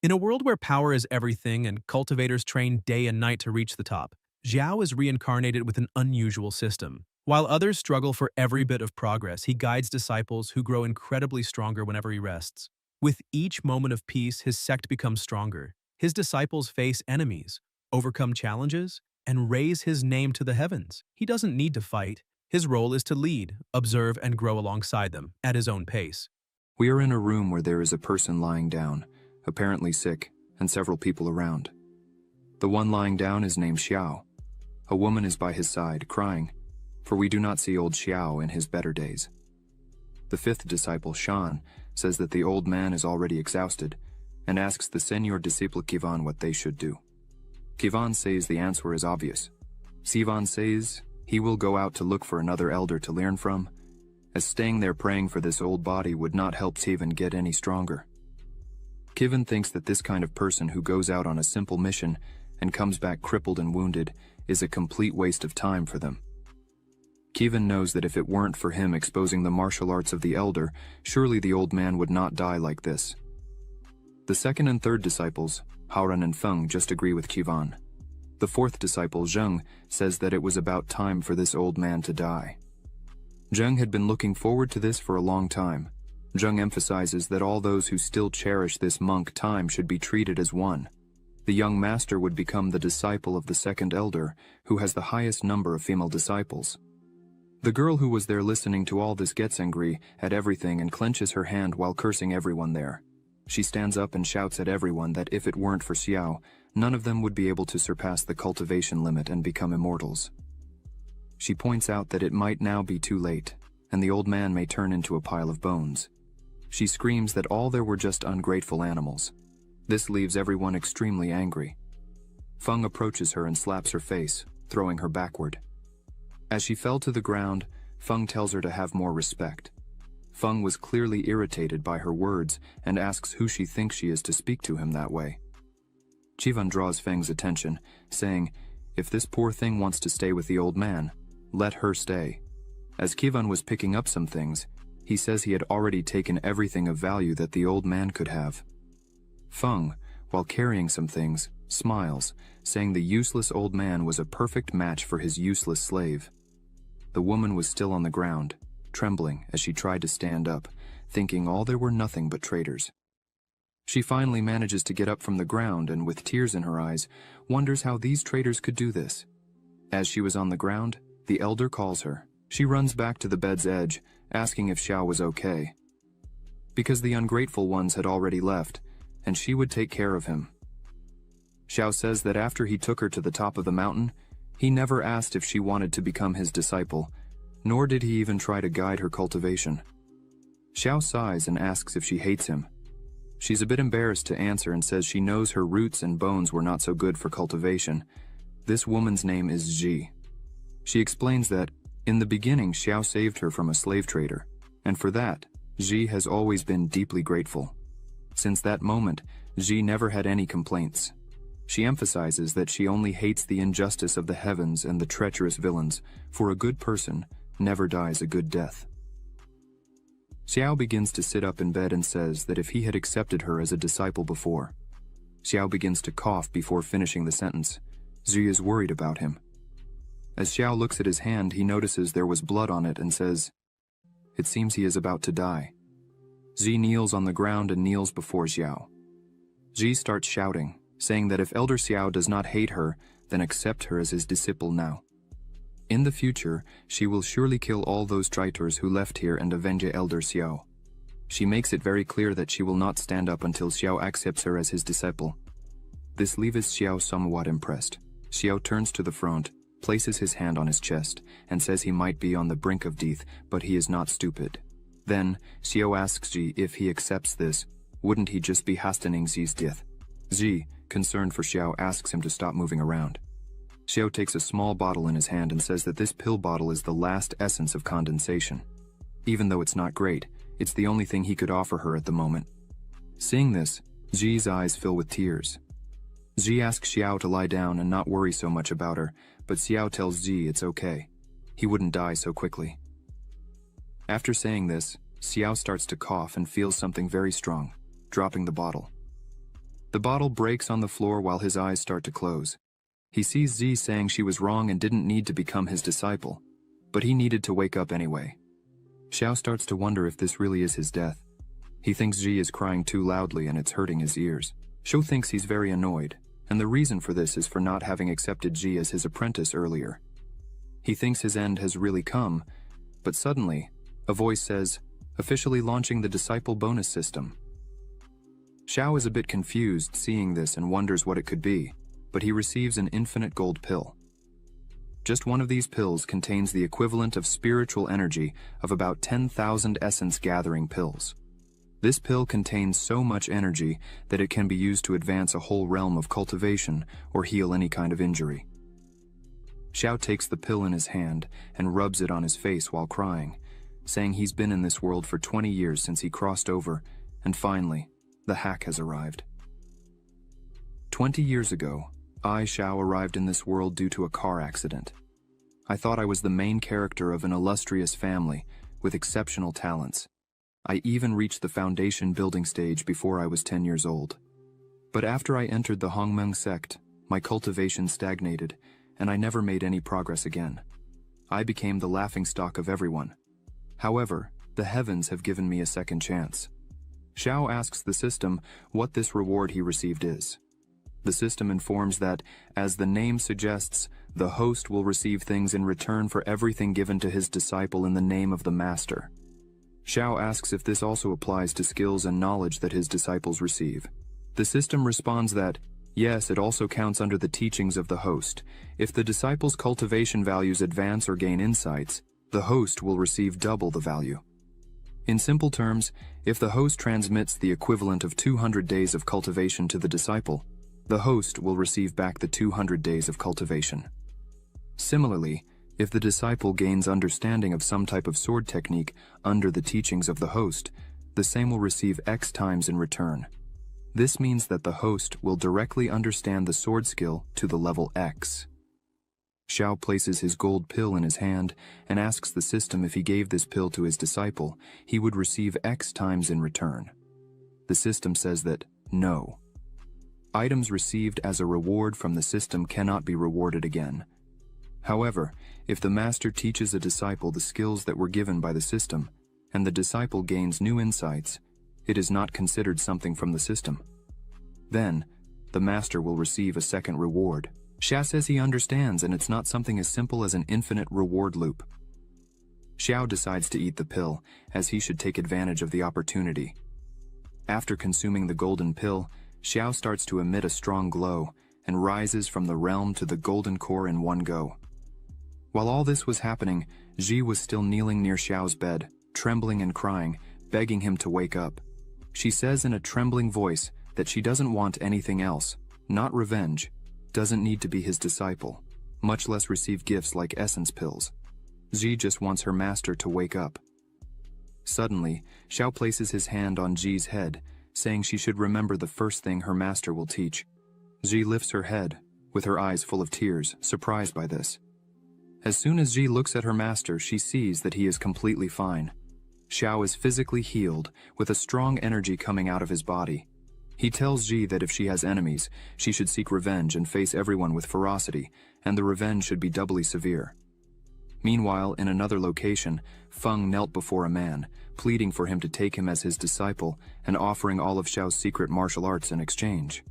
In a world where power is everything and cultivators train day and night to reach the top, Xiao is reincarnated with an unusual system. While others struggle for every bit of progress, he guides disciples who grow incredibly stronger whenever he rests. With each moment of peace, his sect becomes stronger. His disciples face enemies, overcome challenges, and raise his name to the heavens. He doesn't need to fight. His role is to lead, observe, and grow alongside them at his own pace. We are in a room where there is a person lying down, apparently sick, and several people around. The one lying down is named Xiao. A woman is by his side, crying, for we do not see old Xiao in his better days. The fifth disciple, Shan, says that the old man is already exhausted, and asks the senior disciple Kivan what they should do. Kivan says the answer is obvious. Sivan says he will go out to look for another elder to learn from, as staying there praying for this old body would not help Sivan get any stronger. Kivan thinks that this kind of person who goes out on a simple mission and comes back crippled and wounded is a complete waste of time for them. Kivan knows that if it weren't for him exposing the martial arts of the elder, surely the old man would not die like this. The second and third disciples, Haoran and Feng, just agree with Kivan. The fourth disciple, Zheng, says that it was about time for this old man to die. Zheng had been looking forward to this for a long time. Zheng emphasizes that all those who still cherish this monk time should be treated as one. The young master would become the disciple of the second elder, who has the highest number of female disciples. The girl who was there listening to all this gets angry at everything and clenches her hand while cursing everyone there. She stands up and shouts at everyone that if it weren't for Xiao, none of them would be able to surpass the cultivation limit and become immortals. She points out that it might now be too late, and the old man may turn into a pile of bones. She screams that all there were just ungrateful animals. This leaves everyone extremely angry. Feng approaches her and slaps her face, throwing her backward. As she fell to the ground, Feng tells her to have more respect. Feng was clearly irritated by her words and asks who she thinks she is to speak to him that way. Chivan draws Feng's attention, saying, if this poor thing wants to stay with the old man, let her stay. As Kivan was picking up some things, he says he had already taken everything of value that the old man could have. Feng, while carrying some things, smiles, saying the useless old man was a perfect match for his useless slave. The woman was still on the ground, trembling as she tried to stand up, thinking all there were nothing but traitors. She finally manages to get up from the ground and, with tears in her eyes, wonders how these traitors could do this. As she was on the ground, the elder calls her. She runs back to the bed's edge, asking if Xiao was okay. Because the ungrateful ones had already left, and she would take care of him. Xiao says that after he took her to the top of the mountain, he never asked if she wanted to become his disciple, nor did he even try to guide her cultivation. Xiao sighs and asks if she hates him. She's a bit embarrassed to answer and says she knows her roots and bones were not so good for cultivation. This woman's name is Ji. She explains that, in the beginning, Xiao saved her from a slave trader, and for that, Ji has always been deeply grateful. Since that moment, Ji never had any complaints. She emphasizes that she only hates the injustice of the heavens and the treacherous villains, for a good person never dies a good death. Xiao begins to sit up in bed and says that if he had accepted her as a disciple before. Xiao begins to cough before finishing the sentence. Ji is worried about him. As Xiao looks at his hand, he notices there was blood on it and says, it seems he is about to die. Ji kneels on the ground and kneels before Xiao. Ji starts shouting, saying that if Elder Xiao does not hate her, then accept her as his disciple now. In the future, she will surely kill all those traitors who left here and avenge Elder Xiao. She makes it very clear that she will not stand up until Xiao accepts her as his disciple. This leaves Xiao somewhat impressed. Xiao turns to the front, places his hand on his chest, and says he might be on the brink of death, but he is not stupid. Then, Xiao asks Ji if he accepts this, wouldn't he just be hastening Zi's death? Ji, concerned for Xiao, asks him to stop moving around. Xiao takes a small bottle in his hand and says that this pill bottle is the last essence of condensation. Even though it's not great, it's the only thing he could offer her at the moment. Seeing this, Ji's eyes fill with tears. Ji asks Xiao to lie down and not worry so much about her, but Xiao tells Ji it's okay. He wouldn't die so quickly. After saying this, Xiao starts to cough and feels something very strong, dropping the bottle. The bottle breaks on the floor while his eyes start to close. He sees Zi saying she was wrong and didn't need to become his disciple, but he needed to wake up anyway. Xiao starts to wonder if this really is his death. He thinks Zi is crying too loudly and it's hurting his ears. Xiao thinks he's very annoyed, and the reason for this is for not having accepted Zi as his apprentice earlier. He thinks his end has really come, but suddenly, a voice says, officially launching the disciple bonus system. Xiao is a bit confused seeing this and wonders what it could be, but he receives an infinite gold pill. Just one of these pills contains the equivalent of spiritual energy of about 10,000 essence gathering pills. This pill contains so much energy that it can be used to advance a whole realm of cultivation or heal any kind of injury. Xiao takes the pill in his hand and rubs it on his face while crying, saying he's been in this world for 20 years since he crossed over, and finally, the hack has arrived. 20 years ago, I, Xiao, arrived in this world due to a car accident. I thought I was the main character of an illustrious family with exceptional talents. I even reached the foundation building stage before I was 10 years old. But after I entered the Hongmeng sect, my cultivation stagnated, and I never made any progress again. I became the laughingstock of everyone. However, the heavens have given me a second chance. Xiao asks the system what this reward he received is. The system informs that, as the name suggests, the host will receive things in return for everything given to his disciple in the name of the master. Xiao asks if this also applies to skills and knowledge that his disciples receive. The system responds that, yes, it also counts under the teachings of the host. If the disciple's cultivation values advance or gain insights, the host will receive double the value. In simple terms, if the host transmits the equivalent of 200 days of cultivation to the disciple, the host will receive back the 200 days of cultivation. Similarly, if the disciple gains understanding of some type of sword technique under the teachings of the host, the same will receive X times in return. This means that the host will directly understand the sword skill to the level X. Xiao places his gold pill in his hand and asks the system if he gave this pill to his disciple, he would receive X times in return. The system says that, no. Items received as a reward from the system cannot be rewarded again. However, if the master teaches a disciple the skills that were given by the system, and the disciple gains new insights, it is not considered something from the system. Then, the master will receive a second reward. Xiao says he understands and it's not something as simple as an infinite reward loop. Xiao decides to eat the pill, as he should take advantage of the opportunity. After consuming the golden pill, Xiao starts to emit a strong glow and rises from the realm to the golden core in one go. While all this was happening, Ji was still kneeling near Xiao's bed, trembling and crying, begging him to wake up. She says in a trembling voice that she doesn't want anything else, not revenge, doesn't need to be his disciple, much less receive gifts like essence pills. Ji just wants her master to wake up. Suddenly, Xiao places his hand on Ji's head, saying she should remember the first thing her master will teach. Ji lifts her head, with her eyes full of tears, surprised by this. As soon as Ji looks at her master, she sees that he is completely fine. Xiao is physically healed, with a strong energy coming out of his body. He tells Ji that if she has enemies, she should seek revenge and face everyone with ferocity, and the revenge should be doubly severe. Meanwhile, in another location, Feng knelt before a man, pleading for him to take him as his disciple and offering all of Xiao's secret martial arts in exchange.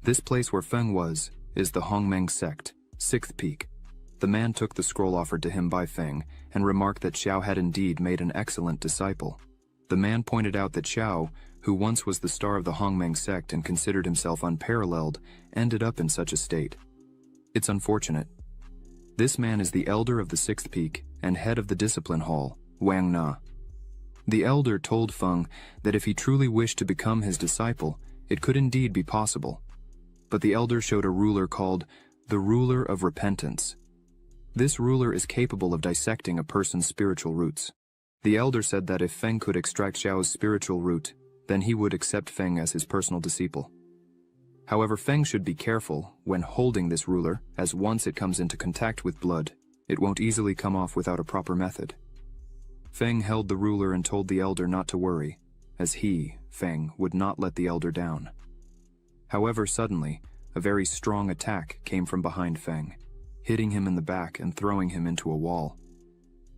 This place where Feng was is the Hongmeng sect, 6th peak. The man took the scroll offered to him by Feng and remarked that Xiao had indeed made an excellent disciple. The man pointed out that Xiao, who once was the star of the Hongmeng sect and considered himself unparalleled, ended up in such a state. It's unfortunate. This man is the elder of the 6th peak and head of the discipline hall, Wang Na. The elder told Feng that if he truly wished to become his disciple, it could indeed be possible. But the elder showed a ruler called the Ruler of Repentance. This ruler is capable of dissecting a person's spiritual roots. The elder said that if Feng could extract Xiao's spiritual root, then he would accept Feng as his personal disciple. However, Feng should be careful when holding this ruler, as once it comes into contact with blood, it won't easily come off without a proper method. Feng held the ruler and told the elder not to worry, as he, Feng, would not let the elder down. However, suddenly, a very strong attack came from behind Feng, hitting him in the back and throwing him into a wall.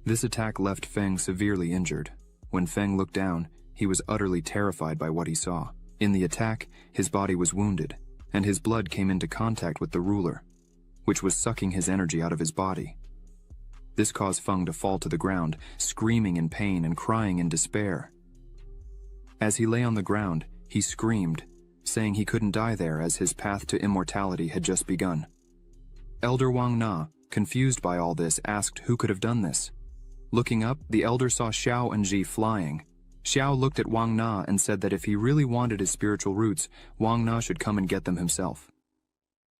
This attack left Feng severely injured. When Feng looked down, he was utterly terrified by what he saw. In the attack, his body was wounded, and his blood came into contact with the ruler, which was sucking his energy out of his body. This caused Feng to fall to the ground, screaming in pain and crying in despair. As he lay on the ground, he screamed, saying he couldn't die there as his path to immortality had just begun. Elder Wang Na, confused by all this, asked who could have done this. Looking up, the elder saw Xiao and Ji flying. Xiao looked at Wang Na and said that if he really wanted his spiritual roots, Wang Na should come and get them himself.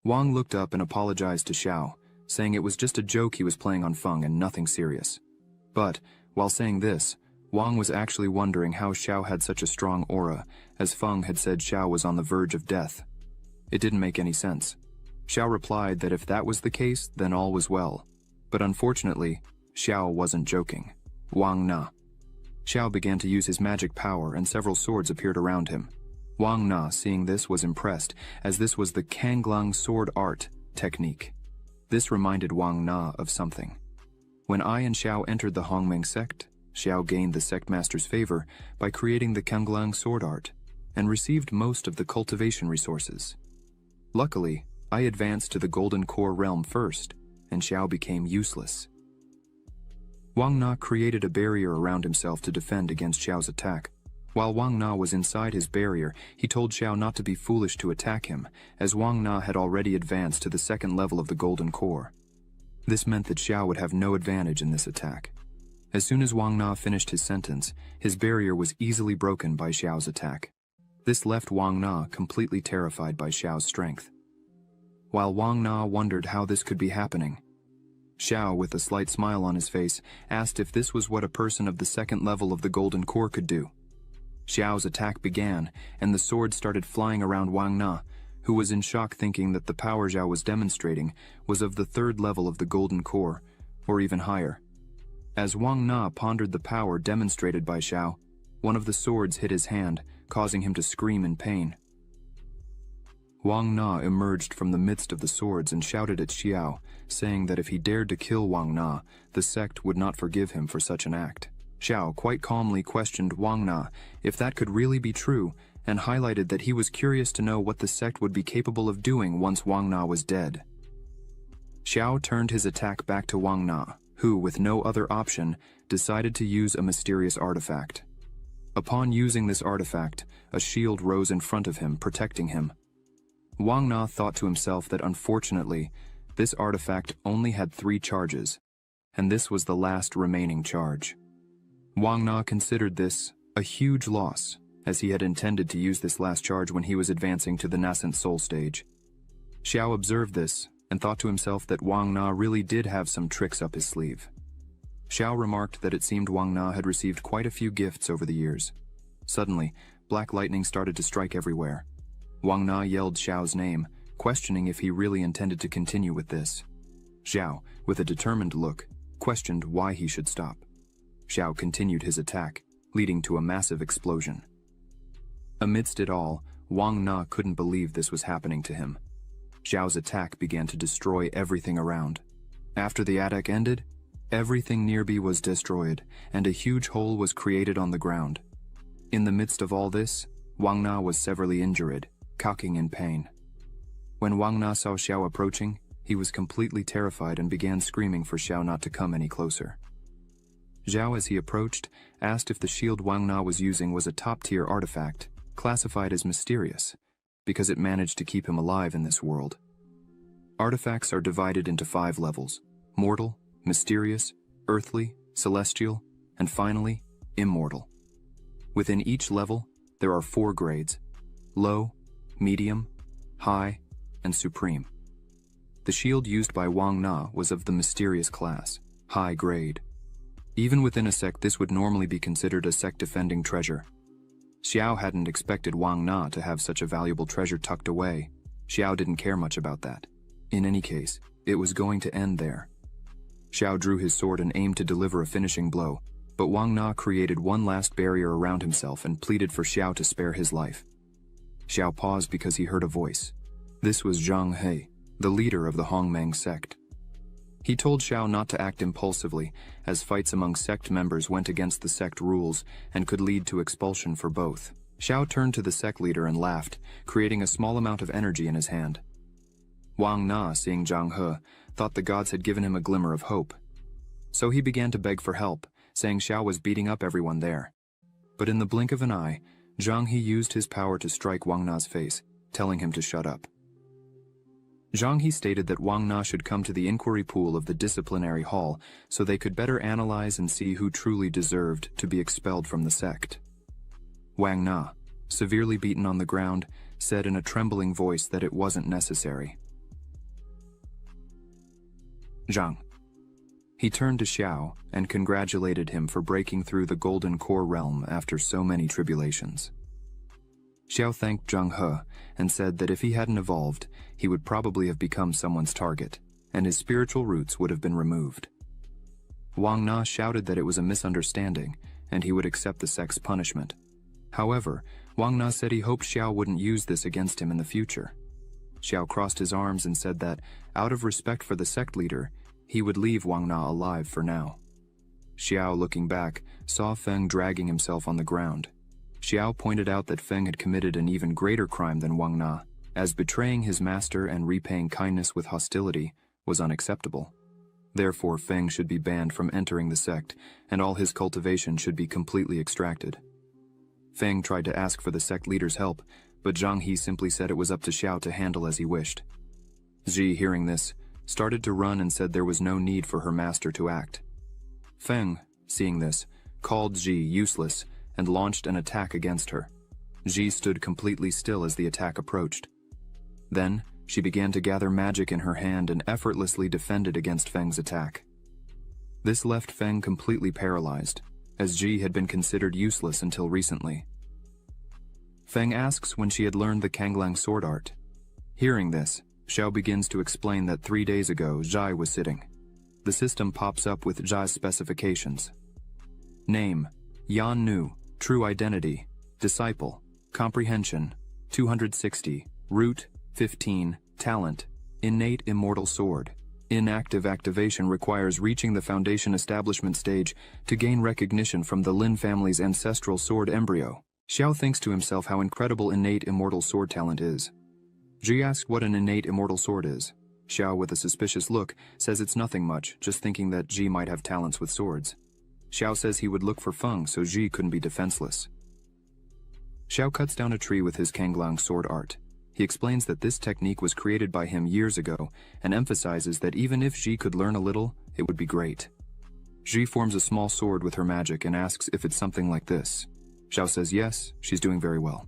Wang looked up and apologized to Xiao, saying it was just a joke he was playing on Feng and nothing serious. But, while saying this, Wang was actually wondering how Xiao had such a strong aura, as Feng had said Xiao was on the verge of death. It didn't make any sense. Xiao replied that if that was the case, then all was well. But unfortunately, Xiao wasn't joking. Wang Na. Xiao began to use his magic power and several swords appeared around him. Wang Na, seeing this, was impressed, as this was the Kanglang sword art technique. This reminded Wang Na of something. When I and Xiao entered the Hongmeng sect, Xiao gained the sect master's favor by creating the Kanglang sword art, and received most of the cultivation resources. Luckily, I advanced to the Golden Core realm first, and Xiao became useless. Wang Na created a barrier around himself to defend against Xiao's attack. While Wang Na was inside his barrier, he told Xiao not to be foolish to attack him, as Wang Na had already advanced to the second level of the Golden Core. This meant that Xiao would have no advantage in this attack. As soon as Wang Na finished his sentence, his barrier was easily broken by Xiao's attack. This left Wang Na completely terrified by Xiao's strength. While Wang Na wondered how this could be happening, Xiao, with a slight smile on his face, asked if this was what a person of the second level of the Golden Core could do. Xiao's attack began, and the sword started flying around Wang Na, who was in shock thinking that the power Xiao was demonstrating was of the third level of the Golden Core, or even higher. As Wang Na pondered the power demonstrated by Xiao, one of the swords hit his hand, causing him to scream in pain. Wang Na emerged from the midst of the swords and shouted at Xiao, saying that if he dared to kill Wang Na, the sect would not forgive him for such an act. Xiao quite calmly questioned Wang Na if that could really be true, and highlighted that he was curious to know what the sect would be capable of doing once Wang Na was dead. Xiao turned his attack back to Wang Na, who, with no other option, decided to use a mysterious artifact. Upon using this artifact, a shield rose in front of him, protecting him. Wang Na thought to himself that unfortunately, this artifact only had 3 charges, and this was the last remaining charge. Wang Na considered this a huge loss, as he had intended to use this last charge when he was advancing to the nascent soul stage. Xiao observed this, and thought to himself that Wang Na really did have some tricks up his sleeve. Xiao remarked that it seemed Wang Na had received quite a few gifts over the years. Suddenly, black lightning started to strike everywhere. Wang Na yelled Xiao's name, questioning if he really intended to continue with this. Xiao, with a determined look, questioned why he should stop. Xiao continued his attack, leading to a massive explosion. Amidst it all, Wang Na couldn't believe this was happening to him. Xiao's attack began to destroy everything around. After the attack ended, everything nearby was destroyed, and a huge hole was created on the ground. In the midst of all this, Wang Na was severely injured, cocking in pain. When Wang Na saw Xiao approaching, he was completely terrified and began screaming for Xiao not to come any closer. Xiao, as he approached, asked if the shield Wang Na was using was a top-tier artifact, classified as mysterious, because it managed to keep him alive in this world. Artifacts are divided into 5 levels: mortal, mysterious, earthly, celestial, and finally, immortal. Within each level, there are 4 grades: low, medium, high, and supreme. The shield used by Wang Na was of the mysterious class, high grade. Even within a sect, this would normally be considered a sect-defending treasure. Xiao hadn't expected Wang Na to have such a valuable treasure tucked away. Xiao didn't care much about that. In any case, it was going to end there. Xiao drew his sword and aimed to deliver a finishing blow, but Wang Na created one last barrier around himself and pleaded for Xiao to spare his life. Xiao paused because he heard a voice. This was Zhang He, the leader of the Hongmeng sect. He told Xiao not to act impulsively, as fights among sect members went against the sect rules and could lead to expulsion for both. Xiao turned to the sect leader and laughed, creating a small amount of energy in his hand. Wang Na, seeing Zhang He, thought the gods had given him a glimmer of hope. So he began to beg for help, saying Xiao was beating up everyone there. But in the blink of an eye, Zhang He used his power to strike Wang Na's face, telling him to shut up. Zhang He stated that Wang Na should come to the inquiry pool of the disciplinary hall so they could better analyze and see who truly deserved to be expelled from the sect. Wang Na, severely beaten on the ground, said in a trembling voice that it wasn't necessary. Zhang. He turned to Xiao and congratulated him for breaking through the Golden Core realm after so many tribulations. Xiao thanked Zhang He and said that if he hadn't evolved, he would probably have become someone's target, and his spiritual roots would have been removed. Wang Na shouted that it was a misunderstanding, and he would accept the sect's punishment. However, Wang Na said he hoped Xiao wouldn't use this against him in the future. Xiao crossed his arms and said that, out of respect for the sect leader, he would leave Wang Na alive for now. Xiao, looking back, saw Feng dragging himself on the ground. Xiao pointed out that Feng had committed an even greater crime than Wang Na, as betraying his master and repaying kindness with hostility was unacceptable. Therefore, Feng should be banned from entering the sect, and all his cultivation should be completely extracted. Feng tried to ask for the sect leader's help, but Zhang He simply said it was up to Xiao to handle as he wished. Ji, hearing this, started to run and said there was no need for her master to act. Feng, seeing this, called Ji useless and launched an attack against her. Ji stood completely still as the attack approached. Then, she began to gather magic in her hand and effortlessly defended against Feng's attack. This left Feng completely paralyzed, as Ji had been considered useless until recently. Feng asks when she had learned the Kanglang sword art. Hearing this, Xiao begins to explain that 3 days ago Zhai was sitting. The system pops up with Zhai's specifications. Name, Yan Nu, true identity, disciple, comprehension, 260, root, 15, talent, innate immortal sword. Inactive activation requires reaching the foundation establishment stage to gain recognition from the Lin family's ancestral sword embryo. Xiao thinks to himself how incredible innate immortal sword talent is. Ji asks what an innate immortal sword is. Xiao, with a suspicious look, says it's nothing much, just thinking that Ji might have talents with swords. Xiao says he would look for Feng so Ji couldn't be defenseless. Xiao cuts down a tree with his Kanglang sword art. He explains that this technique was created by him years ago and emphasizes that even if Ji could learn a little, it would be great. Ji forms a small sword with her magic and asks if it's something like this. Xiao says yes, she's doing very well.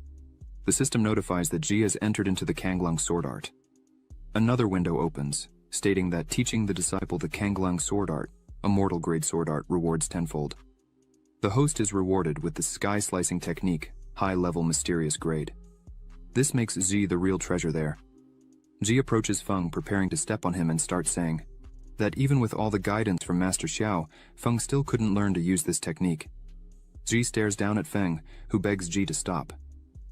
The system notifies that Ji has entered into the Kanglang sword art. Another window opens, stating that teaching the disciple the Kanglang sword art, a mortal grade sword art, rewards tenfold. The host is rewarded with the sky-slicing technique, high-level mysterious grade. This makes Ji the real treasure there. Ji approaches Feng, preparing to step on him, and starts saying that even with all the guidance from Master Xiao, Feng still couldn't learn to use this technique. Ji stares down at Feng, who begs Ji to stop.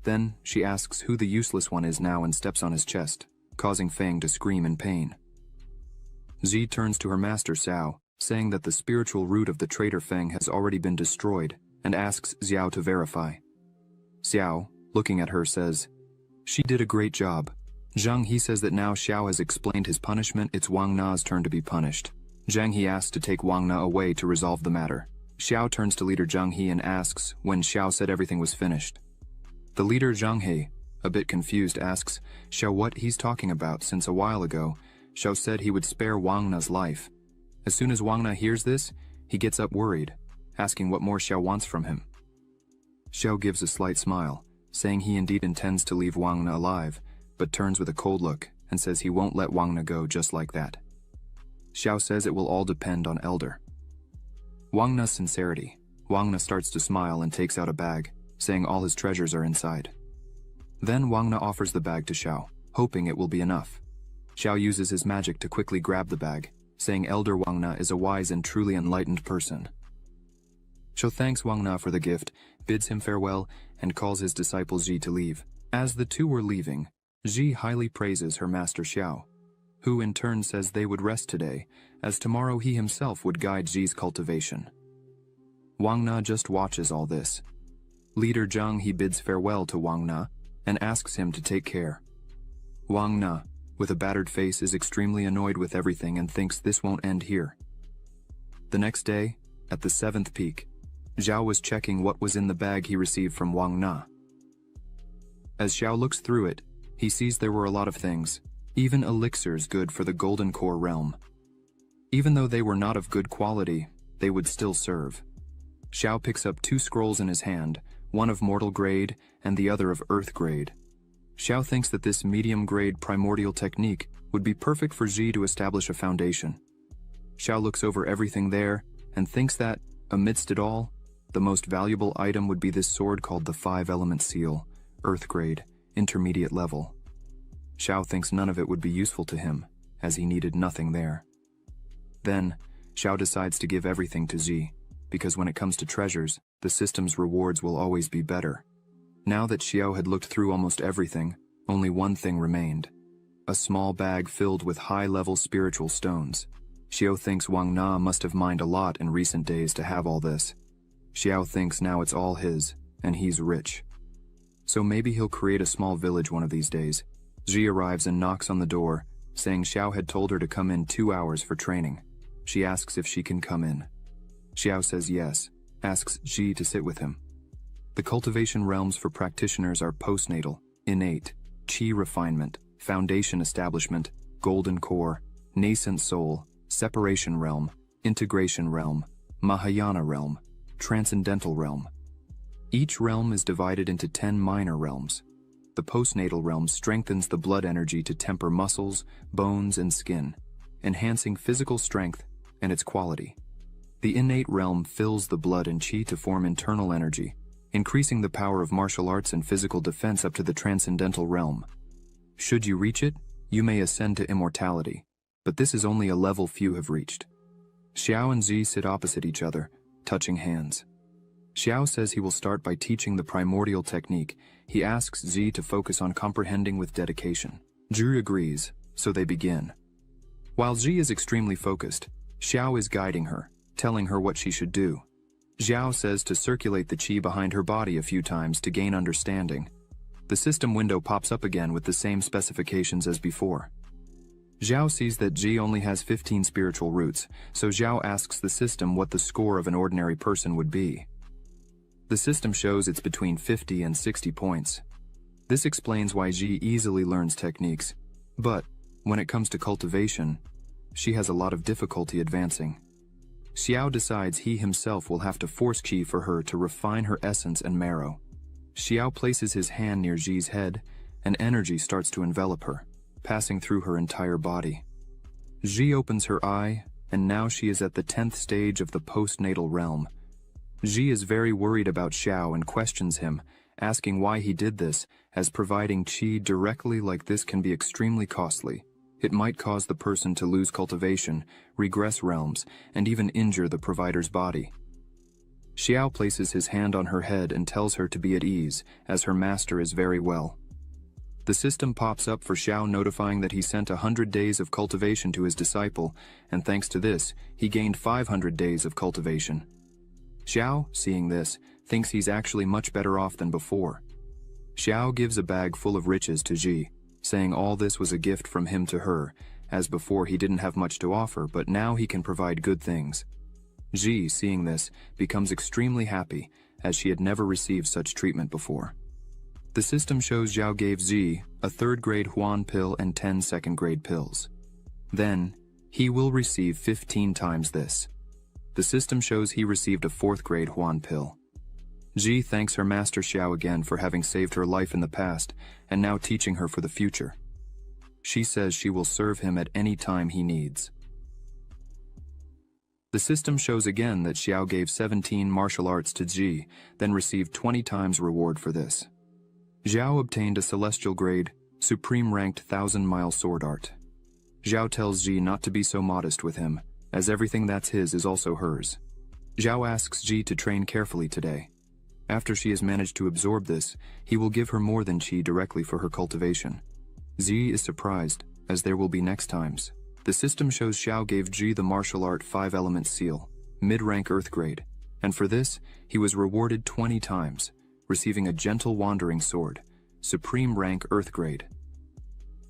Then, she asks who the useless one is now and steps on his chest, causing Feng to scream in pain. Ji turns to her master Xiao, saying that the spiritual root of the traitor Feng has already been destroyed, and asks Xiao to verify. Xiao, looking at her, says, "She did a great job." Zhang He says that now Xiao has explained his punishment, it's Wang Na's turn to be punished. Zhang He asks to take Wang Na away to resolve the matter. Xiao turns to leader Zhang He and asks when Xiao said everything was finished. The leader Zhang He, a bit confused, asks Xiao what he's talking about, since a while ago, Xiao said he would spare Wang Na's life. As soon as Wang Na hears this, he gets up worried, asking what more Xiao wants from him. Xiao gives a slight smile, saying he indeed intends to leave Wang Na alive, but turns with a cold look and says he won't let Wang Na go just like that. Xiao says it will all depend on Elder. Wang Na's sincerity. Wang Na starts to smile and takes out a bag, saying all his treasures are inside. Then Wang Na offers the bag to Xiao, hoping it will be enough. Xiao uses his magic to quickly grab the bag, saying Elder Wang Na is a wise and truly enlightened person. Xiao thanks Wang Na for the gift, bids him farewell, and calls his disciple Ji to leave. As the two were leaving, Ji highly praises her master Xiao, who in turn says they would rest today, as tomorrow he himself would guide Ji's cultivation. Wang Na just watches all this. Leader Zhang he bids farewell to Wang Na and asks him to take care. Wang Na, with a battered face, is extremely annoyed with everything and thinks this won't end here. The next day, at the 7th peak, Xiao was checking what was in the bag he received from Wang Na. As Xiao looks through it, he sees there were a lot of things, even elixirs good for the Golden Core realm. Even though they were not of good quality, they would still serve. Xiao picks up 2 scrolls in his hand, one of mortal grade and the other of earth grade. Xiao thinks that this medium grade primordial technique would be perfect for Ji to establish a foundation. Xiao looks over everything there and thinks that, amidst it all, the most valuable item would be this sword called the 5-element seal, earth grade, intermediate level. Xiao thinks none of it would be useful to him, as he needed nothing there. Then, Xiao decides to give everything to Ji, because when it comes to treasures, the system's rewards will always be better. Now that Xiao had looked through almost everything, only one thing remained: a small bag filled with high-level spiritual stones. Xiao thinks Wang Na must have mined a lot in recent days to have all this. Xiao thinks now it's all his, and he's rich. So maybe he'll create a small village one of these days. Ji arrives and knocks on the door, saying Xiao had told her to come in 2 hours for training. She asks if she can come in. Xiao says yes, asks Ji to sit with him. The cultivation realms for practitioners are postnatal, innate, chi refinement, foundation establishment, golden core, nascent soul, separation realm, integration realm, Mahayana realm, transcendental realm. Each realm is divided into 10 minor realms. The postnatal realm strengthens the blood energy to temper muscles, bones, and skin, enhancing physical strength and its quality. The innate realm fills the blood and chi to form internal energy, increasing the power of martial arts and physical defense up to the transcendental realm. Should you reach it, you may ascend to immortality, but this is only a level few have reached. Xiao and Ji sit opposite each other, touching hands. Xiao says he will start by teaching the primordial technique. He asks Ji to focus on comprehending with dedication. Ji agrees, so they begin. While Ji is extremely focused, Xiao is guiding her, telling her what she should do. Xiao says to circulate the qi behind her body a few times to gain understanding. The system window pops up again with the same specifications as before. Xiao sees that Ji only has 15 spiritual roots, so Xiao asks the system what the score of an ordinary person would be. The system shows it's between 50 and 60 points. This explains why Ji easily learns techniques, but when it comes to cultivation, she has a lot of difficulty advancing. Xiao decides he himself will have to force qi for her to refine her essence and marrow. Xiao places his hand near Ji's head, and energy starts to envelop her, passing through her entire body. Ji opens her eye, and now she is at the 10th stage of the postnatal realm. Ji is very worried about Xiao and questions him, asking why he did this, as providing qi directly like this can be extremely costly. It might cause the person to lose cultivation, regress realms, and even injure the provider's body. Xiao places his hand on her head and tells her to be at ease, as her master is very well. The system pops up for Xiao, notifying that he sent 100 days of cultivation to his disciple, and thanks to this, he gained 500 days of cultivation. Xiao, seeing this, thinks he's actually much better off than before. Xiao gives a bag full of riches to Ji, saying all this was a gift from him to her, as before he didn't have much to offer, but now he can provide good things. Ji, seeing this, becomes extremely happy, as she had never received such treatment before. The system shows Xiao gave Ji a 3rd-grade Huan pill and 10 2nd-grade pills. Then, he will receive 15 times this. The system shows he received a 4th-grade Huan pill. Ji thanks her master Xiao again for having saved her life in the past and now teaching her for the future. She says she will serve him at any time he needs. The system shows again that Xiao gave 17 martial arts to Ji, then received 20 times reward for this. Xiao obtained a celestial grade, supreme ranked 1,000-mile sword art. Xiao tells Ji not to be so modest with him, as everything that's his is also hers. Xiao asks Ji to train carefully today. After she has managed to absorb this, he will give her more than qi directly for her cultivation. Zi is surprised, as there will be next times. The system shows Xiao gave Ji the martial art 5-element seal, mid-rank earth grade, and for this, he was rewarded 20 times, receiving a gentle wandering sword, supreme rank earth grade.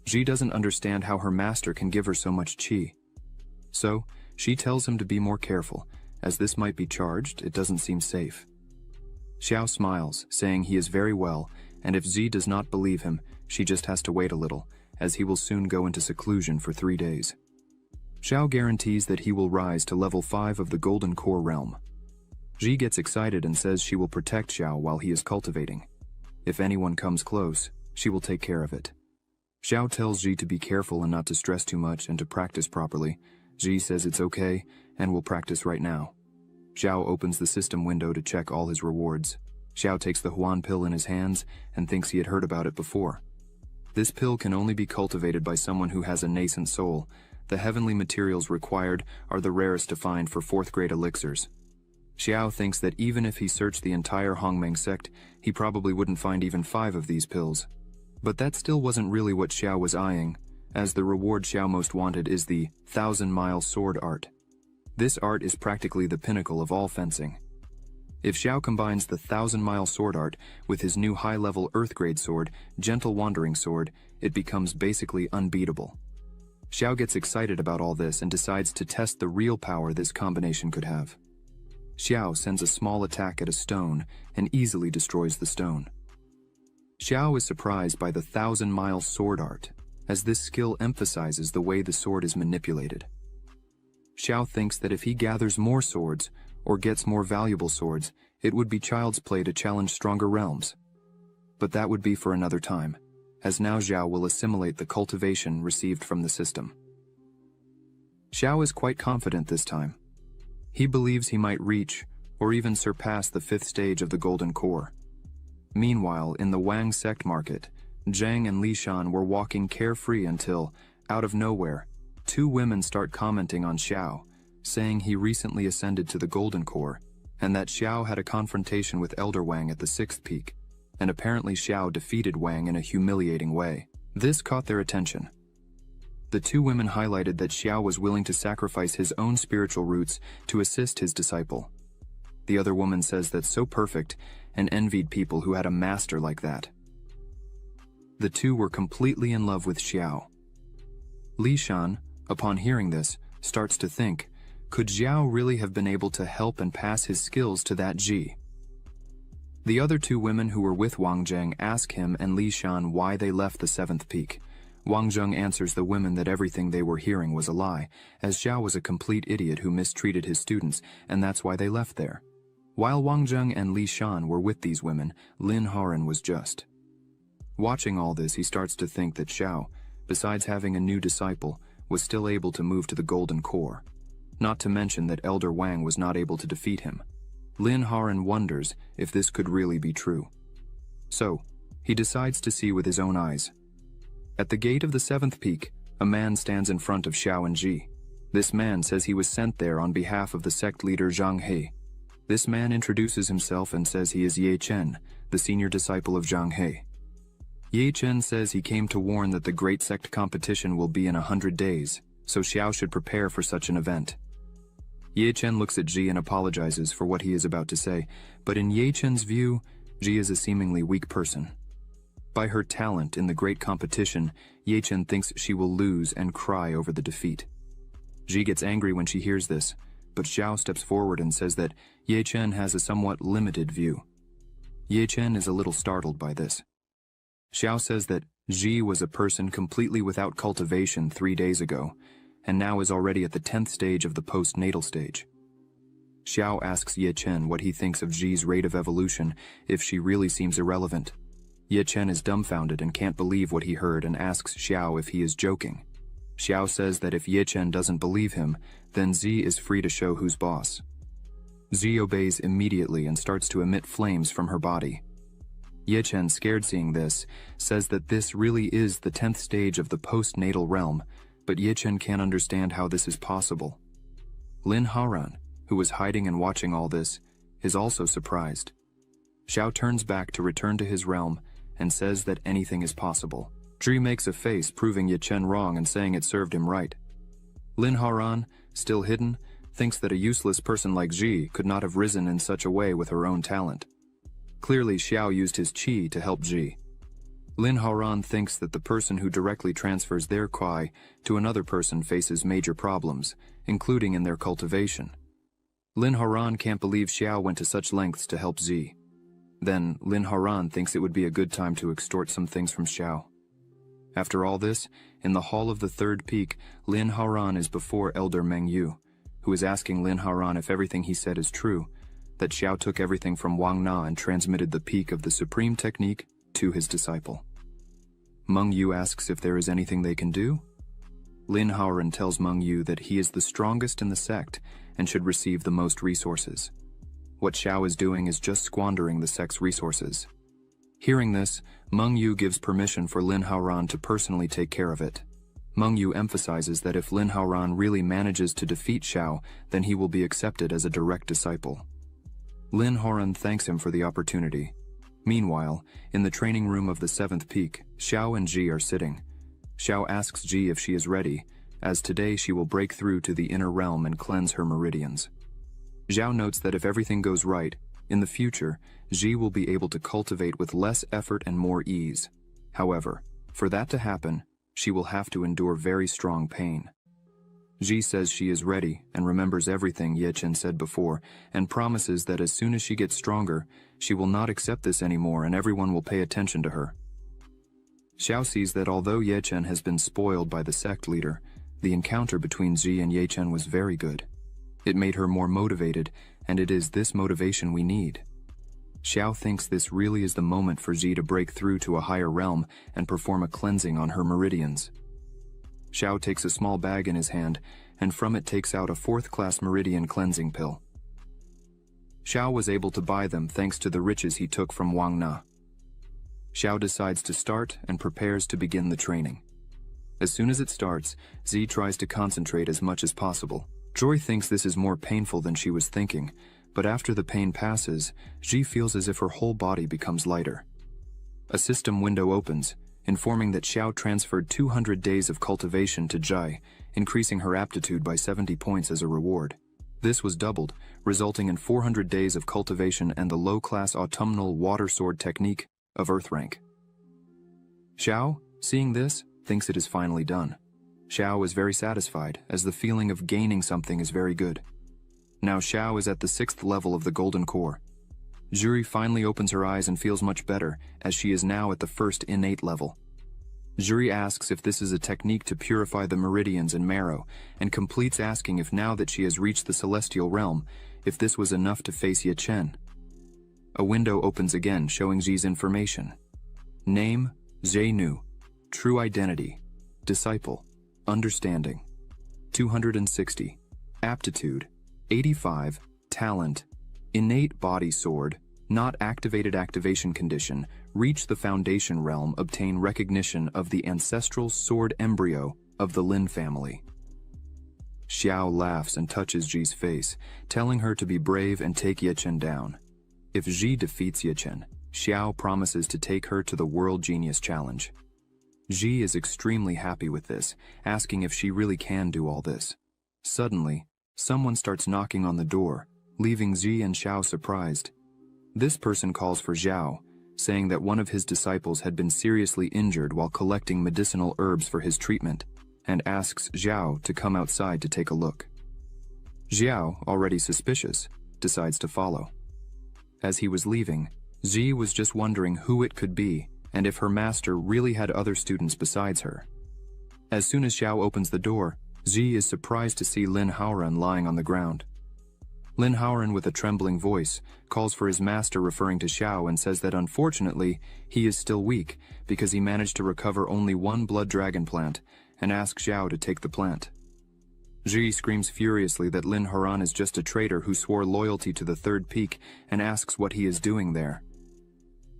Ji doesn't understand how her master can give her so much qi. So, she tells him to be more careful, as this might be charged, it doesn't seem safe. Xiao smiles, saying he is very well, and if Zi does not believe him, she just has to wait a little, as he will soon go into seclusion for 3 days. Xiao guarantees that he will rise to level 5 of the Golden Core realm. Ji gets excited and says she will protect Xiao while he is cultivating. If anyone comes close, she will take care of it. Xiao tells Ji to be careful and not to stress too much and to practice properly. Ji says it's okay and will practice right now. Xiao opens the system window to check all his rewards. Xiao takes the Huan pill in his hands and thinks he had heard about it before. This pill can only be cultivated by someone who has a nascent soul. The heavenly materials required are the rarest to find for 4th grade elixirs. Xiao thinks that even if he searched the entire Hongmeng sect, he probably wouldn't find even 5 of these pills. But that still wasn't really what Xiao was eyeing, as the reward Xiao most wanted is the 1,000-mile sword art. This art is practically the pinnacle of all fencing. If Xiao combines the 1,000-mile sword art with his new high-level earth-grade sword, Gentle Wandering Sword, it becomes basically unbeatable. Xiao gets excited about all this and decides to test the real power this combination could have. Xiao sends a small attack at a stone and easily destroys the stone. Xiao is surprised by the 1,000-mile sword art, as this skill emphasizes the way the sword is manipulated. Xiao thinks that if he gathers more swords, or gets more valuable swords, it would be child's play to challenge stronger realms. But that would be for another time, as now Xiao will assimilate the cultivation received from the system. Xiao is quite confident this time. He believes he might reach, or even surpass the 5th stage of the Golden Core. Meanwhile, in the Wang sect market, Zhang and Li Shan were walking carefree until, out of nowhere, 2 women start commenting on Xiao, saying he recently ascended to the Golden Core, and that Xiao had a confrontation with Elder Wang at the 6th peak, and apparently Xiao defeated Wang in a humiliating way. This caught their attention. The 2 women highlighted that Xiao was willing to sacrifice his own spiritual roots to assist his disciple. The other woman says that's so perfect and envied people who had a master like that. The 2 were completely in love with Xiao. Li Shan, upon hearing this, starts to think, could Xiao really have been able to help and pass his skills to that Ji? The other 2 women who were with Wang Zheng ask him and Li Shan why they left the 7th peak. Wang Zheng answers the women that everything they were hearing was a lie, as Xiao was a complete idiot who mistreated his students, and that's why they left there. While Wang Zheng and Li Shan were with these women, Lin Haran was just. Watching all this, he starts to think that Xiao, besides having a new disciple, was still able to move to the Golden Core. Not to mention that Elder Wang was not able to defeat him. Lin Haran wonders if this could really be true. So, he decides to see with his own eyes. At the gate of the 7th peak, a man stands in front of Xiao and Ji. This man says he was sent there on behalf of the sect leader Zhang He. This man introduces himself and says he is Ye Chen, the senior disciple of Zhang He. Ye Chen says he came to warn that the great sect competition will be in 100 days, so Xiao should prepare for such an event. Ye Chen looks at Ji and apologizes for what he is about to say, but in Ye Chen's view, Ji is a seemingly weak person. By her talent in the great competition, Ye Chen thinks she will lose and cry over the defeat. Ji gets angry when she hears this, but Xiao steps forward and says that Ye Chen has a somewhat limited view. Ye Chen is a little startled by this. Xiao says that Ji was a person completely without cultivation 3 days ago, and now is already at the 10th stage of the postnatal stage. Xiao asks Ye Chen what he thinks of Ji's rate of evolution, if she really seems irrelevant. Ye Chen is dumbfounded and can't believe what he heard and asks Xiao if he is joking. Xiao says that if Ye Chen doesn't believe him, then Zi is free to show who's boss. Zi obeys immediately and starts to emit flames from her body. Ye Chen, scared seeing this, says that this really is the 10th stage of the postnatal realm, but Ye Chen can't understand how this is possible. Lin Haran, who was hiding and watching all this, is also surprised. Xiao turns back to return to his realm and says that anything is possible. Zhi makes a face proving Ye Chen wrong and saying it served him right. Lin Haoran, still hidden, thinks that a useless person like Zhi could not have risen in such a way with her own talent. Clearly Xiao used his qi to help Zhi. Lin Haoran thinks that the person who directly transfers their qi to another person faces major problems, including in their cultivation. Lin Haoran can't believe Xiao went to such lengths to help Zhi. Then Lin Haoran thinks it would be a good time to extort some things from Xiao. After all this, in the hall of the third peak, Lin Haoran is before Elder Meng Yu, who is asking Lin Haoran if everything he said is true, that Xiao took everything from Wang Na and transmitted the peak of the supreme technique to his disciple. Meng Yu asks if there is anything they can do. Lin Haoran tells Meng Yu that he is the strongest in the sect and should receive the most resources. What Xiao is doing is just squandering the sect's resources. Hearing this, Meng Yu gives permission for Lin Haoran to personally take care of it. Meng Yu emphasizes that if Lin Haoran really manages to defeat Xiao, then he will be accepted as a direct disciple. Lin Haoran thanks him for the opportunity. Meanwhile, in the training room of the 7th peak, Xiao and Zhi are sitting. Xiao asks Zhi if she is ready, as today she will break through to the inner realm and cleanse her meridians. Xiao notes that if everything goes right, in the future, Zhi will be able to cultivate with less effort and more ease. However, for that to happen, she will have to endure very strong pain. Zhi says she is ready and remembers everything Ye Chen said before and promises that as soon as she gets stronger, she will not accept this anymore and everyone will pay attention to her. Xiao sees that although Ye Chen has been spoiled by the sect leader, the encounter between Zhi and Ye Chen was very good. It made her more motivated, and it is this motivation we need. Xiao thinks this really is the moment for Zhi to break through to a higher realm and perform a cleansing on her meridians. Xiao takes a small bag in his hand, and from it takes out a 4th-class meridian cleansing pill. Xiao was able to buy them thanks to the riches he took from Wang Na. Xiao decides to start and prepares to begin the training. As soon as it starts, Zhi tries to concentrate as much as possible. Joy thinks this is more painful than she was thinking, but after the pain passes, Zhi feels as if her whole body becomes lighter. A system window opens, informing that Xiao transferred 200 days of cultivation to Jai, increasing her aptitude by 70 points as a reward. This was doubled, resulting in 400 days of cultivation and the low-class autumnal water sword technique of Earth rank. Xiao, seeing this, thinks it is finally done. Xiao is very satisfied, as the feeling of gaining something is very good. Now Xiao is at the 6th level of the Golden Core. Zhi finally opens her eyes and feels much better, as she is now at the 1st innate level. Zhi asks if this is a technique to purify the meridians and marrow, and completes asking if now that she has reached the celestial realm, if this was enough to face Ye Chen. A window opens again, showing Zhi's information. Name, Zhenu. True identity. Disciple. Understanding. 260. Aptitude. 85. Talent. Innate body sword. Not activated activation condition. Reach the foundation realm. Obtain recognition of the ancestral sword embryo of the Lin family. Xiao laughs and touches Zhi's face, telling her to be brave and take Ye Chen down. If Zhi defeats Ye Chen, Xiao promises to take her to the World Genius Challenge. Zhi is extremely happy with this, asking if she really can do all this. Suddenly, someone starts knocking on the door, leaving Zhi and Xiao surprised. This person calls for Xiao, saying that one of his disciples had been seriously injured while collecting medicinal herbs for his treatment, and asks Xiao to come outside to take a look. Xiao, already suspicious, decides to follow. As he was leaving, Zhi was just wondering who it could be, and if her master really had other students besides her. As soon as Xiao opens the door, Zhi is surprised to see Lin Haoran lying on the ground. Lin Haoran, with a trembling voice, calls for his master, referring to Xiao, and says that unfortunately, he is still weak because he managed to recover only one blood dragon plant, and asks Xiao to take the plant. Zhi screams furiously that Lin Haoran is just a traitor who swore loyalty to the 3rd peak and asks what he is doing there.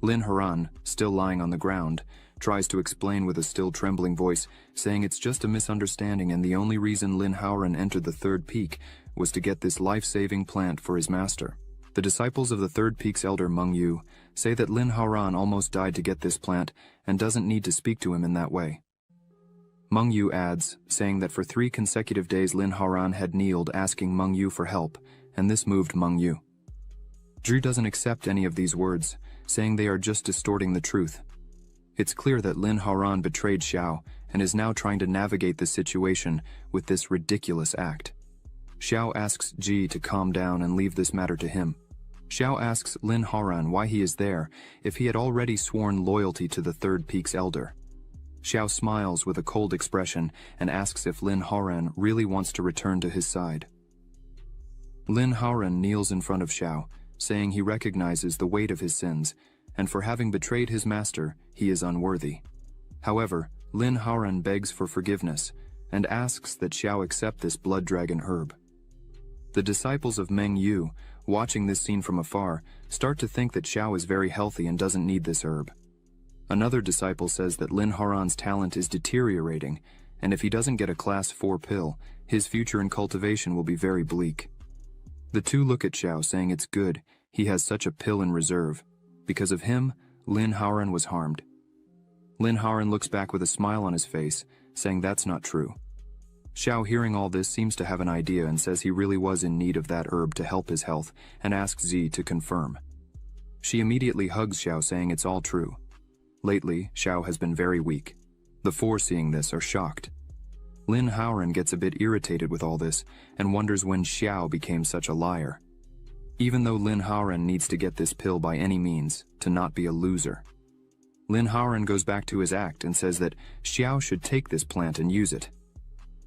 Lin Haoran, still lying on the ground, tries to explain with a still trembling voice, saying it's just a misunderstanding and the only reason Lin Haoran entered the 3rd peak was to get this life-saving plant for his master. The disciples of the Third Peak's elder Meng Yu say that Lin Haoran almost died to get this plant and doesn't need to speak to him in that way. Meng Yu adds, saying that for 3 consecutive days Lin Haoran had kneeled asking Meng Yu for help, and this moved Meng Yu. Zhi doesn't accept any of these words, saying they are just distorting the truth. It's clear that Lin Haoran betrayed Xiao and is now trying to navigate the situation with this ridiculous act. Xiao asks Zhi to calm down and leave this matter to him. Xiao asks Lin Haoran why he is there if he had already sworn loyalty to the Third Peak's elder. Xiao smiles with a cold expression and asks if Lin Haoran really wants to return to his side. Lin Haoran kneels in front of Xiao, saying he recognizes the weight of his sins, and for having betrayed his master, he is unworthy. However, Lin Haoran begs for forgiveness and asks that Xiao accept this blood dragon herb. The disciples of Meng Yu, watching this scene from afar, start to think that Xiao is very healthy and doesn't need this herb. Another disciple says that Lin Haoran's talent is deteriorating, and if he doesn't get a Class 4 pill, his future in cultivation will be very bleak. The two look at Xiao, saying it's good, he has such a pill in reserve. Because of him, Lin Haoran was harmed. Lin Haoran looks back with a smile on his face, saying that's not true. Xiao, hearing all this, seems to have an idea and says he really was in need of that herb to help his health and asks Zhi to confirm. She immediately hugs Xiao, saying it's all true. Lately, Xiao has been very weak. The 4 seeing this are shocked. Lin Haoran gets a bit irritated with all this and wonders when Xiao became such a liar. Even though Lin Haoran needs to get this pill by any means to not be a loser. Lin Haoran goes back to his act and says that Xiao should take this plant and use it,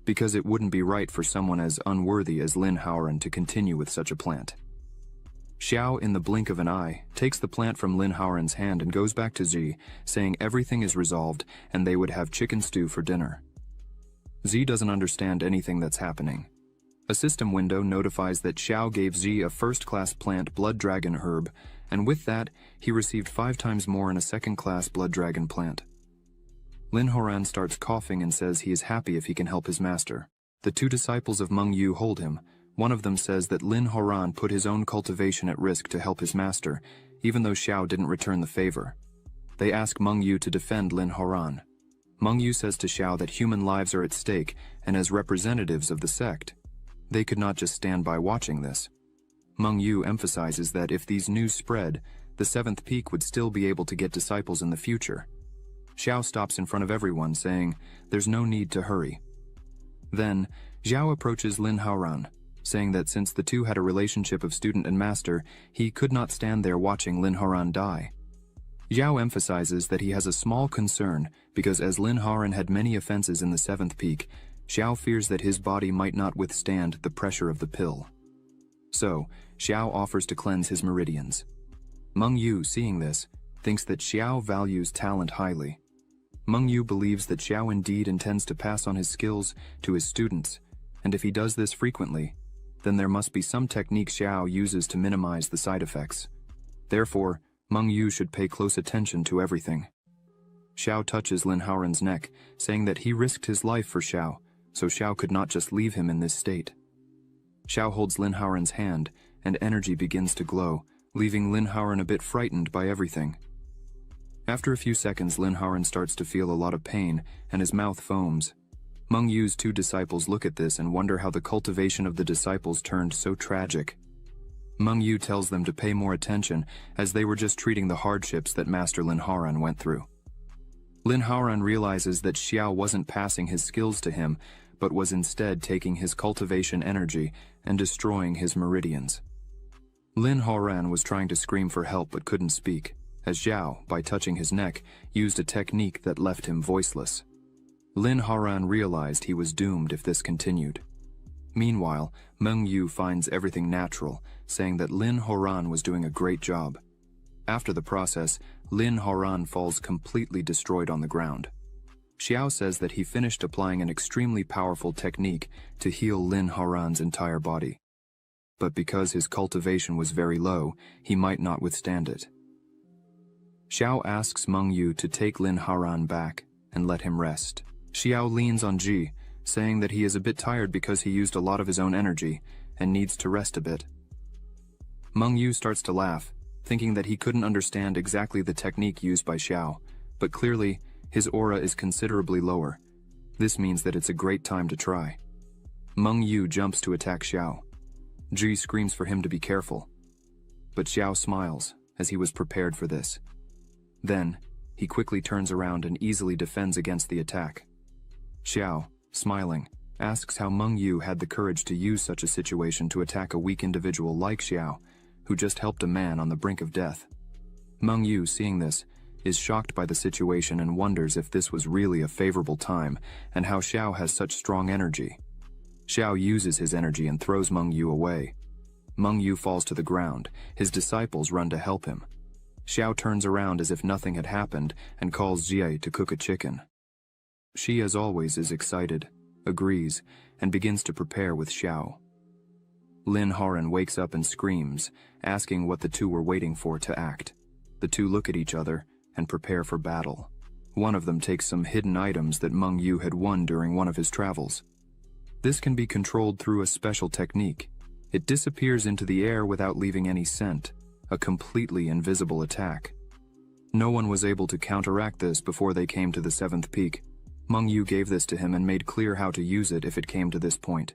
because it wouldn't be right for someone as unworthy as Lin Haoran to continue with such a plant. Xiao, in the blink of an eye, takes the plant from Lin Haoran's hand and goes back to Zhi, saying everything is resolved and they would have chicken stew for dinner. Zhi doesn't understand anything that's happening. A system window notifies that Xiao gave Zhi a first-class plant blood dragon herb, and with that, he received 5 times more in a second-class blood dragon plant. Lin Haoran starts coughing and says he is happy if he can help his master. The 2 disciples of Meng Yu hold him. One of them says that Lin Haoran put his own cultivation at risk to help his master, even though Xiao didn't return the favor. They ask Meng Yu to defend Lin Haoran. Meng Yu says to Xiao that human lives are at stake, and as representatives of the sect, they could not just stand by watching this. Meng Yu emphasizes that if these news spread, the 7th Peak would still be able to get disciples in the future. Xiao stops in front of everyone, saying there's no need to hurry. Then, Xiao approaches Lin Haoran, saying that since the 2 had a relationship of student and master, he could not stand there watching Lin Haoran die. Xiao emphasizes that he has a small concern because as Lin Haoran had many offenses in the 7th Peak, Xiao fears that his body might not withstand the pressure of the pill. So, Xiao offers to cleanse his meridians. Meng Yu, seeing this, thinks that Xiao values talent highly. Meng Yu believes that Xiao indeed intends to pass on his skills to his students, and if he does this frequently, then there must be some technique Xiao uses to minimize the side effects. Therefore, Meng Yu should pay close attention to everything. Xiao touches Lin Haoran's neck, saying that he risked his life for Xiao, so Xiao could not just leave him in this state. Xiao holds Lin Haoran's hand, and energy begins to glow, leaving Lin Haoran a bit frightened by everything. After a few seconds, Lin Haoran starts to feel a lot of pain, and his mouth foams. Meng Yu's 2 disciples look at this and wonder how the cultivation of the disciples turned so tragic. Meng Yu tells them to pay more attention, as they were just treating the hardships that Master Lin Haoran went through. Lin Haoran realizes that Xiao wasn't passing his skills to him, but was instead taking his cultivation energy and destroying his meridians. Lin Haoran was trying to scream for help but couldn't speak, as Xiao, by touching his neck, used a technique that left him voiceless. Lin Haoran realized he was doomed if this continued. Meanwhile, Meng Yu finds everything natural, saying that Lin Haoran was doing a great job. After the process, Lin Haoran falls completely destroyed on the ground. Xiao says that he finished applying an extremely powerful technique to heal Lin Haoran's entire body. But because his cultivation was very low, he might not withstand it. Xiao asks Meng Yu to take Lin Haoran back and let him rest. Xiao leans on Zhi, saying that he is a bit tired because he used a lot of his own energy and needs to rest a bit. Meng Yu starts to laugh, thinking that he couldn't understand exactly the technique used by Xiao, but clearly, his aura is considerably lower. This means that it's a great time to try. Meng Yu jumps to attack Xiao. Ji screams for him to be careful. But Xiao smiles, as he was prepared for this. Then, he quickly turns around and easily defends against the attack. Xiao, smiling, asks how Meng Yu had the courage to use such a situation to attack a weak individual like Xiao, who just helped a man on the brink of death. Meng Yu, seeing this, is shocked by the situation and wonders if this was really a favorable time and how Xiao has such strong energy. Xiao uses his energy and throws Meng Yu away. Meng Yu falls to the ground. His disciples run to help him. Xiao turns around as if nothing had happened and calls Jie to cook a chicken. She, as always, is excited, agrees, and begins to prepare with Xiao. Lin Haran wakes up and screams, asking what the two were waiting for to act. The two look at each other and prepare for battle. One of them takes some hidden items that Meng Yu had won during one of his travels. This can be controlled through a special technique. It disappears into the air without leaving any scent, a completely invisible attack. No one was able to counteract this before they came to the 7th peak. Meng Yu gave this to him and made clear how to use it if it came to this point.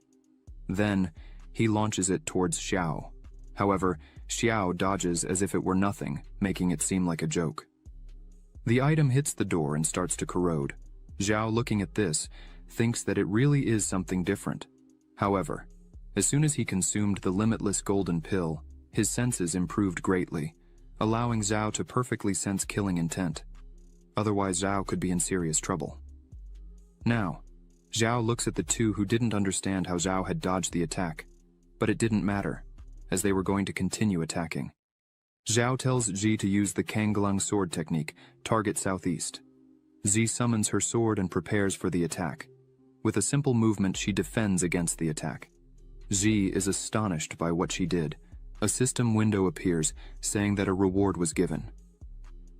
Then, he launches it towards Xiao. However, Xiao dodges as if it were nothing, making it seem like a joke. The item hits the door and starts to corrode. Xiao, looking at this, thinks that it really is something different. However, as soon as he consumed the limitless golden pill, his senses improved greatly, allowing Xiao to perfectly sense killing intent. Otherwise, Xiao could be in serious trouble. Now, Xiao looks at the two who didn't understand how Xiao had dodged the attack, but it didn't matter, as they were going to continue attacking. Xiao tells Ji to use the Kanglang sword technique, target southeast. Ji summons her sword and prepares for the attack. With a simple movement, she defends against the attack. Ji is astonished by what she did. A system window appears, saying that a reward was given.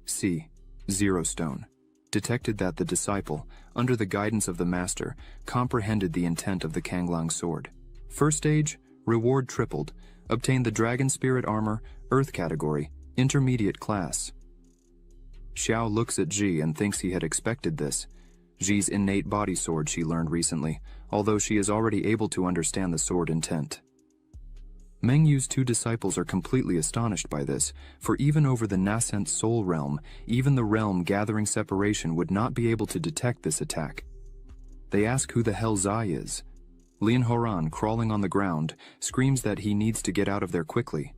C. 0 stone. Detected that the disciple, under the guidance of the master, comprehended the intent of the Kanglang sword. First stage, reward tripled. Obtained the Dragon Spirit Armor, Earth category, intermediate class. Xiao looks at Ji and thinks he had expected this. Ji's innate body sword she learned recently, although she is already able to understand the sword intent. Meng Yu's two disciples are completely astonished by this, for even over the nascent soul realm, even the realm gathering separation would not be able to detect this attack. They ask who the hell Zai is. Lin Horan, crawling on the ground, screams that he needs to get out of there quickly.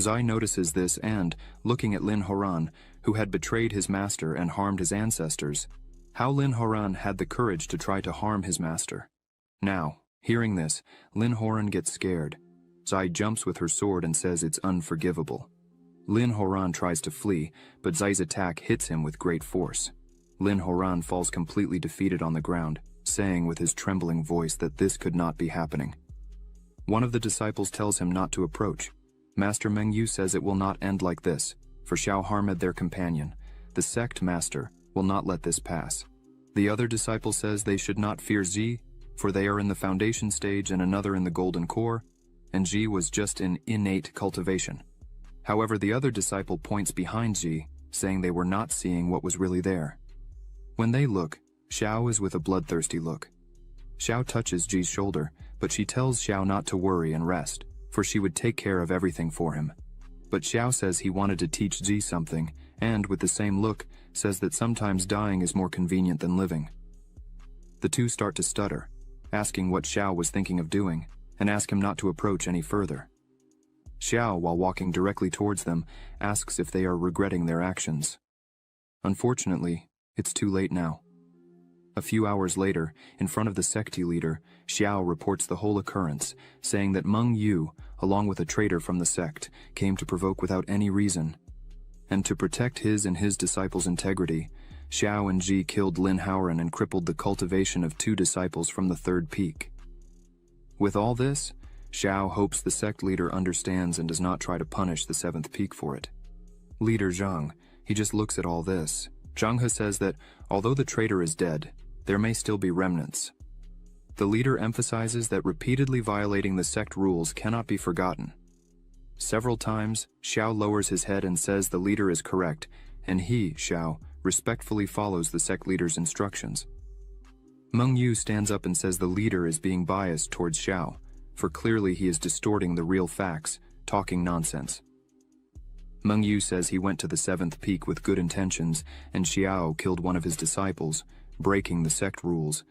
Zai notices this and, looking at Lin Horan, who had betrayed his master and harmed his ancestors, how Lin Horan had the courage to try to harm his master. Now, hearing this, Lin Horan gets scared. Zai jumps with her sword and says it's unforgivable. Lin Horan tries to flee, but Zai's attack hits him with great force. Lin Horan falls completely defeated on the ground, saying with his trembling voice that this could not be happening. One of the disciples tells him not to approach. Master Meng Yu says it will not end like this, for Xiao harmed their companion. The sect master will not let this pass. The other disciple says they should not fear Ji, for they are in the foundation stage and another in the golden core, and Ji was just in innate cultivation. However, the other disciple points behind Ji, saying they were not seeing what was really there. When they look, Xiao is with a bloodthirsty look. Xiao touches Ji's shoulder, but she tells Xiao not to worry and rest, for she would take care of everything for him. But Xiao says he wanted to teach Ji something, and, with the same look, says that sometimes dying is more convenient than living. The two start to stutter, asking what Xiao was thinking of doing, and ask him not to approach any further. Xiao, while walking directly towards them, asks if they are regretting their actions. Unfortunately, it's too late now. A few hours later, in front of the secti leader, Xiao reports the whole occurrence, saying that Meng Yu, along with a traitor from the sect, came to provoke without any reason. And to protect his and his disciples' integrity, Xiao and Ji killed Lin Haoran and crippled the cultivation of 2 disciples from the 3rd peak. With all this, Xiao hopes the sect leader understands and does not try to punish the 7th peak for it. Leader Zhang, he just looks at all this. Zhang He says that, although the traitor is dead, there may still be remnants. The leader emphasizes that repeatedly violating the sect rules cannot be forgotten. Several times, Xiao lowers his head and says the leader is correct, and he, Xiao, respectfully follows the sect leader's instructions. Meng Yu stands up and says the leader is being biased towards Xiao, for clearly he is distorting the real facts, talking nonsense. Meng Yu says he went to the 7th peak with good intentions, and Xiao killed one of his disciples, breaking the sect rules,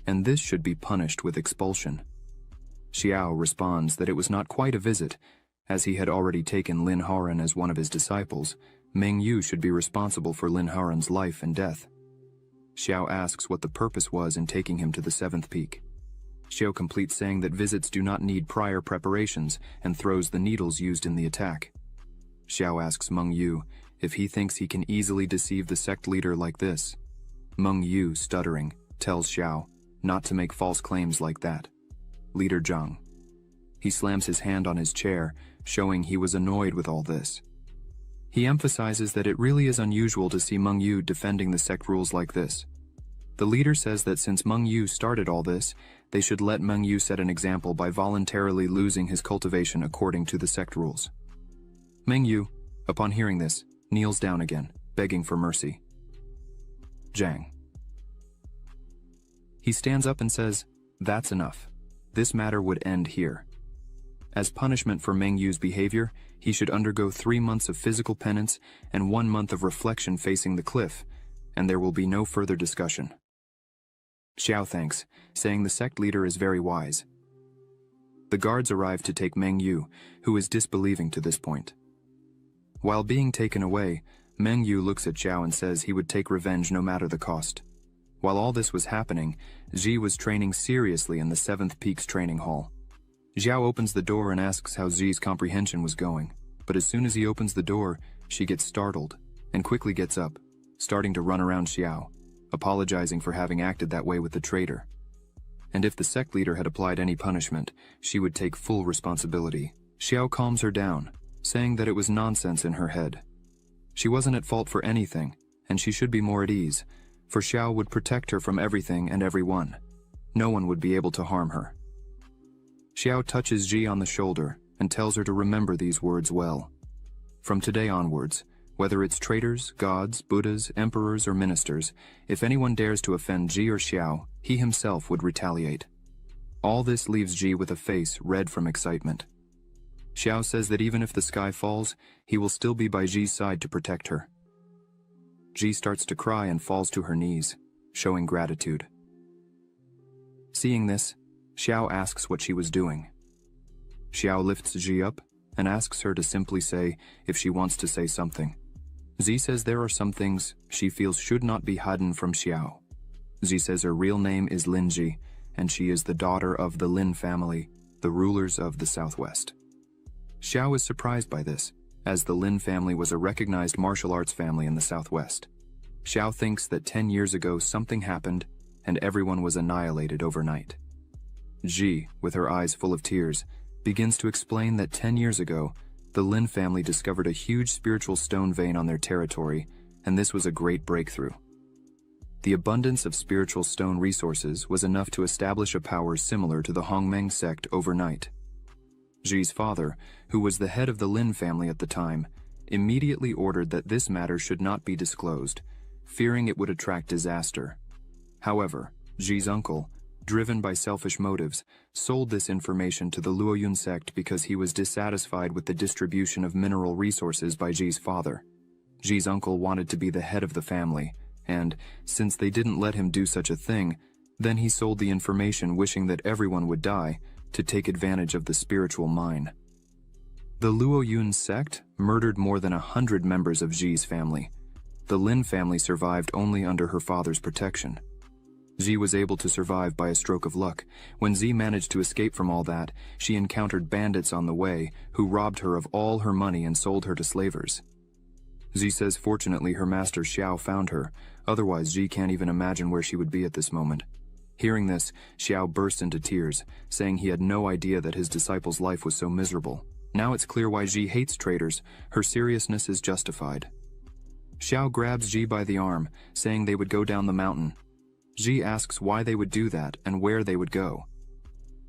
and this should be punished with expulsion. Xiao responds that it was not quite a visit, as he had already taken Lin Haran as one of his disciples. Meng Yu should be responsible for Lin Haran's life and death. Xiao asks what the purpose was in taking him to the 7th peak. Xiao completes saying that visits do not need prior preparations and throws the needles used in the attack. Xiao asks Meng Yu if he thinks he can easily deceive the sect leader like this. Meng Yu, stuttering, tells Xiao not to make false claims like that. Leader Zhang. He slams his hand on his chair, showing he was annoyed with all this. He emphasizes that it really is unusual to see Meng Yu defending the sect rules like this. The leader says that since Meng Yu started all this, they should let Meng Yu set an example by voluntarily losing his cultivation according to the sect rules. Meng Yu, upon hearing this, kneels down again, begging for mercy. Zhang. He stands up and says, "That's enough. This matter would end here. As punishment for Meng Yu's behavior, he should undergo 3 months of physical penance and 1 month of reflection facing the cliff, and there will be no further discussion." Xiao thanks, saying the sect leader is very wise. The guards arrive to take Meng Yu, who is disbelieving to this point. While being taken away, Meng Yu looks at Xiao and says he would take revenge no matter the cost. While all this was happening, Ji was training seriously in the 7th Peak's training hall. Xiao opens the door and asks how Zi's comprehension was going, but as soon as he opens the door, she gets startled and quickly gets up, starting to run around Xiao, apologizing for having acted that way with the traitor. And if the sect leader had applied any punishment, she would take full responsibility. Xiao calms her down, saying that it was nonsense in her head. She wasn't at fault for anything, and she should be more at ease, for Xiao would protect her from everything and everyone. No one would be able to harm her. Xiao touches Ji on the shoulder and tells her to remember these words well. From today onwards, whether it's traitors, gods, Buddhas, emperors, or ministers, if anyone dares to offend Ji or Xiao, he himself would retaliate. All this leaves Ji with a face red from excitement. Xiao says that even if the sky falls, he will still be by Ji's side to protect her. Ji starts to cry and falls to her knees, showing gratitude. Seeing this, Xiao asks what she was doing. Xiao lifts Ji up and asks her to simply say if she wants to say something. Zi says there are some things she feels should not be hidden from Xiao. Zi says her real name is Linji, and she is the daughter of the Lin family, the rulers of the Southwest. Xiao is surprised by this, as the Lin family was a recognized martial arts family in the Southwest. Xiao thinks that 10 years ago something happened, and everyone was annihilated overnight. Ji, with her eyes full of tears, begins to explain that 10 years ago, the Lin family discovered a huge spiritual stone vein on their territory, and this was a great breakthrough. The abundance of spiritual stone resources was enough to establish a power similar to the Hongmeng sect overnight. Ji's father, who was the head of the Lin family at the time, immediately ordered that this matter should not be disclosed, fearing it would attract disaster. However, Ji's uncle, driven by selfish motives, sold this information to the Luoyun sect because he was dissatisfied with the distribution of mineral resources by Ji's father. Ji's uncle wanted to be the head of the family, and, since they didn't let him do such a thing, then he sold the information wishing that everyone would die, to take advantage of the spiritual mine. The Luoyun sect murdered more than 100 members of Ji's family. The Lin family survived only under her father's protection. Ji was able to survive by a stroke of luck. When Zi managed to escape from all that, she encountered bandits on the way who robbed her of all her money and sold her to slavers. Zi says fortunately her master Xiao found her, otherwise Ji can't even imagine where she would be at this moment. Hearing this, Xiao burst into tears, saying he had no idea that his disciple's life was so miserable. Now it's clear why Ji hates traitors. Her seriousness is justified. Xiao grabs Ji by the arm, saying they would go down the mountain. Ji asks why they would do that and where they would go.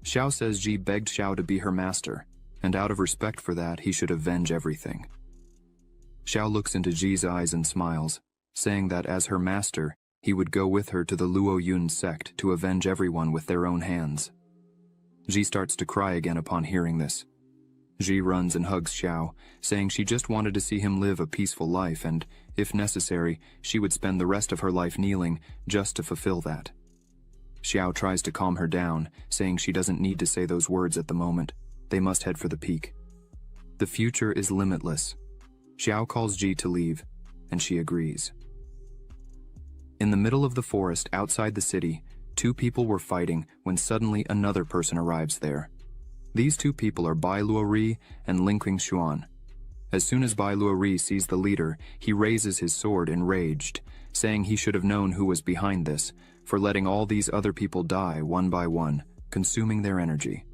Xiao says Ji begged Xiao to be her master. and out of respect for that, he should avenge everything. Xiao looks into Ji's eyes and smiles, saying that as her master, he would go with her to the Luo Yun sect to avenge everyone with their own hands. Ji starts to cry again upon hearing this. Ji runs and hugs Xiao, saying she just wanted to see him live a peaceful life and, if necessary, she would spend the rest of her life kneeling just to fulfill that. Xiao tries to calm her down, saying she doesn't need to say those words at the moment. They must head for the peak. The future is limitless. Xiao calls Ji to leave, and she agrees. In the middle of the forest outside the city, two people were fighting when suddenly another person arrives there. These two people are Bai Luori and Linqing Xuan. As soon as Bai Luori sees the leader, he raises his sword enraged, saying he should have known who was behind this, for letting all these other people die one by one, consuming their energy.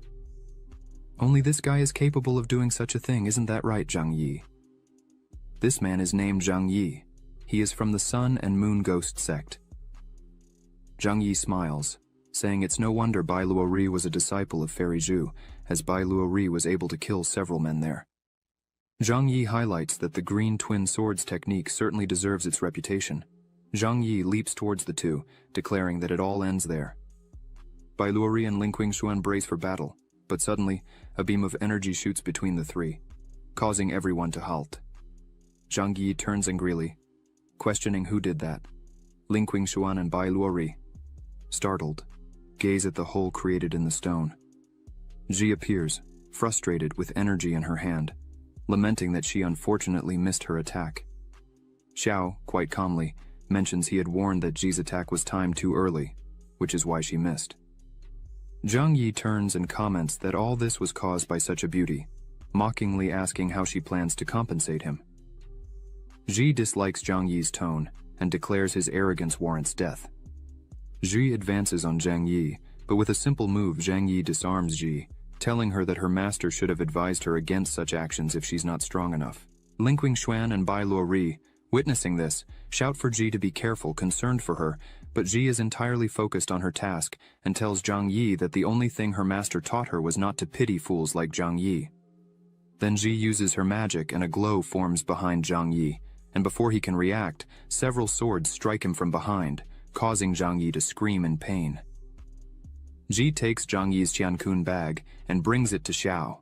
Only this guy is capable of doing such a thing, isn't that right, Zhang Yi? This man is named Zhang Yi. He is from the Sun and Moon Ghost sect. Zhang Yi smiles, saying it's no wonder Bai Luori was a disciple of Fairy Zhu, as Bai Luori was able to kill several men there. Zhang Yi highlights that the green twin swords technique certainly deserves its reputation. Zhang Yi leaps towards the two, declaring that it all ends there. Bai Luori and Linqing Xuan brace for battle, but suddenly, a beam of energy shoots between the three, causing everyone to halt. Zhang Yi turns angrily, questioning who did that. Linqing Xuan and Bai Luori, startled, gaze at the hole created in the stone. Ji appears, frustrated with energy in her hand, lamenting that she unfortunately missed her attack. Xiao, quite calmly, mentions he had warned that Ji's attack was timed too early, which is why she missed. Zhang Yi turns and comments that all this was caused by such a beauty, mockingly asking how she plans to compensate him. Ji dislikes Zhang Yi's tone and declares his arrogance warrants death. Ji advances on Zhang Yi, but with a simple move Zhang Yi disarms Ji, telling her that her master should have advised her against such actions if she's not strong enough. Linqing Xuan and Bai Luori, witnessing this, shout for Ji to be careful, concerned for her, but Ji is entirely focused on her task and tells Zhang Yi that the only thing her master taught her was not to pity fools like Zhang Yi. Then Ji uses her magic and a glow forms behind Zhang Yi, and before he can react, several swords strike him from behind, causing Zhang Yi to scream in pain. Ji takes Zhang Yi's Qiankun bag and brings it to Xiao,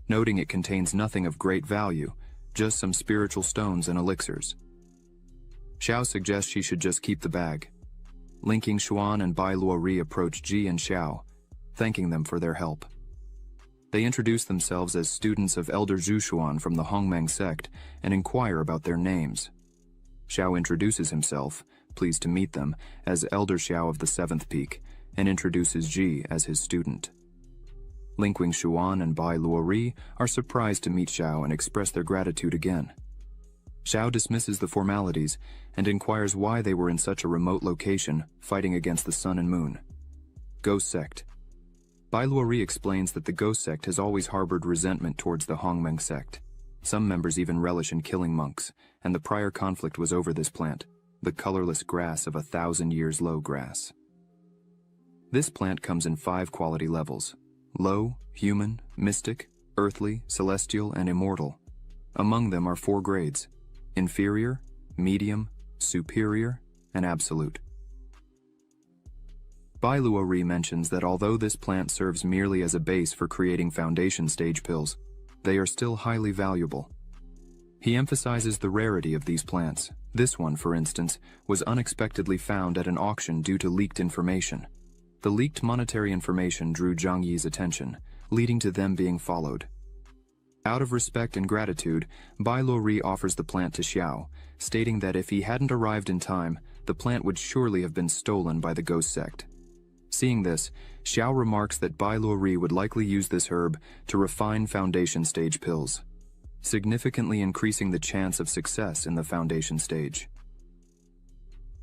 noting it contains nothing of great value, just some spiritual stones and elixirs. Xiao suggests she should just keep the bag. Linqing Xuan and Bai Luori approach Ji and Xiao, thanking them for their help. They introduce themselves as students of Elder Zhu Xuan from the Hongmeng sect and inquire about their names. Xiao introduces himself, pleased to meet them, as Elder Xiao of the 7th Peak, and introduces Ji as his student. Linqing Xuan and Bai Luori are surprised to meet Xiao and express their gratitude again. Xiao dismisses the formalities and inquires why they were in such a remote location, fighting against the Sun and Moon. Ghost Sect. Bai Luori explains that the Ghost Sect has always harbored resentment towards the Hongmeng sect. Some members even relish in killing monks, and the prior conflict was over this plant, the colorless grass of 1,000 years low grass. This plant comes in 5 quality levels: low, human, mystic, earthly, celestial, and immortal. Among them are 4 grades: inferior, medium, superior, and absolute. Bai Luori mentions that although this plant serves merely as a base for creating foundation stage pills, they are still highly valuable. He emphasizes the rarity of these plants. This one, for instance, was unexpectedly found at an auction due to leaked information. The leaked monetary information drew Zhang Yi's attention, leading to them being followed. Out of respect and gratitude, Bai Luori offers the plant to Xiao, stating that if he hadn't arrived in time, the plant would surely have been stolen by the Ghost Sect. Seeing this, Xiao remarks that Bai Luori would likely use this herb to refine foundation stage pills, significantly increasing the chance of success in the foundation stage.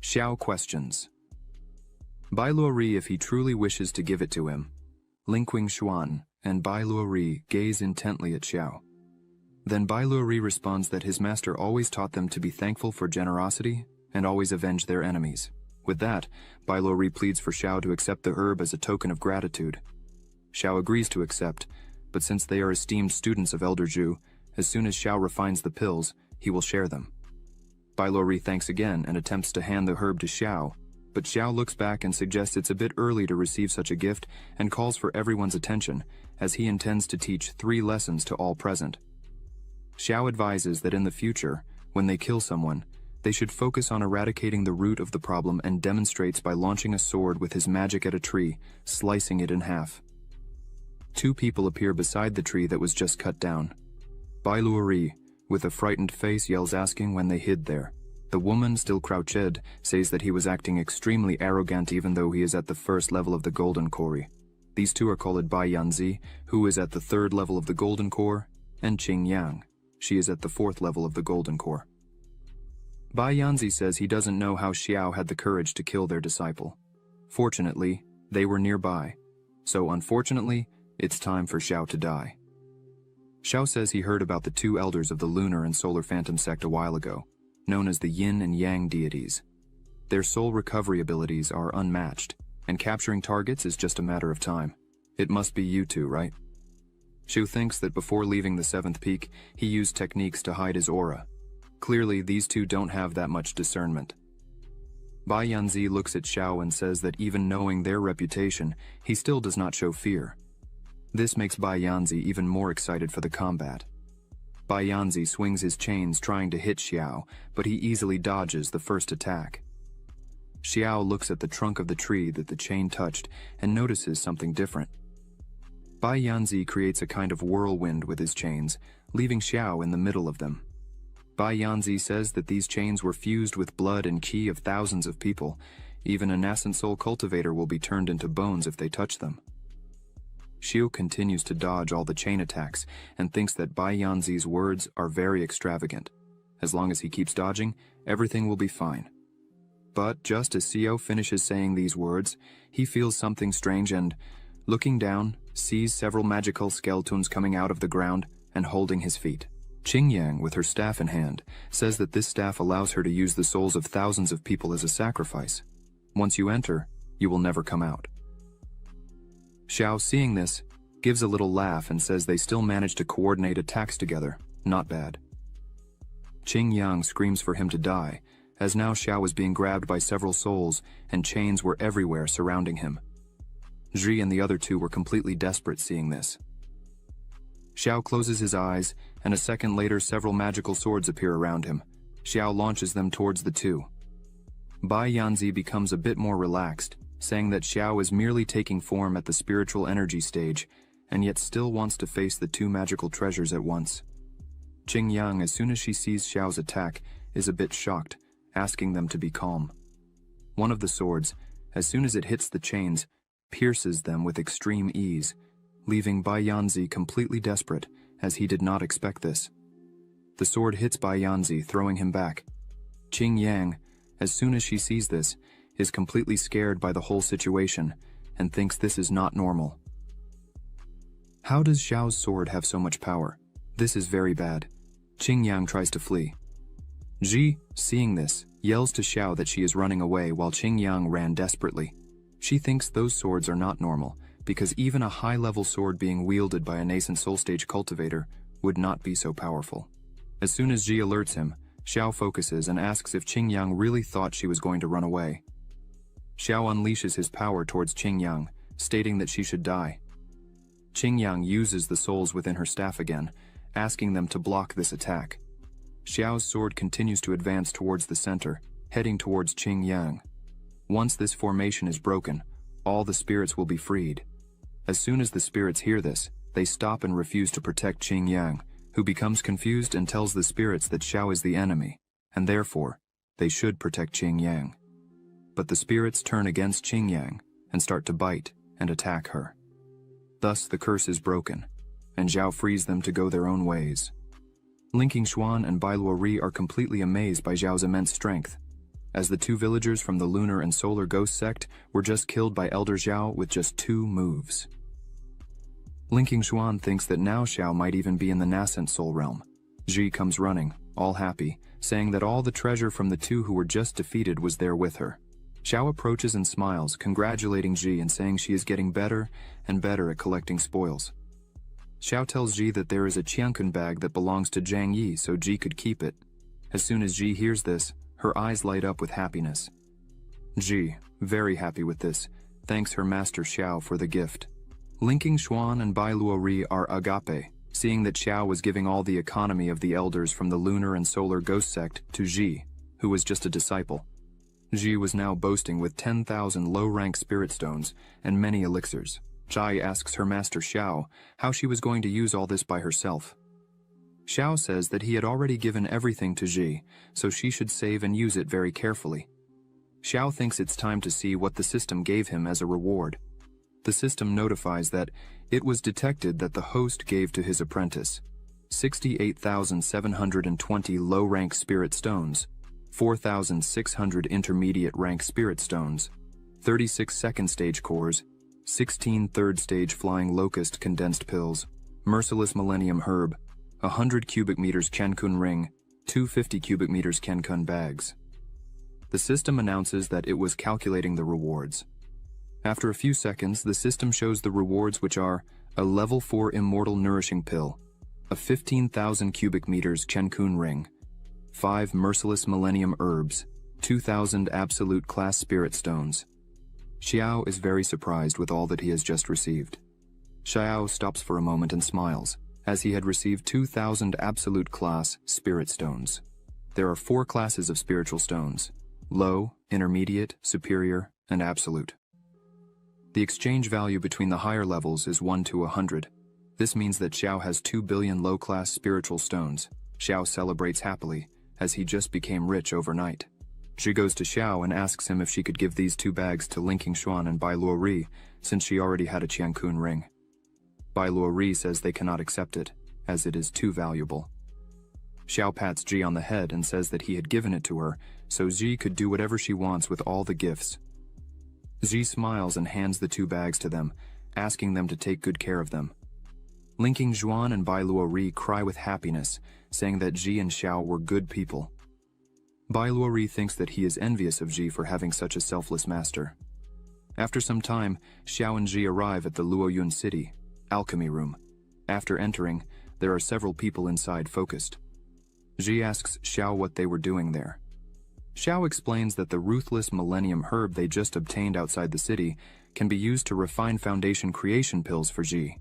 Xiao questions Bai Luori if he truly wishes to give it to him. Linqing Xuan and Bai Luori gaze intently at Xiao. Then Bai Luori responds that his master always taught them to be thankful for generosity and always avenge their enemies. With that, Bai Luori pleads for Xiao to accept the herb as a token of gratitude. Xiao agrees to accept, but since they are esteemed students of Elder Zhu, as soon as Xiao refines the pills, he will share them. Bai Luori thanks again and attempts to hand the herb to Xiao, but Xiao looks back and suggests it's a bit early to receive such a gift and calls for everyone's attention, as he intends to teach 3 lessons to all present. Xiao advises that in the future, when they kill someone, they should focus on eradicating the root of the problem and demonstrates by launching a sword with his magic at a tree, slicing it in half. 2 people appear beside the tree that was just cut down. Bai Luori, with a frightened face, yells asking when they hid there. The woman, still crouched, says that he was acting extremely arrogant even though he is at the 1st level of the Golden Core. These 2 are called Bai Yanzi, who is at the 3rd level of the Golden Core, and Qing Yang. She is at the 4th level of the Golden Core. Bai Yanzi says he doesn't know how Xiao had the courage to kill their disciple. Fortunately, they were nearby. So unfortunately, it's time for Xiao to die. Xiao says he heard about the 2 elders of the Lunar and Solar Phantom sect a while ago, known as the Yin and Yang deities. Their soul recovery abilities are unmatched, and capturing targets is just a matter of time. It must be you 2, right? Xiu thinks that before leaving the 7th peak, he used techniques to hide his aura. Clearly, these 2 don't have that much discernment. Bai Yanzi looks at Xiao and says that even knowing their reputation, he still does not show fear. This makes Bai Yanzi even more excited for the combat. Bai Yanzi swings his chains trying to hit Xiao, but he easily dodges the first attack. Xiao looks at the trunk of the tree that the chain touched and notices something different. Bai Yanzi creates a kind of whirlwind with his chains, leaving Xiao in the middle of them. Bai Yanzi says that these chains were fused with blood and qi of thousands of people. Even a nascent soul cultivator will be turned into bones if they touch them. Xiu continues to dodge all the chain attacks and thinks that Bai Yanzi's words are very extravagant. As long as he keeps dodging, everything will be fine. But just as Xiao finishes saying these words, he feels something strange and, looking down, sees several magical skeletons coming out of the ground and holding his feet. Qing Yang, with her staff in hand, says that this staff allows her to use the souls of thousands of people as a sacrifice. Once you enter, you will never come out. Xiao, seeing this, gives a little laugh and says they still manage to coordinate attacks together. Not bad. Qing Yang screams for him to die, as now Xiao is being grabbed by several souls and chains were everywhere surrounding him. Zhi and the other 2 were completely desperate seeing this. Xiao closes his eyes, and a second later several magical swords appear around him. Xiao launches them towards the 2. Bai Yanzi becomes a bit more relaxed, saying that Xiao is merely taking form at the spiritual energy stage, and yet still wants to face the 2 magical treasures at once. Qing Yang, as soon as she sees Xiao's attack, is a bit shocked, asking them to be calm. One of the swords, as soon as it hits the chains, pierces them with extreme ease, leaving Bai Yanzi completely desperate, as he did not expect this. The sword hits Bai Yanzi, throwing him back. Qing Yang, as soon as she sees this, is completely scared by the whole situation, and thinks this is not normal. How does Xiao's sword have so much power? This is very bad. Qing Yang tries to flee. Zhi, seeing this, yells to Xiao that she is running away while Qing Yang ran desperately. She thinks those swords are not normal, because even a high-level sword being wielded by a nascent soul-stage cultivator would not be so powerful. As soon as Zhi alerts him, Xiao focuses and asks if Qing Yang really thought she was going to run away. Xiao unleashes his power towards Qing Yang, stating that she should die. Qing Yang uses the souls within her staff again, asking them to block this attack. Xiao's sword continues to advance towards the center, heading towards Qing Yang. Once this formation is broken, all the spirits will be freed. As soon as the spirits hear this, they stop and refuse to protect Qing Yang, who becomes confused and tells the spirits that Xiao is the enemy, and therefore, they should protect Qing Yang. But the spirits turn against Qing Yang and start to bite and attack her. Thus the curse is broken, and Xiao frees them to go their own ways. Linking Xuan and Bai Luori are completely amazed by Xiao's immense strength, as the 2 villagers from the Lunar and Solar Ghost sect were just killed by Elder Xiao with just 2 moves. Linking Xuan thinks that now Xiao might even be in the nascent soul realm. Zhi comes running, all happy, saying that all the treasure from the 2 who were just defeated was there with her. Xiao approaches and smiles, congratulating Zhi and saying she is getting better and better at collecting spoils. Xiao tells Ji that there is a Qiankun bag that belongs to Zhang Yi so Ji could keep it. As soon as Ji hears this, her eyes light up with happiness. Ji, very happy with this, thanks her master Xiao for the gift. Linking Xuan and Bai Luori are agape, seeing that Xiao was giving all the economy of the elders from the lunar and solar ghost sect to Ji, who was just a disciple. Ji was now boasting with 10,000 low-rank spirit stones and many elixirs. Zhai asks her master Xiao how she was going to use all this by herself. Xiao says that he had already given everything to Ji, so she should save and use it very carefully. Xiao thinks it's time to see what the system gave him as a reward. The system notifies that it was detected that the host gave to his apprentice 68,720 low-rank spirit stones, 4,600 intermediate-rank spirit stones, 36 second-stage cores, 16 third-stage flying locust condensed pills, merciless millennium herb, 100 cubic meters Kenkun ring, 250 cubic meters Kenkun bags. The system announces that it was calculating the rewards. After a few seconds, the system shows the rewards, which are a level 4 immortal nourishing pill, a 15,000 cubic meters Kenkun ring, 5 merciless millennium herbs, 2,000 absolute class spirit stones. Xiao is very surprised with all that he has just received. Xiao stops for a moment and smiles, as he had received 2,000 absolute class spirit stones. There are 4 classes of spiritual stones: low, intermediate, superior, and absolute. The exchange value between the higher levels is 1 to 100. This means that Xiao has 2 billion low-class spiritual stones. Xiao celebrates happily, as he just became rich overnight. She goes to Xiao and asks him if she could give these 2 bags to Linking Xuan and Bai Luori, since she already had a Qiankun ring. Bai Luori says they cannot accept it, as it is too valuable. Xiao pats Ji on the head and says that he had given it to her, so Ji could do whatever she wants with all the gifts. Ji smiles and hands the 2 bags to them, asking them to take good care of them. Linking Xuan and Bai Luori cry with happiness, saying that Ji and Xiao were good people. Bai Luori thinks that he is envious of Ji for having such a selfless master. After some time, Xiao and Ji arrive at the Luoyun city, alchemy room. After entering, there are several people inside focused. Ji asks Xiao what they were doing there. Xiao explains that the ruthless millennium herb they just obtained outside the city can be used to refine foundation creation pills for Ji.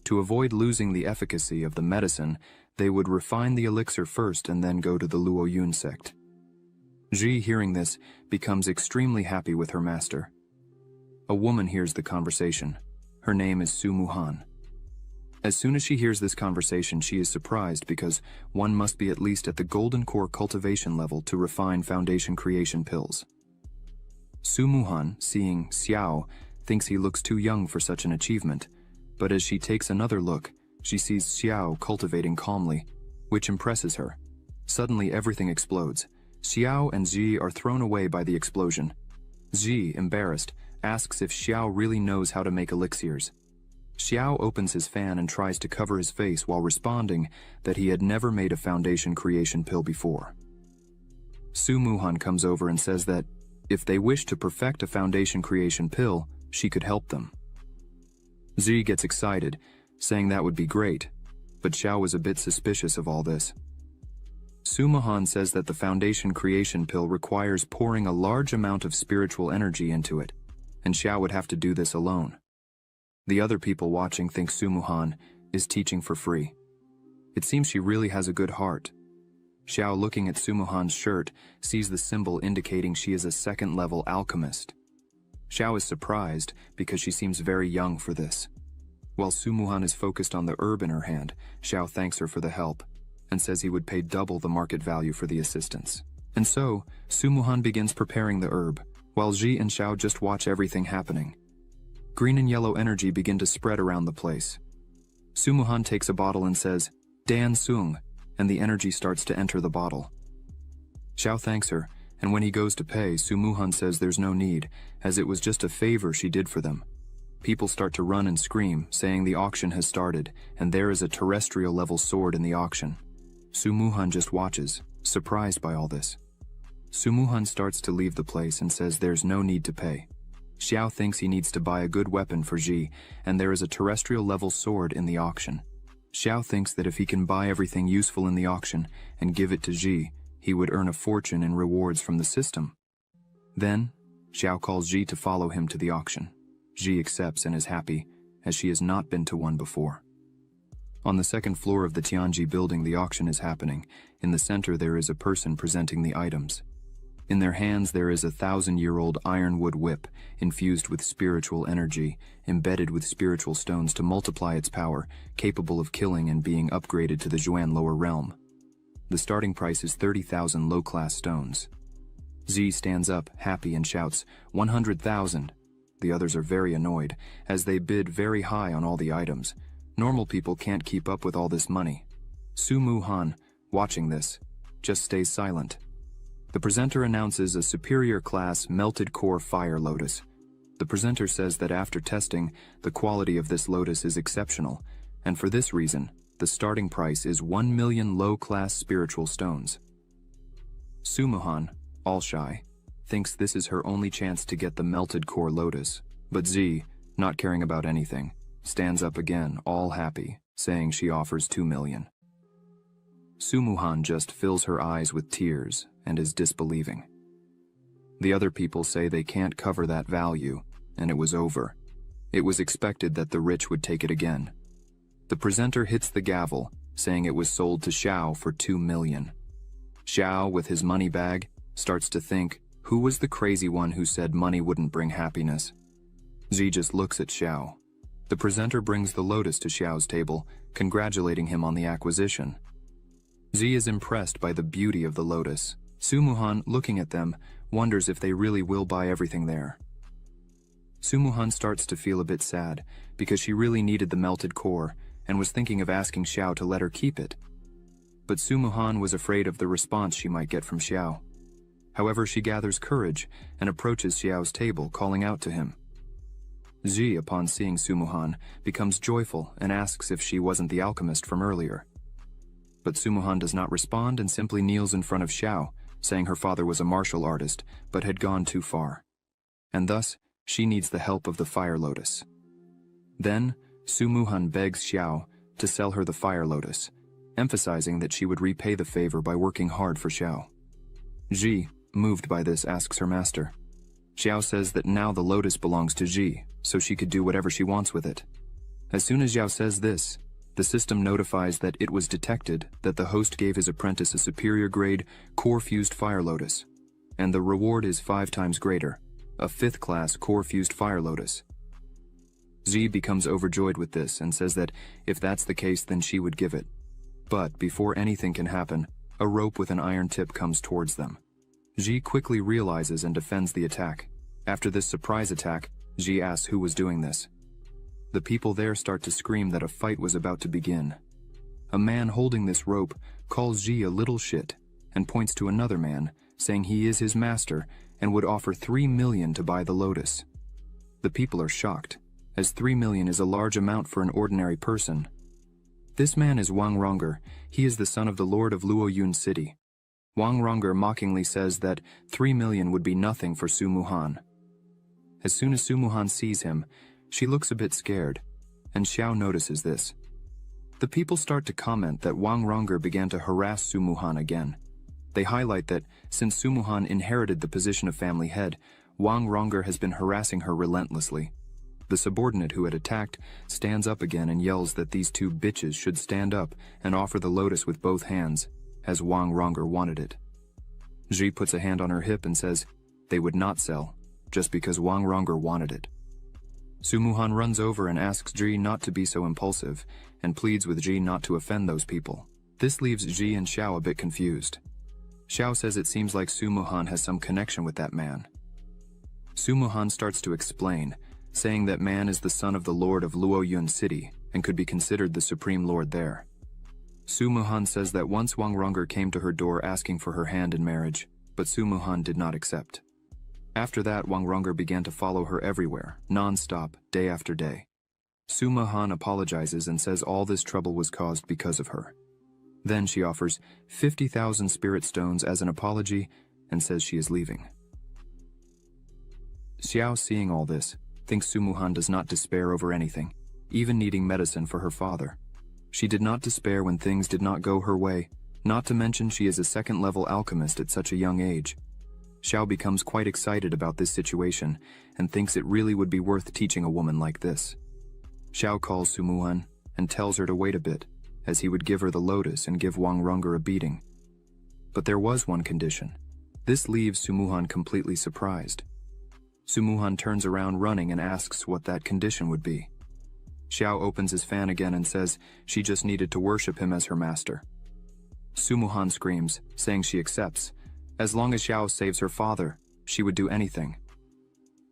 To avoid losing the efficacy of the medicine, they would refine the elixir first and then go to the Luoyun sect. Ji, hearing this, becomes extremely happy with her master. A woman hears the conversation. Her name is Su Muhan. As soon as she hears this conversation, she is surprised because one must be at least at the golden core cultivation level to refine foundation creation pills. Su Muhan, seeing Xiao, thinks he looks too young for such an achievement, but as she takes another look, she sees Xiao cultivating calmly, which impresses her. Suddenly everything explodes. Xiao and Ji are thrown away by the explosion. Ji, embarrassed, asks if Xiao really knows how to make elixirs. Xiao opens his fan and tries to cover his face while responding that he had never made a foundation creation pill before. Su Muhan comes over and says that if they wish to perfect a foundation creation pill, she could help them. Ji gets excited, saying that would be great, but Xiao was a bit suspicious of all this. Su Muhan says that the foundation creation pill requires pouring a large amount of spiritual energy into it, and Xiao would have to do this alone. The other people watching think Su Muhan is teaching for free. It seems she really has a good heart. Xiao, looking at Su Muhan's shirt, sees the symbol indicating she is a second-level alchemist. Xiao is surprised because she seems very young for this. While Su Muhan is focused on the herb in her hand, Xiao thanks her for the help and says he would pay double the market value for the assistance. And so, Su Muhan begins preparing the herb, while Ji and Xiao just watch everything happening. Green and yellow energy begin to spread around the place. Su Muhan takes a bottle and says, "Dan Sung," and the energy starts to enter the bottle. Xiao thanks her, and when he goes to pay, Su Muhan says there's no need, as it was just a favor she did for them. People start to run and scream, saying the auction has started, and there is a terrestrial-level sword in the auction. Su Muhan just watches, surprised by all this. Su Muhan starts to leave the place and says there's no need to pay. Xiao thinks he needs to buy a good weapon for Ji, and there is a terrestrial-level sword in the auction. Xiao thinks that if he can buy everything useful in the auction and give it to Ji, he would earn a fortune in rewards from the system. Then, Xiao calls Ji to follow him to the auction. Ji accepts and is happy, as she has not been to one before. On the second floor of the Tianji building, the auction is happening. In the center there is a person presenting the items. In their hands there is a 1,000-year-old ironwood whip, infused with spiritual energy, embedded with spiritual stones to multiply its power, capable of killing and being upgraded to the Zhuan lower realm. The starting price is 30,000 low-class stones. Z stands up, happy, and shouts, 100,000. The others are very annoyed, as they bid very high on all the items. Normal people can't keep up with all this money. Su Muhan, watching this, just stays silent. The presenter announces a superior class melted core fire lotus. The presenter says that after testing, the quality of this lotus is exceptional, and for this reason, the starting price is 1 million low-class spiritual stones. Su Muhan, all shy, thinks this is her only chance to get the melted core lotus, but Z, not caring about anything, stands up again, all happy, saying she offers 2 million. Su Muhan just fills her eyes with tears and is disbelieving. The other people say they can't cover that value, and it was over. It was expected that the rich would take it again. The presenter hits the gavel, saying it was sold to Xiao for 2 million. Xiao, with his money bag, starts to think, who was the crazy one who said money wouldn't bring happiness? Z just looks at Xiao. The presenter brings the lotus to Xiao's table, congratulating him on the acquisition. Z is impressed by the beauty of the lotus. Su Muhan, looking at them, wonders if they really will buy everything there. Su Muhan starts to feel a bit sad, because she really needed the melted core, and was thinking of asking Xiao to let her keep it. But Su Muhan was afraid of the response she might get from Xiao. However, she gathers courage and approaches Xiao's table, calling out to him. Ji, upon seeing Su Muhan, becomes joyful and asks if she wasn't the alchemist from earlier. But Su Muhan does not respond and simply kneels in front of Xiao, saying her father was a martial artist, but had gone too far. And thus, she needs the help of the fire lotus. Then, Su Muhan begs Xiao to sell her the fire lotus, emphasizing that she would repay the favor by working hard for Xiao. Ji, moved by this, asks her master. Xiao says that now the lotus belongs to Ji, so she could do whatever she wants with it. As soon as Xiao says this, the system notifies that it was detected that the host gave his apprentice a superior grade core-fused fire lotus, and the reward is 5 times greater, a 5th class core-fused fire lotus. Z becomes overjoyed with this and says that if that's the case, then she would give it. But before anything can happen, a rope with an iron tip comes towards them. Ji quickly realizes and defends the attack. After this surprise attack, Ji asks who was doing this. The people there start to scream that a fight was about to begin. A man holding this rope calls Ji a little shit and points to another man, saying he is his master and would offer 3 million to buy the lotus. The people are shocked, as 3 million is a large amount for an ordinary person. This man is Wang Ronger. He is the son of the lord of Luoyun City. Wang Ronger mockingly says that 3 million would be nothing for Su Muhan. As soon as Su Muhan sees him, she looks a bit scared, and Xiao notices this. The people start to comment that Wang Ronger began to harass Su Muhan again. They highlight that since Su Muhan inherited the position of family head, Wang Ronger has been harassing her relentlessly. The subordinate who had attacked stands up again and yells that these 2 bitches should stand up and offer the lotus with both hands, as Wang Ronger wanted it. Ji puts a hand on her hip and says they would not sell, just because Wang Ronger wanted it. Su Muhan runs over and asks Ji not to be so impulsive, and pleads with Ji not to offend those people. This leaves Ji and Xiao a bit confused. Xiao says it seems like Su Muhan has some connection with that man. Su Muhan starts to explain, saying that man is the son of the lord of Luoyun City, and could be considered the supreme lord there. Su Muhan says that once Wang Ronger came to her door asking for her hand in marriage, but Su Muhan did not accept. After that, Wang Ronger began to follow her everywhere, non-stop, day after day. Su Muhan apologizes and says all this trouble was caused because of her. Then she offers 50,000 spirit stones as an apology and says she is leaving. Xiao, seeing all this, thinks Su Muhan does not despair over anything, even needing medicine for her father. She did not despair when things did not go her way, not to mention she is a second-level alchemist at such a young age. Xiao becomes quite excited about this situation and thinks it really would be worth teaching a woman like this. Xiao calls Sumuhan and tells her to wait a bit, as he would give her the lotus and give Wang Runger a beating. But there was one condition. This leaves Sumuhan completely surprised. Sumuhan turns around running and asks what that condition would be. Xiao opens his fan again and says she just needed to worship him as her master. Sumuhan screams, saying she accepts. As long as Xiao saves her father, she would do anything.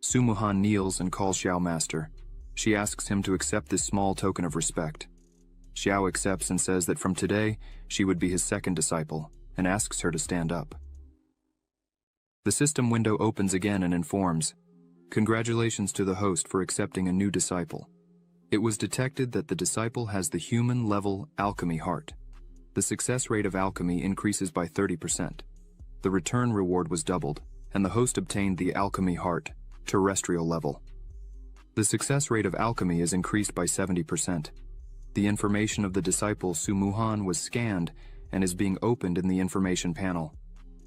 Sumuhan kneels and calls Xiao master. She asks him to accept this small token of respect. Xiao accepts and says that from today, she would be his second disciple, and asks her to stand up. The system window opens again and informs, "Congratulations to the host for accepting a new disciple. It was detected that the disciple has the human-level alchemy heart. The success rate of alchemy increases by 30%. The return reward was doubled, and the host obtained the alchemy heart, terrestrial level. The success rate of alchemy is increased by 70%. The information of the disciple Sumuhan was scanned and is being opened in the information panel.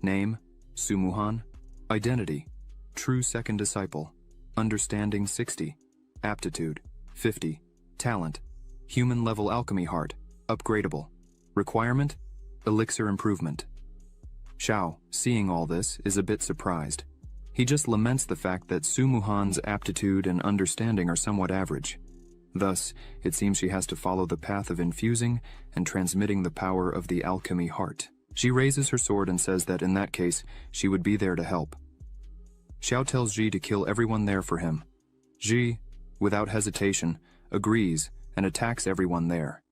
Name, Sumuhan. Identity, true second disciple. Understanding 60. Aptitude, 50. Talent, human-level alchemy heart, upgradable. Requirement, elixir improvement." Xiao, seeing all this, is a bit surprised. He just laments the fact that Sumuhan's aptitude and understanding are somewhat average. Thus, it seems she has to follow the path of infusing and transmitting the power of the alchemy heart. She raises her sword and says that in that case, she would be there to help. Xiao tells Ji to kill everyone there for him. Ji, without hesitation, agrees and attacks everyone there.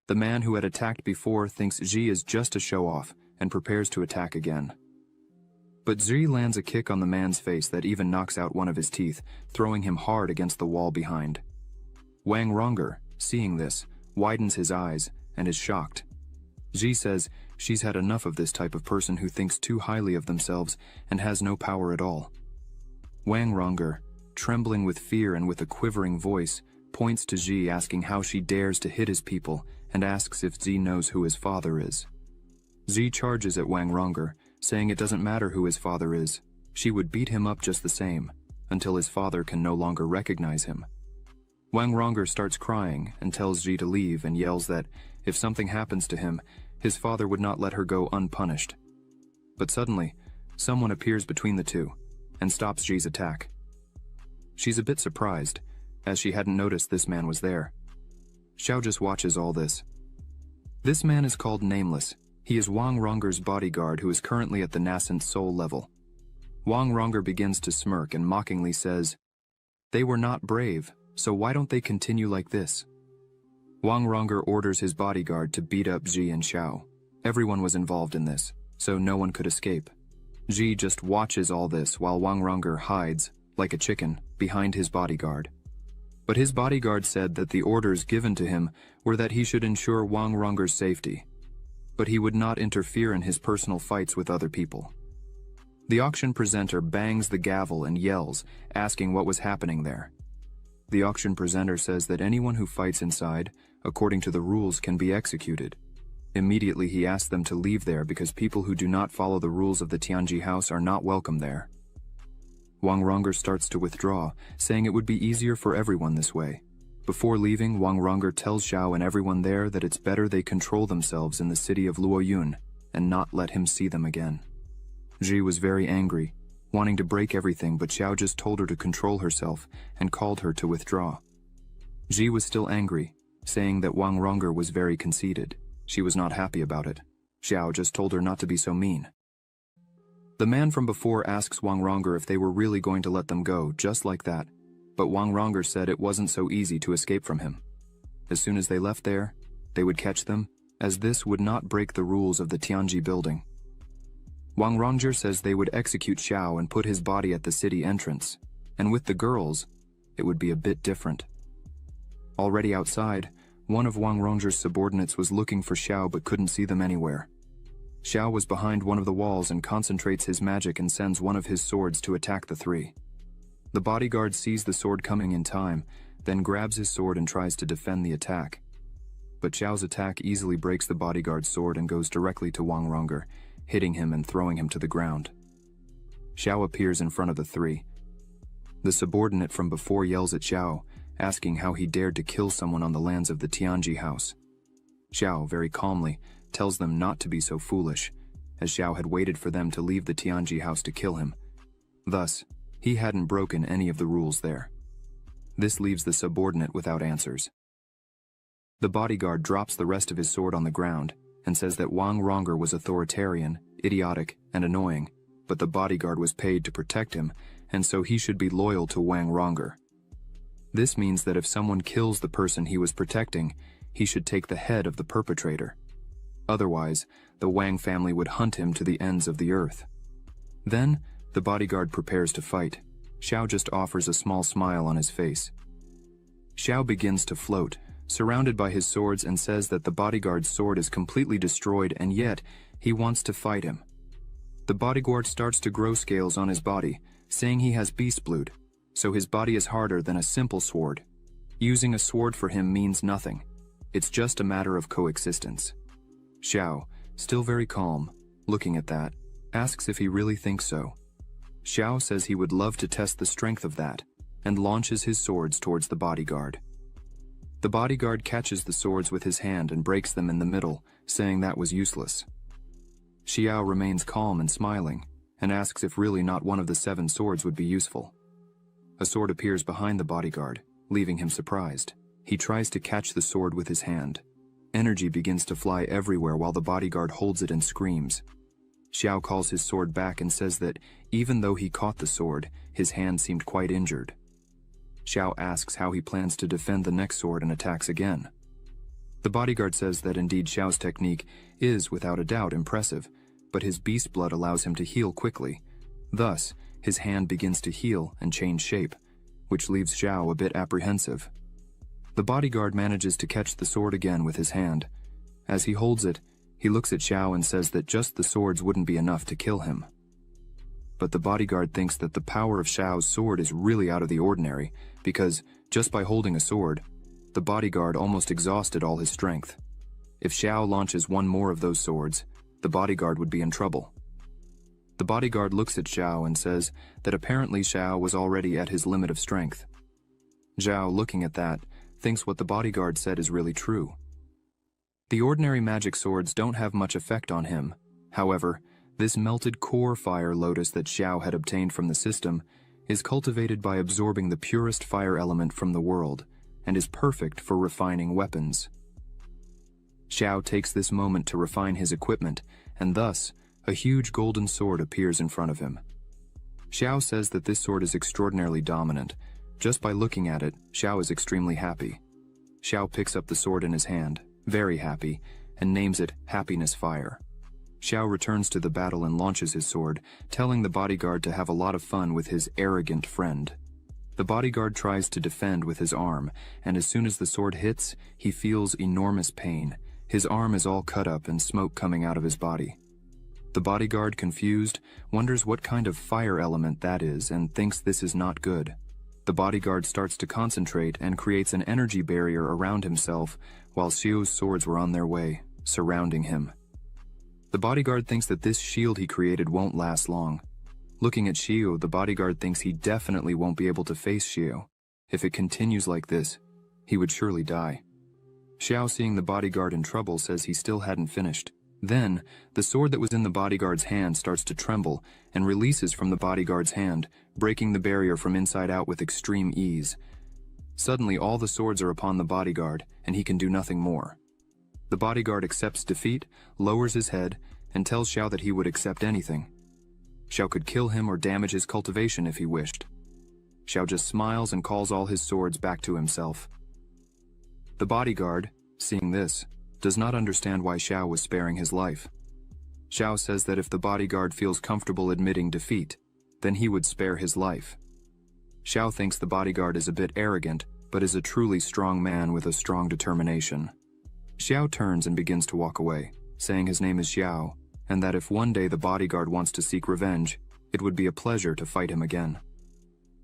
The man who had attacked before thinks Ji is just a show-off and prepares to attack again. But Ji lands a kick on the man's face that even knocks out one of his teeth, throwing him hard against the wall behind. Wang Runger, seeing this, widens his eyes and is shocked. Ji says she's had enough of this type of person who thinks too highly of themselves and has no power at all. Wang Runger, trembling with fear and with a quivering voice, points to Ji asking how she dares to hit his people and asks if Ji knows who his father is. Ji charges at Wang Runger, saying it doesn't matter who his father is, she would beat him up just the same, until his father can no longer recognize him. Wang Runger starts crying and tells Ji to leave and yells that if something happens to him, his father would not let her go unpunished. But suddenly, someone appears between the two and stops Ji's attack. She's a bit surprised, as she hadn't noticed this man was there. Xiao just watches all this. This man is called Nameless. He is Wang Runger's bodyguard who is currently at the nascent soul level. Wang Runger begins to smirk and mockingly says, "They were not brave, so why don't they continue like this?" Wang Runger orders his bodyguard to beat up Ji and Xiao. Everyone was involved in this, so no one could escape. Ji just watches all this while Wang Runger hides, like a chicken, behind his bodyguard. But his bodyguard said that the orders given to him were that he should ensure Wang Runger's safety, but he would not interfere in his personal fights with other people. The auction presenter bangs the gavel and yells, asking what was happening there. The auction presenter says that anyone who fights inside, according to the rules, can be executed. Immediately he asks them to leave there because people who do not follow the rules of the Tianji house are not welcome there. Wang Runger starts to withdraw, saying it would be easier for everyone this way. Before leaving, Wang Runger tells Xiao and everyone there that it's better they control themselves in the city of Luoyun and not let him see them again. Ji was very angry, wanting to break everything, but Xiao just told her to control herself and called her to withdraw. Ji was still angry, saying that Wang Runger was very conceited. She was not happy about it. Xiao just told her not to be so mean. The man from before asks Wang Runger if they were really going to let them go, just like that. But Wang Runger said it wasn't so easy to escape from him. As soon as they left there, they would catch them, as this would not break the rules of the Tianji building. Wang Runger says they would execute Xiao and put his body at the city entrance, and with the girls, it would be a bit different. Already outside, one of Wang Runger's subordinates was looking for Xiao but couldn't see them anywhere. Xiao was behind one of the walls and concentrates his magic and sends one of his swords to attack the three. The bodyguard sees the sword coming in time, then grabs his sword and tries to defend the attack. but Xiao's attack easily breaks the bodyguard's sword and goes directly to Wang Rongger, hitting him and throwing him to the ground. Xiao appears in front of the three. The subordinate from before yells at Xiao, asking how he dared to kill someone on the lands of the Tianji house. Xiao, very calmly, tells them not to be so foolish, as Xiao had waited for them to leave the Tianji house to kill him. Thus, he hadn't broken any of the rules there. This leaves the subordinate without answers. The bodyguard drops the rest of his sword on the ground and says that Wang Rongger was authoritarian, idiotic, and annoying, but the bodyguard was paid to protect him, and so he should be loyal to Wang Rongger. This means that if someone kills the person he was protecting, he should take the head of the perpetrator. Otherwise, the Wang family would hunt him to the ends of the earth. Then, the bodyguard prepares to fight. Xiao just offers a small smile on his face. Xiao begins to float, surrounded by his swords, and says that the bodyguard's sword is completely destroyed, and yet he wants to fight him. The bodyguard starts to grow scales on his body, saying he has beast blood, so his body is harder than a simple sword. Using a sword for him means nothing. It's just a matter of coexistence. Xiao, still very calm, looking at that, asks if he really thinks so. Xiao says he would love to test the strength of that, and launches his swords towards the bodyguard. The bodyguard catches the swords with his hand and breaks them in the middle, saying that was useless. Xiao remains calm and smiling, and asks if really not one of the 7 swords would be useful. A sword appears behind the bodyguard, leaving him surprised. He tries to catch the sword with his hand. Energy begins to fly everywhere while the bodyguard holds it and screams. Xiao calls his sword back and says that even though he caught the sword, his hand seemed quite injured. Xiao asks how he plans to defend the next sword and attacks again. The bodyguard says that indeed Xiao's technique is without a doubt impressive, but his beast blood allows him to heal quickly. Thus, his hand begins to heal and change shape, which leaves Xiao a bit apprehensive. The bodyguard manages to catch the sword again with his hand. As he holds it, he looks at Xiao and says that just the swords wouldn't be enough to kill him. But the bodyguard thinks that the power of Xiao's sword is really out of the ordinary, because, just by holding a sword, the bodyguard almost exhausted all his strength. If Xiao launches one more of those swords, the bodyguard would be in trouble. The bodyguard looks at Xiao and says that apparently Xiao was already at his limit of strength. Xiao, looking at that, thinks what the bodyguard said is really true. The ordinary magic swords don't have much effect on him. However, this melted core fire lotus that Xiao had obtained from the system is cultivated by absorbing the purest fire element from the world, and is perfect for refining weapons. Xiao takes this moment to refine his equipment, and thus, a huge golden sword appears in front of him. Xiao says that this sword is extraordinarily dominant. Just by looking at it, Xiao is extremely happy. Xiao picks up the sword in his hand, very happy, and names it Happiness Fire. Xiao returns to the battle and launches his sword, telling the bodyguard to have a lot of fun with his arrogant friend. The bodyguard tries to defend with his arm, and as soon as the sword hits, he feels enormous pain. His arm is all cut up and smoke coming out of his body. The bodyguard, confused, wonders what kind of fire element that is and thinks this is not good. The bodyguard starts to concentrate and creates an energy barrier around himself while Xiao's swords were on their way, surrounding him. The bodyguard thinks that this shield he created won't last long. Looking at Xiao, the bodyguard thinks he definitely won't be able to face Xiao. If it continues like this, he would surely die. Xiao, seeing the bodyguard in trouble, says he still hadn't finished. Then, the sword that was in the bodyguard's hand starts to tremble and releases from the bodyguard's hand, breaking the barrier from inside out with extreme ease. Suddenly, all the swords are upon the bodyguard, and he can do nothing more. The bodyguard accepts defeat, lowers his head, and tells Xiao that he would accept anything. Xiao could kill him or damage his cultivation if he wished. Xiao just smiles and calls all his swords back to himself. The bodyguard, seeing this, does not understand why Xiao was sparing his life. Xiao says that if the bodyguard feels comfortable admitting defeat, then he would spare his life. Xiao thinks the bodyguard is a bit arrogant, but is a truly strong man with a strong determination. Xiao turns and begins to walk away, saying his name is Xiao, and that if one day the bodyguard wants to seek revenge, it would be a pleasure to fight him again.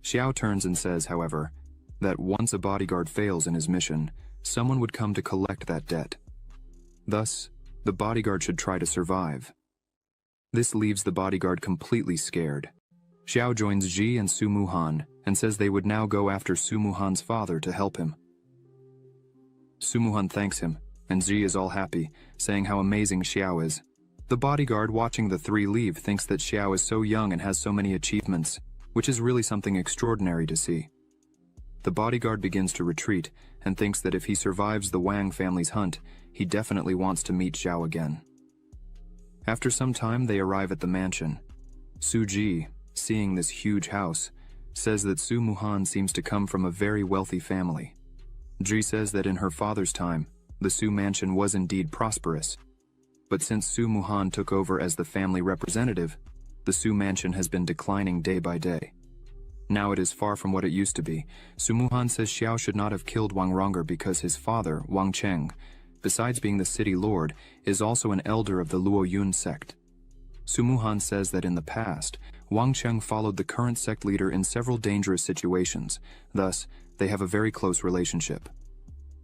Xiao turns and says, however, that once a bodyguard fails in his mission, someone would come to collect that debt. Thus, the bodyguard should try to survive. This leaves the bodyguard completely scared. Xiao joins Ji and Su Muhan and says they would now go after Su Muhan's father to help him. Su Muhan thanks him, and Ji is all happy, saying how amazing Xiao is. The bodyguard watching the three leave thinks that Xiao is so young and has so many achievements, which is really something extraordinary to see. The bodyguard begins to retreat and thinks that if he survives the Wang family's hunt, he definitely wants to meet Xiao again. After some time, they arrive at the mansion. Su Ji, seeing this huge house, says that Su Muhan seems to come from a very wealthy family. Ji says that in her father's time, the Su mansion was indeed prosperous. But since Su Muhan took over as the family representative, the Su mansion has been declining day by day. Now it is far from what it used to be. Su Muhan says Xiao should not have killed Wang Rong'er because his father, Wang Cheng, besides being the city lord, is also an elder of the Luo Yun sect. Su Muhan says that in the past, Wang Cheng followed the current sect leader in several dangerous situations, thus, they have a very close relationship.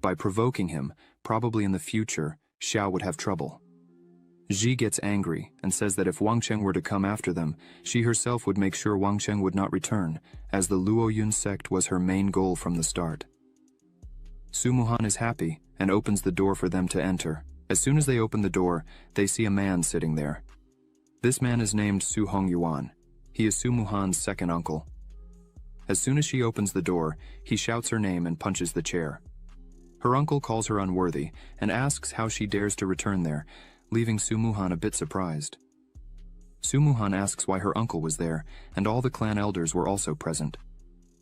By provoking him, probably in the future, Xiao would have trouble. Ji gets angry and says that if Wang Cheng were to come after them, she herself would make sure Wang Cheng would not return, as the Luo Yun sect was her main goal from the start. Su Muhan is happy and opens the door for them to enter. As soon as they open the door, they see a man sitting there. This man is named Su Hongyuan. He is Su Muhan's second uncle. As soon as she opens the door, he shouts her name and punches the chair. Her uncle calls her unworthy and asks how she dares to return there, leaving Su Muhan a bit surprised. Su Muhan asks why her uncle was there, and all the clan elders were also present.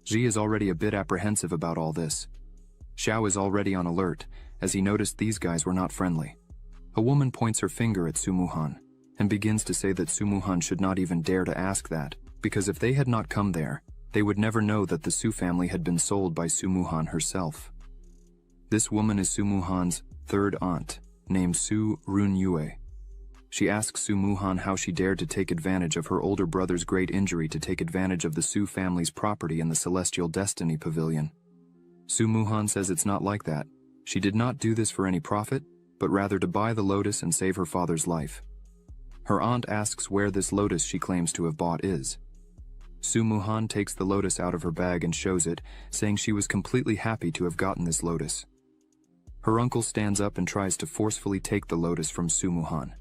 Ji is already a bit apprehensive about all this. Xiao is already on alert, as he noticed these guys were not friendly. A woman points her finger at Su Muhan, and begins to say that Su Muhan should not even dare to ask that, because if they had not come there, they would never know that the Su family had been sold by Su Muhan herself. This woman is Su Muhan's third aunt, named Su Runyue. She asks Su Muhan how she dared to take advantage of her older brother's great injury to take advantage of the Su family's property in the Celestial Destiny Pavilion. Su Muhan says it's not like that. She did not do this for any profit, but rather to buy the lotus and save her father's life. Her aunt asks where this lotus she claims to have bought is. Su Muhan takes the lotus out of her bag and shows it, saying she was completely happy to have gotten this lotus. Her uncle stands up and tries to forcefully take the lotus from Su Muhan.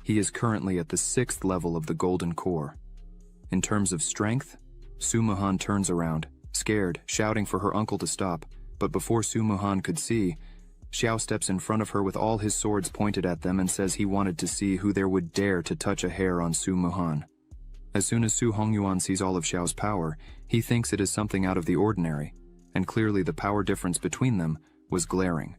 He is currently at the 6th level of the Golden Core. In terms of strength, Su Muhan turns around, scared, shouting for her uncle to stop, but before Su Muhan could see, Xiao steps in front of her with all his swords pointed at them and says he wanted to see who there would dare to touch a hair on Su Muhan. As soon as Su Hongyuan sees all of Xiao's power, he thinks it is something out of the ordinary, and clearly the power difference between them was glaring.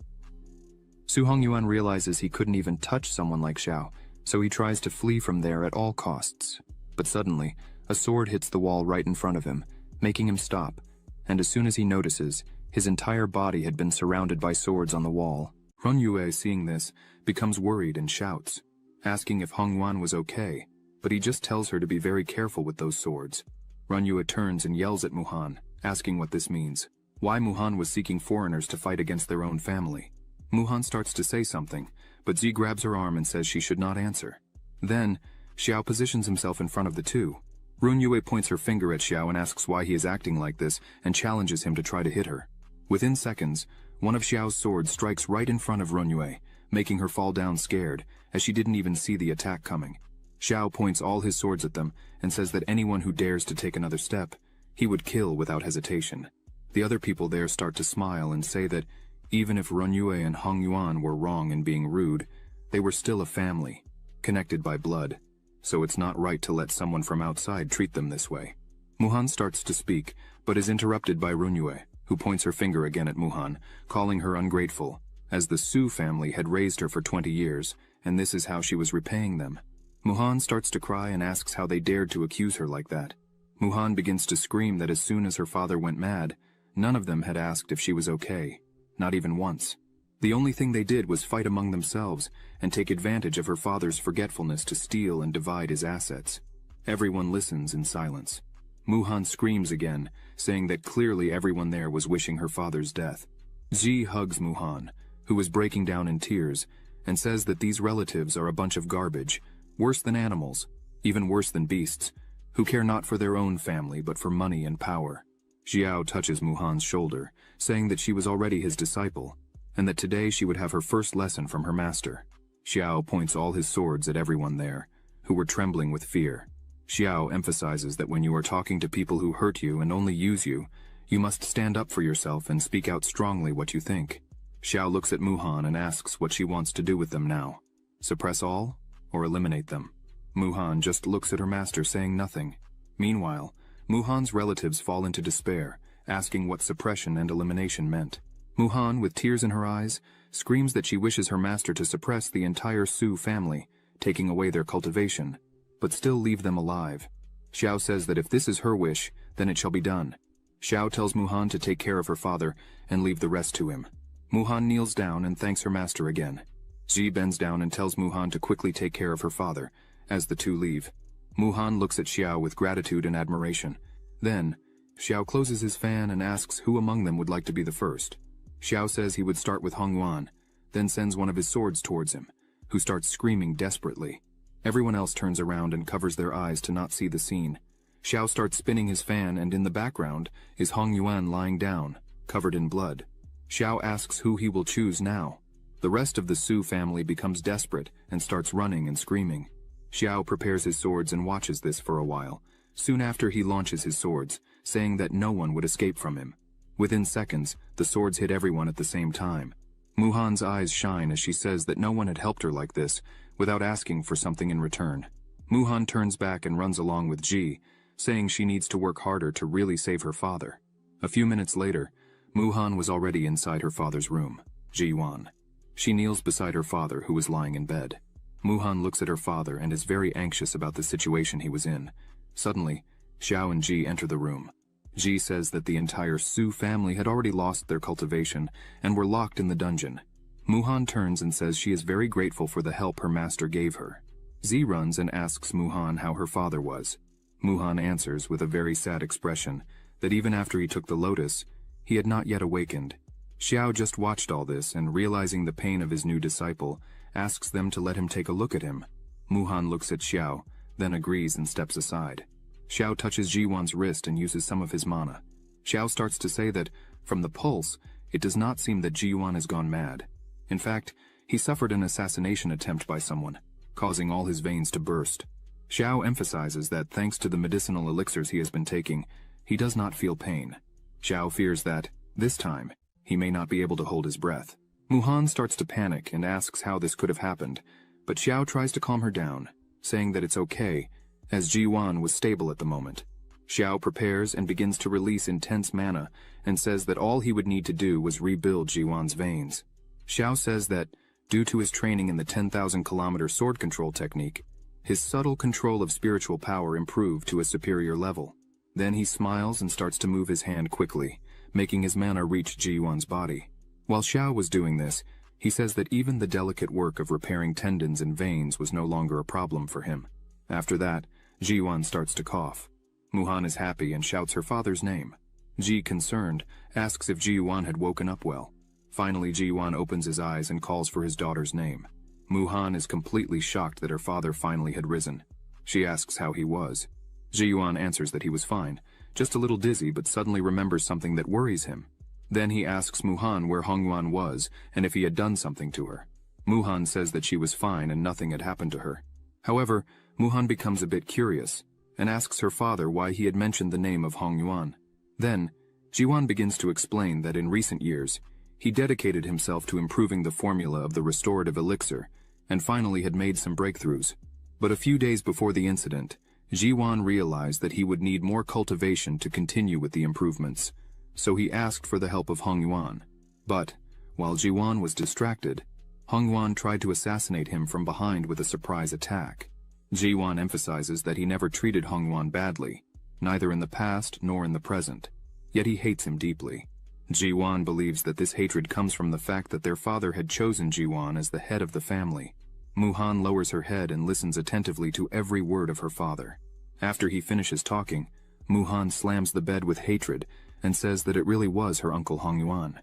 Su Hongyuan realizes he couldn't even touch someone like Xiao, so he tries to flee from there at all costs. But suddenly, a sword hits the wall right in front of him, making him stop, and as soon as he notices, his entire body had been surrounded by swords on the wall. Runyue, seeing this, becomes worried and shouts, asking if Hongyuan was okay, but he just tells her to be very careful with those swords. Runyue turns and yells at Muhan, asking what this means. Why Muhan was seeking foreigners to fight against their own family. Muhan starts to say something, but Zi grabs her arm and says she should not answer. Then, Xiao positions himself in front of the two. Runyue points her finger at Xiao and asks why he is acting like this and challenges him to try to hit her. Within seconds, one of Xiao's swords strikes right in front of Runyue, making her fall down scared, as she didn't even see the attack coming. Xiao points all his swords at them and says that anyone who dares to take another step, he would kill without hesitation. The other people there start to smile and say that even if Runyue and Hongyuan were wrong in being rude, they were still a family, connected by blood, so it's not right to let someone from outside treat them this way. Muhan starts to speak, but is interrupted by Runyue, who points her finger again at Muhan, calling her ungrateful, as the Su family had raised her for 20 years, and this is how she was repaying them. Muhan starts to cry and asks how they dared to accuse her like that. Muhan begins to scream that as soon as her father went mad, none of them had asked if she was okay, not even once. The only thing they did was fight among themselves and take advantage of her father's forgetfulness to steal and divide his assets. Everyone listens in silence. Muhan screams again, saying that clearly everyone there was wishing her father's death. Ji hugs Muhan, who is breaking down in tears, and says that these relatives are a bunch of garbage, worse than animals, even worse than beasts, who care not for their own family but for money and power. Xiao touches Muhan's shoulder, saying that she was already his disciple, and that today she would have her first lesson from her master. Xiao points all his swords at everyone there, who were trembling with fear. Xiao emphasizes that when you are talking to people who hurt you and only use you, you must stand up for yourself and speak out strongly what you think. Xiao looks at Muhan and asks what she wants to do with them now. Suppress all, or eliminate them? Muhan just looks at her master, saying nothing. Meanwhile, Muhan's relatives fall into despair, asking what suppression and elimination meant. Muhan, with tears in her eyes, screams that she wishes her master to suppress the entire Su family, taking away their cultivation, but still leave them alive. Xiao says that if this is her wish, then it shall be done. Xiao tells Muhan to take care of her father and leave the rest to him. Muhan kneels down and thanks her master again. Ji bends down and tells Muhan to quickly take care of her father, as the two leave. Muhan looks at Xiao with gratitude and admiration. Then, Xiao closes his fan and asks who among them would like to be the first. Xiao says he would start with Hongyuan, then sends one of his swords towards him, who starts screaming desperately. Everyone else turns around and covers their eyes to not see the scene. Xiao starts spinning his fan, and in the background is Hongyuan lying down, covered in blood. Xiao asks who he will choose now. The rest of the Su family becomes desperate and starts running and screaming. Xiao prepares his swords and watches this for a while. Soon after, he launches his swords, saying that no one would escape from him. Within seconds, the swords hit everyone at the same time. Muhan's eyes shine as she says that no one had helped her like this, without asking for something in return. Muhan turns back and runs along with Ji, saying she needs to work harder to really save her father. A few minutes later, Muhan was already inside her father's room, Ji-wan. She kneels beside her father, who was lying in bed. Muhan looks at her father and is very anxious about the situation he was in. Suddenly, Xiao and Ji enter the room. Ji says that the entire Su family had already lost their cultivation and were locked in the dungeon. Muhan turns and says she is very grateful for the help her master gave her. Zi runs and asks Muhan how her father was. Muhan answers with a very sad expression that even after he took the lotus, he had not yet awakened. Xiao just watched all this and, realizing the pain of his new disciple, asks them to let him take a look at him. Muhan looks at Xiao, then agrees and steps aside. Xiao touches Ji-wan's wrist and uses some of his mana. Xiao starts to say that, from the pulse, it does not seem that Ji-wan has gone mad. In fact, he suffered an assassination attempt by someone, causing all his veins to burst. Xiao emphasizes that thanks to the medicinal elixirs he has been taking, he does not feel pain. Xiao fears that, this time, he may not be able to hold his breath. Muhan starts to panic and asks how this could have happened, but Xiao tries to calm her down, saying that it's okay, as Ji-wan was stable at the moment. Xiao prepares and begins to release intense mana and says that all he would need to do was rebuild Ji-wan's veins. Xiao says that, due to his training in the 10,000-kilometer sword control technique, his subtle control of spiritual power improved to a superior level. Then he smiles and starts to move his hand quickly, making his mana reach Ji-wan's body. While Xiao was doing this, he says that even the delicate work of repairing tendons and veins was no longer a problem for him. After that, Ji-wan starts to cough. Muhan is happy and shouts her father's name. Ji, concerned, asks if Ji-wan had woken up well. Finally, Ji-wan opens his eyes and calls for his daughter's name. Muhan is completely shocked that her father finally had risen. She asks how he was. Ji-wan answers that he was fine, just a little dizzy, but suddenly remembers something that worries him. Then he asks Muhan where Hongyuan was and if he had done something to her. Muhan says that she was fine and nothing had happened to her. However, Muhan becomes a bit curious and asks her father why he had mentioned the name of Hongyuan. Then, Ji-wan begins to explain that in recent years, he dedicated himself to improving the formula of the restorative elixir and finally had made some breakthroughs. But a few days before the incident, Ji-wan realized that he would need more cultivation to continue with the improvements, so he asked for the help of Hongyuan. But, while Ji-wan was distracted, Hongyuan tried to assassinate him from behind with a surprise attack. Ji-wan emphasizes that he never treated Hongyuan badly, neither in the past nor in the present, yet he hates him deeply. Ji-wan believes that this hatred comes from the fact that their father had chosen Ji-wan as the head of the family. Muhan lowers her head and listens attentively to every word of her father. After he finishes talking, Muhan slams the bed with hatred and says that it really was her uncle Hongyuan.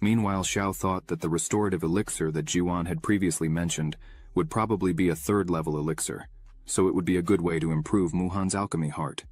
Meanwhile, Xiao thought that the restorative elixir that Jiwan had previously mentioned would probably be a third-level elixir, so it would be a good way to improve Muhan's alchemy heart.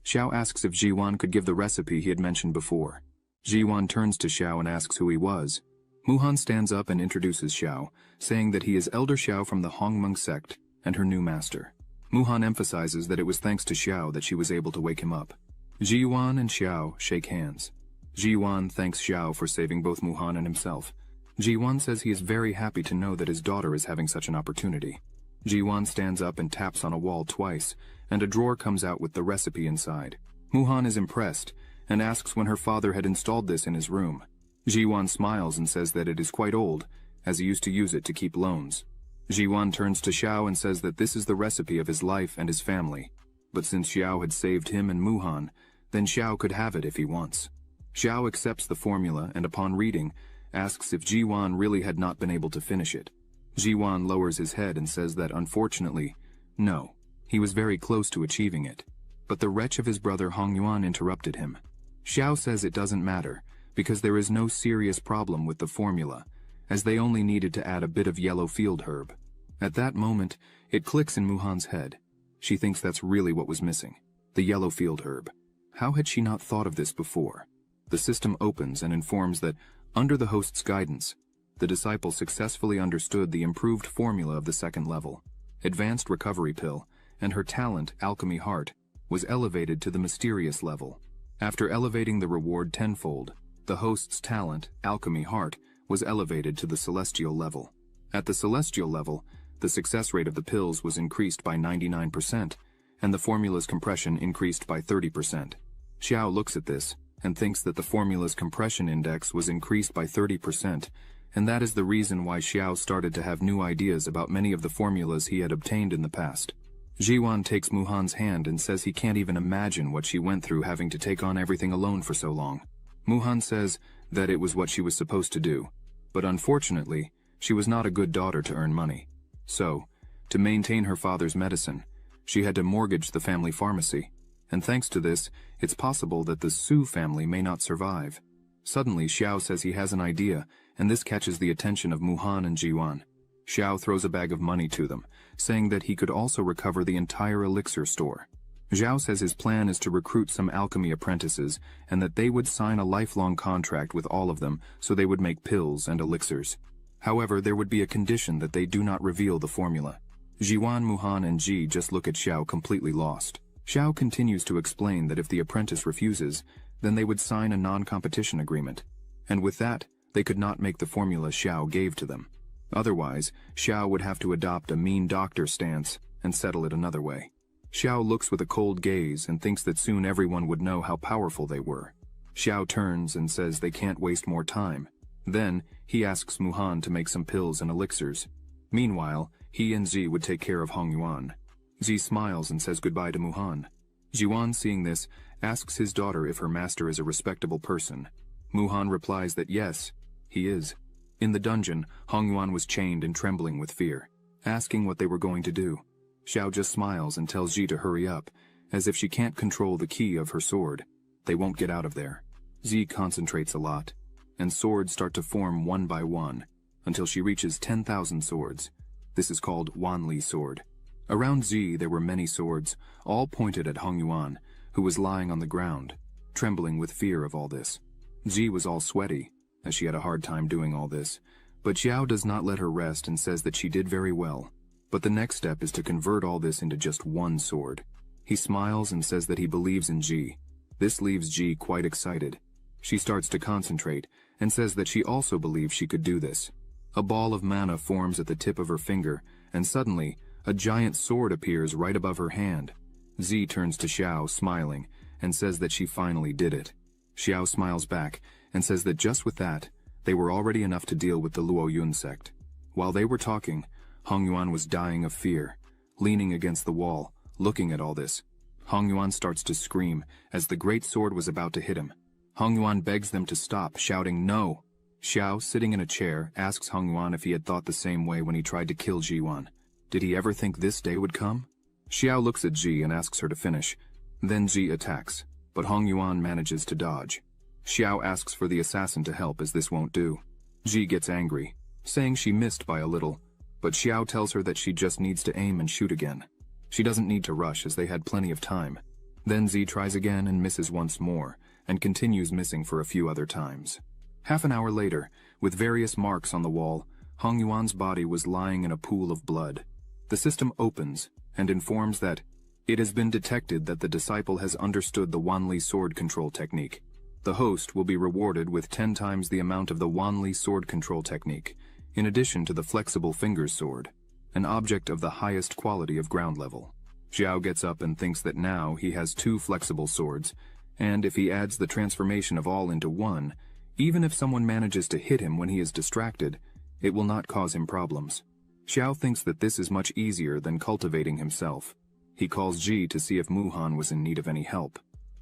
Xiao asks if Jiwan could give the recipe he had mentioned before. Jiwan turns to Xiao and asks who he was. Muhan stands up and introduces Xiao, saying that he is Elder Xiao from the Hongmeng sect and her new master. Muhan emphasizes that it was thanks to Xiao that she was able to wake him up. Jiwan and Xiao shake hands. Jiwan thanks Xiao for saving both Muhan and himself. Jiwan says he is very happy to know that his daughter is having such an opportunity. Jiwan stands up and taps on a wall twice, and a drawer comes out with the recipe inside. Muhan is impressed and asks when her father had installed this in his room. Jiwan smiles and says that it is quite old, as he used to use it to keep loans. Jiwan turns to Xiao and says that this is the recipe of his life and his family. But since Xiao had saved him and Muhan, then Xiao could have it if he wants. Xiao accepts the formula and upon reading, asks if Jiwan really had not been able to finish it. Jiwan lowers his head and says that unfortunately, no, he was very close to achieving it. But the wretch of his brother Hongyuan interrupted him. Xiao says it doesn't matter, because there is no serious problem with the formula, as they only needed to add a bit of yellow field herb. At that moment, it clicks in Muhan's head. She thinks that's really what was missing, the yellow field herb. How had she not thought of this before? The system opens and informs that, under the host's guidance, the disciple successfully understood the improved formula of the second level. Advanced recovery pill, and her talent, alchemy heart, was elevated to the mysterious level. After elevating the reward tenfold, the host's talent, alchemy heart, was elevated to the celestial level. At the celestial level, the success rate of the pills was increased by 99%, and the formula's compression increased by 30%. Xiao looks at this, and thinks that the formula's compression index was increased by 30%, and that is the reason why Xiao started to have new ideas about many of the formulas he had obtained in the past. Jiwan takes Muhan's hand and says he can't even imagine what she went through having to take on everything alone for so long. Muhan says that it was what she was supposed to do, but unfortunately, she was not a good daughter to earn money. So, to maintain her father's medicine, she had to mortgage the family pharmacy. And thanks to this, it's possible that the Su family may not survive. Suddenly, Xiao says he has an idea, and this catches the attention of Muhan and Jiwan. Xiao throws a bag of money to them, saying that he could also recover the entire elixir store. Xiao says his plan is to recruit some alchemy apprentices, and that they would sign a lifelong contract with all of them so they would make pills and elixirs. However, there would be a condition that they do not reveal the formula. Jiwan, Muhan, and Ji just look at Xiao completely lost. Xiao continues to explain that if the apprentice refuses, then they would sign a non-competition agreement. And with that, they could not make the formula Xiao gave to them. Otherwise, Xiao would have to adopt a mean doctor stance and settle it another way. Xiao looks with a cold gaze and thinks that soon everyone would know how powerful they were. Xiao turns and says they can't waste more time. Then, he asks Muhan to make some pills and elixirs. Meanwhile, he and Zi would take care of Hongyuan. Zi smiles and says goodbye to Muhan. Jiwan, seeing this, asks his daughter if her master is a respectable person. Muhan replies that yes, he is. In the dungeon, Hongyuan was chained and trembling with fear, asking what they were going to do. Xiao just smiles and tells Zi to hurry up, as if she can't control the key of her sword. They won't get out of there. Zi concentrates a lot, and swords start to form one by one, until she reaches 10,000 swords. This is called Wanli sword. Around Zi there were many swords, all pointed at Hongyuan, who was lying on the ground, trembling with fear of all this. Zi was all sweaty, as she had a hard time doing all this, but Xiao does not let her rest and says that she did very well. But the next step is to convert all this into just one sword. He smiles and says that he believes in Ji. This leaves Ji quite excited. She starts to concentrate, and says that she also believes she could do this. A ball of mana forms at the tip of her finger, and suddenly, a giant sword appears right above her hand. Zi turns to Xiao, smiling, and says that she finally did it. Xiao smiles back, and says that just with that, they were already enough to deal with the Luoyun sect. While they were talking, Hongyuan was dying of fear, leaning against the wall, looking at all this. Hongyuan starts to scream, as the great sword was about to hit him. Hongyuan begs them to stop, shouting no. Xiao, sitting in a chair, asks Hongyuan if he had thought the same way when he tried to kill Jiwan. Did he ever think this day would come? Xiao looks at Ji and asks her to finish. Then Ji attacks, but Hongyuan manages to dodge. Xiao asks for the assassin to help as this won't do. Ji gets angry, saying she missed by a little, but Xiao tells her that she just needs to aim and shoot again. She doesn't need to rush as they had plenty of time. Then Zi tries again and misses once more, and continues missing for a few other times. Half an hour later, with various marks on the wall, Hong Yuan's body was lying in a pool of blood. The system opens and informs that it has been detected that the disciple has understood the Wanli sword control technique. The host will be rewarded with 10 times the amount of the Wanli sword control technique, in addition to the flexible fingers sword, an object of the highest quality of ground level. Xiao gets up and thinks that now he has 2 flexible swords, and if he adds the transformation of all into one, even if someone manages to hit him when he is distracted, it will not cause him problems. Xiao thinks that this is much easier than cultivating himself. He calls Ji to see if Muhan was in need of any help.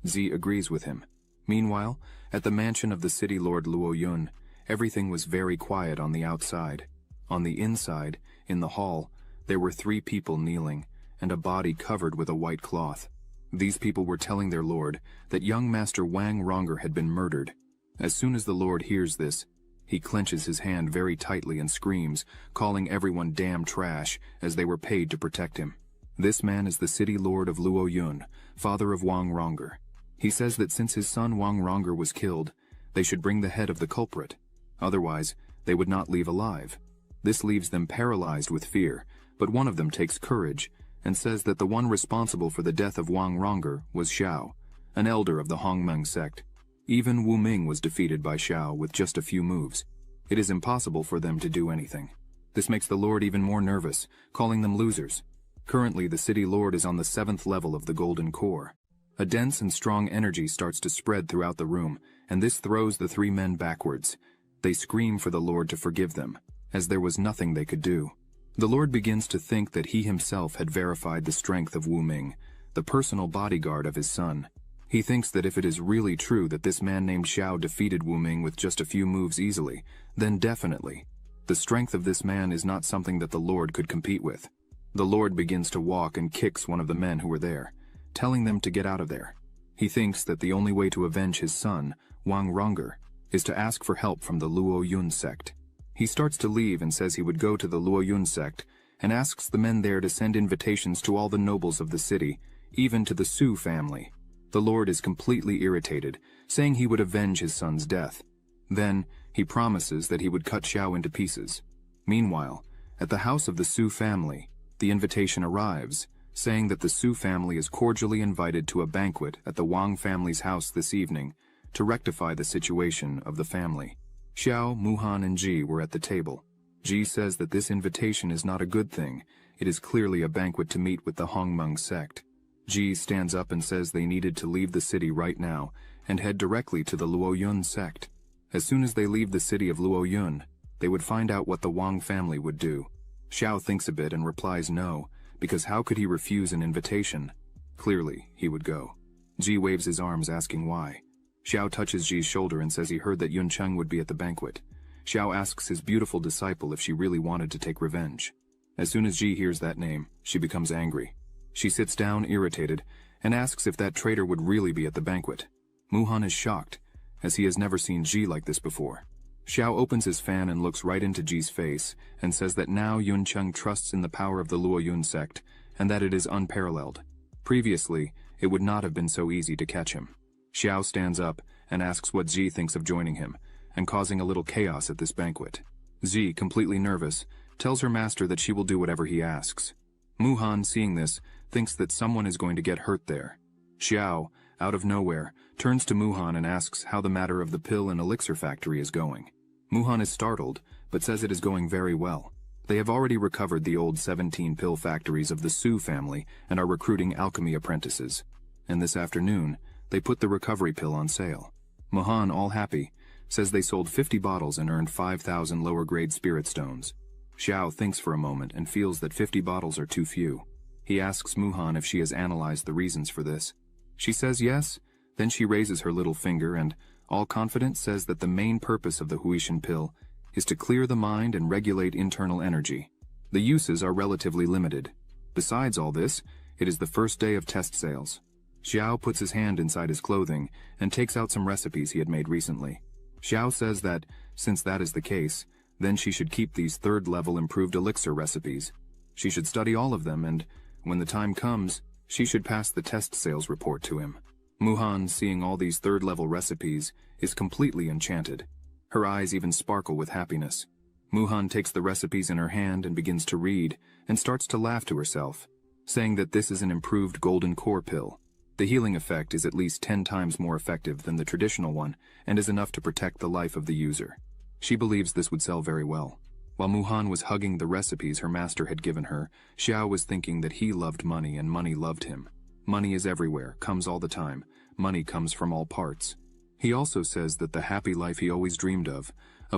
Zi agrees with him. Meanwhile, at the mansion of the city lord Luo Yun, everything was very quiet on the outside. On the inside, in the hall, there were 3 people kneeling, and a body covered with a white cloth. These people were telling their lord that young Master Wang Ronger had been murdered. As soon as the lord hears this, he clenches his hand very tightly and screams, calling everyone damn trash, as they were paid to protect him. This man is the city lord of Luo Yun, father of Wang Ronger. He says that since his son Wang Ronger was killed, they should bring the head of the culprit. Otherwise, they would not leave alive. This leaves them paralyzed with fear, but one of them takes courage and says that the one responsible for the death of Wang Ronger was Xiao, an elder of the Hongmeng sect. Even Wu Ming was defeated by Xiao with just a few moves. It is impossible for them to do anything. This makes the lord even more nervous, calling them losers. Currently, the city lord is on the 7th level of the Golden Core. A dense and strong energy starts to spread throughout the room, and this throws the 3 men backwards. They scream for the lord to forgive them, as there was nothing they could do. The lord begins to think that he himself had verified the strength of Wu Ming, the personal bodyguard of his son. He thinks that if it is really true that this man named Xiao defeated Wu Ming with just a few moves easily, then definitely, the strength of this man is not something that the lord could compete with. The lord begins to walk and kicks one of the men who were there, telling them to get out of there. He thinks that the only way to avenge his son, Wang Ronger, is to ask for help from the Luo Yun sect. He starts to leave and says he would go to the Luo Yun sect and asks the men there to send invitations to all the nobles of the city, even to the Su family. The lord is completely irritated, saying he would avenge his son's death. Then, he promises that he would cut Xiao into pieces. Meanwhile, at the house of the Su family, the invitation arrives, saying that the Su family is cordially invited to a banquet at the Wang family's house this evening to rectify the situation of the family. Xiao, Muhan, and Ji were at the table. Ji says that this invitation is not a good thing. It is clearly a banquet to meet with the Hongmeng sect. Ji stands up and says they needed to leave the city right now and head directly to the Luo Yun sect. As soon as they leave the city of Luo Yun, they would find out what the Wang family would do. Xiao thinks a bit and replies no, because how could he refuse an invitation? Clearly, he would go. Ji waves his arms asking why. Xiao touches Ji's shoulder and says he heard that Yun Cheng would be at the banquet. Xiao asks his beautiful disciple if she really wanted to take revenge. As soon as Ji hears that name, she becomes angry. She sits down irritated and asks if that traitor would really be at the banquet. Muhan is shocked, as he has never seen Ji like this before. Xiao opens his fan and looks right into Ji's face and says that now Yun Cheng trusts in the power of the Luo Yun sect and that it is unparalleled. Previously, it would not have been so easy to catch him. Xiao stands up and asks what Ji thinks of joining him and causing a little chaos at this banquet. Ji, completely nervous, tells her master that she will do whatever he asks. Muhan, seeing this, thinks that someone is going to get hurt there. Xiao, out of nowhere, turns to Muhan and asks how the matter of the pill and elixir factory is going. Muhan is startled, but says it is going very well. They have already recovered the old 17 pill factories of the Su family and are recruiting alchemy apprentices. And this afternoon, they put the recovery pill on sale. Muhan, all happy, says they sold 50 bottles and earned 5,000 lower-grade spirit stones. Xiao thinks for a moment and feels that 50 bottles are too few. He asks Muhan if she has analyzed the reasons for this. She says yes, then she raises her little finger and, all confident, says that the main purpose of the Huishan pill is to clear the mind and regulate internal energy. The uses are relatively limited. Besides all this, it is the first day of test sales. Xiao puts his hand inside his clothing and takes out some recipes he had made recently. Xiao says that, since that is the case, then she should keep these third-level improved elixir recipes. She should study all of them, and, when the time comes, she should pass the test sales report to him. Muhan, seeing all these third-level recipes, is completely enchanted. Her eyes even sparkle with happiness. Muhan takes the recipes in her hand and begins to read, and starts to laugh to herself, saying that this is an improved golden core pill. The healing effect is at least 10 times more effective than the traditional one, and is enough to protect the life of the user. She believes this would sell very well. While Muhan was hugging the recipes her master had given her, Xiao was thinking that he loved money and money loved him. Money is everywhere, comes all the time. Money comes from all parts. He also says that the happy life he always dreamed of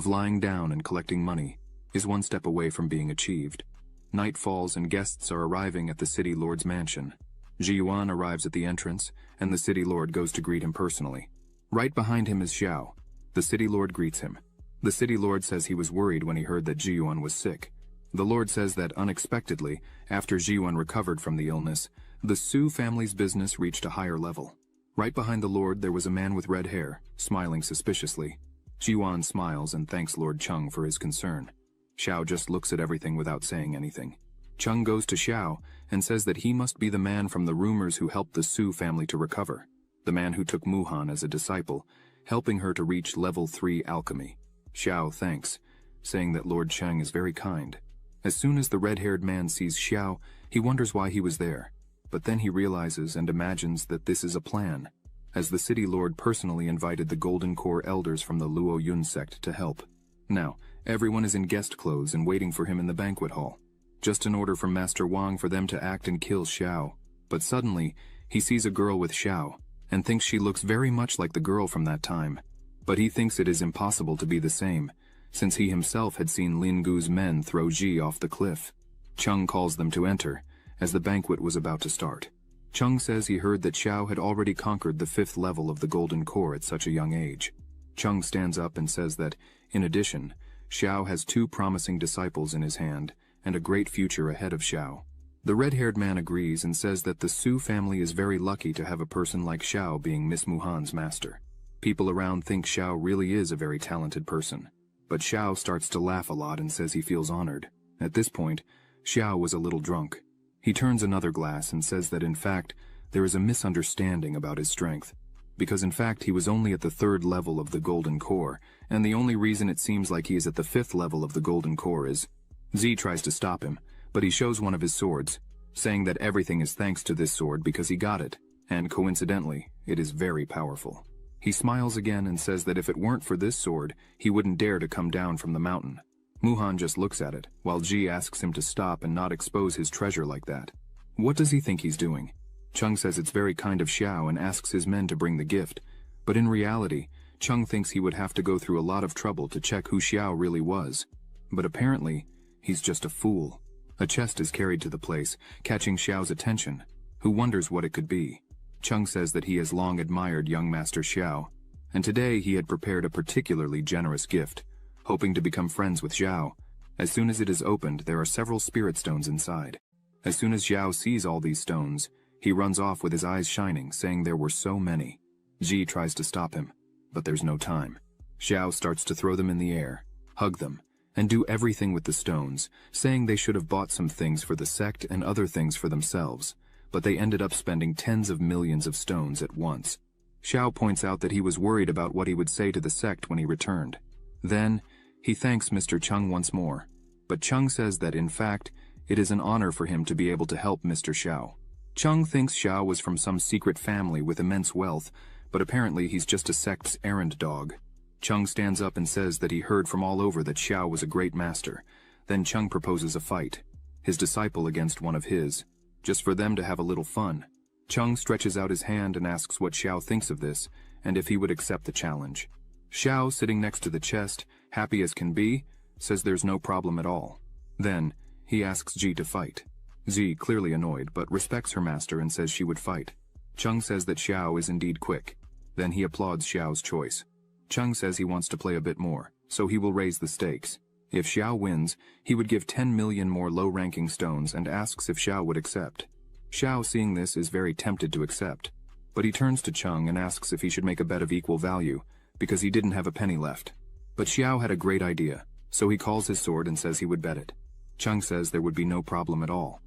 lying down and collecting money, is one step away from being achieved. Night falls and guests are arriving at the city lord's mansion. Ji Yuan arrives at the entrance, and the city lord goes to greet him personally. Right behind him is Xiao. The city lord greets him. The city lord says he was worried when he heard that Ji Yuan was sick. The lord says that unexpectedly, after Ji Yuan recovered from the illness, the Su family's business reached a higher level. Right behind the lord there was a man with red hair, smiling suspiciously. Ji Yuan smiles and thanks Lord Chung for his concern. Xiao just looks at everything without saying anything. Chung goes to Xiao and says that he must be the man from the rumors who helped the Su family to recover. The man who took Muhan as a disciple, helping her to reach level 3 alchemy. Xiao thanks, saying that Lord Cheng is very kind. As soon as the red-haired man sees Xiao, he wonders why he was there. But then he realizes and imagines that this is a plan, as the city lord personally invited the Golden Core elders from the Luo Yun sect to help. Now, everyone is in guest clothes and waiting for him in the banquet hall, just in order for Master Wang for them to act and kill Xiao. But suddenly, he sees a girl with Xiao, and thinks she looks very much like the girl from that time. But he thinks it is impossible to be the same, since he himself had seen Lin Gu's men throw Ji off the cliff. Chung calls them to enter, as the banquet was about to start. Chung says he heard that Xiao had already conquered the 5th level of the Golden Core at such a young age. Chung stands up and says that, in addition, Xiao has 2 promising disciples in his hand, and a great future ahead of Xiao. The red-haired man agrees and says that the Su family is very lucky to have a person like Xiao being Miss Muhan's master. People around think Xiao really is a very talented person. But Xiao starts to laugh a lot and says he feels honored. At this point, Xiao was a little drunk. He turns another glass and says that in fact, there is a misunderstanding about his strength. Because in fact he was only at the 3rd level of the Golden Core, and the only reason it seems like he is at the 5th level of the Golden Core is... Z tries to stop him, but he shows one of his swords, saying that everything is thanks to this sword because he got it, and coincidentally, it is very powerful. He smiles again and says that if it weren't for this sword, he wouldn't dare to come down from the mountain. Muhan just looks at it, while Ji asks him to stop and not expose his treasure like that. What does he think he's doing? Chung says it's very kind of Xiao and asks his men to bring the gift, but in reality, Chung thinks he would have to go through a lot of trouble to check who Xiao really was. But apparently, he's just a fool. A chest is carried to the place, catching Xiao's attention, who wonders what it could be. Chung says that he has long admired young Master Xiao, and today he had prepared a particularly generous gift, hoping to become friends with Xiao. As soon as it is opened, there are several spirit stones inside. As soon as Xiao sees all these stones, he runs off with his eyes shining, saying there were so many. Ji tries to stop him, but there's no time. Xiao starts to throw them in the air, hug them, and do everything with the stones, saying they should have bought some things for the sect and other things for themselves, but they ended up spending tens of millions of stones at once. Xiao points out that he was worried about what he would say to the sect when he returned. Then, he thanks Mr. Chung once more, but Chung says that in fact, it is an honor for him to be able to help Mr. Xiao. Chung thinks Xiao was from some secret family with immense wealth, but apparently he's just a sect's errand dog. Chung stands up and says that he heard from all over that Xiao was a great master. Then Chung proposes a fight, his disciple against one of his, just for them to have a little fun. Chung stretches out his hand and asks what Xiao thinks of this, and if he would accept the challenge. Xiao, sitting next to the chest, happy as can be, says there's no problem at all. Then, he asks Ji to fight. Ji, clearly annoyed, but respects her master and says she would fight. Chung says that Xiao is indeed quick. Then he applauds Xiao's choice. Chung says he wants to play a bit more, so he will raise the stakes. If Xiao wins, he would give 10 million more low-ranking stones and asks if Xiao would accept. Xiao, seeing this, is very tempted to accept. But he turns to Chung and asks if he should make a bet of equal value, because he didn't have a penny left. But Xiao had a great idea, so he calls his sword and says he would bet it. Chung says there would be no problem at all.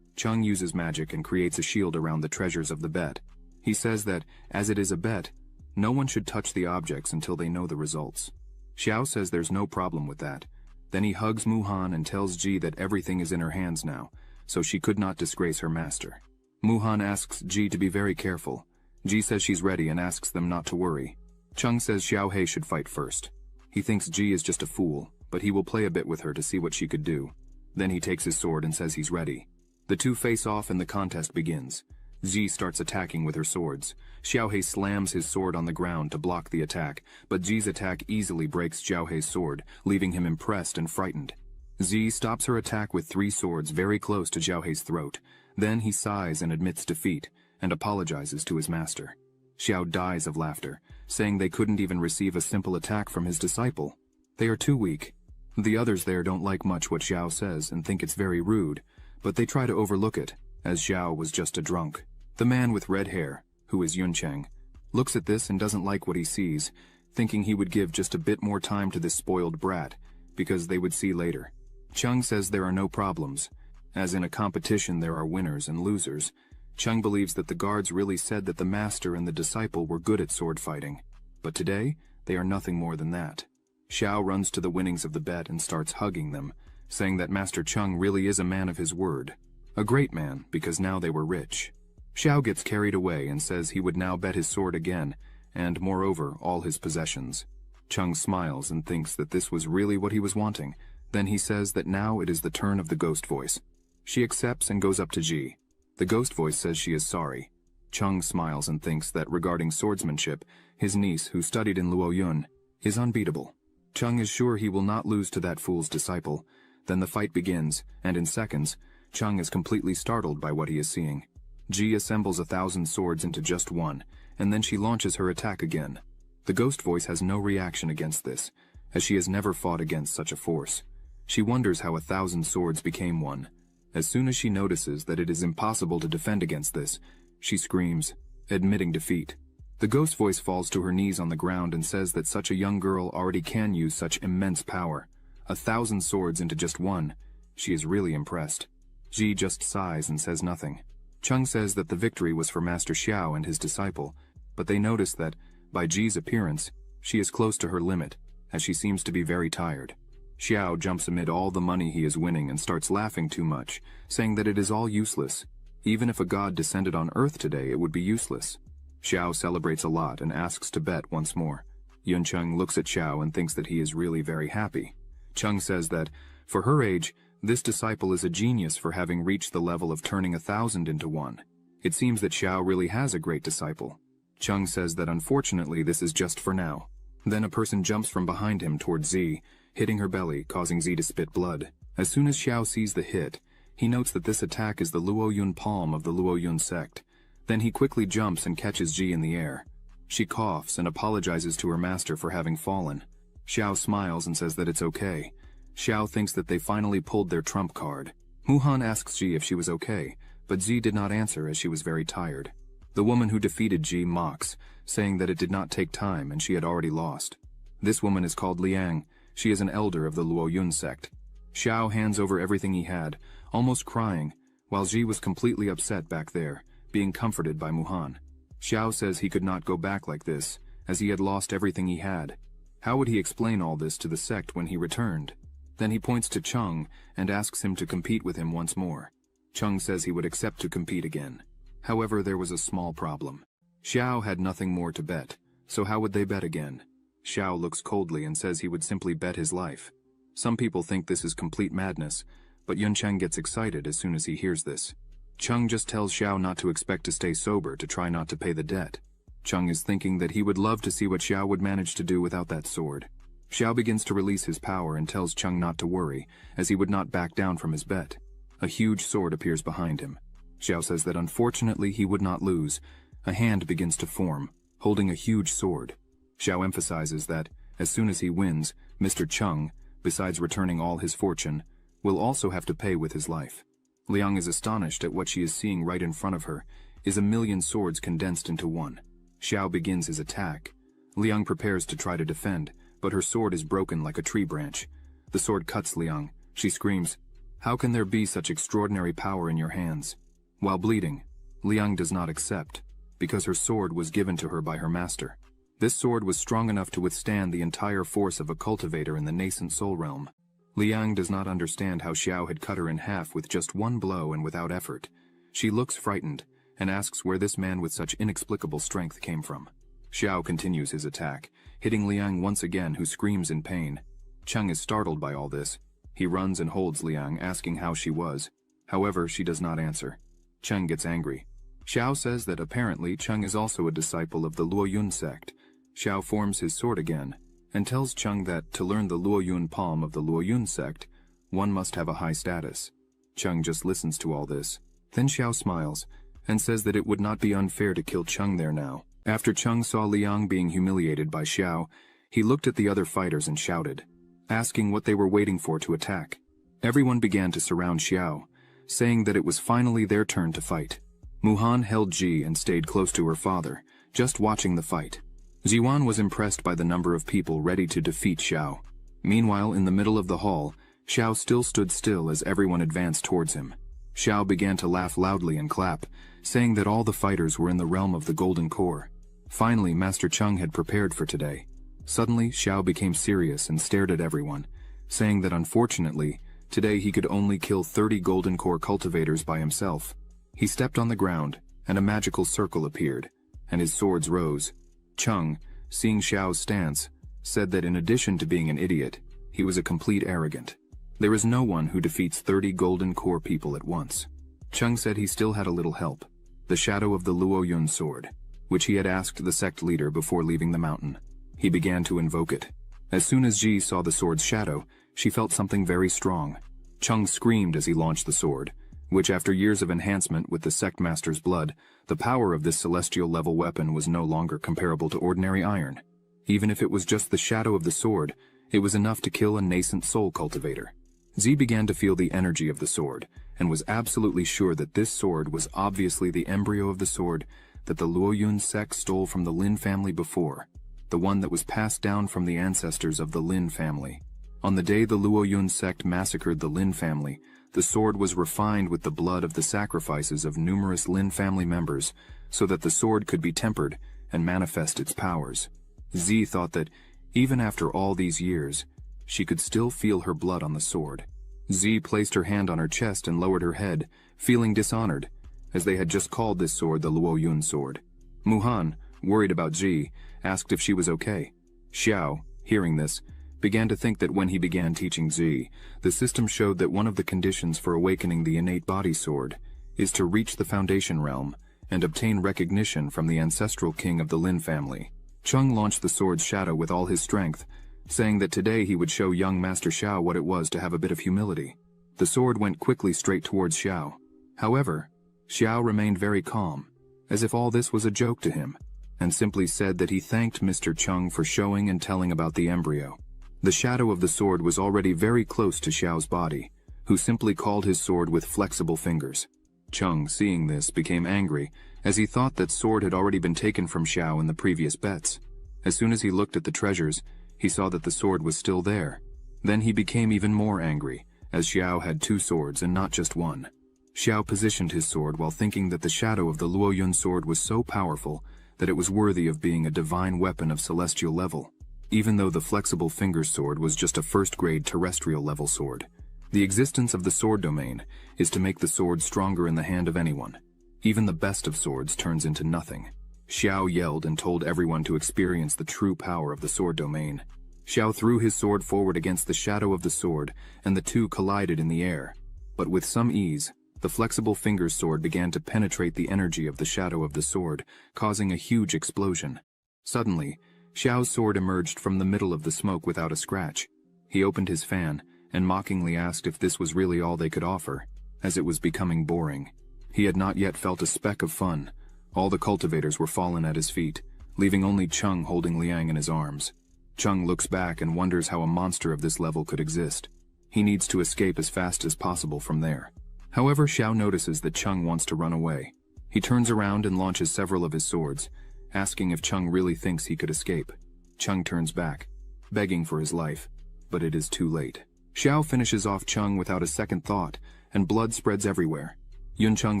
Chung uses magic and creates a shield around the treasures of the bet. He says that, as it is a bet, no one should touch the objects until they know the results. Xiao says there's no problem with that. Then he hugs Muhan and tells Ji that everything is in her hands now, so she could not disgrace her master. Muhan asks Ji to be very careful. Ji says she's ready and asks them not to worry. Chung says Xiao He should fight first. He thinks Ji is just a fool, but he will play a bit with her to see what she could do. Then he takes his sword and says he's ready. The two face off and the contest begins. Ji starts attacking with her swords. Xiao He slams his sword on the ground to block the attack, but Ji's attack easily breaks Xiao He's sword, leaving him impressed and frightened. Ji stops her attack with 3 swords very close to Xiao He's throat. Then he sighs and admits defeat, and apologizes to his master. Xiao dies of laughter, saying they couldn't even receive a simple attack from his disciple. They are too weak. The others there don't like much what Xiao says and think it's very rude, but they try to overlook it, as Xiao was just a drunk. The man with red hair, who is Yuncheng, looks at this and doesn't like what he sees, thinking he would give just a bit more time to this spoiled brat, because they would see later. Chung says there are no problems. As in a competition there are winners and losers. Chung believes that the guards really said that the master and the disciple were good at sword fighting, but today they are nothing more than that. Xiao runs to the winnings of the bet and starts hugging them, saying that Master Chung really is a man of his word. A great man, because now they were rich. Xiao gets carried away and says he would now bet his sword again, and moreover all his possessions. Chung smiles and thinks that this was really what he was wanting. Then he says that now it is the turn of the ghost voice. She accepts and goes up to Ji. The ghost voice says she is sorry. Chung smiles and thinks that regarding swordsmanship, his niece, who studied in Luoyun, is unbeatable. Chung is sure he will not lose to that fool's disciple. Then the fight begins, and in seconds, Chung is completely startled by what he is seeing. Ji assembles 1,000 swords into just one, and then she launches her attack again. The ghost voice has no reaction against this, as she has never fought against such a force. She wonders how 1,000 swords became one. As soon as she notices that it is impossible to defend against this, she screams, admitting defeat. The ghost voice falls to her knees on the ground and says that such a young girl already can use such immense power. 1,000 swords into just one. She is really impressed. Ji just sighs and says nothing. Chung says that the victory was for Master Xiao and his disciple, but they notice that, by Ji's appearance, she is close to her limit, as she seems to be very tired. Xiao jumps amid all the money he is winning and starts laughing too much, saying that it is all useless. Even if a god descended on Earth today, it would be useless. Xiao celebrates a lot and asks to bet once more. Yuncheng looks at Xiao and thinks that he is really very happy. Chung says that, for her age, this disciple is a genius for having reached the level of turning 1,000 into one. It seems that Xiao really has a great disciple. Chung says that unfortunately this is just for now. Then a person jumps from behind him towards Zi, hitting her belly, causing Zi to spit blood. As soon as Xiao sees the hit, he notes that this attack is the Luoyun palm of the Luoyun sect. Then he quickly jumps and catches Ji in the air. She coughs and apologizes to her master for having fallen. Xiao smiles and says that it's okay. Xiao thinks that they finally pulled their trump card. Muhan asks Ji if she was okay, but Zi did not answer as she was very tired. The woman who defeated Ji mocks, saying that it did not take time and she had already lost. This woman is called Liang. She is an elder of the Luoyun sect. Xiao hands over everything he had, almost crying, while Ji was completely upset back there, being comforted by Muhan. Xiao says he could not go back like this, as he had lost everything he had. How would he explain all this to the sect when he returned? Then he points to Chung and asks him to compete with him once more. Chung says he would accept to compete again. However, there was a small problem. Xiao had nothing more to bet, so how would they bet again? Xiao looks coldly and says he would simply bet his life. Some people think this is complete madness, but Yuncheng gets excited as soon as he hears this. Chung just tells Xiao not to expect to stay sober to try not to pay the debt. Chung is thinking that he would love to see what Xiao would manage to do without that sword. Xiao begins to release his power and tells Chung not to worry, as he would not back down from his bet. A huge sword appears behind him. Xiao says that unfortunately he would not lose. A hand begins to form, holding a huge sword. Xiao emphasizes that, as soon as he wins, Mr. Chung, besides returning all his fortune, will also have to pay with his life. Liang is astonished at what she is seeing right in front of her. is a million swords condensed into one. Xiao begins his attack. Liang prepares to try to defend, but her sword is broken like a tree branch. The sword cuts Liang. She screams, "How can there be such extraordinary power in your hands?" While bleeding, Liang does not accept, because her sword was given to her by her master. This sword was strong enough to withstand the entire force of a cultivator in the nascent soul realm. Liang does not understand how Xiao had cut her in half with just one blow and without effort. She looks frightened and asks where this man with such inexplicable strength came from. Xiao continues his attack, hitting Liang once again, who screams in pain. Cheng is startled by all this. He runs and holds Liang, asking how she was. However, she does not answer. Cheng gets angry. Xiao says that apparently Cheng is also a disciple of the Luoyun sect. Xiao forms his sword again, and tells Cheng that to learn the Luoyun palm of the Luoyun sect, one must have a high status. Cheng just listens to all this. Then Xiao smiles, and says that it would not be unfair to kill Cheng there now. After Cheng saw Liang being humiliated by Xiao, he looked at the other fighters and shouted, asking what they were waiting for to attack. Everyone began to surround Xiao, saying that it was finally their turn to fight. Muhan held Ji and stayed close to her father, just watching the fight. Jiwan was impressed by the number of people ready to defeat Xiao. Meanwhile, in the middle of the hall, Xiao still stood still as everyone advanced towards him. Xiao began to laugh loudly and clap, saying that all the fighters were in the realm of the Golden Core. Finally, Master Cheng had prepared for today. Suddenly, Xiao became serious and stared at everyone, saying that unfortunately, today he could only kill 30 Golden Core cultivators by himself. He stepped on the ground, and a magical circle appeared, and his swords rose. Cheng, seeing Xiao's stance, said that in addition to being an idiot, he was a complete arrogant. There is no one who defeats 30 Golden Core people at once. Cheng said he still had a little help, the shadow of the Luoyun sword, which he had asked the sect leader before leaving the mountain. He began to invoke it. As soon as Ji saw the sword's shadow, she felt something very strong. Cheng screamed as he launched the sword, which after years of enhancement with the sect master's blood, the power of this celestial level weapon was no longer comparable to ordinary iron. Even if it was just the shadow of the sword, it was enough to kill a nascent soul cultivator. Zi began to feel the energy of the sword, and was absolutely sure that this sword was obviously the embryo of the sword that the Luoyun sect stole from the Lin family before, the one that was passed down from the ancestors of the Lin family. On the day the Luoyun sect massacred the Lin family, the sword was refined with the blood of the sacrifices of numerous Lin family members, so that the sword could be tempered and manifest its powers. Zi thought that, even after all these years, she could still feel her blood on the sword. Zi placed her hand on her chest and lowered her head, feeling dishonored, as they had just called this sword the Luoyun sword. Muhan, worried about Zi, asked if she was okay. Xiao, hearing this, began to think that when he began teaching Zi, the system showed that one of the conditions for awakening the innate body sword is to reach the foundation realm and obtain recognition from the ancestral king of the Lin family. Cheng launched the sword's shadow with all his strength, saying that today he would show young Master Xiao what it was to have a bit of humility. The sword went quickly straight towards Xiao. However, Xiao remained very calm, as if all this was a joke to him, and simply said that he thanked Mr. Cheng for showing and telling about the embryo. The shadow of the sword was already very close to Xiao's body, who simply called his sword with flexible fingers. Cheng, seeing this, became angry, as he thought that sword had already been taken from Xiao in the previous bets. As soon as he looked at the treasures, he saw that the sword was still there. Then he became even more angry, as Xiao had 2 swords and not just one. Xiao positioned his sword while thinking that the shadow of the Luoyun sword was so powerful that it was worthy of being a divine weapon of celestial level, even though the flexible fingers sword was just a first-grade terrestrial level sword. The existence of the sword domain is to make the sword stronger in the hand of anyone. Even the best of swords turns into nothing. Xiao yelled and told everyone to experience the true power of the sword domain. Xiao threw his sword forward against the shadow of the sword, and the two collided in the air. But with some ease, the flexible fingers sword began to penetrate the energy of the shadow of the sword, causing a huge explosion. Suddenly, Xiao's sword emerged from the middle of the smoke without a scratch. He opened his fan, and mockingly asked if this was really all they could offer, as it was becoming boring. He had not yet felt a speck of fun. All the cultivators were fallen at his feet, leaving only Cheng holding Liang in his arms. Cheng looks back and wonders how a monster of this level could exist. He needs to escape as fast as possible from there. However, Xiao notices that Cheng wants to run away. He turns around and launches several of his swords, asking if Chung really thinks he could escape. Chung turns back, begging for his life, but it is too late. Xiao finishes off Chung without a second thought, and blood spreads everywhere. Yun Chung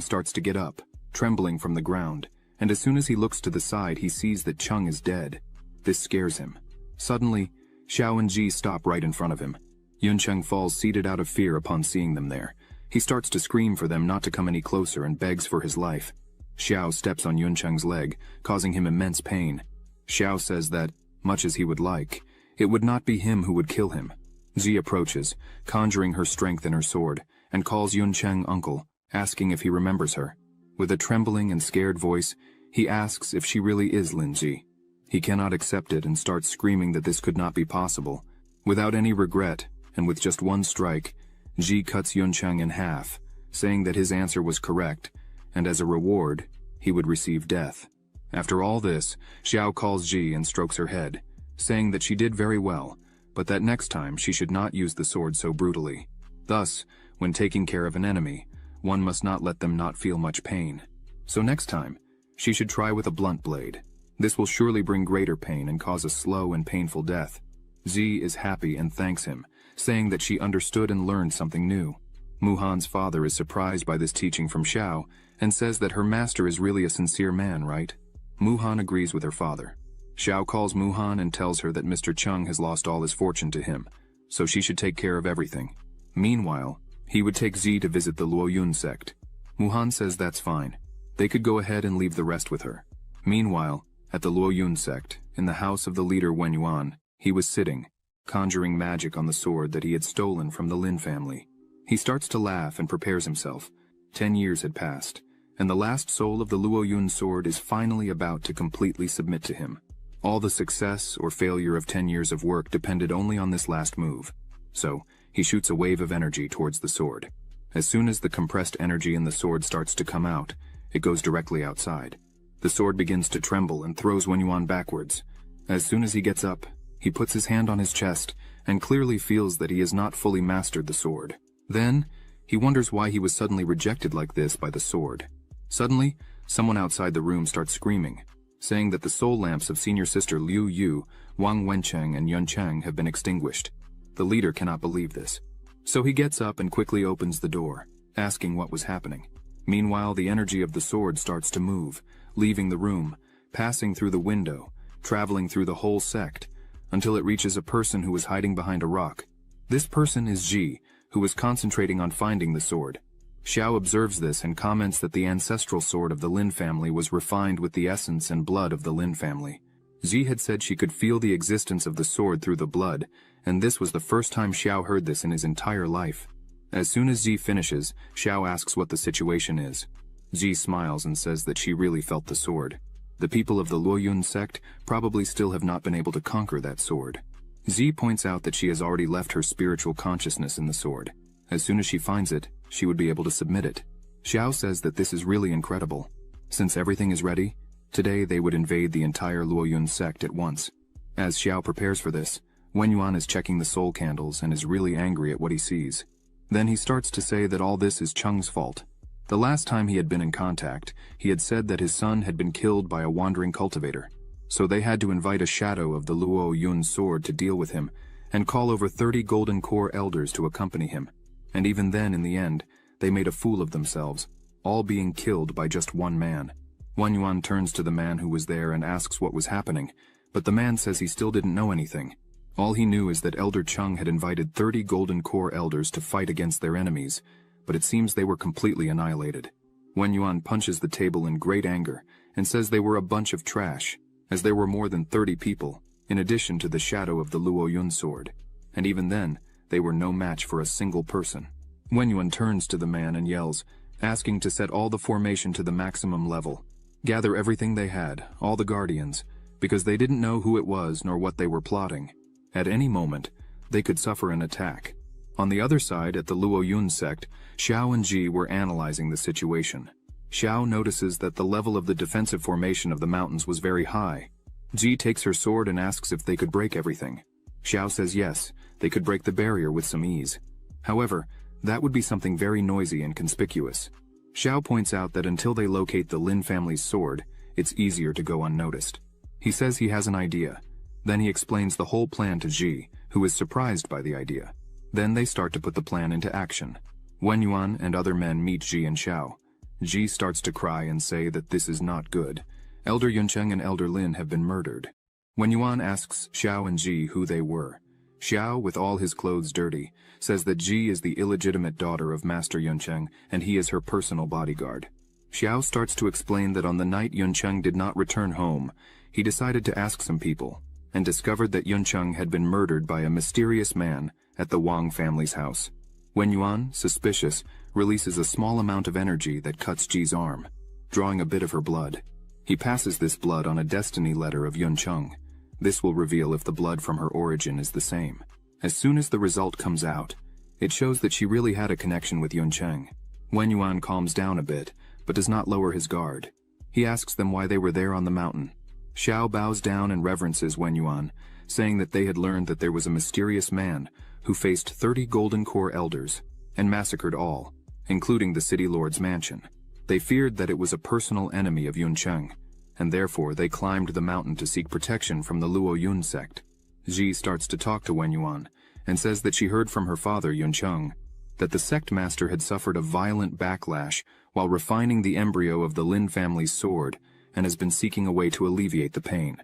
starts to get up, trembling from the ground, and as soon as he looks to the side he sees that Chung is dead. This scares him. Suddenly, Xiao and Ji stop right in front of him. Yun Chung falls seated out of fear upon seeing them there. He starts to scream for them not to come any closer and begs for his life. Xiao steps on Yun Chung's leg, causing him immense pain. Xiao says that, much as he would like, it would not be him who would kill him. Ji approaches, conjuring her strength in her sword, and calls Yun Chung uncle, asking if he remembers her. With a trembling and scared voice, he asks if she really is Lin Ji. He cannot accept it and starts screaming that this could not be possible. Without any regret, and with just one strike, Ji cuts Yun Chung in half, saying that his answer was correct, and as a reward, he would receive death. After all this, Xiao calls Ji and strokes her head, saying that she did very well, but that next time she should not use the sword so brutally. Thus, when taking care of an enemy, one must not let them not feel much pain. So next time, she should try with a blunt blade. This will surely bring greater pain and cause a slow and painful death. Ji is happy and thanks him, saying that she understood and learned something new. Muhan's father is surprised by this teaching from Xiao and says that her master is really a sincere man, right? Muhan agrees with her father. Xiao calls Muhan and tells her that Mr. Chung has lost all his fortune to him, so she should take care of everything. Meanwhile, he would take Ji to visit the Luoyun sect. Muhan says that's fine. They could go ahead and leave the rest with her. Meanwhile, at the Luoyun sect, in the house of the leader Wen Yuan, he was sitting, conjuring magic on the sword that he had stolen from the Lin family. He starts to laugh and prepares himself. 10 years had passed, and the last soul of the Luoyun sword is finally about to completely submit to him. All the success or failure of 10 years of work depended only on this last move. So, he shoots a wave of energy towards the sword. As soon as the compressed energy in the sword starts to come out, it goes directly outside. The sword begins to tremble and throws Wen Yuan backwards. As soon as he gets up, he puts his hand on his chest and clearly feels that he has not fully mastered the sword. Then, he wonders why he was suddenly rejected like this by the sword. Suddenly, someone outside the room starts screaming, saying that the soul lamps of senior sister Liu Yu, Wang Wencheng, and Yun Cheng have been extinguished. The leader cannot believe this. So he gets up and quickly opens the door, asking what was happening. Meanwhile, the energy of the sword starts to move, leaving the room, passing through the window, traveling through the whole sect, until it reaches a person who was hiding behind a rock. This person is Ji, who was concentrating on finding the sword. Xiao observes this and comments that the ancestral sword of the Lin family was refined with the essence and blood of the Lin family. Ji had said she could feel the existence of the sword through the blood, and this was the first time Xiao heard this in his entire life. As soon as Ji finishes, Xiao asks what the situation is. Ji smiles and says that she really felt the sword. The people of the Luoyun sect probably still have not been able to conquer that sword. Ji points out that she has already left her spiritual consciousness in the sword. As soon as she finds it, she would be able to submit it. Xiao says that this is really incredible. Since everything is ready, today they would invade the entire Luoyun sect at once. As Xiao prepares for this, Wen Yuan is checking the soul candles and is really angry at what he sees. Then he starts to say that all this is Chung's fault. The last time he had been in contact, he had said that his son had been killed by a wandering cultivator. So they had to invite a shadow of the Luoyun sword to deal with him, and call over 30 golden core elders to accompany him. And even then, in the end, they made a fool of themselves, all being killed by just one man. Wen Yuan turns to the man who was there and asks what was happening, but the man says he still didn't know anything. All he knew is that Elder Chung had invited 30 golden core elders to fight against their enemies, but it seems they were completely annihilated. Wen Yuan punches the table in great anger and says they were a bunch of trash, as there were more than 30 people, in addition to the shadow of the Luoyun sword, and even then, they were no match for a single person. Wen Yuan turns to the man and yells, asking to set all the formation to the maximum level. Gather everything they had, all the guardians, because they didn't know who it was nor what they were plotting. At any moment, they could suffer an attack. On the other side, at the Luoyun sect, Xiao and Ji were analyzing the situation. Xiao notices that the level of the defensive formation of the mountains was very high. Ji takes her sword and asks if they could break everything. Xiao says yes, they could break the barrier with some ease. However, that would be something very noisy and conspicuous. Xiao points out that until they locate the Lin family's sword, it's easier to go unnoticed. He says he has an idea. Then he explains the whole plan to Ji, who is surprised by the idea. Then they start to put the plan into action. Wen Yuan and other men meet Ji and Xiao. Ji starts to cry and say that this is not good. Elder Yuncheng and Elder Lin have been murdered. Wen Yuan asks Xiao and Ji who they were. Xiao, with all his clothes dirty, says that Ji is the illegitimate daughter of Master Yuncheng and he is her personal bodyguard. Xiao starts to explain that on the night Yuncheng did not return home, he decided to ask some people, and discovered that Yuncheng had been murdered by a mysterious man at the Wang family's house. Wen Yuan, suspicious, releases a small amount of energy that cuts Ji's arm, drawing a bit of her blood. He passes this blood on a destiny letter of Yuncheng. This will reveal if the blood from her origin is the same. As soon as the result comes out, it shows that she really had a connection with Yuncheng. Wen Yuan calms down a bit, but does not lower his guard. He asks them why they were there on the mountain. Xiao bows down and reverences Wen Yuan, saying that they had learned that there was a mysterious man who faced 30 Golden Core elders and massacred all, including the city lord's mansion. They feared that it was a personal enemy of Yuncheng, and therefore they climbed the mountain to seek protection from the Luo Yun sect. Ji starts to talk to Wen Yuan and says that she heard from her father Yuncheng that the sect master had suffered a violent backlash while refining the embryo of the Lin family's sword and has been seeking a way to alleviate the pain.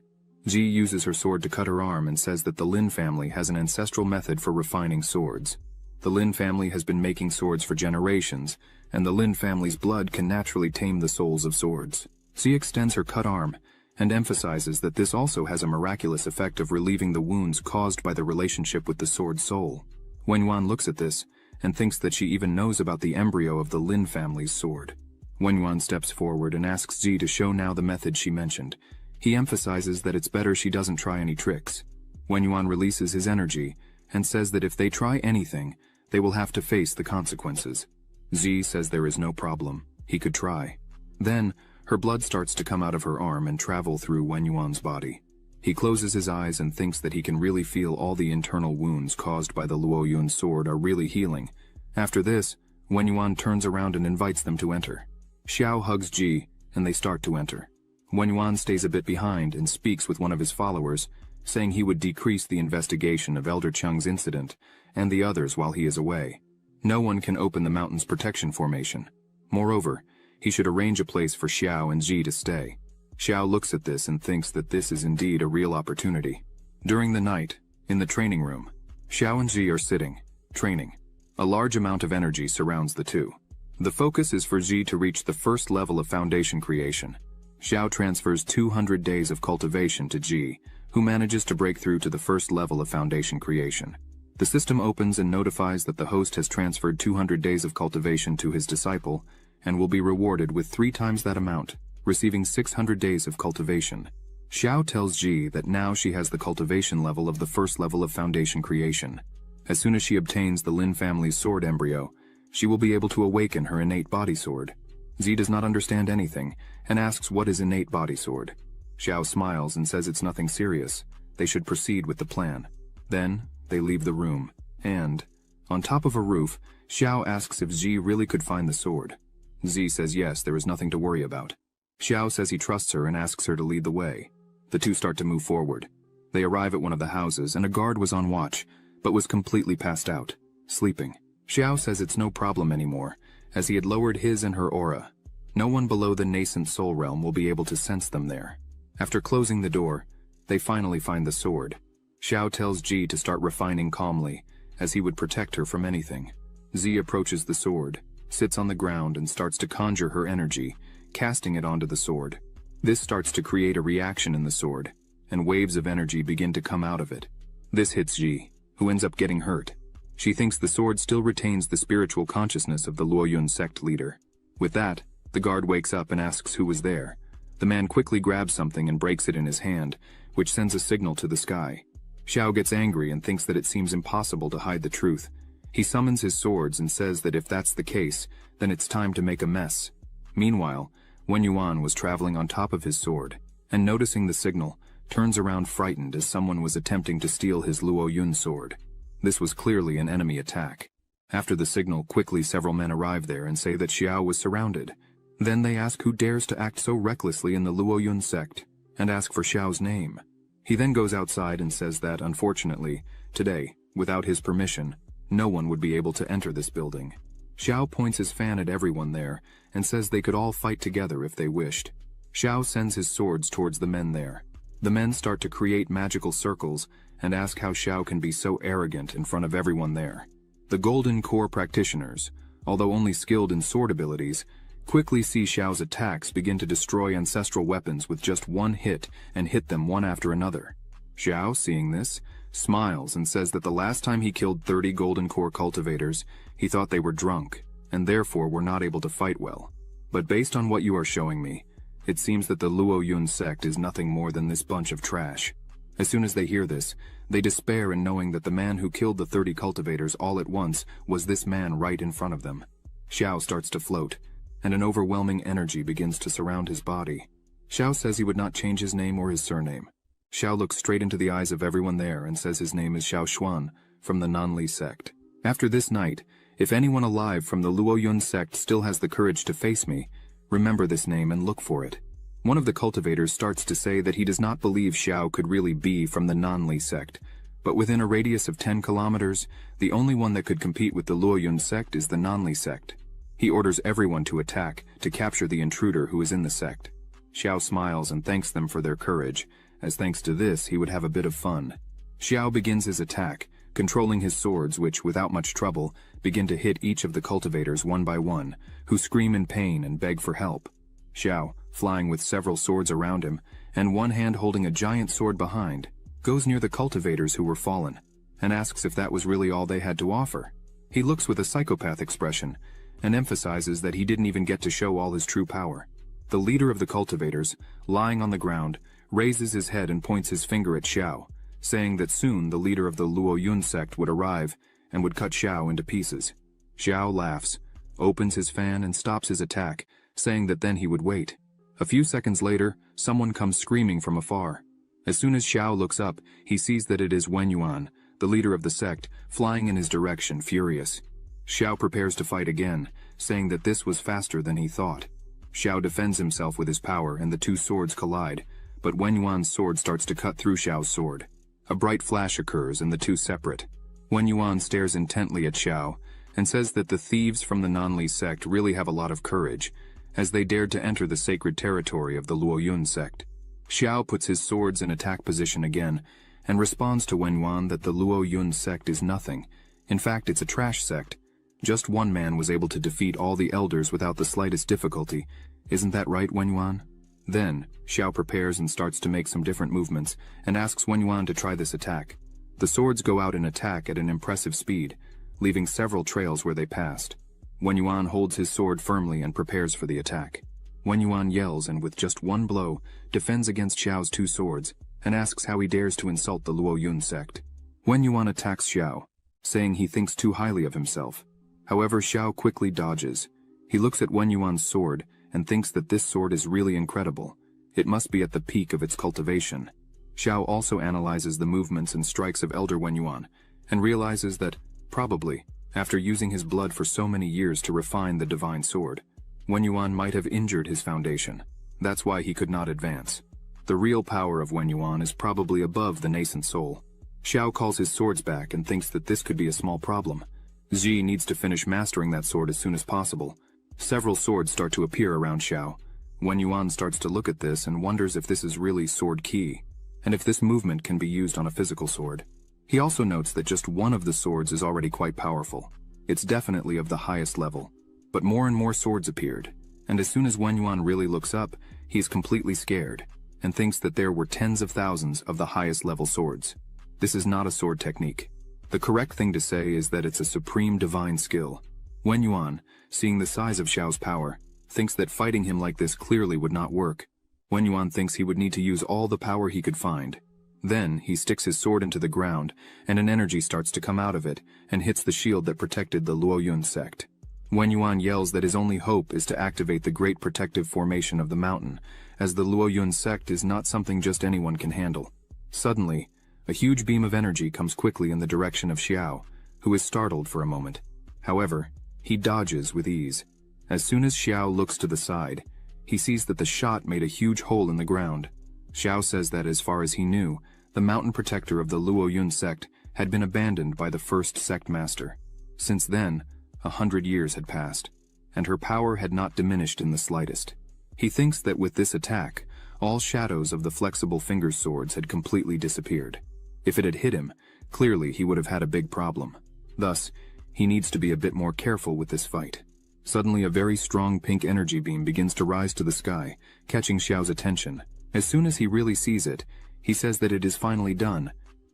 Ji uses her sword to cut her arm and says that the Lin family has an ancestral method for refining swords. The Lin family has been making swords for generations, and the Lin family's blood can naturally tame the souls of swords. She extends her cut arm and emphasizes that this also has a miraculous effect of relieving the wounds caused by the relationship with the sword's soul. Wen Yuan looks at this and thinks that she even knows about the embryo of the Lin family's sword. Wen Yuan steps forward and asks Ji to show now the method she mentioned. He emphasizes that it's better she doesn't try any tricks. Wen Yuan releases his energy and says that if they try anything, they will have to face the consequences. Ji says there is no problem. He could try. Then, her blood starts to come out of her arm and travel through Wen Yuan's body. He closes his eyes and thinks that he can really feel all the internal wounds caused by the Luo Yun sword are really healing. After this, Wen Yuan turns around and invites them to enter. Xiao hugs Ji, and they start to enter. Wen Yuan stays a bit behind and speaks with one of his followers, saying he would decrease the investigation of Elder Cheng's incident and the others while he is away. No one can open the mountain's protection formation. Moreover, he should arrange a place for Xiao and Ji to stay. Xiao looks at this and thinks that this is indeed a real opportunity. During the night, in the training room, Xiao and Ji are sitting, training. A large amount of energy surrounds the two. The focus is for Ji to reach the first level of foundation creation. Xiao transfers 200 days of cultivation to Ji, who manages to break through to the first level of foundation creation. The system opens and notifies that the host has transferred 200 days of cultivation to his disciple, and will be rewarded with 3 times that amount, receiving 600 days of cultivation. Xiao tells Ji that now she has the cultivation level of the first level of foundation creation. As soon as she obtains the Lin family's sword embryo, she will be able to awaken her innate body sword. Ji does not understand anything, and asks what is innate body sword. Xiao smiles and says it's nothing serious. They should proceed with the plan. Then, they leave the room, and, on top of a roof, Xiao asks if Ji really could find the sword. Ji says yes, there is nothing to worry about. Xiao says he trusts her and asks her to lead the way. The two start to move forward. They arrive at one of the houses, and a guard was on watch, but was completely passed out, sleeping. Xiao says it's no problem anymore, as he had lowered his and her aura. No one below the nascent soul realm will be able to sense them there. After closing the door, they finally find the sword. Xiao tells Ji to start refining calmly, as he would protect her from anything. Ji approaches the sword, sits on the ground and starts to conjure her energy, casting it onto the sword. This starts to create a reaction in the sword, and waves of energy begin to come out of it. This hits Ji, who ends up getting hurt. She thinks the sword still retains the spiritual consciousness of the Luo Yun sect leader. With that, the guard wakes up and asks who was there. The man quickly grabs something and breaks it in his hand, which sends a signal to the sky. Xiao gets angry and thinks that it seems impossible to hide the truth. He summons his swords and says that if that's the case, then it's time to make a mess. Meanwhile, Wen Yuan was traveling on top of his sword, and noticing the signal, turns around frightened as someone was attempting to steal his Luo Yun sword. This was clearly an enemy attack. After the signal, quickly several men arrive there and say that Xiao was surrounded. Then they ask who dares to act so recklessly in the Luoyun sect, and ask for Xiao's name. He then goes outside and says that, unfortunately, today, without his permission, no one would be able to enter this building. Xiao points his fan at everyone there and says they could all fight together if they wished. Xiao sends his swords towards the men there. The men start to create magical circles and ask how Xiao can be so arrogant in front of everyone there. The Golden Core practitioners, although only skilled in sword abilities, quickly see Xiao's attacks begin to destroy ancestral weapons with just one hit and hit them one after another. Xiao, seeing this, smiles and says that the last time he killed 30 Golden Core cultivators, he thought they were drunk, and therefore were not able to fight well. But based on what you are showing me, it seems that the Luoyun sect is nothing more than this bunch of trash. As soon as they hear this, they despair in knowing that the man who killed the 30 cultivators all at once was this man right in front of them. Xiao starts to float, and an overwhelming energy begins to surround his body. Xiao says he would not change his name or his surname. Xiao looks straight into the eyes of everyone there and says his name is Xiao Xuan from the Nanli sect. After this night, if anyone alive from the Luoyun sect still has the courage to face me, remember this name and look for it. One of the cultivators starts to say that he does not believe Xiao could really be from the Nanli sect, but within a radius of 10 kilometers, the only one that could compete with the Luoyun sect is the Nanli sect. He orders everyone to attack to capture the intruder who is in the sect. Xiao smiles and thanks them for their courage, as thanks to this he would have a bit of fun. Xiao begins his attack, controlling his swords which, without much trouble, begin to hit each of the cultivators one by one, who scream in pain and beg for help. Xiao, flying with several swords around him, and one hand holding a giant sword behind, goes near the cultivators who were fallen, and asks if that was really all they had to offer. He looks with a psychopath expression, and emphasizes that he didn't even get to show all his true power. The leader of the cultivators, lying on the ground, raises his head and points his finger at Xiao, saying that soon the leader of the Luoyun sect would arrive and would cut Xiao into pieces. Xiao laughs, opens his fan and stops his attack, saying that then he would wait. A few seconds later, someone comes screaming from afar. As soon as Xiao looks up, he sees that it is Wen Yuan, the leader of the sect, flying in his direction, furious. Xiao prepares to fight again, saying that this was faster than he thought. Xiao defends himself with his power and the two swords collide, but Wen Yuan's sword starts to cut through Xiao's sword. A bright flash occurs and the two separate. Wen Yuan stares intently at Xiao and says that the thieves from the Nanli sect really have a lot of courage, as they dared to enter the sacred territory of the Luoyun sect. Xiao puts his swords in attack position again, and responds to Wen Yuan that the Luoyun sect is nothing. In fact, it's a trash sect. Just one man was able to defeat all the elders without the slightest difficulty. Isn't that right, Wen Yuan? Then, Xiao prepares and starts to make some different movements, and asks Wen Yuan to try this attack. The swords go out in attack at an impressive speed, leaving several trails where they passed. Wen Yuan holds his sword firmly and prepares for the attack. Wen Yuan yells and with just one blow, defends against Xiao's two swords, and asks how he dares to insult the Luoyun sect. Wen Yuan attacks Xiao, saying he thinks too highly of himself. However, Xiao quickly dodges. He looks at Wen Yuan's sword and thinks that this sword is really incredible. It must be at the peak of its cultivation. Xiao also analyzes the movements and strikes of Elder Wen Yuan, and realizes that, probably, after using his blood for so many years to refine the divine sword, Wen Yuan might have injured his foundation. That's why he could not advance. The real power of Wen Yuan is probably above the nascent soul. Xiao calls his swords back and thinks that this could be a small problem. Xi needs to finish mastering that sword as soon as possible. Several swords start to appear around Xiao. Wen Yuan starts to look at this and wonders if this is really sword ki, and if this movement can be used on a physical sword. He also notes that just one of the swords is already quite powerful. It's definitely of the highest level. But more and more swords appeared, and as soon as Wen Yuan really looks up, he is completely scared, and thinks that there were tens of thousands of the highest level swords. This is not a sword technique. The correct thing to say is that it's a supreme divine skill. Wen Yuan, seeing the size of Xiao's power, thinks that fighting him like this clearly would not work. Wen Yuan thinks he would need to use all the power he could find. Then, he sticks his sword into the ground, and an energy starts to come out of it, and hits the shield that protected the Luoyun sect. Wen Yuan yells that his only hope is to activate the great protective formation of the mountain, as the Luoyun sect is not something just anyone can handle. Suddenly, a huge beam of energy comes quickly in the direction of Xiao, who is startled for a moment. However, he dodges with ease. As soon as Xiao looks to the side, he sees that the shot made a huge hole in the ground. Xiao says that as far as he knew, the mountain protector of the Luoyun sect had been abandoned by the first sect master. Since then, 100 years had passed, and her power had not diminished in the slightest. He thinks that with this attack, all shadows of the flexible finger swords had completely disappeared. If it had hit him, clearly he would have had a big problem. Thus, he needs to be a bit more careful with this fight. Suddenly, a very strong pink energy beam begins to rise to the sky, catching Xiao's attention. As soon as he really sees it, he says that it is finally done.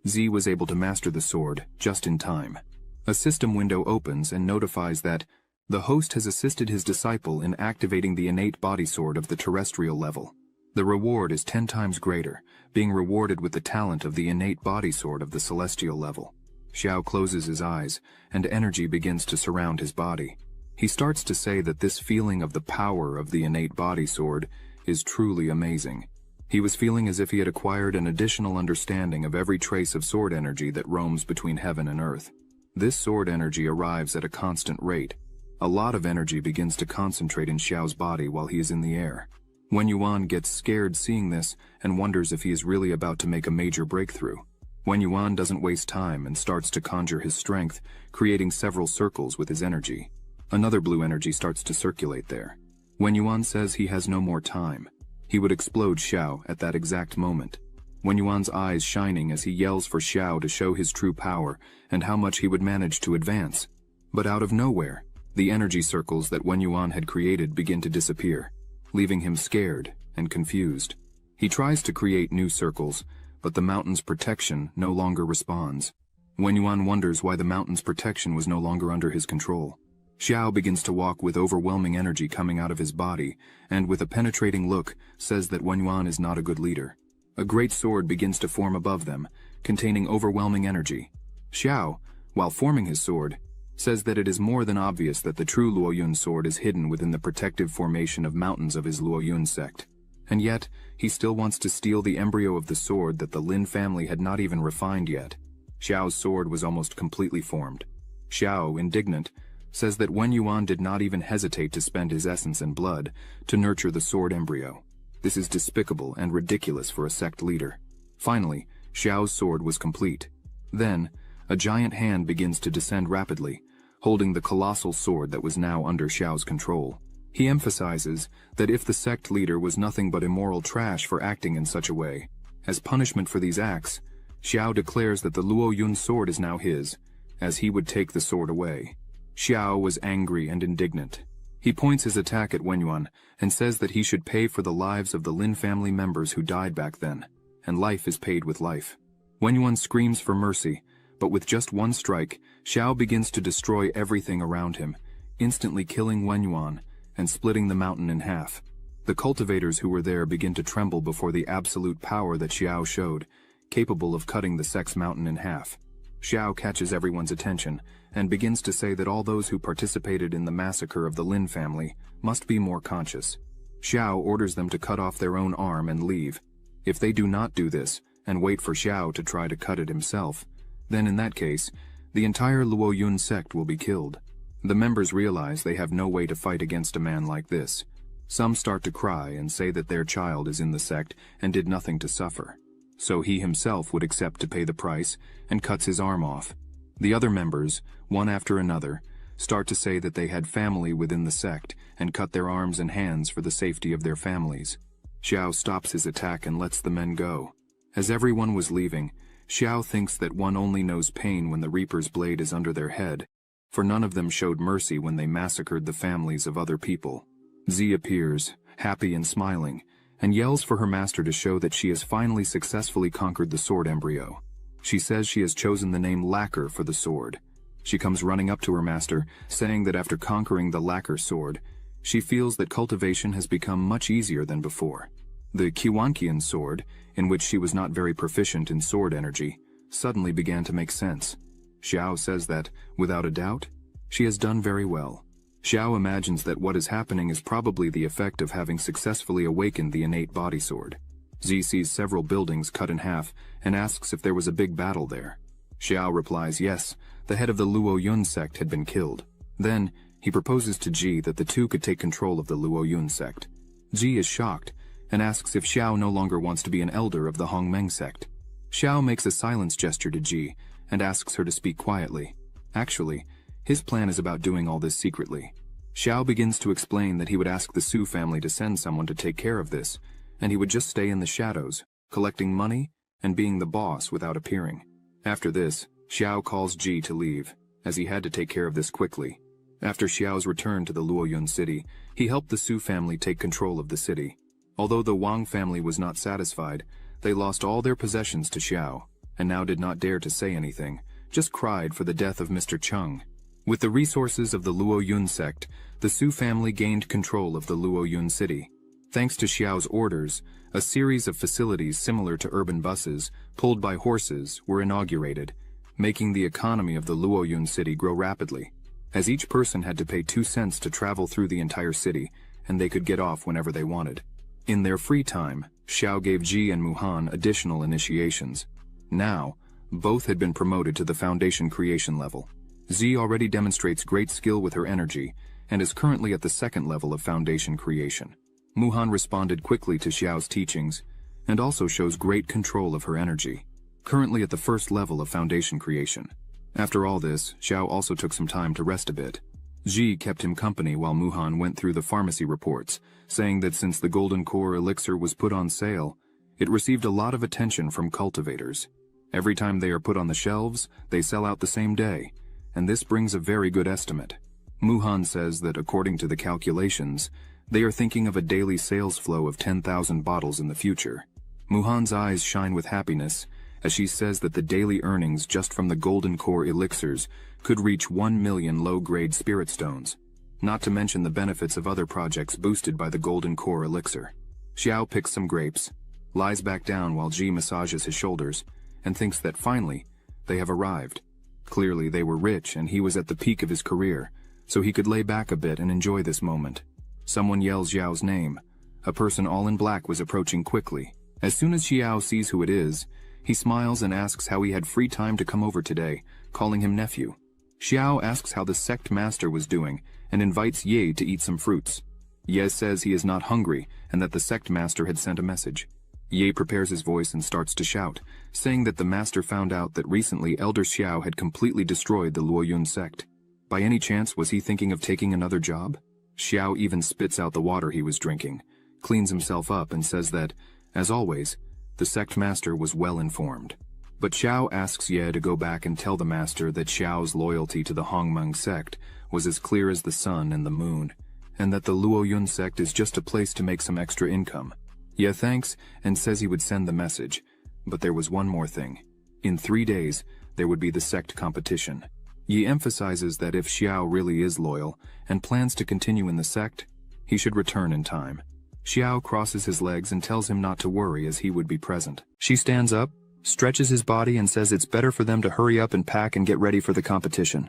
Z was able to master the sword just in time. A system window opens and notifies that the host has assisted his disciple in activating the innate body sword of the terrestrial level. The reward is 10 times greater, being rewarded with the talent of the innate body sword of the celestial level. Xiao closes his eyes, and energy begins to surround his body. He starts to say that this feeling of the power of the innate body sword is truly amazing. He was feeling as if he had acquired an additional understanding of every trace of sword energy that roams between heaven and earth. This sword energy arrives at a constant rate. A lot of energy begins to concentrate in Xiao's body while he is in the air. Wen Yuan gets scared seeing this and wonders if he is really about to make a major breakthrough. Wen Yuan doesn't waste time and starts to conjure his strength, creating several circles with his energy. Another blue energy starts to circulate there. Wen Yuan says he has no more time. He would explode Xiao at that exact moment. Wen Yuan's eyes shining as he yells for Xiao to show his true power and how much he would manage to advance. But out of nowhere, the energy circles that Wen Yuan had created begin to disappear, leaving him scared and confused. He tries to create new circles, but the mountain's protection no longer responds. Wen Yuan wonders why the mountain's protection was no longer under his control. Xiao begins to walk with overwhelming energy coming out of his body, and with a penetrating look, says that Wen Yuan is not a good leader. A great sword begins to form above them, containing overwhelming energy. Xiao, while forming his sword, says that it is more than obvious that the true Luoyun sword is hidden within the protective formation of mountains of his Luoyun sect. And yet, he still wants to steal the embryo of the sword that the Lin family had not even refined yet. Xiao's sword was almost completely formed. Xiao, indignant, says that Wen Yuan did not even hesitate to spend his essence and blood to nurture the sword embryo. This is despicable and ridiculous for a sect leader. Finally, Xiao's sword was complete. Then, a giant hand begins to descend rapidly, holding the colossal sword that was now under Xiao's control. He emphasizes that if the sect leader was nothing but immoral trash for acting in such a way, as punishment for these acts, Xiao declares that the Luoyun sword is now his, as he would take the sword away. Xiao was angry and indignant. He points his attack at Wen Yuan and says that he should pay for the lives of the Lin family members who died back then, and life is paid with life. Wen Yuan screams for mercy, but with just one strike, Xiao begins to destroy everything around him, instantly killing Wen Yuan and splitting the mountain in half. The cultivators who were there begin to tremble before the absolute power that Xiao showed, capable of cutting the Sex Mountain in half. Xiao catches everyone's attention and begins to say that all those who participated in the massacre of the Lin family must be more conscious. Xiao orders them to cut off their own arm and leave. If they do not do this and wait for Xiao to try to cut it himself, then in that case, the entire Luoyun sect will be killed. The members realize they have no way to fight against a man like this. Some start to cry and say that their child is in the sect and did nothing to suffer. So he himself would accept to pay the price and cuts his arm off. The other members, one after another, start to say that they had family within the sect and cut their arms and hands for the safety of their families. Xiao stops his attack and lets the men go. As everyone was leaving, Xiao thinks that one only knows pain when the Reaper's blade is under their head, for none of them showed mercy when they massacred the families of other people. Z appears, happy and smiling, and yells for her master to show that she has finally successfully conquered the sword embryo. She says she has chosen the name Lacquer for the sword. She comes running up to her master, saying that after conquering the Lacquer sword, she feels that cultivation has become much easier than before. The Qiwanqian sword, in which she was not very proficient in sword energy, suddenly began to make sense. Xiao says that, without a doubt, she has done very well. Xiao imagines that what is happening is probably the effect of having successfully awakened the innate body sword. Z sees several buildings cut in half and asks if there was a big battle there. Xiao replies yes, the head of the Luoyun sect had been killed. Then, he proposes to Ji that the two could take control of the Luoyun sect. Ji is shocked and asks if Xiao no longer wants to be an elder of the Hongmeng sect. Xiao makes a silence gesture to Ji and asks her to speak quietly. Actually, his plan is about doing all this secretly. Xiao begins to explain that he would ask the Su family to send someone to take care of this, and he would just stay in the shadows, collecting money and being the boss without appearing. After this, Xiao calls Ji to leave, as he had to take care of this quickly. After Xiao's return to the Luoyun city, he helped the Su family take control of the city. Although the Wang family was not satisfied, they lost all their possessions to Xiao, and now did not dare to say anything, just cried for the death of Mr. Cheng. With the resources of the Luoyun sect, the Su family gained control of the Luoyun city. Thanks to Xiao's orders, a series of facilities similar to urban buses, pulled by horses, were inaugurated, making the economy of the Luoyun city grow rapidly, as each person had to pay 2 cents to travel through the entire city, and they could get off whenever they wanted. In their free time, Xiao gave Ji and Muhan additional initiations. Now, both had been promoted to the foundation creation level. Ji already demonstrates great skill with her energy, and is currently at the 2nd level of foundation creation. Muhan responded quickly to Xiao's teachings, and also shows great control of her energy, currently at the 1st level of foundation creation. After all this, Xiao also took some time to rest a bit. Ji kept him company while Muhan went through the pharmacy reports, saying that since the Golden Core elixir was put on sale, it received a lot of attention from cultivators. Every time they are put on the shelves, they sell out the same day, and this brings a very good estimate. Muhan says that according to the calculations, they are thinking of a daily sales flow of 10,000 bottles in the future. Muhan's eyes shine with happiness, as she says that the daily earnings just from the Golden Core elixirs could reach 1 million low-grade spirit stones, not to mention the benefits of other projects boosted by the Golden Core elixir. Xiao picks some grapes, lies back down while Ji massages his shoulders, and thinks that finally, they have arrived. Clearly they were rich and he was at the peak of his career, so he could lay back a bit and enjoy this moment. Someone yells Xiao's name. A person all in black was approaching quickly. As soon as Xiao sees who it is, he smiles and asks how he had free time to come over today, calling him nephew. Xiao asks how the sect master was doing and invites Ye to eat some fruits. Ye says he is not hungry and that the sect master had sent a message. Ye prepares his voice and starts to shout, saying that the master found out that recently Elder Xiao had completely destroyed the Luoyun sect. By any chance was he thinking of taking another job? Xiao even spits out the water he was drinking, cleans himself up and says that, as always, the sect master was well informed. But Xiao asks Ye to go back and tell the master that Xiao's loyalty to the Hongmeng sect was as clear as the sun and the moon, and that the Luoyun sect is just a place to make some extra income. Ye thanks and says he would send the message, but there was one more thing. In 3 days, there would be the sect competition. Ye emphasizes that if Xiao really is loyal and plans to continue in the sect, he should return in time. Xiao crosses his legs and tells him not to worry as he would be present. She stands up, stretches his body and says it's better for them to hurry up and pack and get ready for the competition.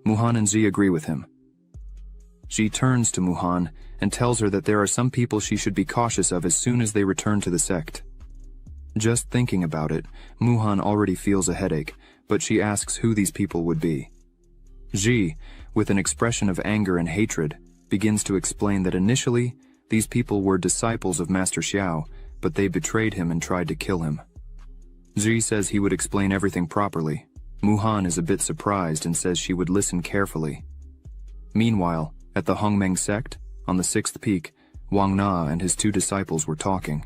Muhan and Ji agree with him. She turns to Muhan and tells her that there are some people she should be cautious of as soon as they return to the sect. Just thinking about it, Muhan already feels a headache, but she asks who these people would be. Ji, with an expression of anger and hatred, begins to explain that initially, these people were disciples of Master Xiao, but they betrayed him and tried to kill him. Ji says he would explain everything properly. Muhan is a bit surprised and says she would listen carefully. Meanwhile, at the Hongmeng sect, on the 6th peak, Wang Na and his 2 disciples were talking.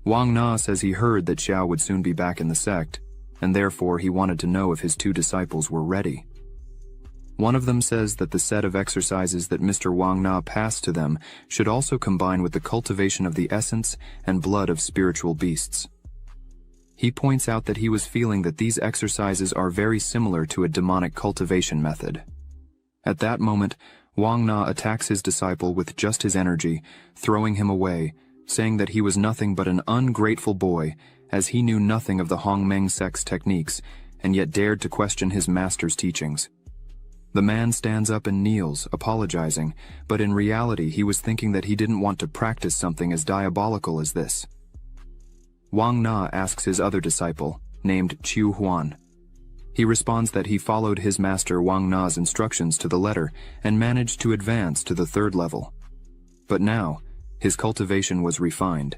Wang Na says he heard that Xiao would soon be back in the sect, and therefore he wanted to know if his 2 disciples were ready. One of them says that the set of exercises that Mr. Wang Na passed to them should also combine with the cultivation of the essence and blood of spiritual beasts. He points out that he was feeling that these exercises are very similar to a demonic cultivation method. At that moment, Wang Na attacks his disciple with just his energy, throwing him away, saying that he was nothing but an ungrateful boy, as he knew nothing of the Hongmeng sect's techniques, and yet dared to question his master's teachings. The man stands up and kneels, apologizing, but in reality he was thinking that he didn't want to practice something as diabolical as this. Wang Na asks his other disciple, named Qiu Huan. He responds that he followed his master Wang Na's instructions to the letter and managed to advance to the 3rd level. But now, his cultivation was refined,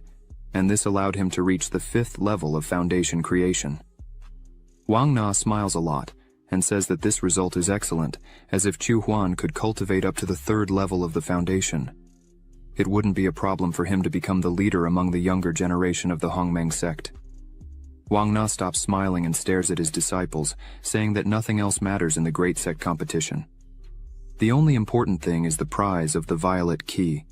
and this allowed him to reach the 5th level of foundation creation. Wang Na smiles a lot and says that this result is excellent, as if Chu Huan could cultivate up to the 3rd level of the foundation. It wouldn't be a problem for him to become the leader among the younger generation of the Hongmeng sect. Wang Na stops smiling and stares at his disciples, saying that nothing else matters in the great sect competition. The only important thing is the prize of the violet key.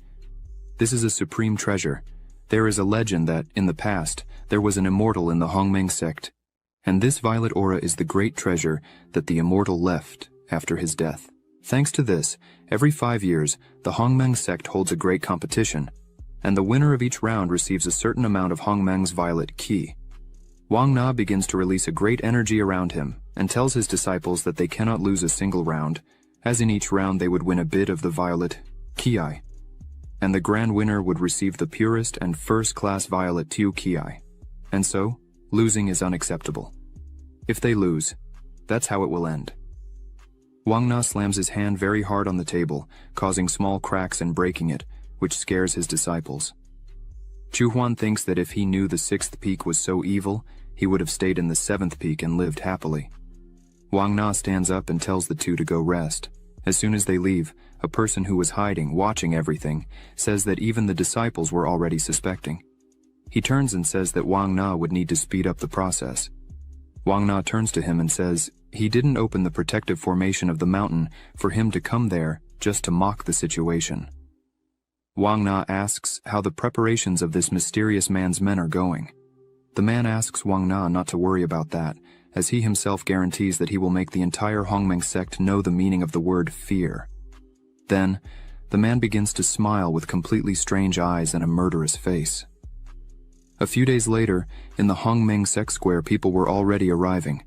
This is a supreme treasure. There is a legend that, in the past, there was an immortal in the Hongmeng sect, and this violet aura is the great treasure that the immortal left after his death. Thanks to this, every 5 years, the Hongmeng sect holds a great competition, and the winner of each round receives a certain amount of Hongmeng's violet key. Wang Na begins to release a great energy around him and tells his disciples that they cannot lose a single round, as in each round they would win a bit of the violet ki, and the grand winner would receive the purest and first-class violet tiu ki, and so, losing is unacceptable. If they lose, that's how it will end. Wang Na slams his hand very hard on the table, causing small cracks and breaking it, which scares his disciples. Chu Huan thinks that if he knew the 6th peak was so evil, he would have stayed in the 7th peak and lived happily. Wang Na stands up and tells the two to go rest. As soon as they leave, a person who was hiding, watching everything, says that even the disciples were already suspecting. He turns and says that Wang Na would need to speed up the process. Wang Na turns to him and says he didn't open the protective formation of the mountain for him to come there just to mock the situation. Wang Na asks how the preparations of this mysterious man's men are going. The man asks Wang Na not to worry about that, as he himself guarantees that he will make the entire Hongmeng sect know the meaning of the word fear. Then, the man begins to smile with completely strange eyes and a murderous face. A few days later, in the Hongmeng sect square, people were already arriving.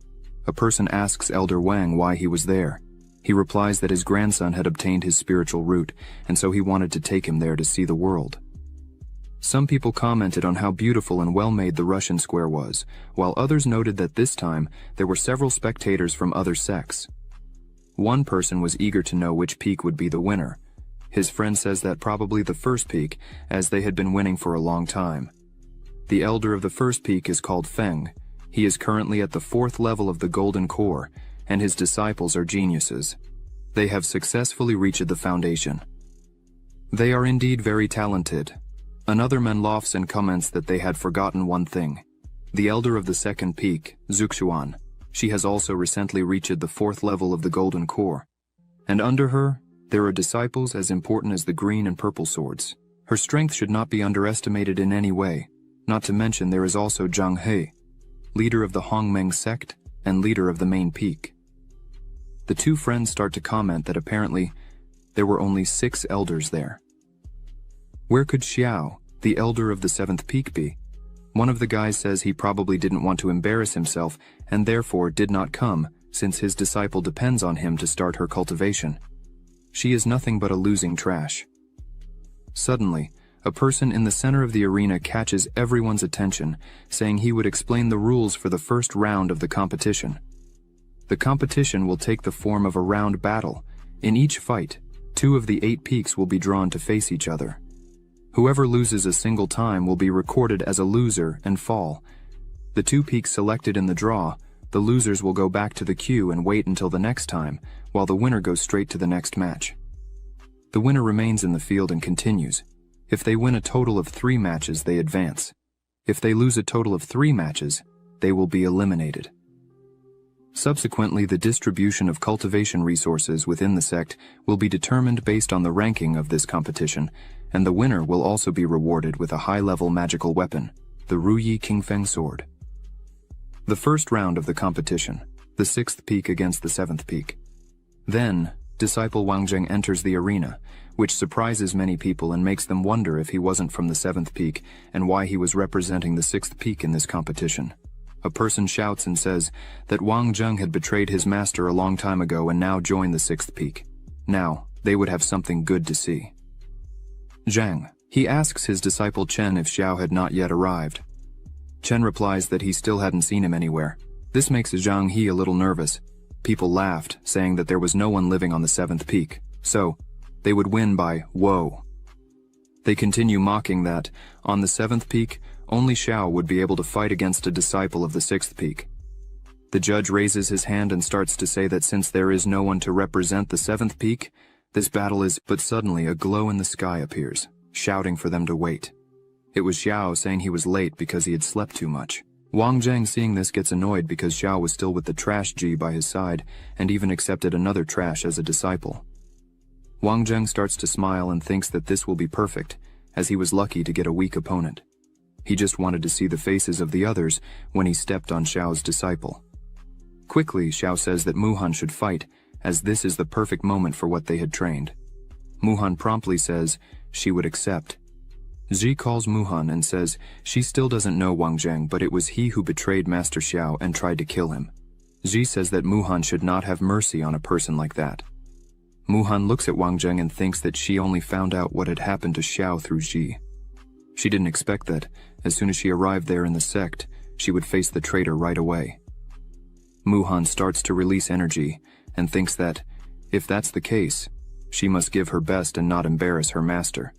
A person asks Elder Wang why he was there. He replies that his grandson had obtained his spiritual root, and so he wanted to take him there to see the world. Some people commented on how beautiful and well-made the Russian square was, while others noted that this time there were several spectators from other sects. One person was eager to know which peak would be the winner. His friend says that probably the 1st peak, as they had been winning for a long time. The elder of the 1st peak is called Feng. He is currently at the 4th level of the Golden Core, and his disciples are geniuses. They have successfully reached the foundation. They are indeed very talented. Another man laughs and comments that they had forgotten one thing. The elder of the 2nd peak, Zuxuan, she has also recently reached the 4th level of the Golden Core. And under her, there are disciples as important as the green and purple swords. Her strength should not be underestimated in any way. Not to mention there is also Zhang He, leader of the Hongmeng sect and leader of the main peak. The two friends start to comment that apparently there were only 6 elders there. Where could Xiao, the elder of the 7th peak, be? One of the guys says he probably didn't want to embarrass himself and therefore did not come, since his disciple depends on him to start her cultivation. She is nothing but a losing trash. Suddenly, a person in the center of the arena catches everyone's attention, saying he would explain the rules for the 1st round of the competition. The competition will take the form of a round battle. In each fight, 2 of the 8 peaks will be drawn to face each other. Whoever loses a single time will be recorded as a loser and fall. The 2 peaks selected in the draw, the losers will go back to the queue and wait until the next time, while the winner goes straight to the next match. The winner remains in the field and continues. If they win a total of 3 matches, they advance. If they lose a total of 3 matches, they will be eliminated. Subsequently, the distribution of cultivation resources within the sect will be determined based on the ranking of this competition, and the winner will also be rewarded with a high-level magical weapon, the Ruyi Qingfeng sword. The 1st round of the competition, the 6th peak against the 7th peak. Then, disciple Wang Zheng enters the arena, which surprises many people and makes them wonder if he wasn't from the 7th peak and why he was representing the 6th peak in this competition. A person shouts and says that Wang Zheng had betrayed his master a long time ago and now joined the 6th peak. Now, they would have something good to see. Zhang. He asks his disciple Chen if Xiao had not yet arrived. Chen replies that he still hadn't seen him anywhere. This makes Zhang He a little nervous. People laughed, saying that there was no one living on the 7th peak, so they would win by whoa. They continue mocking that, on the 7th peak, only Xiao would be able to fight against a disciple of the 6th peak. The judge raises his hand and starts to say that since there is no one to represent the 7th peak, this battle is, but suddenly a glow in the sky appears, shouting for them to wait. It was Xiao saying he was late because he had slept too much. Wang Zheng seeing this gets annoyed because Xiao was still with the trash Ji by his side and even accepted another trash as a disciple. Wang Zheng starts to smile and thinks that this will be perfect, as he was lucky to get a weak opponent. He just wanted to see the faces of the others when he stepped on Xiao's disciple. Quickly, Xiao says that Muhan should fight, as this is the perfect moment for what they had trained. Muhan promptly says she would accept. Ji calls Muhan and says she still doesn't know Wang Zheng, but it was he who betrayed Master Xiao and tried to kill him. Ji says that Muhan should not have mercy on a person like that. Muhan looks at Wang Zheng and thinks that she only found out what had happened to Xiao through Ji. She didn't expect that, as soon as she arrived there in the sect, she would face the traitor right away. Muhan starts to release energy and thinks that, if that's the case, she must give her best and not embarrass her master.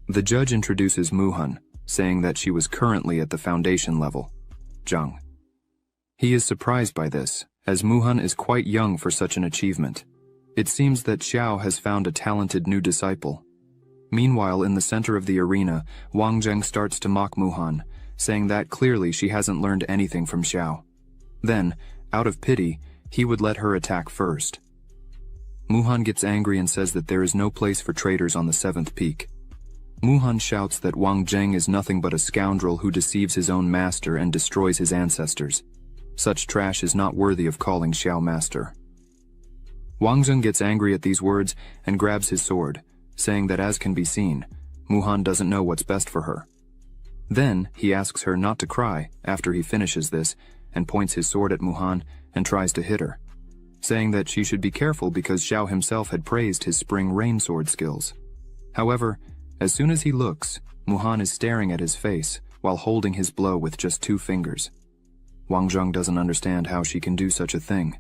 The judge introduces Muhan, saying that she was currently at the foundation level, Zhang. He is surprised by this, as Muhan is quite young for such an achievement. It seems that Xiao has found a talented new disciple. Meanwhile, in the center of the arena, Wang Zheng starts to mock Muhan, saying that clearly she hasn't learned anything from Xiao. Then, out of pity, he would let her attack first. Muhan gets angry and says that there is no place for traitors on the 7th peak. Muhan shouts that Wang Zheng is nothing but a scoundrel who deceives his own master and destroys his ancestors. Such trash is not worthy of calling Xiao master. Wang Zheng gets angry at these words and grabs his sword, saying that as can be seen, Muhan doesn't know what's best for her. Then, he asks her not to cry after he finishes this and points his sword at Muhan and tries to hit her, saying that she should be careful because Xiao himself had praised his spring rain sword skills. However, as soon as he looks, Muhan is staring at his face while holding his blow with just 2 fingers. Wang Zheng doesn't understand how she can do such a thing.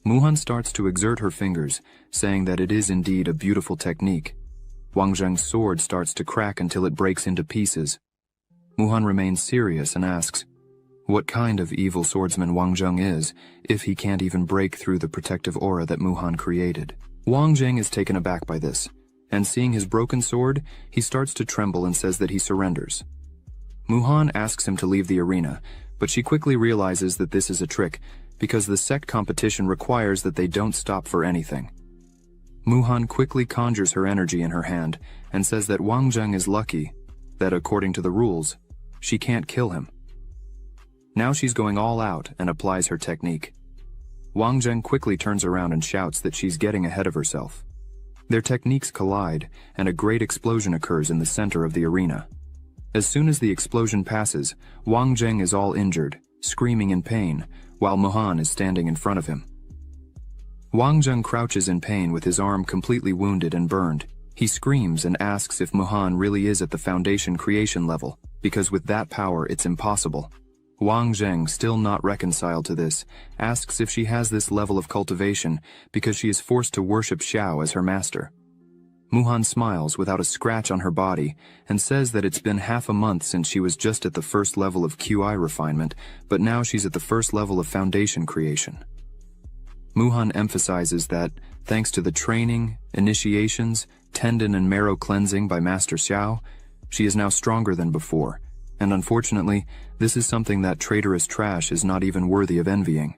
Muhan starts to exert her fingers, saying that it is indeed a beautiful technique. Wang Zheng's sword starts to crack until it breaks into pieces. Muhan remains serious and asks what kind of evil swordsman Wang Zheng is if he can't even break through the protective aura that Muhan created. Wang Zheng is taken aback by this, and seeing his broken sword, he starts to tremble and says that he surrenders. Muhan asks him to leave the arena, but she quickly realizes that this is a trick, because the sect competition requires that they don't stop for anything. Muhan quickly conjures her energy in her hand and says that Wang Zheng is lucky, that according to the rules, she can't kill him. Now she's going all out and applies her technique. Wang Zheng quickly turns around and shouts that she's getting ahead of herself. Their techniques collide, and a great explosion occurs in the center of the arena. As soon as the explosion passes, Wang Zheng is all injured, screaming in pain, while Muhan is standing in front of him. Wang Zheng crouches in pain with his arm completely wounded and burned. He screams and asks if Muhan really is at the foundation creation level, because with that power it's impossible. Wang Zheng, still not reconciled to this, asks if she has this level of cultivation because she is forced to worship Xiao as her master. Muhan smiles without a scratch on her body and says that it's been half a month since she was just at the first level of QI refinement, but now she's at the first level of foundation creation. Muhan emphasizes that, thanks to the training, initiations, tendon and marrow cleansing by Master Xiao, she is now stronger than before, and unfortunately, this is something that traitorous trash is not even worthy of envying.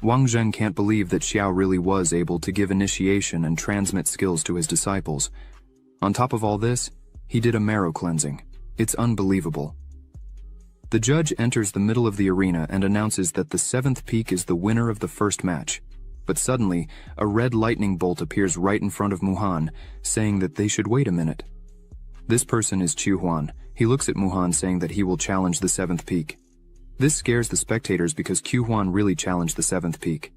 Wang Zheng can't believe that Xiao really was able to give initiation and transmit skills to his disciples. On top of all this, he did a marrow cleansing. It's unbelievable. The judge enters the middle of the arena and announces that the 7th peak is the winner of the first match. But suddenly, a red lightning bolt appears right in front of Muhan, saying that they should wait a minute. This person is Chu Huan. He looks at Muhan saying that he will challenge the 7th peak. This scares the spectators because Q Huan really challenged the 7th peak.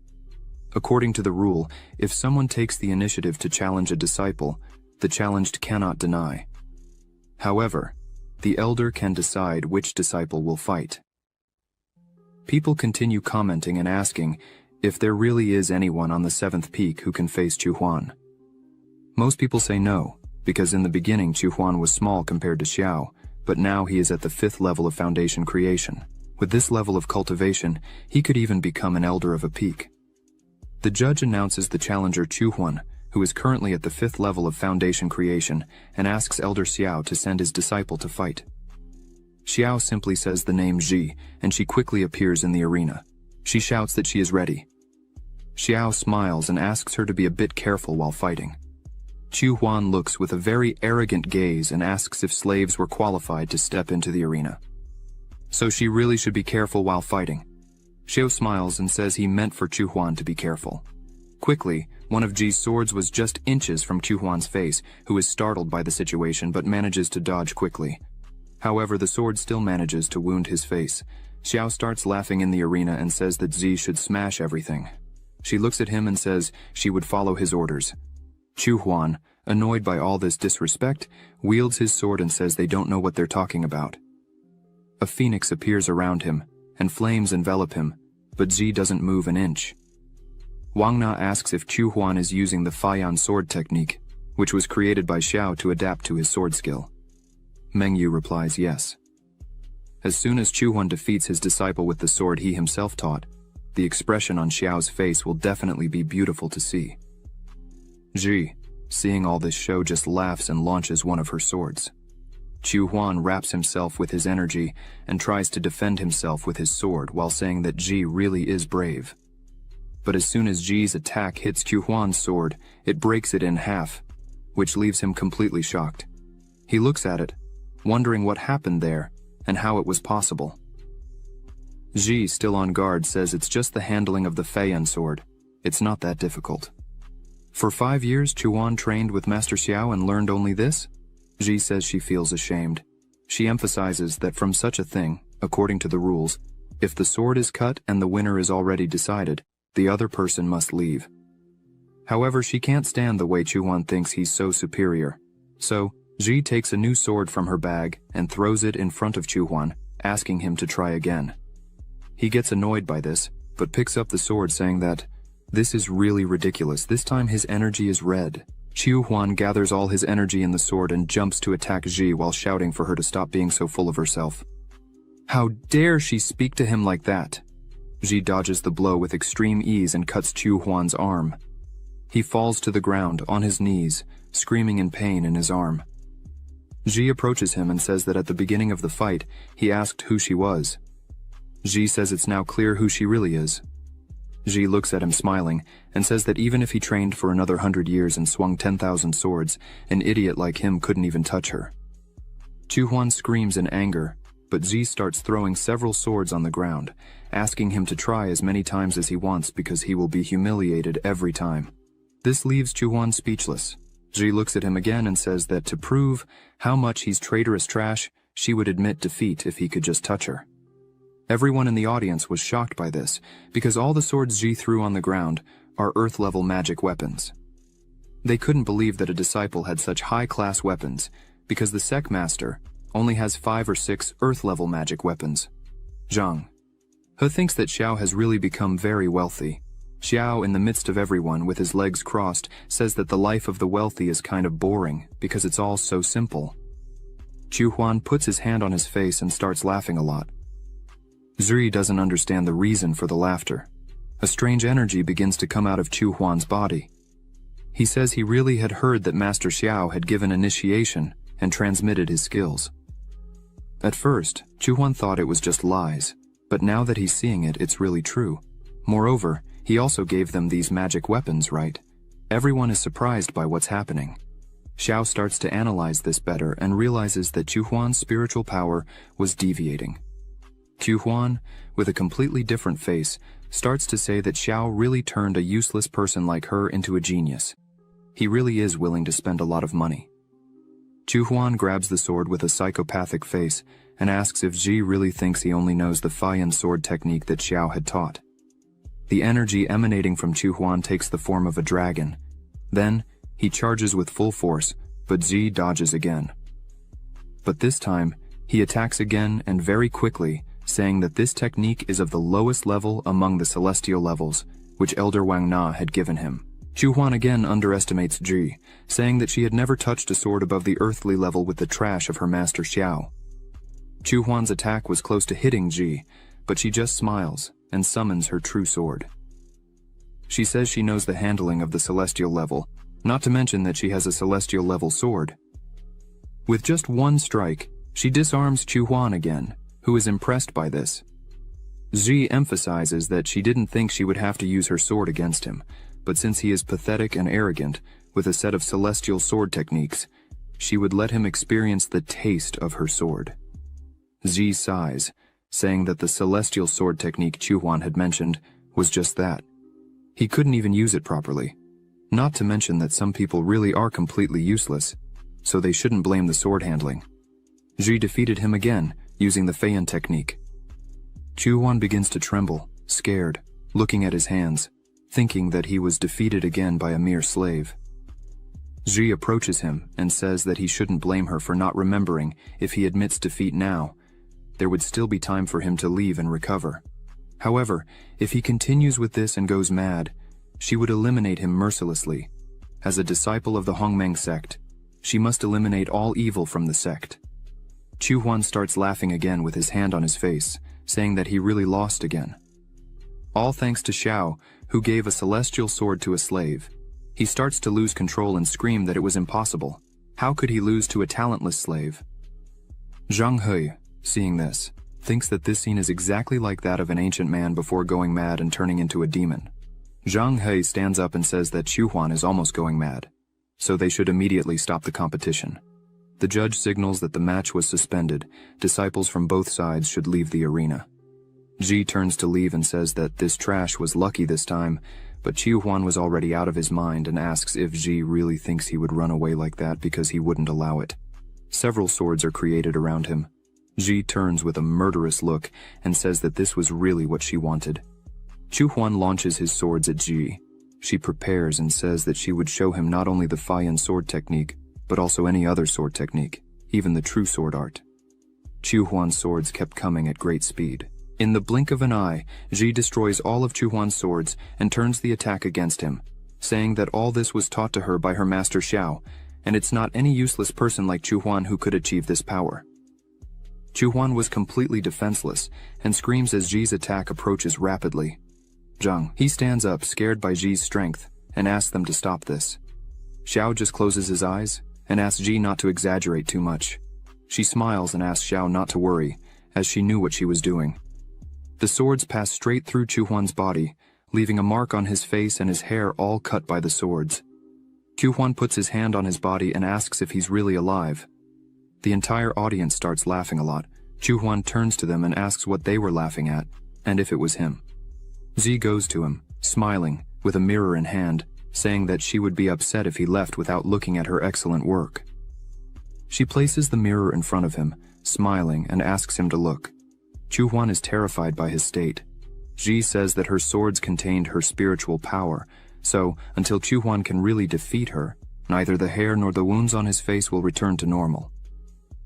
According to the rule, if someone takes the initiative to challenge a disciple, the challenged cannot deny. However, the elder can decide which disciple will fight. People continue commenting and asking if there really is anyone on the 7th peak who can face Chu Huan. Most people say no, because in the beginning Chu Huan was small compared to Xiao, but now he is at the 5th level of foundation creation. With this level of cultivation, he could even become an elder of a peak. The judge announces the challenger Chu Huan, who is currently at the 5th level of foundation creation, and asks Elder Xiao to send his disciple to fight. Xiao simply says the name Ji, and she quickly appears in the arena. She shouts that she is ready. Xiao smiles and asks her to be a bit careful while fighting. Chu Huan looks with a very arrogant gaze and asks if slaves were qualified to step into the arena. So she really should be careful while fighting. Xiao smiles and says he meant for Chu Huan to be careful. Quickly, one of Ji's swords was just inches from Chu Huan's face, who is startled by the situation but manages to dodge quickly. However, the sword still manages to wound his face. Xiao starts laughing in the arena and says that Ji should smash everything. She looks at him and says she would follow his orders. Chu Huan, annoyed by all this disrespect, wields his sword and says they don't know what they're talking about. A phoenix appears around him, and flames envelop him, but Ji doesn't move an inch. Wang Na asks if Chu Huan is using the Faiyan sword technique, which was created by Xiao to adapt to his sword skill. Meng Yu replies yes. As soon as Chu Huan defeats his disciple with the sword he himself taught, the expression on Xiao's face will definitely be beautiful to see. Ji, seeing all this show, just laughs and launches one of her swords. Chu Huan wraps himself with his energy and tries to defend himself with his sword while saying that Ji really is brave. But as soon as Ji's attack hits Chu Huan's sword, it breaks it in half, which leaves him completely shocked. He looks at it, wondering what happened there and how it was possible. Ji, still on guard, says it's just the handling of the Feiyan sword. It's not that difficult. For 5 years, Chu Huan trained with Master Xiao and learned only this? Ji says she feels ashamed. She emphasizes that from such a thing, according to the rules, if the sword is cut and the winner is already decided, the other person must leave. However, she can't stand the way Chu Huan thinks he's so superior. So, Ji takes a new sword from her bag and throws it in front of Chu Huan, asking him to try again. He gets annoyed by this, but picks up the sword saying that, "This is really ridiculous. This time his energy is red." Chu Huan gathers all his energy in the sword and jumps to attack Ji while shouting for her to stop being so full of herself. How dare she speak to him like that? Ji dodges the blow with extreme ease and cuts Chu Huan's arm. He falls to the ground on his knees, screaming in pain in his arm. Ji approaches him and says that at the beginning of the fight, he asked who she was. Ji says it's now clear who she really is. Ji looks at him smiling and says that even if he trained for another 100 years and swung 10,000 swords, an idiot like him couldn't even touch her. Chu Huan screams in anger, but Ji starts throwing several swords on the ground, asking him to try as many times as he wants because he will be humiliated every time. This leaves Chu Huan speechless. Ji looks at him again and says that to prove how much he's traitorous trash, she would admit defeat if he could just touch her. Everyone in the audience was shocked by this, because all the swords Ji threw on the ground are Earth-level magic weapons. They couldn't believe that a disciple had such high-class weapons, because the Sec Master only has 5 or 6 Earth-level magic weapons. Zhang He thinks that Xiao has really become very wealthy. Xiao, in the midst of everyone with his legs crossed, says that the life of the wealthy is kind of boring, because it's all so simple. Chu Huan puts his hand on his face and starts laughing a lot. Zuri doesn't understand the reason for the laughter. A strange energy begins to come out of Chu Huan's body. He says he really had heard that Master Xiao had given initiation and transmitted his skills. At first, Chu Huan thought it was just lies, but now that he's seeing it, it's really true. Moreover, he also gave them these magic weapons, right? Everyone is surprised by what's happening. Xiao starts to analyze this better and realizes that Chu Huan's spiritual power was deviating. Chu Huan, with a completely different face, starts to say that Xiao really turned a useless person like her into a genius. He really is willing to spend a lot of money. Chu Huan grabs the sword with a psychopathic face and asks if Ji really thinks he only knows the Faiyan sword technique that Xiao had taught. The energy emanating from Chu Huan takes the form of a dragon. Then, he charges with full force, but Ji dodges again. But this time, he attacks again and very quickly, saying that this technique is of the lowest level among the celestial levels, which Elder Wang Na had given him. Chu Huan again underestimates Ji, saying that she had never touched a sword above the earthly level with the trash of her master Xiao. Chu Huan's attack was close to hitting Ji, but she just smiles and summons her true sword. She says she knows the handling of the celestial level, not to mention that she has a celestial level sword. With just one strike, she disarms Chu Huan again, who is impressed by this. Ji emphasizes that she didn't think she would have to use her sword against him, but since he is pathetic and arrogant, with a set of celestial sword techniques, she would let him experience the taste of her sword. Ji sighs, saying that the celestial sword technique Chu Huan had mentioned was just that. He couldn't even use it properly. Not to mention that some people really are completely useless, so they shouldn't blame the sword handling. Ji defeated him again, using the Feiyan technique. Chu Huan begins to tremble, scared, looking at his hands, thinking that he was defeated again by a mere slave. Ji approaches him and says that he shouldn't blame her for not remembering. If he admits defeat now, there would still be time for him to leave and recover. However, if he continues with this and goes mad, she would eliminate him mercilessly. As a disciple of the Hongmeng sect, she must eliminate all evil from the sect. Chu Huan starts laughing again with his hand on his face, saying that he really lost again. All thanks to Xiao, who gave a celestial sword to a slave. He starts to lose control and scream that it was impossible. How could he lose to a talentless slave? Zhang He, seeing this, thinks that this scene is exactly like that of an ancient man before going mad and turning into a demon. Zhang He stands up and says that Chu Huan is almost going mad, so they should immediately stop the competition. The judge signals that the match was suspended. Disciples from both sides should leave the arena. Ji turns to leave and says that this trash was lucky this time, but Chu Huan was already out of his mind and asks if Ji really thinks he would run away like that because he wouldn't allow it. Several swords are created around him. Ji turns with a murderous look and says that this was really what she wanted. Chu Huan launches his swords at Ji. She prepares and says that she would show him not only the Feiyan sword technique, but also any other sword technique, even the true sword art. Chu Huan's swords kept coming at great speed. In the blink of an eye, Ji destroys all of Chu Huan's swords and turns the attack against him, saying that all this was taught to her by her master Xiao, and it's not any useless person like Chu Huan who could achieve this power. Chu Huan was completely defenseless and screams as Ji's attack approaches rapidly. Zhang He stands up, scared by Ji's strength, and asks them to stop this. Xiao just closes his eyes and asks Ji not to exaggerate too much. She smiles and asks Xiao not to worry, as she knew what she was doing. The swords pass straight through Chu Huan's body, leaving a mark on his face and his hair all cut by the swords. Chu Huan puts his hand on his body and asks if he's really alive. The entire audience starts laughing a lot. Chu Huan turns to them and asks what they were laughing at, and if it was him. Ji goes to him, smiling, with a mirror in hand, saying that she would be upset if he left without looking at her excellent work. She places the mirror in front of him, smiling, and asks him to look. Chu Huan is terrified by his state. Ji says that her swords contained her spiritual power, so until Chu Huan can really defeat her, neither the hair nor the wounds on his face will return to normal.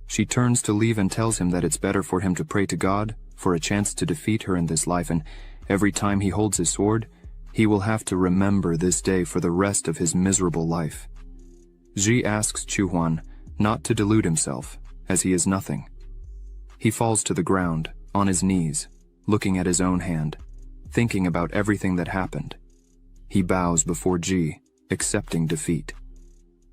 She turns to leave and tells him that it's better for him to pray to God for a chance to defeat her in this life, and every time he holds his sword, he will have to remember this day for the rest of his miserable life. Ji asks Chu Huan not to delude himself, as he is nothing. He falls to the ground, on his knees, looking at his own hand, thinking about everything that happened. He bows before Ji, accepting defeat.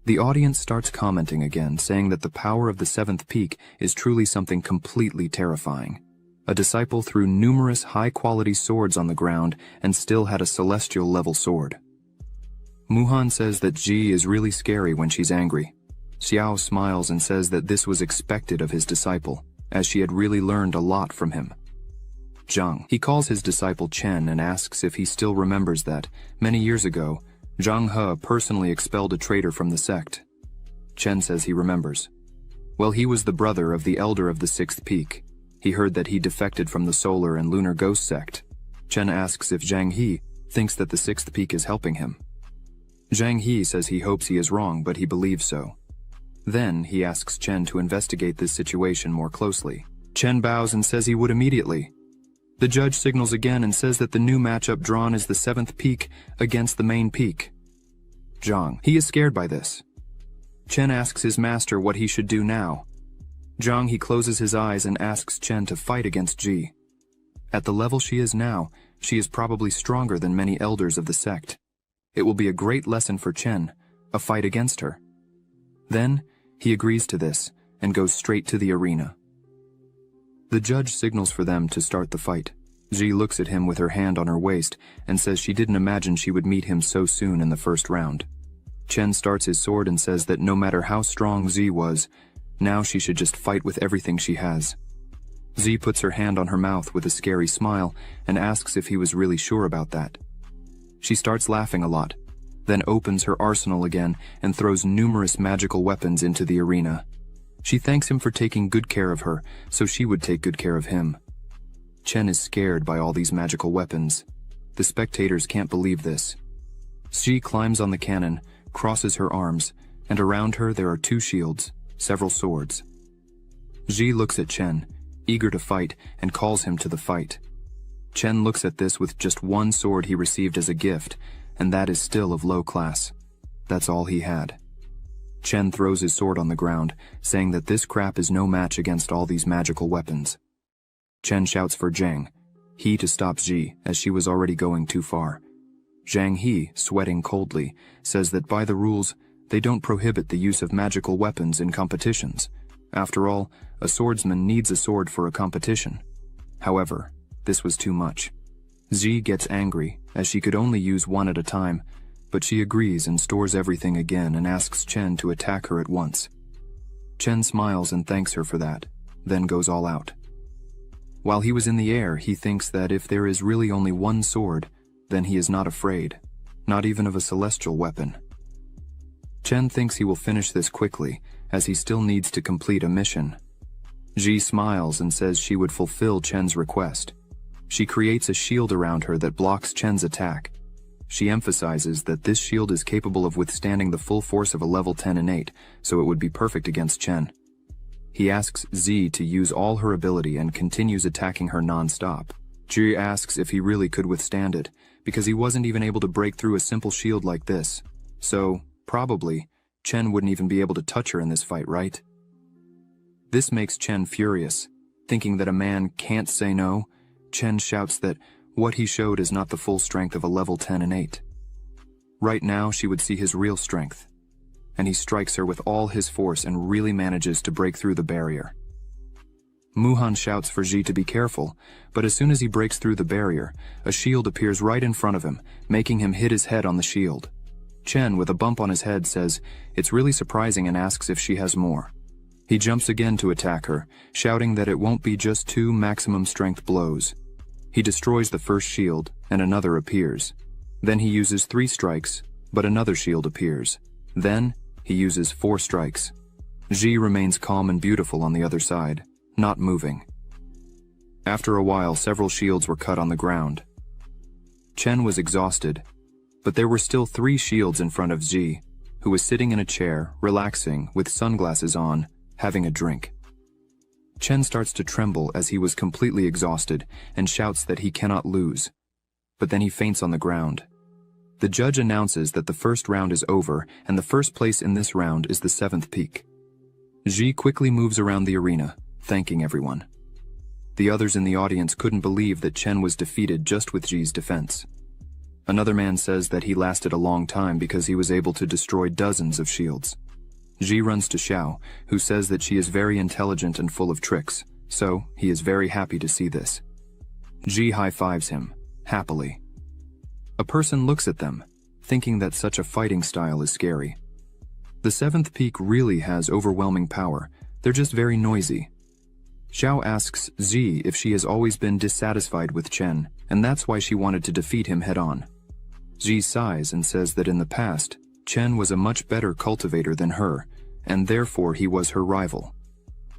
The audience starts commenting again, saying that the power of the seventh peak is truly something completely terrifying. A disciple threw numerous high-quality swords on the ground and still had a celestial-level sword. Muhan says that Ji is really scary when she's angry. Xiao smiles and says that this was expected of his disciple, as she had really learned a lot from him. Zhang He calls his disciple Chen and asks if he still remembers that, many years ago, Zhang He personally expelled a traitor from the sect. Chen says he remembers. Well, he was the brother of the elder of the sixth peak. He heard that he defected from the solar and lunar ghost sect. Chen asks if Zhang He thinks that the sixth peak is helping him. Zhang He says he hopes he is wrong, but he believes so. Then he asks Chen to investigate this situation more closely. Chen bows and says he would immediately. The judge signals again and says that the new matchup drawn is the 7th peak against the main peak. Zhang. He is scared by this. Chen asks his master what he should do now. Zhang he closes his eyes and asks Chen to fight against Ji. At the level she is now, she is probably stronger than many elders of the sect. It will be a great lesson for Chen, a fight against her. Then, he agrees to this and goes straight to the arena. The judge signals for them to start the fight. Ji looks at him with her hand on her waist and says she didn't imagine she would meet him so soon in the first round. Chen starts his sword and says that no matter how strong Ji was, now she should just fight with everything she has. Ji puts her hand on her mouth with a scary smile and asks if he was really sure about that. She starts laughing a lot, then opens her arsenal again and throws numerous magical weapons into the arena. She thanks him for taking good care of her, so she would take good care of him. Chen is scared by all these magical weapons. The spectators can't believe this. Ji climbs on the cannon, crosses her arms, and around her there are 2 shields, several swords. Ji looks at Chen, eager to fight, and calls him to the fight. Chen looks at this with just 1 sword he received as a gift, and that is still of low class. That's all he had. Chen throws his sword on the ground, saying that this crap is no match against all these magical weapons. Chen shouts for Zhang He to stop Ji, as she was already going too far. Zhang He, sweating coldly, says that by the rules, they don't prohibit the use of magical weapons in competitions. After all, a swordsman needs a sword for a competition. However, this was too much. Ji gets angry, as she could only use 1 at a time, but she agrees and stores everything again and asks Chen to attack her at once. Chen smiles and thanks her for that, then goes all out. While he was in the air, he thinks that if there is really only 1 sword, then he is not afraid, not even of a celestial weapon. Chen thinks he will finish this quickly, as he still needs to complete a mission. Ji smiles and says she would fulfill Chen's request. She creates a shield around her that blocks Chen's attack. She emphasizes that this shield is capable of withstanding the full force of a level 10 innate, so it would be perfect against Chen. He asks Ji to use all her ability and continues attacking her non-stop. Ji asks if he really could withstand it, because he wasn't even able to break through a simple shield like this. So, probably, Chen wouldn't even be able to touch her in this fight, right? This makes Chen furious. Thinking that a man can't say no, Chen shouts that what he showed is not the full strength of a level 10 innate. Right now, she would see his real strength. And he strikes her with all his force and really manages to break through the barrier. Muhan shouts for Ji to be careful, but as soon as he breaks through the barrier, a shield appears right in front of him, making him hit his head on the shield. Chen, with a bump on his head, says it's really surprising and asks if she has more. He jumps again to attack her, shouting that it won't be just 2 maximum strength blows. He destroys the first shield, and another appears. Then he uses 3 strikes, but another shield appears. Then, he uses 4 strikes. Ji remains calm and beautiful on the other side, not moving. After a while, several shields were cut on the ground. Chen was exhausted, but there were still 3 shields in front of Ji, who was sitting in a chair, relaxing, with sunglasses on, having a drink. Chen starts to tremble as he was completely exhausted and shouts that he cannot lose. But then he faints on the ground. The judge announces that the first round is over and the first place in this round is the 7th peak. Ji quickly moves around the arena, thanking everyone. The others in the audience couldn't believe that Chen was defeated just with Ji's defense. Another man says that he lasted a long time because he was able to destroy dozens of shields. Ji runs to Xiao, who says that she is very intelligent and full of tricks, so he is very happy to see this. Ji high-fives him, happily. A person looks at them, thinking that such a fighting style is scary. The 7th peak really has overwhelming power, they're just very noisy. Xiao asks Ji if she has always been dissatisfied with Chen, and that's why she wanted to defeat him head-on. Ji sighs and says that in the past, Chen was a much better cultivator than her, and therefore he was her rival.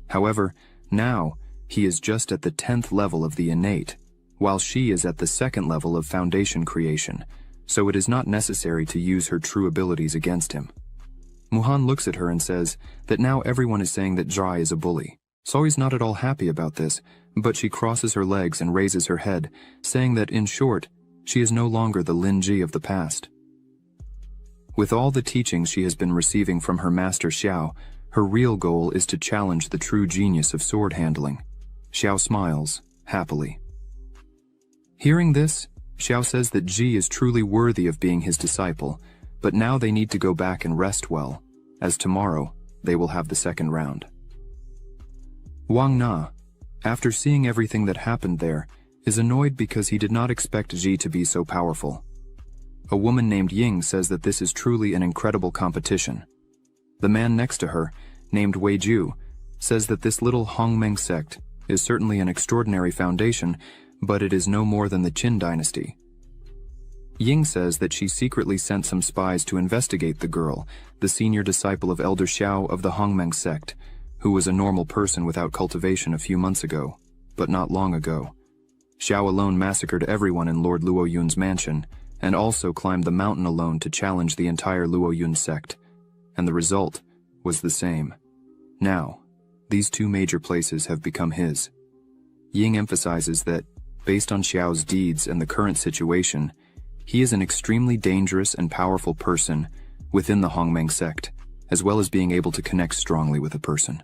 However, now, he is just at the 10th level of the innate, while she is at the 2nd level of foundation creation, so it is not necessary to use her true abilities against him. Muhan looks at her and says that now everyone is saying that Zhai is a bully. Soi's not at all happy about this, but she crosses her legs and raises her head, saying that, in short, she is no longer the Lin Ji of the past. With all the teachings she has been receiving from her master Xiao, her real goal is to challenge the true genius of sword handling. Xiao smiles, happily. Hearing this, Xiao says that Ji is truly worthy of being his disciple, but now they need to go back and rest well, as tomorrow they will have the second round. Wang Na, after seeing everything that happened there, is annoyed because he did not expect Ji to be so powerful. A woman named Ying says that this is truly an incredible competition. The man next to her, named Wei Ju, says that this little Hongmeng sect is certainly an extraordinary foundation, but it is no more than the Qin dynasty. Ying says that she secretly sent some spies to investigate the girl, the senior disciple of Elder Xiao of the Hongmeng sect, who was a normal person without cultivation a few months ago, but not long ago. Xiao alone massacred everyone in Lord Luo Yun's mansion, and also climbed the mountain alone to challenge the entire Luo Yun sect, and the result was the same. Now, these two major places have become his. Ying emphasizes that, based on Xiao's deeds and the current situation, he is an extremely dangerous and powerful person within the Hongmeng sect, as well as being able to connect strongly with a person.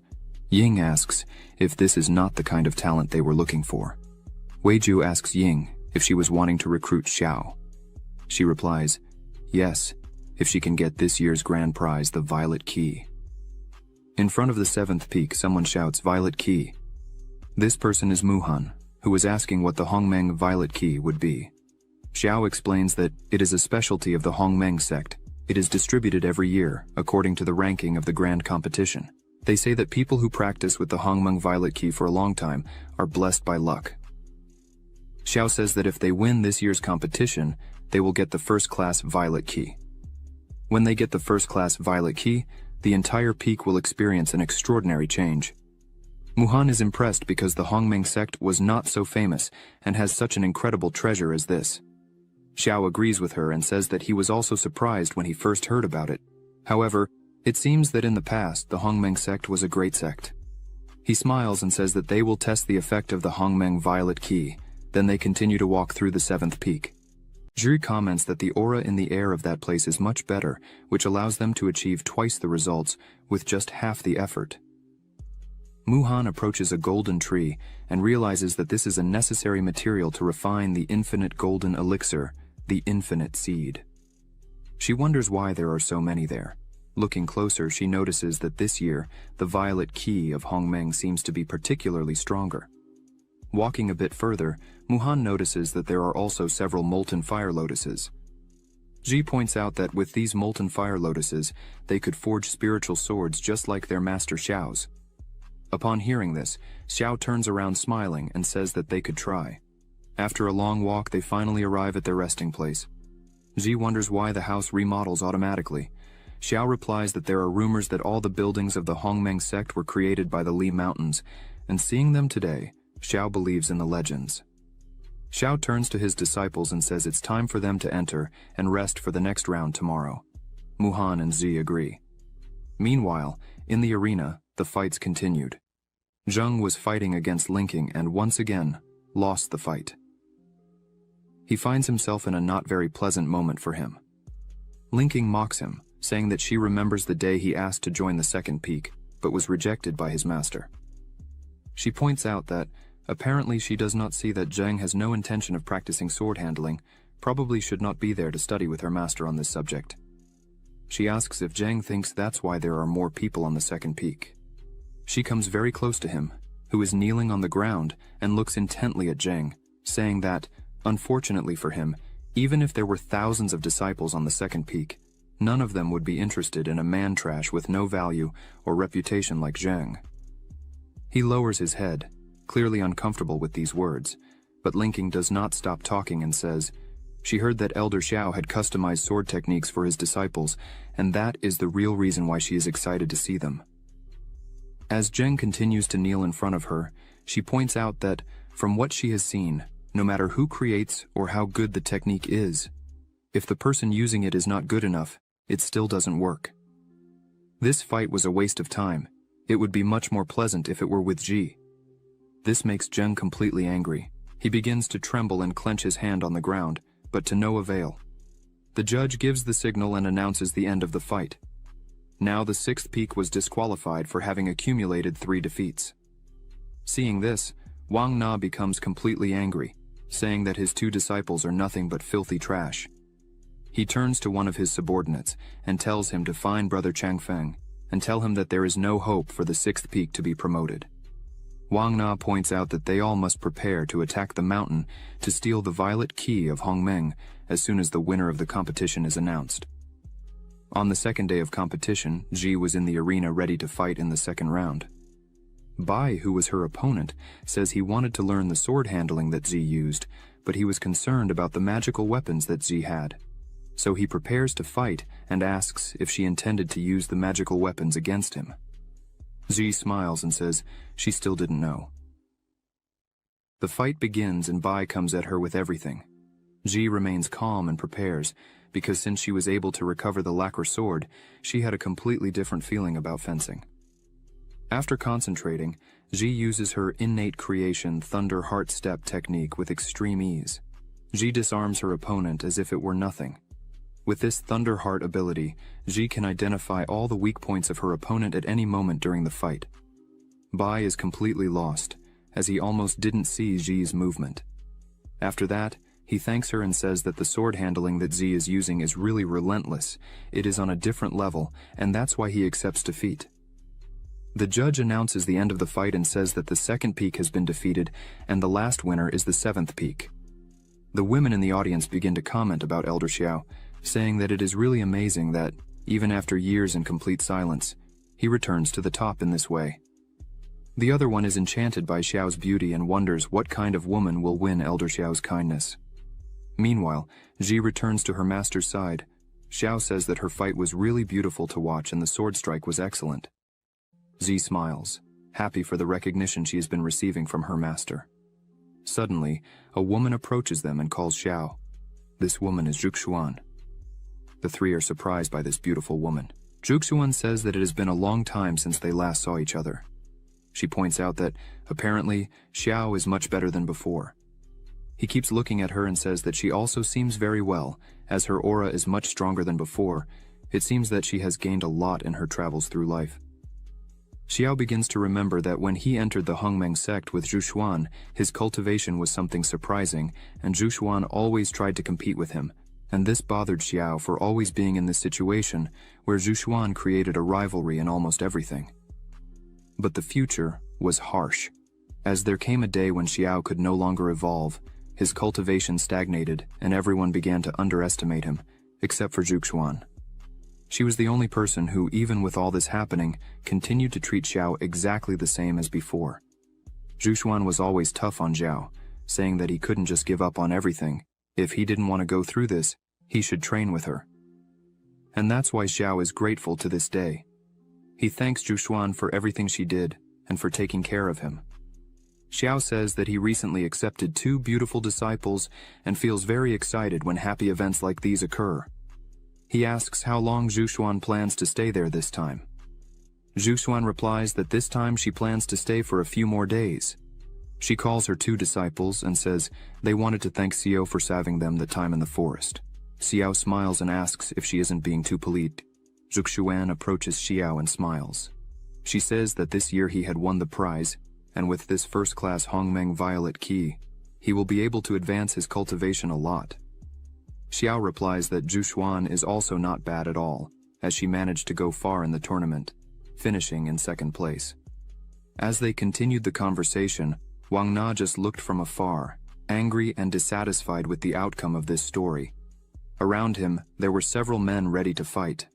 Ying asks if this is not the kind of talent they were looking for. Weiju asks Ying if she was wanting to recruit Xiao. She replies, yes, if she can get this year's grand prize, the Violet Key. In front of the 7th peak, someone shouts, Violet Key. This person is Muhan, who is asking what the Hongmeng Violet Key would be. Xiao explains that it is a specialty of the Hongmeng sect. It is distributed every year, according to the ranking of the grand competition. They say that people who practice with the Hongmeng Violet Key for a long time are blessed by luck. Xiao says that if they win this year's competition, they will get the first-class Violet Key. When they get the first-class Violet Key, the entire peak will experience an extraordinary change. Muhan is impressed because the Hongmeng sect was not so famous and has such an incredible treasure as this. Xiao agrees with her and says that he was also surprised when he first heard about it. However, it seems that in the past, the Hongmeng sect was a great sect. He smiles and says that they will test the effect of the Hongmeng Violet Key, then they continue to walk through the 7th peak. Zhi comments that the aura in the air of that place is much better, which allows them to achieve twice the results with just half the effort. Muhan approaches a golden tree and realizes that this is a necessary material to refine the infinite golden elixir, the infinite seed. She wonders why there are so many there. Looking closer, she notices that this year, the Violet Key of Hongmeng seems to be particularly stronger. Walking a bit further, Muhan notices that there are also several molten fire lotuses. Ji points out that with these molten fire lotuses, they could forge spiritual swords just like their master Xiao's. Upon hearing this, Xiao turns around smiling and says that they could try. After a long walk, they finally arrive at their resting place. Ji wonders why the house remodels automatically. Xiao replies that there are rumors that all the buildings of the Hongmeng sect were created by the Li Mountains, and seeing them today, Xiao believes in the legends. Xiao turns to his disciples and says it's time for them to enter and rest for the next round tomorrow. Muhan and Zi agree. Meanwhile, in the arena, the fights continued. Zheng was fighting against Linking and once again lost the fight. He finds himself in a not very pleasant moment for him. Linking mocks him, saying that she remembers the day he asked to join the 2nd peak, but was rejected by his master. She points out that, apparently she does not see that Zheng has no intention of practicing sword handling, probably should not be there to study with her master on this subject. She asks if Zheng thinks that's why there are more people on the 2nd peak. She comes very close to him, who is kneeling on the ground and looks intently at Zheng, saying that, unfortunately for him, even if there were thousands of disciples on the 2nd peak, none of them would be interested in a man-trash with no value or reputation like Zheng. He lowers his head, clearly uncomfortable with these words, but Linking does not stop talking and says, she heard that Elder Xiao had customized sword techniques for his disciples, and that is the real reason why she is excited to see them. As Zheng continues to kneel in front of her, she points out that, from what she has seen, no matter who creates or how good the technique is, if the person using it is not good enough, it still doesn't work. This fight was a waste of time. It would be much more pleasant if it were with Ji. This makes Zheng completely angry. He begins to tremble and clench his hand on the ground, but to no avail. The judge gives the signal and announces the end of the fight. Now the sixth peak was disqualified for having accumulated 3 defeats. Seeing this, Wang Na becomes completely angry, saying that his 2 disciples are nothing but filthy trash. He turns to one of his subordinates and tells him to find Brother Changfeng and tell him that there is no hope for the 6th peak to be promoted. Wang Na points out that they all must prepare to attack the mountain to steal the violet key of Hongmeng as soon as the winner of the competition is announced. On the 2nd day of competition, Ji was in the arena ready to fight in the 2nd round. Bai, who was her opponent, says he wanted to learn the sword handling that Ji used, but he was concerned about the magical weapons that Ji had. So he prepares to fight and asks if she intended to use the magical weapons against him. Ji smiles and says she still didn't know. The fight begins and Bai comes at her with everything. Ji remains calm and prepares, because since she was able to recover the lacquer sword, she had a completely different feeling about fencing. After concentrating, Ji uses her innate creation Thunder Heart Step technique with extreme ease. Ji disarms her opponent as if it were nothing. With this Thunder Heart ability, Ji can identify all the weak points of her opponent at any moment during the fight. Bai is completely lost, as he almost didn't see Ji's movement. After that, he thanks her and says that the sword handling that Ji is using is really relentless, it is on a different level, and that's why he accepts defeat. The judge announces the end of the fight and says that the 2nd peak has been defeated, and the last winner is the 7th peak. The women in the audience begin to comment about Elder Xiao, saying that it is really amazing that, even after years in complete silence, he returns to the top in this way. The other one is enchanted by Xiao's beauty and wonders what kind of woman will win Elder Xiao's kindness. Meanwhile, Ji returns to her master's side. Xiao says that her fight was really beautiful to watch and the sword strike was excellent. Ji smiles, happy for the recognition she has been receiving from her master. Suddenly, a woman approaches them and calls Xiao. This woman is Zhuxuan. The 3 are surprised by this beautiful woman. Zhuxuan says that it has been a long time since they last saw each other. She points out that, apparently, Xiao is much better than before. He keeps looking at her and says that she also seems very well, as her aura is much stronger than before. It seems that she has gained a lot in her travels through life. Xiao begins to remember that when he entered the Hongmeng sect with Zhuxuan, his cultivation was something surprising, and Zhuxuan always tried to compete with him, and this bothered Xiao for always being in this situation where Zhuxuan created a rivalry in almost everything. But the future was harsh, as there came a day when Xiao could no longer evolve, his cultivation stagnated, and everyone began to underestimate him, except for Zhuxuan. She was the only person who, even with all this happening, continued to treat Xiao exactly the same as before. Zhuxuan was always tough on Xiao, saying that he couldn't just give up on everything. If he didn't want to go through this, he should train with her. And that's why Xiao is grateful to this day. He thanks Zhuxuan for everything she did, and for taking care of him. Xiao says that he recently accepted 2 beautiful disciples and feels very excited when happy events like these occur. He asks how long Zhuxuan plans to stay there this time. Zhuxuan replies that this time she plans to stay for a few more days. She calls her 2 disciples and says they wanted to thank Xiao for saving them the time in the forest. Xiao smiles and asks if she isn't being too polite. Zhuxuan approaches Xiao and smiles. She says that this year he had won the prize, and with this first-class Hongmeng violet key, he will be able to advance his cultivation a lot. Xiao replies that Zhuxuan is also not bad at all, as she managed to go far in the tournament, finishing in 2nd place. As they continued the conversation, Wang Na just looked from afar, angry and dissatisfied with the outcome of this story. Around him, there were several men ready to fight.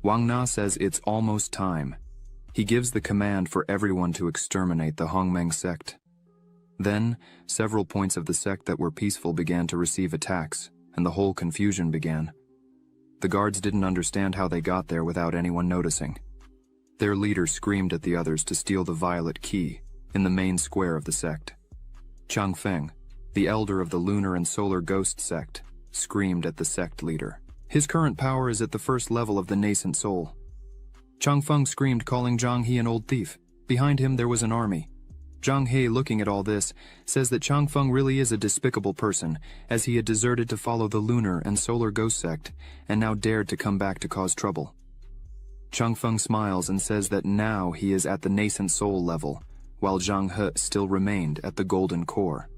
Wang Na says it's almost time. He gives the command for everyone to exterminate the Hongmeng sect. Then, several points of the sect that were peaceful began to receive attacks, and the whole confusion began. The guards didn't understand how they got there without anyone noticing. Their leader screamed at the others to steal the violet key in the main square of the sect. Changfeng, the elder of the lunar and solar ghost sect, screamed at the sect leader. His current power is at the 1st level of the nascent soul. Chang Feng screamed, calling Zhang He an old thief. Behind him there was an army. Zhang He, looking at all this, says that Chang Feng really is a despicable person, as he had deserted to follow the lunar and solar ghost sect, and now dared to come back to cause trouble. Chang Feng smiles and says that now he is at the nascent soul level, while Zhang He still remained at the golden core.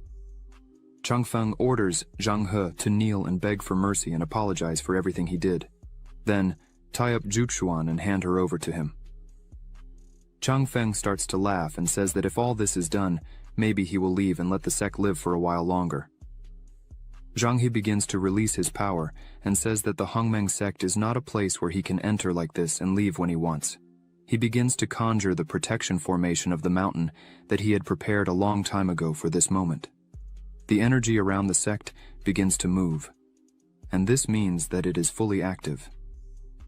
Chang Feng orders Zhang He to kneel and beg for mercy and apologize for everything he did. Then, tie up Zhu Xuan and hand her over to him. Chang Feng starts to laugh and says that if all this is done, maybe he will leave and let the sect live for a while longer. Zhang He begins to release his power and says that the Hongmeng sect is not a place where he can enter like this and leave when he wants. He begins to conjure the protection formation of the mountain that he had prepared a long time ago for this moment. The energy around the sect begins to move, and this means that it is fully active.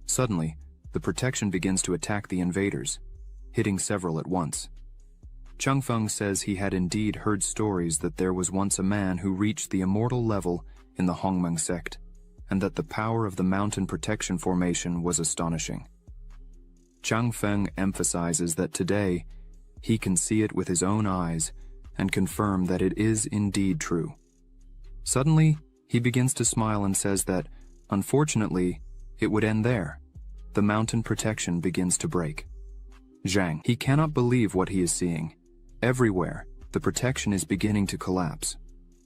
Suddenly, the protection begins to attack the invaders, hitting several at once. Chang Feng says he had indeed heard stories that there was once a man who reached the immortal level in the Hongmeng sect, and that the power of the mountain protection formation was astonishing. Chang Feng emphasizes that today, he can see it with his own eyes and confirm that it is indeed true. Suddenly, he begins to smile and says that, unfortunately, it would end there. The mountain protection begins to break. Zhang, he cannot believe what he is seeing. Everywhere, the protection is beginning to collapse.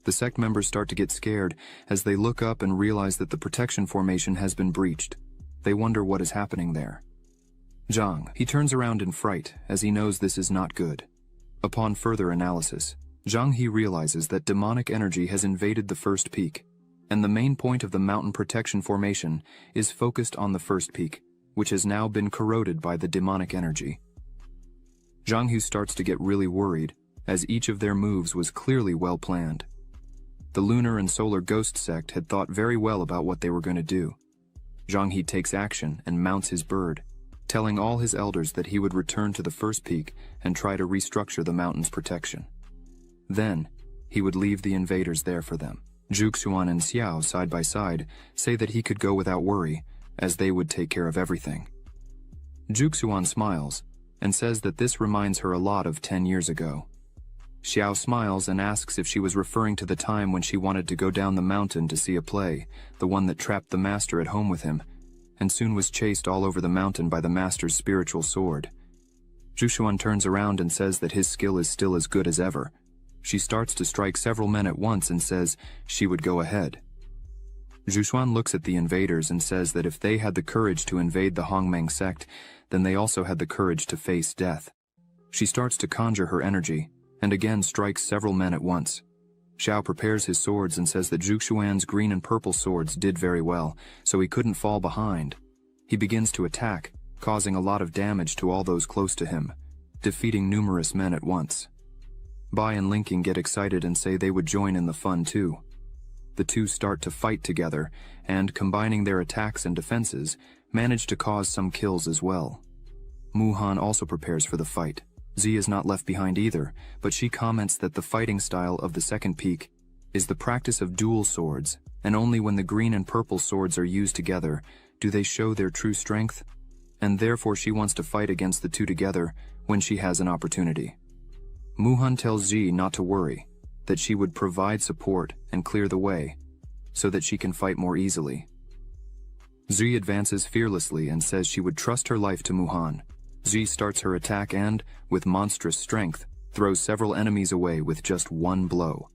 The sect members start to get scared as they look up and realize that the protection formation has been breached. They wonder what is happening there. Zhang, he turns around in fright as he knows this is not good. Upon further analysis, Zhang He realizes that demonic energy has invaded the first peak, and the main point of the mountain protection formation is focused on the first peak, which has now been corroded by the demonic energy. Zhang He starts to get really worried, as each of their moves was clearly well planned. The lunar and solar ghost sect had thought very well about what they were going to do. Zhang He takes action and mounts his bird, telling all his elders that he would return to the first peak and try to restructure the mountain's protection. Then, he would leave the invaders there for them. Zhu Xuan and Xiao, side by side, say that he could go without worry, as they would take care of everything. Zhu Xuan smiles, and says that this reminds her a lot of 10 years ago. Xiao smiles and asks if she was referring to the time when she wanted to go down the mountain to see a play, the one that trapped the master at home with him, and soon was chased all over the mountain by the master's spiritual sword. Zhu Xuan turns around and says that his skill is still as good as ever. She starts to strike several men at once and says she would go ahead. Zhu Xuan looks at the invaders and says that if they had the courage to invade the Hongmeng sect, then they also had the courage to face death. She starts to conjure her energy, and again strikes several men at once. Xiao prepares his swords and says that Zhu Xuan's green and purple swords did very well, so he couldn't fall behind. He begins to attack, causing a lot of damage to all those close to him, defeating numerous men at once. Bai and Linking get excited and say they would join in the fun too. The two start to fight together, and combining their attacks and defenses, manage to cause some kills as well. Muhan also prepares for the fight. Z is not left behind either, but she comments that the fighting style of the second peak is the practice of dual swords, and only when the green and purple swords are used together do they show their true strength, and therefore she wants to fight against the two together when she has an opportunity. Muhan tells Z not to worry, that she would provide support and clear the way, so that she can fight more easily. Z advances fearlessly and says she would trust her life to Muhan. Z starts her attack and, with monstrous strength, throws several enemies away with just one blow.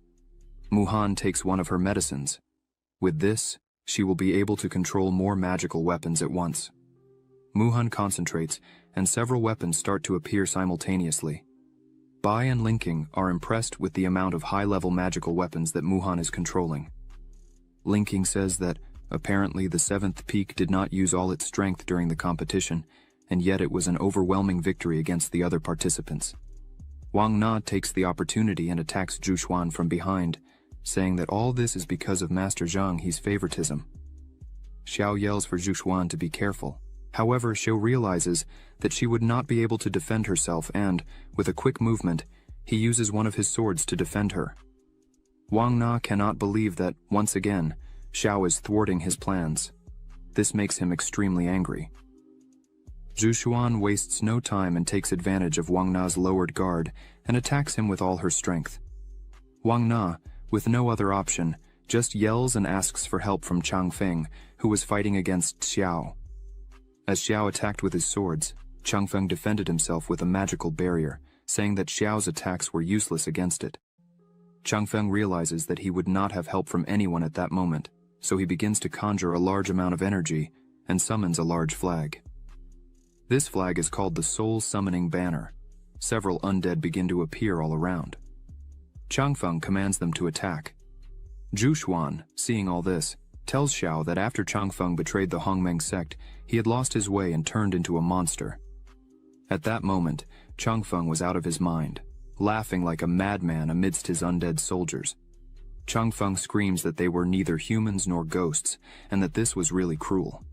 Muhan takes one of her medicines. With this, she will be able to control more magical weapons at once. Muhan concentrates, and several weapons start to appear simultaneously. Bai and Linking are impressed with the amount of high-level magical weapons that Muhan is controlling. Linking says that, apparently the seventh peak did not use all its strength during the competition, and yet it was an overwhelming victory against the other participants. Wang Na takes the opportunity and attacks Zhu Xuan from behind, saying that all this is because of Master Zhang He's favoritism. Xiao yells for Zhu Xuan to be careful. However, Xiao realizes that she would not be able to defend herself and, with a quick movement, he uses one of his swords to defend her. Wang Na cannot believe that, once again, Xiao is thwarting his plans. This makes him extremely angry. Zhu Xuan wastes no time and takes advantage of Wang Na's lowered guard and attacks him with all her strength. Wang Na, with no other option, just yells and asks for help from Chang Feng, who was fighting against Xiao. As Xiao attacked with his swords, Chang Feng defended himself with a magical barrier, saying that Xiao's attacks were useless against it. Chang Feng realizes that he would not have help from anyone at that moment, so he begins to conjure a large amount of energy and summons a large flag. This flag is called the Soul Summoning Banner. Several undead begin to appear all around. Chang Feng commands them to attack. Zhu Xuan, seeing all this, tells Xiao that after Chang Feng betrayed the Hongmeng sect, he had lost his way and turned into a monster. At that moment, Chang Feng was out of his mind, laughing like a madman amidst his undead soldiers. Chang Feng screams that they were neither humans nor ghosts, and that this was really cruel.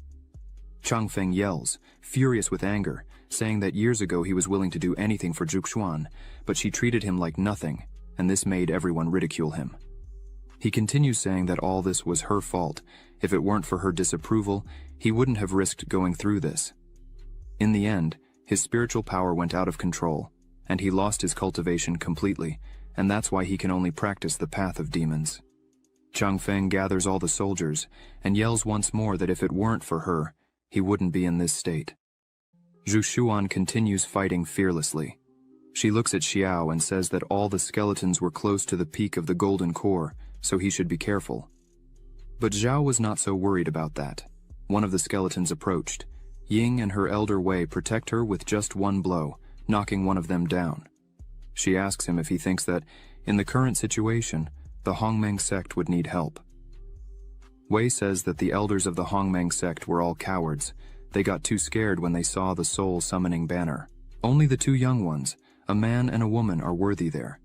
Chang Feng yells, furious with anger, saying that years ago he was willing to do anything for Zhu Xuan, but she treated him like nothing, and this made everyone ridicule him. He continues saying that all this was her fault. If it weren't for her disapproval, he wouldn't have risked going through this. In the end, his spiritual power went out of control, and he lost his cultivation completely, and that's why he can only practice the path of demons. Chang Feng gathers all the soldiers and yells once more that if it weren't for her, he wouldn't be in this state. Zhu Xuan continues fighting fearlessly. She looks at Xiao and says that all the skeletons were close to the peak of the golden core, so he should be careful. But Xiao was not so worried about that. One of the skeletons approached. Ying and her elder Wei protect her with just one blow, knocking one of them down. She asks him if he thinks that, in the current situation, the Hongmeng sect would need help. Wei says that the elders of the Hongmeng sect were all cowards. They got too scared when they saw the soul summoning banner. Only the two young ones, a man and a woman, are worthy there.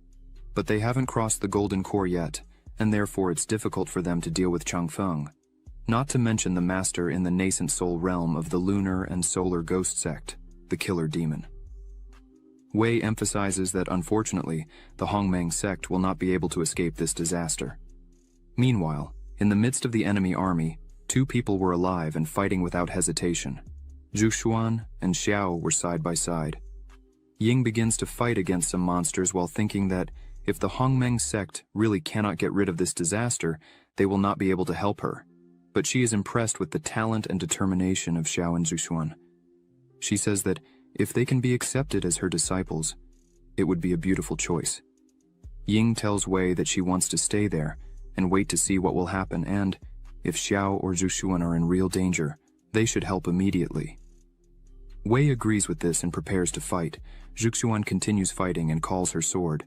But they haven't crossed the golden core yet, and therefore it's difficult for them to deal with Chang Feng. Not to mention the master in the nascent soul realm of the lunar and solar ghost sect, the killer demon. Wei emphasizes that unfortunately, the Hongmeng sect will not be able to escape this disaster. Meanwhile, in the midst of the enemy army, two people were alive and fighting without hesitation. Zhu Xuan and Xiao were side by side. Ying begins to fight against some monsters while thinking that if the Hongmeng sect really cannot get rid of this disaster, they will not be able to help her. But she is impressed with the talent and determination of Xiao and Zhu Xuan. She says that if they can be accepted as her disciples, it would be a beautiful choice. Ying tells Wei that she wants to stay there and wait to see what will happen, and if Xiao or Zhu Xuan are in real danger, they should help immediately. Wei agrees with this and prepares to fight. Zhu Xuan continues fighting and calls her sword,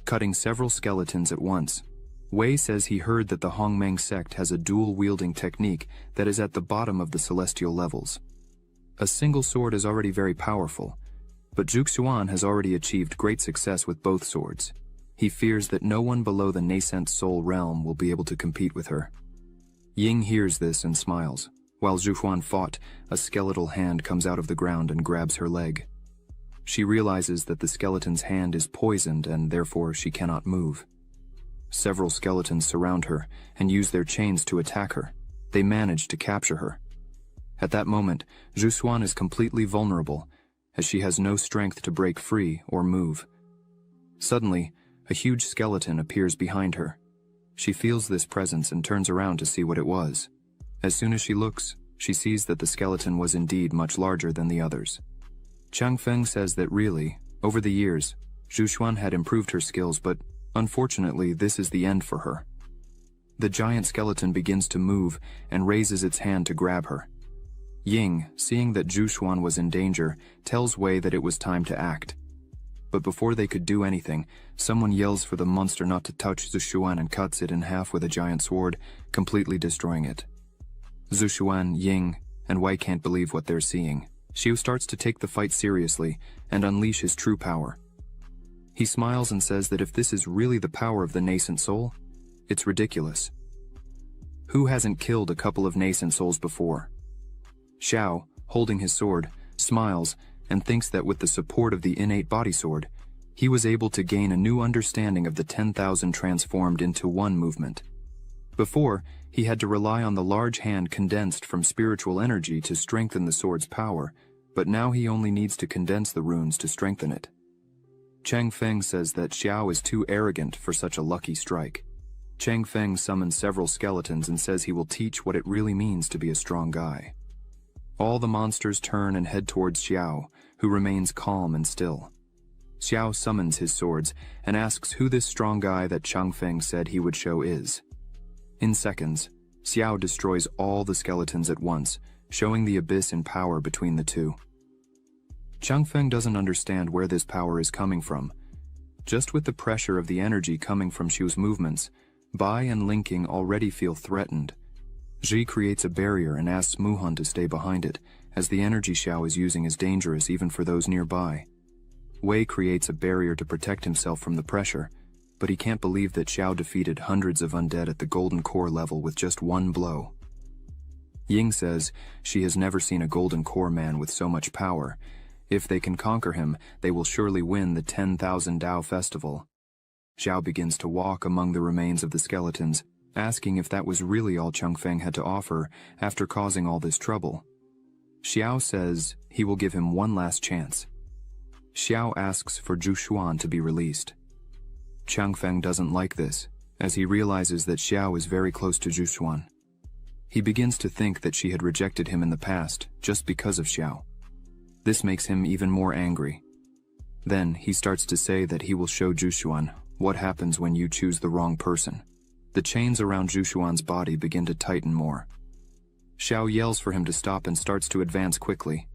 cutting several skeletons at once. Wei says he heard that the Hongmeng sect has a dual-wielding technique that is at the bottom of the celestial levels. A single sword is already very powerful, but Zhu Xuan has already achieved great success with both swords. He fears that no one below the nascent soul realm will be able to compete with her. Ying hears this and smiles. While Zhu Xuan fought, a skeletal hand comes out of the ground and grabs her leg. She realizes that the skeleton's hand is poisoned and therefore she cannot move. Several skeletons surround her and use their chains to attack her. They manage to capture her. At that moment, Zhu Xuan is completely vulnerable, as she has no strength to break free or move. Suddenly, a huge skeleton appears behind her. She feels this presence and turns around to see what it was. As soon as she looks, she sees that the skeleton was indeed much larger than the others. Chang Feng says that really, over the years, Zhu Xuan had improved her skills, but unfortunately this is the end for her. The giant skeleton begins to move and raises its hand to grab her. Ying, seeing that Zhu Xuan was in danger, tells Wei that it was time to act. But before they could do anything, someone yells for the monster not to touch Zhu Xuan and cuts it in half with a giant sword, completely destroying it. Zhu Xuan, Ying, and Wei can't believe what they're seeing. Xiao starts to take the fight seriously and unleash his true power. He smiles and says that if this is really the power of the nascent soul, it's ridiculous. Who hasn't killed a couple of nascent souls before? Xiao, holding his sword, smiles and thinks that with the support of the innate body sword, he was able to gain a new understanding of the 10,000 transformed into one movement. Before, he had to rely on the large hand condensed from spiritual energy to strengthen the sword's power, but now he only needs to condense the runes to strengthen it. Chang Feng says that Xiao is too arrogant for such a lucky strike. Chang Feng summons several skeletons and says he will teach what it really means to be a strong guy. All the monsters turn and head towards Xiao, who remains calm and still. Xiao summons his swords and asks who this strong guy that Chang Feng said he would show is. In seconds, Xiao destroys all the skeletons at once, showing the abyss in power between the two. Chang Feng doesn't understand where this power is coming from. Just with the pressure of the energy coming from Xiu's movements, Bai and Linking already feel threatened. Ji creates a barrier and asks Muhan to stay behind it, as the energy Xiao is using is dangerous even for those nearby. Wei creates a barrier to protect himself from the pressure, but he can't believe that Xiao defeated hundreds of undead at the golden core level with just one blow. Ying says she has never seen a golden core man with so much power. If they can conquer him, they will surely win the 10,000 Dao festival. Xiao begins to walk among the remains of the skeletons, asking if that was really all Chang Feng had to offer after causing all this trouble. Xiao says he will give him one last chance. Xiao asks for Zhu Xuan to be released. Chang Feng doesn't like this, as he realizes that Xiao is very close to Zhu Xuan. He begins to think that she had rejected him in the past just because of Xiao. This makes him even more angry. Then he starts to say that he will show Zhu Xuan what happens when you choose the wrong person. The chains around Zhu Xuan's body begin to tighten more. Xiao yells for him to stop and starts to advance quickly.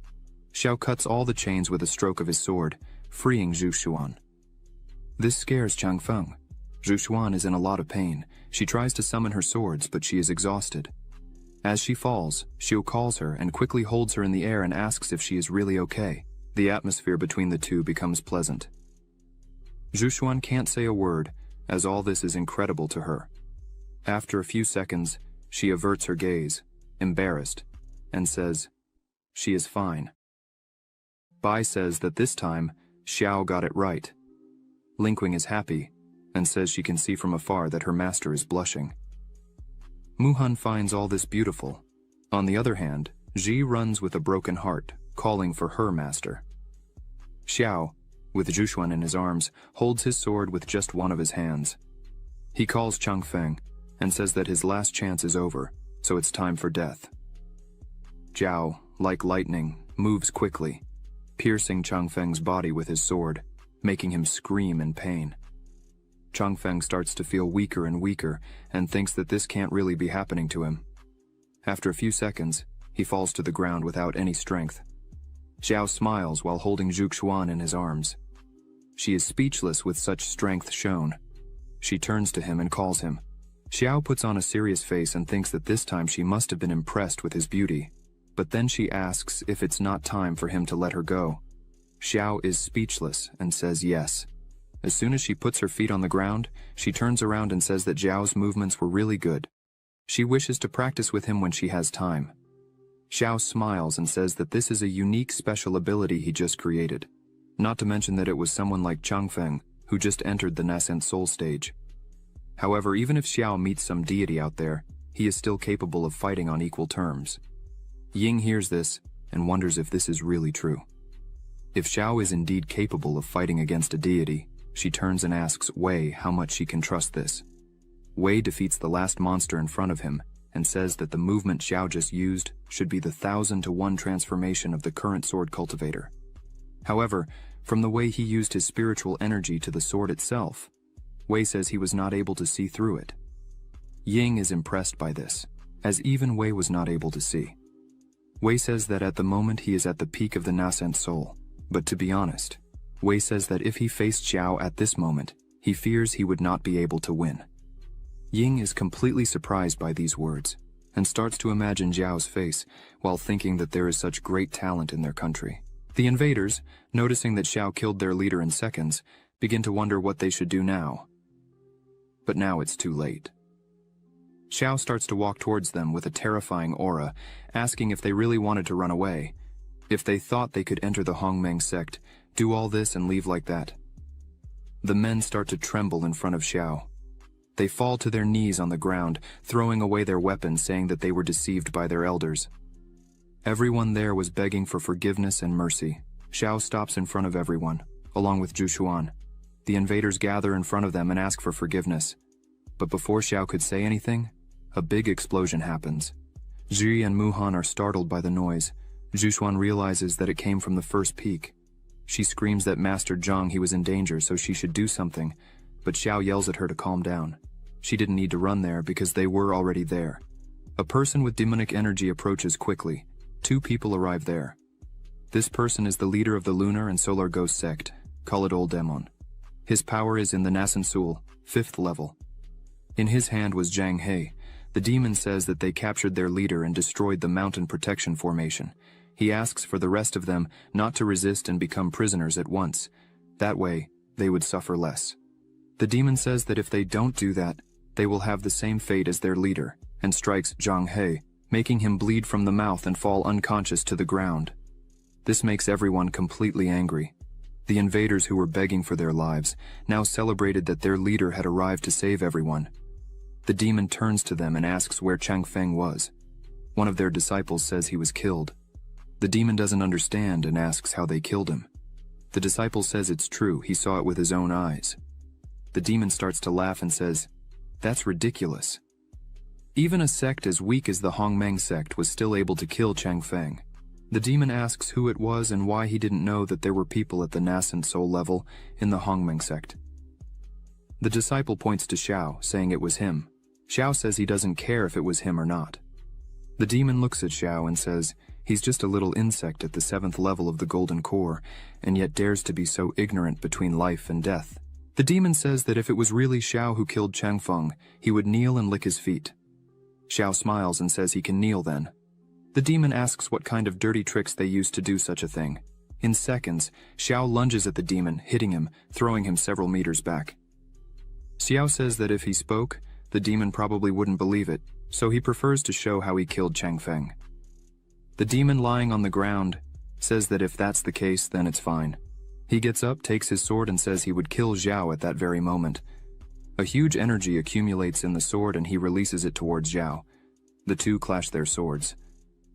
Xiao cuts all the chains with a stroke of his sword, freeing Zhu Xuan. This scares Chang Feng. Zhu Xuan is in a lot of pain. She tries to summon her swords, but she is exhausted. As she falls, Xiu calls her and quickly holds her in the air and asks if she is really okay. The atmosphere between the two becomes pleasant. Zhu Xuan can't say a word, as all this is incredible to her. After a few seconds, she averts her gaze, embarrassed, and says, "She is fine." Bai says that this time, Xiao got it right. Linkwing is happy, and says she can see from afar that her master is blushing. Muhan finds all this beautiful. On the other hand, Ji runs with a broken heart, calling for her master. Xiao, with Zhu Xuan in his arms, holds his sword with just one of his hands. He calls Chang Feng, and says that his last chance is over, so it's time for death. Xiao, like lightning, moves quickly, piercing Chang Feng's body with his sword, making him scream in pain. Chang Feng starts to feel weaker and weaker and thinks that this can't really be happening to him. After a few seconds, he falls to the ground without any strength. Xiao smiles while holding Zhu Xuan in his arms. She is speechless with such strength shown. She turns to him and calls him. Xiao puts on a serious face and thinks that this time she must have been impressed with his beauty, but then she asks if it's not time for him to let her go. Xiao is speechless and says yes. As soon as she puts her feet on the ground, she turns around and says that Xiao's movements were really good. She wishes to practice with him when she has time. Xiao smiles and says that this is a unique special ability he just created. Not to mention that it was someone like Chang Feng, who just entered the nascent soul stage. However, even if Xiao meets some deity out there, he is still capable of fighting on equal terms. Ying hears this and wonders if this is really true. If Xiao is indeed capable of fighting against a deity, she turns and asks Wei how much she can trust this. Wei defeats the last monster in front of him and says that the movement Xiao just used should be the 1,000-to-1 transformation of the current sword cultivator. However, from the way he used his spiritual energy to the sword itself, Wei says he was not able to see through it. Ying is impressed by this, as even Wei was not able to see. Wei says that at the moment he is at the peak of the nascent soul, but to be honest, Wei says that if he faced Xiao at this moment, he fears he would not be able to win. Ying is completely surprised by these words, and starts to imagine Xiao's face while thinking that there is such great talent in their country. The invaders, noticing that Xiao killed their leader in seconds, begin to wonder what they should do now. But now it's too late. Xiao starts to walk towards them with a terrifying aura, asking if they really wanted to run away, if they thought they could enter the Hongmeng sect, do all this and leave like that. The men start to tremble in front of Xiao. They fall to their knees on the ground, throwing away their weapons, saying that they were deceived by their elders. Everyone there was begging for forgiveness and mercy. Xiao stops in front of everyone, along with Zhu. The invaders gather in front of them and ask for forgiveness. But before Xiao could say anything, a big explosion happens. Ji and Muhan are startled by the noise. Zhu realizes that it came from the first peak. She screams that Master Zhang he was in danger, so she should do something, but Xiao yells at her to calm down. She didn't need to run there because they were already there. A person with demonic energy approaches quickly. 2 people arrive there. This person is the leader of the Lunar and Solar Ghost sect, call it Old Demon. His power is in the Nasan Sul, 5th level. In his hand was Zhang He. The demon says that they captured their leader and destroyed the mountain protection formation. He asks for the rest of them not to resist and become prisoners at once. That way, they would suffer less. The demon says that if they don't do that, they will have the same fate as their leader, and strikes Zhang He, making him bleed from the mouth and fall unconscious to the ground. This makes everyone completely angry. The invaders who were begging for their lives now celebrated that their leader had arrived to save everyone. The demon turns to them and asks where Changfeng was. One of their disciples says he was killed. The demon doesn't understand and asks how they killed him. The disciple says it's true, he saw it with his own eyes. The demon starts to laugh and says, "That's ridiculous." Even a sect as weak as the Hongmeng sect was still able to kill Changfeng. The demon asks who it was and why he didn't know that there were people at the nascent soul level in the Hongmeng sect. The disciple points to Xiao, saying it was him. Xiao says he doesn't care if it was him or not. The demon looks at Xiao and says he's just a little insect at the 7th level of the Golden Core, and yet dares to be so ignorant between life and death. The demon says that if it was really Xiao who killed Changfeng, he would kneel and lick his feet. Xiao smiles and says he can kneel then. The demon asks what kind of dirty tricks they used to do such a thing. In seconds, Xiao lunges at the demon, hitting him, throwing him several meters back. Xiao says that if he spoke, the demon probably wouldn't believe it, so he prefers to show how he killed Changfeng. The demon lying on the ground says that if that's the case, then it's fine. He gets up, takes his sword, and says he would kill Xiao at that very moment. A huge energy accumulates in the sword and he releases it towards Xiao. The two clash their swords.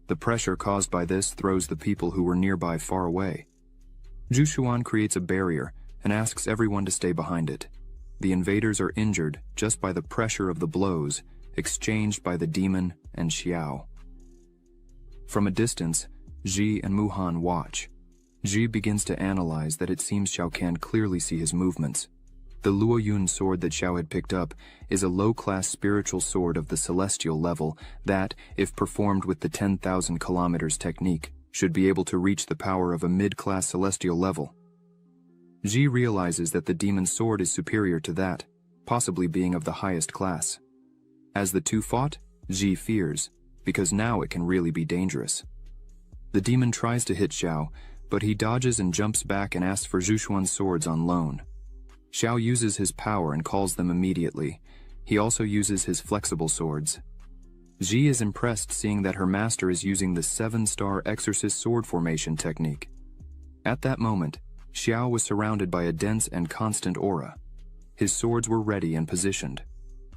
The pressure caused by this throws the people who were nearby far away. Zhu creates a barrier and asks everyone to stay behind it. The invaders are injured just by the pressure of the blows exchanged by the demon and Xiao. From a distance, Ji and Muhan watch. Ji begins to analyze that it seems Xiao can clearly see his movements. The Luoyun sword that Xiao had picked up is a low-class spiritual sword of the celestial level that, if performed with the 10,000 kilometers technique, should be able to reach the power of a mid-class celestial level. Ji realizes that the demon's sword is superior to that, possibly being of the highest class. As the two fought, Ji fears, because now it can really be dangerous. The demon tries to hit Xiao, but he dodges and jumps back and asks for Zhu swords on loan. Xiao uses his power and calls them immediately. He also uses his flexible swords. Ji is impressed seeing that her master is using the 7-star exorcist sword formation technique. At that moment, Xiao was surrounded by a dense and constant aura. His swords were ready and positioned.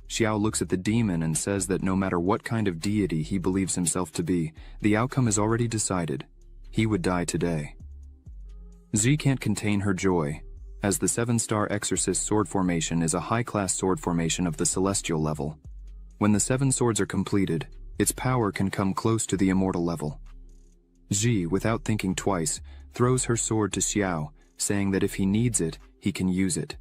Xiao looks at the demon and says that no matter what kind of deity he believes himself to be, the outcome is already decided. He would die today. Ji can't contain her joy, as the 7-star exorcist sword formation is a high-class sword formation of the celestial level. When the 7 swords are completed, its power can come close to the immortal level. Ji, without thinking twice, throws her sword to Xiao, saying that if he needs it, he can use it.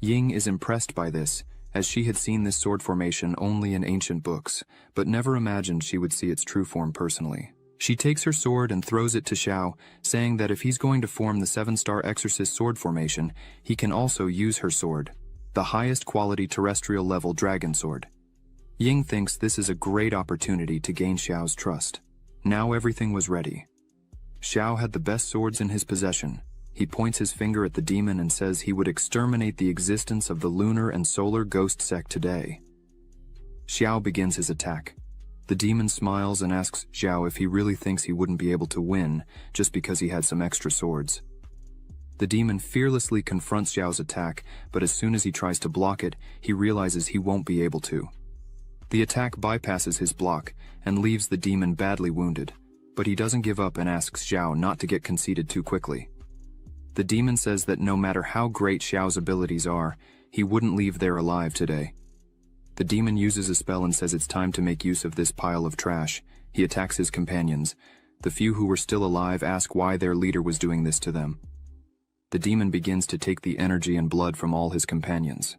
Ying is impressed by this, as she had seen this sword formation only in ancient books, but never imagined she would see its true form personally. She takes her sword and throws it to Xiao, saying that if he's going to form the 7-star exorcist sword formation, he can also use her sword, the highest quality terrestrial level dragon sword. Ying thinks this is a great opportunity to gain Xiao's trust. Now everything was ready. Xiao had the best swords in his possession. He points his finger at the demon and says he would exterminate the existence of the lunar and solar ghost sect today. Xiao begins his attack. The demon smiles and asks Xiao if he really thinks he wouldn't be able to win just because he had some extra swords. The demon fearlessly confronts Xiao's attack, but as soon as he tries to block it, he realizes he won't be able to. The attack bypasses his block and leaves the demon badly wounded. But he doesn't give up and asks Xiao not to get conceited too quickly. The demon says that no matter how great Xiao's abilities are, he wouldn't leave there alive today. The demon uses a spell and says it's time to make use of this pile of trash. He attacks his companions. The few who were still alive ask why their leader was doing this to them. The demon begins to take the energy and blood from all his companions.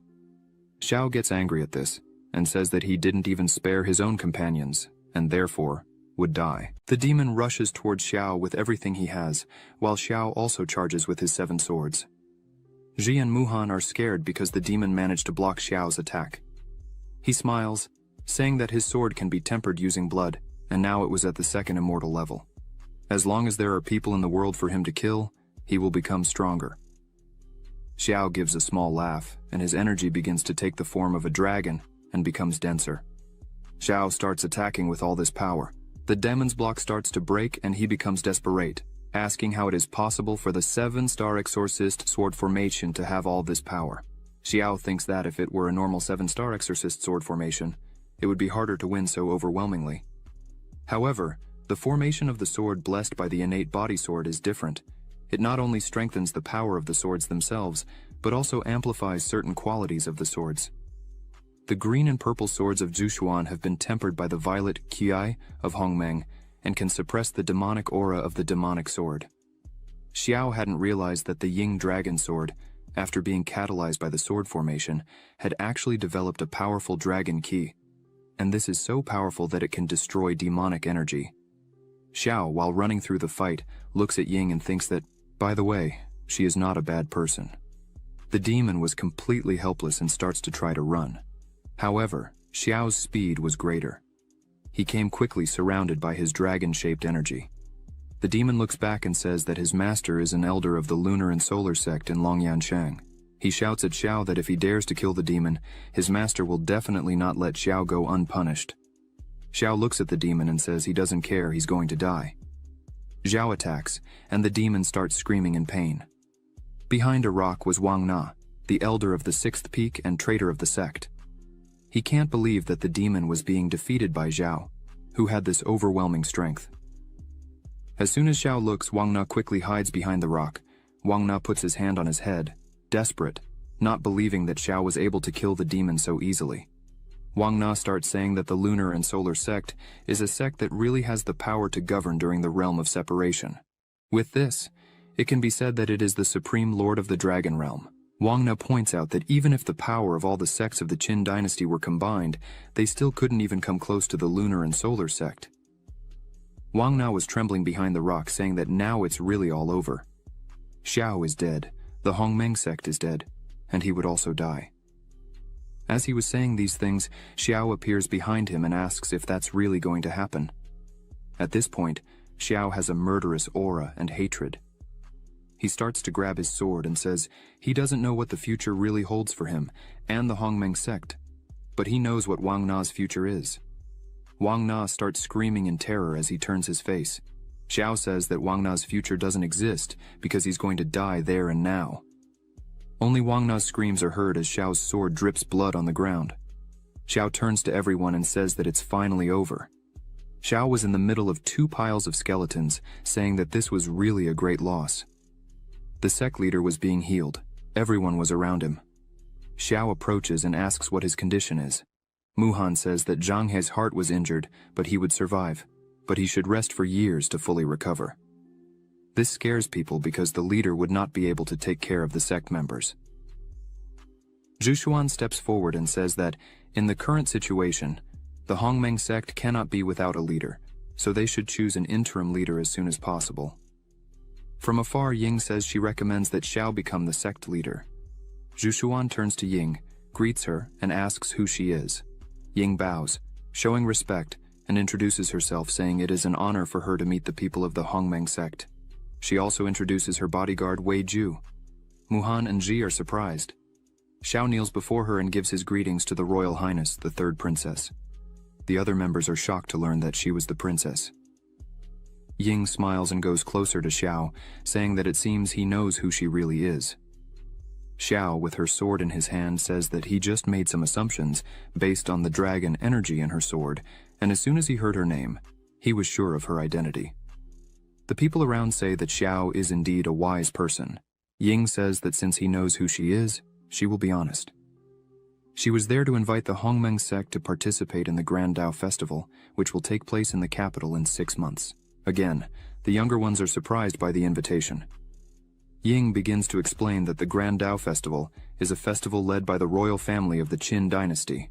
Xiao gets angry at this and says that he didn't even spare his own companions, and therefore would die. The demon rushes towards Xiao with everything he has, while Xiao also charges with his 7 swords. Ji and Muhan are scared because the demon managed to block Xiao's attack. He smiles, saying that his sword can be tempered using blood, and now it was at the 2nd immortal level. As long as there are people in the world for him to kill, he will become stronger. Xiao gives a small laugh, and his energy begins to take the form of a dragon and becomes denser. Xiao starts attacking with all this power. The demon's block starts to break and he becomes desperate, asking how it is possible for the 7-star exorcist sword formation to have all this power. Xiao thinks that if it were a normal 7-star exorcist sword formation, it would be harder to win so overwhelmingly. However, the formation of the sword blessed by the innate body sword is different. It not only strengthens the power of the swords themselves, but also amplifies certain qualities of the swords. The green and purple swords of Zhuxuan have been tempered by the violet Qi of Hongmeng and can suppress the demonic aura of the demonic sword. Xiao hadn't realized that the Ying dragon sword, after being catalyzed by the sword formation, had actually developed a powerful dragon Qi, and this is so powerful that it can destroy demonic energy. Xiao, while running through the fight, looks at Ying and thinks that, by the way, she is not a bad person. The demon was completely helpless and starts to try to run. However, Xiao's speed was greater. He came quickly surrounded by his dragon-shaped energy. The demon looks back and says that his master is an elder of the lunar and solar sect in Longyanshang. He shouts at Xiao that if he dares to kill the demon, his master will definitely not let Xiao go unpunished. Xiao looks at the demon and says he doesn't care, he's going to die. Xiao attacks, and the demon starts screaming in pain. Behind a rock was Wang Na, the elder of the 6th peak and traitor of the sect. He can't believe that the demon was being defeated by Xiao, who had this overwhelming strength. As soon as Xiao looks, Wang Na quickly hides behind the rock. Wang Na puts his hand on his head, desperate, not believing that Xiao was able to kill the demon so easily. Wang Na starts saying that the lunar and solar sect is a sect that really has the power to govern during the realm of separation. With this, it can be said that it is the supreme lord of the dragon realm. Wang Na points out that even if the power of all the sects of the Qin dynasty were combined, they still couldn't even come close to the lunar and solar sect. Wang Na was trembling behind the rock, saying that now it's really all over. Xiao is dead, the Hongmeng sect is dead, and he would also die. As he was saying these things, Xiao appears behind him and asks if that's really going to happen. At this point, Xiao has a murderous aura and hatred. He starts to grab his sword and says he doesn't know what the future really holds for him and the Hongmeng sect, but he knows what Wang Na's future is. Wang Na starts screaming in terror as he turns his face. Xiao says that Wang Na's future doesn't exist because he's going to die there and now. Only Wang Na's screams are heard as Xiao's sword drips blood on the ground. Xiao turns to everyone and says that it's finally over. Xiao was in the middle of 2 piles of skeletons, saying that this was really a great loss. The sect leader was being healed. Everyone was around him. Xiao approaches and asks what his condition is. Muhan says that Zhang He's heart was injured, but he would survive, but he should rest for years to fully recover. This scares people because the leader would not be able to take care of the sect members. Zhuxuan steps forward and says that, in the current situation, the Hongmeng sect cannot be without a leader, so they should choose an interim leader as soon as possible. From afar, Ying says she recommends that Xiao become the sect leader. Zhuxuan turns to Ying, greets her, and asks who she is. Ying bows, showing respect, and introduces herself, saying it is an honor for her to meet the people of the Hongmeng sect. She also introduces her bodyguard Wei Ju. Muhan and Ji are surprised. Xiao kneels before her and gives his greetings to the Royal Highness, the 3rd princess. The other members are shocked to learn that she was the princess. Ying smiles and goes closer to Xiao, saying that it seems he knows who she really is. Xiao, with her sword in his hand, says that he just made some assumptions based on the dragon energy in her sword, and as soon as he heard her name, he was sure of her identity. The people around say that Xiao is indeed a wise person. Ying says that since he knows who she is, she will be honest. She was there to invite the Hongmeng sect to participate in the Grand Dao Festival, which will take place in the capital in 6 months. Again, the younger ones are surprised by the invitation. Ying begins to explain that the Grand Dao Festival is a festival led by the royal family of the Qin dynasty.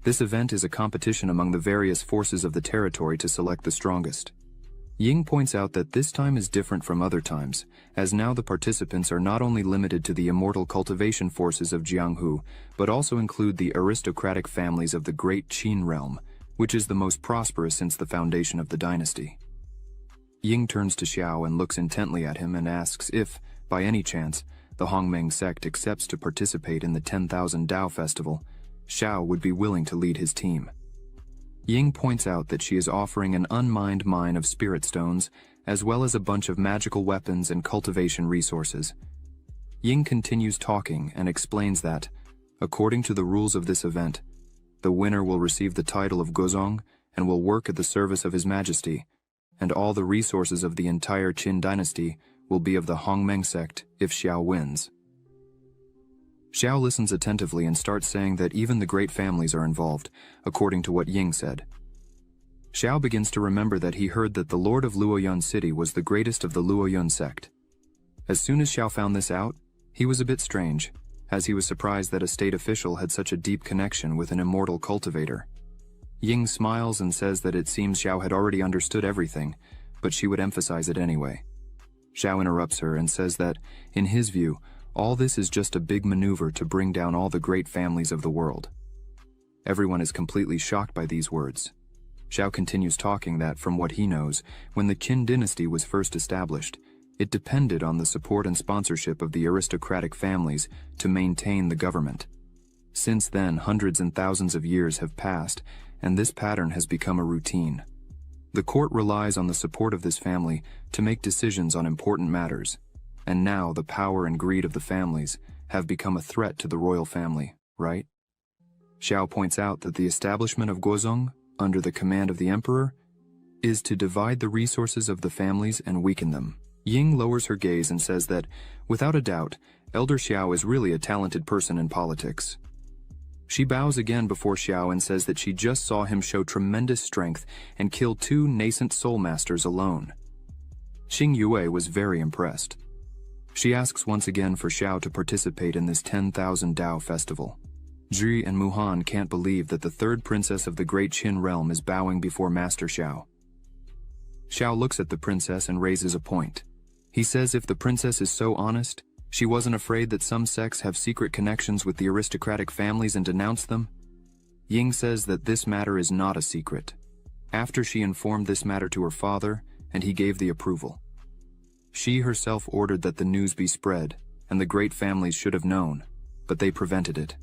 This event is a competition among the various forces of the territory to select the strongest. Ying points out that this time is different from other times, as now the participants are not only limited to the immortal cultivation forces of Jianghu, but also include the aristocratic families of the Great Qin realm, which is the most prosperous since the foundation of the dynasty. Ying turns to Xiao and looks intently at him and asks if, by any chance, the Hongmeng sect accepts to participate in the 10,000 Dao festival, Xiao would be willing to lead his team. Ying points out that she is offering an unmined mine of spirit stones, as well as a bunch of magical weapons and cultivation resources. Ying continues talking and explains that, according to the rules of this event, the winner will receive the title of Gozong and will work at the service of His Majesty, and all the resources of the entire Qin dynasty will be of the Hongmeng sect if Xiao wins. Xiao listens attentively and starts saying that even the great families are involved, according to what Ying said. Xiao begins to remember that he heard that the Lord of Luoyun City was the greatest of the Luoyun sect. As soon as Xiao found this out, he was a bit strange, as he was surprised that a state official had such a deep connection with an immortal cultivator. Ying smiles and says that it seems Xiao had already understood everything, but she would emphasize it anyway. Xiao interrupts her and says that, in his view, all this is just a big maneuver to bring down all the great families of the world. Everyone is completely shocked by these words. Xiao continues talking that, from what he knows, when the Qin dynasty was first established, it depended on the support and sponsorship of the aristocratic families to maintain the government. Since then, hundreds and thousands of years have passed, and this pattern has become a routine. The court relies on the support of this family to make decisions on important matters. And now the power and greed of the families have become a threat to the royal family, right? Xiao points out that the establishment of Gozong, under the command of the emperor, is to divide the resources of the families and weaken them. Ying lowers her gaze and says that, without a doubt, Elder Xiao is really a talented person in politics. She bows again before Xiao and says that she just saw him show tremendous strength and kill 2 nascent soul masters alone. Xing Yue was very impressed. She asks once again for Xiao to participate in this 10,000 Dao festival. Zhi and Muhan can't believe that the 3rd princess of the Great Qin realm is bowing before Master Xiao. Xiao looks at the princess and raises a point. He says if the princess is so honest, she wasn't afraid that some sects have secret connections with the aristocratic families and denounce them. Ying says that this matter is not a secret. After she informed this matter to her father, and he gave the approval. She herself ordered that the news be spread, and the great families should have known, but they prevented it.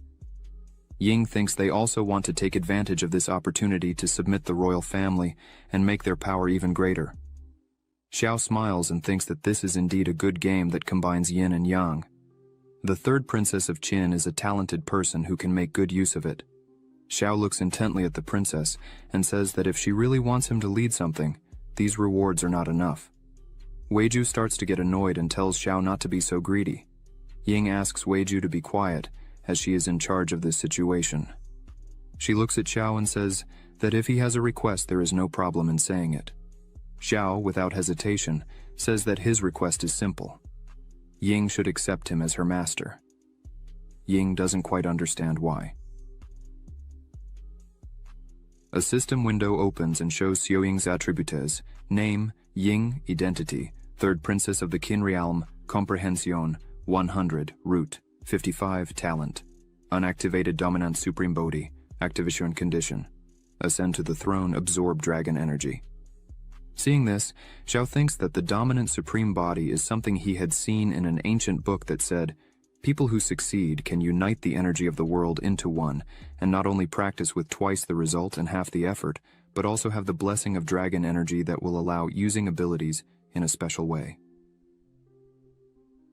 Ying thinks they also want to take advantage of this opportunity to submit the royal family and make their power even greater. Xiao smiles and thinks that this is indeed a good game that combines yin and yang. The 3rd princess of Qin is a talented person who can make good use of it. Xiao looks intently at the princess and says that if she really wants him to lead something, these rewards are not enough. Weiju starts to get annoyed and tells Xiao not to be so greedy. Ying asks Weiju to be quiet, as she is in charge of this situation. She looks at Xiao and says that if he has a request, there is no problem in saying it. Xiao, without hesitation, says that his request is simple. Ying should accept him as her master. Ying doesn't quite understand why. A system window opens and shows Xiaoying's attributes: name, Ying, identity, 3rd princess of the Qin realm, comprehension, 100, root, 55, talent, unactivated dominant supreme bodhi, activation condition, ascend to the throne, absorb dragon energy. Seeing this, Xiao thinks that the dominant supreme body is something he had seen in an ancient book that said, people who succeed can unite the energy of the world into one, and not only practice with twice the result and half the effort, but also have the blessing of dragon energy that will allow using abilities in a special way.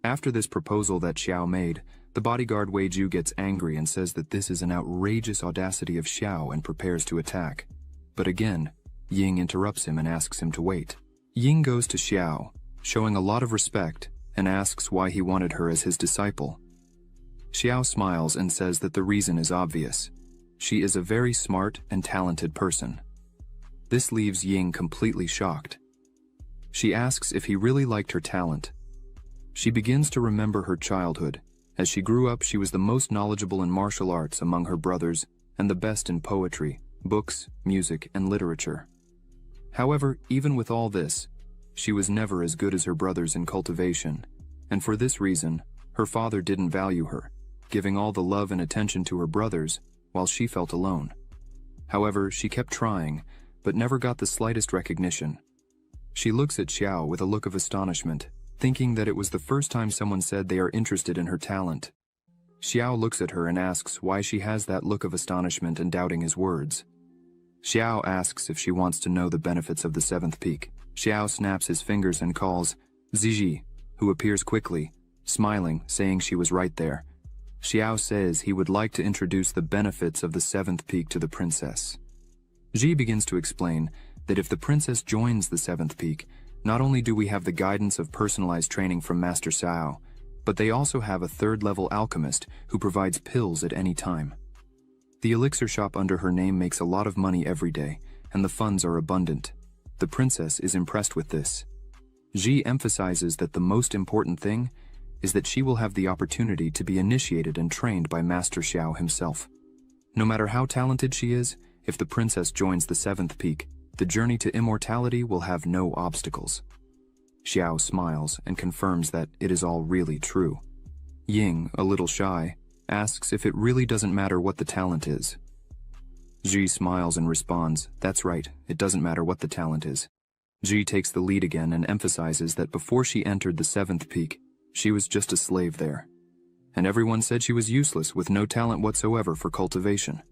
After this proposal that Xiao made, the bodyguard Weiju gets angry and says that this is an outrageous audacity of Xiao and prepares to attack. But again, Ying interrupts him and asks him to wait. Ying goes to Xiao, showing a lot of respect, and asks why he wanted her as his disciple. Xiao smiles and says that the reason is obvious. She is a very smart and talented person. This leaves Ying completely shocked. She asks if he really liked her talent. She begins to remember her childhood. As she grew up, she was the most knowledgeable in martial arts among her brothers and the best in poetry, books, music, and literature. However, even with all this, she was never as good as her brothers in cultivation, and for this reason, her father didn't value her, giving all the love and attention to her brothers while she felt alone. However, she kept trying, but never got the slightest recognition. She looks at Xiao with a look of astonishment, thinking that it was the first time someone said they are interested in her talent. Xiao looks at her and asks why she has that look of astonishment and doubting his words. Xiao asks if she wants to know the benefits of the seventh peak. Xiao snaps his fingers and calls Ziji, who appears quickly, smiling, saying she was right there. Xiao says he would like to introduce the benefits of the seventh peak to the princess. Ji begins to explain that if the princess joins the seventh peak, not only do we have the guidance of personalized training from Master Xiao, but they also have a third-level alchemist who provides pills at any time. The elixir shop under her name makes a lot of money every day, and the funds are abundant. The princess is impressed with this. Ji emphasizes that the most important thing is that she will have the opportunity to be initiated and trained by Master Xiao himself. No matter how talented she is, if the princess joins the seventh peak, the journey to immortality will have no obstacles. Xiao smiles and confirms that it is all really true. Ying, a little shy, asks if it really doesn't matter what the talent is. Ji smiles and responds, "That's right, it doesn't matter what the talent is." Ji takes the lead again and emphasizes that before she entered the seventh peak, she was just a slave there. And everyone said she was useless with no talent whatsoever for cultivation.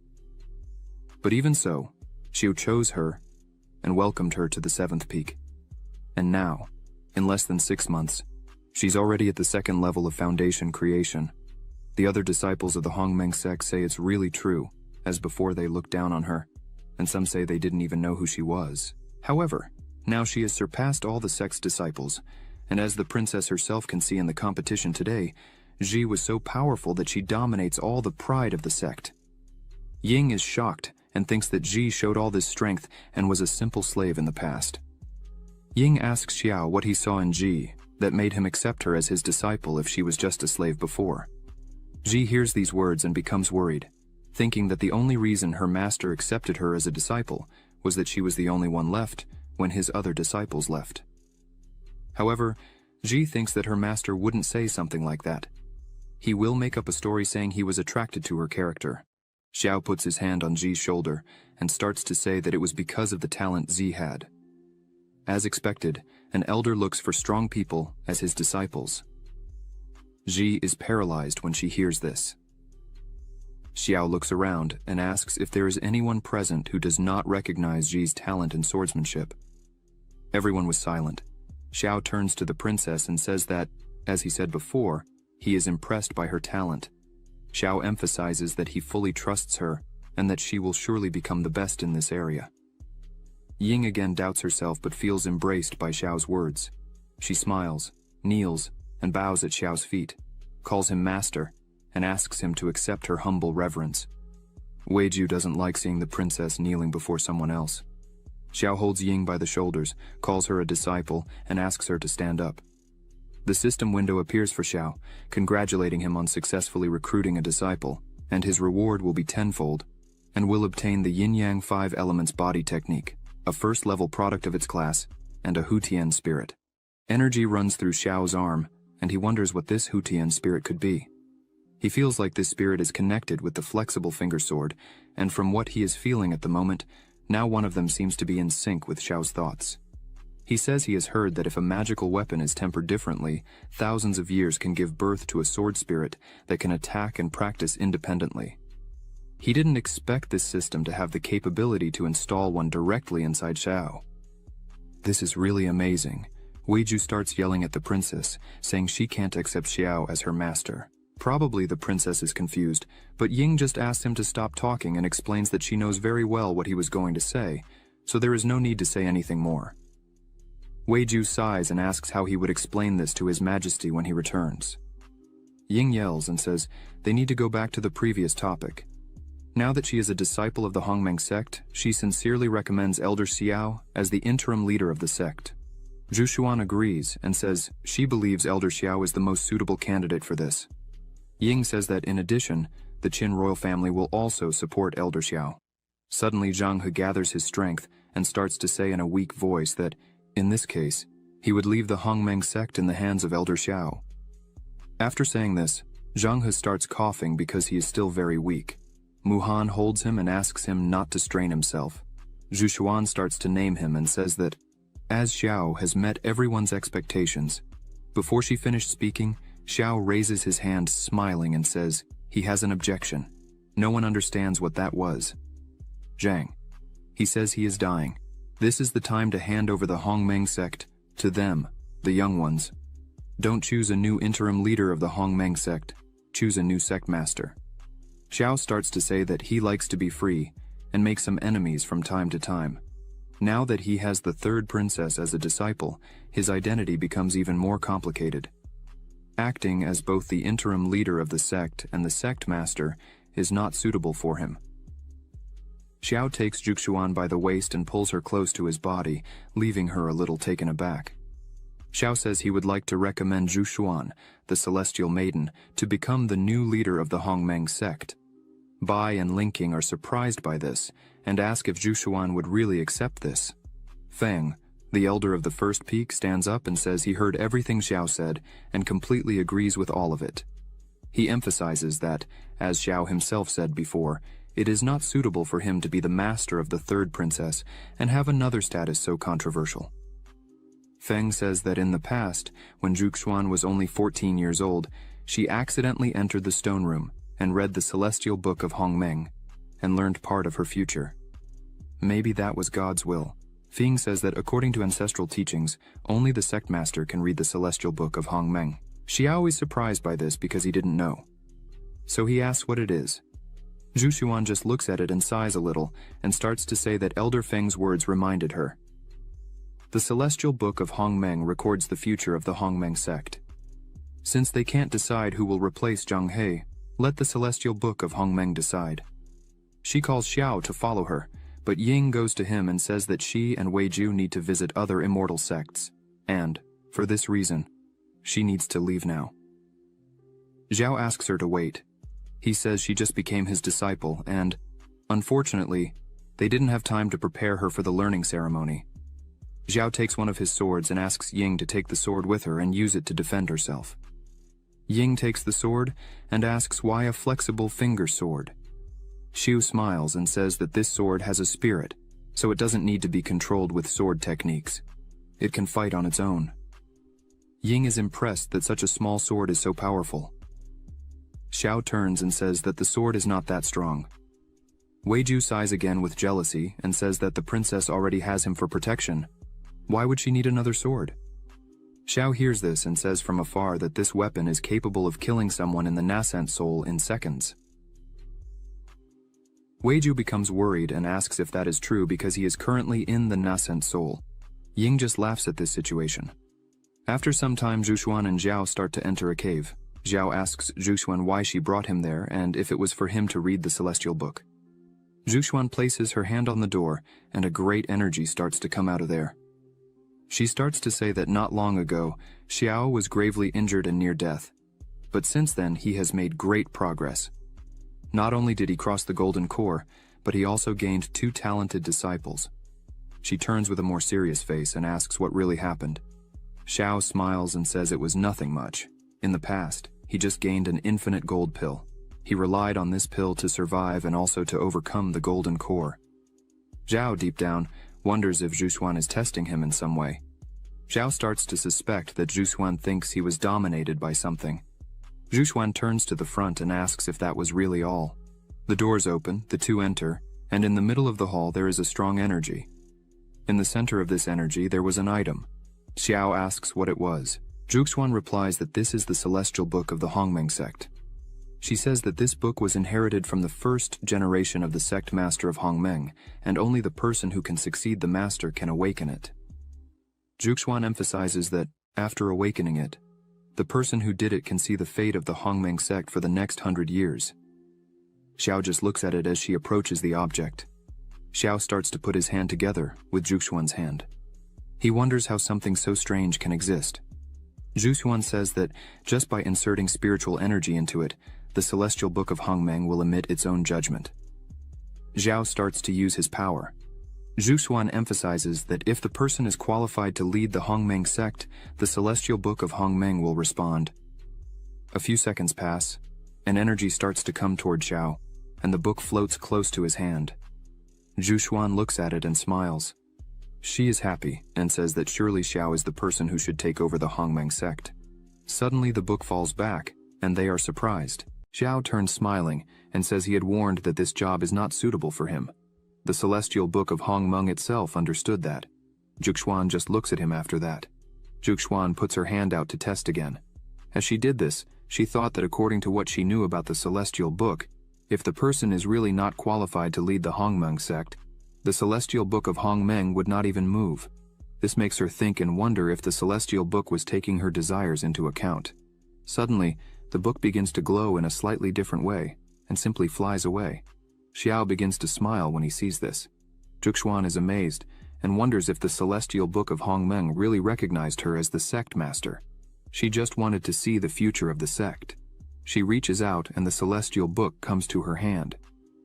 But even so, Xiao chose her and welcomed her to the seventh peak. And now, in less than 6 months, she's already at the second level of foundation creation. The other disciples of the Hongmeng sect say it's really true, as before they looked down on her, and some say they didn't even know who she was. However, now she has surpassed all the sect's disciples, and as the princess herself can see in the competition today, Ji was so powerful that she dominates all the pride of the sect. Ying is shocked and thinks that Ji showed all this strength and was a simple slave in the past. Ying asks Xiao what he saw in Ji that made him accept her as his disciple if she was just a slave before. Ji hears these words and becomes worried, thinking that the only reason her master accepted her as a disciple was that she was the only one left when his other disciples left. However, Ji thinks that her master wouldn't say something like that. He will make up a story saying he was attracted to her character. Xiao puts his hand on Ji's shoulder and starts to say that it was because of the talent Ji had. As expected, an elder looks for strong people as his disciples. Ji is paralyzed when she hears this. Xiao looks around and asks if there is anyone present who does not recognize Ji's talent in swordsmanship. Everyone was silent. Xiao turns to the princess and says that, as he said before, he is impressed by her talent. Xiao emphasizes that he fully trusts her and that she will surely become the best in this area. Ying again doubts herself but feels embraced by Xiao's words. She smiles, kneels, and bows at Xiao's feet, calls him master, and asks him to accept her humble reverence. Weiju doesn't like seeing the princess kneeling before someone else. Xiao holds Ying by the shoulders, calls her a disciple, and asks her to stand up. The system window appears for Xiao, congratulating him on successfully recruiting a disciple, and his reward will be tenfold, and will obtain the Yin-Yang 5 Elements Body Technique, a first-level product of its class, and a Hutian spirit. Energy runs through Xiao's arm, and he wonders what this Hutian spirit could be. He feels like this spirit is connected with the flexible finger sword, and from what he is feeling at the moment, now one of them seems to be in sync with Xiao's thoughts. He says he has heard that if a magical weapon is tempered differently, thousands of years can give birth to a sword spirit that can attack and practice independently. He didn't expect this system to have the capability to install one directly inside Xiao. This is really amazing. Weiju starts yelling at the princess, saying she can't accept Xiao as her master. Probably the princess is confused, but Ying just asks him to stop talking and explains that she knows very well what he was going to say, so there is no need to say anything more. Weiju sighs and asks how he would explain this to His Majesty when he returns. Ying yells and says they need to go back to the previous topic. Now that she is a disciple of the Hongmeng sect, she sincerely recommends Elder Xiao as the interim leader of the sect. Zhu Xuan agrees and says she believes Elder Xiao is the most suitable candidate for this. Ying says that in addition, the Qin royal family will also support Elder Xiao. Suddenly Zhang He gathers his strength and starts to say in a weak voice that, in this case, he would leave the Hongmeng sect in the hands of Elder Xiao. After saying this, Zhang He starts coughing because he is still very weak. Mu Han holds him and asks him not to strain himself. Zhu Xuan starts to name him and says that, as Xiao has met everyone's expectations. Before she finished speaking, Xiao raises his hand smiling and says he has an objection. No one understands what that was. Zhang. He says he is dying. This is the time to hand over the Hongmeng sect to them, the young ones. Don't choose a new interim leader of the Hongmeng sect. Choose a new sect master. Xiao starts to say that he likes to be free and make some enemies from time to time. Now that he has the third princess as a disciple, his identity becomes even more complicated. Acting as both the interim leader of the sect and the sect master is not suitable for him. Xiao takes Zhu Xuan by the waist and pulls her close to his body, leaving her a little taken aback. Xiao says he would like to recommend Zhu Xuan, the celestial maiden, to become the new leader of the Hongmeng sect. Bai and Linking are surprised by this and ask if Zhu Xuan would really accept this. Feng, the elder of the first peak, stands up and says he heard everything Xiao said and completely agrees with all of it. He emphasizes that, as Xiao himself said before, it is not suitable for him to be the master of the third princess and have another status so controversial. Feng says that in the past, when Zhu Xuan was only 14 years old, she accidentally entered the stone room and read the celestial book of Hongmeng and learned part of her future. Maybe that was God's will. Feng says that according to ancestral teachings, only the sect master can read the celestial book of Hongmeng. Xiao is surprised by this because he didn't know. So he asks what it is. Zhu Xuan just looks at it and sighs a little and starts to say that Elder Feng's words reminded her. The celestial book of Hongmeng records the future of the Hongmeng sect. Since they can't decide who will replace Zhang He, let the celestial book of Hongmeng decide. She calls Xiao to follow her, but Ying goes to him and says that she and Weiju need to visit other immortal sects, and, for this reason, she needs to leave now. Xiao asks her to wait. He says she just became his disciple and, unfortunately, they didn't have time to prepare her for the learning ceremony. Xiao takes one of his swords and asks Ying to take the sword with her and use it to defend herself. Ying takes the sword and asks why a flexible finger sword. Xiu smiles and says that this sword has a spirit, so it doesn't need to be controlled with sword techniques. It can fight on its own. Ying is impressed that such a small sword is so powerful. Xiao turns and says that the sword is not that strong. Weiju sighs again with jealousy and says that the princess already has him for protection. Why would she need another sword? Xiao hears this and says from afar that this weapon is capable of killing someone in the nascent soul in seconds. Weiju becomes worried and asks if that is true because he is currently in the nascent soul. Ying just laughs at this situation. After some time, Zhu Xuan and Xiao start to enter a cave. Xiao asks Zhu Xuan why she brought him there and if it was for him to read the celestial book. Zhu Xuan places her hand on the door and a great energy starts to come out of there. She starts to say that not long ago, Xiao was gravely injured and near death. But since then, he has made great progress. Not only did he cross the golden core, but he also gained 2 talented disciples. She turns with a more serious face and asks what really happened. Xiao smiles and says it was nothing much. In the past, he just gained an infinite gold pill. He relied on this pill to survive and also to overcome the golden core. Xiao, deep down, wonders if Zhu Xuan is testing him in some way. Xiao starts to suspect that Zhu Xuan thinks he was dominated by something. Zhu Xuan turns to the front and asks if that was really all. The doors open, the two enter, and in the middle of the hall there is a strong energy. In the center of this energy there was an item. Xiao asks what it was. Zhu Xuan replies that this is the celestial book of the Hongmeng sect. She says that this book was inherited from the first generation of the sect master of Hongmeng, and only the person who can succeed the master can awaken it. Zhuxuan emphasizes that, after awakening it, the person who did it can see the fate of the Hongmeng sect for the next 100 years. Xiao just looks at it as she approaches the object. Xiao starts to put his hand together with Zhuxuan's hand. He wonders how something so strange can exist. Zhuxuan says that just by inserting spiritual energy into it, the celestial book of Hongmeng will emit its own judgment. Xiao starts to use his power. Zhuxuan emphasizes that if the person is qualified to lead the Hongmeng sect, the celestial book of Hongmeng will respond. A few seconds pass, and energy starts to come toward Xiao, and the book floats close to his hand. Zhuxuan looks at it and smiles. She is happy and says that surely Xiao is the person who should take over the Hongmeng sect. Suddenly the book falls back, and they are surprised. Xiao turns smiling and says he had warned that this job is not suitable for him. The celestial book of Hongmeng itself understood that. Zhuxuan just looks at him after that. Zhuxuan puts her hand out to test again. As she did this, she thought that according to what she knew about the celestial book, if the person is really not qualified to lead the Hongmeng sect, the celestial book of Hongmeng would not even move. This makes her think and wonder if the celestial book was taking her desires into account. Suddenly, the book begins to glow in a slightly different way, and simply flies away. Xiao begins to smile when he sees this. Zhuxuan is amazed, and wonders if the celestial book of Hongmeng really recognized her as the sect master. She just wanted to see the future of the sect. She reaches out and the celestial book comes to her hand.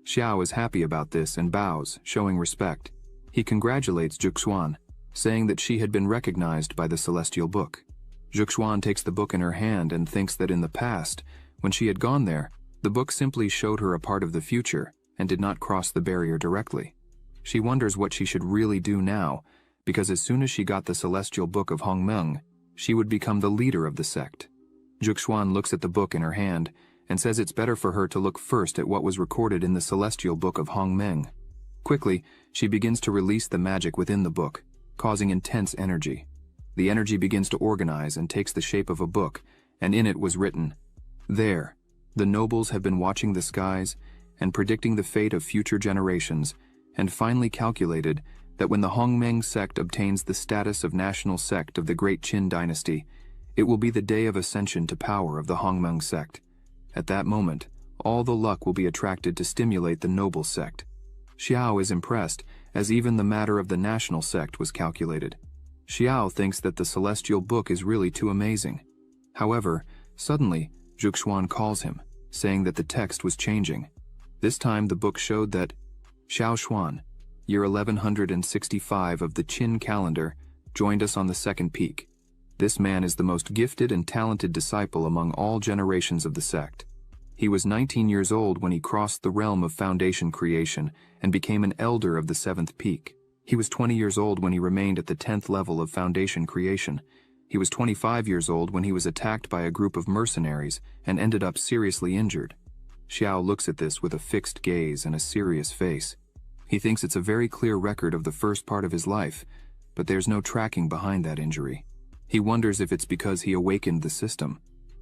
Xiao is happy about this and bows, showing respect. He congratulates Zhuxuan, saying that she had been recognized by the celestial book. Zhuxuan takes the book in her hand and thinks that in the past, when she had gone there, the book simply showed her a part of the future and did not cross the barrier directly. She wonders what she should really do now, because as soon as she got the celestial book of Hongmeng, she would become the leader of the sect. Zhuxuan looks at the book in her hand and says it's better for her to look first at what was recorded in the celestial book of Hongmeng. Quickly, she begins to release the magic within the book, causing intense energy. The energy begins to organize and takes the shape of a book, and in it was written, "There, the nobles have been watching the skies and predicting the fate of future generations, and finally calculated that when the Hongmeng sect obtains the status of national sect of the Great Qin dynasty, it will be the day of ascension to power of the Hongmeng sect. At that moment, all the luck will be attracted to stimulate the noble sect." Xiao is impressed, as even the matter of the national sect was calculated. Xiao thinks that the celestial book is really too amazing. However, suddenly, Zhuxuan calls him, saying that the text was changing. This time the book showed that Xiao Xuan, year 1165 of the Qin calendar, joined us on the second peak. This man is the most gifted and talented disciple among all generations of the sect. He was 19 years old when he crossed the realm of foundation creation and became an elder of the seventh peak. He was 20 years old when he remained at the 10th level of foundation creation. He was 25 years old when he was attacked by a group of mercenaries and ended up seriously injured. Xiao looks at this with a fixed gaze and a serious face. He thinks it's a very clear record of the first part of his life, but there's no tracking behind that injury. He wonders if it's because he awakened the system.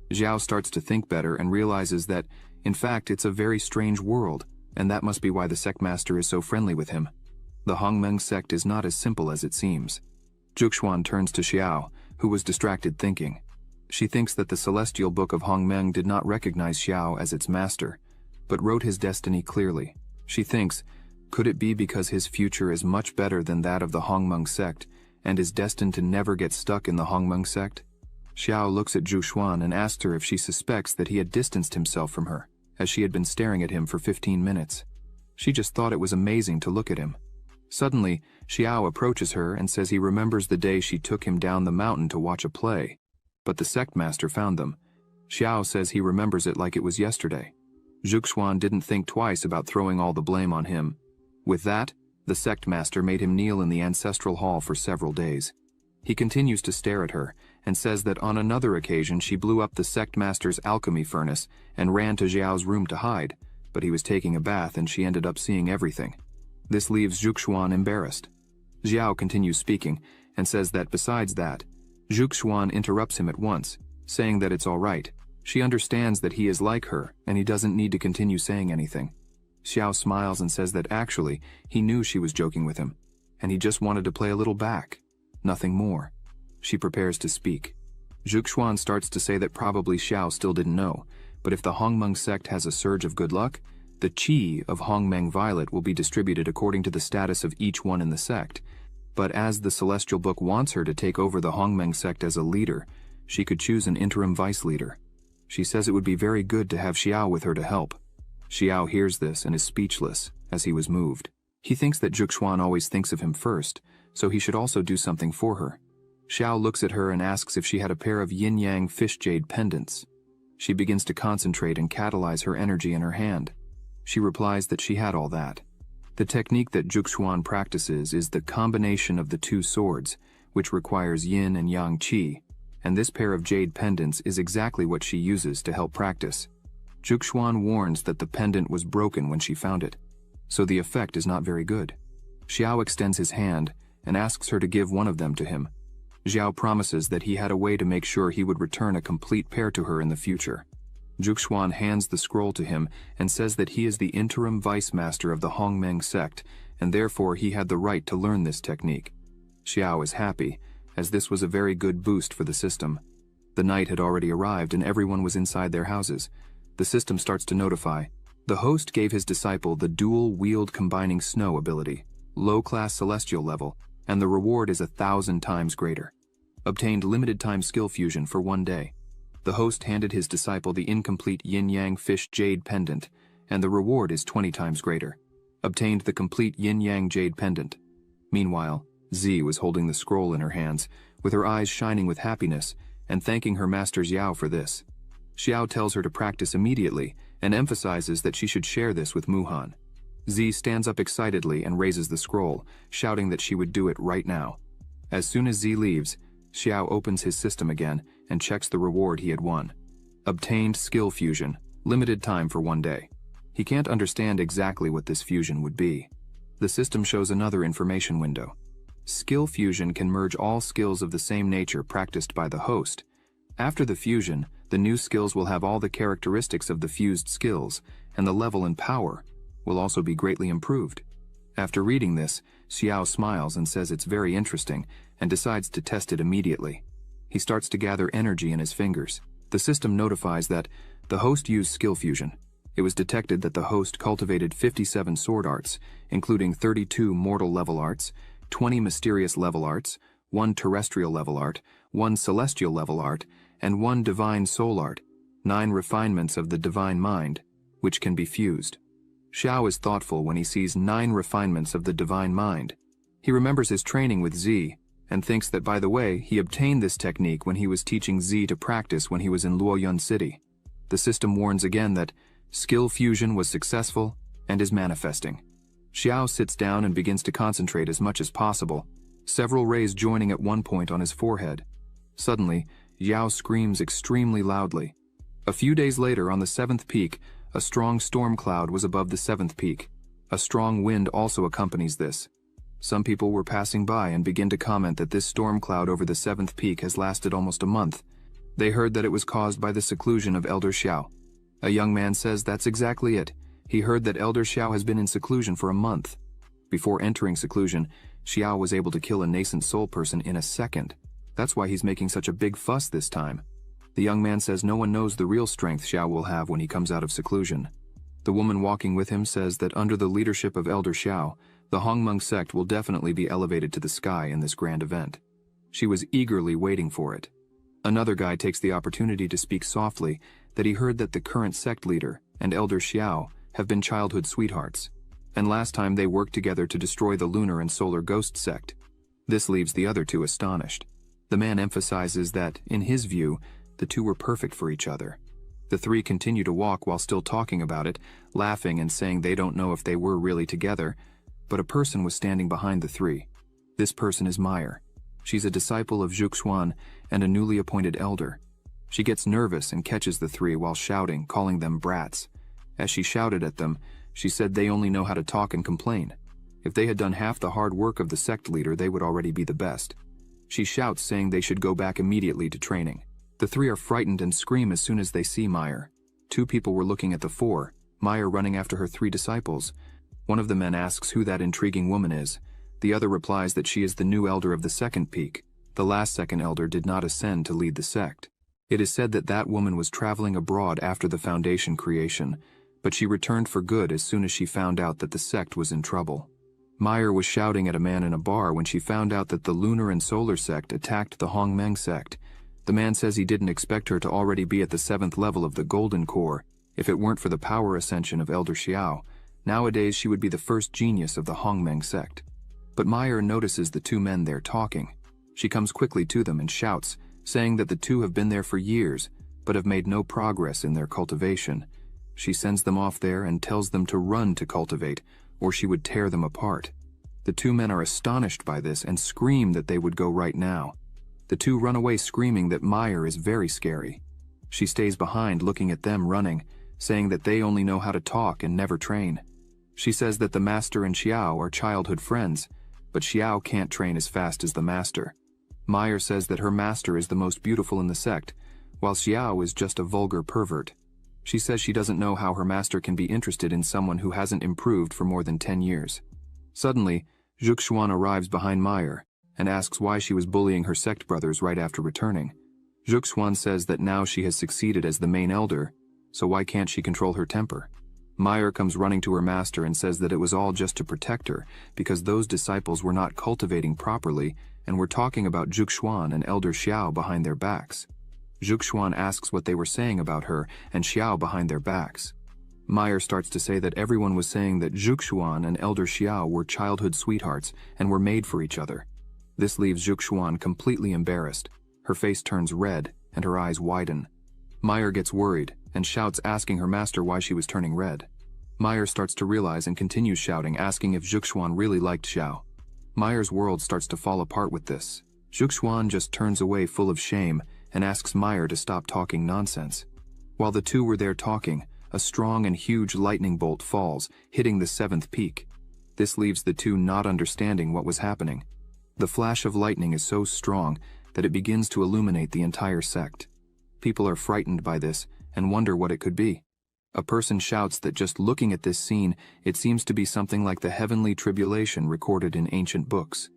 Xiao starts to think better and realizes that, in fact, it's a very strange world, and that must be why the sect master is so friendly with him. The Hongmeng sect is not as simple as it seems. Zhuxuan turns to Xiao, who was distracted thinking. She thinks that the celestial book of Hongmeng did not recognize Xiao as its master, but wrote his destiny clearly. She thinks, could it be because his future is much better than that of the Hongmeng sect, and is destined to never get stuck in the Hongmeng sect? Xiao looks at Zhuxuan and asks her if she suspects that he had distanced himself from her, as she had been staring at him for 15 minutes. She just thought it was amazing to look at him. Suddenly, Xiao approaches her and says he remembers the day she took him down the mountain to watch a play, but the sect master found them. Xiao says he remembers it like it was yesterday. Zhuxuan didn't think twice about throwing all the blame on him. With that, the sect master made him kneel in the ancestral hall for several days. He continues to stare at her, and says that on another occasion she blew up the sect master's alchemy furnace and ran to Xiao's room to hide, but he was taking a bath and she ended up seeing everything. This leaves Zhuxuan embarrassed. Xiao continues speaking, and says that besides that, Zhuxuan interrupts him at once, saying that it's all right. She understands that he is like her, and he doesn't need to continue saying anything. Xiao smiles and says that actually, he knew she was joking with him, and he just wanted to play a little back. Nothing more. She prepares to speak. Zhuxuan starts to say that probably Xiao still didn't know, but if the Hongmeng sect has a surge of good luck, the qi of Hongmeng Violet will be distributed according to the status of each one in the sect. But as the Celestial Book wants her to take over the Hongmeng sect as a leader, she could choose an interim vice leader. She says it would be very good to have Xiao with her to help. Xiao hears this and is speechless, as he was moved. He thinks that Zhuxuan always thinks of him first, so he should also do something for her. Xiao looks at her and asks if she had a pair of yin-yang fish jade pendants. She begins to concentrate and catalyze her energy in her hand. She replies that she had all that. The technique that Zhuxuan practices is the combination of the two swords, which requires yin and yang qi, and this pair of jade pendants is exactly what she uses to help practice. Zhuxuan warns that the pendant was broken when she found it, so the effect is not very good. Xiao extends his hand and asks her to give one of them to him. Xiao promises that he had a way to make sure he would return a complete pair to her in the future. Zhuxuan hands the scroll to him and says that he is the interim vice master of the Hongmeng sect, and therefore he had the right to learn this technique. Xiao is happy, as this was a very good boost for the system. The night had already arrived and everyone was inside their houses. The system starts to notify. The host gave his disciple the dual-wield combining snow ability, low-class celestial level, and the reward is 1,000 times greater. Obtained limited-time skill fusion for 1 day. The host handed his disciple the incomplete yin-yang fish jade pendant, and the reward is 20 times greater. Obtained the complete yin-yang jade pendant. Meanwhile, Z was holding the scroll in her hands, with her eyes shining with happiness, and thanking her master Xiao for this. Xiao tells her to practice immediately, and emphasizes that she should share this with Muhan. Z stands up excitedly and raises the scroll, shouting that she would do it right now. As soon as Z leaves, Xiao opens his system again and checks the reward he had won. Obtained skill fusion, limited time for 1 day. He can't understand exactly what this fusion would be. The system shows another information window. Skill fusion can merge all skills of the same nature practiced by the host. After the fusion, the new skills will have all the characteristics of the fused skills, and the level and power will also be greatly improved. After reading this, Xiao smiles and says it's very interesting, and decides to test it immediately. He starts to gather energy in his fingers. The system notifies that the host used skill fusion. It was detected that the host cultivated 57 sword arts, including 32 mortal level arts, 20 mysterious level arts, 1 terrestrial level art, 1 celestial level art, and 1 divine soul art, 9 refinements of the divine mind, which can be fused. Xiao is thoughtful when he sees 9 refinements of the divine mind. He remembers his training with Z, and thinks that, by the way, he obtained this technique when he was teaching Z to practice when he was in Luoyun City. The system warns again that skill fusion was successful and is manifesting. Xiao sits down and begins to concentrate as much as possible, several rays joining at one point on his forehead. Suddenly, Xiao screams extremely loudly. A few days later, on the 7th peak, a strong storm cloud was above the 7th peak. A strong wind also accompanies this. Some people were passing by and begin to comment that this storm cloud over the 7th peak has lasted almost a month. They heard that it was caused by the seclusion of Elder Xiao. A young man says that's exactly it. He heard that Elder Xiao has been in seclusion for a month. Before entering seclusion, Xiao was able to kill a nascent soul person in a second. That's why he's making such a big fuss this time. The young man says no one knows the real strength Xiao will have when he comes out of seclusion. The woman walking with him says that under the leadership of Elder Xiao, the Hongmeng sect will definitely be elevated to the sky in this grand event. She was eagerly waiting for it. Another guy takes the opportunity to speak softly that he heard that the current sect leader and Elder Xiao have been childhood sweethearts, and last time they worked together to destroy the lunar and solar ghost sect. This leaves the other two astonished. The man emphasizes that, in his view, the two were perfect for each other. The three continue to walk while still talking about it, laughing and saying they don't know if they were really together, but a person was standing behind the three. This person is Meyer. She's a disciple of Zhuxuan and a newly appointed elder. She gets nervous and catches the three while shouting, calling them brats. As she shouted at them, she said they only know how to talk and complain. If they had done half the hard work of the sect leader, they would already be the best. She shouts, saying they should go back immediately to training. The three are frightened and scream as soon as they see Meyer. 2 people were looking at the 4, Meyer running after her 3 disciples. One of the men asks who that intriguing woman is. The other replies that she is the new elder of the 2nd peak. The last second elder did not ascend to lead the sect. It is said that that woman was traveling abroad after the foundation creation, but she returned for good as soon as she found out that the sect was in trouble. Meyer was shouting at a man in a bar when she found out that the lunar and solar sect attacked the Hongmeng sect. The man says he didn't expect her to already be at the 7th level of the Golden Core if it weren't for the power ascension of Elder Xiao. Nowadays she would be the first genius of the Hongmeng sect. But Meyer notices the two men there talking. She comes quickly to them and shouts, saying that the two have been there for years, but have made no progress in their cultivation. She sends them off there and tells them to run to cultivate, or she would tear them apart. The two men are astonished by this and scream that they would go right now. The two run away screaming that Meyer is very scary. She stays behind looking at them running, saying that they only know how to talk and never train. She says that the master and Xiao are childhood friends, but Xiao can't train as fast as the master. Meyer says that her master is the most beautiful in the sect, while Xiao is just a vulgar pervert. She says she doesn't know how her master can be interested in someone who hasn't improved for more than 10 years. Suddenly, Zhuxuan arrives behind Meyer and asks why she was bullying her sect brothers right after returning. Zhuxuan says that now she has succeeded as the main elder, so why can't she control her temper? Meyer comes running to her master and says that it was all just to protect her because those disciples were not cultivating properly and were talking about Zhuxuan and Elder Xiao behind their backs. Zhuxuan asks what they were saying about her and Xiao behind their backs. Meyer starts to say that everyone was saying that Zhuxuan and Elder Xiao were childhood sweethearts and were made for each other. This leaves Zhuxuan completely embarrassed. Her face turns red and her eyes widen. Meyer gets worried and shouts asking her master why she was turning red. Meyer starts to realize and continues shouting asking if Zhuxuan really liked Xiao. Meyer's world starts to fall apart with this. Zhuxuan just turns away full of shame and asks Meyer to stop talking nonsense. While the two were there talking, a strong and huge lightning bolt falls, hitting the 7th peak. This leaves the two not understanding what was happening. The flash of lightning is so strong that it begins to illuminate the entire sect. People are frightened by this and wonder what it could be. A person shouts that just looking at this scene, it seems to be something like the heavenly tribulation recorded in ancient books.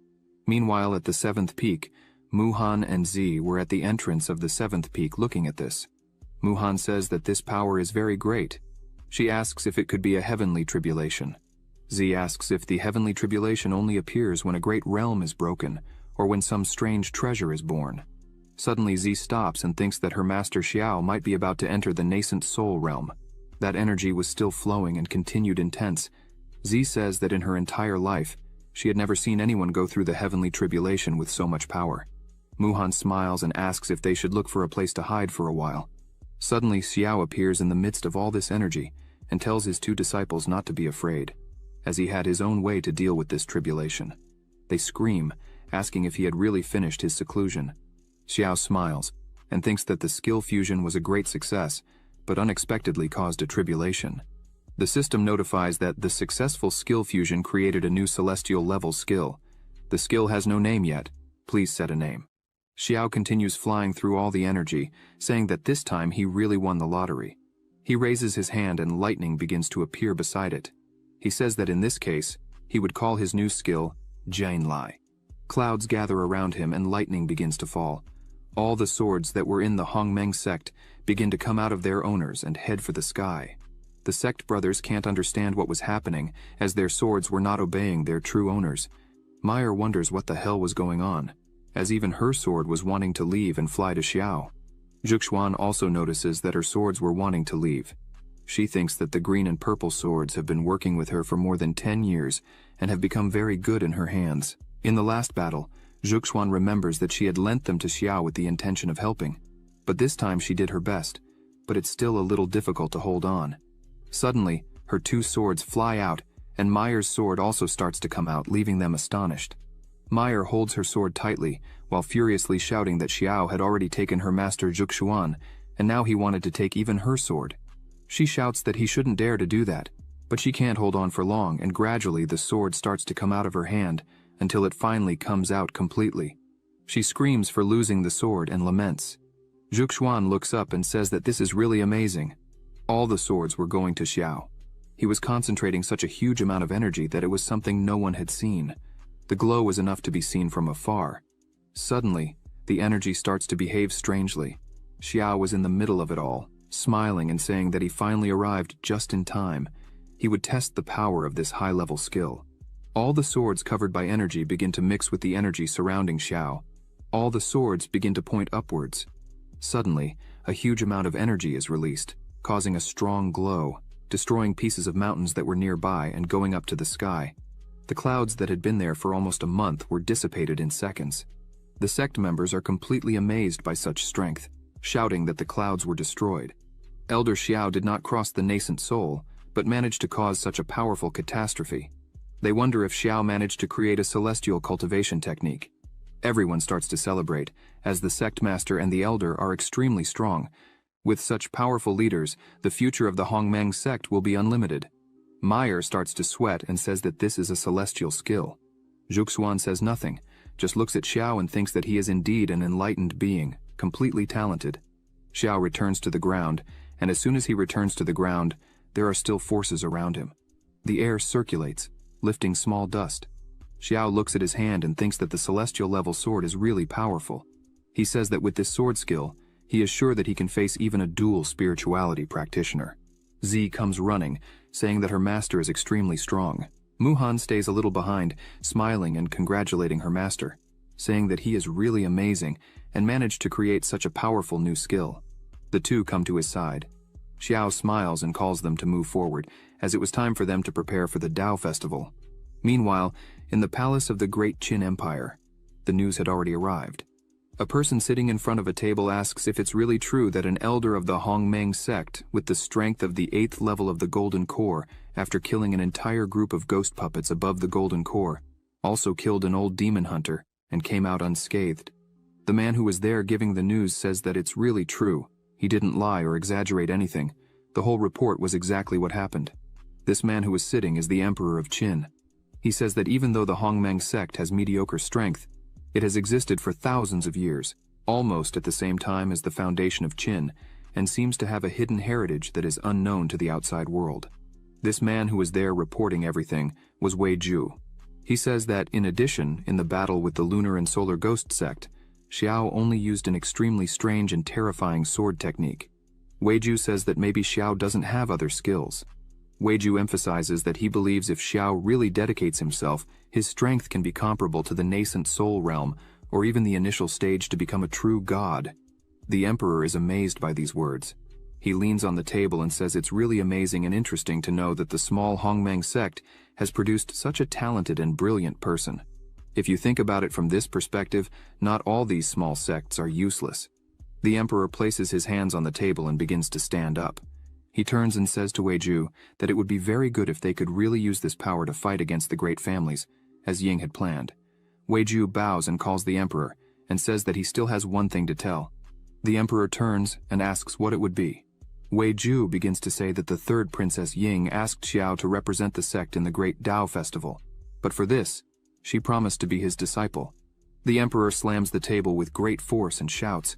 Meanwhile, at the 7th peak, Muhan and Z were at the entrance of the 7th peak looking at this. Muhan says that this power is very great. She asks if it could be a heavenly tribulation. Z asks if the heavenly tribulation only appears when a great realm is broken, or when some strange treasure is born. Suddenly Z stops and thinks that her master Xiao might be about to enter the nascent soul realm. That energy was still flowing and continued intense. Z says that in her entire life, she had never seen anyone go through the heavenly tribulation with so much power. Muhan smiles and asks if they should look for a place to hide for a while. Suddenly, Xiao appears in the midst of all this energy and tells his two disciples not to be afraid, as he had his own way to deal with this tribulation. They scream, asking if he had really finished his seclusion. Xiao smiles and thinks that the skill fusion was a great success, but unexpectedly caused a tribulation. The system notifies that the successful skill fusion created a new celestial level skill. The skill has no name yet. Please set a name. Xiao continues flying through all the energy, saying that this time he really won the lottery. He raises his hand and lightning begins to appear beside it. He says that in this case, he would call his new skill Jianlai. Clouds gather around him and lightning begins to fall. All the swords that were in the Hongmeng sect begin to come out of their owners and head for the sky. The sect brothers can't understand what was happening, as their swords were not obeying their true owners. Meyer wonders what the hell was going on, as even her sword was wanting to leave and fly to Xiao. Zhuxuan also notices that her swords were wanting to leave. She thinks that the green and purple swords have been working with her for more than 10 years and have become very good in her hands. In the last battle, Zhuxuan remembers that she had lent them to Xiao with the intention of helping. But this time she did her best, but it's still a little difficult to hold on. Suddenly, her two swords fly out, and Meyer's sword also starts to come out, leaving them astonished. Meyer holds her sword tightly, while furiously shouting that Xiao had already taken her master Zhuxuan, and now he wanted to take even her sword. She shouts that he shouldn't dare to do that, but she can't hold on for long, and gradually the sword starts to come out of her hand, until it finally comes out completely. She screams for losing the sword and laments. Zhuxuan looks up and says that this is really amazing. All the swords were going to Xiao. He was concentrating such a huge amount of energy that it was something no one had seen. The glow was enough to be seen from afar. Suddenly, the energy starts to behave strangely. Xiao was in the middle of it all, smiling and saying that he finally arrived just in time. He would test the power of this high-level skill. All the swords covered by energy begin to mix with the energy surrounding Xiao. All the swords begin to point upwards. Suddenly, a huge amount of energy is released, causing a strong glow, destroying pieces of mountains that were nearby and going up to the sky. The clouds that had been there for almost a month were dissipated in seconds. The sect members are completely amazed by such strength, shouting that the clouds were destroyed. Elder Xiao did not cross the nascent soul, but managed to cause such a powerful catastrophe. They wonder if Xiao managed to create a celestial cultivation technique. Everyone starts to celebrate, as the sect master and the elder are extremely strong. With such powerful leaders, the future of the Hongmeng sect will be unlimited. Meyer starts to sweat and says that this is a celestial skill. Zhuxuan says nothing, just looks at Xiao and thinks that he is indeed an enlightened being, completely talented. Xiao returns to the ground, and as soon as he returns to the ground, there are still forces around him. The air circulates, lifting small dust. Xiao looks at his hand and thinks that the celestial level sword is really powerful. He says that with this sword skill, he is sure that he can face even a dual spirituality practitioner. Z comes running, saying that her master is extremely strong. Muhan stays a little behind, smiling and congratulating her master, saying that he is really amazing and managed to create such a powerful new skill. The two come to his side. Xiao smiles and calls them to move forward, as it was time for them to prepare for the Dao festival. Meanwhile, in the palace of the Great Qin Empire, the news had already arrived. A person sitting in front of a table asks if it's really true that an elder of the Hongmeng sect, with the strength of the 8th level of the Golden Core, after killing an entire group of ghost puppets above the Golden Core, also killed an old demon hunter and came out unscathed. The man who was there giving the news says that it's really true. He didn't lie or exaggerate anything. The whole report was exactly what happened. This man who was sitting is the Emperor of Qin. He says that even though the Hongmeng sect has mediocre strength, it has existed for thousands of years, almost at the same time as the foundation of Qin, and seems to have a hidden heritage that is unknown to the outside world. This man who was there reporting everything was Wei Ju. He says that, in addition, in the battle with the Lunar and Solar Ghost sect, Xiao only used an extremely strange and terrifying sword technique. Wei Ju says that maybe Xiao doesn't have other skills. Wei Ju emphasizes that he believes if Xiao really dedicates himself, his strength can be comparable to the nascent soul realm, or even the initial stage to become a true god. The Emperor is amazed by these words. He leans on the table and says it's really amazing and interesting to know that the small Hongmeng sect has produced such a talented and brilliant person. If you think about it from this perspective, not all these small sects are useless. The Emperor places his hands on the table and begins to stand up. He turns and says to Wei Ju that it would be very good if they could really use this power to fight against the great families, as Ying had planned. Wei Ju bows and calls the Emperor, and says that he still has one thing to tell. The Emperor turns and asks what it would be. Wei Ju begins to say that the third Princess Ying asked Xiao to represent the sect in the Great Dao Festival, but for this, she promised to be his disciple. The Emperor slams the table with great force and shouts.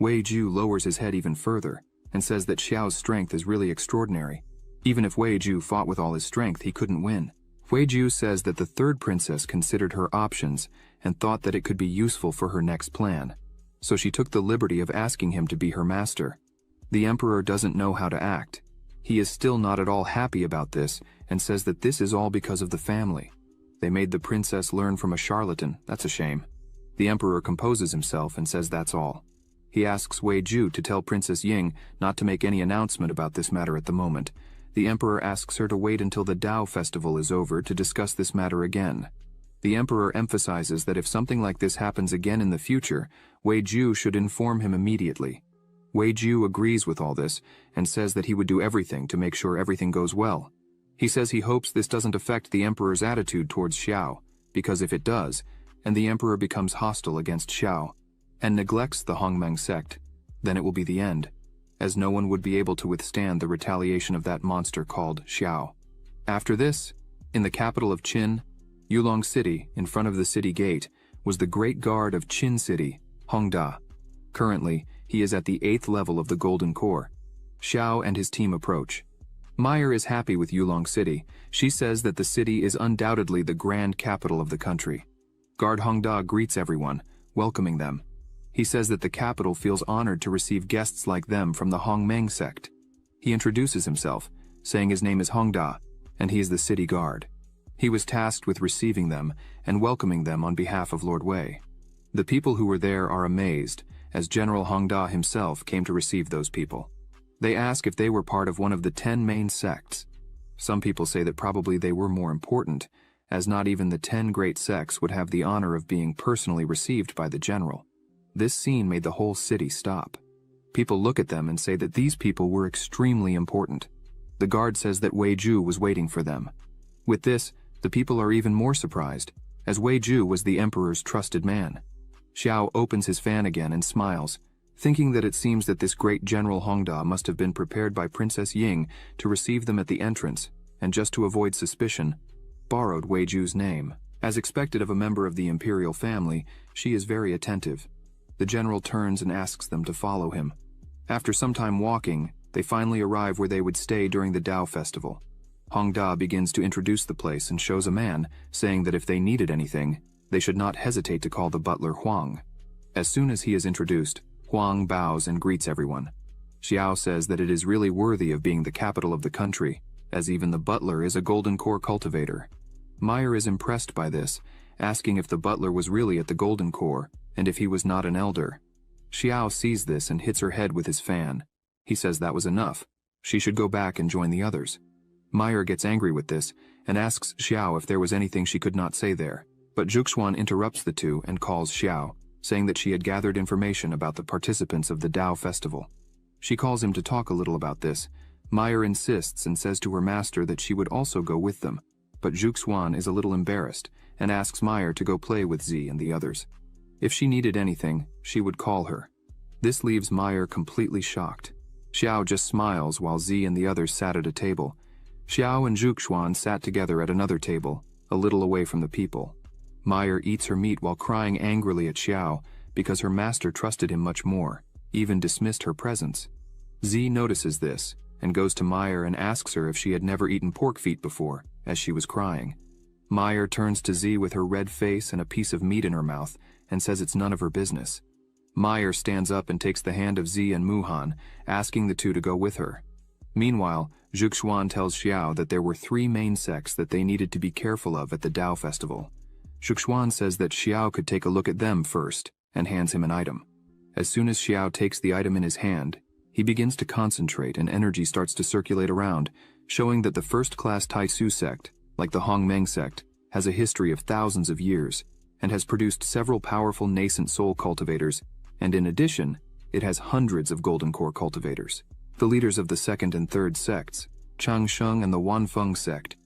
Wei Ju lowers his head even further, and says that Xiao's strength is really extraordinary. Even if Wei Ju fought with all his strength, he couldn't win. Wei Ju says that the third princess considered her options and thought that it could be useful for her next plan. So she took the liberty of asking him to be her master. The Emperor doesn't know how to act. He is still not at all happy about this and says that this is all because of the family. They made the princess learn from a charlatan. That's a shame. The Emperor composes himself and says that's all. He asks Wei Ju to tell Princess Ying not to make any announcement about this matter at the moment. The Emperor asks her to wait until the Dao festival is over to discuss this matter again. The Emperor emphasizes that if something like this happens again in the future, Wei Ju should inform him immediately. Wei Ju agrees with all this and says that he would do everything to make sure everything goes well. He says he hopes this doesn't affect the Emperor's attitude towards Xiao, because if it does, and the Emperor becomes hostile against Xiao, and neglects the Hongmeng sect, then it will be the end, as no one would be able to withstand the retaliation of that monster called Xiao. After this, in the capital of Qin, Yulong City, in front of the city gate, was the great guard of Qin City, Hongda. Currently, he is at the 8th level of the Golden Core. Xiao and his team approach. Meyer is happy with Yulong City. She says that the city is undoubtedly the grand capital of the country. Guard Hongda greets everyone, welcoming them. He says that the capital feels honored to receive guests like them from the Hongmeng sect. He introduces himself, saying his name is Hongda, and he is the city guard. He was tasked with receiving them and welcoming them on behalf of Lord Wei. The people who were there are amazed, as General Hongda himself came to receive those people. They ask if they were part of one of the 10 main sects. Some people say that probably they were more important, as not even the 10 great sects would have the honor of being personally received by the general. This scene made the whole city stop. People look at them and say that these people were extremely important. The guard says that Wei Ju was waiting for them. With this, the people are even more surprised, as Wei Ju was the emperor's trusted man. Xiao opens his fan again and smiles, thinking that it seems that this great General Hongda must have been prepared by Princess Ying to receive them at the entrance, and just to avoid suspicion, borrowed Wei Ju's name. As expected of a member of the imperial family, she is very attentive. The general turns and asks them to follow him. After some time walking, they finally arrive where they would stay during the Dao festival. Hongda begins to introduce the place and shows a man, saying that if they needed anything, they should not hesitate to call the butler Huang. As soon as he is introduced, Huang bows and greets everyone. Xiao says that it is really worthy of being the capital of the country, as even the butler is a golden core cultivator. Meyer is impressed by this, asking if the butler was really at the golden core, and if he was not an elder. Xiao sees this and hits her head with his fan. He says that was enough. She should go back and join the others. Meyer gets angry with this, and asks Xiao if there was anything she could not say there. But Zhuxuan interrupts the two and calls Xiao, saying that she had gathered information about the participants of the Dao festival. She calls him to talk a little about this. Meyer insists and says to her master that she would also go with them, but Zhuxuan is a little embarrassed and asks Meyer to go play with Z and the others. If she needed anything, she would call her. This leaves Meyer completely shocked. Xiao just smiles while Z and the others sat at a table. Xiao and Zhuxuan sat together at another table, a little away from the people. Meyer eats her meat while crying angrily at Xiao because her master trusted him much more, even dismissed her presence. Z notices this and goes to Meyer and asks her if she had never eaten pork feet before, as she was crying. Meyer turns to Z with her red face and a piece of meat in her mouth and says it's none of her business. Meyer stands up and takes the hand of Z and Muhan, asking the two to go with her. Meanwhile, Zhuxuan tells Xiao that there were 3 main sects that they needed to be careful of at the Dao festival. Zhuxuan says that Xiao could take a look at them first, and hands him an item. As soon as Xiao takes the item in his hand, he begins to concentrate and energy starts to circulate around, showing that the first-class Taisu sect, like the Hongmeng sect, has a history of thousands of years, and has produced several powerful nascent soul cultivators, and in addition, it has hundreds of golden core cultivators. The leaders of the second and third sects, Changsheng and the Wanfeng sect,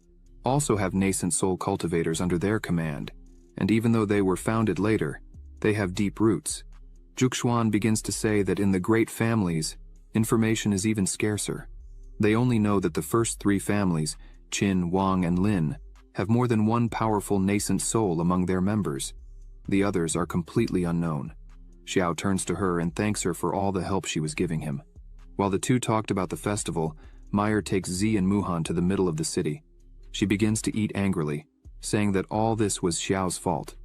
also have nascent soul cultivators under their command, and even though they were founded later, they have deep roots. Zhuxuan begins to say that in the great families, information is even scarcer. They only know that the first 3 families, Qin, Wang, and Lin, have more than one powerful nascent soul among their members. The others are completely unknown. Xiao turns to her and thanks her for all the help she was giving him. While the two talked about the festival, Meyer takes Z and Muhan to the middle of the city. She begins to eat angrily, saying that all this was Xiao's fault.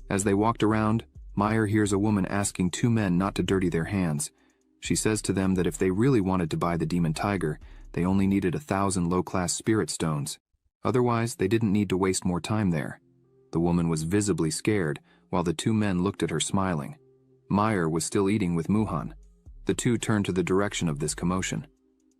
As they walked around, Meyer hears a woman asking 2 men not to dirty their hands. She says to them that if they really wanted to buy the demon tiger, they only needed 1,000 low-class spirit stones. Otherwise, they didn't need to waste more time there. The woman was visibly scared, while the 2 men looked at her smiling. Meyer was still eating with Muhan. The two turned to the direction of this commotion.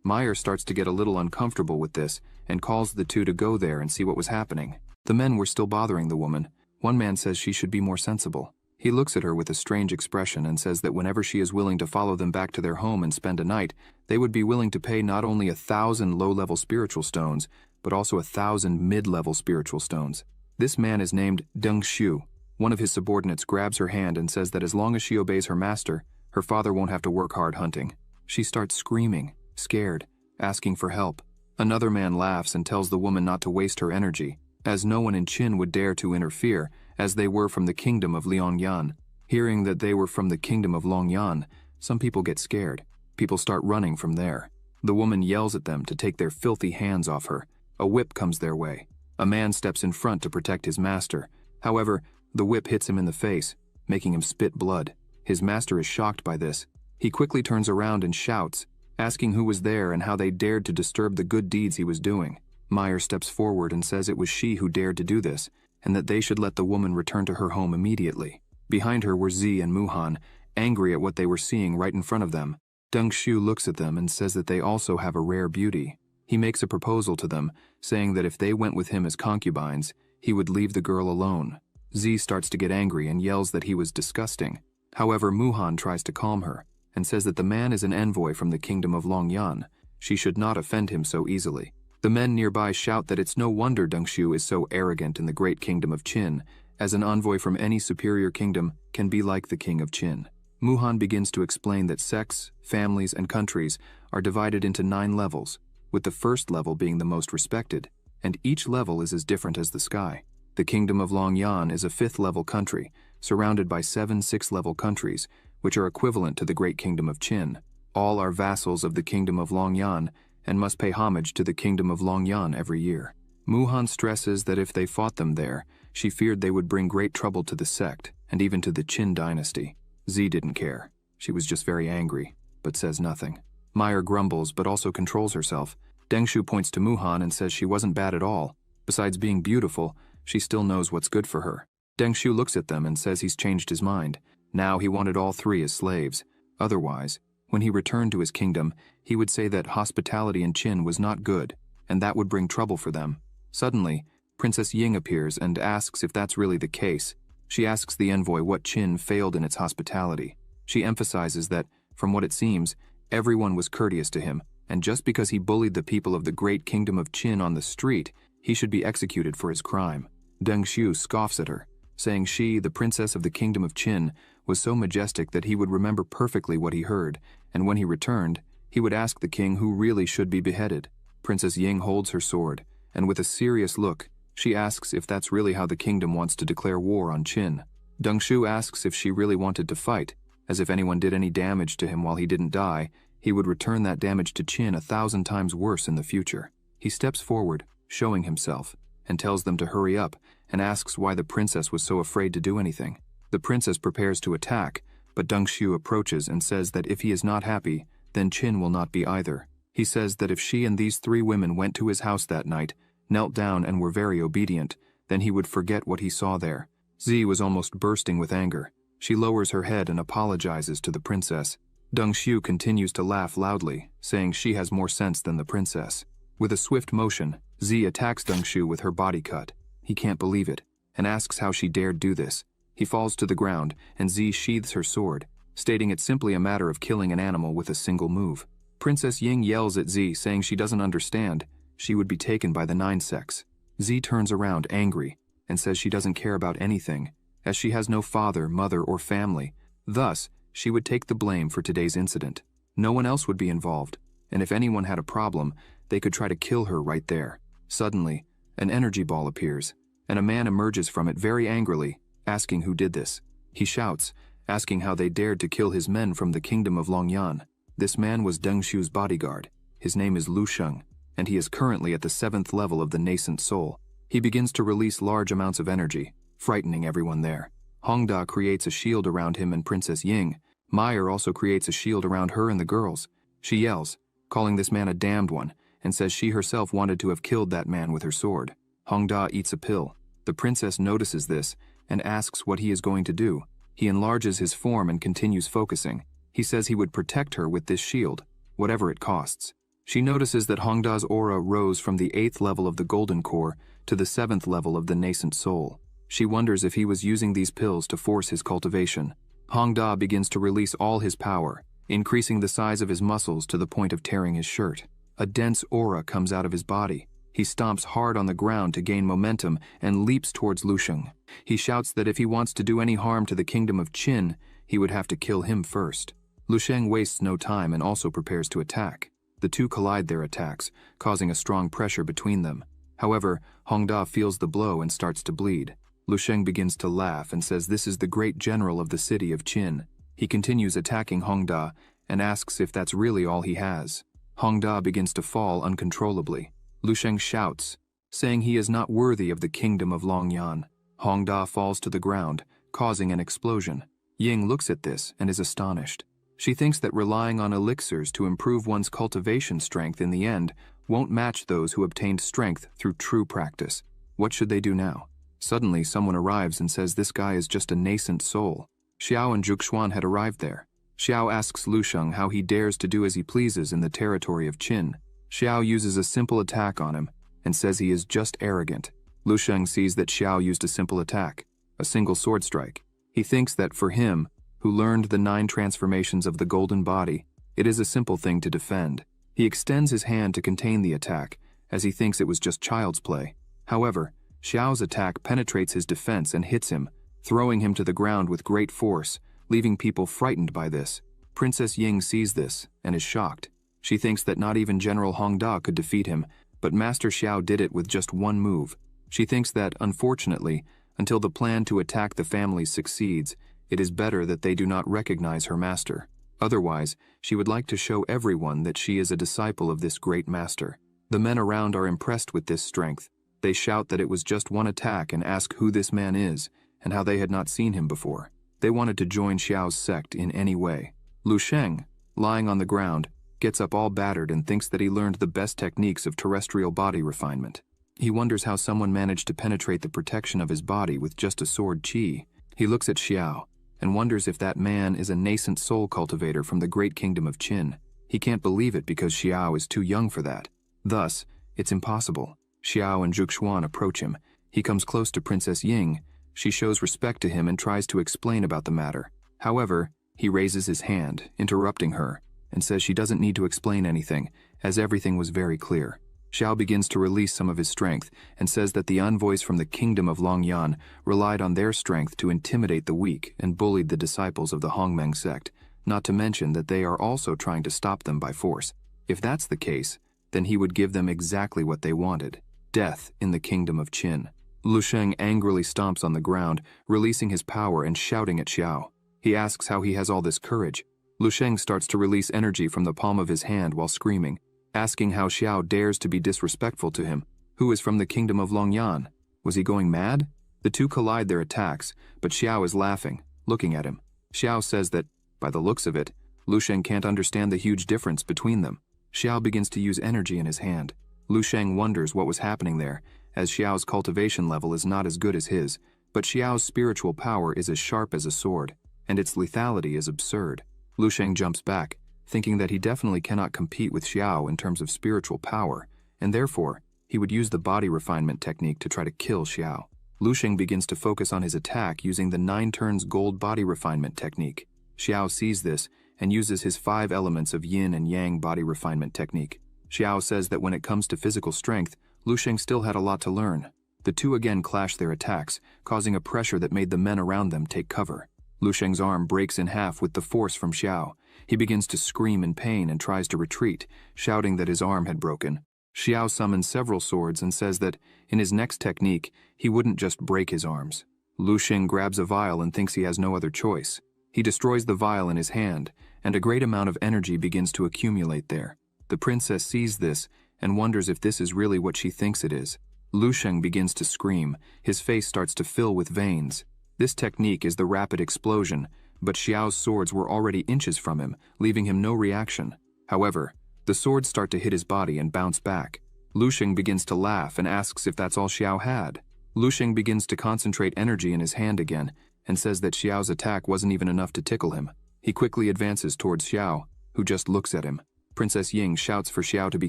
Meyer starts to get a little uncomfortable with this and calls the 2 to go there and see what was happening. The men were still bothering the woman. One man says she should be more sensible. He looks at her with a strange expression and says that whenever she is willing to follow them back to their home and spend a night, they would be willing to pay not only 1,000 low-level spiritual stones, but also 1,000 mid-level spiritual stones. This man is named Deng Xiu. One of his subordinates grabs her hand and says that as long as she obeys her master, her father won't have to work hard hunting. She starts screaming, scared, asking for help. Another man laughs and tells the woman not to waste her energy, as no one in Qin would dare to interfere, as they were from the kingdom of Liangyan. Hearing that they were from the kingdom of Longyan, some people get scared. People start running from there. The woman yells at them to take their filthy hands off her. A whip comes their way. A man steps in front to protect his master. However, the whip hits him in the face, making him spit blood. His master is shocked by this. He quickly turns around and shouts, asking who was there and how they dared to disturb the good deeds he was doing. Meyer steps forward and says it was she who dared to do this, and that they should let the woman return to her home immediately. Behind her were Z and Muhan, angry at what they were seeing right in front of them. Deng-shu looks at them and says that they also have a rare beauty. He makes a proposal to them, saying that if they went with him as concubines, he would leave the girl alone. Z starts to get angry and yells that he was disgusting. However, Muhan tries to calm her, and says that the man is an envoy from the kingdom of Longyan. She should not offend him so easily. The men nearby shout that it's no wonder Deng-shu is so arrogant in the great kingdom of Qin, as an envoy from any superior kingdom can be like the king of Qin. Muhan begins to explain that sects, families, and countries are divided into 9 levels, with the first level being the most respected, and each level is as different as the sky. The kingdom of Longyan is a 5th-level country, surrounded by 7 6th-level countries, which are equivalent to the great kingdom of Qin. All are vassals of the kingdom of Longyan and must pay homage to the kingdom of Longyan every year. Muhan stresses that if they fought them there, she feared they would bring great trouble to the sect and even to the Qin dynasty. Z didn't care. She was just very angry, but says nothing. Meyer grumbles but also controls herself. Deng-shu points to Muhan and says she wasn't bad at all. Besides being beautiful, she still knows what's good for her. Deng-shu looks at them and says he's changed his mind. Now he wanted all 3 as slaves. Otherwise, when he returned to his kingdom, he would say that hospitality in Qin was not good, and that would bring trouble for them. Suddenly, Princess Ying appears and asks if that's really the case. She asks the envoy what Qin failed in its hospitality. She emphasizes that, from what it seems, everyone was courteous to him, and just because he bullied the people of the great kingdom of Qin on the street, he should be executed for his crime. Deng-shu scoffs at her, saying she, the princess of the kingdom of Qin, was so majestic that he would remember perfectly what he heard, and when he returned, he would ask the king who really should be beheaded. Princess Ying holds her sword, and with a serious look, she asks if that's really how the kingdom wants to declare war on Qin. Deng-shu asks if she really wanted to fight, as if anyone did any damage to him while he didn't die, he would return that damage to Qin 1,000 times worse in the future. He steps forward, showing himself, and tells them to hurry up, and asks why the princess was so afraid to do anything. The princess prepares to attack, but Deng-shu approaches and says that if he is not happy, then Qin will not be either. He says that if she and these 3 women went to his house that night, knelt down and were very obedient, then he would forget what he saw there. Z was almost bursting with anger. She lowers her head and apologizes to the princess. Deng-shu continues to laugh loudly, saying she has more sense than the princess. With a swift motion, Z attacks Deng-shu with her body cut. He can't believe it, and asks how she dared do this. He falls to the ground, and Z sheathes her sword, stating it's simply a matter of killing an animal with a single move. Princess Ying yells at Z, saying she doesn't understand. She would be taken by the 9 sects. Z turns around angry, and says she doesn't care about anything, as she has no father, mother, or family. Thus, she would take the blame for today's incident. No one else would be involved, and if anyone had a problem, they could try to kill her right there. Suddenly, an energy ball appears, and a man emerges from it very angrily, asking who did this. He shouts, asking how they dared to kill his men from the kingdom of Longyan. This man was Deng-shu's bodyguard. His name is Lu Sheng, and he is currently at the 7th level of the nascent soul. He begins to release large amounts of energy, frightening everyone there. Hongda creates a shield around him and Princess Ying. Meyer also creates a shield around her and the girls. She yells, calling this man a damned one, and says she herself wanted to have killed that man with her sword. Hongda eats a pill. The princess notices this and asks what he is going to do. He enlarges his form and continues focusing. He says he would protect her with this shield, whatever it costs. She notices that Hongda's aura rose from the 8th level of the golden core to the 7th level of the nascent soul. She wonders if he was using these pills to force his cultivation. Hongda begins to release all his power, increasing the size of his muscles to the point of tearing his shirt. A dense aura comes out of his body. He stomps hard on the ground to gain momentum and leaps towards Lu Sheng. He shouts that if he wants to do any harm to the kingdom of Qin, he would have to kill him first. Lu Sheng wastes no time and also prepares to attack. The two collide their attacks, causing a strong pressure between them. However, Hongda feels the blow and starts to bleed. Lu Sheng begins to laugh and says this is the great general of the city of Qin. He continues attacking Hongda and asks if that's really all he has. Hongda begins to fall uncontrollably. Lu Sheng shouts, saying he is not worthy of the kingdom of Longyan. Hongda falls to the ground, causing an explosion. Ying looks at this and is astonished. She thinks that relying on elixirs to improve one's cultivation strength in the end won't match those who obtained strength through true practice. What should they do now? Suddenly, someone arrives and says this guy is just a nascent soul. Xiao and Zhuxuan had arrived there. Xiao asks Lu Sheng how he dares to do as he pleases in the territory of Qin. Xiao uses a simple attack on him and says he is just arrogant. Lu Sheng sees that Xiao used a simple attack, a single sword strike. He thinks that for him, who learned the 9 transformations of the golden body, it is a simple thing to defend. He extends his hand to contain the attack, as he thinks it was just child's play. However, Xiao's attack penetrates his defense and hits him, throwing him to the ground with great force, leaving people frightened by this. Princess Ying sees this and is shocked. She thinks that not even General Hongda could defeat him, but Master Xiao did it with just one move. She thinks that, unfortunately, until the plan to attack the family succeeds, it is better that they do not recognize her master. Otherwise, she would like to show everyone that she is a disciple of this great master. The men around are impressed with this strength. They shout that it was just one attack and ask who this man is and how they had not seen him before. They wanted to join Xiao's sect in any way. Lu Sheng, lying on the ground, gets up all battered and thinks that he learned the best techniques of terrestrial body refinement. He wonders how someone managed to penetrate the protection of his body with just a sword qi. He looks at Xiao and wonders if that man is a nascent soul cultivator from the great kingdom of Qin. He can't believe it because Xiao is too young for that. Thus, it's impossible. Xiao and Zhuxuan approach him. He comes close to Princess Ying. She shows respect to him and tries to explain about the matter. However, he raises his hand, interrupting her, and says she doesn't need to explain anything, as everything was very clear. Xiao begins to release some of his strength and says that the envoys from the kingdom of Longyan relied on their strength to intimidate the weak and bullied the disciples of the Hongmeng sect, not to mention that they are also trying to stop them by force. If that's the case, then he would give them exactly what they wanted: death in the kingdom of Qin. Lu Sheng angrily stomps on the ground, releasing his power and shouting at Xiao. He asks how he has all this courage. Lu Sheng starts to release energy from the palm of his hand while screaming, asking how Xiao dares to be disrespectful to him, who is from the kingdom of Longyan. Was he going mad? The two collide their attacks, but Xiao is laughing, looking at him. Xiao says that, by the looks of it, Lu Sheng can't understand the huge difference between them. Xiao begins to use energy in his hand. Lu Sheng wonders what was happening there, as Xiao's cultivation level is not as good as his, but Xiao's spiritual power is as sharp as a sword, and its lethality is absurd. Lu Sheng jumps back, thinking that he definitely cannot compete with Xiao in terms of spiritual power, and therefore, he would use the body refinement technique to try to kill Xiao. Lu Sheng begins to focus on his attack using the 9 turns gold body refinement technique. Xiao sees this and uses his 5 elements of yin and yang body refinement technique. Xiao says that when it comes to physical strength, Lu Sheng still had a lot to learn. The two again clash their attacks, causing a pressure that made the men around them take cover. Lu Sheng's arm breaks in half with the force from Xiao. He begins to scream in pain and tries to retreat, shouting that his arm had broken. Xiao summons several swords and says that, in his next technique, he wouldn't just break his arms. Lu Sheng grabs a vial and thinks he has no other choice. He destroys the vial in his hand, and a great amount of energy begins to accumulate there. The princess sees this and wonders if this is really what she thinks it is. Lu Sheng begins to scream. His face starts to fill with veins. This technique is the rapid explosion, but Xiao's swords were already inches from him, leaving him no reaction. However, the swords start to hit his body and bounce back. Lu Sheng begins to laugh and asks if that's all Xiao had. Lu Sheng begins to concentrate energy in his hand again and says that Xiao's attack wasn't even enough to tickle him. He quickly advances towards Xiao, who just looks at him. Princess Ying shouts for Xiao to be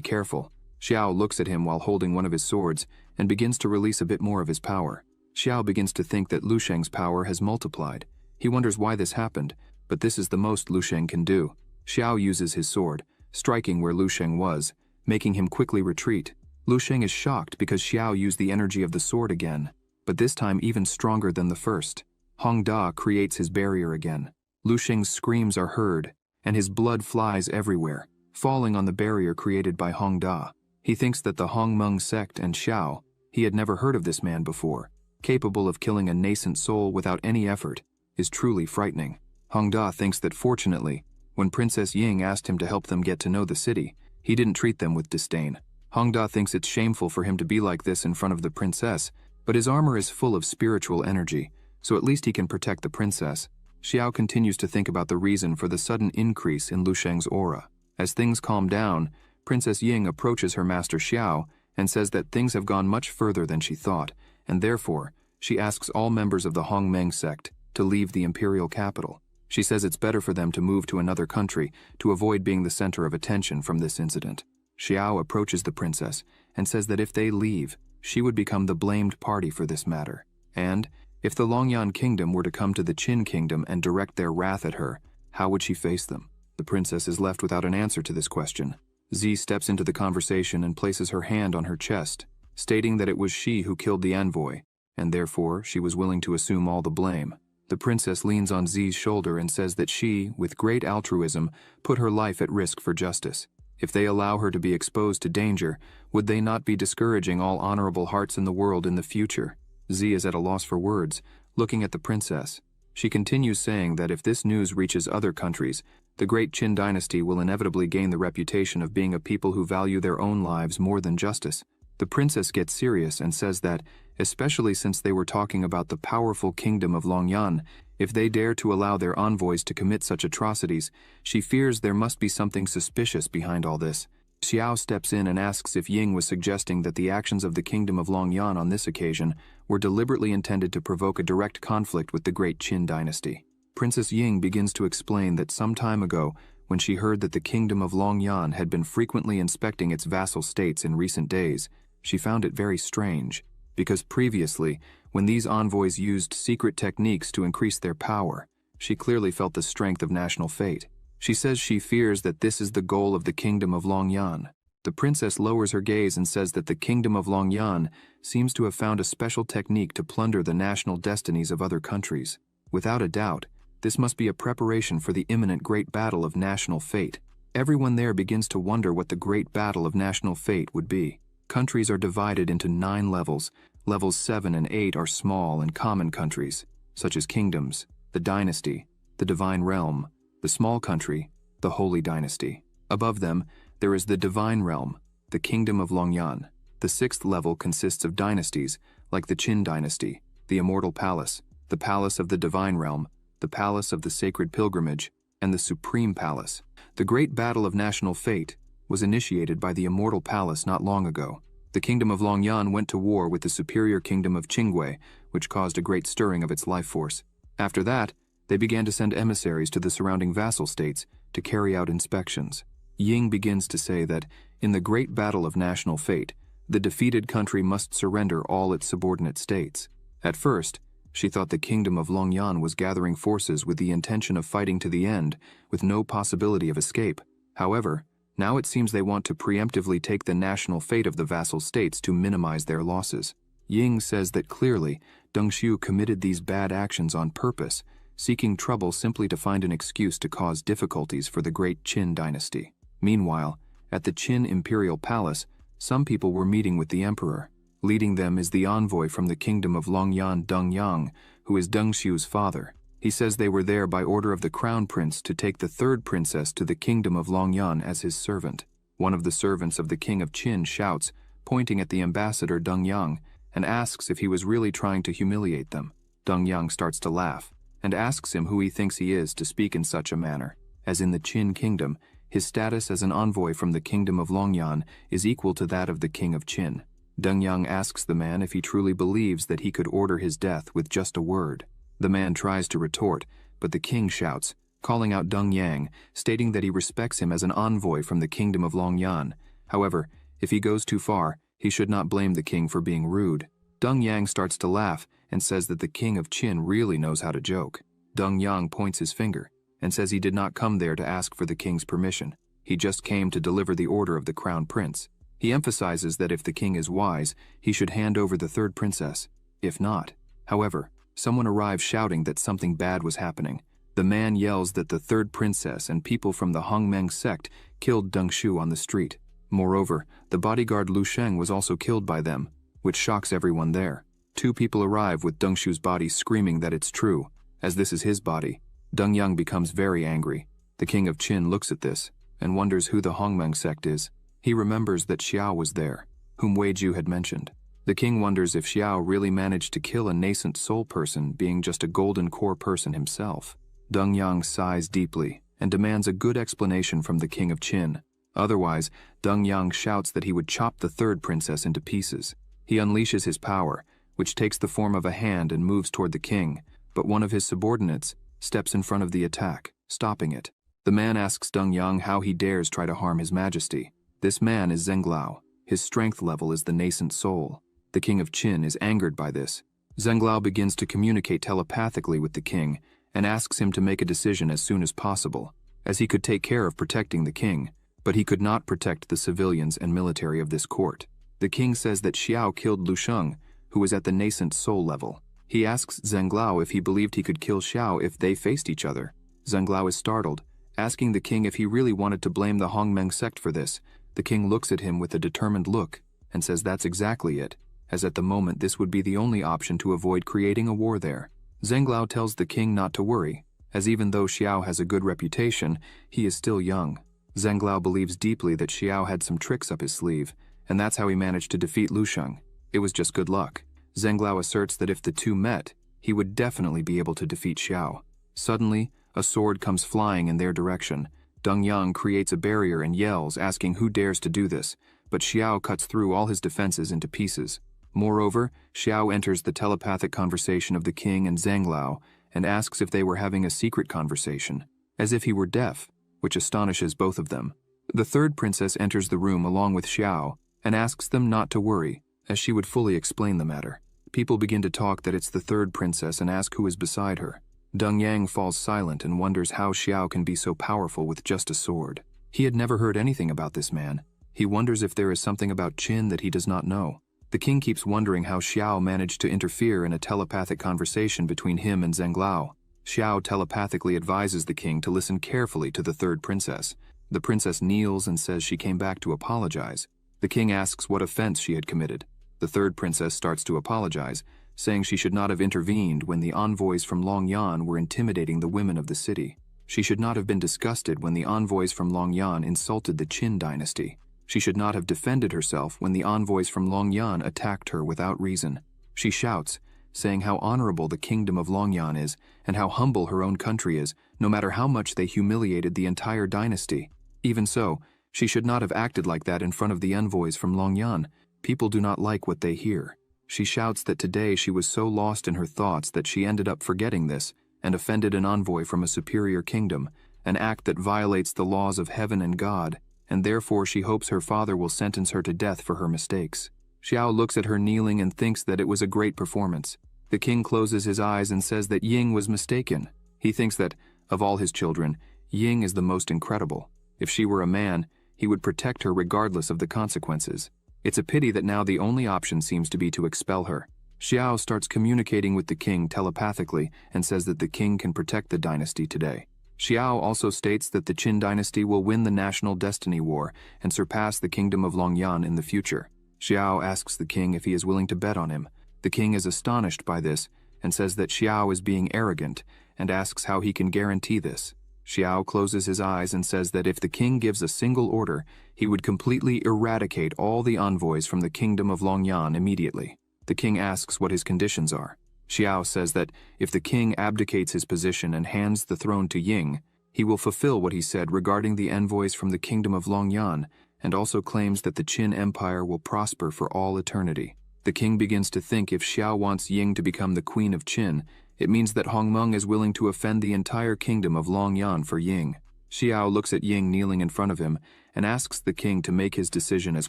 careful. Xiao looks at him while holding one of his swords and begins to release a bit more of his power. Xiao begins to think that Lu Sheng's power has multiplied. He wonders why this happened, but this is the most Lu Sheng can do. Xiao uses his sword, striking where Lu Sheng was, making him quickly retreat. Lu Sheng is shocked because Xiao used the energy of the sword again, but this time even stronger than the first. Hong Da creates his barrier again. Lu Sheng's screams are heard, and his blood flies everywhere, falling on the barrier created by Hong Da. He thinks that the Hongmeng sect and Xiao, he had never heard of this man before, capable of killing a nascent soul without any effort, is truly frightening. Hong Da thinks that fortunately, when Princess Ying asked him to help them get to know the city, he didn't treat them with disdain. Hong Da thinks it's shameful for him to be like this in front of the princess, but his armor is full of spiritual energy, so at least he can protect the princess. Xiao continues to think about the reason for the sudden increase in Lu Sheng's aura. As things calm down, Princess Ying approaches her master Xiao and says that things have gone much further than she thought, and therefore, she asks all members of the Hongmeng sect to leave the imperial capital. She says it's better for them to move to another country to avoid being the center of attention from this incident. Xiao approaches the princess and says that if they leave, she would become the blamed party for this matter. And, if the Longyan kingdom were to come to the Qin kingdom and direct their wrath at her, how would she face them? The princess is left without an answer to this question. Z steps into the conversation and places her hand on her chest, stating that it was she who killed the envoy, and therefore she was willing to assume all the blame. The princess leans on Z's shoulder and says that she, with great altruism, put her life at risk for justice. If they allow her to be exposed to danger, would they not be discouraging all honorable hearts in the world in the future? Z is at a loss for words, looking at the princess. She continues saying that if this news reaches other countries, the great Qin dynasty will inevitably gain the reputation of being a people who value their own lives more than justice. The princess gets serious and says that, especially since they were talking about the powerful kingdom of Longyan, if they dare to allow their envoys to commit such atrocities, she fears there must be something suspicious behind all this. Xiao steps in and asks if Ying was suggesting that the actions of the kingdom of Longyan on this occasion were deliberately intended to provoke a direct conflict with the great Qin dynasty. Princess Ying begins to explain that some time ago, when she heard that the kingdom of Longyan had been frequently inspecting its vassal states in recent days, she found it very strange, because previously, when these envoys used secret techniques to increase their power, she clearly felt the strength of national fate. She says she fears that this is the goal of the kingdom of Longyan. The princess lowers her gaze and says that the kingdom of Longyan seems to have found a special technique to plunder the national destinies of other countries. Without a doubt, this must be a preparation for the imminent great battle of national fate. Everyone there begins to wonder what the great battle of national fate would be. Countries are divided into 9 levels. Levels 7 and 8 are small and common countries, such as kingdoms, the dynasty, the divine realm, the small country, the holy dynasty. Above them, there is the divine realm, the kingdom of Longyan. The 6th level consists of dynasties, like the Qin dynasty, the immortal palace, the palace of the divine realm, the palace of the sacred pilgrimage, and the supreme palace. The great battle of national fate was initiated by the immortal palace not long ago. The kingdom of Longyan went to war with the superior kingdom of Qingwei, which caused a great stirring of its life force. After that, they began to send emissaries to the surrounding vassal states to carry out inspections. Ying begins to say that, in the great battle of national fate, the defeated country must surrender all its subordinate states. At first, she thought the kingdom of Longyan was gathering forces with the intention of fighting to the end, with no possibility of escape. However, now it seems they want to preemptively take the national fate of the vassal states to minimize their losses. Ying says that clearly, Deng Xiu committed these bad actions on purpose, seeking trouble simply to find an excuse to cause difficulties for the great Qin dynasty. Meanwhile, at the Qin imperial palace, some people were meeting with the emperor. Leading them is the envoy from the kingdom of Longyan, Deng Yang, who is Deng Xiu's father. He says they were there by order of the crown prince to take the 3rd princess to the kingdom of Longyan as his servant. One of the servants of the king of Qin shouts, pointing at the ambassador Deng Yang, and asks if he was really trying to humiliate them. Deng Yang starts to laugh, and asks him who he thinks he is to speak in such a manner. As in the Qin kingdom, his status as an envoy from the kingdom of Longyan is equal to that of the king of Qin. Deng Yang asks the man if he truly believes that he could order his death with just a word. The man tries to retort, but the king shouts, calling out Deng Yang, stating that he respects him as an envoy from the kingdom of Longyan. However, if he goes too far, he should not blame the king for being rude. Deng Yang starts to laugh and says that the king of Qin really knows how to joke. Deng Yang points his finger and says he did not come there to ask for the king's permission. He just came to deliver the order of the crown prince. He emphasizes that if the king is wise, he should hand over the 3rd princess. If not, however, someone arrives shouting that something bad was happening. The man yells that the 3rd princess and people from the Hongmeng sect killed Deng Xiu on the street. Moreover, the bodyguard Lu Sheng was also killed by them, which shocks everyone there. 2 people arrive with Deng Xiu's body screaming that it's true, as this is his body. Deng Yang becomes very angry. The king of Qin looks at this and wonders who the Hongmeng sect is. He remembers that Xiao was there, whom Wei Ju had mentioned. The king wonders if Xiao really managed to kill a nascent soul person, being just a golden core person himself. Deng Yang sighs deeply and demands a good explanation from the king of Qin. Otherwise, Deng Yang shouts that he would chop the third princess into pieces. He unleashes his power, which takes the form of a hand and moves toward the king, but one of his subordinates steps in front of the attack, stopping it. The man asks Deng Yang how he dares try to harm his majesty. This man is Zhenglao. His strength level is the nascent soul. The king of Qin is angered by this. Zhenglao begins to communicate telepathically with the king and asks him to make a decision as soon as possible, as he could take care of protecting the king, but he could not protect the civilians and military of this court. The king says that Xiao killed Lu Sheng, who was at the nascent soul level. He asks Zhenglao if he believed he could kill Xiao if they faced each other. Zhenglao is startled, asking the king if he really wanted to blame the Hongmeng sect for this. The king looks at him with a determined look and says that's exactly it, as at the moment this would be the only option to avoid creating a war there. Zhenglao tells the king not to worry, as even though Xiao has a good reputation, he is still young. Zhenglao believes deeply that Xiao had some tricks up his sleeve, and that's how he managed to defeat Lu Sheng. It was just good luck. Zhenglao asserts that if the two met, he would definitely be able to defeat Xiao. Suddenly, a sword comes flying in their direction. Deng Yang creates a barrier and yells, asking who dares to do this, but Xiao cuts through all his defenses into pieces. Moreover, Xiao enters the telepathic conversation of the king and Zhenglao and asks if they were having a secret conversation, as if he were deaf, which astonishes both of them. The third princess enters the room along with Xiao and asks them not to worry, as she would fully explain the matter. People begin to talk that it's the third princess and ask who is beside her. Deng Yang falls silent and wonders how Xiao can be so powerful with just a sword. He had never heard anything about this man. He wonders if there is something about Qin that he does not know. The king keeps wondering how Xiao managed to interfere in a telepathic conversation between him and Zhenglao. Xiao telepathically advises the king to listen carefully to the third princess. The princess kneels and says she came back to apologize. The king asks what offense she had committed. The third princess starts to apologize, saying she should not have intervened when the envoys from Longyan were intimidating the women of the city. She should not have been disgusted when the envoys from Longyan insulted the Qin dynasty. She should not have defended herself when the envoys from Longyan attacked her without reason. She shouts, saying how honorable the kingdom of Longyan is and how humble her own country is, no matter how much they humiliated the entire dynasty. Even so, she should not have acted like that in front of the envoys from Longyan. People do not like what they hear. She shouts that today she was so lost in her thoughts that she ended up forgetting this and offended an envoy from a superior kingdom, an act that violates the laws of heaven and God, and therefore she hopes her father will sentence her to death for her mistakes. Xiao looks at her kneeling and thinks that it was a great performance. The king closes his eyes and says that Ying was mistaken. He thinks that, of all his children, Ying is the most incredible. If she were a man, he would protect her regardless of the consequences. It's a pity that now the only option seems to be to expel her. Xiao starts communicating with the king telepathically and says that the king can protect the dynasty today. Xiao also states that the Qin dynasty will win the national destiny war and surpass the kingdom of Longyan in the future. Xiao asks the king if he is willing to bet on him. The king is astonished by this and says that Xiao is being arrogant and asks how he can guarantee this. Xiao closes his eyes and says that if the king gives a single order, he would completely eradicate all the envoys from the kingdom of Longyan immediately. The king asks what his conditions are. Xiao says that if the king abdicates his position and hands the throne to Ying, he will fulfill what he said regarding the envoys from the kingdom of Longyan, and also claims that the Qin Empire will prosper for all eternity. The king begins to think if Xiao wants Ying to become the queen of Qin, it means that Hongmeng is willing to offend the entire kingdom of Longyan for Ying. Xiao looks at Ying kneeling in front of him and asks the king to make his decision as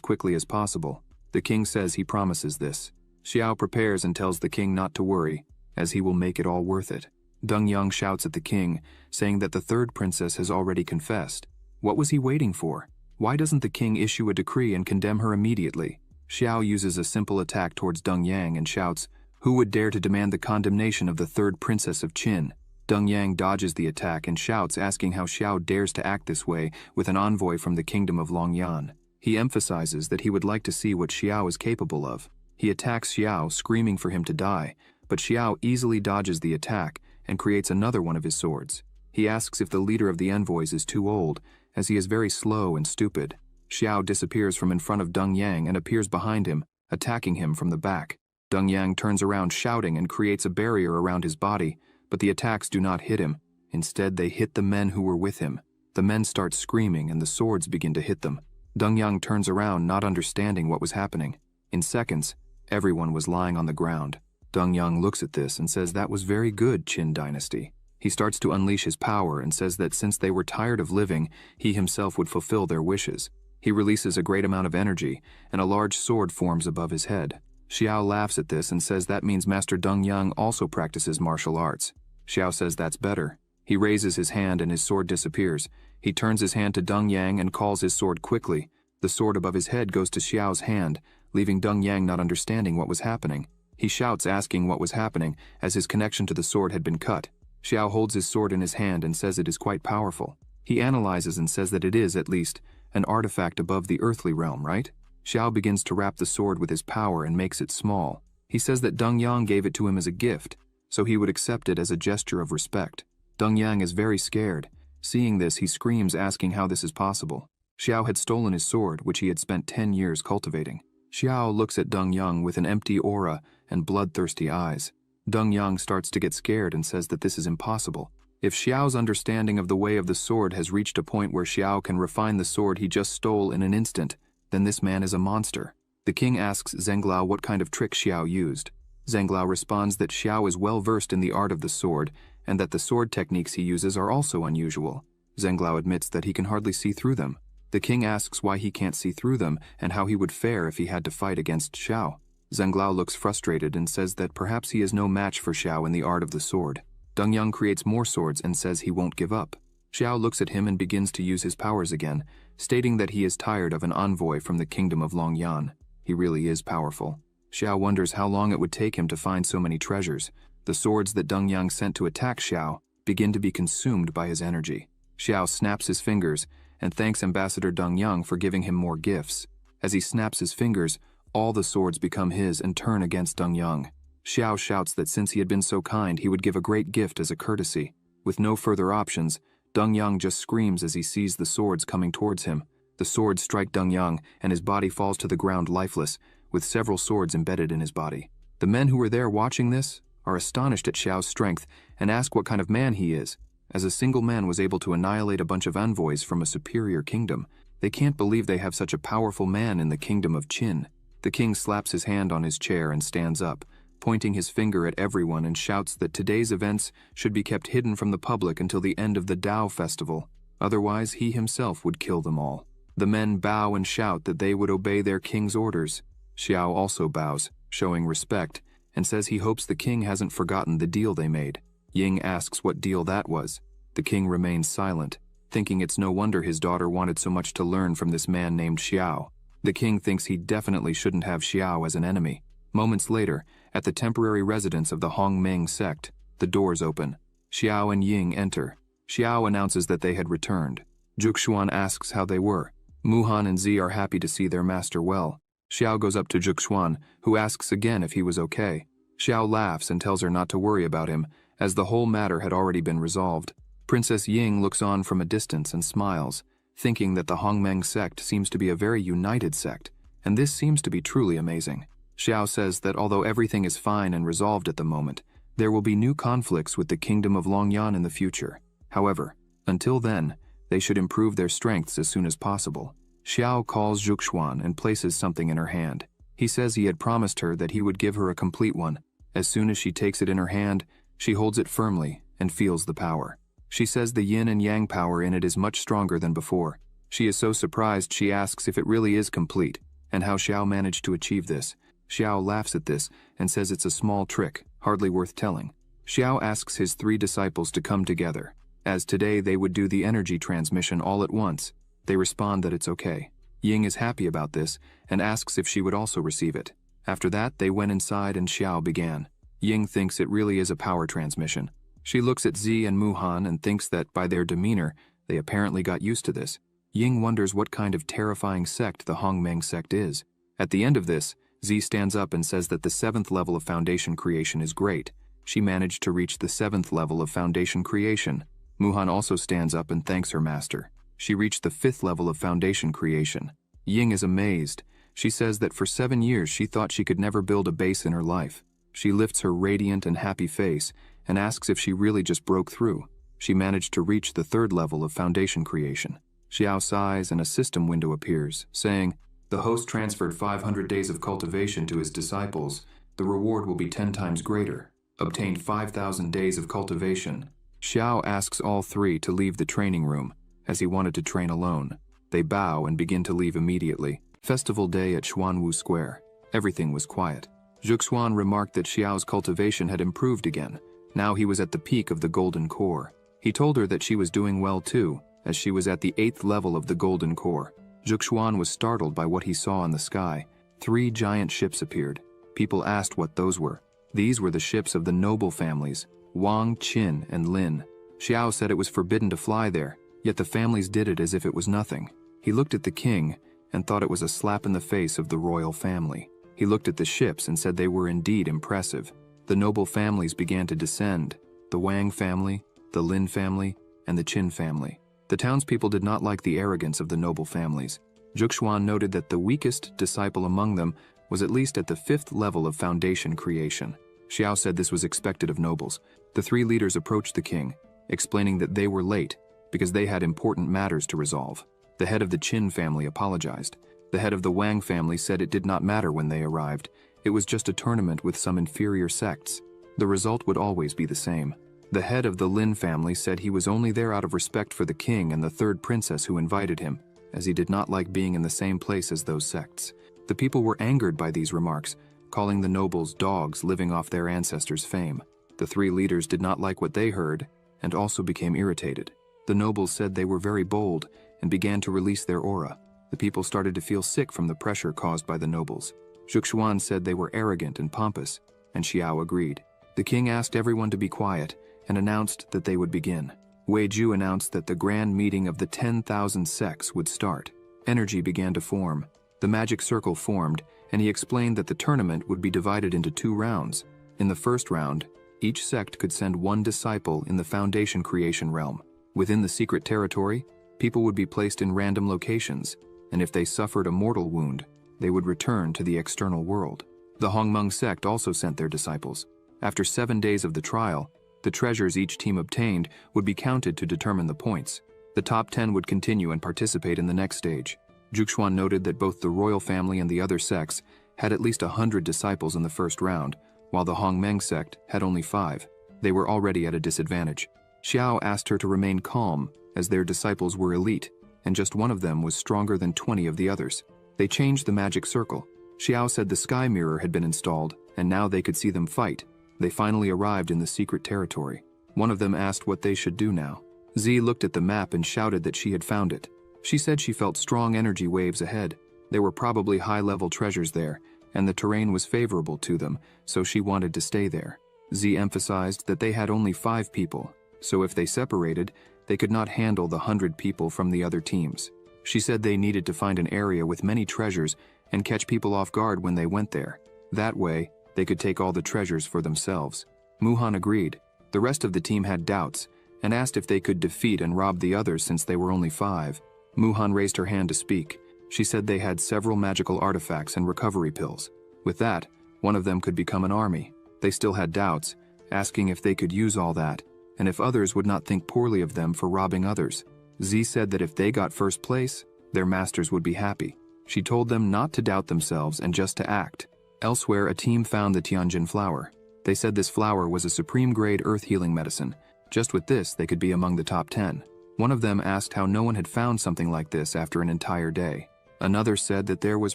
quickly as possible. The king says he promises this. Xiao prepares and tells the king not to worry, as he will make it all worth it. Deng Yang shouts at the king, saying that the third princess has already confessed. What was he waiting for? Why doesn't the king issue a decree and condemn her immediately? Xiao uses a simple attack towards Deng Yang and shouts, "Who would dare to demand the condemnation of the third princess of Qin?" Deng Yang dodges the attack and shouts, asking how Xiao dares to act this way with an envoy from the kingdom of Longyan. He emphasizes that he would like to see what Xiao is capable of. He attacks Xiao, screaming for him to die, but Xiao easily dodges the attack and creates another one of his swords. He asks if the leader of the envoys is too old, as he is very slow and stupid. Xiao disappears from in front of Deng Yang and appears behind him, attacking him from the back. Deng Yang turns around shouting and creates a barrier around his body, but the attacks do not hit him. Instead, they hit the men who were with him. The men start screaming and the swords begin to hit them. Deng Yang turns around, not understanding what was happening. In seconds, everyone was lying on the ground. Deng Yang looks at this and says that was very good, Qin dynasty. He starts to unleash his power and says that since they were tired of living, he himself would fulfill their wishes. He releases a great amount of energy, and a large sword forms above his head. Xiao laughs at this and says that means Master Deng Yang also practices martial arts. Xiao says that's better. He raises his hand and his sword disappears. He turns his hand to Deng Yang and calls his sword quickly. The sword above his head goes to Xiao's hand, leaving Deng Yang not understanding what was happening. He shouts asking what was happening, as his connection to the sword had been cut. Xiao holds his sword in his hand and says it is quite powerful. He analyzes and says that it is, at least, an artifact above the earthly realm, right? Xiao begins to wrap the sword with his power and makes it small. He says that Deng Yang gave it to him as a gift, so he would accept it as a gesture of respect. Deng Yang is very scared. Seeing this, he screams asking how this is possible. Xiao had stolen his sword, which he had spent 10 years cultivating. Xiao looks at Deng Yang with an empty aura and bloodthirsty eyes. Deng Yang starts to get scared and says that this is impossible. If Xiao's understanding of the way of the sword has reached a point where Xiao can refine the sword he just stole in an instant, then this man is a monster. The king asks Zhenglao what kind of trick Xiao used. Zhenglao responds that Xiao is well versed in the art of the sword, and that the sword techniques he uses are also unusual. Zhenglao admits that he can hardly see through them. The king asks why he can't see through them and how he would fare if he had to fight against Xiao. Zhenglao looks frustrated and says that perhaps he is no match for Xiao in the art of the sword. Deng Yang creates more swords and says he won't give up. Xiao looks at him and begins to use his powers again, stating that he is tired of an envoy from the kingdom of Longyan. He really is powerful. Xiao wonders how long it would take him to find so many treasures. The swords that Deng Yang sent to attack Xiao begin to be consumed by his energy. Xiao snaps his fingers and thanks Ambassador Deng Yang for giving him more gifts. As he snaps his fingers, all the swords become his and turn against Deng Yang. Xiao shouts that since he had been so kind, he would give a great gift as a courtesy. With no further options, Deng Yang just screams as he sees the swords coming towards him. The swords strike Deng Yang, and his body falls to the ground lifeless, with several swords embedded in his body. The men who were there watching this are astonished at Xiao's strength and ask what kind of man he is. As a single man was able to annihilate a bunch of envoys from a superior kingdom, they can't believe they have such a powerful man in the kingdom of Qin. The king slaps his hand on his chair and stands up, pointing his finger at everyone, and shouts that today's events should be kept hidden from the public until the end of the Dao festival. Otherwise, he himself would kill them all. The men bow and shout that they would obey their king's orders. Xiao also bows, showing respect, and says he hopes the king hasn't forgotten the deal they made. Ying asks what deal that was. The king remains silent, thinking it's no wonder his daughter wanted so much to learn from this man named Xiao. The king thinks he definitely shouldn't have Xiao as an enemy. Moments later, at the temporary residence of the Hongmeng sect, the doors open. Xiao and Ying enter. Xiao announces that they had returned. Zhuxuan asks how they were. Muhan and Zi are happy to see their master well. Xiao goes up to Zhuxuan, who asks again if he was okay. Xiao laughs and tells her not to worry about him, as the whole matter had already been resolved. Princess Ying looks on from a distance and smiles, thinking that the Hongmeng sect seems to be a very united sect, and this seems to be truly amazing. Xiao says that although everything is fine and resolved at the moment, there will be new conflicts with the kingdom of Longyan in the future. However, until then, they should improve their strengths as soon as possible. Xiao calls Zhuxuan and places something in her hand. He says he had promised her that he would give her a complete one. As soon as she takes it in her hand, she holds it firmly and feels the power. She says the yin and yang power in it is much stronger than before. She is so surprised she asks if it really is complete, and how Xiao managed to achieve this. Xiao laughs at this and says it's a small trick, hardly worth telling. Xiao asks his 3 disciples to come together, as today they would do the energy transmission all at once. They respond that it's okay. Ying is happy about this and asks if she would also receive it. After that, they went inside and Xiao began. Ying thinks it really is a power transmission. She looks at Zi and Muhan and thinks that by their demeanor, they apparently got used to this. Ying wonders what kind of terrifying sect the Hongmeng sect is. At the end of this, Zi stands up and says that the 7th level of foundation creation is great. She managed to reach the 7th level of foundation creation. Muhan also stands up and thanks her master. She reached the 5th level of foundation creation. Ying is amazed. She says that for 7 years she thought she could never build a base in her life. She lifts her radiant and happy face and asks if she really just broke through. She managed to reach the 3rd level of foundation creation. Xiao sighs and a system window appears, saying, "The host transferred 500 days of cultivation to his disciples. The reward will be 10 times greater. Obtained 5,000 days of cultivation." Xiao asks all 3 to leave the training room, as he wanted to train alone. They bow and begin to leave immediately. Festival day at Xuanwu Square. Everything was quiet. Zhuxuan remarked that Xiao's cultivation had improved again. Now he was at the peak of the golden core. He told her that she was doing well too, as she was at the 8th level of the golden core. Zhuxuan was startled by what he saw in the sky. 3 giant ships appeared. People asked what those were. These were the ships of the noble families, Wang, Qin, and Lin. Xiao said it was forbidden to fly there, yet the families did it as if it was nothing. He looked at the king and thought it was a slap in the face of the royal family. He looked at the ships and said they were indeed impressive. The noble families began to descend, the Wang family, the Lin family, and the Qin family. The townspeople did not like the arrogance of the noble families. Zhuxuan noted that the weakest disciple among them was at least at the 5th level of foundation creation. Xiao said this was expected of nobles. The 3 leaders approached the king, explaining that they were late because they had important matters to resolve. The head of the Qin family apologized. The head of the Wang family said it did not matter when they arrived. It was just a tournament with some inferior sects. The result would always be the same. The head of the Lin family said he was only there out of respect for the king and the 3rd princess who invited him, as he did not like being in the same place as those sects. The people were angered by these remarks, calling the nobles dogs living off their ancestors' fame. The 3 leaders did not like what they heard and also became irritated. The nobles said they were very bold and began to release their aura. The people started to feel sick from the pressure caused by the nobles. Zhuxuan said they were arrogant and pompous, and Xiao agreed. The king asked everyone to be quiet and announced that they would begin. Wei Ju announced that the grand meeting of the 10,000 sects would start. Energy began to form. The magic circle formed, and he explained that the tournament would be divided into 2 rounds. In the first round, each sect could send 1 disciple in the foundation creation realm. Within the secret territory, people would be placed in random locations, and if they suffered a mortal wound, they would return to the external world. The Hongmeng sect also sent their disciples. After 7 days of the trial, the treasures each team obtained would be counted to determine the points. The top 10 would continue and participate in the next stage. Zhuxuan noted that both the royal family and the other sects had at least 100 disciples in the first round, while the Hongmeng sect had only 5. They were already at a disadvantage. Xiao asked her to remain calm, as their disciples were elite, and just one of them was stronger than 20 of the others. They changed the magic circle. Xiao said the sky mirror had been installed, and now they could see them fight. They finally arrived in the secret territory. One of them asked what they should do now. Z looked at the map and shouted that she had found it. She said she felt strong energy waves ahead. There were probably high-level treasures there, and the terrain was favorable to them, so she wanted to stay there. Z emphasized that they had only 5 people, so if they separated, they could not handle the 100 people from the other teams. She said they needed to find an area with many treasures and catch people off guard when they went there. That way, they could take all the treasures for themselves. Muhan agreed. The rest of the team had doubts and asked if they could defeat and rob the others since they were only 5. Muhan raised her hand to speak. She said they had several magical artifacts and recovery pills. With that, one of them could become an army. They still had doubts, asking if they could use all that, and if others would not think poorly of them for robbing others. Z said that if they got first place, their masters would be happy. She told them not to doubt themselves and just to act. Elsewhere, a team found the Tianjin flower. They said this flower was a supreme-grade earth-healing medicine. Just with this, they could be among the top 10. One of them asked how no one had found something like this after an entire day. Another said that there was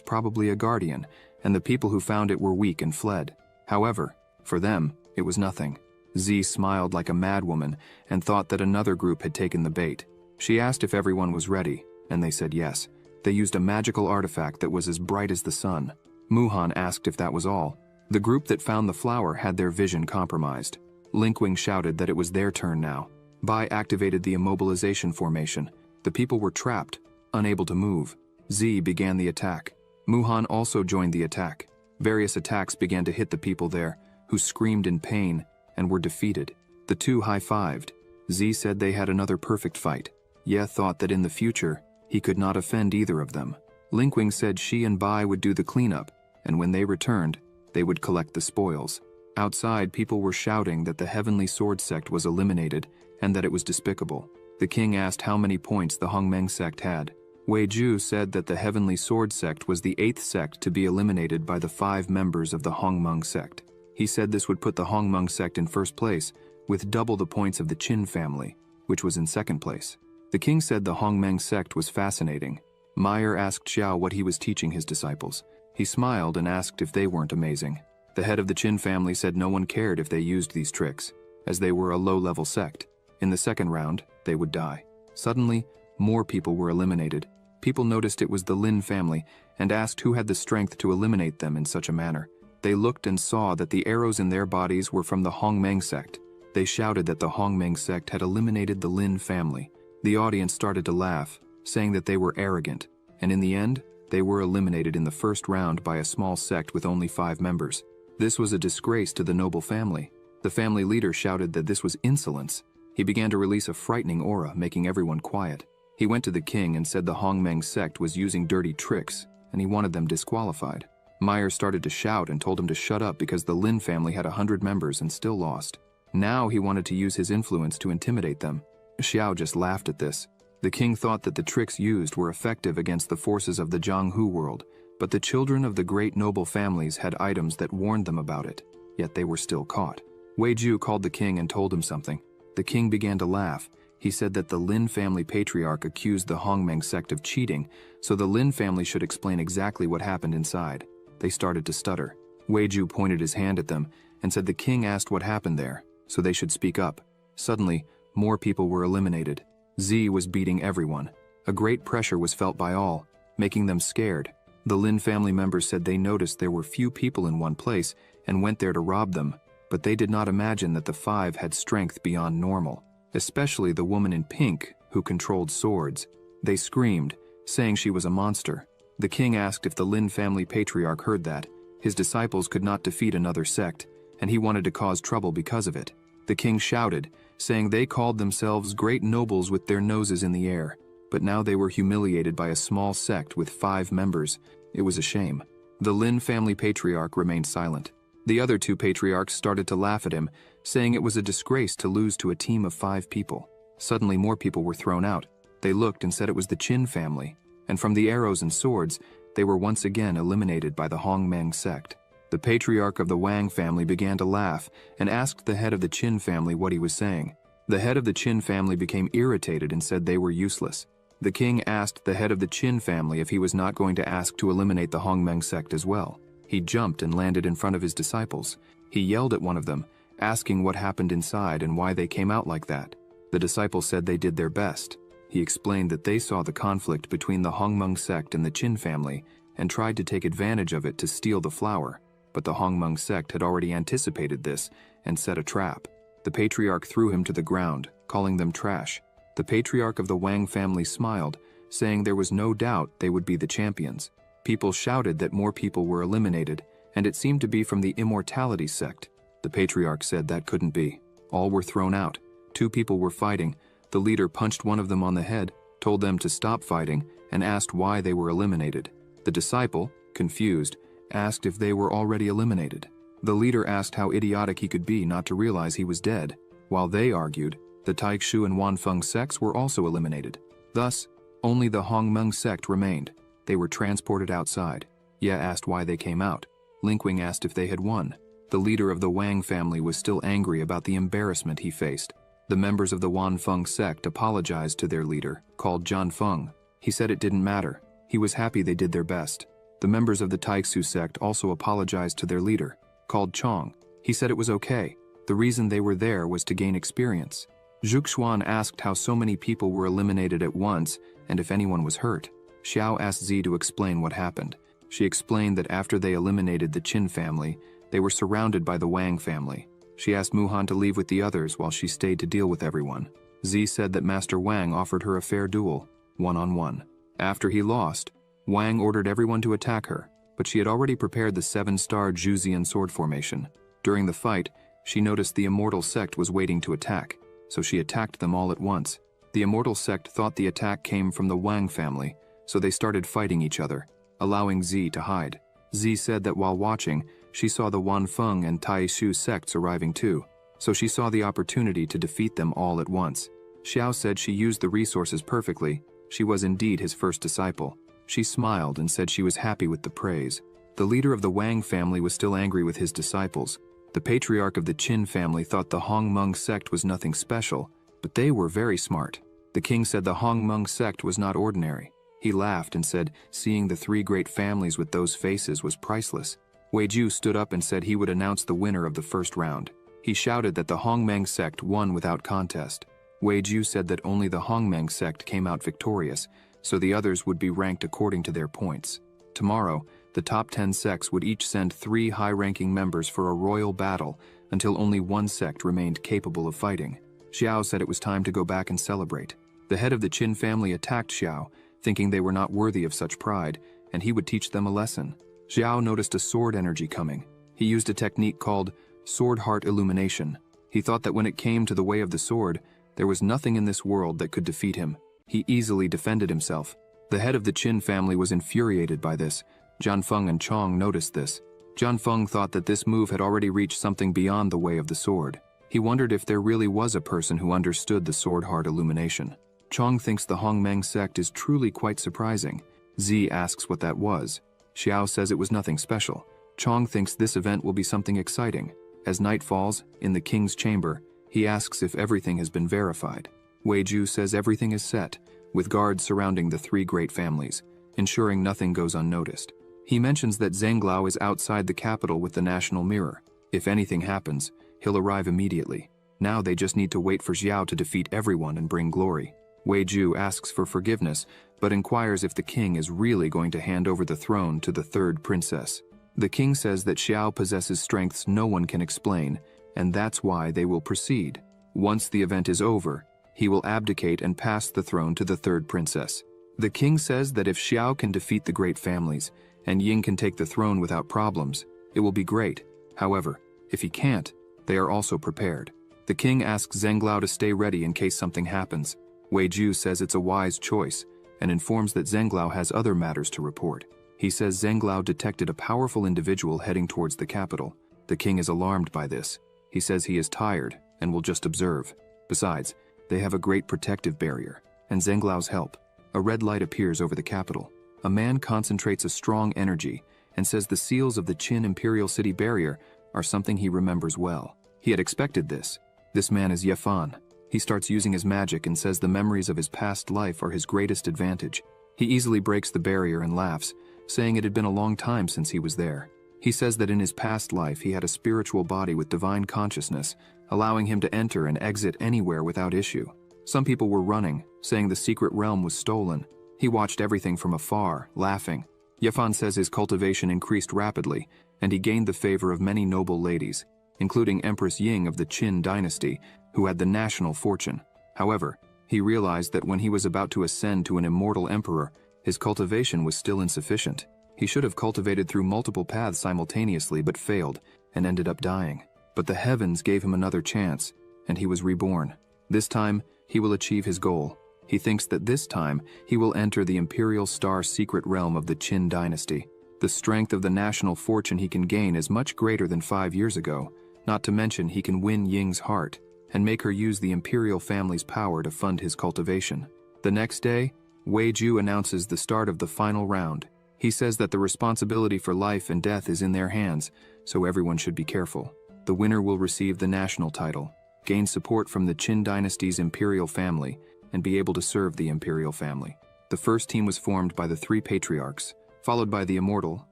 probably a guardian, and the people who found it were weak and fled. However, for them, it was nothing. Z smiled like a madwoman and thought that another group had taken the bait. She asked if everyone was ready, and they said yes. They used a magical artifact that was as bright as the sun. Muhan asked if that was all. The group that found the flower had their vision compromised. Linkwing shouted that it was their turn now. Bai activated the immobilization formation. The people were trapped, unable to move. Z began the attack. Muhan also joined the attack. Various attacks began to hit the people there, who screamed in pain and were defeated. The two high-fived. Z said they had another perfect fight. Ye thought that in the future, he could not offend either of them. Linkwing said she and Bai would do the cleanup, and when they returned, they would collect the spoils. Outside, people were shouting that the Heavenly Sword sect was eliminated and that it was despicable. The king asked how many points the Hongmeng sect had. Wei Ju said that the Heavenly Sword sect was the 8th sect to be eliminated by the 5 members of the Hongmeng sect. He said this would put the Hongmeng sect in first place, with double the points of the Qin family, which was in second place. The king said the Hongmeng sect was fascinating. Meyer asked Xiao what he was teaching his disciples. He smiled and asked if they weren't amazing. The head of the Qin family said no one cared if they used these tricks, as they were a low-level sect. In the second round, they would die. Suddenly, more people were eliminated. People noticed it was the Lin family and asked who had the strength to eliminate them in such a manner. They looked and saw that the arrows in their bodies were from the Hongmeng sect. They shouted that the Hongmeng sect had eliminated the Lin family. The audience started to laugh, saying that they were arrogant, and in the end, they were eliminated in the first round by a small sect with only 5 members. This was a disgrace to the noble family. The family leader shouted that this was insolence. He began to release a frightening aura, making everyone quiet. He went to the king and said the Hongmeng sect was using dirty tricks, and he wanted them disqualified. Meyer started to shout and told him to shut up because the Lin family had 100 members and still lost. Now he wanted to use his influence to intimidate them. Xiao just laughed at this. The king thought that the tricks used were effective against the forces of the Jianghu world, but the children of the great noble families had items that warned them about it, yet they were still caught. Wei Ju called the king and told him something. The king began to laugh. He said that the Lin family patriarch accused the Hongmeng sect of cheating, so the Lin family should explain exactly what happened inside. They started to stutter. Wei Ju pointed his hand at them and said the king asked what happened there, so they should speak up. Suddenly, more people were eliminated. Z was beating everyone. A great pressure was felt by all, making them scared. The Lin family members said they noticed there were few people in one place and went there to rob them, but they did not imagine that the 5 had strength beyond normal, especially the woman in pink who controlled swords. They screamed, saying she was a monster. The king asked if the Lin family patriarch heard that. His disciples could not defeat another sect, and he wanted to cause trouble because of it. The king shouted, saying they called themselves great nobles with their noses in the air, but now they were humiliated by a small sect with 5 members. It was a shame. The Lin family patriarch remained silent. The other 2 patriarchs started to laugh at him, saying it was a disgrace to lose to a team of 5 people. Suddenly more people were thrown out. They looked and said it was the Qin family, and from the arrows and swords, they were once again eliminated by the Hongmeng sect. The patriarch of the Wang family began to laugh and asked the head of the Qin family what he was saying. The head of the Qin family became irritated and said they were useless. The king asked the head of the Qin family if he was not going to ask to eliminate the Hongmeng sect as well. He jumped and landed in front of his disciples. He yelled at one of them, asking what happened inside and why they came out like that. The disciples said they did their best. He explained that they saw the conflict between the Hongmeng sect and the Qin family and tried to take advantage of it to steal the flower. But the Hongmeng sect had already anticipated this and set a trap. The patriarch threw him to the ground, calling them trash. The patriarch of the Wang family smiled, saying there was no doubt they would be the champions. People shouted that more people were eliminated, and it seemed to be from the immortality sect. The patriarch said that couldn't be. All were thrown out. 2 people were fighting. The leader punched one of them on the head, told them to stop fighting, and asked why they were eliminated. The disciple, confused, asked if they were already eliminated. The leader asked how idiotic he could be not to realize he was dead. While they argued, the Taikshu and Wanfeng sects were also eliminated. Thus, only the Hongmeng sect remained. They were transported outside. Ye asked why they came out. Linkwing asked if they had won. The leader of the Wang family was still angry about the embarrassment he faced. The members of the Wanfeng sect apologized to their leader, called John Feng. He said it didn't matter. He was happy they did their best. The members of the Taikshu sect also apologized to their leader, called Chong. He said it was okay. The reason they were there was to gain experience. Zhuxuan asked how so many people were eliminated at once and if anyone was hurt. Xiao asked Zi to explain what happened. She explained that after they eliminated the Qin family, they were surrounded by the Wang family. She asked Muhan to leave with the others while she stayed to deal with everyone. Zi said that Master Wang offered her a fair duel, one-on-one. After he lost, Wang ordered everyone to attack her, but she had already prepared the 7-star Juzian sword formation. During the fight, she noticed the Immortal sect was waiting to attack, so she attacked them all at once. The Immortal sect thought the attack came from the Wang family, so they started fighting each other, allowing Z to hide. Z said that while watching, she saw the Wanfeng and Taishu sects arriving too, so she saw the opportunity to defeat them all at once. Xiao said she used the resources perfectly. She was indeed his first disciple. She smiled and said she was happy with the praise. The leader of the Wang family was still angry with his disciples. The patriarch of the Qin family thought the Hongmeng sect was nothing special, but they were very smart. The king said the Hongmeng sect was not ordinary. He laughed and said seeing the three great families with those faces was priceless. Wei Ju stood up and said he would announce the winner of the first round. He shouted that the Hongmeng sect won without contest. Wei Ju said that only the Hongmeng sect came out victorious, so the others would be ranked according to their points. Tomorrow, the top 10 sects would each send 3 high-ranking members for a royal battle until only one sect remained capable of fighting. Xiao said it was time to go back and celebrate. The head of the Qin family attacked Xiao, thinking they were not worthy of such pride, and he would teach them a lesson. Xiao noticed a sword energy coming. He used a technique called sword heart illumination. He thought that when it came to the way of the sword, there was nothing in this world that could defeat him. He easily defended himself. The head of the Qin family was infuriated by this. Jianfeng and Chong noticed this. Jianfeng thought that this move had already reached something beyond the way of the sword. He wondered if there really was a person who understood the sword heart illumination. Chong thinks the Hongmeng sect is truly quite surprising. Z asks what that was. Xiao says it was nothing special. Chong thinks this event will be something exciting. As night falls, in the king's chamber, he asks if everything has been verified. Wei Ju says everything is set, with guards surrounding the 3 great families, ensuring nothing goes unnoticed. He mentions that Zhenglao is outside the capital with the national mirror. If anything happens, he'll arrive immediately. Now they just need to wait for Xiao to defeat everyone and bring glory. Wei Ju asks for forgiveness, but inquires if the king is really going to hand over the throne to the 3rd princess. The king says that Xiao possesses strengths no one can explain, and that's why they will proceed. Once the event is over, he will abdicate and pass the throne to the 3rd princess. The king says that if Xiao can defeat the great families, and Ying can take the throne without problems, it will be great. However, if he can't, they are also prepared. The king asks Zhenglao to stay ready in case something happens. Wei Ju says it's a wise choice, and informs that Zhenglao has other matters to report. He says Zhenglao detected a powerful individual heading towards the capital. The king is alarmed by this. He says he is tired, and will just observe. Besides, they have a great protective barrier, and Zhenglao's help. A red light appears over the capital. A man concentrates a strong energy, and says the seals of the Qin Imperial City barrier are something he remembers well. He had expected this. This man is Yefan. He starts using his magic and says the memories of his past life are his greatest advantage. He easily breaks the barrier and laughs, saying it had been a long time since he was there. He says that in his past life he had a spiritual body with divine consciousness, allowing him to enter and exit anywhere without issue. Some people were running, saying the secret realm was stolen. He watched everything from afar, laughing. Yefan says his cultivation increased rapidly, and he gained the favor of many noble ladies, including Empress Ying of the Qin dynasty, who had the national fortune. However, he realized that when he was about to ascend to an immortal emperor, his cultivation was still insufficient. He should have cultivated through multiple paths simultaneously but failed, and ended up dying. But the heavens gave him another chance, and he was reborn. This time, he will achieve his goal. He thinks that this time, he will enter the Imperial Star secret realm of the Qin dynasty. The strength of the national fortune he can gain is much greater than 5 years ago, not to mention he can win Ying's heart, and make her use the imperial family's power to fund his cultivation. The next day, Wei Ju announces the start of the final round. He says that the responsibility for life and death is in their hands, so everyone should be careful. The winner will receive the national title, gain support from the Qin dynasty's imperial family, and be able to serve the imperial family. The first team was formed by the 3 patriarchs, followed by the immortal,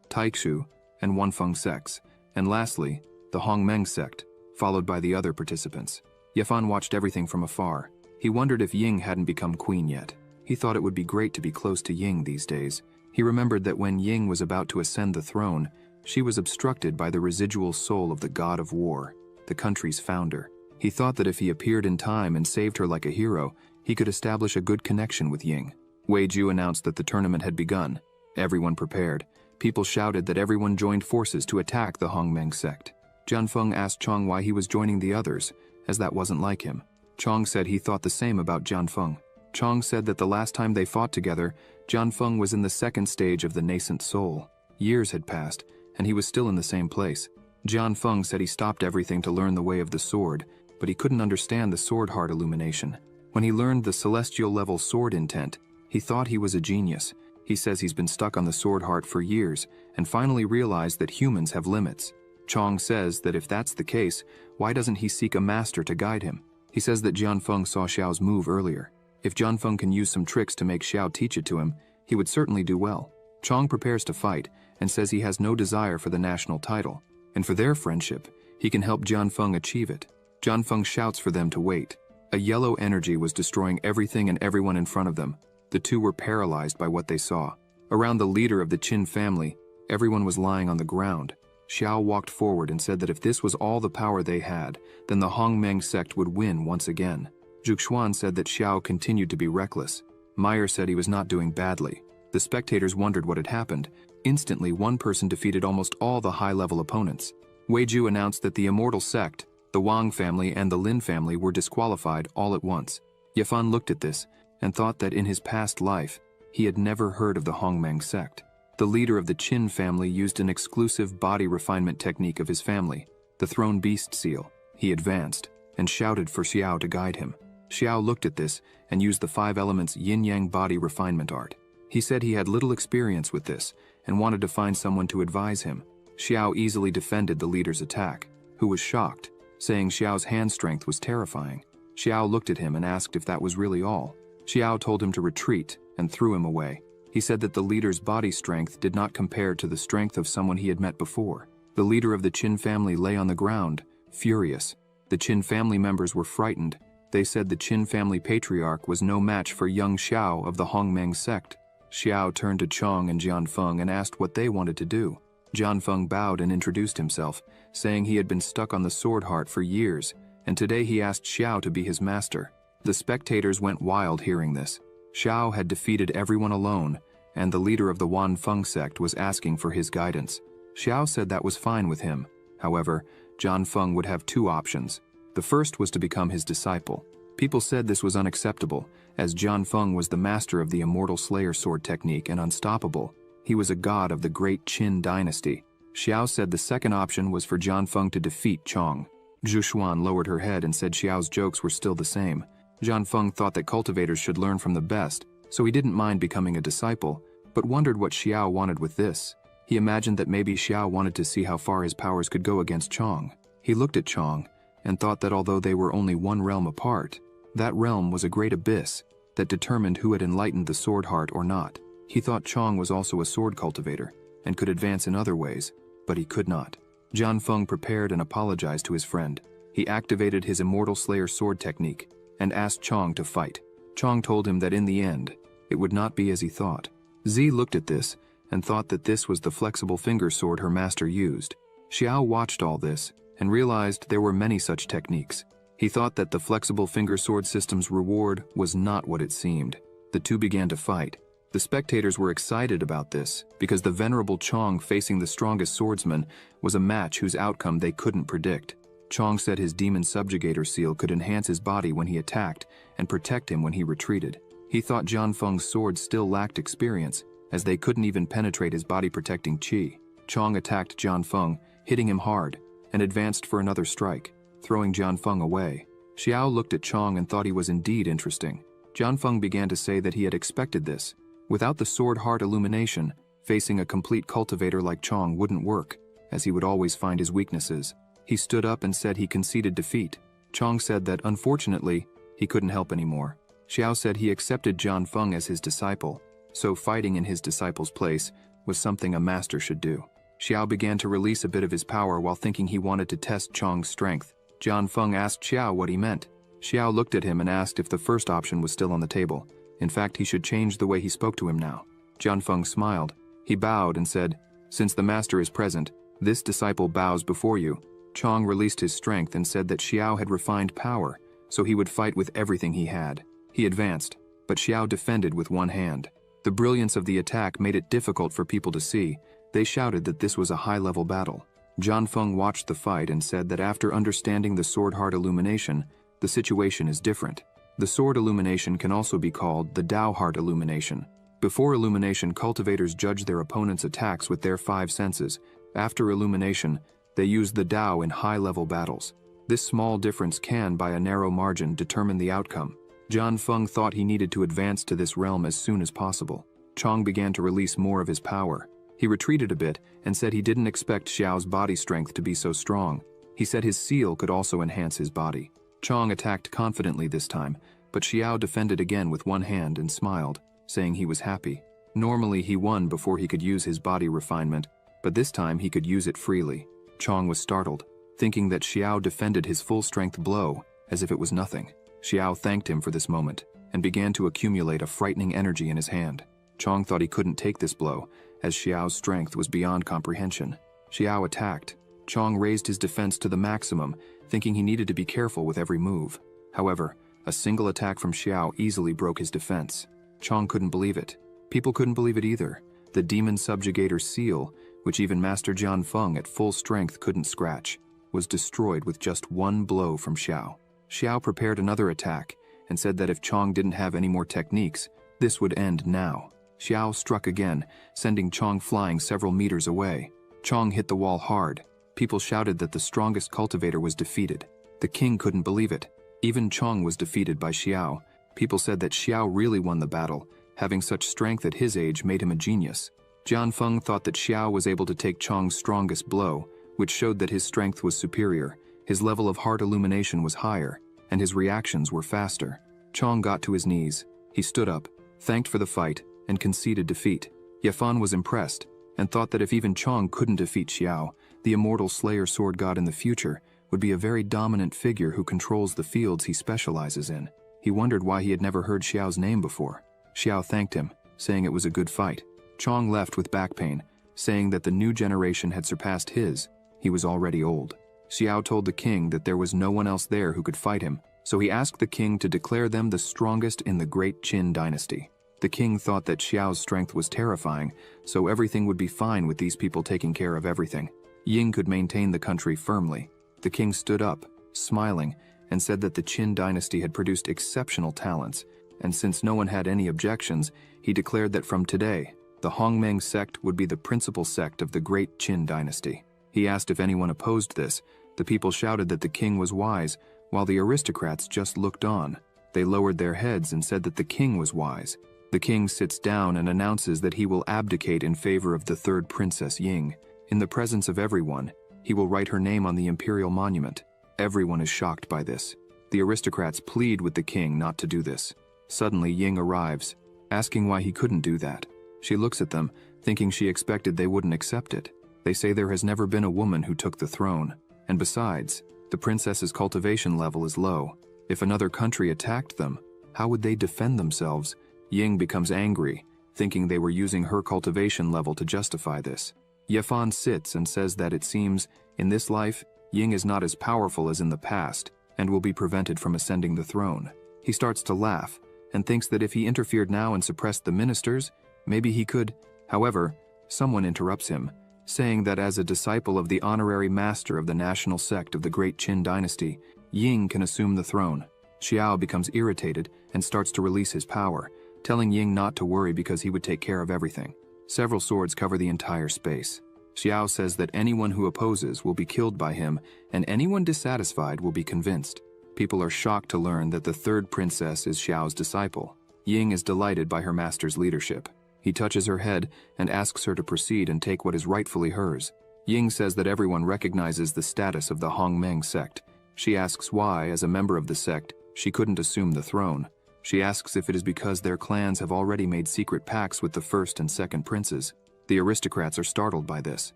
Taishu, and Wanfeng sects, and lastly, the Hongmeng sect, followed by the other participants. Yefan watched everything from afar. He wondered if Ying hadn't become queen yet. He thought it would be great to be close to Ying these days. He remembered that when Ying was about to ascend the throne, she was obstructed by the residual soul of the god of war, the country's founder. He thought that if he appeared in time and saved her like a hero, he could establish a good connection with Ying. Wei Ju announced that the tournament had begun. Everyone prepared. People shouted that everyone joined forces to attack the Hongmeng sect. Jianfeng asked Chong why he was joining the others, as that wasn't like him. Chong said he thought the same about Jianfeng. Chong said that the last time they fought together, Jianfeng was in the second stage of the nascent soul. Years had passed, and he was still in the same place. Jianfeng said he stopped everything to learn the way of the sword, but he couldn't understand the sword heart illumination. When he learned the celestial level sword intent, he thought he was a genius. He says he's been stuck on the sword heart for years, and finally realized that humans have limits. Chong says that if that's the case, why doesn't he seek a master to guide him? He says that Jianfeng saw Xiao's move earlier. If Jianfeng can use some tricks to make Xiao teach it to him, he would certainly do well. Chong prepares to fight, and says he has no desire for the national title, and for their friendship, he can help Jianfeng achieve it. Jianfeng shouts for them to wait. A yellow energy was destroying everything and everyone in front of them. The two were paralyzed by what they saw. Around the leader of the Qin family, everyone was lying on the ground. Xiao walked forward and said that if this was all the power they had, then the Hongmeng sect would win once again. Zhuxuan said that Xiao continued to be reckless. Meyer said he was not doing badly. The spectators wondered what had happened. Instantly, one person defeated almost all the high-level opponents. Weiju announced that the immortal sect, the Wang family and the Lin family were disqualified all at once. Yafan looked at this and thought that in his past life, he had never heard of the Hongmeng sect. The leader of the Qin family used an exclusive body refinement technique of his family, the Throne Beast seal. He advanced and shouted for Xiao to guide him. Xiao looked at this and used the 5 elements yin-yang body refinement art. He said he had little experience with this and wanted to find someone to advise him. Xiao easily defended the leader's attack, who was shocked, saying Xiao's hand strength was terrifying. Xiao looked at him and asked if that was really all. Xiao told him to retreat and threw him away. He said that the leader's body strength did not compare to the strength of someone he had met before. The leader of the Qin family lay on the ground, furious. The Qin family members were frightened. They said the Qin family patriarch was no match for young Xiao of the Hongmeng sect. Xiao turned to Chong and Jianfeng and asked what they wanted to do. Jianfeng bowed and introduced himself, saying he had been stuck on the sword heart for years, and today he asked Xiao to be his master. The spectators went wild hearing this. Xiao had defeated everyone alone, and the leader of the Wanfeng sect was asking for his guidance. Xiao said that was fine with him. However, Jianfeng would have 2 options. The first was to become his disciple. People said this was unacceptable, as Jianfeng was the master of the Immortal Slayer sword technique and unstoppable. He was a god of the great Qin dynasty. Xiao said the second option was for Jianfeng to defeat Chong. Zhuxuan lowered her head and said Xiao's jokes were still the same. Jianfeng thought that cultivators should learn from the best, so he didn't mind becoming a disciple, but wondered what Xiao wanted with this. He imagined that maybe Xiao wanted to see how far his powers could go against Chong. He looked at Chong and thought that although they were only one realm apart, that realm was a great abyss that determined who had enlightened the sword heart or not. He thought Chong was also a sword cultivator and could advance in other ways, but he could not. Jianfeng prepared and apologized to his friend. He activated his Immortal Slayer sword technique and asked Chong to fight. Chong told him that in the end, it would not be as he thought. Z looked at this and thought that this was the flexible finger sword her master used. Xiao watched all this and realized there were many such techniques. He thought that the flexible finger sword system's reward was not what it seemed. The two began to fight. The spectators were excited about this because the venerable Chong facing the strongest swordsman was a match whose outcome they couldn't predict. Chong said his demon subjugator seal could enhance his body when he attacked and protect him when he retreated. He thought Jianfeng's sword still lacked experience, as they couldn't even penetrate his body-protecting qi. Chong attacked Jianfeng, hitting him hard, and advanced for another strike, throwing Jianfeng away. Xiao looked at Chong and thought he was indeed interesting. Jianfeng began to say that he had expected this. Without the sword heart illumination, facing a complete cultivator like Chong wouldn't work, as he would always find his weaknesses. He stood up and said he conceded defeat. Chong said that, unfortunately, he couldn't help anymore. Xiao said he accepted Jianfeng as his disciple, so fighting in his disciple's place was something a master should do. Xiao began to release a bit of his power while thinking he wanted to test Chong's strength. Jianfeng asked Xiao what he meant. Xiao looked at him and asked if the first option was still on the table. In fact, he should change the way he spoke to him now. Jianfeng smiled. He bowed and said, "Since the master is present, this disciple bows before you." Chong released his strength and said that Xiao had refined power, so he would fight with everything he had. He advanced, but Xiao defended with one hand. The brilliance of the attack made it difficult for people to see. They shouted that this was a high-level battle. Jianfeng watched the fight and said that after understanding the sword heart illumination, the situation is different. The sword illumination can also be called the Tao heart illumination. Before illumination, cultivators judge their opponent's attacks with their 5 senses. After illumination, they use the Tao in high-level battles. This small difference can, by a narrow margin, determine the outcome. Jian Feng thought he needed to advance to this realm as soon as possible. Chong began to release more of his power. He retreated a bit and said he didn't expect Xiao's body strength to be so strong. He said his seal could also enhance his body. Chong attacked confidently this time, but Xiao defended again with one hand and smiled, saying he was happy. Normally he won before he could use his body refinement, but this time he could use it freely. Chong was startled, thinking that Xiao defended his full-strength blow as if it was nothing. Xiao thanked him for this moment and began to accumulate a frightening energy in his hand. Chong thought he couldn't take this blow, as Xiao's strength was beyond comprehension. Xiao attacked. Chong raised his defense to the maximum, thinking he needed to be careful with every move. However, a single attack from Xiao easily broke his defense. Chong couldn't believe it. People couldn't believe it either. The demon subjugator seal, which even Master Jian Feng at full strength couldn't scratch, was destroyed with just one blow from Xiao. Xiao prepared another attack and said that if Chong didn't have any more techniques, this would end now. Xiao struck again, sending Chong flying several meters away. Chong hit the wall hard. People shouted that the strongest cultivator was defeated. The king couldn't believe it. Even Chong was defeated by Xiao. People said that Xiao really won the battle. Having such strength at his age made him a genius. Jian Feng thought that Xiao was able to take Chong's strongest blow, which showed that his strength was superior. His level of heart illumination was higher, and his reactions were faster. Chong got to his knees. He stood up, thanked for the fight, and conceded defeat. Yafan was impressed, and thought that if even Chong couldn't defeat Xiao, the immortal Slayer sword god in the future would be a very dominant figure who controls the fields he specializes in. He wondered why he had never heard Xiao's name before. Xiao thanked him, saying it was a good fight. Chong left with back pain, saying that the new generation had surpassed his. He was already old. Xiao told the king that there was no one else there who could fight him, so he asked the king to declare them the strongest in the great Qin dynasty. The king thought that Xiao's strength was terrifying, so everything would be fine with these people taking care of everything. Ying could maintain the country firmly. The king stood up, smiling, and said that the Qin dynasty had produced exceptional talents, and since no one had any objections, he declared that from today, the Hongmeng sect would be the principal sect of the great Qin dynasty. He asked if anyone opposed this. The people shouted that the king was wise, while the aristocrats just looked on. They lowered their heads and said that the king was wise. The king sits down and announces that he will abdicate in favor of the third princess Ying. In the presence of everyone, he will write her name on the imperial monument. Everyone is shocked by this. The aristocrats plead with the king not to do this. Suddenly Ying arrives, asking why he couldn't do that. She looks at them, thinking she expected they wouldn't accept it. They say there has never been a woman who took the throne. And besides, the princess's cultivation level is low. If another country attacked them, how would they defend themselves? Ying becomes angry, thinking they were using her cultivation level to justify this. Yefan sits and says that it seems, in this life, Ying is not as powerful as in the past, and will be prevented from ascending the throne. He starts to laugh, and thinks that if he interfered now and suppressed the ministers, maybe he could. However, someone interrupts him, saying that as a disciple of the honorary master of the national sect of the great Qin dynasty, Ying can assume the throne. Xiao becomes irritated and starts to release his power, telling Ying not to worry because he would take care of everything. Several swords cover the entire space. Xiao says that anyone who opposes will be killed by him, and anyone dissatisfied will be convinced. People are shocked to learn that the third princess is Xiao's disciple. Ying is delighted by her master's leadership. He touches her head and asks her to proceed and take what is rightfully hers. Ying says that everyone recognizes the status of the Hongmeng sect. She asks why, as a member of the sect, she couldn't assume the throne. She asks if it is because their clans have already made secret pacts with the first and second princes. The aristocrats are startled by this.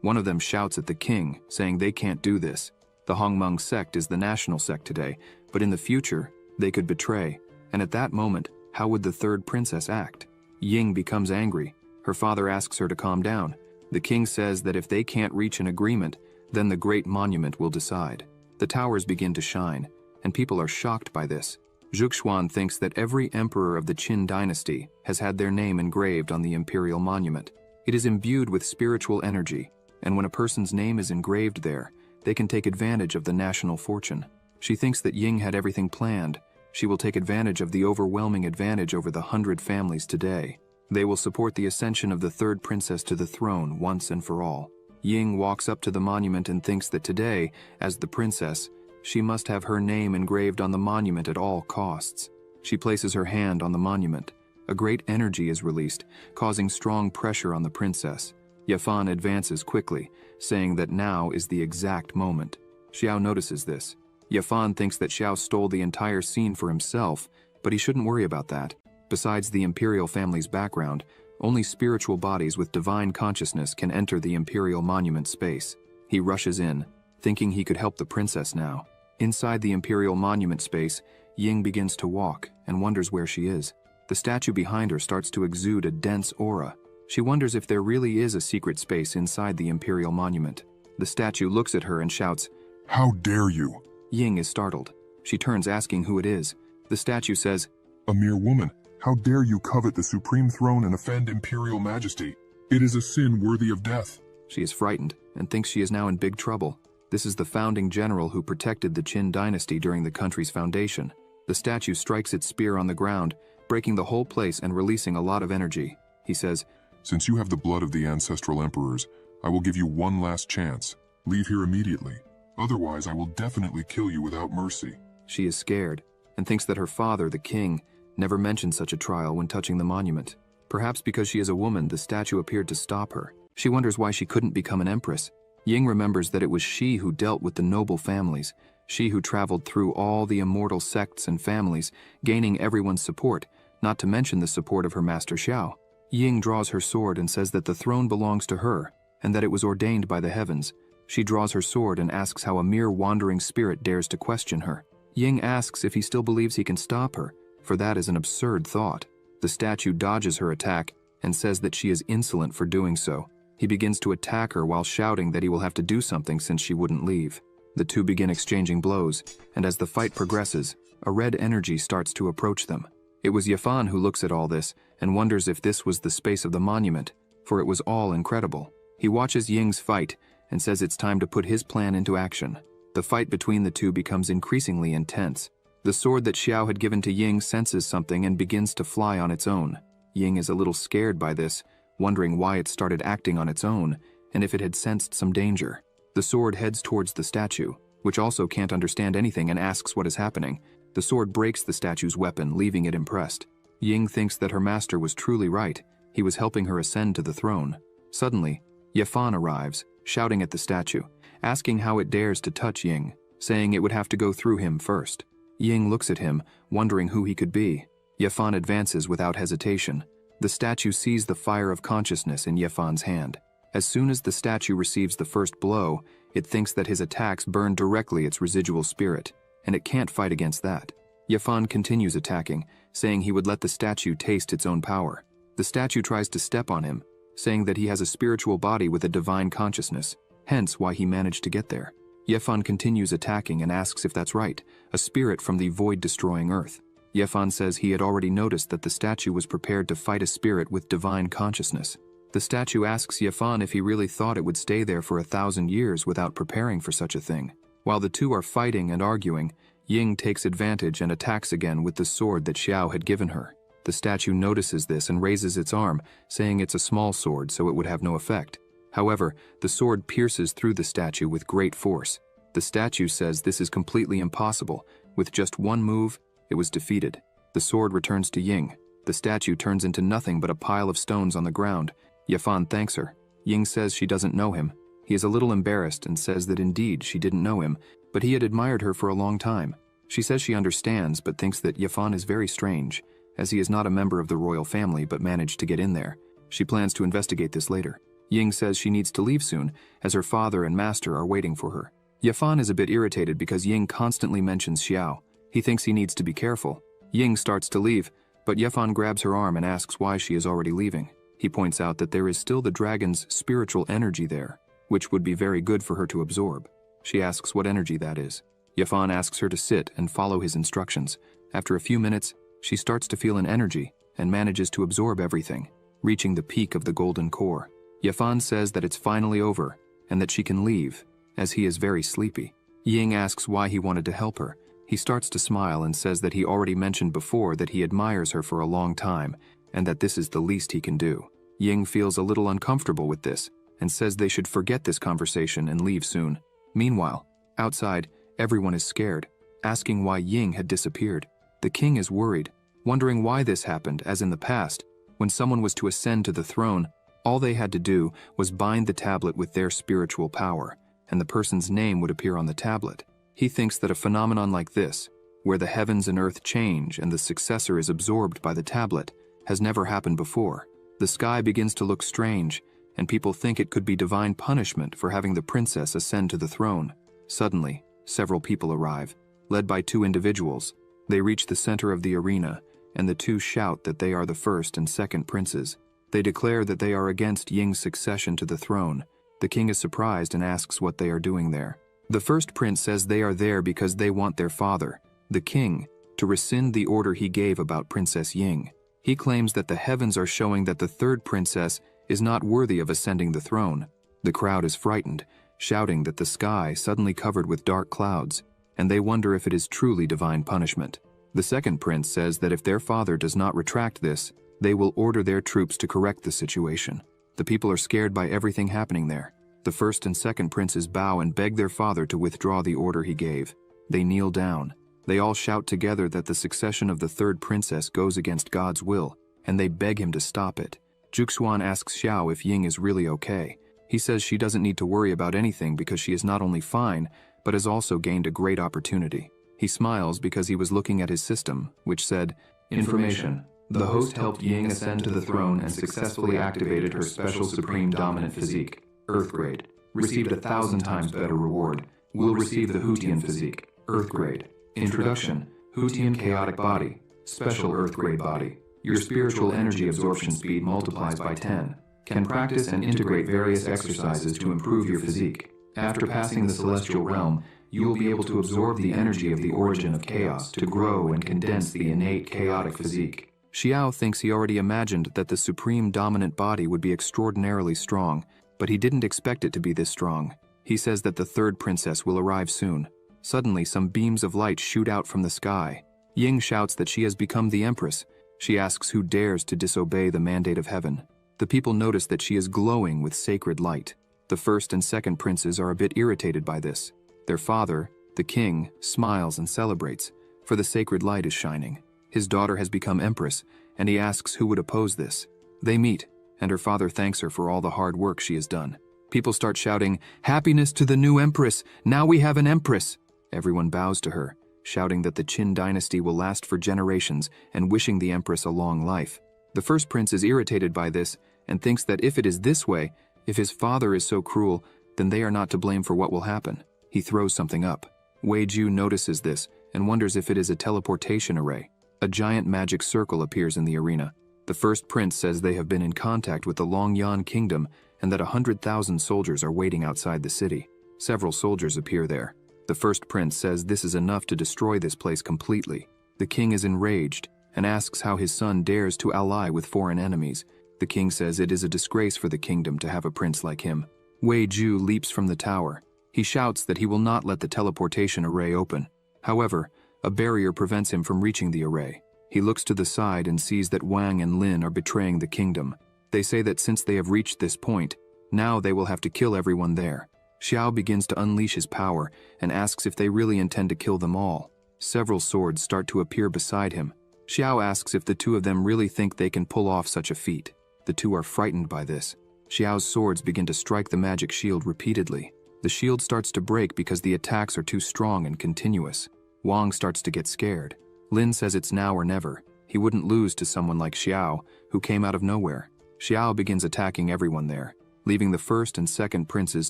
One of them shouts at the king, saying they can't do this. The Hongmeng sect is the national sect today, but in the future, they could betray. And at that moment, how would the third princess act? Ying becomes angry. Her father asks her to calm down. The king says that if they can't reach an agreement, then the great monument will decide. The towers begin to shine, and people are shocked by this. Zhuxuan thinks that every emperor of the Qin dynasty has had their name engraved on the imperial monument. It is imbued with spiritual energy, and when a person's name is engraved there, they can take advantage of the national fortune. She thinks that Ying had everything planned. She will take advantage of the overwhelming advantage over the 100 families today. They will support the ascension of the third princess to the throne once and for all. Ying walks up to the monument and thinks that today, as the princess, she must have her name engraved on the monument at all costs. She places her hand on the monument. A great energy is released, causing strong pressure on the princess. Yafan advances quickly, saying that now is the exact moment. Xiao notices this. Yafan thinks that Xiao stole the entire scene for himself, but he shouldn't worry about that. Besides the imperial family's background, only spiritual bodies with divine consciousness can enter the imperial monument space. He rushes in, thinking he could help the princess now. Inside the imperial monument space, Ying begins to walk and wonders where she is. The statue behind her starts to exude a dense aura. She wonders if there really is a secret space inside the imperial monument. The statue looks at her and shouts, "How dare you?" Ying is startled. She turns asking who it is. The statue says, "A mere woman. How dare you covet the supreme throne and offend imperial majesty? It is a sin worthy of death." She is frightened and thinks she is now in big trouble. This is the founding general who protected the Qin dynasty during the country's foundation. The statue strikes its spear on the ground, breaking the whole place and releasing a lot of energy. He says, "Since you have the blood of the ancestral emperors, I will give you one last chance. Leave here immediately. Otherwise, I will definitely kill you without mercy." She is scared and thinks that her father, the king, never mentioned such a trial when touching the monument. Perhaps because she is a woman, the statue appeared to stop her. She wonders why she couldn't become an empress. Ying remembers that it was she who dealt with the noble families, she who traveled through all the immortal sects and families, gaining everyone's support, not to mention the support of her master Xiao. Ying draws her sword and says that the throne belongs to her, and that it was ordained by the heavens. She draws her sword and asks how a mere wandering spirit dares to question her. Ying asks if he still believes he can stop her, for that is an absurd thought. The statue dodges her attack and says that she is insolent for doing so. He begins to attack her while shouting that he will have to do something since she wouldn't leave. The two begin exchanging blows, and as the fight progresses, a red energy starts to approach them. It was Yafan who looks at all this and wonders if this was the space of the monument, for it was all incredible. He watches Ying's fight and says it's time to put his plan into action. The fight between the two becomes increasingly intense. The sword that Xiao had given to Ying senses something and begins to fly on its own. Ying is a little scared by this, wondering why it started acting on its own and if it had sensed some danger. The sword heads towards the statue, which also can't understand anything and asks what is happening. The sword breaks the statue's weapon, leaving it impressed. Ying thinks that her master was truly right. He was helping her ascend to the throne. Suddenly, Yafan arrives, shouting at the statue, asking how it dares to touch Ying, saying it would have to go through him first. Ying looks at him, wondering who he could be. Yafan advances without hesitation. The statue sees the fire of consciousness in Yafan's hand. As soon as the statue receives the first blow, it thinks that his attacks burn directly its residual spirit, and it can't fight against that. Yafan continues attacking, saying he would let the statue taste its own power. The statue tries to step on him, saying that he has a spiritual body with a divine consciousness, hence why he managed to get there. Yafan continues attacking and asks if that's right, a spirit from the void-destroying earth. Yafan says he had already noticed that the statue was prepared to fight a spirit with divine consciousness. The statue asks Yafan if he really thought it would stay there for 1,000 years without preparing for such a thing. While the two are fighting and arguing, Ying takes advantage and attacks again with the sword that Xiao had given her. The statue notices this and raises its arm, saying it's a small sword so it would have no effect. However, the sword pierces through the statue with great force. The statue says this is completely impossible. With just one move, it was defeated. The sword returns to Ying. The statue turns into nothing but a pile of stones on the ground. Yafan thanks her. Ying says she doesn't know him. He is a little embarrassed and says that indeed she didn't know him, but he had admired her for a long time. She says she understands but thinks that Yafan is very strange, as he is not a member of the royal family but managed to get in there. She plans to investigate this later. Ying says she needs to leave soon, as her father and master are waiting for her. Yafan is a bit irritated because Ying constantly mentions Xiao. He thinks he needs to be careful. Ying starts to leave, but Yafan grabs her arm and asks why she is already leaving. He points out that there is still the dragon's spiritual energy there, which would be very good for her to absorb. She asks what energy that is. Yafan asks her to sit and follow his instructions. After a few minutes, she starts to feel an energy and manages to absorb everything, reaching the peak of the golden core. Yafan says that it's finally over and that she can leave, as he is very sleepy. Ying asks why he wanted to help her, He starts to smile and says that he already mentioned before that he admires her for a long time and that this is the least he can do. Ying feels a little uncomfortable with this and says they should forget this conversation and leave soon. Meanwhile, outside, everyone is scared, asking why Ying had disappeared. The king is worried, wondering why this happened, as in the past, when someone was to ascend to the throne, all they had to do was bind the tablet with their spiritual power, and the person's name would appear on the tablet. He thinks that a phenomenon like this, where the heavens and earth change and the successor is absorbed by the tablet, has never happened before. The sky begins to look strange, and people think it could be divine punishment for having the princess ascend to the throne. Suddenly, several people arrive, led by two individuals. They reach the center of the arena, and the two shout that they are the first and second princes. They declare that they are against Ying's succession to the throne. The king is surprised and asks what they are doing there. The first prince says they are there because they want their father, the king, to rescind the order he gave about Princess Ying. He claims that the heavens are showing that the third princess is not worthy of ascending the throne. The crowd is frightened, shouting that the sky suddenly covered with dark clouds, and they wonder if it is truly divine punishment. The second prince says that if their father does not retract this, they will order their troops to correct the situation. The people are scared by everything happening there. The first and second princes bow and beg their father to withdraw the order he gave. They kneel down. They all shout together that the succession of the third princess goes against God's will, and they beg him to stop it. Juxuan asks Xiao if Ying is really okay. He says she doesn't need to worry about anything because she is not only fine, but has also gained a great opportunity. He smiles because he was looking at his system, which said, "Information. The host helped Ying ascend to the throne and successfully activated her special supreme dominant physique, Earth grade. Received 1,000 times better reward. Will receive the Hutian physique, Earth grade. Introduction, Hutian chaotic body, special Earth grade body. Your spiritual energy absorption speed multiplies by 10. Can practice and integrate various exercises to improve your physique. After passing the celestial realm, you will be able to absorb the energy of the origin of chaos to grow and condense the innate chaotic physique." Xiao thinks he already imagined that the supreme dominant body would be extraordinarily strong, but he didn't expect it to be this strong. He says that the third princess will arrive soon. Suddenly, some beams of light shoot out from the sky. Ying shouts that she has become the empress. She asks who dares to disobey the mandate of heaven. The people notice that she is glowing with sacred light. The first and second princes are a bit irritated by this. Their father, the king, smiles and celebrates, for the sacred light is shining. His daughter has become empress, and he asks who would oppose this. They meet, and her father thanks her for all the hard work she has done. People start shouting, "Happiness to the new empress! Now we have an empress!" Everyone bows to her, shouting that the Qin dynasty will last for generations and wishing the empress a long life. The first prince is irritated by this and thinks that if it is this way, if his father is so cruel, then they are not to blame for what will happen. He throws something up. Wei Ju notices this and wonders if it is a teleportation array. A giant magic circle appears in the arena. The first prince says they have been in contact with the Longyan kingdom and that 100,000 soldiers are waiting outside the city. Several soldiers appear there. The first prince says this is enough to destroy this place completely. The king is enraged and asks how his son dares to ally with foreign enemies. The king says it is a disgrace for the kingdom to have a prince like him. Wei Ju leaps from the tower. He shouts that he will not let the teleportation array open. However, a barrier prevents him from reaching the array. He looks to the side and sees that Wang and Lin are betraying the kingdom. They say that since they have reached this point, now they will have to kill everyone there. Xiao begins to unleash his power and asks if they really intend to kill them all. Several swords start to appear beside him. Xiao asks if the two of them really think they can pull off such a feat. The two are frightened by this. Xiao's swords begin to strike the magic shield repeatedly. The shield starts to break because the attacks are too strong and continuous. Wang starts to get scared. Lin says it's now or never. He wouldn't lose to someone like Xiao, who came out of nowhere. Xiao begins attacking everyone there, leaving the first and second princes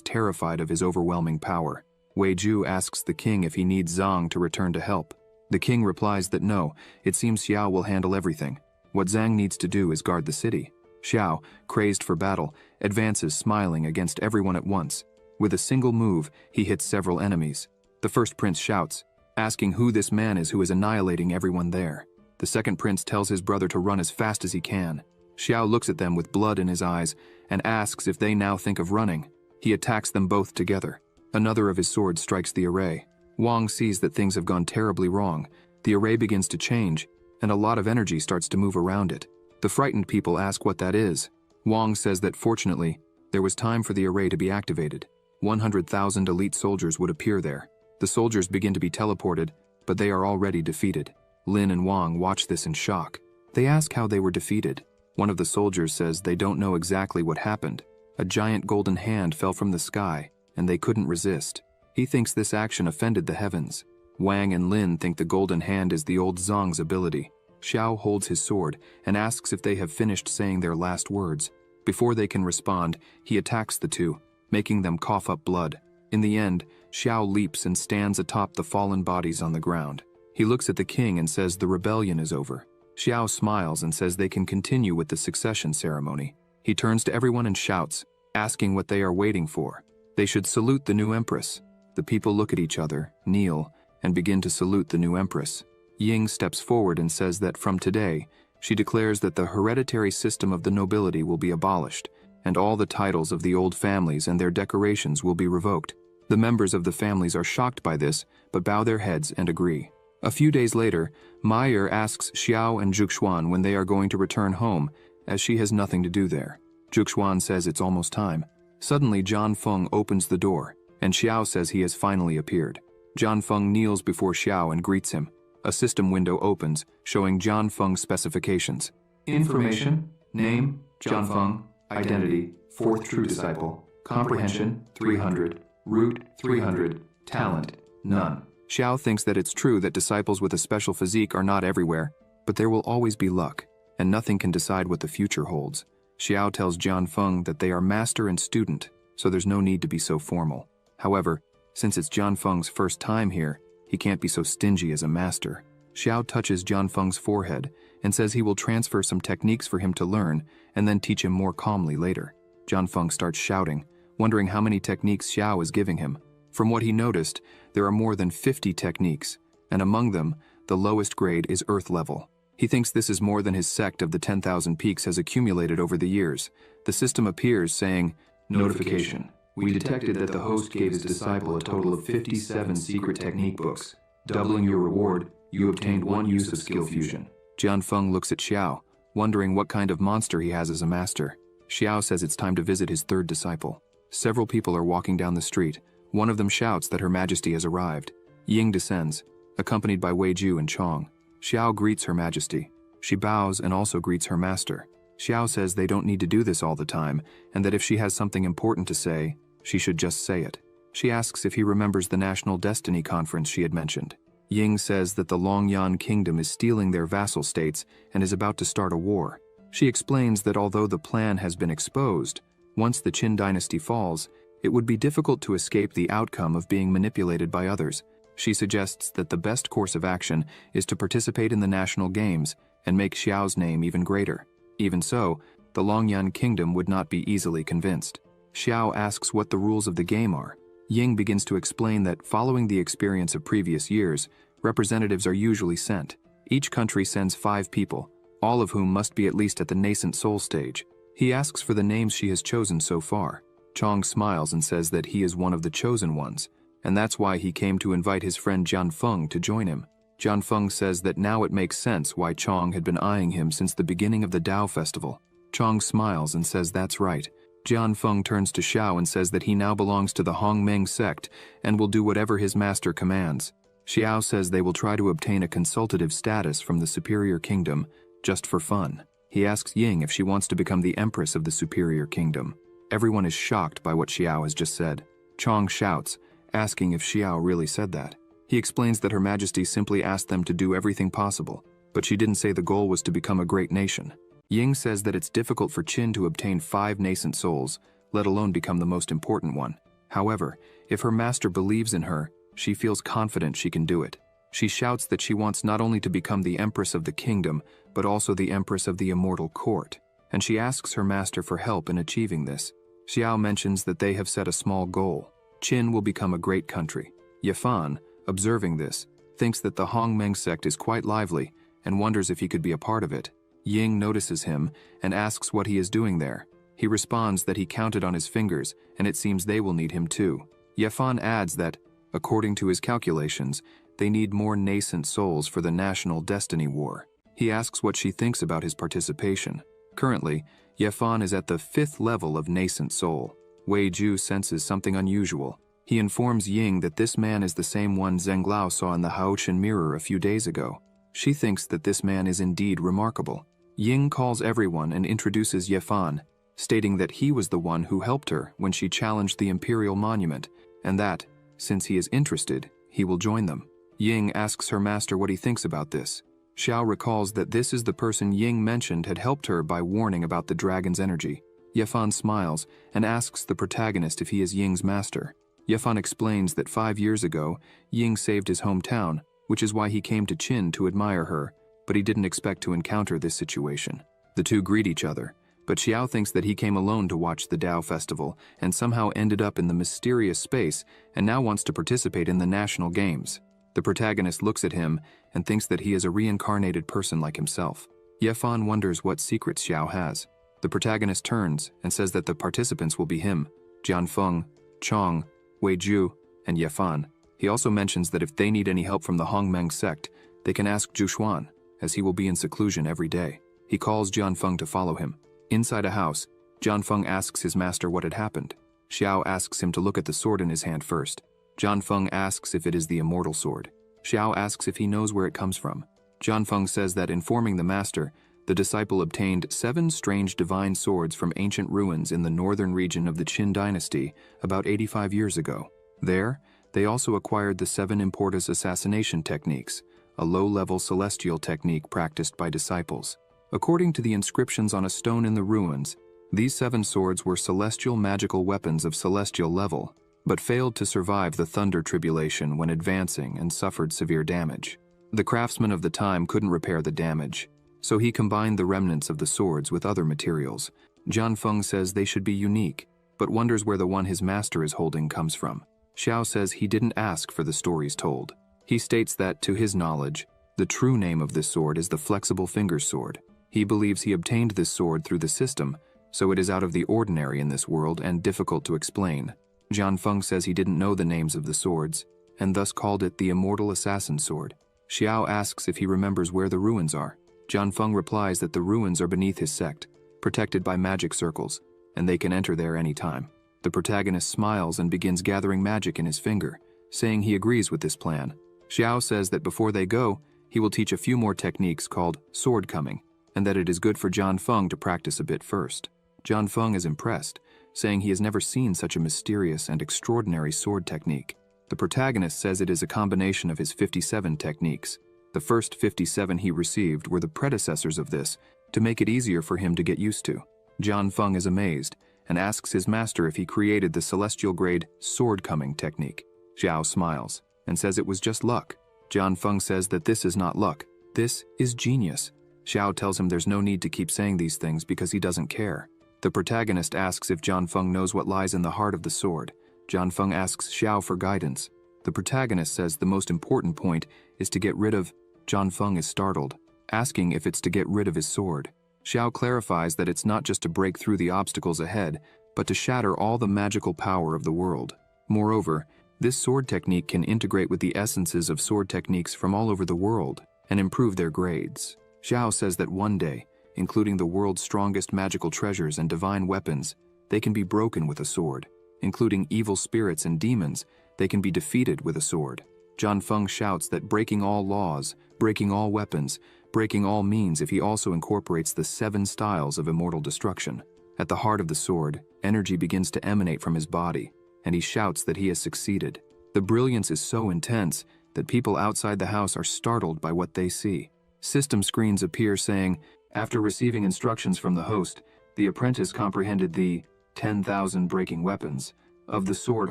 terrified of his overwhelming power. Wei Ju asks the king if he needs Zhang to return to help. The king replies that no, it seems Xiao will handle everything. What Zhang needs to do is guard the city. Xiao, crazed for battle, advances smiling against everyone at once. With a single move, he hits several enemies. The first prince shouts, asking who this man is who is annihilating everyone there. The second prince tells his brother to run as fast as he can. Xiao looks at them with blood in his eyes and asks if they now think of running. He attacks them both together. Another of his swords strikes the array. Wang sees that things have gone terribly wrong. The array begins to change, and a lot of energy starts to move around it. The frightened people ask what that is. Wang says that fortunately, there was time for the array to be activated. 100,000 elite soldiers would appear there. The soldiers begin to be teleported, but they are already defeated. Lin and Wang watch this in shock. They ask how they were defeated. One of the soldiers says they don't know exactly what happened. A giant golden hand fell from the sky, and they couldn't resist. He thinks this action offended the heavens. Wang and Lin think the golden hand is the old Zhang's ability. Xiao holds his sword and asks if they have finished saying their last words. Before they can respond, he attacks the two, making them cough up blood. In the end, Xiao leaps and stands atop the fallen bodies on the ground. He looks at the king and says the rebellion is over. Xiao smiles and says they can continue with the succession ceremony. He turns to everyone and shouts, asking what they are waiting for. They should salute the new empress. The people look at each other, kneel, and begin to salute the new empress. Ying steps forward and says that from today, she declares that the hereditary system of the nobility will be abolished, and all the titles of the old families and their decorations will be revoked. The members of the families are shocked by this, but bow their heads and agree. A few days later, Meier asks Xiao and Zhuxuan when they are going to return home, as she has nothing to do there. Zhuxuan says it's almost time. Suddenly, Zhan Feng opens the door, and Xiao says he has finally appeared. Zhan Feng kneels before Xiao and greets him. A system window opens, showing Zhan Feng's specifications. Information, name, Zhan Feng, identity, 4th true disciple, comprehension, 300, root, 300, talent, none. Xiao thinks that it's true that disciples with a special physique are not everywhere, but there will always be luck, and nothing can decide what the future holds. Xiao tells Zhan Feng that they are master and student, so there's no need to be so formal. However, since it's Zhan Feng's first time here, he can't be so stingy as a master. Xiao touches Zhan Feng's forehead and says he will transfer some techniques for him to learn and then teach him more calmly later. Zhan Feng starts shouting, wondering how many techniques Xiao is giving him. From what he noticed, there are more than 50 techniques, and among them, the lowest grade is Earth level. He thinks this is more than his sect of the 10,000 peaks has accumulated over the years. The system appears saying, Notification. We detected that the host gave his disciple a total of 57 secret technique books. Doubling your reward, you obtained 1 use of skill fusion. Zhan Feng looks at Xiao, wondering what kind of monster he has as a master. Xiao says it's time to visit his 3rd disciple. Several people are walking down the street. One of them shouts that Her Majesty has arrived. Ying descends, accompanied by Wei Ju and Chong. Xiao greets Her Majesty. She bows and also greets her master. Xiao says they don't need to do this all the time, and that if she has something important to say, she should just say it. She asks if he remembers the National Destiny Conference she had mentioned. Ying says that the Longyan Kingdom is stealing their vassal states and is about to start a war. She explains that although the plan has been exposed, once the Qin dynasty falls, it would be difficult to escape the outcome of being manipulated by others. She suggests that the best course of action is to participate in the national games and make Xiao's name even greater. Even so, the Longyan Kingdom would not be easily convinced. Xiao asks what the rules of the game are. Ying begins to explain that following the experience of previous years, representatives are usually sent. Each country sends 5 people, all of whom must be at least at the nascent soul stage. He asks for the names she has chosen so far. Chong smiles and says that he is one of the chosen ones, and that's why he came to invite his friend Zhan Feng to join him. Zhan Feng says that now it makes sense why Chong had been eyeing him since the beginning of the Dao Festival. Chong smiles and says that's right. Zhan Feng turns to Xiao and says that he now belongs to the Hongmeng sect and will do whatever his master commands. Xiao says they will try to obtain a consultative status from the Superior Kingdom, just for fun. He asks Ying if she wants to become the Empress of the Superior Kingdom. Everyone is shocked by what Xiao has just said. Chong shouts, asking if Xiao really said that. He explains that Her Majesty simply asked them to do everything possible, but she didn't say the goal was to become a great nation. Ying says that it's difficult for Qin to obtain 5 nascent souls, let alone become the most important one. However, if her master believes in her, she feels confident she can do it. She shouts that she wants not only to become the Empress of the Kingdom, but also the Empress of the Immortal Court, and she asks her master for help in achieving this. Xiao mentions that they have set a small goal. Qin will become a great country. Yafan, observing this, thinks that the Hongmeng sect is quite lively and wonders if he could be a part of it. Ying notices him and asks what he is doing there. He responds that he counted on his fingers and it seems they will need him too. Yafan adds that, According to his calculations, they need more nascent souls for the national destiny war. He asks what she thinks about his participation. Currently, Yefan is at the 5th level of nascent soul. Wei Ju senses something unusual. He informs Ying that this man is the same one Zhenglao saw in the Haochen mirror a few days ago. She thinks that this man is indeed remarkable. Ying calls everyone and introduces Yefan, stating that he was the one who helped her when she challenged the Imperial Monument, and that, since he is interested, he will join them. Ying asks her master what he thinks about this. Xiao recalls that this is the person Ying mentioned had helped her by warning about the dragon's energy. Yefan smiles and asks the protagonist if he is Ying's master. Yefan explains that 5 years ago, Ying saved his hometown, which is why he came to Qin to admire her, but he didn't expect to encounter this situation. The two greet each other, but Xiao thinks that he came alone to watch the Dao Festival and somehow ended up in the mysterious space and now wants to participate in the national games. The protagonist looks at him and thinks that he is a reincarnated person like himself. Yefan wonders what secrets Xiao has. The protagonist turns and says that the participants will be him, Jianfeng, Chong, Wei Ju, and Yefan. He also mentions that if they need any help from the Hongmeng sect, they can ask Zhuxuan, as he will be in seclusion every day. He calls Jianfeng to follow him. Inside a house, Jianfeng asks his master what had happened. Xiao asks him to look at the sword in his hand first. Jianfeng asks if it is the immortal sword. Xiao asks if he knows where it comes from. Jianfeng says that informing the master, the disciple obtained 7 strange divine swords from ancient ruins in the northern region of the Qin dynasty about 85 years ago. There, they also acquired the 7 Importus assassination techniques, a low-level celestial technique practiced by disciples. According to the inscriptions on a stone in the ruins, these 7 swords were celestial magical weapons of celestial level, but failed to survive the thunder tribulation when advancing and suffered severe damage. The craftsman of the time couldn't repair the damage, so he combined the remnants of the swords with other materials. Jianfeng says they should be unique, but wonders where the one his master is holding comes from. Xiao says he didn't ask for the stories told. He states that, to his knowledge, the true name of this sword is the Flexible Fingers Sword. He believes he obtained this sword through the system, so it is out of the ordinary in this world and difficult to explain. Jianfeng says he didn't know the names of the swords, and thus called it the Immortal Assassin Sword. Xiao asks if he remembers where the ruins are. Jianfeng replies that the ruins are beneath his sect, protected by magic circles, and they can enter there any time. The protagonist smiles and begins gathering magic in his finger, saying he agrees with this plan. Xiao says that before they go, he will teach a few more techniques called sword coming, and that it is good for Jianfeng to practice a bit first. Jianfeng is impressed, saying he has never seen such a mysterious and extraordinary sword technique. The protagonist says it is a combination of his 57 techniques. The first 57 he received were the predecessors of this, to make it easier for him to get used to. Jianfeng is amazed, and asks his master if he created the celestial grade sword coming technique. Xiao smiles, and says it was just luck. Jianfeng says that this is not luck, this is genius. Xiao tells him there's no need to keep saying these things because he doesn't care. The protagonist asks if Jianfeng knows what lies in the heart of the sword. Jianfeng asks Xiao for guidance. The protagonist says the most important point is to get rid of. Jianfeng is startled, asking if it's to get rid of his sword. Xiao clarifies that it's not just to break through the obstacles ahead, but to shatter all the magical power of the world. Moreover, this sword technique can integrate with the essences of sword techniques from all over the world and improve their grades. Xiao says that one day, including the world's strongest magical treasures and divine weapons, they can be broken with a sword. Including evil spirits and demons, they can be defeated with a sword. Jianfeng shouts that breaking all laws, breaking all weapons, breaking all means if he also incorporates the 7 styles of immortal destruction. At the heart of the sword, energy begins to emanate from his body, and he shouts that he has succeeded. The brilliance is so intense that people outside the house are startled by what they see. System screens appear saying, after receiving instructions from the host, the apprentice comprehended the 10,000 breaking weapons of the sword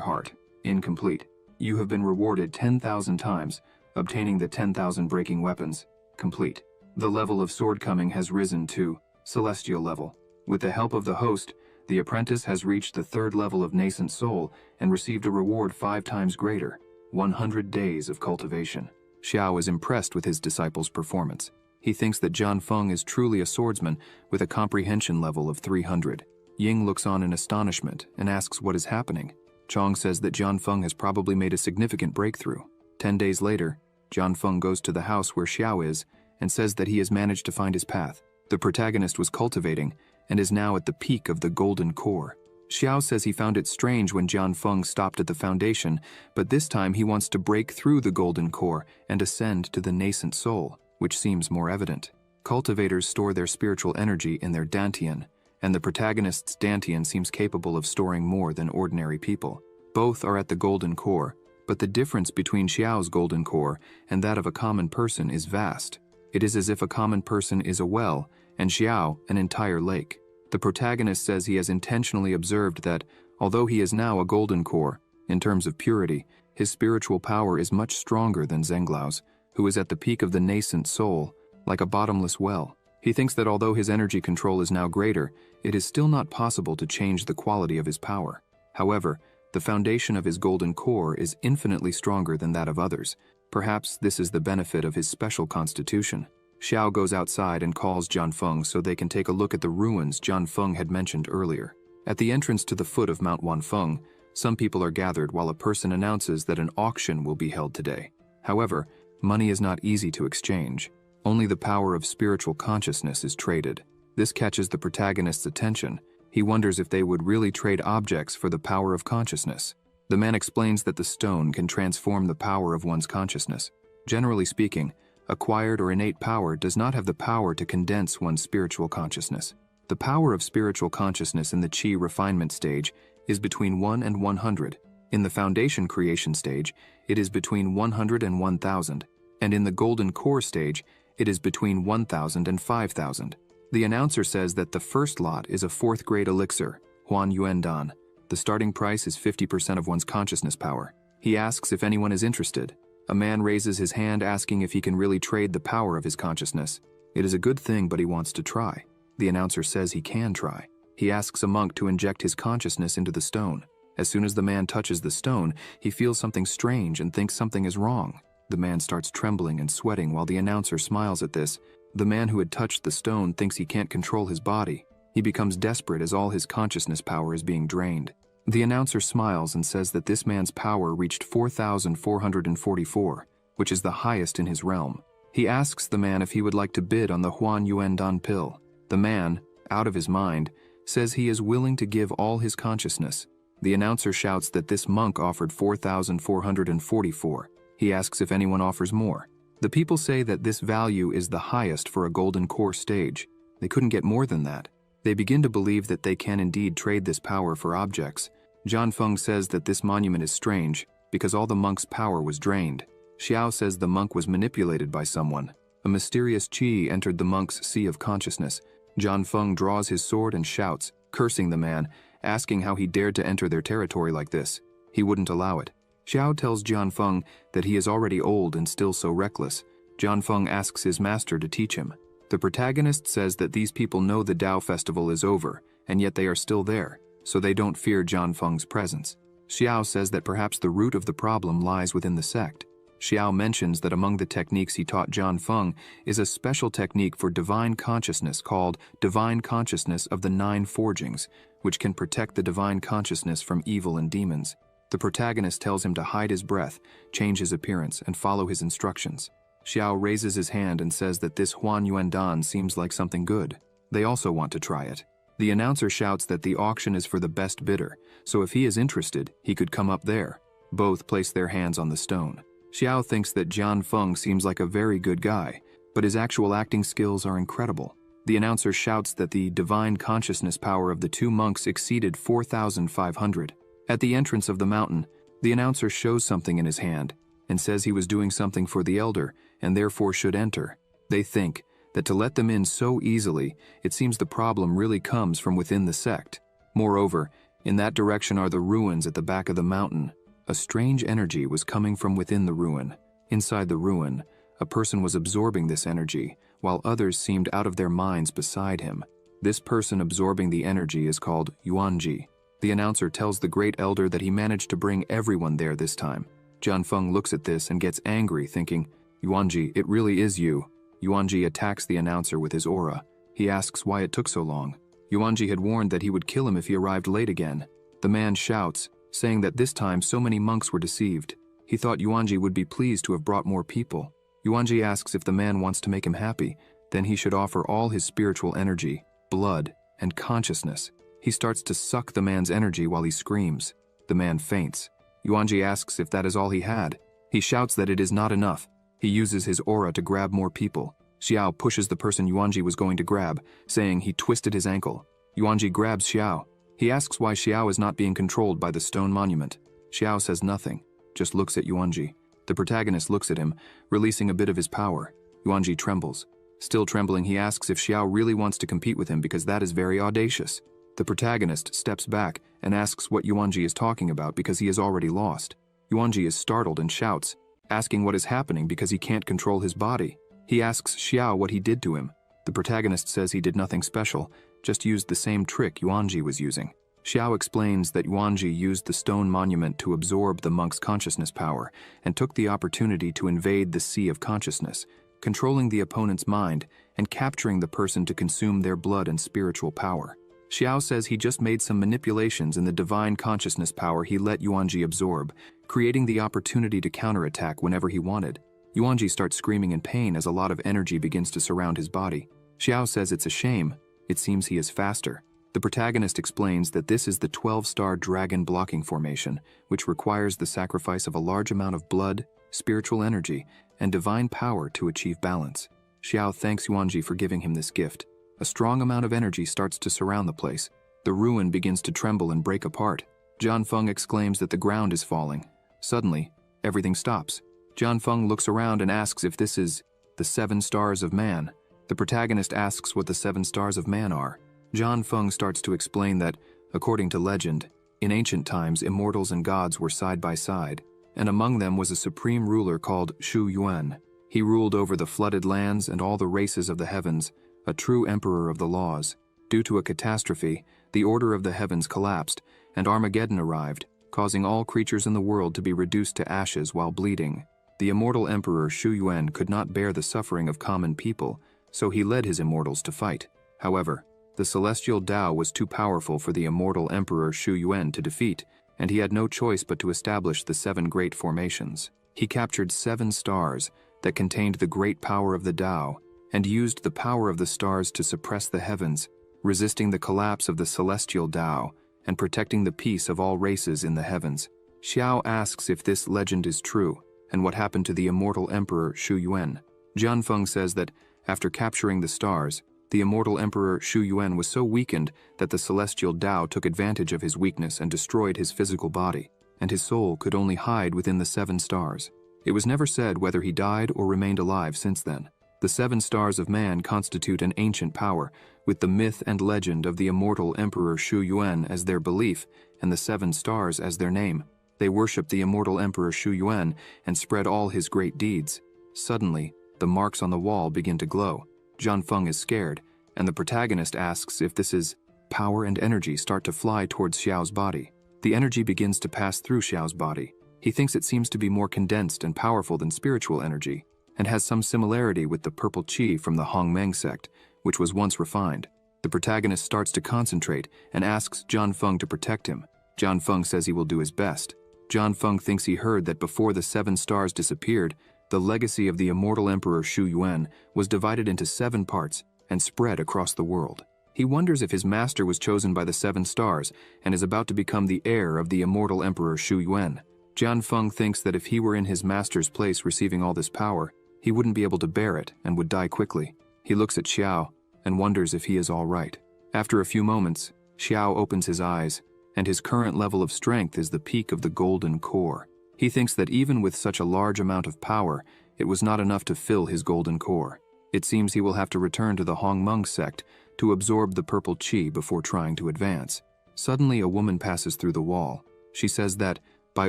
heart. Incomplete. You have been rewarded 10,000 times, obtaining the 10,000 breaking weapons. Complete. The level of sword coming has risen to celestial level. With the help of the host, the apprentice has reached the 3rd level of nascent soul and received a reward 5 times greater, 100 days of cultivation. Xiao is impressed with his disciple's performance. He thinks that Jianfeng is truly a swordsman with a comprehension level of 300. Ying looks on in astonishment and asks what is happening. Chong says that John Feng has probably made a significant breakthrough. 10 days later, John Feng goes to the house where Xiao is and says that he has managed to find his path. The protagonist was cultivating and is now at the peak of the golden core. Xiao says he found it strange when John Feng stopped at the foundation, but this time he wants to break through the golden core and ascend to the nascent soul, which seems more evident. Cultivators store their spiritual energy in their dantian, and the protagonist's dantian seems capable of storing more than ordinary people. Both are at the golden core, but the difference between Xiao's golden core and that of a common person is vast. It is as if a common person is a well, and Xiao an entire lake. The protagonist says he has intentionally observed that, although he is now a golden core, in terms of purity, his spiritual power is much stronger than Zhenglau's, who is at the peak of the nascent soul, like a bottomless well. He thinks that although his energy control is now greater, it is still not possible to change the quality of his power. However, the foundation of his golden core is infinitely stronger than that of others. Perhaps this is the benefit of his special constitution. Xiao goes outside and calls John Feng so they can take a look at the ruins John Feng had mentioned earlier. At the entrance to the foot of Mount Wanfeng, some people are gathered while a person announces that an auction will be held today. However, money is not easy to exchange. Only the power of spiritual consciousness is traded. This catches the protagonist's attention. He wonders if they would really trade objects for the power of consciousness. The man explains that the stone can transform the power of one's consciousness. Generally speaking, acquired or innate power does not have the power to condense one's spiritual consciousness. The power of spiritual consciousness in the Qi refinement stage is between 1 and 100. In the foundation creation stage, it is between 100 and 1000. And in the golden core stage, it is between 1000 and 5000. The announcer says that the first lot is a 4th grade elixir, Huan Yuan Dan. The starting price is 50% of one's consciousness power. He asks if anyone is interested. A man raises his hand asking if he can really trade the power of his consciousness. It is a good thing, but he wants to try. The announcer says he can try. He asks a monk to inject his consciousness into the stone. As soon as the man touches the stone, he feels something strange and thinks something is wrong. The man starts trembling and sweating while the announcer smiles at this. The man who had touched the stone thinks he can't control his body. He becomes desperate as all his consciousness power is being drained. The announcer smiles and says that this man's power reached 4,444, which is the highest in his realm. He asks the man if he would like to bid on the Huan Yuan Dan pill. The man, out of his mind, says he is willing to give all his consciousness. The announcer shouts that this monk offered 4,444. He asks if anyone offers more. The people say that this value is the highest for a golden core stage. They couldn't get more than that. They begin to believe that they can indeed trade this power for objects. John Feng says that this monument is strange because all the monk's power was drained. Xiao says the monk was manipulated by someone. A mysterious qi entered the monk's sea of consciousness. John Feng draws his sword and shouts, cursing the man, asking how he dared to enter their territory like this. He wouldn't allow it. Xiao tells John Feng that he is already old and still so reckless. John Feng asks his master to teach him. The protagonist says that these people know the Tao festival is over, and yet they are still there, so they don't fear John Feng's presence. Xiao says that perhaps the root of the problem lies within the sect. Xiao mentions that among the techniques he taught John Feng is a special technique for divine consciousness called Divine Consciousness of the 9 Forgings, which can protect the divine consciousness from evil and demons. The protagonist tells him to hide his breath, change his appearance, and follow his instructions. Xiao raises his hand and says that this Huan Yuan Dan seems like something good. They also want to try it. The announcer shouts that the auction is for the best bidder, so if he is interested, he could come up there. Both place their hands on the stone. Xiao thinks that John Feng seems like a very good guy, but his actual acting skills are incredible. The announcer shouts that the divine consciousness power of the 2 monks exceeded 4,500. At the entrance of the mountain, the announcer shows something in his hand and says he was doing something for the elder and therefore should enter. They think that to let them in so easily, it seems the problem really comes from within the sect. Moreover, in that direction are the ruins at the back of the mountain. A strange energy was coming from within the ruin. Inside the ruin, a person was absorbing this energy, while others seemed out of their minds beside him. This person absorbing the energy is called Yuanji. The announcer tells the great elder that he managed to bring everyone there this time. John Feng looks at this and gets angry, thinking, Yuanji, it really is you. Yuanji attacks the announcer with his aura. He asks why it took so long. Yuanji had warned that he would kill him if he arrived late again. The man shouts, saying that this time so many monks were deceived. He thought Yuanji would be pleased to have brought more people. Yuanji asks if the man wants to make him happy, then he should offer all his spiritual energy, blood, and consciousness. He starts to suck the man's energy while he screams. The man faints. Yuanji asks if that is all he had. He shouts that it is not enough. He uses his aura to grab more people. Xiao pushes the person Yuanji was going to grab, saying he twisted his ankle. Yuanji grabs Xiao. He asks why Xiao is not being controlled by the stone monument. Xiao says nothing, just looks at Yuanji. The protagonist looks at him, releasing a bit of his power. Yuanji trembles. Still trembling, he asks if Xiao really wants to compete with him because that is very audacious. The protagonist steps back and asks what Yuanji is talking about because he has already lost. Yuanji is startled and shouts, asking what is happening because he can't control his body. He asks Xiao what he did to him. The protagonist says he did nothing special, just used the same trick Yuanji was using. Xiao explains that Yuanji used the stone monument to absorb the monk's consciousness power and took the opportunity to invade the sea of consciousness, controlling the opponent's mind and capturing the person to consume their blood and spiritual power. Xiao says he just made some manipulations in the divine consciousness power he let Yuanji absorb, creating the opportunity to counterattack whenever he wanted. Yuanji starts screaming in pain as a lot of energy begins to surround his body. Xiao says it's a shame. It seems he is faster. The protagonist explains that this is the 12-star dragon blocking formation, which requires the sacrifice of a large amount of blood, spiritual energy, and divine power to achieve balance. Xiao thanks Yuanji for giving him this gift. A strong amount of energy starts to surround the place. The ruin begins to tremble and break apart. John Feng exclaims that the ground is falling. Suddenly, everything stops. John Feng looks around and asks if this is the 7 stars of man. The protagonist asks what the 7 stars of man are. John Feng starts to explain that, according to legend, in ancient times immortals and gods were side by side, and among them was a supreme ruler called Shu Yuan. He ruled over the flooded lands and all the races of the heavens, a true emperor of the laws. Due to a catastrophe, the order of the heavens collapsed, and Armageddon arrived, causing all creatures in the world to be reduced to ashes while bleeding. The immortal emperor Shu Yuan could not bear the suffering of common people, so he led his immortals to fight. However, the celestial Tao was too powerful for the immortal emperor Shu Yuan to defeat, and he had no choice but to establish the 7 great formations. He captured 7 stars that contained the great power of the Tao, and used the power of the stars to suppress the heavens, resisting the collapse of the celestial Tao and protecting the peace of all races in the heavens. Xiao asks if this legend is true, and what happened to the immortal emperor Shu Yuan. Jian Feng says that, after capturing the stars, the immortal emperor Shu Yuan was so weakened that the celestial Tao took advantage of his weakness and destroyed his physical body, and his soul could only hide within the 7 stars. It was never said whether he died or remained alive since then. The 7 stars of man constitute an ancient power, with the myth and legend of the immortal emperor Shu Yuan as their belief and the 7 stars as their name. They worship the immortal emperor Shu Yuan and spread all his great deeds. Suddenly, the marks on the wall begin to glow. Jian Feng is scared, and the protagonist asks if this is power and energy start to fly towards Xiao's body. The energy begins to pass through Xiao's body. He thinks it seems to be more condensed and powerful than spiritual energy, and has some similarity with the purple qi from the Hongmeng sect, which was once refined. The protagonist starts to concentrate and asks Jian Feng to protect him. Jian Feng says he will do his best. Jian Feng thinks he heard that before the 7 stars disappeared, the legacy of the immortal emperor Shu Yuan was divided into 7 parts and spread across the world. He wonders if his master was chosen by the 7 stars and is about to become the heir of the immortal emperor Shu Yuan. Jian Feng thinks that if he were in his master's place receiving all this power, he wouldn't be able to bear it and would die quickly. He looks at Xiao and wonders if he is all right. After a few moments, Xiao opens his eyes, and his current level of strength is the peak of the golden core. He thinks that even with such a large amount of power, it was not enough to fill his golden core. It seems he will have to return to the Hongmeng sect to absorb the purple qi before trying to advance. Suddenly, a woman passes through the wall. She says that, by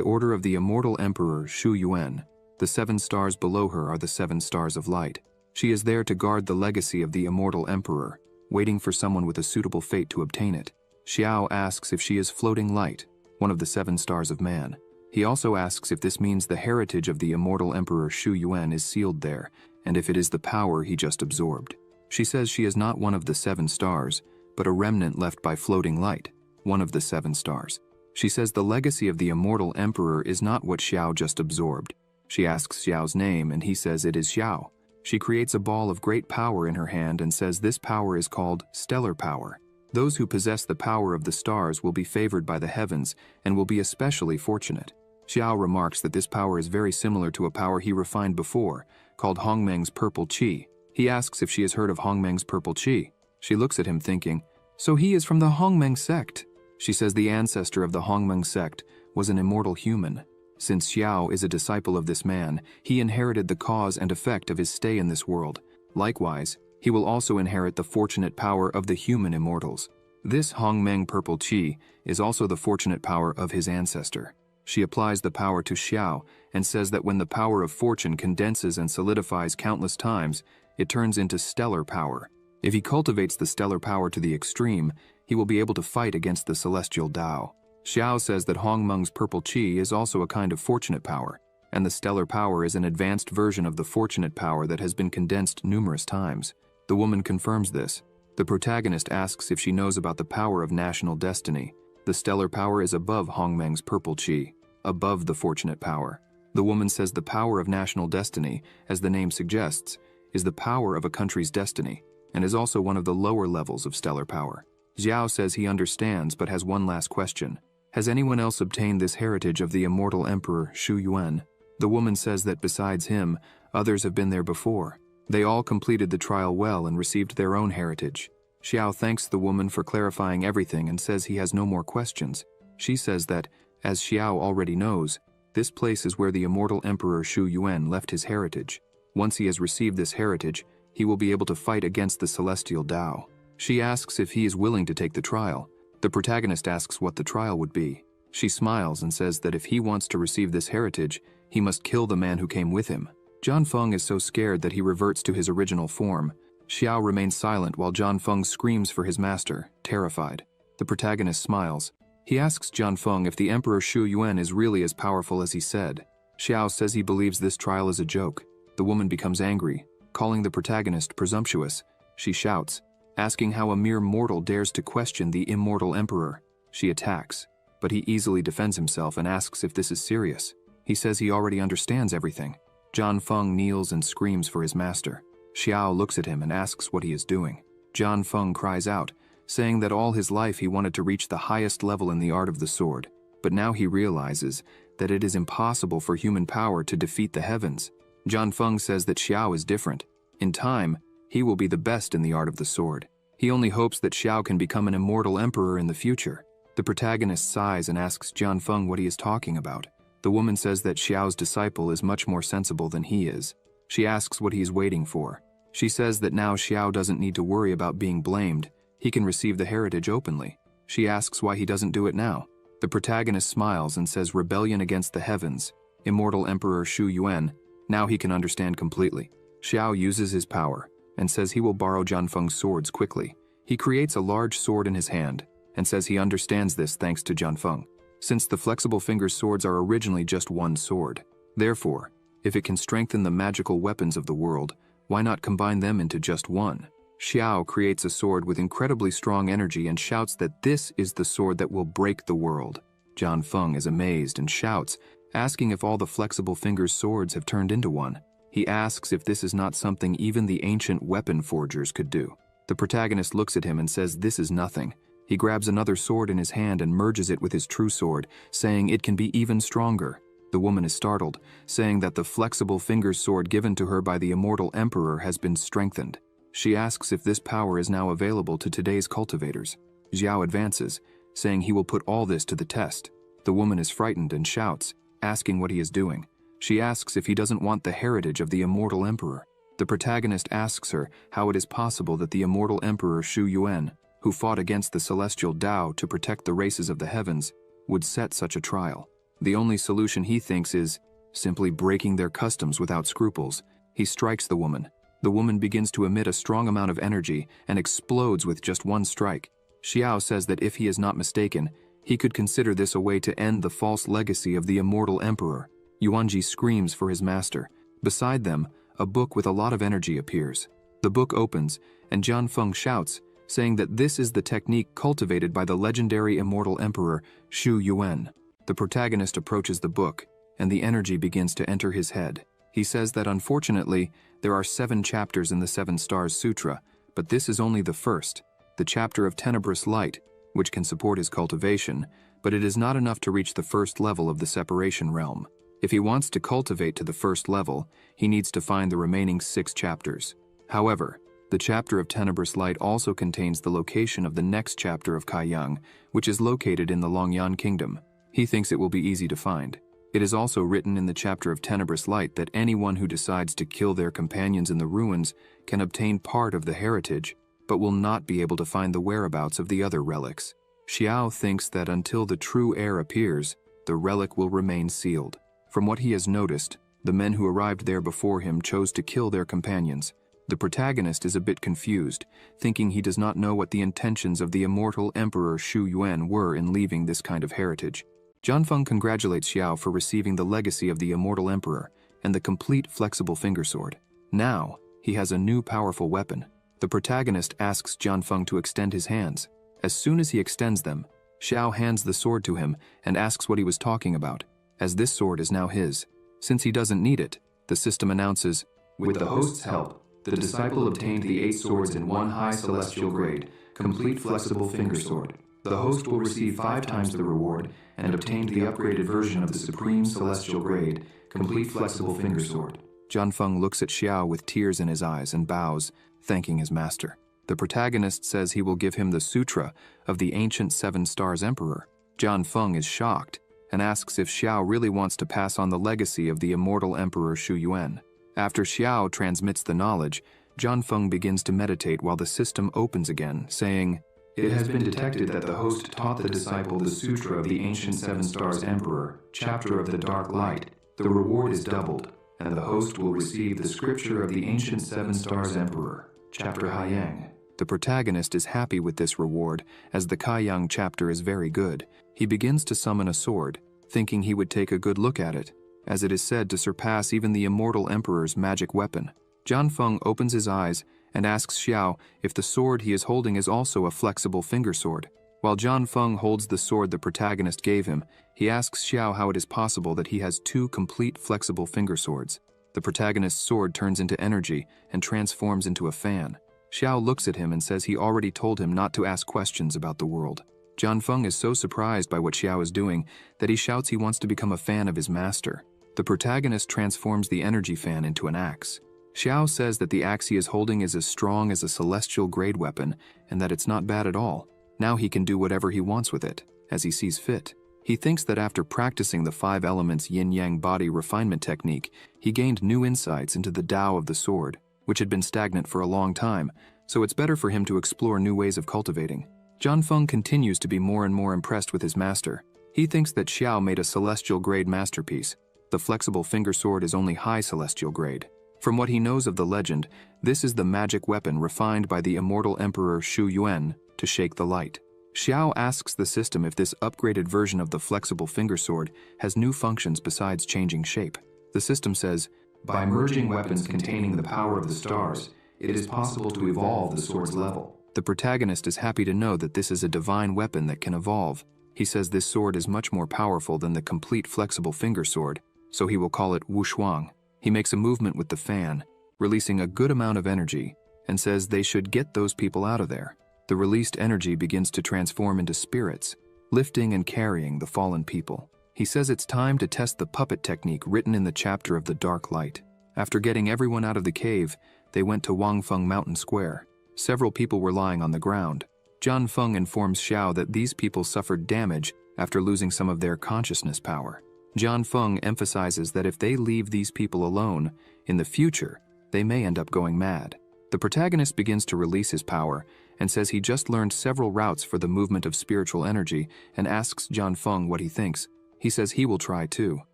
order of the immortal emperor Shu Yuan, the 7 stars below her are the 7 stars of light. She is there to guard the legacy of the immortal emperor, waiting for someone with a suitable fate to obtain it. Xiao asks if she is floating light, one of the 7 stars of man. He also asks if this means the heritage of the immortal emperor Shu Yuan is sealed there, and if it is the power he just absorbed. She says she is not one of the 7 stars, but a remnant left by floating light, one of the 7 stars. She says the legacy of the immortal emperor is not what Xiao just absorbed. She asks Xiao's name and he says it is Xiao. She creates a ball of great power in her hand and says this power is called stellar power. Those who possess the power of the stars will be favored by the heavens and will be especially fortunate. Xiao remarks that this power is very similar to a power he refined before, called Hongmeng's purple qi. He asks if she has heard of Hongmeng's purple qi. She looks at him thinking, so he is from the Hongmeng sect. She says the ancestor of the Hongmeng sect was an immortal human. Since Xiao is a disciple of this man, he inherited the cause and effect of his stay in this world. Likewise, he will also inherit the fortunate power of the human immortals. This Hongmeng purple qi is also the fortunate power of his ancestor. She applies the power to Xiao and says that when the power of fortune condenses and solidifies countless times, it turns into stellar power. If he cultivates the stellar power to the extreme, he will be able to fight against the celestial Tao. Xiao says that Hongmeng's purple qi is also a kind of fortunate power, and the stellar power is an advanced version of the fortunate power that has been condensed numerous times. The woman confirms this. The protagonist asks if she knows about the power of national destiny. The stellar power is above Hongmeng's purple qi, above the fortunate power. The woman says the power of national destiny, as the name suggests, is the power of a country's destiny, and is also one of the lower levels of stellar power. Xiao says he understands but has one last question. Has anyone else obtained this heritage of the immortal emperor Shu Yuan? The woman says that besides him, others have been there before. They all completed the trial well and received their own heritage. Xiao thanks the woman for clarifying everything and says he has no more questions. She says that, as Xiao already knows, this place is where the immortal emperor Shu Yuan left his heritage. Once he has received this heritage, he will be able to fight against the celestial Tao. She asks if he is willing to take the trial. The protagonist asks what the trial would be. She smiles and says that if he wants to receive this heritage, he must kill the man who came with him. John Feng is so scared that he reverts to his original form. Xiao remains silent while John Feng screams for his master, terrified. The protagonist smiles. He asks John Feng if the Emperor Shu Yuan is really as powerful as he said. Xiao says he believes this trial is a joke. The woman becomes angry, calling the protagonist presumptuous. She shouts, asking how a mere mortal dares to question the immortal emperor. She attacks, but he easily defends himself and asks if this is serious. He says he already understands everything. John Feng kneels and screams for his master. Xiao looks at him and asks what he is doing. John Feng cries out, saying that all his life he wanted to reach the highest level in the art of the sword, but now he realizes that it is impossible for human power to defeat the heavens. John Feng says that Xiao is different. In time, he will be the best in the art of the sword. He only hopes that Xiao can become an immortal emperor in the future. The protagonist sighs and asks John Feng what he is talking about. The woman says that Xiao's disciple is much more sensible than he is. She asks what he is waiting for. She says that now Xiao doesn't need to worry about being blamed. He can receive the heritage openly. She asks why he doesn't do it now. The protagonist smiles and says rebellion against the heavens. Immortal Emperor Shu Yuan, now he can understand completely. Xiao uses his power and says he will borrow John Feng's swords quickly. He creates a large sword in his hand and says he understands this thanks to John Feng, since the flexible fingers swords are originally just one sword. Therefore, if it can strengthen the magical weapons of the world, why not combine them into just one? Xiao creates a sword with incredibly strong energy and shouts that this is the sword that will break the world. John Feng is amazed and shouts, asking if all the flexible fingers swords have turned into one. He asks if this is not something even the ancient weapon forgers could do. The protagonist looks at him and says this is nothing. He grabs another sword in his hand and merges it with his true sword, saying it can be even stronger. The woman is startled, saying that the flexible fingers sword given to her by the immortal emperor has been strengthened. She asks if this power is now available to today's cultivators. Xiao advances, saying he will put all this to the test. The woman is frightened and shouts, asking what he is doing. She asks if he doesn't want the heritage of the immortal emperor. The protagonist asks her how it is possible that the immortal emperor Shu Yuan, who fought against the celestial Tao to protect the races of the heavens, would set such a trial. The only solution he thinks is simply breaking their customs without scruples. He strikes the woman. The woman begins to emit a strong amount of energy and explodes with just one strike. Xiao says that if he is not mistaken, he could consider this a way to end the false legacy of the immortal emperor. Yuanji screams for his master. Beside them, a book with a lot of energy appears. The book opens, and John Feng shouts, saying that this is the technique cultivated by the legendary immortal emperor Shu Yuan. The protagonist approaches the book, and the energy begins to enter his head. He says that unfortunately, there are 7 chapters in the 7 Stars Sutra, but this is only the first, the chapter of tenebrous light, which can support his cultivation, but it is not enough to reach the first level of the separation realm. If he wants to cultivate to the first level, he needs to find the remaining 6 chapters. However, the chapter of tenebrous light also contains the location of the next chapter of Kaiyang, which is located in the Longyan Kingdom. He thinks it will be easy to find. It is also written in the chapter of tenebrous light that anyone who decides to kill their companions in the ruins can obtain part of the heritage, but will not be able to find the whereabouts of the other relics. Xiao thinks that until the true heir appears, the relic will remain sealed. From what he has noticed, the men who arrived there before him chose to kill their companions. The protagonist is a bit confused, thinking he does not know what the intentions of the immortal Emperor Shu Yuan were in leaving this kind of heritage. Jianfeng congratulates Xiao for receiving the legacy of the immortal emperor and the complete flexible fingersword. Now, he has a new powerful weapon. The protagonist asks Jianfeng to extend his hands. As soon as he extends them, Xiao hands the sword to him and asks what he was talking about, as this sword is now his. Since he doesn't need it, the system announces, With the host's help, the disciple obtained the 8 swords in 1 high celestial grade, complete flexible fingersword. The host will receive 5 times the reward and obtained the upgraded version of the supreme celestial grade, complete flexible fingersword. Jianfeng looks at Xiao with tears in his eyes and bows, thanking his master. The protagonist says he will give him the sutra of the ancient 7 Stars Emperor. Jianfeng is shocked and asks if Xiao really wants to pass on the legacy of the immortal Emperor Shu Yuan. After Xiao transmits the knowledge, Jianfeng begins to meditate while the system opens again, saying, It has been detected that the host taught the disciple the Sutra of the Ancient 7 Stars Emperor, Chapter of the Dark Light. The reward is doubled, and the host will receive the Scripture of the Ancient 7 Stars Emperor, Chapter Haiyang. The protagonist is happy with this reward, as the Kaiyang chapter is very good. He begins to summon a sword, thinking he would take a good look at it, as it is said to surpass even the immortal emperor's magic weapon. Jianfeng opens his eyes and asks Xiao if the sword he is holding is also a flexible fingersword. While Jianfeng holds the sword the protagonist gave him, he asks Xiao how it is possible that he has 2 complete flexible fingerswords. The protagonist's sword turns into energy and transforms into a fan. Xiao looks at him and says he already told him not to ask questions about the world. Jianfeng is so surprised by what Xiao is doing that he shouts he wants to become a fan of his master. The protagonist transforms the energy fan into an axe. Xiao says that the axe he is holding is as strong as a celestial grade weapon and that it's not bad at all. Now he can do whatever he wants with it, as he sees fit. He thinks that after practicing the 5 elements yin-yang body refinement technique, he gained new insights into the Tao of the sword, which had been stagnant for a long time, so it's better for him to explore new ways of cultivating. Jianfeng continues to be more and more impressed with his master. He thinks that Xiao made a celestial grade masterpiece. The flexible fingersword is only high celestial grade. From what he knows of the legend, this is the magic weapon refined by the immortal Emperor Shu Yuan to shake the light. Xiao asks the system if this upgraded version of the flexible fingersword has new functions besides changing shape. The system says, By merging weapons containing the power of the stars, it is possible to evolve the sword's level. The protagonist is happy to know that this is a divine weapon that can evolve. He says this sword is much more powerful than the complete flexible fingersword, so he will call it Wushuang. He makes a movement with the fan, releasing a good amount of energy, and says they should get those people out of there. The released energy begins to transform into spirits, lifting and carrying the fallen people. He says it's time to test the puppet technique written in the chapter of the Dark Light. After getting everyone out of the cave, they went to Wangfeng Mountain Square. Several people were lying on the ground. Jianfeng informs Xiao that these people suffered damage after losing some of their consciousness power. Jianfeng emphasizes that if they leave these people alone, in the future, they may end up going mad. The protagonist begins to release his power and says he just learned several routes for the movement of spiritual energy and asks Jianfeng what he thinks. He says he will try too.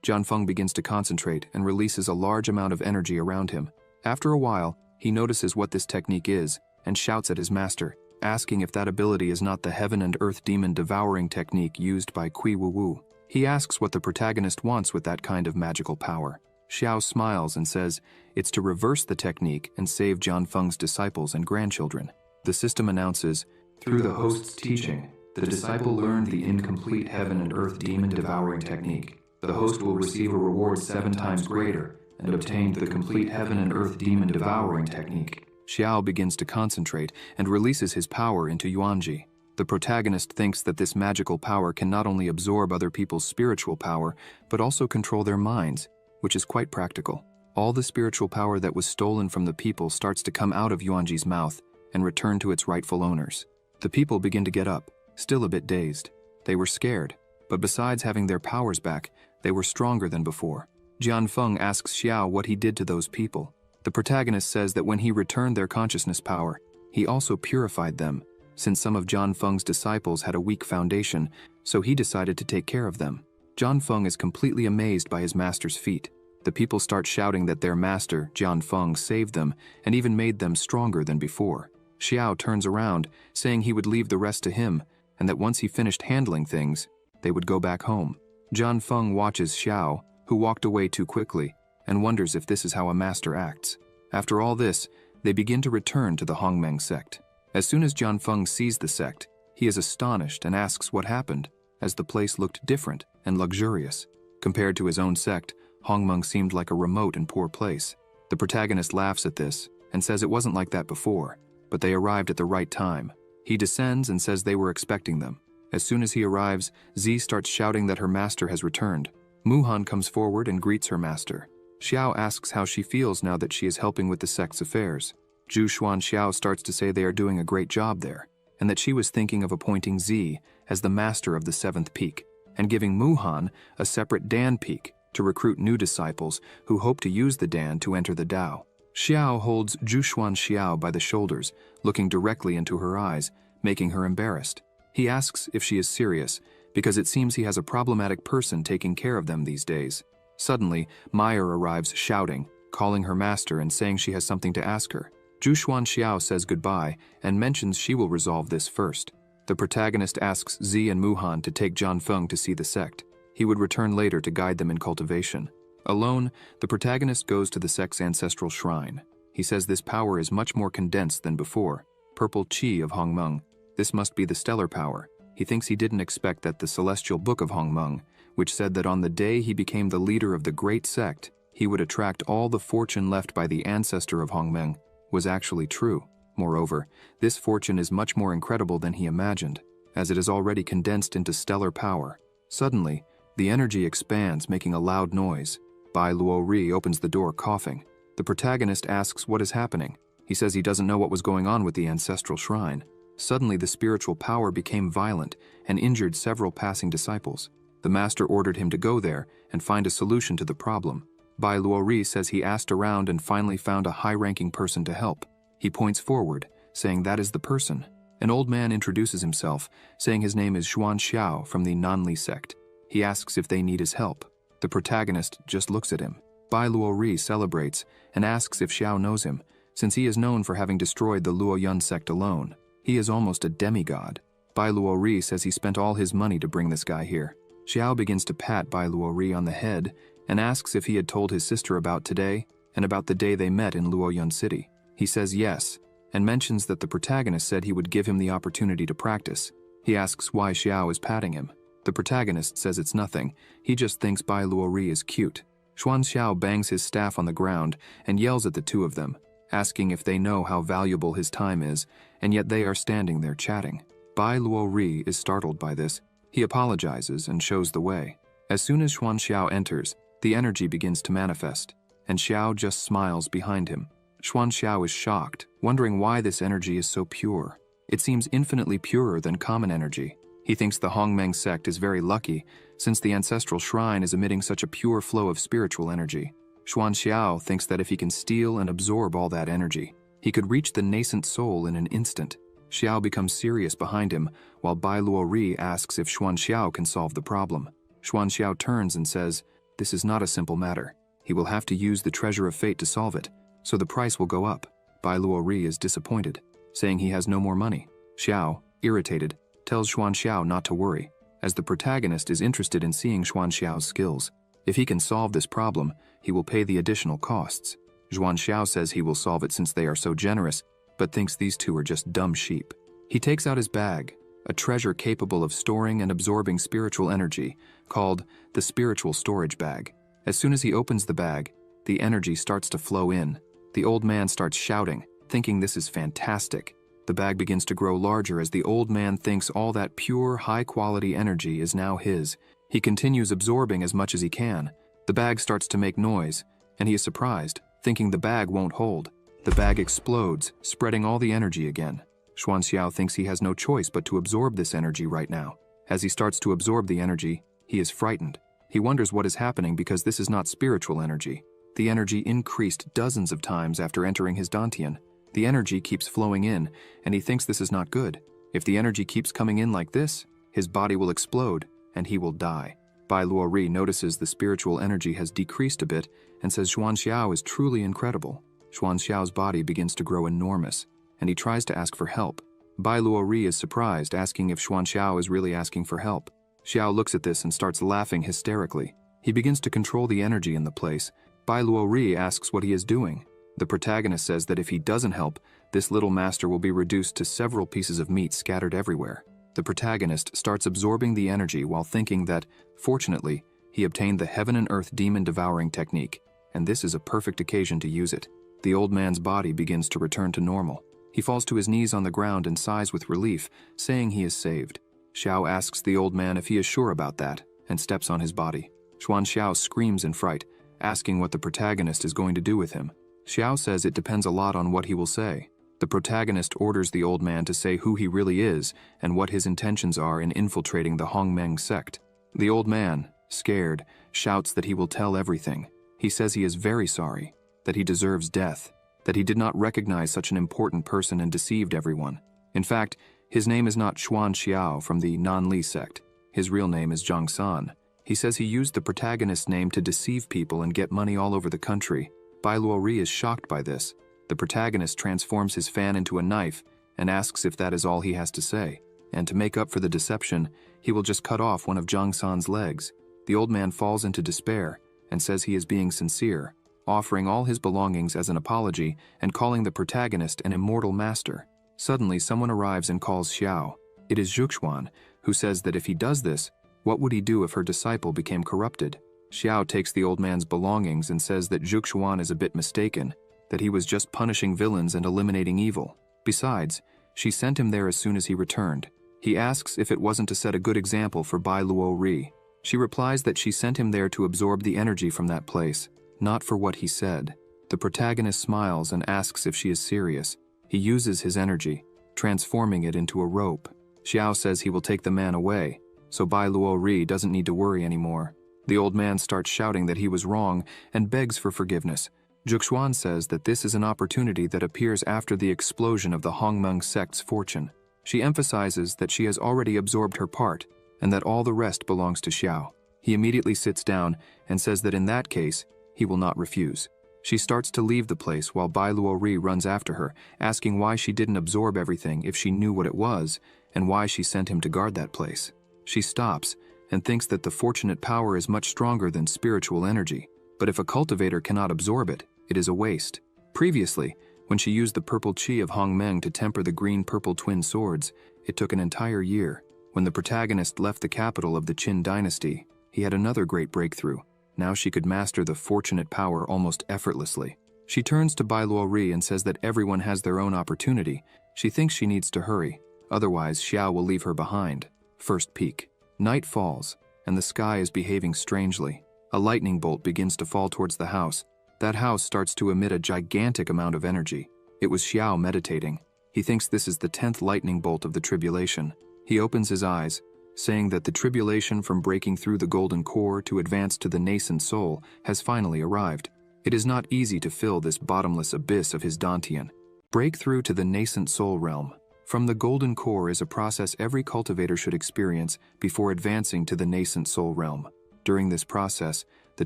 Jianfeng begins to concentrate and releases a large amount of energy around him. After a while, he notices what this technique is and shouts at his master, asking if that ability is not the heaven and earth demon devouring technique used by Kui Wu Wu. He asks what the protagonist wants with that kind of magical power. Xiao smiles and says it's to reverse the technique and save Jianfeng's disciples and grandchildren. The system announces, Through the host's teaching, the disciple learned the incomplete heaven and earth demon devouring technique. The host will receive a reward 7 times greater and obtained the complete heaven and earth demon devouring technique. Xiao begins to concentrate and releases his power into Yuanji. The protagonist thinks that this magical power can not only absorb other people's spiritual power, but also control their minds, which is quite practical. All the spiritual power that was stolen from the people starts to come out of Yuanji's mouth and return to its rightful owners. The people begin to get up, still a bit dazed. They were scared, but besides having their powers back, they were stronger than before. Jianfeng asks Xiao what he did to those people. The protagonist says that when he returned their consciousness power, he also purified them, since some of Jianfeng's disciples had a weak foundation, so he decided to take care of them. Jianfeng is completely amazed by his master's feat. The people start shouting that their master, Jianfeng, saved them and even made them stronger than before. Xiao turns around, saying he would leave the rest to him, and that once he finished handling things, they would go back home. Jianfeng watches Xiao, who walked away too quickly, and wonders if this is how a master acts. After all this, they begin to return to the Hongmeng sect. As soon as Jianfeng sees the sect, he is astonished and asks what happened, as the place looked different and luxurious. Compared to his own sect, Hongmeng seemed like a remote and poor place. The protagonist laughs at this and says it wasn't like that before, but they arrived at the right time. He descends and says they were expecting them. As soon as he arrives, Z starts shouting that her master has returned. Muhan comes forward and greets her master. Xiao asks how she feels now that she is helping with the sect's affairs. Zhu Xuan Xiao starts to say they are doing a great job there, and that she was thinking of appointing Z as the master of the 7th peak, and giving Muhan a separate Dan peak to recruit new disciples who hope to use the Dan to enter the Dao. Xiao holds Zhu Xuan Xiao by the shoulders, looking directly into her eyes, making her embarrassed. He asks if she is serious, because it seems he has a problematic person taking care of them these days. Suddenly, Meyer arrives shouting, calling her master and saying she has something to ask her. Zhu Xuan Xiao says goodbye and mentions she will resolve this first. The protagonist asks Z and Muhan to take Jianfeng to see the sect. He would return later to guide them in cultivation. Alone, the protagonist goes to the sect's ancestral shrine. He says this power is much more condensed than before. Purple Qi of Hongmeng. This must be the stellar power. He thinks he didn't expect that the celestial book of Hongmeng, which said that on the day he became the leader of the great sect, he would attract all the fortune left by the ancestor of Hongmeng, was actually true. Moreover, this fortune is much more incredible than he imagined, as it is already condensed into stellar power. Suddenly, the energy expands, making a loud noise. Bai Luo-ri opens the door, coughing. The protagonist asks what is happening. He says he doesn't know what was going on with the ancestral shrine. Suddenly, the spiritual power became violent and injured several passing disciples. The master ordered him to go there and find a solution to the problem. Bai Luo-ri says he asked around and finally found a high-ranking person to help. He points forward, saying that is the person. An old man introduces himself, saying his name is Xuan Xiao from the Nanli sect. He asks if they need his help. The protagonist just looks at him. Bai Luo-ri celebrates and asks if Xiao knows him, since he is known for having destroyed the Luoyun sect alone. He is almost a demigod. Bai Luo-ri says he spent all his money to bring this guy here. Xiao begins to pat Bai Luo-ri on the head and asks if he had told his sister about today and about the day they met in Luoyun City. He says yes, and mentions that the protagonist said he would give him the opportunity to practice. He asks why Xiao is patting him. The protagonist says it's nothing, he just thinks Bai Luo-ri is cute. Xuan Xiao bangs his staff on the ground and yells at the two of them, asking if they know how valuable his time is, and yet they are standing there chatting. Bai Luo-ri is startled by this. He apologizes and shows the way. As soon as Xuan Xiao enters, the energy begins to manifest, and Xiao just smiles behind him. Xuan Xiao is shocked, wondering why this energy is so pure. It seems infinitely purer than common energy. He thinks the Hongmeng sect is very lucky, since the ancestral shrine is emitting such a pure flow of spiritual energy. Xuan Xiao thinks that if he can steal and absorb all that energy, he could reach the nascent soul in an instant. Xiao becomes serious behind him, while Bai Luo-ri asks if Xuan Xiao can solve the problem. Xuan Xiao turns and says, this is not a simple matter. He will have to use the treasure of fate to solve it, so the price will go up. Bai Luo-ri is disappointed, saying he has no more money. Xiao, irritated, tells Xuan Xiao not to worry, as the protagonist is interested in seeing Xuan Xiao's skills. If he can solve this problem, he will pay the additional costs. Xuan Xiao says he will solve it since they are so generous, but thinks these two are just dumb sheep. He takes out his bag, a treasure capable of storing and absorbing spiritual energy, called the spiritual storage bag. As soon as he opens the bag, the energy starts to flow in. The old man starts shouting, thinking this is fantastic. The bag begins to grow larger as the old man thinks all that pure, high-quality energy is now his. He continues absorbing as much as he can. The bag starts to make noise, and he is surprised, thinking the bag won't hold. The bag explodes, spreading all the energy again. Xiao thinks he has no choice but to absorb this energy right now. As he starts to absorb the energy, he is frightened. He wonders what is happening because this is not spiritual energy. The energy increased dozens of times after entering his dantian. The energy keeps flowing in, and he thinks this is not good. If the energy keeps coming in like this, his body will explode, and he will die. Bai Luori notices the spiritual energy has decreased a bit and says Xiao is truly incredible. Xiao's body begins to grow enormous, and he tries to ask for help. Bai Luori is surprised, asking if Xiao is really asking for help. Xiao looks at this and starts laughing hysterically. He begins to control the energy in the place. Bai Luori asks what he is doing. The protagonist says that if he doesn't help, this little master will be reduced to several pieces of meat scattered everywhere. The protagonist starts absorbing the energy while thinking that, fortunately, he obtained the heaven and earth demon devouring technique, and this is a perfect occasion to use it. The old man's body begins to return to normal. He falls to his knees on the ground and sighs with relief, saying he is saved. Xiao asks the old man if he is sure about that, and steps on his body. Xiao screams in fright, asking what the protagonist is going to do with him. Xiao says it depends a lot on what he will say. The protagonist orders the old man to say who he really is and what his intentions are in infiltrating the Hongmeng sect. The old man, scared, shouts that he will tell everything. He says he is very sorry, that he deserves death, that he did not recognize such an important person and deceived everyone. In fact, his name is not Xiao from the Nanli sect. His real name is Zhang San. He says he used the protagonist's name to deceive people and get money all over the country. Bai Luori is shocked by this. The protagonist transforms his fan into a knife and asks if that is all he has to say. And to make up for the deception, he will just cut off one of Zhang San's legs. The old man falls into despair and says he is being sincere, offering all his belongings as an apology and calling the protagonist an immortal master. Suddenly, someone arrives and calls Xiao. It is Zhuxuan, who says that if he does this, what would he do if her disciple became corrupted? Xiao takes the old man's belongings and says that Zhuxuan is a bit mistaken, that he was just punishing villains and eliminating evil. Besides, she sent him there as soon as he returned. He asks if it wasn't to set a good example for Bai Luori. She replies that she sent him there to absorb the energy from that place, not for what he said. The protagonist smiles and asks if she is serious. He uses his energy, transforming it into a rope. Xiao says he will take the man away, so Bai Luori doesn't need to worry anymore. The old man starts shouting that he was wrong and begs for forgiveness. Zhuxuan says that this is an opportunity that appears after the explosion of the Hongmeng sect's fortune. She emphasizes that she has already absorbed her part and that all the rest belongs to Xiao. He immediately sits down and says that in that case, he will not refuse. She starts to leave the place while Bai Luori runs after her, asking why she didn't absorb everything if she knew what it was and why she sent him to guard that place. She stops and thinks that the fortunate power is much stronger than spiritual energy, but if a cultivator cannot absorb it, it is a waste. Previously, when she used the purple chi of Hongmeng to temper the green-purple twin swords, it took an entire year. When the protagonist left the capital of the Qin dynasty, he had another great breakthrough. Now she could master the fortunate power almost effortlessly. She turns to Bai Luori and says that everyone has their own opportunity. She thinks she needs to hurry, otherwise Xiao will leave her behind. First peek. Night falls, and the sky is behaving strangely. A lightning bolt begins to fall towards the house. That house starts to emit a gigantic amount of energy. It was Xiao meditating. He thinks this is the 10th lightning bolt of the tribulation. He opens his eyes, saying that the tribulation from breaking through the golden core to advance to the nascent soul has finally arrived. It is not easy to fill this bottomless abyss of his dantian. Break through to the nascent soul realm. From the golden core is a process every cultivator should experience before advancing to the nascent soul realm. During this process, the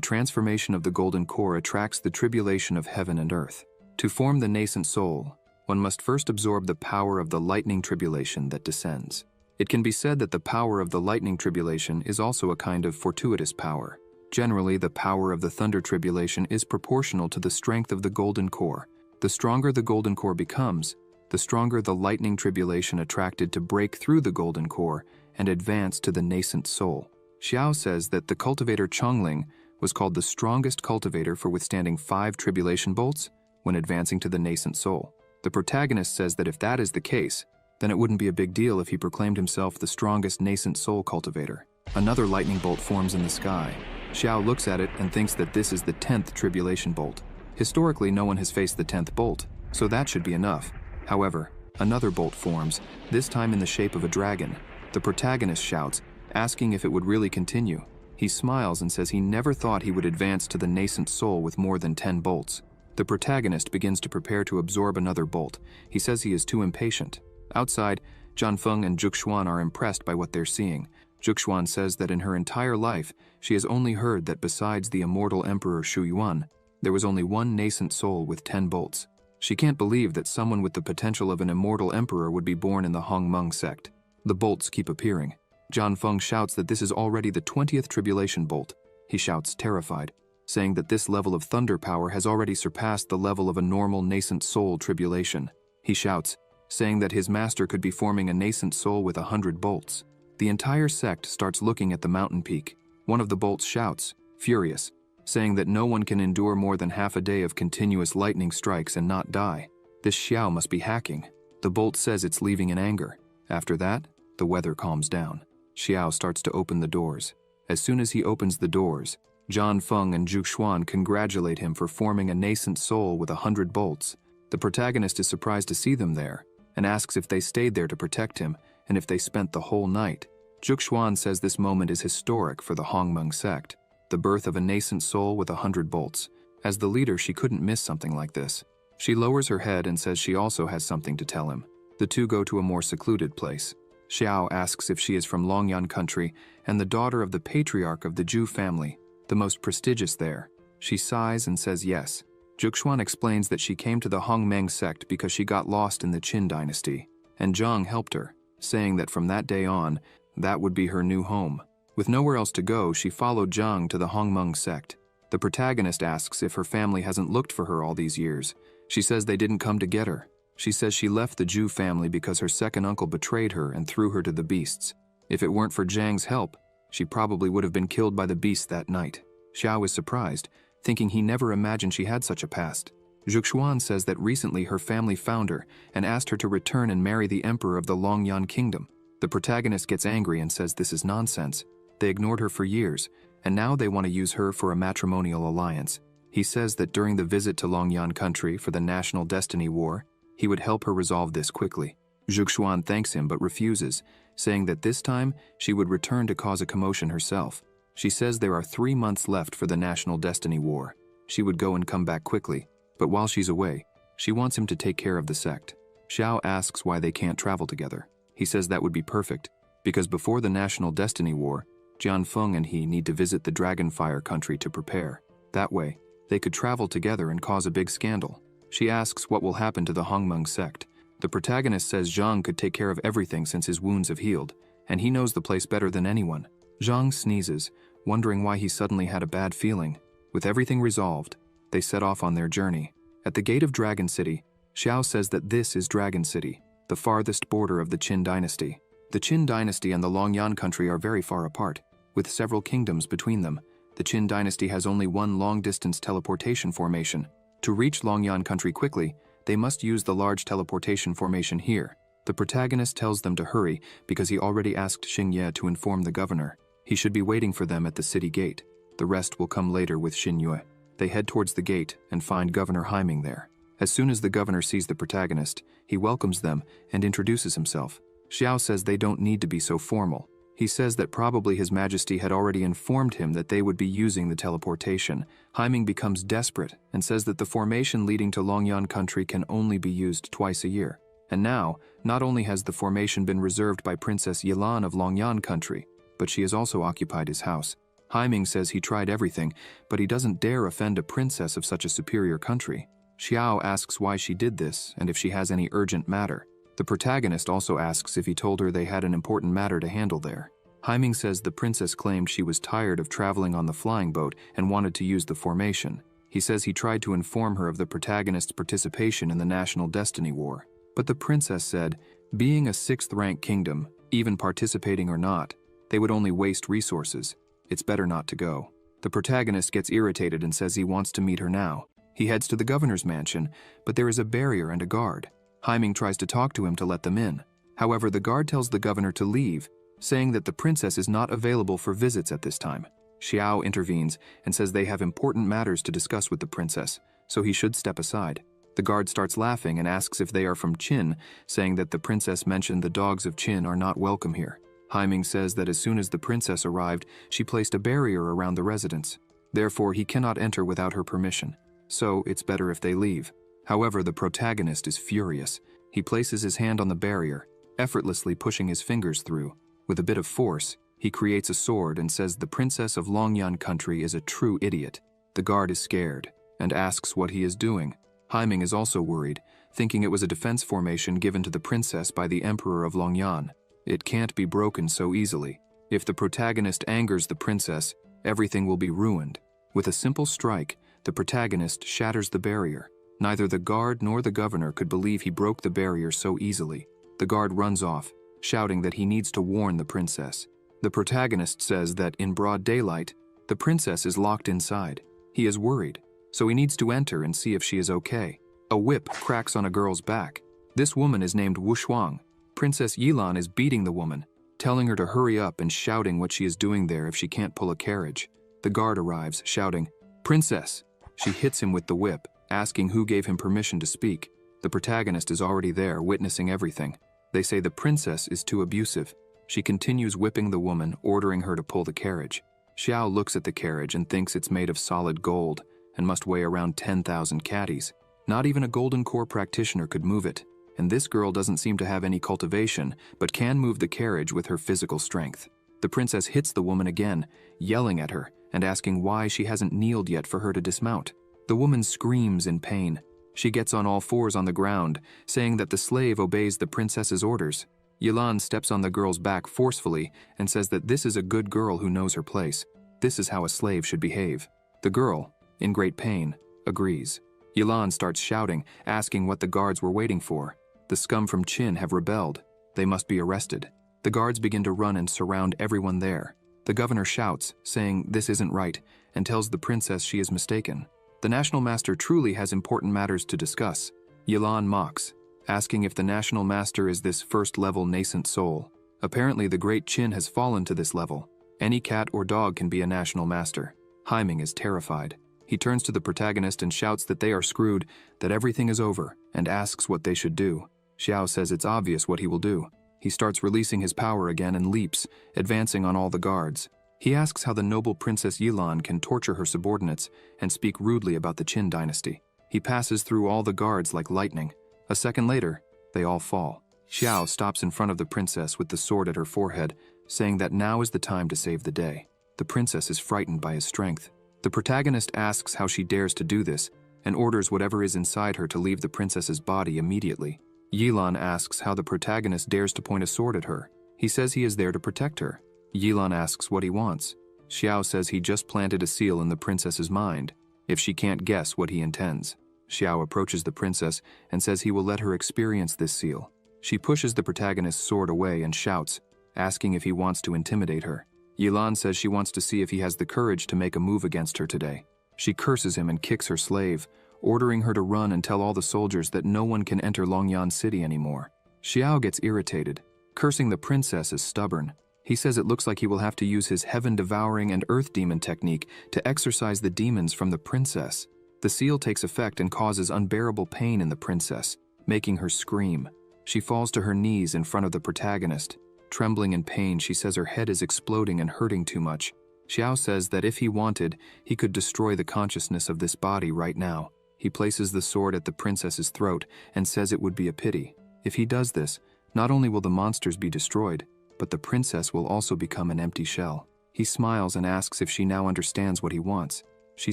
transformation of the golden core attracts the tribulation of heaven and earth. To form the nascent soul, one must first absorb the power of the lightning tribulation that descends. It can be said that the power of the lightning tribulation is also a kind of fortuitous power. Generally, the power of the thunder tribulation is proportional to the strength of the golden core. The stronger the golden core becomes, the stronger the lightning tribulation attracted to break through the golden core and advance to the nascent soul. Xiao says that the cultivator Chongling was called the strongest cultivator for withstanding 5 tribulation bolts when advancing to the nascent soul. The protagonist says that if that is the case, then it wouldn't be a big deal if he proclaimed himself the strongest nascent soul cultivator. Another lightning bolt forms in the sky. Xiao looks at it and thinks that this is the 10th tribulation bolt. Historically, no one has faced the 10th bolt, so that should be enough. However, another bolt forms, this time in the shape of a dragon. The protagonist shouts, asking if it would really continue. He smiles and says he never thought he would advance to the nascent soul with more than 10 bolts. The protagonist begins to prepare to absorb another bolt. He says he is too impatient. Outside, Jianfeng and Zhuxuan are impressed by what they're seeing. Zhuxuan says that in her entire life, she has only heard that besides the immortal Emperor Shu Yuan, there was only one nascent soul with 10 bolts. She can't believe that someone with the potential of an immortal emperor would be born in the Hongmeng sect. The bolts keep appearing. Jianfeng shouts that this is already the 20th tribulation bolt. He shouts, terrified, saying that this level of thunder power has already surpassed the level of a normal nascent soul tribulation. He shouts, saying that his master could be forming a nascent soul with 100 bolts. The entire sect starts looking at the mountain peak. One of the bolts shouts, furious, saying that no one can endure more than half a day of continuous lightning strikes and not die. This Xiao must be hacking. The bolt says it's leaving in anger. After that, the weather calms down. Xiao starts to open the doors. As soon as he opens the doors, Jianfeng and Zhuxuan congratulate him for forming a nascent soul with 100 bolts. The protagonist is surprised to see them there, and asks if they stayed there to protect him, and if they spent the whole night. Zhuxuan says this moment is historic for the Hongmeng sect, the birth of a nascent soul with 100 bolts. As the leader, she couldn't miss something like this. She lowers her head and says she also has something to tell him. The two go to a more secluded place. Xiao asks if she is from Longyan country and the daughter of the patriarch of the Zhu family, the most prestigious there. She sighs and says yes. Zhuxuan explains that she came to the Hongmeng sect because she got lost in the Qin dynasty, and Zhang helped her, saying that from that day on, that would be her new home. With nowhere else to go, she followed Zhang to the Hongmeng sect. The protagonist asks if her family hasn't looked for her all these years. She says they didn't come to get her. She says she left the Zhu family because her second uncle betrayed her and threw her to the beasts. If it weren't for Zhang's help, she probably would have been killed by the beasts that night. Xiao is surprised, thinking he never imagined she had such a past. Zhuxuan says that recently her family found her and asked her to return and marry the emperor of the Longyan kingdom. The protagonist gets angry and says this is nonsense. They ignored her for years, and now they want to use her for a matrimonial alliance. He says that during the visit to Longyan country for the National Destiny War, he would help her resolve this quickly. Zhuxuan thanks him but refuses, saying that this time she would return to cause a commotion herself. She says there are 3 months left for the National Destiny War. She would go and come back quickly, but while she's away, she wants him to take care of the sect. Xiao asks why they can't travel together. He says that would be perfect, because before the National Destiny War, Jianfeng and he need to visit the Dragonfire country to prepare. That way, they could travel together and cause a big scandal. She asks what will happen to the Hongmeng sect. The protagonist says Zhang could take care of everything since his wounds have healed, and he knows the place better than anyone. Zhang sneezes, wondering why he suddenly had a bad feeling. With everything resolved, they set off on their journey. At the gate of Dragon City, Xiao says that this is Dragon City, the farthest border of the Qin dynasty. The Qin dynasty and the Longyan country are very far apart, with several kingdoms between them. The Qin dynasty has only one long-distance teleportation formation. To reach Longyan country quickly, they must use the large teleportation formation here. The protagonist tells them to hurry because he already asked Xingye to inform the governor. He should be waiting for them at the city gate. The rest will come later with Xinye. They head towards the gate and find Governor Haiming there. As soon as the governor sees the protagonist, he welcomes them and introduces himself. Xiao says they don't need to be so formal. He says that probably His Majesty had already informed him that they would be using the teleportation. Haiming becomes desperate and says that the formation leading to Longyan country can only be used twice a year. And now, not only has the formation been reserved by Princess Yilan of Longyan country, but she has also occupied his house. Haiming says he tried everything, but he doesn't dare offend a princess of such a superior country. Xiao asks why she did this and if she has any urgent matter. The protagonist also asks if he told her they had an important matter to handle there. Haiming says the princess claimed she was tired of traveling on the flying boat and wanted to use the formation. He says he tried to inform her of the protagonist's participation in the National Destiny War, But the princess said, being a 6th-rank kingdom, even participating or not, they would only waste resources. It's better not to go. The protagonist gets irritated and says he wants to meet her now. He heads to the governor's mansion, but there is a barrier and a guard. Haiming tries to talk to him to let them in. However, the guard tells the governor to leave, saying that the princess is not available for visits at this time. Xiao intervenes and says they have important matters to discuss with the princess, so he should step aside. The guard starts laughing and asks if they are from Qin, saying that the princess mentioned the dogs of Qin are not welcome here. Haiming says that as soon as the princess arrived, she placed a barrier around the residence. Therefore, he cannot enter without her permission. So, it's better if they leave. However, the protagonist is furious. He places his hand on the barrier, effortlessly pushing his fingers through. With a bit of force, he creates a sword and says the princess of Longyan country is a true idiot. The guard is scared and asks what he is doing. Haiming is also worried, thinking it was a defense formation given to the princess by the emperor of Longyan. It can't be broken so easily. If the protagonist angers the princess, everything will be ruined. With a simple strike, the protagonist shatters the barrier. Neither the guard nor the governor could believe he broke the barrier so easily. The guard runs off, shouting that he needs to warn the princess. The protagonist says that in broad daylight, the princess is locked inside. He is worried, so he needs to enter and see if she is okay. A whip cracks on a girl's back. This woman is named Wu Shuang. Princess Yilan is beating the woman, telling her to hurry up and shouting what she is doing there if she can't pull a carriage. The guard arrives, shouting, "Princess!" She hits him with the whip, asking who gave him permission to speak. The protagonist is already there, witnessing everything. They say the princess is too abusive. She continues whipping the woman, ordering her to pull the carriage. Xiao looks at the carriage and thinks it's made of solid gold and must weigh around 10,000 catties. Not even a golden core practitioner could move it, and this girl doesn't seem to have any cultivation, but can move the carriage with her physical strength. The princess hits the woman again, yelling at her and asking why she hasn't kneeled yet for her to dismount. The woman screams in pain. She gets on all fours on the ground, saying that the slave obeys the princess's orders. Yilan steps on the girl's back forcefully and says that this is a good girl who knows her place. This is how a slave should behave. The girl, in great pain, agrees. Yilan starts shouting, asking what the guards were waiting for. The scum from Qin have rebelled. They must be arrested. The guards begin to run and surround everyone there. The governor shouts, saying this isn't right, and tells the princess she is mistaken. The national master truly has important matters to discuss. Yilan mocks, asking if the national master is this first-level nascent soul. Apparently the great Qin has fallen to this level. Any cat or dog can be a national master. Haiming is terrified. He turns to the protagonist and shouts that they are screwed, that everything is over, and asks what they should do. Xiao says it's obvious what he will do. He starts releasing his power again and leaps, advancing on all the guards. He asks how the noble Princess Yilan can torture her subordinates and speak rudely about the Qin dynasty. He passes through all the guards like lightning. A second later, they all fall. Xiao stops in front of the princess with the sword at her forehead, saying that now is the time to save the day. The princess is frightened by his strength. The protagonist asks how she dares to do this, and orders whatever is inside her to leave the princess's body immediately. Yilan asks how the protagonist dares to point a sword at her. He says he is there to protect her. Yilan asks what he wants. Xiao says he just planted a seal in the princess's mind, if she can't guess what he intends. Xiao approaches the princess and says he will let her experience this seal. She pushes the protagonist's sword away and shouts, asking if he wants to intimidate her. Yilan says she wants to see if he has the courage to make a move against her today. She curses him and kicks her slave, ordering her to run and tell all the soldiers that no one can enter Longyan City anymore. Xiao gets irritated, cursing the princess as stubborn. He says it looks like he will have to use his heaven-devouring and earth demon technique to exorcise the demons from the princess. The seal takes effect and causes unbearable pain in the princess, making her scream. She falls to her knees in front of the protagonist. Trembling in pain, she says her head is exploding and hurting too much. Xiao says that if he wanted, he could destroy the consciousness of this body right now. He places the sword at the princess's throat and says it would be a pity. If he does this, not only will the monsters be destroyed, but the princess will also become an empty shell. He smiles and asks if she now understands what he wants. She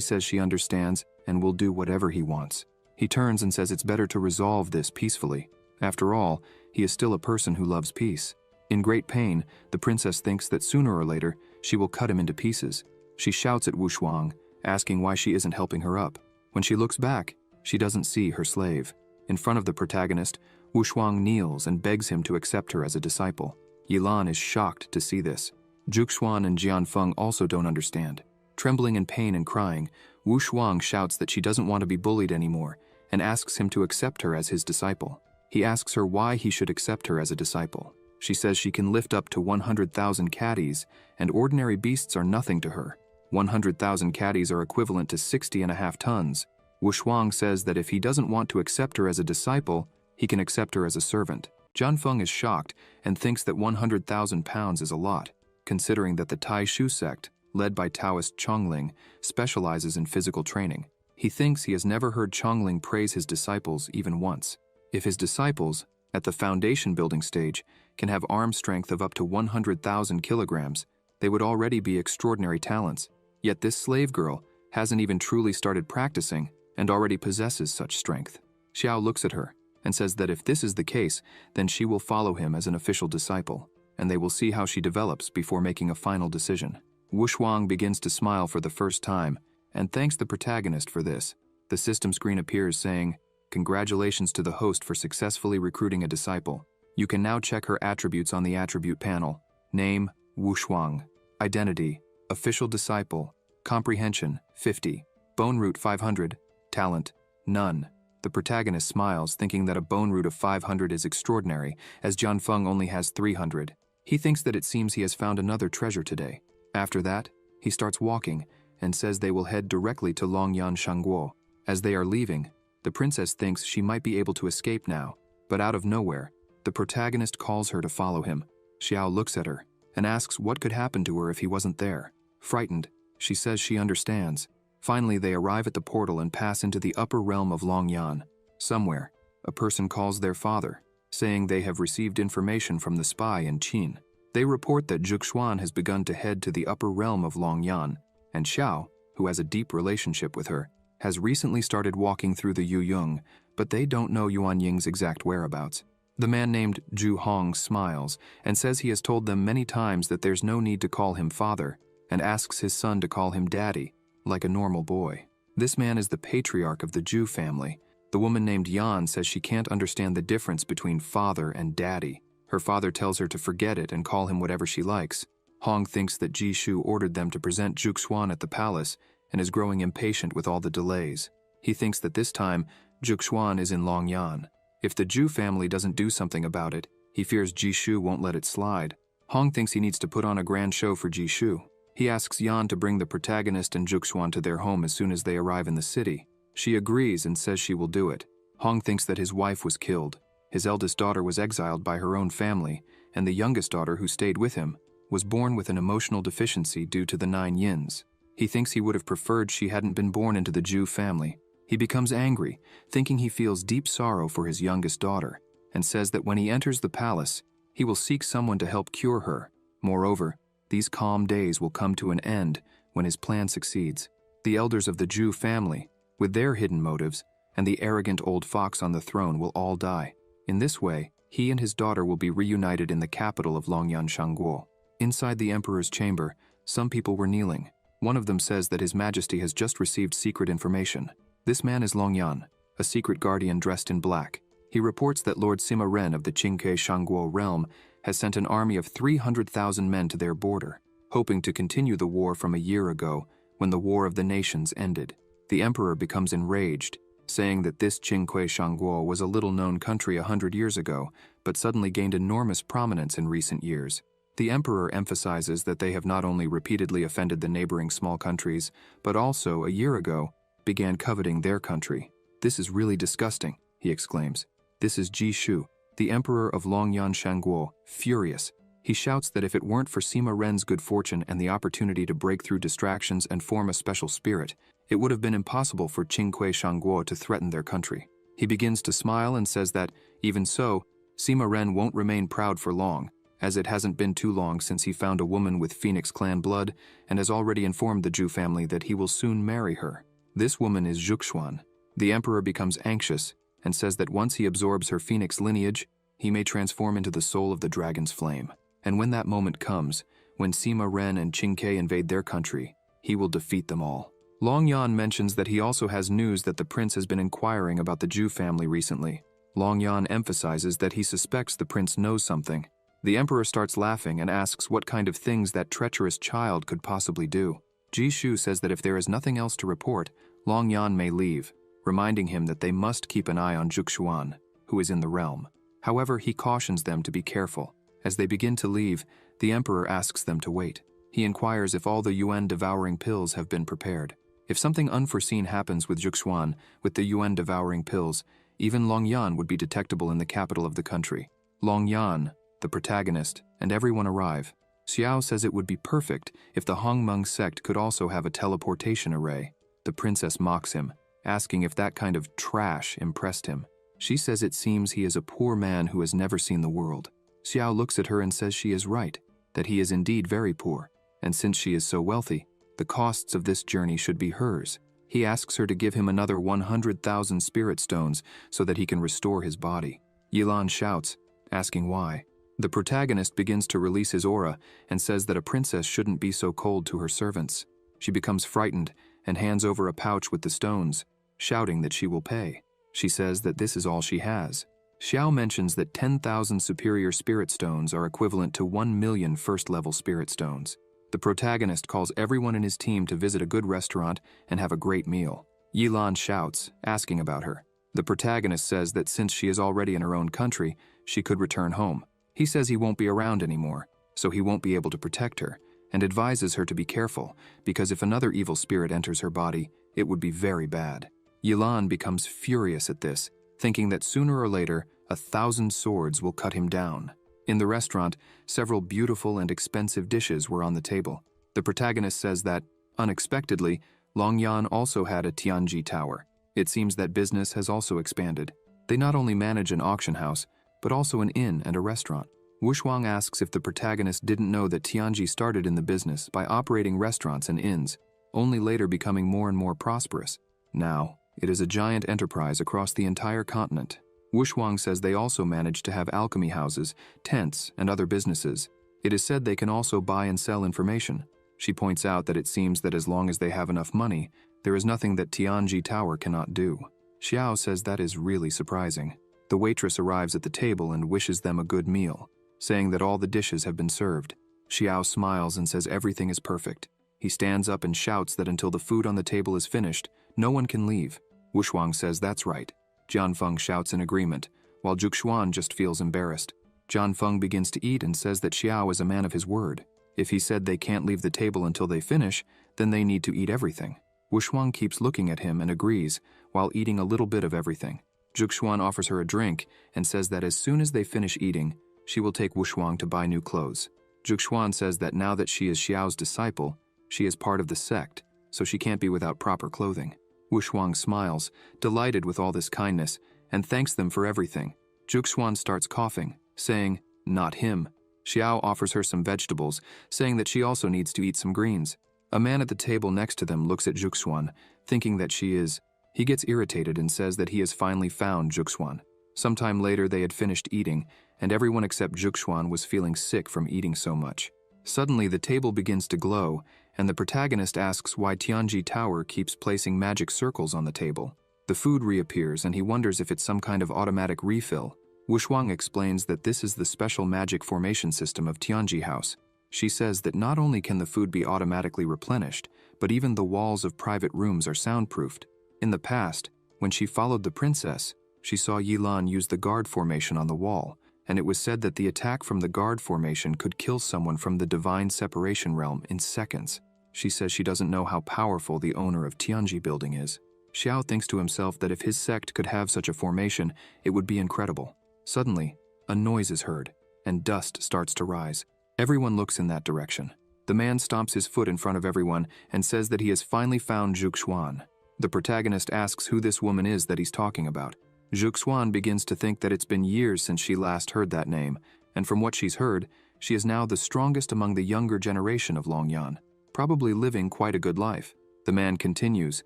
says she understands and will do whatever he wants. He turns and says it's better to resolve this peacefully. After all, he is still a person who loves peace. In great pain, the princess thinks that sooner or later, she will cut him into pieces. She shouts at Wu Shuang, asking why she isn't helping her up. When she looks back, she doesn't see her slave. In front of the protagonist, Wu Shuang kneels and begs him to accept her as a disciple. Yilan is shocked to see this. Zhuxuan and Jianfeng also don't understand. Trembling in pain and crying, Wu Shuang shouts that she doesn't want to be bullied anymore and asks him to accept her as his disciple. He asks her why he should accept her as a disciple. She says she can lift up to 100,000 caddies, and ordinary beasts are nothing to her. 100,000 caddies are equivalent to 60.5 tons. Wu Shuang says that if he doesn't want to accept her as a disciple, he can accept her as a servant. Jianfeng is shocked and thinks that 100,000 pounds is a lot, considering that the Tai Shu sect, led by Taoist Chongling, specializes in physical training. He thinks he has never heard Chongling praise his disciples even once. If his disciples, at the foundation building stage, can have arm strength of up to 100,000 kilograms, they would already be extraordinary talents. Yet this slave girl hasn't even truly started practicing and already possesses such strength. Xiao looks at her and says that if this is the case, then she will follow him as an official disciple, and they will see how she develops before making a final decision. Wu Shuang begins to smile for the first time and thanks the protagonist for this. The system screen appears saying, "Congratulations to the host for successfully recruiting a disciple. You can now check her attributes on the attribute panel. Name, Wu Shuang. Identity, official disciple. Comprehension, 50. Bone root 500. Talent, none." The protagonist smiles, thinking that a bone root of 500 is extraordinary, as Jianfeng only has 300. He thinks that it seems he has found another treasure today. After that, he starts walking and says they will head directly to Longyan Shangguo. As they are leaving, the princess thinks she might be able to escape now, but out of nowhere, the protagonist calls her to follow him. Xiao looks at her and asks what could happen to her if he wasn't there. Frightened, she says she understands. Finally, they arrive at the portal and pass into the upper realm of Longyan. Somewhere, a person calls their father, saying they have received information from the spy in Qin. They report that Zhuxuan has begun to head to the upper realm of Longyan, and Xiao, who has a deep relationship with her, has recently started walking through the Yuyong, but they don't know Yuan Ying's exact whereabouts. The man named Zhu Hong smiles and says he has told them many times that there's no need to call him father, and asks his son to call him daddy, like a normal boy. This man is the patriarch of the Zhu family. The woman named Yan says she can't understand the difference between father and daddy. Her father tells her to forget it and call him whatever she likes. Hong thinks that Ji Shu ordered them to present Zhuxuan at the palace and is growing impatient with all the delays. He thinks that this time, Zhuxuan is in Longyan. If the Zhu family doesn't do something about it, he fears Ji Shu won't let it slide. Hong thinks he needs to put on a grand show for Ji Shu. He asks Yan to bring the protagonist and Zhuxuan to their home as soon as they arrive in the city. She agrees and says she will do it. Hong thinks that his wife was killed. His eldest daughter was exiled by her own family, and the youngest daughter, who stayed with him, was born with an emotional deficiency due to the 9 yins. He thinks he would have preferred she hadn't been born into the Zhu family. He becomes angry, thinking he feels deep sorrow for his youngest daughter, and says that when he enters the palace, he will seek someone to help cure her. Moreover, these calm days will come to an end when his plan succeeds. The elders of the Zhu family, with their hidden motives, and the arrogant old fox on the throne will all die. In this way, he and his daughter will be reunited in the capital of Longyan Shangguo. Inside the emperor's chamber, some people were kneeling. One of them says that His Majesty has just received secret information. This man is Longyan, a secret guardian dressed in black. He reports that Lord Sima Ren of the Qingke Shangguo realm has sent an army of 300,000 men to their border, hoping to continue the war from a year ago when the War of the Nations ended. The emperor becomes enraged, saying that this Qingque Shangguo was a little-known country 100 years ago, but suddenly gained enormous prominence in recent years. The emperor emphasizes that they have not only repeatedly offended the neighboring small countries, but also, a year ago, began coveting their country. "This is really disgusting," he exclaims. This is Ji Shu, the emperor of Longyan Shangguo, furious. He shouts that if it weren't for Sima Ren's good fortune and the opportunity to break through distractions and form a special spirit, it would have been impossible for Qingque Shangguo to threaten their country. He begins to smile and says that, even so, Sima Ren won't remain proud for long, as it hasn't been too long since he found a woman with Phoenix clan blood and has already informed the Zhu family that he will soon marry her. This woman is Zhuxuan. The emperor becomes anxious and says that once he absorbs her Phoenix lineage, he may transform into the soul of the dragon's flame. And when that moment comes, when Sima Ren and Qingque invade their country, he will defeat them all. Longyan mentions that he also has news that the prince has been inquiring about the Zhu family recently. Long Yan emphasizes that he suspects the prince knows something. The emperor starts laughing and asks what kind of things that treacherous child could possibly do. Ji Shu says that if there is nothing else to report, Long Yan may leave, reminding him that they must keep an eye on Zhuxuan, who is in the realm. However, he cautions them to be careful. As they begin to leave, the emperor asks them to wait. He inquires if all the yuan-devouring pills have been prepared. If something unforeseen happens with Zhuxuan with the yuan-devouring pills, even Long Yan would be detectable in the capital of the country. Long Yan, the protagonist, and everyone arrive. Xiao says it would be perfect if the Hongmeng sect could also have a teleportation array. The princess mocks him, asking if that kind of trash impressed him. She says it seems he is a poor man who has never seen the world. Xiao looks at her and says she is right, that he is indeed very poor, and since she is so wealthy, the costs of this journey should be hers. He asks her to give him another 100,000 spirit stones so that he can restore his body. Yilan shouts, asking why. The protagonist begins to release his aura and says that a princess shouldn't be so cold to her servants. She becomes frightened and hands over a pouch with the stones, shouting that she will pay. She says that this is all she has. Xiao mentions that 10,000 superior spirit stones are equivalent to 1 million first-level spirit stones. The protagonist calls everyone in his team to visit a good restaurant and have a great meal. Yilan shouts, asking about her. The protagonist says that since she is already in her own country, she could return home. He says he won't be around anymore, so he won't be able to protect her, and advises her to be careful, because if another evil spirit enters her body, it would be very bad. Yilan becomes furious at this, thinking that sooner or later, 1,000 swords will cut him down. In the restaurant, several beautiful and expensive dishes were on the table. The protagonist says that, unexpectedly, Long Yan also had a Tianji tower. It seems that business has also expanded. They not only manage an auction house, but also an inn and a restaurant. Wushuang asks if the protagonist didn't know that Tianji started in the business by operating restaurants and inns, only later becoming more and more prosperous. Now, it is a giant enterprise across the entire continent. Wushuang says they also manage to have alchemy houses, tents, and other businesses. It is said they can also buy and sell information. She points out that it seems that as long as they have enough money, there is nothing that Tianji Tower cannot do. Xiao says that is really surprising. The waitress arrives at the table and wishes them a good meal, saying that all the dishes have been served. Xiao smiles and says everything is perfect. He stands up and shouts that until the food on the table is finished, no one can leave. Wushuang says that's right. Jianfeng shouts in agreement, while Zhuxuan just feels embarrassed. Jianfeng begins to eat and says that Xiao is a man of his word. If he said they can't leave the table until they finish, then they need to eat everything. Wushuang keeps looking at him and agrees, while eating a little bit of everything. Zhuxuan offers her a drink and says that as soon as they finish eating, she will take Wushuang to buy new clothes. Zhuxuan says that now that she is Xiao's disciple, she is part of the sect, so she can't be without proper clothing. Wushuang smiles, delighted with all this kindness, and thanks them for everything. Zhuxuan starts coughing, saying, "Not him." Xiao offers her some vegetables, saying that she also needs to eat some greens. A man at the table next to them looks at Zhuxuan, thinking that she is. He gets irritated and says that he has finally found Zhuxuan. Sometime later they had finished eating, and everyone except Zhuxuan was feeling sick from eating so much. Suddenly the table begins to glow, and the protagonist asks why Tianji Tower keeps placing magic circles on the table. The food reappears and he wonders if it's some kind of automatic refill. Wushuang explains that this is the special magic formation system of Tianji House. She says that not only can the food be automatically replenished, but even the walls of private rooms are soundproofed. In the past, when she followed the princess, she saw Yilan use the guard formation on the wall, and it was said that the attack from the guard formation could kill someone from the divine separation realm in seconds. She says she doesn't know how powerful the owner of Tianji building is. Xiao thinks to himself that if his sect could have such a formation, it would be incredible. Suddenly, a noise is heard, and dust starts to rise. Everyone looks in that direction. The man stomps his foot in front of everyone and says that he has finally found Zhuxuan. The protagonist asks who this woman is that he's talking about. Zhuxuan begins to think that it's been years since she last heard that name, and from what she's heard, she is now the strongest among the younger generation of Longyan, probably living quite a good life. The man continues,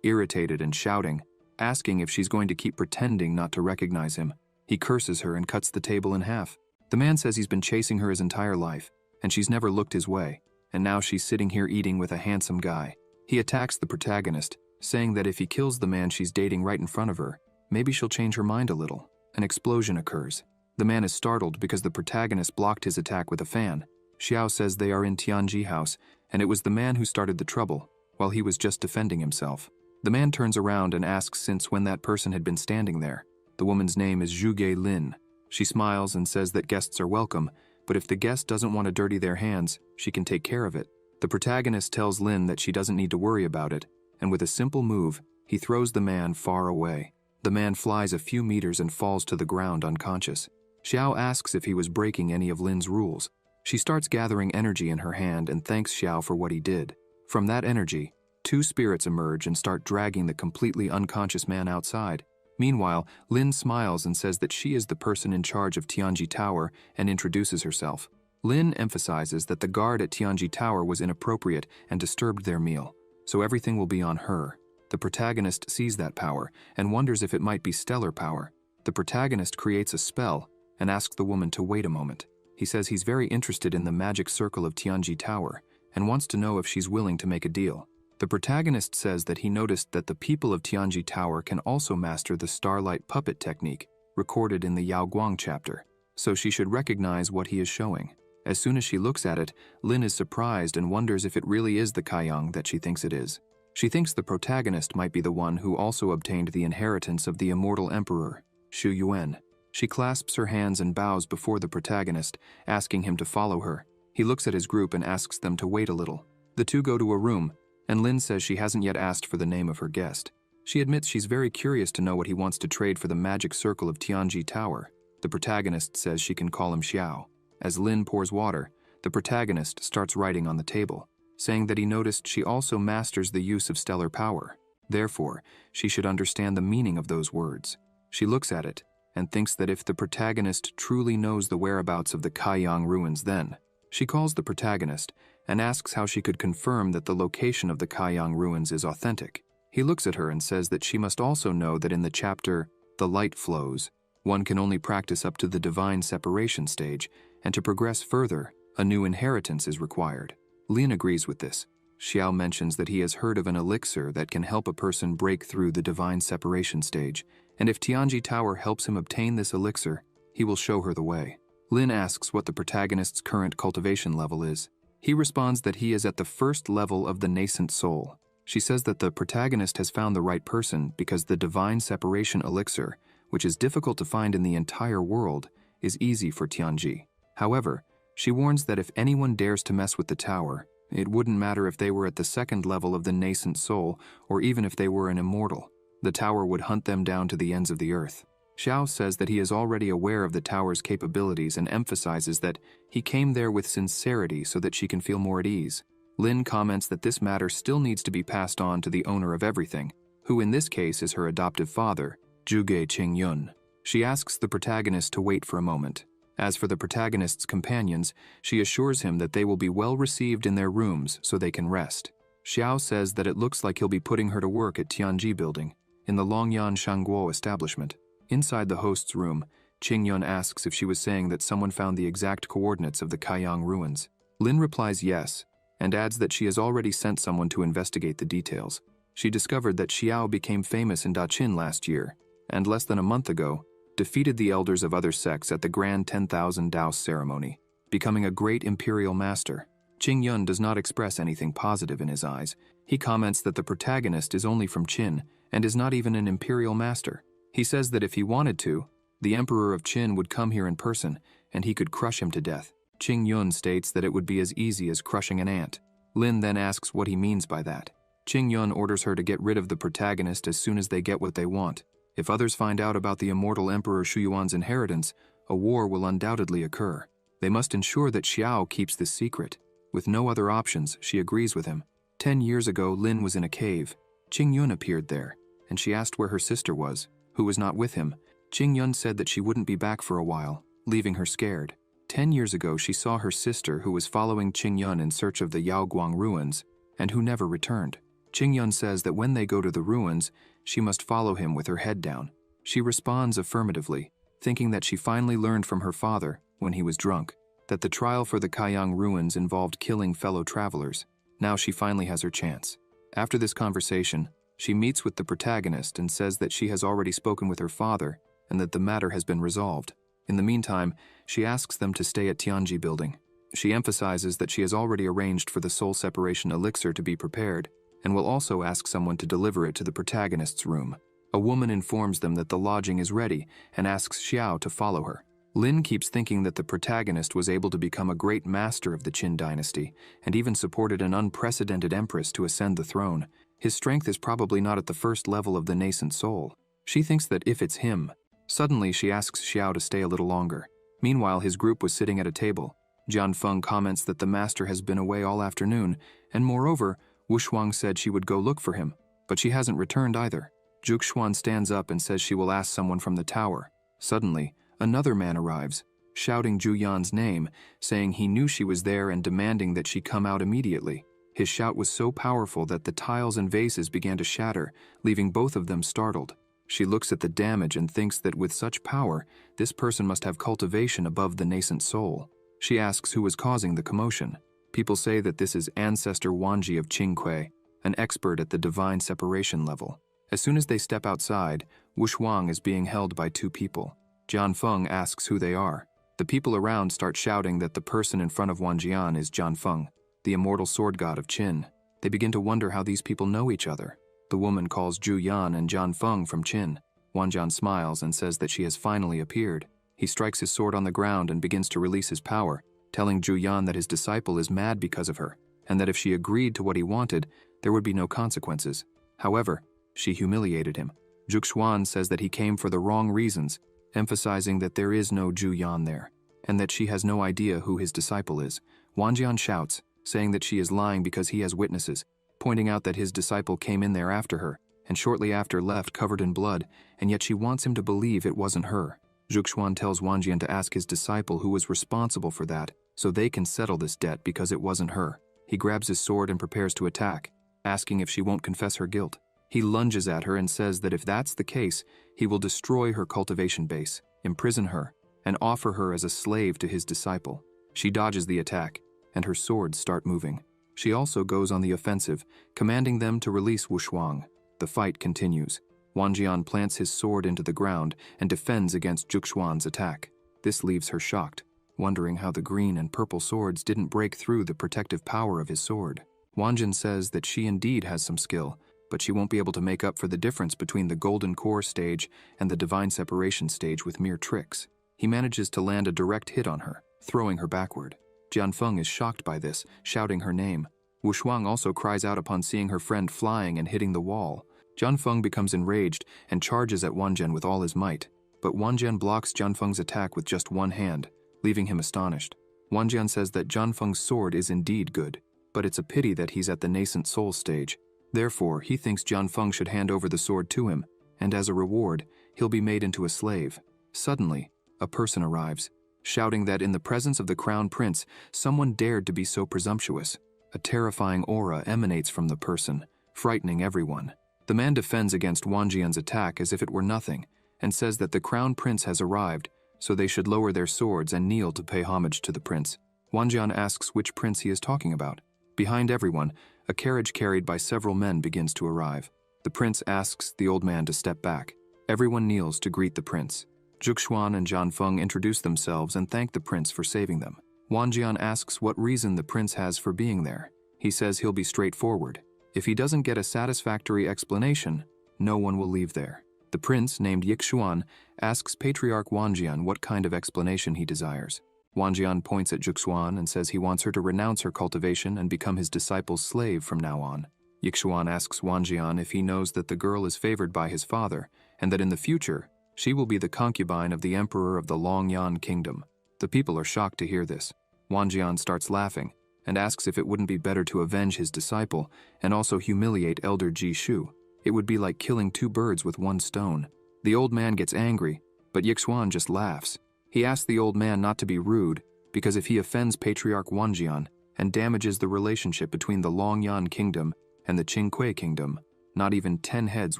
irritated and shouting, asking if she's going to keep pretending not to recognize him. He curses her and cuts the table in half. The man says he's been chasing her his entire life, and she's never looked his way, and now she's sitting here eating with a handsome guy. He attacks the protagonist, saying that if he kills the man she's dating right in front of her, maybe she'll change her mind a little. an explosion occurs. The man is startled because the protagonist blocked his attack with a fan. Xiao says they are in Tianji House, and it was the man who started the trouble, while he was just defending himself. The man turns around and asks since when that person had been standing there. The woman's name is Zhuge Lin. She smiles and says that guests are welcome, but if the guest doesn't want to dirty their hands, she can take care of it. The protagonist tells Lin that she doesn't need to worry about it, and with a simple move, he throws the man far away. The man flies a few meters and falls to the ground unconscious. Xiao asks if he was breaking any of Lin's rules. She starts gathering energy in her hand and thanks Xiao for what he did. From that energy, two spirits emerge and start dragging the completely unconscious man outside. Meanwhile, Lin smiles and says that she is the person in charge of Tianji Tower and introduces herself. Lin emphasizes that the guard at Tianji Tower was inappropriate and disturbed their meal, so everything will be on her. The protagonist sees that power and wonders if it might be stellar power. The protagonist creates a spell and asks the woman to wait a moment. He says he's very interested in the magic circle of Tianji Tower and wants to know if she's willing to make a deal. The protagonist says that he noticed that the people of Tianji Tower can also master the starlight puppet technique, recorded in the Yao Guang chapter, so she should recognize what he is showing. As soon as she looks at it, Lin is surprised and wonders if it really is the Kaiyang that she thinks it is. She thinks the protagonist might be the one who also obtained the inheritance of the immortal emperor, Shu Yuan. She clasps her hands and bows before the protagonist, asking him to follow her. He looks at his group and asks them to wait a little. The two go to a room, and Lin says she hasn't yet asked for the name of her guest. She admits she's very curious to know what he wants to trade for the magic circle of Tianji Tower. The protagonist says she can call him Xiao. As Lin pours water, the protagonist starts writing on the table, saying that he noticed she also masters the use of stellar power. Therefore, she should understand the meaning of those words. She looks at it and thinks that if the protagonist truly knows the whereabouts of the Kaiyang ruins, then she calls the protagonist and asks how she could confirm that the location of the Kaiyang ruins is authentic. He looks at her and says that she must also know that in the chapter, The Light Flows, one can only practice up to the divine separation stage, and to progress further, a new inheritance is required. Lin agrees with this. Xiao mentions that he has heard of an elixir that can help a person break through the divine separation stage, and if Tianji Tower helps him obtain this elixir, he will show her the way. Lin asks what the protagonist's current cultivation level is. He responds that he is at the first level of the nascent soul. She says that the protagonist has found the right person because the divine separation elixir, which is difficult to find in the entire world, is easy for Tianji. However, she warns that if anyone dares to mess with the tower, it wouldn't matter if they were at the second level of the nascent soul or even if they were an immortal. The tower would hunt them down to the ends of the earth. Xiao says that he is already aware of the tower's capabilities and emphasizes that he came there with sincerity so that she can feel more at ease. Lin comments that this matter still needs to be passed on to the owner of everything, who in this case is her adoptive father, Zhuge Qingyun. She asks the protagonist to wait for a moment. As for the protagonist's companions, she assures him that they will be well received in their rooms so they can rest. Xiao says that it looks like he'll be putting her to work at Tianji Building, in the Longyan Shangguo establishment. Inside the host's room, Qingyun asks if she was saying that someone found the exact coordinates of the Kaiyang ruins. Lin replies yes, and adds that she has already sent someone to investigate the details. She discovered that Xiao became famous in Daqin last year, and less than a month ago, defeated the elders of other sects at the Grand 10,000 Daos ceremony, becoming a great imperial master. Qingyun does not express anything positive in his eyes. He comments that the protagonist is only from Qin and is not even an imperial master. He says that if he wanted to, the emperor of Qin would come here in person and he could crush him to death. Qingyun states that it would be as easy as crushing an ant. Lin then asks what he means by that. Qingyun orders her to get rid of the protagonist as soon as they get what they want. If others find out about the immortal Emperor Shuyuan's inheritance, a war will undoubtedly occur. They must ensure that Xiao keeps this secret. With no other options, she agrees with him. 10 years ago, Lin was in a cave. Qingyun appeared there, and she asked where her sister was, who was not with him. Qingyun said that she wouldn't be back for a while, leaving her scared. 10 years ago, she saw her sister who was following Qingyun in search of the Yaoguang ruins, and who never returned. Qingyun says that when they go to the ruins, she must follow him with her head down. She responds affirmatively, thinking that she finally learned from her father, when he was drunk, that the trial for the Kaiyang ruins involved killing fellow travelers. Now she finally has her chance. After this conversation, she meets with the protagonist and says that she has already spoken with her father, and that the matter has been resolved. In the meantime, she asks them to stay at Tianji building. She emphasizes that she has already arranged for the soul separation elixir to be prepared, and will also ask someone to deliver it to the protagonist's room. A woman informs them that the lodging is ready and asks Xiao to follow her. Lin keeps thinking that the protagonist was able to become a great master of the Qin dynasty and even supported an unprecedented empress to ascend the throne. His strength is probably not at the first level of the nascent soul. She thinks that if it's him. Suddenly, she asks Xiao to stay a little longer. Meanwhile, his group was sitting at a table. Jian Feng comments that the master has been away all afternoon, and moreover, Wu Shuang said she would go look for him, but she hasn't returned either. Zhuge Xuan stands up and says she will ask someone from the tower. Suddenly, another man arrives, shouting Zhu Yan's name, saying he knew she was there and demanding that she come out immediately. His shout was so powerful that the tiles and vases began to shatter, leaving both of them startled. She looks at the damage and thinks that with such power, this person must have cultivation above the nascent soul. She asks who is causing the commotion. People say that this is Ancestor Wanji of Qingque, an expert at the divine separation level. As soon as they step outside, Wu Shuang is being held by two people. Jian Feng asks who they are. The people around start shouting that the person in front of Wanjian is Jian Feng, the immortal sword god of Qin. They begin to wonder how these people know each other. The woman calls Zhu Yan and Jian Feng from Qin. Wanjian smiles and says that she has finally appeared. He strikes his sword on the ground and begins to release his power, telling Zhu Yan that his disciple is mad because of her, and that if she agreed to what he wanted, there would be no consequences. However, she humiliated him. Zhuge Xuan says that he came for the wrong reasons, emphasizing that there is no Zhu Yan there, and that she has no idea who his disciple is. Wanjian shouts, saying that she is lying because he has witnesses, pointing out that his disciple came in there after her, and shortly after left covered in blood, and yet she wants him to believe it wasn't her. Zhuge Xuan tells Wanjian to ask his disciple who was responsible for that, so they can settle this debt because it wasn't her. He grabs his sword and prepares to attack, asking if she won't confess her guilt. He lunges at her and says that if that's the case, he will destroy her cultivation base, imprison her, and offer her as a slave to his disciple. She dodges the attack, and her swords start moving. She also goes on the offensive, commanding them to release Wu Shuang. The fight continues. Wanjian plants his sword into the ground and defends against Zhuge Xuan's attack. This leaves her shocked, wondering how the green and purple swords didn't break through the protective power of his sword. Wanjian says that she indeed has some skill, but she won't be able to make up for the difference between the Golden Core stage and the Divine Separation stage with mere tricks. He manages to land a direct hit on her, throwing her backward. Jian Feng is shocked by this, shouting her name. Wu Shuang also cries out upon seeing her friend flying and hitting the wall. Jian Feng becomes enraged and charges at Wanjian with all his might, but Wanjian blocks Jian Feng's attack with just one hand, leaving him astonished. Wanjian says that Jian Feng's sword is indeed good, but it's a pity that he's at the nascent soul stage. Therefore, he thinks Jian Feng should hand over the sword to him, and as a reward, he'll be made into a slave. Suddenly, a person arrives, shouting that in the presence of the crown prince, someone dared to be so presumptuous. A terrifying aura emanates from the person, frightening everyone. The man defends against Wanjian's attack as if it were nothing, and says that the crown prince has arrived, so they should lower their swords and kneel to pay homage to the prince. Wanjian asks which prince he is talking about. Behind everyone, a carriage carried by several men begins to arrive. The prince asks the old man to step back. Everyone kneels to greet the prince. Zhuge Xuan and Jian Feng introduce themselves and thank the prince for saving them. Wanjian asks what reason the prince has for being there. He says he'll be straightforward. If he doesn't get a satisfactory explanation, no one will leave there. The prince, named Yixuan, asks Patriarch Wanjian what kind of explanation he desires. Wanjian points at Zhuxuan and says he wants her to renounce her cultivation and become his disciple's slave from now on. Yixuan asks Wanjian if he knows that the girl is favored by his father, and that in the future, she will be the concubine of the emperor of the Longyan kingdom. The people are shocked to hear this. Wanjian starts laughing, and asks if it wouldn't be better to avenge his disciple and also humiliate Elder Ji Shu. It would be like killing two birds with one stone. The old man gets angry, but Yixuan just laughs. He asks the old man not to be rude, because if he offends Patriarch Wanjian and damages the relationship between the Longyan kingdom and the Qingque kingdom, not even 10 heads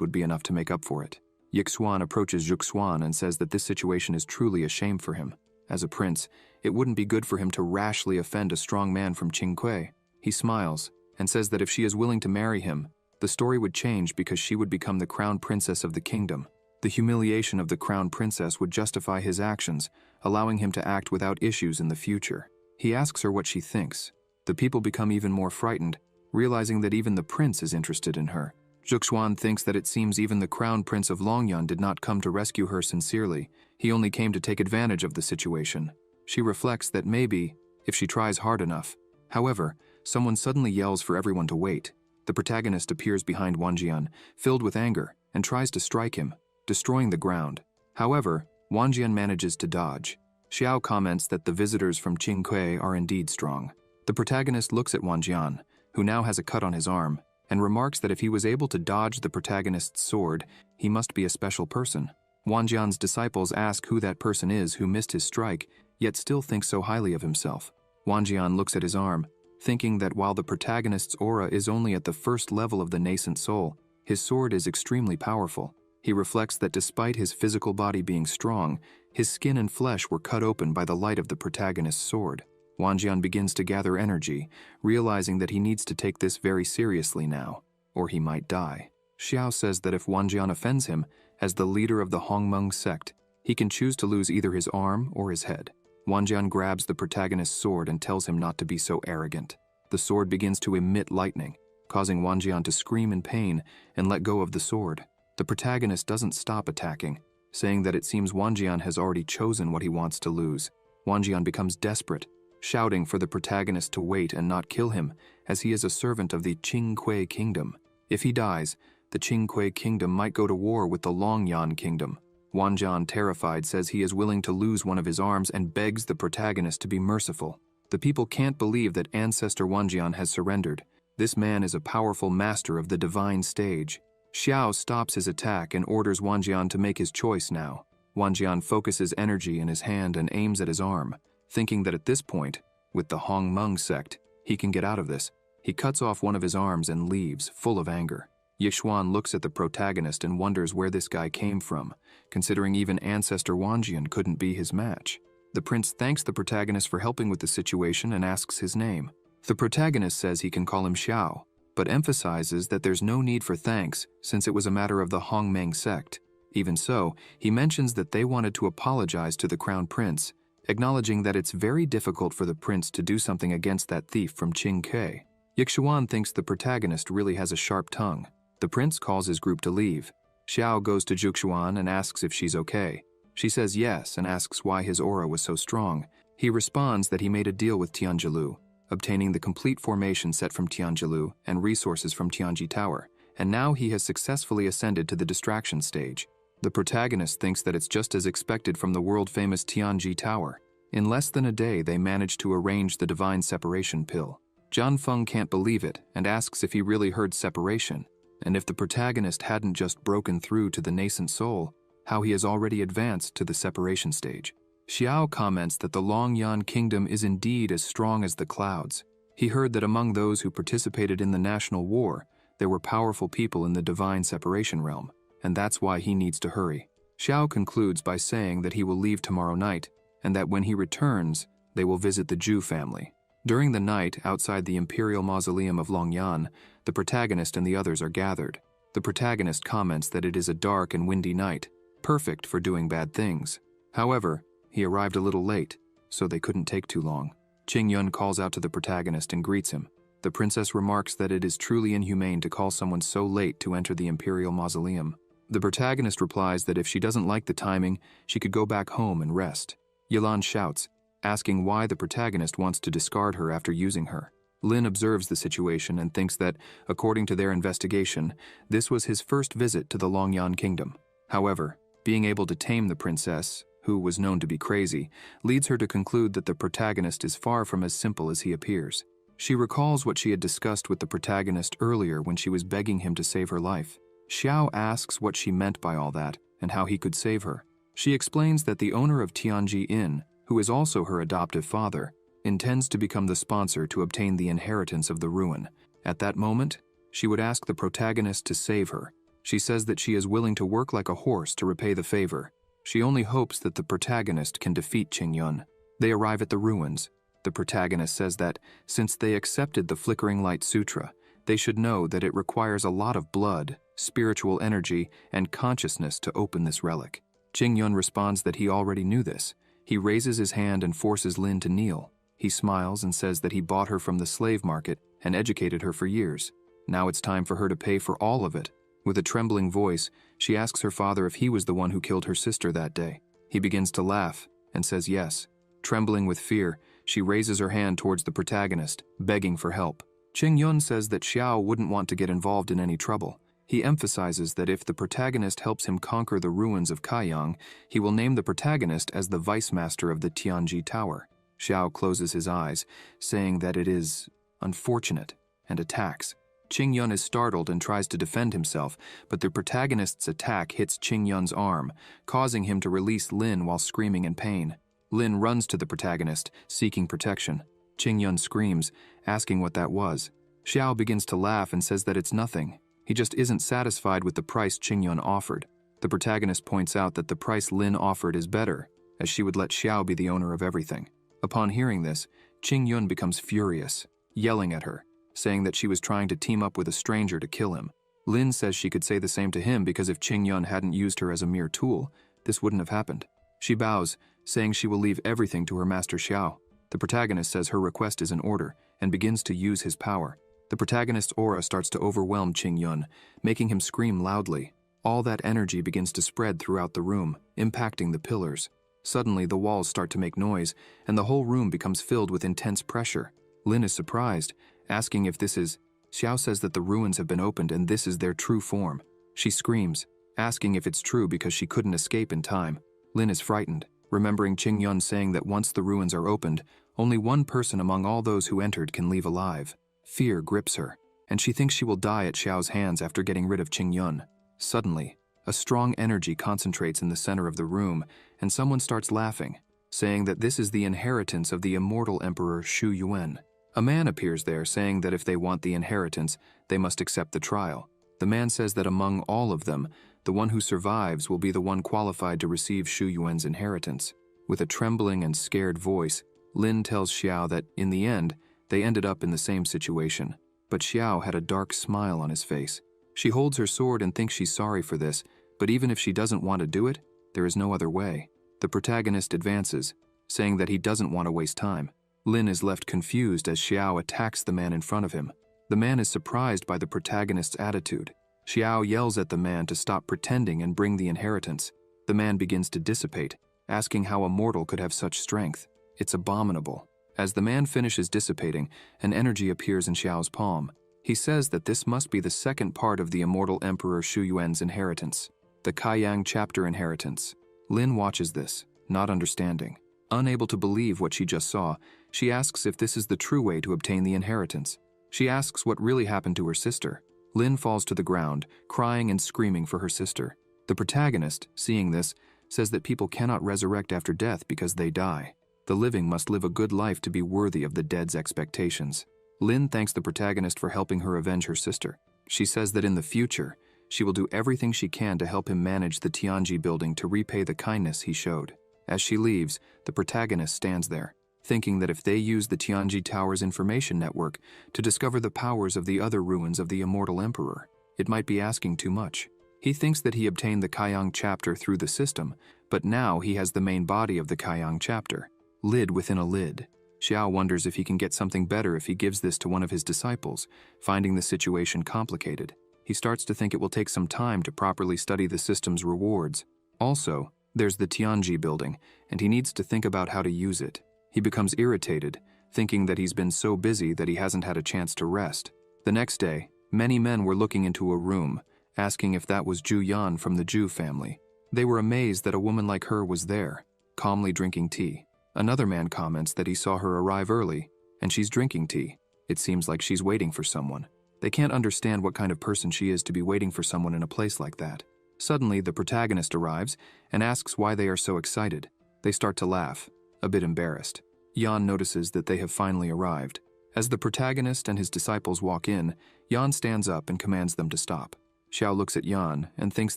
would be enough to make up for it. Yixuan approaches Zhuxuan and says that this situation is truly a shame for him. As a prince, it wouldn't be good for him to rashly offend a strong man from Qingque. He smiles and says that if she is willing to marry him, the story would change because she would become the crown princess of the kingdom. The humiliation of the crown princess would justify his actions, allowing him to act without issues in the future. He asks her what she thinks. The people become even more frightened, realizing that even the prince is interested in her. Zhuxuan thinks that it seems even the crown prince of Longyan did not come to rescue her sincerely. He only came to take advantage of the situation. She reflects that maybe, if she tries hard enough. However, someone suddenly yells for everyone to wait. The protagonist appears behind Wanjian, filled with anger, and tries to strike him, destroying the ground. However, Wanjian manages to dodge. Xiao comments that the visitors from Qingque are indeed strong. The protagonist looks at Wanjian, who now has a cut on his arm, and remarks that if he was able to dodge the protagonist's sword, he must be a special person. Wanjian's disciples ask who that person is who missed his strike, yet still thinks so highly of himself. Wanjian looks at his arm, thinking that while the protagonist's aura is only at the first level of the nascent soul, his sword is extremely powerful. He reflects that despite his physical body being strong, his skin and flesh were cut open by the light of the protagonist's sword. Wanjian begins to gather energy, realizing that he needs to take this very seriously now, or he might die. Xiao says that if Wanjian offends him, as the leader of the Hongmeng sect, he can choose to lose either his arm or his head. Wanjian grabs the protagonist's sword and tells him not to be so arrogant. The sword begins to emit lightning, causing Wanjian to scream in pain and let go of the sword. The protagonist doesn't stop attacking, saying that it seems Wanjian has already chosen what he wants to lose. Wanjian becomes desperate, shouting for the protagonist to wait and not kill him, as he is a servant of the Qingque kingdom. If he dies, the Qingque kingdom might go to war with the Longyan kingdom. Wanjian, terrified, says he is willing to lose one of his arms and begs the protagonist to be merciful. The people can't believe that Ancestor Wanjian has surrendered. This man is a powerful master of the divine stage. Xiao stops his attack and orders Wanjian to make his choice now. Wanjian focuses energy in his hand and aims at his arm, thinking that at this point, with the Hongmeng sect, he can get out of this. He cuts off one of his arms and leaves, full of anger. Yixuan looks at the protagonist and wonders where this guy came from, considering even Ancestor Wanjian couldn't be his match. The prince thanks the protagonist for helping with the situation and asks his name. The protagonist says he can call him Xiao, but emphasizes that there's no need for thanks since it was a matter of the Hongmeng sect. Even so, he mentions that they wanted to apologize to the crown prince, acknowledging that it's very difficult for the prince to do something against that thief from Qingque. Yixuan thinks the protagonist really has a sharp tongue. The prince calls his group to leave. Xiao goes to Zhuxuan and asks if she's okay. She says yes and asks why his aura was so strong. He responds that he made a deal with Tianjilu, obtaining the complete formation set from Tianjilu and resources from Tianji Tower, and now he has successfully ascended to the distraction stage. The protagonist thinks that it's just as expected from the world-famous Tianji Tower. In less than a day, they managed to arrange the divine separation pill. Zhan Feng can't believe it and asks if he really heard separation, and if the protagonist hadn't just broken through to the nascent soul, how he has already advanced to the separation stage. Xiao comments that the Longyan kingdom is indeed as strong as the clouds. He heard that among those who participated in the national war, there were powerful people in the divine separation realm, and that's why he needs to hurry. Xiao concludes by saying that he will leave tomorrow night, and that when he returns, they will visit the Zhu family. During the night, outside the imperial mausoleum of Longyan, the protagonist and the others are gathered. The protagonist comments that it is a dark and windy night, perfect for doing bad things. However, he arrived a little late, so they couldn't take too long. Qingyun calls out to the protagonist and greets him. The princess remarks that it is truly inhumane to call someone so late to enter the imperial mausoleum. The protagonist replies that if she doesn't like the timing, she could go back home and rest. Yilan shouts, asking why the protagonist wants to discard her after using her. Lin observes the situation and thinks that, according to their investigation, this was his first visit to the Longyan kingdom. However, being able to tame the princess, who was known to be crazy, leads her to conclude that the protagonist is far from as simple as he appears. She recalls what she had discussed with the protagonist earlier when she was begging him to save her life. Xiao asks what she meant by all that and how he could save her. She explains that the owner of Tianji Inn, who is also her adoptive father, intends to become the sponsor to obtain the inheritance of the ruin. At that moment, she would ask the protagonist to save her. She says that she is willing to work like a horse to repay the favor. She only hopes that the protagonist can defeat Qingyun. They arrive at the ruins. The protagonist says that, since they accepted the Flickering Light Sutra, they should know that it requires a lot of blood, spiritual energy, and consciousness to open this relic. Qingyun responds that he already knew this. He raises his hand and forces Lin to kneel. He smiles and says that he bought her from the slave market and educated her for years. Now it's time for her to pay for all of it. With a trembling voice, she asks her father if he was the one who killed her sister that day. He begins to laugh and says yes. Trembling with fear, she raises her hand towards the protagonist, begging for help. Qingyun says that Xiao wouldn't want to get involved in any trouble. He emphasizes that if the protagonist helps him conquer the ruins of Kaiyang, he will name the protagonist as the vice master of the Tianji Tower. Xiao closes his eyes, saying that it is unfortunate, and attacks. Qingyun is startled and tries to defend himself, but the protagonist's attack hits Qingyun's arm, causing him to release Lin while screaming in pain. Lin runs to the protagonist, seeking protection. Qingyun screams, asking what that was. Xiao begins to laugh and says that it's nothing. He just isn't satisfied with the price Qingyun offered. The protagonist points out that the price Lin offered is better, as she would let Xiao be the owner of everything. Upon hearing this, Qingyun becomes furious, yelling at her, saying that she was trying to team up with a stranger to kill him. Lin says she could say the same to him because if Qingyun hadn't used her as a mere tool, this wouldn't have happened. She bows, saying she will leave everything to her master Xiao. The protagonist says her request is in order and begins to use his power. The protagonist's aura starts to overwhelm Qingyun, making him scream loudly. All that energy begins to spread throughout the room, impacting the pillars. Suddenly, the walls start to make noise, and the whole room becomes filled with intense pressure. Lin is surprised, asking if this is. Xiao says that the ruins have been opened and this is their true form. She screams, asking if it's true because she couldn't escape in time. Lin is frightened, remembering Qingyun saying that once the ruins are opened, only one person among all those who entered can leave alive. Fear grips her, and she thinks she will die at Xiao's hands after getting rid of Qingyun. Suddenly, a strong energy concentrates in the center of the room, and someone starts laughing, saying that this is the inheritance of the immortal Emperor Shu Yuan. A man appears there saying that if they want the inheritance, they must accept the trial. The man says that among all of them, the one who survives will be the one qualified to receive Shu Yuan's inheritance. With a trembling and scared voice, Lin tells Xiao that, in the end, they ended up in the same situation. But Xiao had a dark smile on his face. She holds her sword and thinks she's sorry for this, but even if she doesn't want to do it, there is no other way. The protagonist advances, saying that he doesn't want to waste time. Lin is left confused as Xiao attacks the man in front of him. The man is surprised by the protagonist's attitude. Xiao yells at the man to stop pretending and bring the inheritance. The man begins to dissipate, asking how a mortal could have such strength. It's abominable. As the man finishes dissipating, an energy appears in Xiao's palm. He says that this must be the second part of the immortal Emperor Shu Yuan's inheritance, the Kaiyang chapter inheritance. Lin watches this, not understanding. Unable to believe what she just saw, she asks if this is the true way to obtain the inheritance. She asks what really happened to her sister. Lin falls to the ground, crying and screaming for her sister. The protagonist, seeing this, says that people cannot resurrect after death because they die. The living must live a good life to be worthy of the dead's expectations. Lin thanks the protagonist for helping her avenge her sister. She says that in the future, she will do everything she can to help him manage the Tianji building to repay the kindness he showed. As she leaves, the protagonist stands there, thinking that if they use the Tianji Tower's information network to discover the powers of the other ruins of the immortal emperor, it might be asking too much. He thinks that he obtained the Kaiyang chapter through the system, but now he has the main body of the Kaiyang chapter, lid within a lid. Xiao wonders if he can get something better if he gives this to one of his disciples, finding the situation complicated. He starts to think it will take some time to properly study the system's rewards. Also, there's the Tianji building, and he needs to think about how to use it. He becomes irritated, thinking that he's been so busy that he hasn't had a chance to rest. The next day, many men were looking into a room, asking if that was Ju Yan from the Ju family. They were amazed that a woman like her was there, calmly drinking tea. Another man comments that he saw her arrive early, and she's drinking tea. It seems like she's waiting for someone. They can't understand what kind of person she is to be waiting for someone in a place like that. Suddenly, the protagonist arrives and asks why they are so excited. They start to laugh, a bit embarrassed. Yan notices that they have finally arrived. As the protagonist and his disciples walk in, Yan stands up and commands them to stop. Xiao looks at Yan and thinks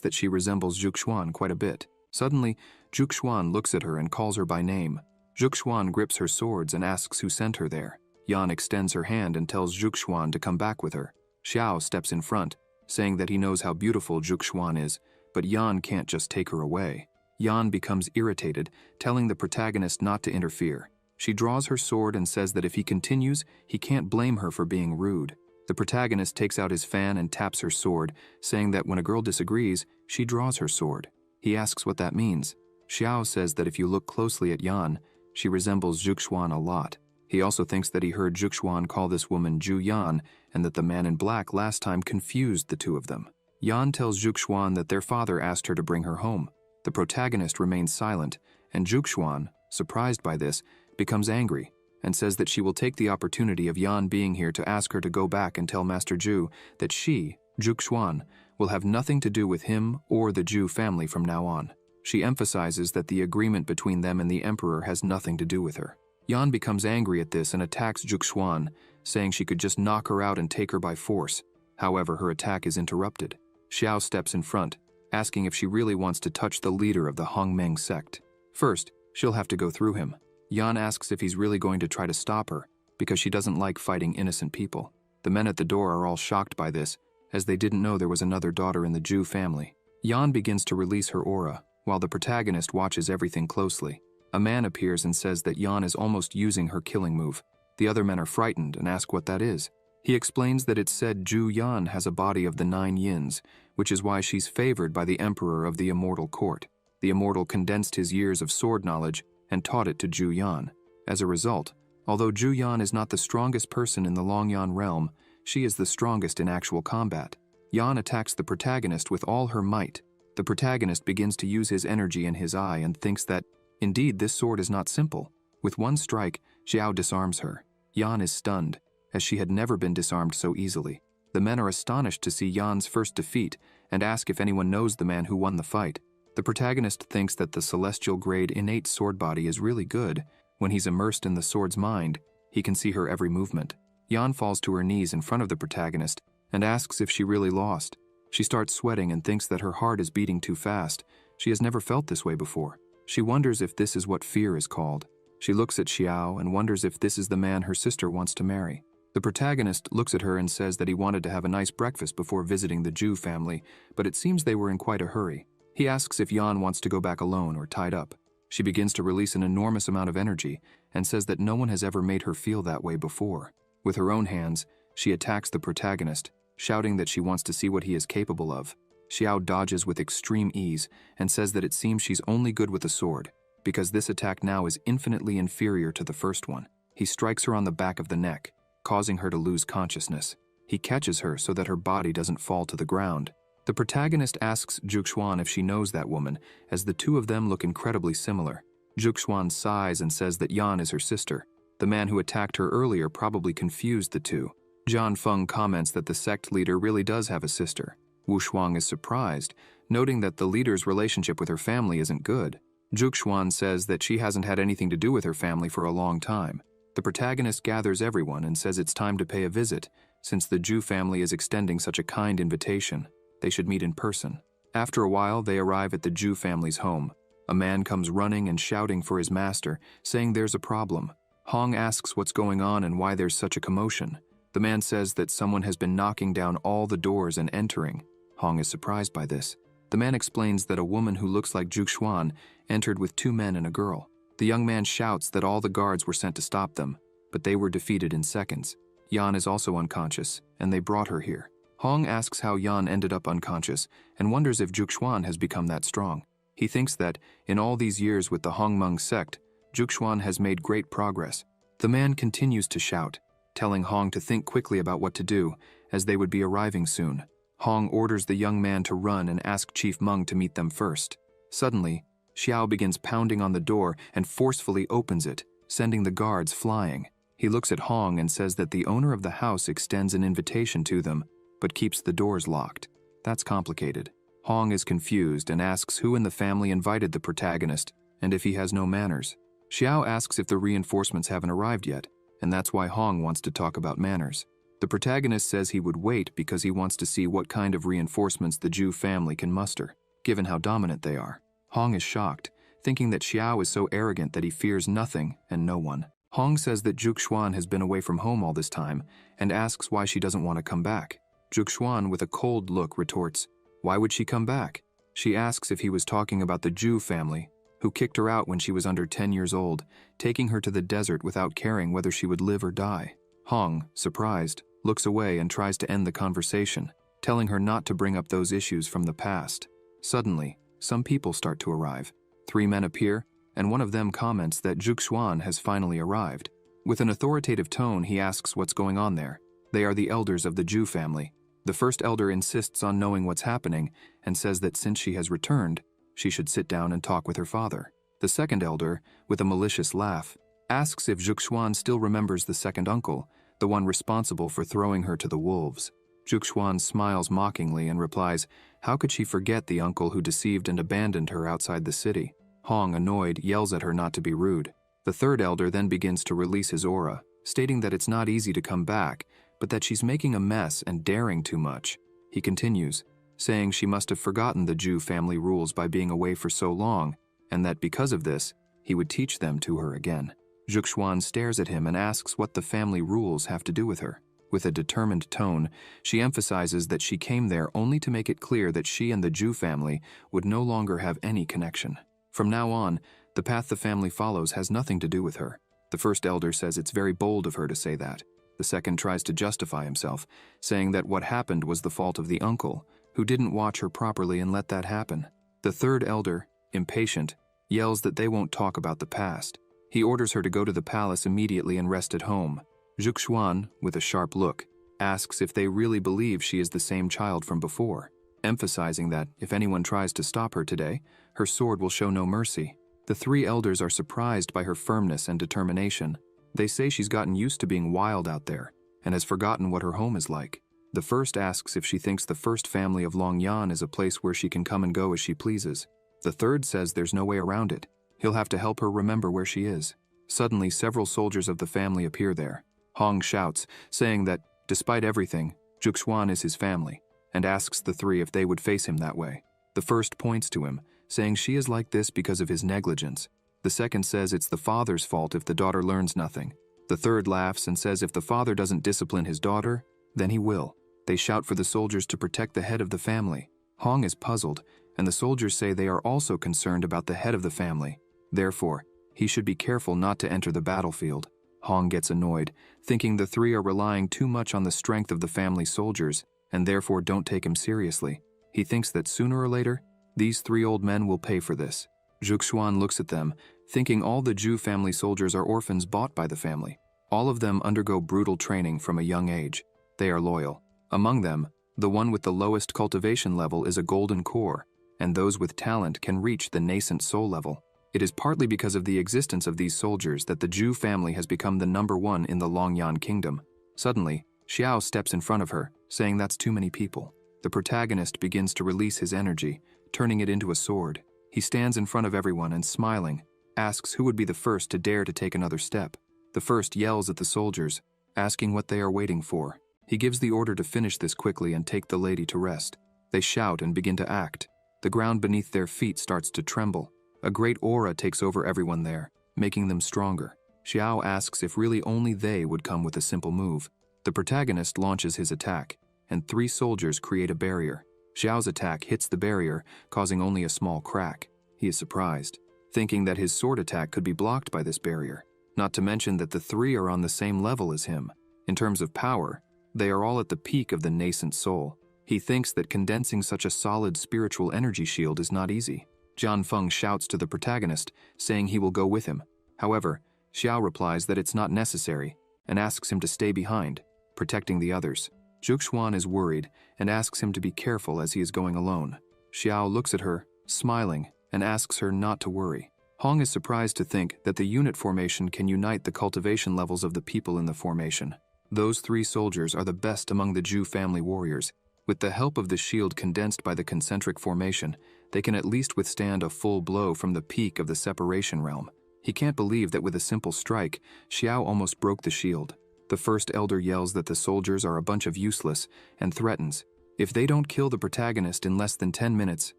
that she resembles Zhuxuan quite a bit. Suddenly, Zhuxuan looks at her and calls her by name. Zhuxuan grips her swords and asks who sent her there. Yan extends her hand and tells Zhuxuan to come back with her. Xiao steps in front, saying that he knows how beautiful Zhuxuan is, but Yan can't just take her away. Yan becomes irritated, telling the protagonist not to interfere. She draws her sword and says that if he continues, he can't blame her for being rude. The protagonist takes out his fan and taps her sword, saying that when a girl disagrees, she draws her sword. He asks what that means. Xiao says that if you look closely at Yan, she resembles Zhuxuan a lot. He also thinks that he heard Zhuxuan call this woman Zhu Yan, and that the man in black last time confused the two of them. Yan tells Zhuxuan that their father asked her to bring her home. The protagonist remains silent, and Zhuxuan, surprised by this, becomes angry and says that she will take the opportunity of Yan being here to ask her to go back and tell Master Zhu that she, Zhuxuan, will have nothing to do with him or the Zhu family from now on. She emphasizes that the agreement between them and the emperor has nothing to do with her. Yan becomes angry at this and attacks Zhuxuan, saying she could just knock her out and take her by force. However, her attack is interrupted. Xiao steps in front, asking if she really wants to touch the leader of the Hongmeng sect. First, she'll have to go through him. Yan asks if he's really going to try to stop her, because she doesn't like fighting innocent people. The men at the door are all shocked by this, as they didn't know there was another daughter in the Zhu family. Yan begins to release her aura, while the protagonist watches everything closely. A man appears and says that Yan is almost using her killing move. The other men are frightened and ask what that is. He explains that it's said Zhu Yan has a body of the 9 yins, which is why she's favored by the emperor of the immortal court. The immortal condensed his years of sword knowledge and taught it to Zhu Yan. As a result, although Zhu Yan is not the strongest person in the Longyan realm, she is the strongest in actual combat. Yan attacks the protagonist with all her might. The protagonist begins to use his energy in his eye and thinks that, indeed, this sword is not simple. With one strike, Xiao disarms her. Yan is stunned, as she had never been disarmed so easily. The men are astonished to see Yan's first defeat and ask if anyone knows the man who won the fight. The protagonist thinks that the celestial grade innate sword body is really good. When he's immersed in the sword's mind, he can see her every movement. Yan falls to her knees in front of the protagonist and asks if she really lost. She starts sweating and thinks that her heart is beating too fast. She has never felt this way before. She wonders if this is what fear is called. She looks at Xiao and wonders if this is the man her sister wants to marry. The protagonist looks at her and says that he wanted to have a nice breakfast before visiting the Zhu family, but it seems they were in quite a hurry. He asks if Yan wants to go back alone or tied up. She begins to release an enormous amount of energy and says that no one has ever made her feel that way before. With her own hands, she attacks the protagonist, shouting that she wants to see what he is capable of. Xiao dodges with extreme ease and says that it seems she's only good with a sword, because this attack now is infinitely inferior to the first one. He strikes her on the back of the neck, causing her to lose consciousness. He catches her so that her body doesn't fall to the ground. The protagonist asks Zhuxuan if she knows that woman, as the two of them look incredibly similar. Zhuxuan sighs and says that Yan is her sister. The man who attacked her earlier probably confused the two. Zhan Feng comments that the sect leader really does have a sister. Wu Shuang is surprised, noting that the leader's relationship with her family isn't good. Zhuxuan says that she hasn't had anything to do with her family for a long time. The protagonist gathers everyone and says it's time to pay a visit, since the Zhu family is extending such a kind invitation. They should meet in person. After a while, they arrive at the Zhu family's home. A man comes running and shouting for his master, saying there's a problem. Hong asks what's going on and why there's such a commotion. The man says that someone has been knocking down all the doors and entering. Hong is surprised by this. The man explains that a woman who looks like Zhuxuan entered with 2 men and a girl. The young man shouts that all the guards were sent to stop them, but they were defeated in seconds. Yan is also unconscious, and they brought her here. Hong asks how Yan ended up unconscious and wonders if Zhuxuan has become that strong. He thinks that, in all these years with the Hongmeng sect, Zhuxuan has made great progress. The man continues to shout, telling Hong to think quickly about what to do, as they would be arriving soon. Hong orders the young man to run and ask Chief Meng to meet them first. Suddenly, Xiao begins pounding on the door and forcefully opens it, sending the guards flying. He looks at Hong and says that the owner of the house extends an invitation to them, but keeps the doors locked. That's complicated. Hong is confused and asks who in the family invited the protagonist and if he has no manners. Xiao asks if the reinforcements haven't arrived yet, and that's why Hong wants to talk about manners. The protagonist says he would wait because he wants to see what kind of reinforcements the Zhu family can muster, given how dominant they are. Hong is shocked, thinking that Xiao is so arrogant that he fears nothing and no one. Hong says that Zhuxuan has been away from home all this time and asks why she doesn't want to come back. Zhuxuan, with a cold look, retorts, "Why would she come back?" She asks if he was talking about the Zhu family, who kicked her out when she was under 10 years old, taking her to the desert without caring whether she would live or die. Hong, surprised, looks away and tries to end the conversation, telling her not to bring up those issues from the past. Suddenly, some people start to arrive. 3 men appear, and one of them comments that Zhuxuan has finally arrived. With an authoritative tone, he asks what's going on there. They are the elders of the Zhu family. The first elder insists on knowing what's happening and says that since she has returned, she should sit down and talk with her father. The second elder, with a malicious laugh, asks if Zhuxuan still remembers the second uncle, the one responsible for throwing her to the wolves. Zhuxuan smiles mockingly and replies, how could she forget the uncle who deceived and abandoned her outside the city? Hong, annoyed, yells at her not to be rude. The third elder then begins to release his aura, stating that it's not easy to come back, but that she's making a mess and daring too much. He continues, saying she must have forgotten the Zhu family rules by being away for so long, and that because of this, he would teach them to her again. Zhuxuan stares at him and asks what the family rules have to do with her. With a determined tone, she emphasizes that she came there only to make it clear that she and the Zhu family would no longer have any connection. From now on, the path the family follows has nothing to do with her. The first elder says it's very bold of her to say that. The second tries to justify himself, saying that what happened was the fault of the uncle, who didn't watch her properly and let that happen. The third elder, impatient, yells that they won't talk about the past. He orders her to go to the palace immediately and rest at home. Zhuxuan, with a sharp look, asks if they really believe she is the same child from before, emphasizing that if anyone tries to stop her today, her sword will show no mercy. The 3 elders are surprised by her firmness and determination. They say she's gotten used to being wild out there and has forgotten what her home is like. The first asks if she thinks the first family of Longyan is a place where she can come and go as she pleases. The third says there's no way around it. He'll have to help her remember where she is. Suddenly, several soldiers of the family appear there. Hong shouts, saying that, despite everything, Zhuxuan is his family, and asks the 3 if they would face him that way. The first points to him, saying she is like this because of his negligence. The second says it's the father's fault if the daughter learns nothing. The third laughs and says if the father doesn't discipline his daughter, then he will. They shout for the soldiers to protect the head of the family. Hong is puzzled, and the soldiers say they are also concerned about the head of the family. Therefore, he should be careful not to enter the battlefield. Hong gets annoyed, thinking the 3 are relying too much on the strength of the family soldiers, and therefore don't take him seriously. He thinks that sooner or later, these 3 old men will pay for this. Zhuxuan looks at them, thinking all the Zhu family soldiers are orphans bought by the family. All of them undergo brutal training from a young age. They are loyal. Among them, the one with the lowest cultivation level is a golden core, and those with talent can reach the nascent soul level. It is partly because of the existence of these soldiers that the Zhu family has become the #1 in the Longyan kingdom. Suddenly, Xiao steps in front of her, saying that's too many people. The protagonist begins to release his energy, turning it into a sword. He stands in front of everyone and, smiling, asks who would be the first to dare to take another step. The first yells at the soldiers, asking what they are waiting for. He gives the order to finish this quickly and take the lady to rest. They shout and begin to act. The ground beneath their feet starts to tremble. A great aura takes over everyone there, making them stronger. Xiao asks if really only they would come with a simple move. The protagonist launches his attack, and 3 soldiers create a barrier. Xiao's attack hits the barrier, causing only a small crack. He is surprised, thinking that his sword attack could be blocked by this barrier. Not to mention that the 3 are on the same level as him. In terms of power, they are all at the peak of the nascent soul. He thinks that condensing such a solid spiritual energy shield is not easy. Jian Feng shouts to the protagonist, saying he will go with him. However, Xiao replies that it's not necessary, and asks him to stay behind, protecting the others. Zhuxuan is worried, and asks him to be careful as he is going alone. Xiao looks at her, smiling, and asks her not to worry. Hong is surprised to think that the unit formation can unite the cultivation levels of the people in the formation. Those 3 soldiers are the best among the Zhu family warriors. With the help of the shield condensed by the concentric formation, they can at least withstand a full blow from the peak of the separation realm. He can't believe that with a simple strike, Xiao almost broke the shield. The first elder yells that the soldiers are a bunch of useless and threatens, if they don't kill the protagonist in less than 10 minutes,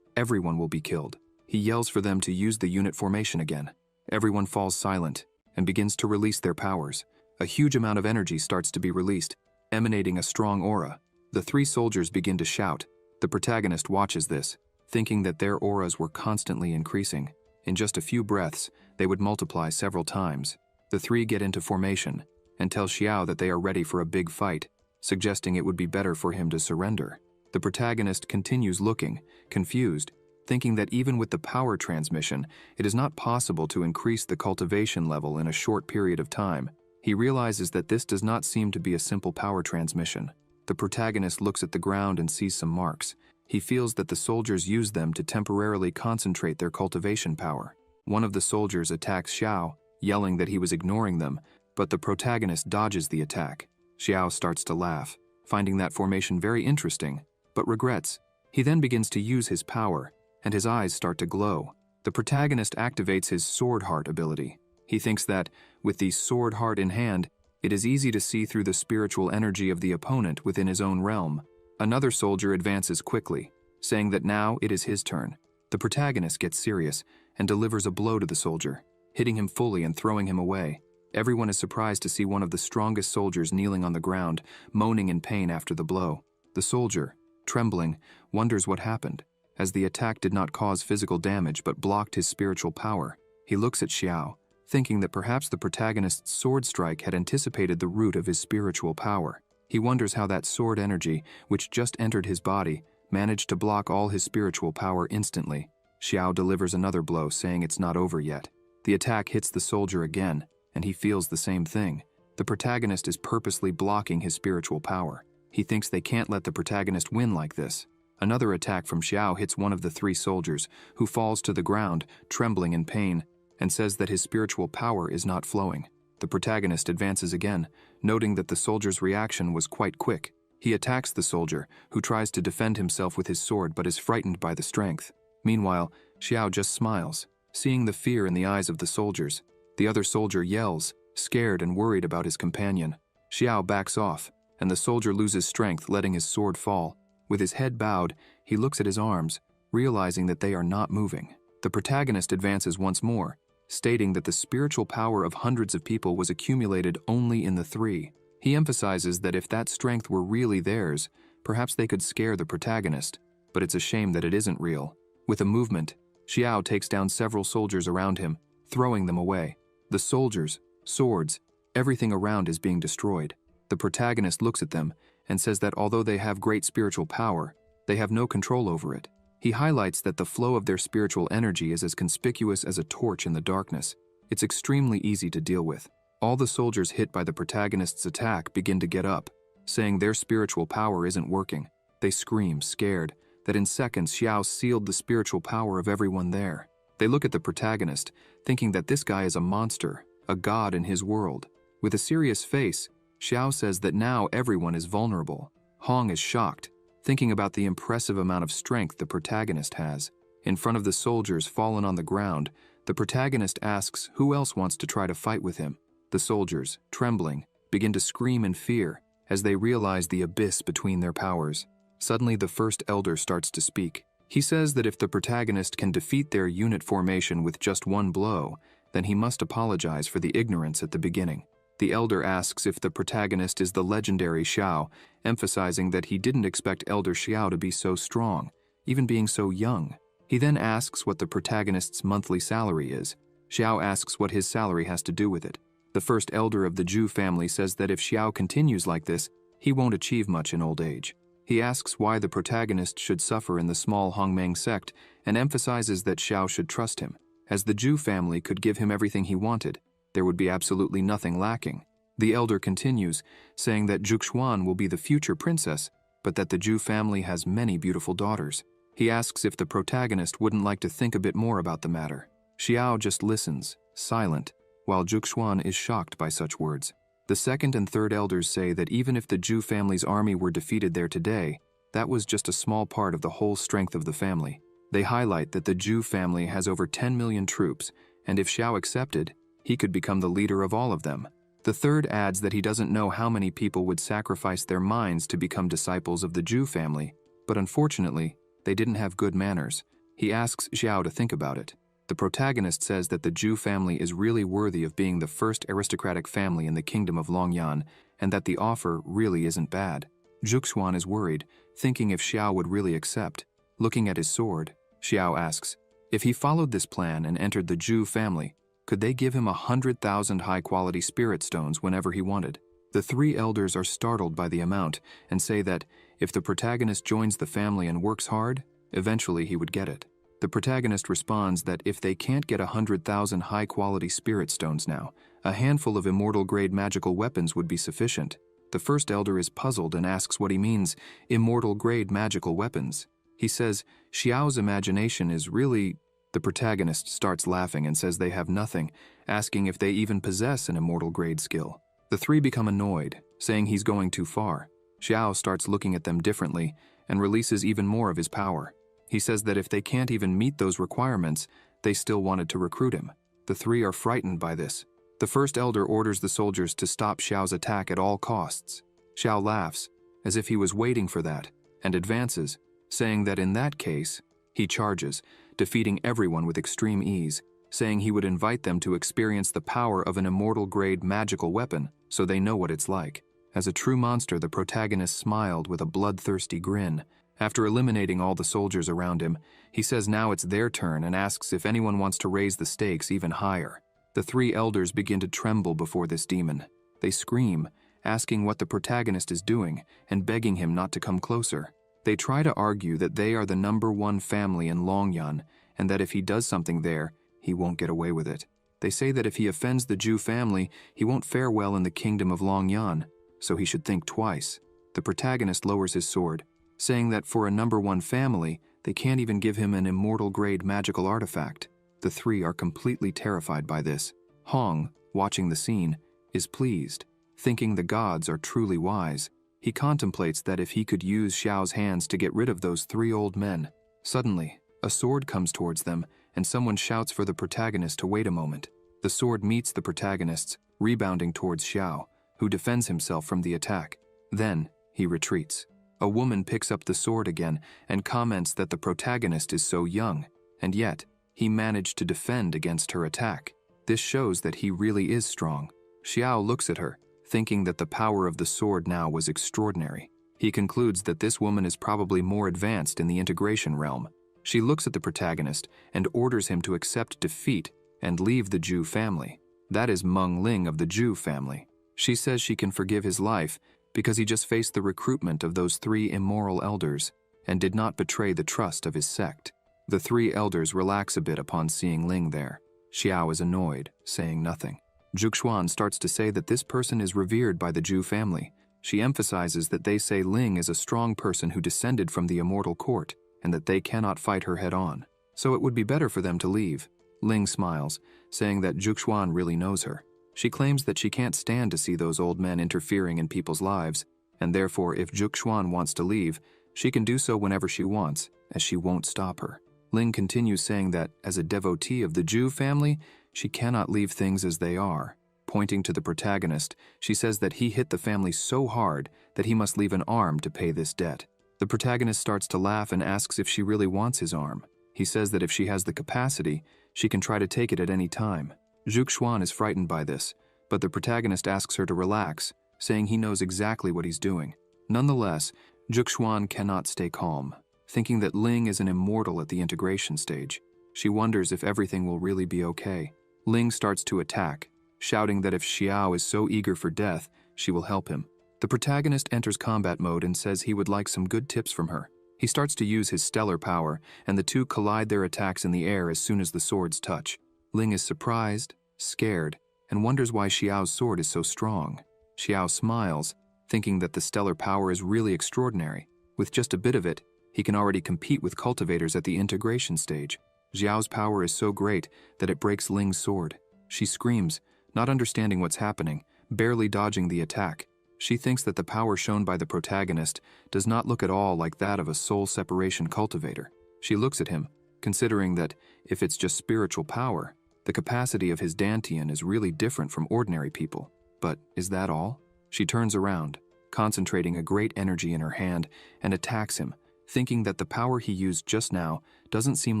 everyone will be killed. He yells for them to use the unit formation again. Everyone falls silent and begins to release their powers. A huge amount of energy starts to be released, emanating a strong aura. The three soldiers begin to shout. The protagonist watches this, thinking that their auras were constantly increasing. In just a few breaths, they would multiply several times. The three get into formation and tell Xiao that they are ready for a big fight, suggesting it would be better for him to surrender. The protagonist continues looking, confused, thinking that even with the power transmission, it is not possible to increase the cultivation level in a short period of time. He realizes that this does not seem to be a simple power transmission. The protagonist looks at the ground and sees some marks. He feels that the soldiers use them to temporarily concentrate their cultivation power. One of the soldiers attacks Xiao, yelling that he was ignoring them, but the protagonist dodges the attack. Xiao starts to laugh, finding that formation very interesting, but regrets. He then begins to use his power, and his eyes start to glow. The protagonist activates his sword heart ability. He thinks that, with the sword heart in hand, it is easy to see through the spiritual energy of the opponent within his own realm. Another soldier advances quickly, saying that now it is his turn. The protagonist gets serious and delivers a blow to the soldier, hitting him fully and throwing him away. Everyone is surprised to see one of the strongest soldiers kneeling on the ground, moaning in pain after the blow. The soldier, trembling, wonders what happened, as the attack did not cause physical damage but blocked his spiritual power. He looks at Xiao, thinking that perhaps the protagonist's sword strike had anticipated the root of his spiritual power. He wonders how that sword energy, which just entered his body, managed to block all his spiritual power instantly. Xiao delivers another blow, saying it's not over yet. The attack hits the soldier again, and he feels the same thing. The protagonist is purposely blocking his spiritual power. He thinks they can't let the protagonist win like this. Another attack from Xiao hits one of the three soldiers, who falls to the ground, trembling in pain, and says that his spiritual power is not flowing. The protagonist advances again, noting that the soldier's reaction was quite quick. He attacks the soldier, who tries to defend himself with his sword but is frightened by the strength. Meanwhile, Xiao just smiles, seeing the fear in the eyes of the soldiers. The other soldier yells, scared and worried about his companion. Xiao backs off, and the soldier loses strength, letting his sword fall. With his head bowed, he looks at his arms, realizing that they are not moving. The protagonist advances once more, stating that the spiritual power of hundreds of people was accumulated only in the three. He emphasizes that if that strength were really theirs, perhaps they could scare the protagonist, but it's a shame that it isn't real. With a movement, Xiao takes down several soldiers around him, throwing them away. The soldiers, swords, everything around is being destroyed. The protagonist looks at them and says that although they have great spiritual power, they have no control over it. He highlights that the flow of their spiritual energy is as conspicuous as a torch in the darkness. It's extremely easy to deal with. All the soldiers hit by the protagonist's attack begin to get up, saying their spiritual power isn't working. They scream, scared, that in seconds Xiao sealed the spiritual power of everyone there. They look at the protagonist, thinking that this guy is a monster, a god in his world. With a serious face, Xiao says that now everyone is vulnerable. Hong is shocked, thinking about the impressive amount of strength the protagonist has. In front of the soldiers fallen on the ground, the protagonist asks who else wants to try to fight with him. The soldiers, trembling, begin to scream in fear as they realize the abyss between their powers. Suddenly, the first elder starts to speak. He says that if the protagonist can defeat their unit formation with just one blow, then he must apologize for the ignorance at the beginning. The elder asks if the protagonist is the legendary Xiao, emphasizing that he didn't expect Elder Xiao to be so strong, even being so young. He then asks what the protagonist's monthly salary is. Xiao asks what his salary has to do with it. The first elder of the Zhu family says that if Xiao continues like this, he won't achieve much in old age. He asks why the protagonist should suffer in the small Hongmeng sect and emphasizes that Xiao should trust him, as the Zhu family could give him everything he wanted. There would be absolutely nothing lacking. The elder continues, saying that Zhuxuan will be the future princess, but that the Zhu family has many beautiful daughters. He asks if the protagonist wouldn't like to think a bit more about the matter. Xiao just listens, silent, while Zhuxuan is shocked by such words. The second and third elders say that even if the Zhu family's army were defeated there today, that was just a small part of the whole strength of the family. They highlight that the Zhu family has over 10 million troops, and if Xiao accepted, he could become the leader of all of them. The third adds that he doesn't know how many people would sacrifice their minds to become disciples of the Zhu family, but unfortunately, they didn't have good manners. He asks Xiao to think about it. The protagonist says that the Zhu family is really worthy of being the first aristocratic family in the kingdom of Longyan, and that the offer really isn't bad. Zhuxuan is worried, thinking if Xiao would really accept. Looking at his sword, Xiao asks, if he followed this plan and entered the Zhu family, could they give him 100,000 high-quality spirit stones whenever he wanted? The three elders are startled by the amount and say that if the protagonist joins the family and works hard, eventually he would get it. The protagonist responds that if they can't get 100,000 high-quality spirit stones now, a handful of immortal-grade magical weapons would be sufficient. The first elder is puzzled and asks what he means, immortal-grade magical weapons. He says Xiao's imagination is really... The protagonist starts laughing and says they have nothing, asking if they even possess an immortal-grade skill. The three become annoyed, saying he's going too far. Xiao starts looking at them differently and releases even more of his power. He says that if they can't even meet those requirements, they still wanted to recruit him. The three are frightened by this. The first elder orders the soldiers to stop Xiao's attack at all costs. Xiao laughs, as if he was waiting for that, and advances, saying that in that case, he charges, defeating everyone with extreme ease, saying he would invite them to experience the power of an immortal-grade magical weapon so they know what it's like. As a true monster, the protagonist smiled with a bloodthirsty grin. After eliminating all the soldiers around him, he says now it's their turn and asks if anyone wants to raise the stakes even higher. The three elders begin to tremble before this demon. They scream, asking what the protagonist is doing and begging him not to come closer. They try to argue that they are the #1 family in Longyan and that if he does something there, he won't get away with it. They say that if he offends the Zhu family, he won't fare well in the kingdom of Longyan, so he should think twice. The protagonist lowers his sword, saying that for a #1 family, they can't even give him an immortal-grade magical artifact. The three are completely terrified by this. Hong, watching the scene, is pleased, thinking the gods are truly wise. He contemplates that if he could use Xiao's hands to get rid of those three old men. Suddenly, a sword comes towards them, and someone shouts for the protagonist to wait a moment. The sword meets the protagonist's, rebounding towards Xiao, who defends himself from the attack. Then, he retreats. A woman picks up the sword again and comments that the protagonist is so young, and yet, he managed to defend against her attack. This shows that he really is strong. Xiao looks at her, thinking that the power of the sword now was extraordinary. He concludes that this woman is probably more advanced in the integration realm. She looks at the protagonist and orders him to accept defeat and leave the Zhu family. That is Meng Ling of the Zhu family. She says she can forgive his life because he just faced the recruitment of those three immoral elders and did not betray the trust of his sect. The three elders relax a bit upon seeing Ling there. Xiao is annoyed, saying nothing. Zhuxuan starts to say that this person is revered by the Zhu family. She emphasizes that they say Ling is a strong person who descended from the immortal court, and that they cannot fight her head-on. So it would be better for them to leave. Ling smiles, saying that Zhuxuan really knows her. She claims that she can't stand to see those old men interfering in people's lives, and therefore if Zhuxuan wants to leave, she can do so whenever she wants, as she won't stop her. Ling continues saying that, as a devotee of the Zhu family, she cannot leave things as they are. Pointing to the protagonist, she says that he hit the family so hard that he must leave an arm to pay this debt. The protagonist starts to laugh and asks if she really wants his arm. He says that if she has the capacity, she can try to take it at any time. Zhuxuan is frightened by this, but the protagonist asks her to relax, saying he knows exactly what he's doing. Nonetheless, Zhuxuan cannot stay calm, thinking that Ling is an immortal at the integration stage. She wonders if everything will really be okay. Ling starts to attack, shouting that if Xiao is so eager for death, she will help him. The protagonist enters combat mode and says he would like some good tips from her. He starts to use his stellar power, and the two collide their attacks in the air as soon as the swords touch. Ling is surprised, scared, and wonders why Xiao's sword is so strong. Xiao smiles, thinking that the stellar power is really extraordinary. With just a bit of it, he can already compete with cultivators at the integration stage. Xiao's power is so great that it breaks Ling's sword. She screams, not understanding what's happening, barely dodging the attack. She thinks that the power shown by the protagonist does not look at all like that of a soul separation cultivator. She looks at him, considering that if it's just spiritual power, the capacity of his Dantian is really different from ordinary people. But is that all? She turns around, concentrating a great energy in her hand, and attacks him, thinking that the power he used just now doesn't seem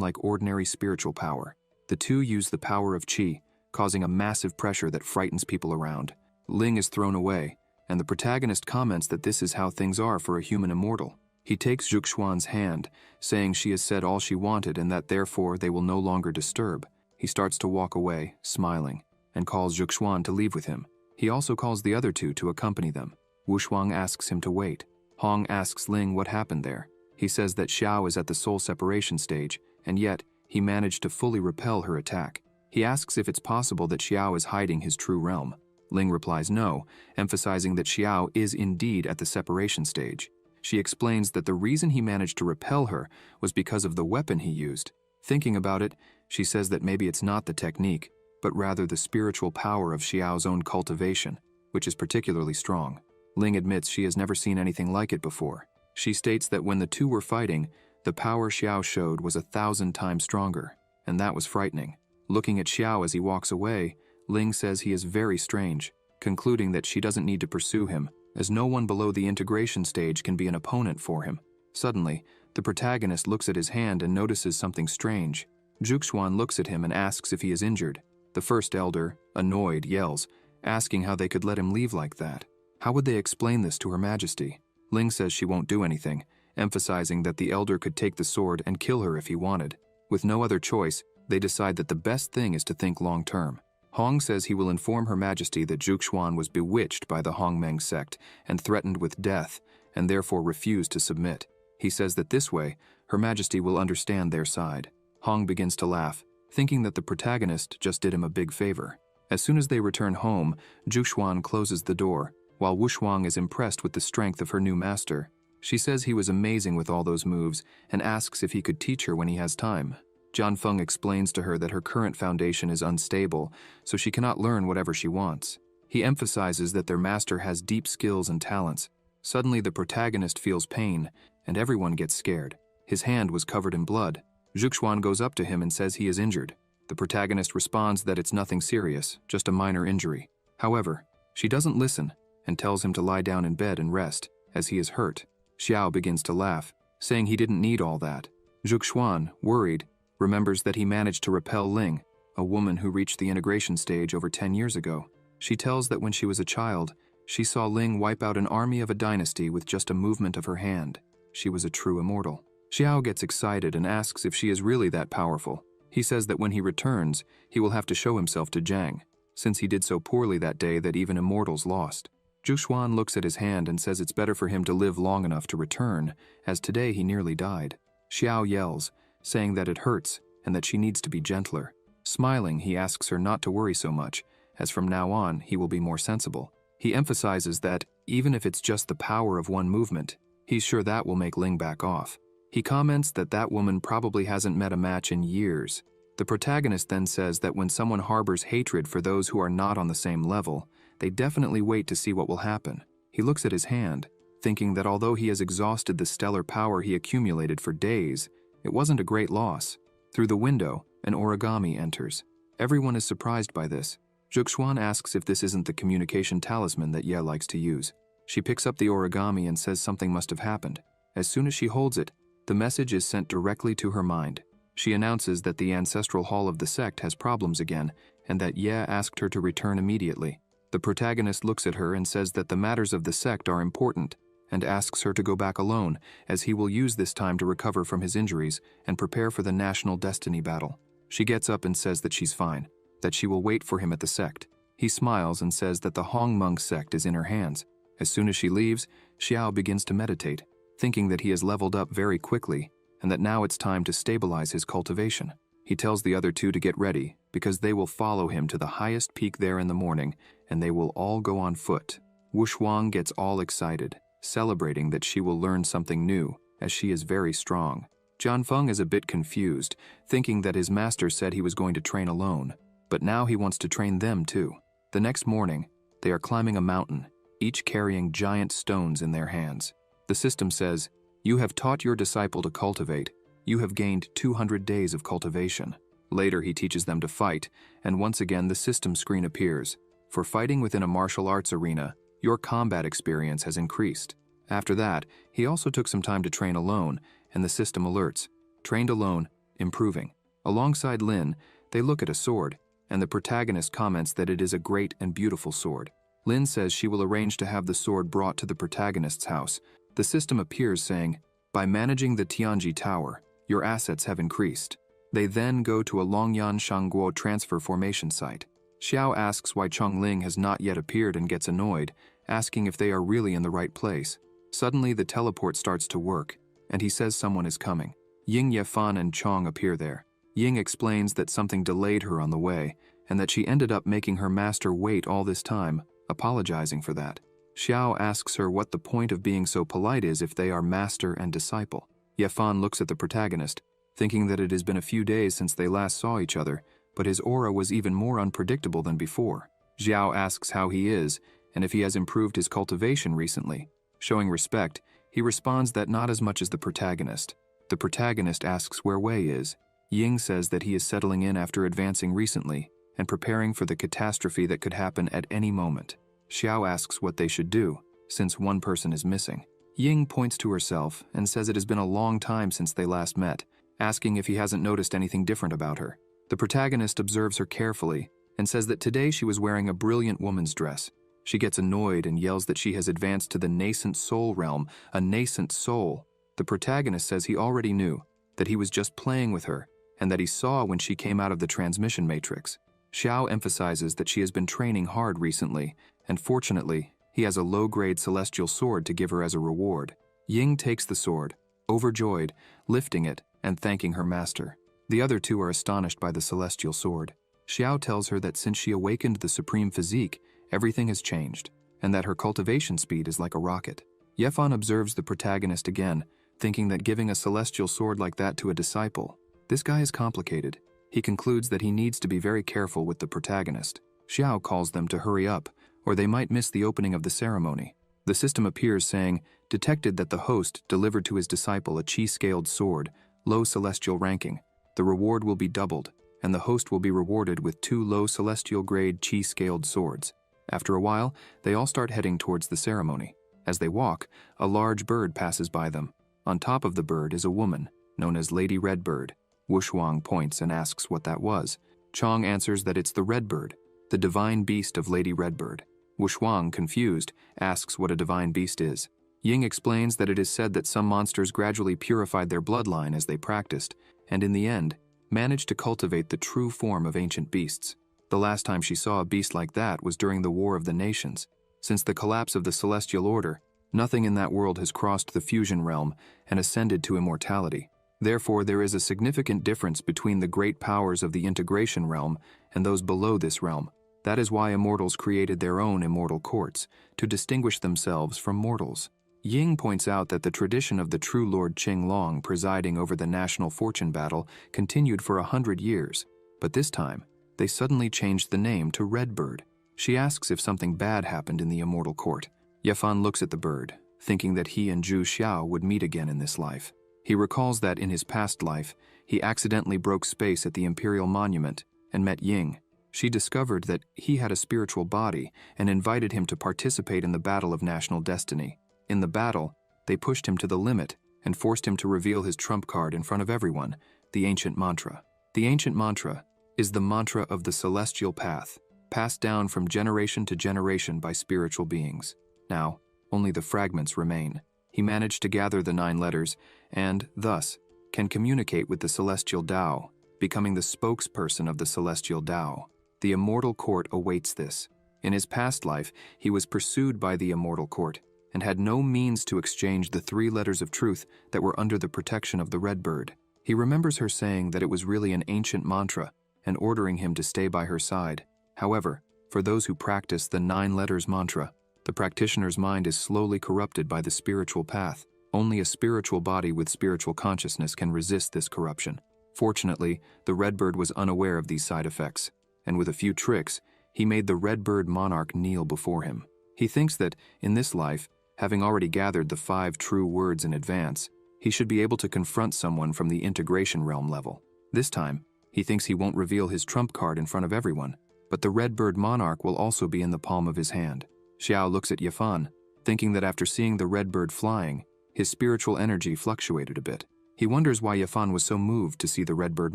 like ordinary spiritual power. The two use the power of qi, causing a massive pressure that frightens people around. Ling is thrown away, and the protagonist comments that this is how things are for a human immortal. He takes Zhuxuan's hand, saying she has said all she wanted and that therefore they will no longer disturb. He starts to walk away, smiling, and calls Zhuxuan to leave with him. He also calls the other two to accompany them. Wushuang asks him to wait. Hong asks Ling what happened there. He says that Xiao is at the soul separation stage, and yet he managed to fully repel her attack. He asks if it's possible that Xiao is hiding his true realm. Ling replies no, emphasizing that Xiao is indeed at the separation stage. She explains that the reason he managed to repel her was because of the weapon he used. Thinking about it, she says that maybe it's not the technique, but rather the spiritual power of Xiao's own cultivation, which is particularly strong. Ling admits she has never seen anything like it before. She states that when the two were fighting, the power Xiao showed was 1,000 times stronger, and that was frightening. Looking at Xiao as he walks away, Ling says he is very strange, concluding that she doesn't need to pursue him, as no one below the integration stage can be an opponent for him. Suddenly, the protagonist looks at his hand and notices something strange. Zhuxuan looks at him and asks if he is injured. The first elder, annoyed, yells, asking how they could let him leave like that. How would they explain this to Her Majesty? Ling says she won't do anything, emphasizing that the elder could take the sword and kill her if he wanted. With no other choice, they decide that the best thing is to think long-term. Hong says he will inform Her Majesty that Zhuxuan was bewitched by the Hongmeng sect and threatened with death, and therefore refused to submit. He says that this way, Her Majesty will understand their side. Hong begins to laugh, thinking that the protagonist just did him a big favor. As soon as they return home, Zhuxuan closes the door, while Wushuang is impressed with the strength of her new master. She says he was amazing with all those moves and asks if he could teach her when he has time. Jianfeng explains to her that her current foundation is unstable, so she cannot learn whatever she wants. He emphasizes that their master has deep skills and talents. Suddenly the protagonist feels pain, and everyone gets scared. His hand was covered in blood. Zhuxuan goes up to him and says he is injured. The protagonist responds that it's nothing serious, just a minor injury. However, she doesn't listen and tells him to lie down in bed and rest, as he is hurt. Xiao begins to laugh, saying he didn't need all that. Zhuxuan, worried, remembers that he managed to repel Ling, a woman who reached the integration stage over 10 years ago. She tells that when she was a child, she saw Ling wipe out an army of a dynasty with just a movement of her hand. She was a true immortal. Xiao gets excited and asks if she is really that powerful. He says that when he returns, he will have to show himself to Jiang, since he did so poorly that day that even immortals lost. Zhuxuan looks at his hand and says it's better for him to live long enough to return, as today he nearly died. Xiao yells, saying that it hurts and that she needs to be gentler. Smiling, he asks her not to worry so much, as from now on he will be more sensible. He emphasizes that, even if it's just the power of one movement, he's sure that will make Ling back off. He comments that that woman probably hasn't met a match in years. The protagonist then says that when someone harbors hatred for those who are not on the same level, they definitely wait to see what will happen. He looks at his hand, thinking that although he has exhausted the stellar power he accumulated for days, it wasn't a great loss. Through the window, an origami enters. Everyone is surprised by this. Zhuxuan asks if this isn't the communication talisman that Ye likes to use. She picks up the origami and says something must have happened. As soon as she holds it, the message is sent directly to her mind. She announces that the ancestral hall of the sect has problems again, and that Ye asked her to return immediately. The protagonist looks at her and says that the matters of the sect are important, and asks her to go back alone, as he will use this time to recover from his injuries and prepare for the national destiny battle. She gets up and says that she's fine, that she will wait for him at the sect. He smiles and says that the Hongmeng sect is in her hands. As soon as she leaves, Xiao begins to meditate, thinking that he has leveled up very quickly, and that now it's time to stabilize his cultivation. He tells the other two to get ready, because they will follow him to the highest peak there in the morning, and they will all go on foot. Wushuang gets all excited, celebrating that she will learn something new, as she is very strong. Jianfeng is a bit confused, thinking that his master said he was going to train alone, but now he wants to train them too. The next morning, they are climbing a mountain, each carrying giant stones in their hands. The system says, "You have taught your disciple to cultivate. You have gained 200 days of cultivation." Later he teaches them to fight, and once again the system screen appears. For fighting within a martial arts arena, your combat experience has increased. After that, he also took some time to train alone, and the system alerts. Trained alone, improving. Alongside Lin, they look at a sword, and the protagonist comments that it is a great and beautiful sword. Lin says she will arrange to have the sword brought to the protagonist's house. The system appears saying, "By managing the Tianji Tower, your assets have increased." They then go to a Longyan Shangguo transfer formation site. Xiao asks why Chongling has not yet appeared and gets annoyed, asking if they are really in the right place. Suddenly the teleport starts to work, and he says someone is coming. Ying Yefan and Chong appear there. Ying explains that something delayed her on the way, and that she ended up making her master wait all this time, apologizing for that. Xiao asks her what the point of being so polite is if they are master and disciple. Yefan looks at the protagonist, thinking that it has been a few days since they last saw each other, but his aura was even more unpredictable than before. Xiao asks how he is, and if he has improved his cultivation recently. Showing respect, he responds that not as much as the protagonist. The protagonist asks where Wei is. Ying says that he is settling in after advancing recently, and preparing for the catastrophe that could happen at any moment. Xiao asks what they should do, since one person is missing. Ying points to herself and says it has been a long time since they last met, asking if he hasn't noticed anything different about her. The protagonist observes her carefully and says that today she was wearing a brilliant woman's dress. She gets annoyed and yells that she has advanced to the nascent soul realm, a nascent soul. The protagonist says he already knew, that he was just playing with her, and that he saw when she came out of the transmission matrix. Xiao emphasizes that she has been training hard recently, and fortunately, he has a low-grade celestial sword to give her as a reward. Ying takes the sword, overjoyed, lifting it and thanking her master. The other two are astonished by the celestial sword. Xiao tells her that since she awakened the supreme physique, everything has changed, and that her cultivation speed is like a rocket. Yefan observes the protagonist again, thinking that giving a celestial sword like that to a disciple, this guy is complicated. He concludes that he needs to be very careful with the protagonist. Xiao calls them to hurry up, or they might miss the opening of the ceremony. The system appears saying, detected that the host delivered to his disciple a chi-scaled sword, low celestial ranking. The reward will be doubled, and the host will be rewarded with 2 low celestial grade chi-scaled swords. After a while, they all start heading towards the ceremony. As they walk, a large bird passes by them. On top of the bird is a woman, known as Lady Redbird. Wushuang points and asks what that was. Chong answers that it's the Redbird, the divine beast of Lady Redbird. Wushuang, confused, asks what a divine beast is. Ying explains that it is said that some monsters gradually purified their bloodline as they practiced, and in the end, managed to cultivate the true form of ancient beasts. The last time she saw a beast like that was during the War of the Nations. Since the collapse of the Celestial Order, nothing in that world has crossed the fusion realm and ascended to immortality. Therefore, there is a significant difference between the great powers of the integration realm and those below this realm. That is why immortals created their own immortal courts, to distinguish themselves from mortals. Ying points out that the tradition of the true Lord Qinglong presiding over the national fortune battle continued for 100 years, but this time, they suddenly changed the name to Redbird. She asks if something bad happened in the immortal court. Yefan looks at the bird, thinking that he and Zhu Xiao would meet again in this life. He recalls that in his past life, he accidentally broke space at the Imperial Monument and met Ying. She discovered that he had a spiritual body and invited him to participate in the battle of national destiny. In the battle, they pushed him to the limit and forced him to reveal his trump card in front of everyone, the ancient mantra. The ancient mantra is the mantra of the celestial path, passed down from generation to generation by spiritual beings. Now, only the fragments remain. He managed to gather the 9 letters and, thus, can communicate with the celestial Tao, becoming the spokesperson of the celestial Tao. The immortal court awaits this. In his past life, he was pursued by the immortal court and had no means to exchange the 3 letters of truth that were under the protection of the Redbird. He remembers her saying that it was really an ancient mantra and ordering him to stay by her side. However, for those who practice the 9 letters mantra, the practitioner's mind is slowly corrupted by the spiritual path. Only a spiritual body with spiritual consciousness can resist this corruption. Fortunately, the Redbird was unaware of these side effects, and with a few tricks, he made the Redbird monarch kneel before him. He thinks that, in this life, having already gathered the 5 true words in advance, he should be able to confront someone from the integration realm level. This time, he thinks he won't reveal his trump card in front of everyone, but the Redbird monarch will also be in the palm of his hand. Xiao looks at Yefan, thinking that after seeing the Redbird flying, his spiritual energy fluctuated a bit. He wonders why Yefan was so moved to see the Redbird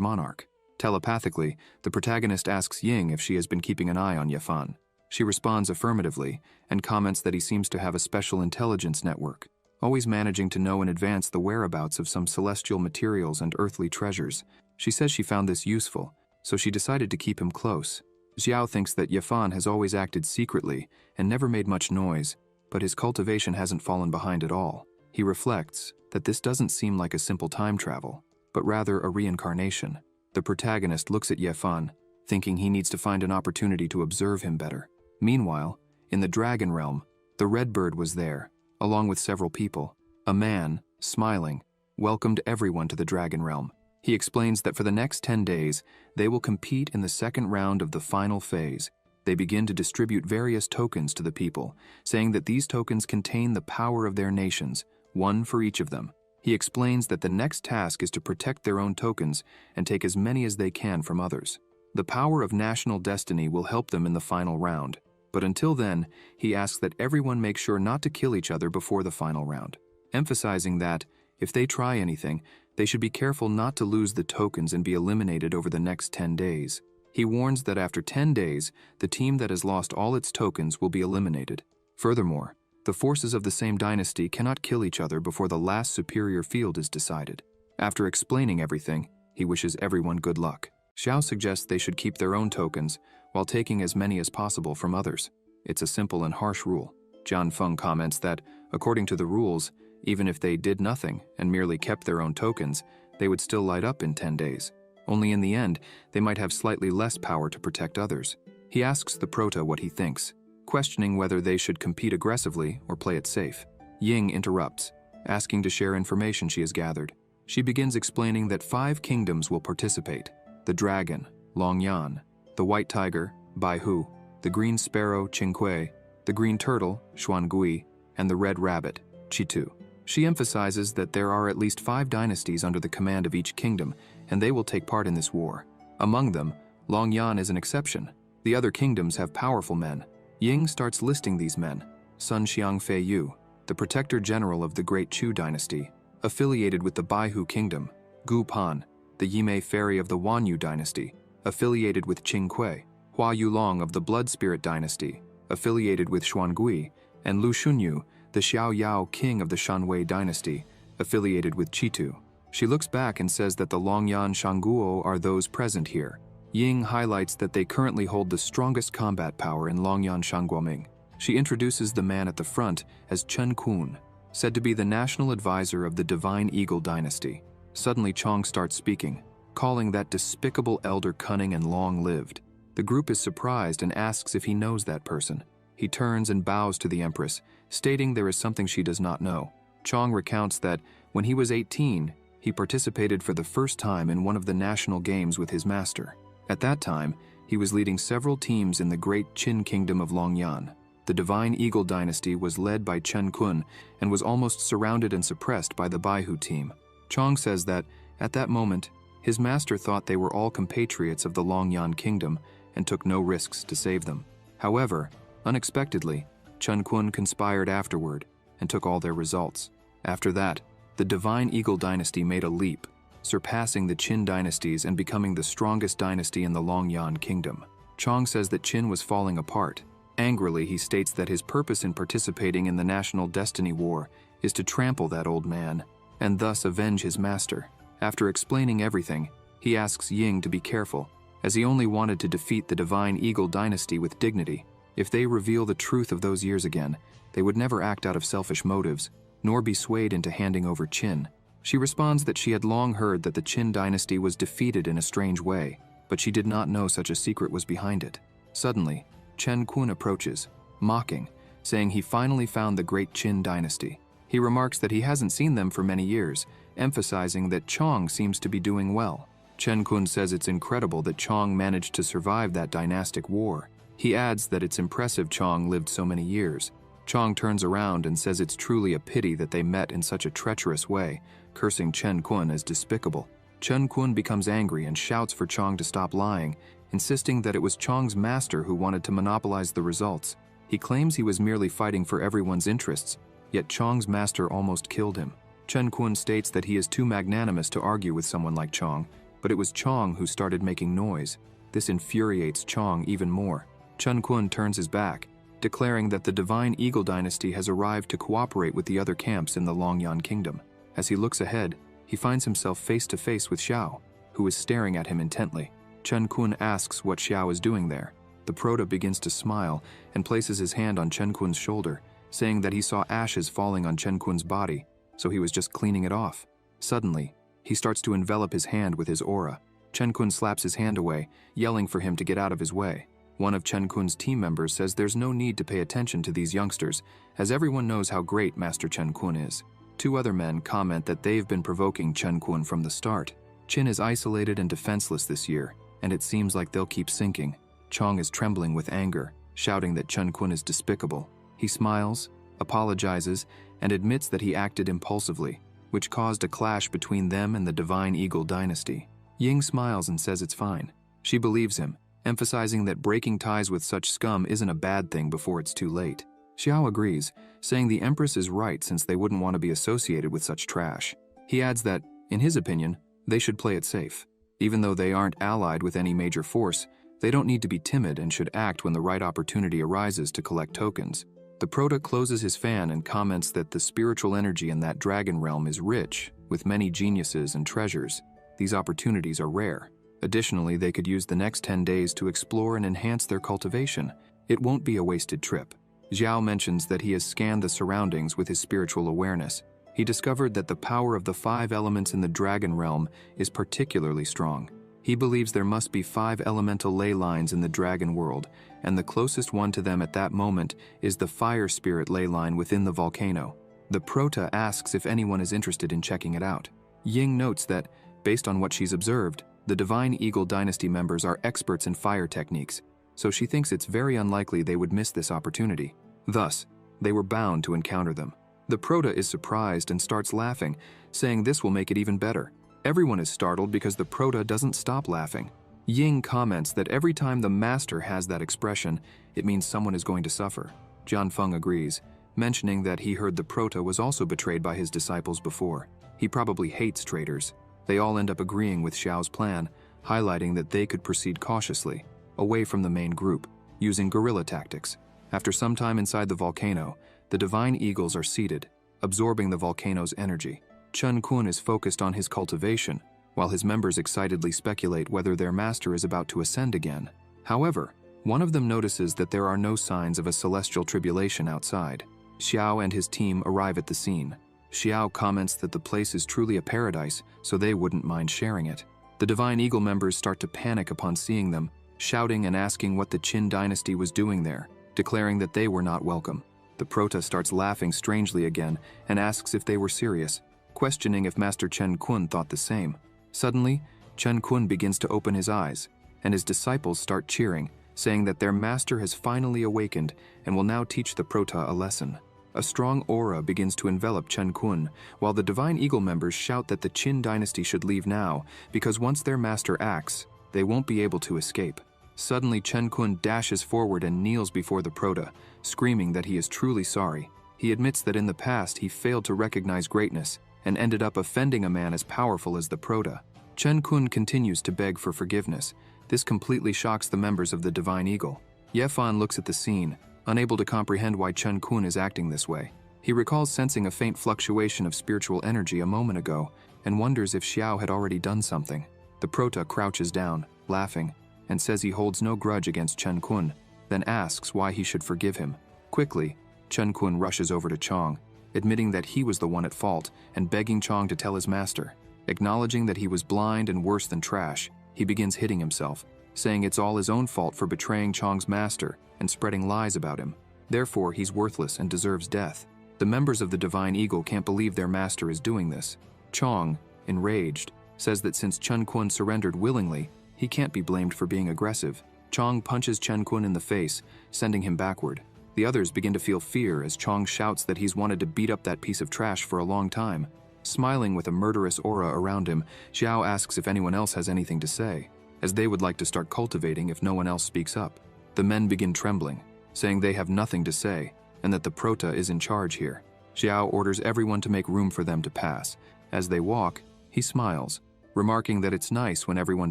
monarch. Telepathically, the protagonist asks Ying if she has been keeping an eye on Yefan. She responds affirmatively and comments that he seems to have a special intelligence network, always managing to know in advance the whereabouts of some celestial materials and earthly treasures. She says she found this useful, so she decided to keep him close. Xiao thinks that Yifan has always acted secretly and never made much noise, but his cultivation hasn't fallen behind at all. He reflects that this doesn't seem like a simple time travel, but rather a reincarnation. The protagonist looks at Yifan, thinking he needs to find an opportunity to observe him better. Meanwhile, in the Dragon Realm, the Red Bird was there, along with several people. A man, smiling, welcomed everyone to the Dragon Realm. He explains that for the next 10 days, they will compete in the second round of the final phase. They begin to distribute various tokens to the people, saying that these tokens contain the power of their nations, one for each of them. He explains that the next task is to protect their own tokens and take as many as they can from others. The power of national destiny will help them in the final round, but until then, he asks that everyone make sure not to kill each other before the final round, emphasizing that, if they try anything, they should be careful not to lose the tokens and be eliminated over the next 10 days. He warns that after 10 days, the team that has lost all its tokens will be eliminated. Furthermore, the forces of the same dynasty cannot kill each other before the last superior field is decided. After explaining everything, he wishes everyone good luck. Xiao suggests they should keep their own tokens, while taking as many as possible from others. It's a simple and harsh rule. Jian Feng comments that, according to the rules, even if they did nothing and merely kept their own tokens, they would still light up in 10 days. Only in the end, they might have slightly less power to protect others. He asks the Prota what he thinks, questioning whether they should compete aggressively or play it safe. Ying interrupts, asking to share information she has gathered. She begins explaining that 5 kingdoms will participate: the dragon, Longyan, the white tiger, Baihu, the green sparrow, Qingkui, the green turtle, Xuangui, and the red rabbit, Chitu. She emphasizes that there are at least 5 dynasties under the command of each kingdom, and they will take part in this war. Among them, Longyan is an exception. The other kingdoms have powerful men. Ying starts listing these men: Sun Xiangfei Yu, the protector general of the Great Chu dynasty, affiliated with the Baihu kingdom; Gu Pan, the Yimei fairy of the Wanyu dynasty, affiliated with Qingkui; Hua Yulong of the Blood Spirit dynasty, affiliated with Xuangui; and Lu Shunyu, the Xiao Yao king of the Shanwei dynasty, affiliated with Chitu. She looks back and says that the Longyan Shangguo are those present here. Ying highlights that they currently hold the strongest combat power in Longyan Shangguoming. She introduces the man at the front as Chen Kun, said to be the national advisor of the Divine Eagle dynasty. Suddenly Chong starts speaking, calling that despicable elder cunning and long-lived. The group is surprised and asks if he knows that person. He turns and bows to the Empress, stating there is something she does not know. Chong recounts that when he was 18, he participated for the first time in one of the national games with his master. At that time, he was leading several teams in the great Qin kingdom of Longyan. The Divine Eagle dynasty was led by Chen Kun and was almost surrounded and suppressed by the Baihu team. Chong says that, at that moment, his master thought they were all compatriots of the Longyan kingdom and took no risks to save them. However, unexpectedly, Chen Kun conspired afterward and took all their results. After that, the Divine Eagle dynasty made a leap, surpassing the Qin dynasties and becoming the strongest dynasty in the Longyan kingdom. Chong says that Qin was falling apart. Angrily, he states that his purpose in participating in the National Destiny War is to trample that old man, and thus avenge his master. After explaining everything, he asks Ying to be careful, as he only wanted to defeat the Divine Eagle dynasty with dignity. If they reveal the truth of those years again, they would never act out of selfish motives, nor be swayed into handing over Qin. She responds that she had long heard that the Qin dynasty was defeated in a strange way, but she did not know such a secret was behind it. Suddenly, Chen Kun approaches, mocking, saying he finally found the great Qin dynasty. He remarks that he hasn't seen them for many years, emphasizing that Chong seems to be doing well. Chen Kun says it's incredible that Chong managed to survive that dynastic war. He adds that it's impressive Chong lived so many years. Chong turns around and says it's truly a pity that they met in such a treacherous way, cursing Chen Kun as despicable. Chen Kun becomes angry and shouts for Chong to stop lying, insisting that it was Chong's master who wanted to monopolize the results. He claims he was merely fighting for everyone's interests, yet Chong's master almost killed him. Chen Kun states that he is too magnanimous to argue with someone like Chong, but it was Chong who started making noise. This infuriates Chong even more. Chen Kun turns his back, declaring that the Divine Eagle dynasty has arrived to cooperate with the other camps in the Longyan Kingdom. As he looks ahead, he finds himself face to face with Xiao, who is staring at him intently. Chen Kun asks what Xiao is doing there. The Prota begins to smile and places his hand on Chen Kun's shoulder, saying that he saw ashes falling on Chen Kun's body, so he was just cleaning it off. Suddenly, he starts to envelop his hand with his aura. Chen Kun slaps his hand away, yelling for him to get out of his way. One of Chen Kun's team members says there's no need to pay attention to these youngsters, as everyone knows how great Master Chen Kun is. Two other men comment that they've been provoking Chen Kun from the start. Qin is isolated and defenseless this year, and it seems like they'll keep sinking. Chong is trembling with anger, shouting that Chen Kun is despicable. He smiles, apologizes, and admits that he acted impulsively, which caused a clash between them and the Divine Eagle dynasty. Ying smiles and says it's fine. She believes him, emphasizing that breaking ties with such scum isn't a bad thing before it's too late. Xiao agrees, saying the Empress is right since they wouldn't want to be associated with such trash. He adds that, in his opinion, they should play it safe. Even though they aren't allied with any major force, they don't need to be timid and should act when the right opportunity arises to collect tokens. The Prota closes his fan and comments that the spiritual energy in that dragon realm is rich, with many geniuses and treasures. These opportunities are rare. Additionally, they could use the next 10 days to explore and enhance their cultivation. It won't be a wasted trip. Xiao mentions that he has scanned the surroundings with his spiritual awareness. He discovered that the power of the 5 elements in the dragon realm is particularly strong. He believes there must be 5 elemental ley lines in the dragon world, and the closest one to them at that moment is the fire spirit ley line within the volcano. The Prota asks if anyone is interested in checking it out. Ying notes that, based on what she's observed, the Divine Eagle dynasty members are experts in fire techniques, so she thinks it's very unlikely they would miss this opportunity. Thus, they were bound to encounter them. The Prota is surprised and starts laughing, saying this will make it even better. Everyone is startled because the Prota doesn't stop laughing. Ying comments that every time the master has that expression, it means someone is going to suffer. Jianfeng agrees, mentioning that he heard the Prota was also betrayed by his disciples before. He probably hates traitors. They all end up agreeing with Xiao's plan, highlighting that they could proceed cautiously, away from the main group, using guerrilla tactics. After some time inside the volcano, the Divine Eagles are seated, absorbing the volcano's energy. Chen Kun is focused on his cultivation, while his members excitedly speculate whether their master is about to ascend again. However, one of them notices that there are no signs of a celestial tribulation outside. Xiao and his team arrive at the scene. Xiao comments that the place is truly a paradise, so they wouldn't mind sharing it. The Divine Eagle members start to panic upon seeing them, shouting and asking what the Qin dynasty was doing there, declaring that they were not welcome. The Prota starts laughing strangely again and asks if they were serious, questioning if Master Chen Kun thought the same. Suddenly, Chen Kun begins to open his eyes, and his disciples start cheering, saying that their master has finally awakened and will now teach the Prota a lesson. A strong aura begins to envelop Chen Kun, while the Divine Eagle members shout that the Qin dynasty should leave now, because once their master acts, they won't be able to escape. Suddenly, Chen Kun dashes forward and kneels before the Prota, screaming that he is truly sorry. He admits that in the past he failed to recognize greatness and ended up offending a man as powerful as the Prota. Chen Kun continues to beg for forgiveness. This completely shocks the members of the Divine Eagle. Yefan looks at the scene, unable to comprehend why Chen Kun is acting this way. He recalls sensing a faint fluctuation of spiritual energy a moment ago and wonders if Xiao had already done something. The Prota crouches down, laughing, and says he holds no grudge against Chen Kun, then asks why he should forgive him. Quickly, Chen Kun rushes over to Chong, admitting that he was the one at fault and begging Chong to tell his master. Acknowledging that he was blind and worse than trash, he begins hitting himself, saying it's all his own fault for betraying Chong's master and spreading lies about him. Therefore, he's worthless and deserves death. The members of the Divine Eagle can't believe their master is doing this. Chong, enraged, says that since Chen Kun surrendered willingly, he can't be blamed for being aggressive. Chong punches Chen Kun in the face, sending him backward. The others begin to feel fear as Chong shouts that he's wanted to beat up that piece of trash for a long time. Smiling with a murderous aura around him, Xiao asks if anyone else has anything to say, as they would like to start cultivating if no one else speaks up. The men begin trembling, saying they have nothing to say, and that the Prota is in charge here. Xiao orders everyone to make room for them to pass. As they walk, he smiles, remarking that it's nice when everyone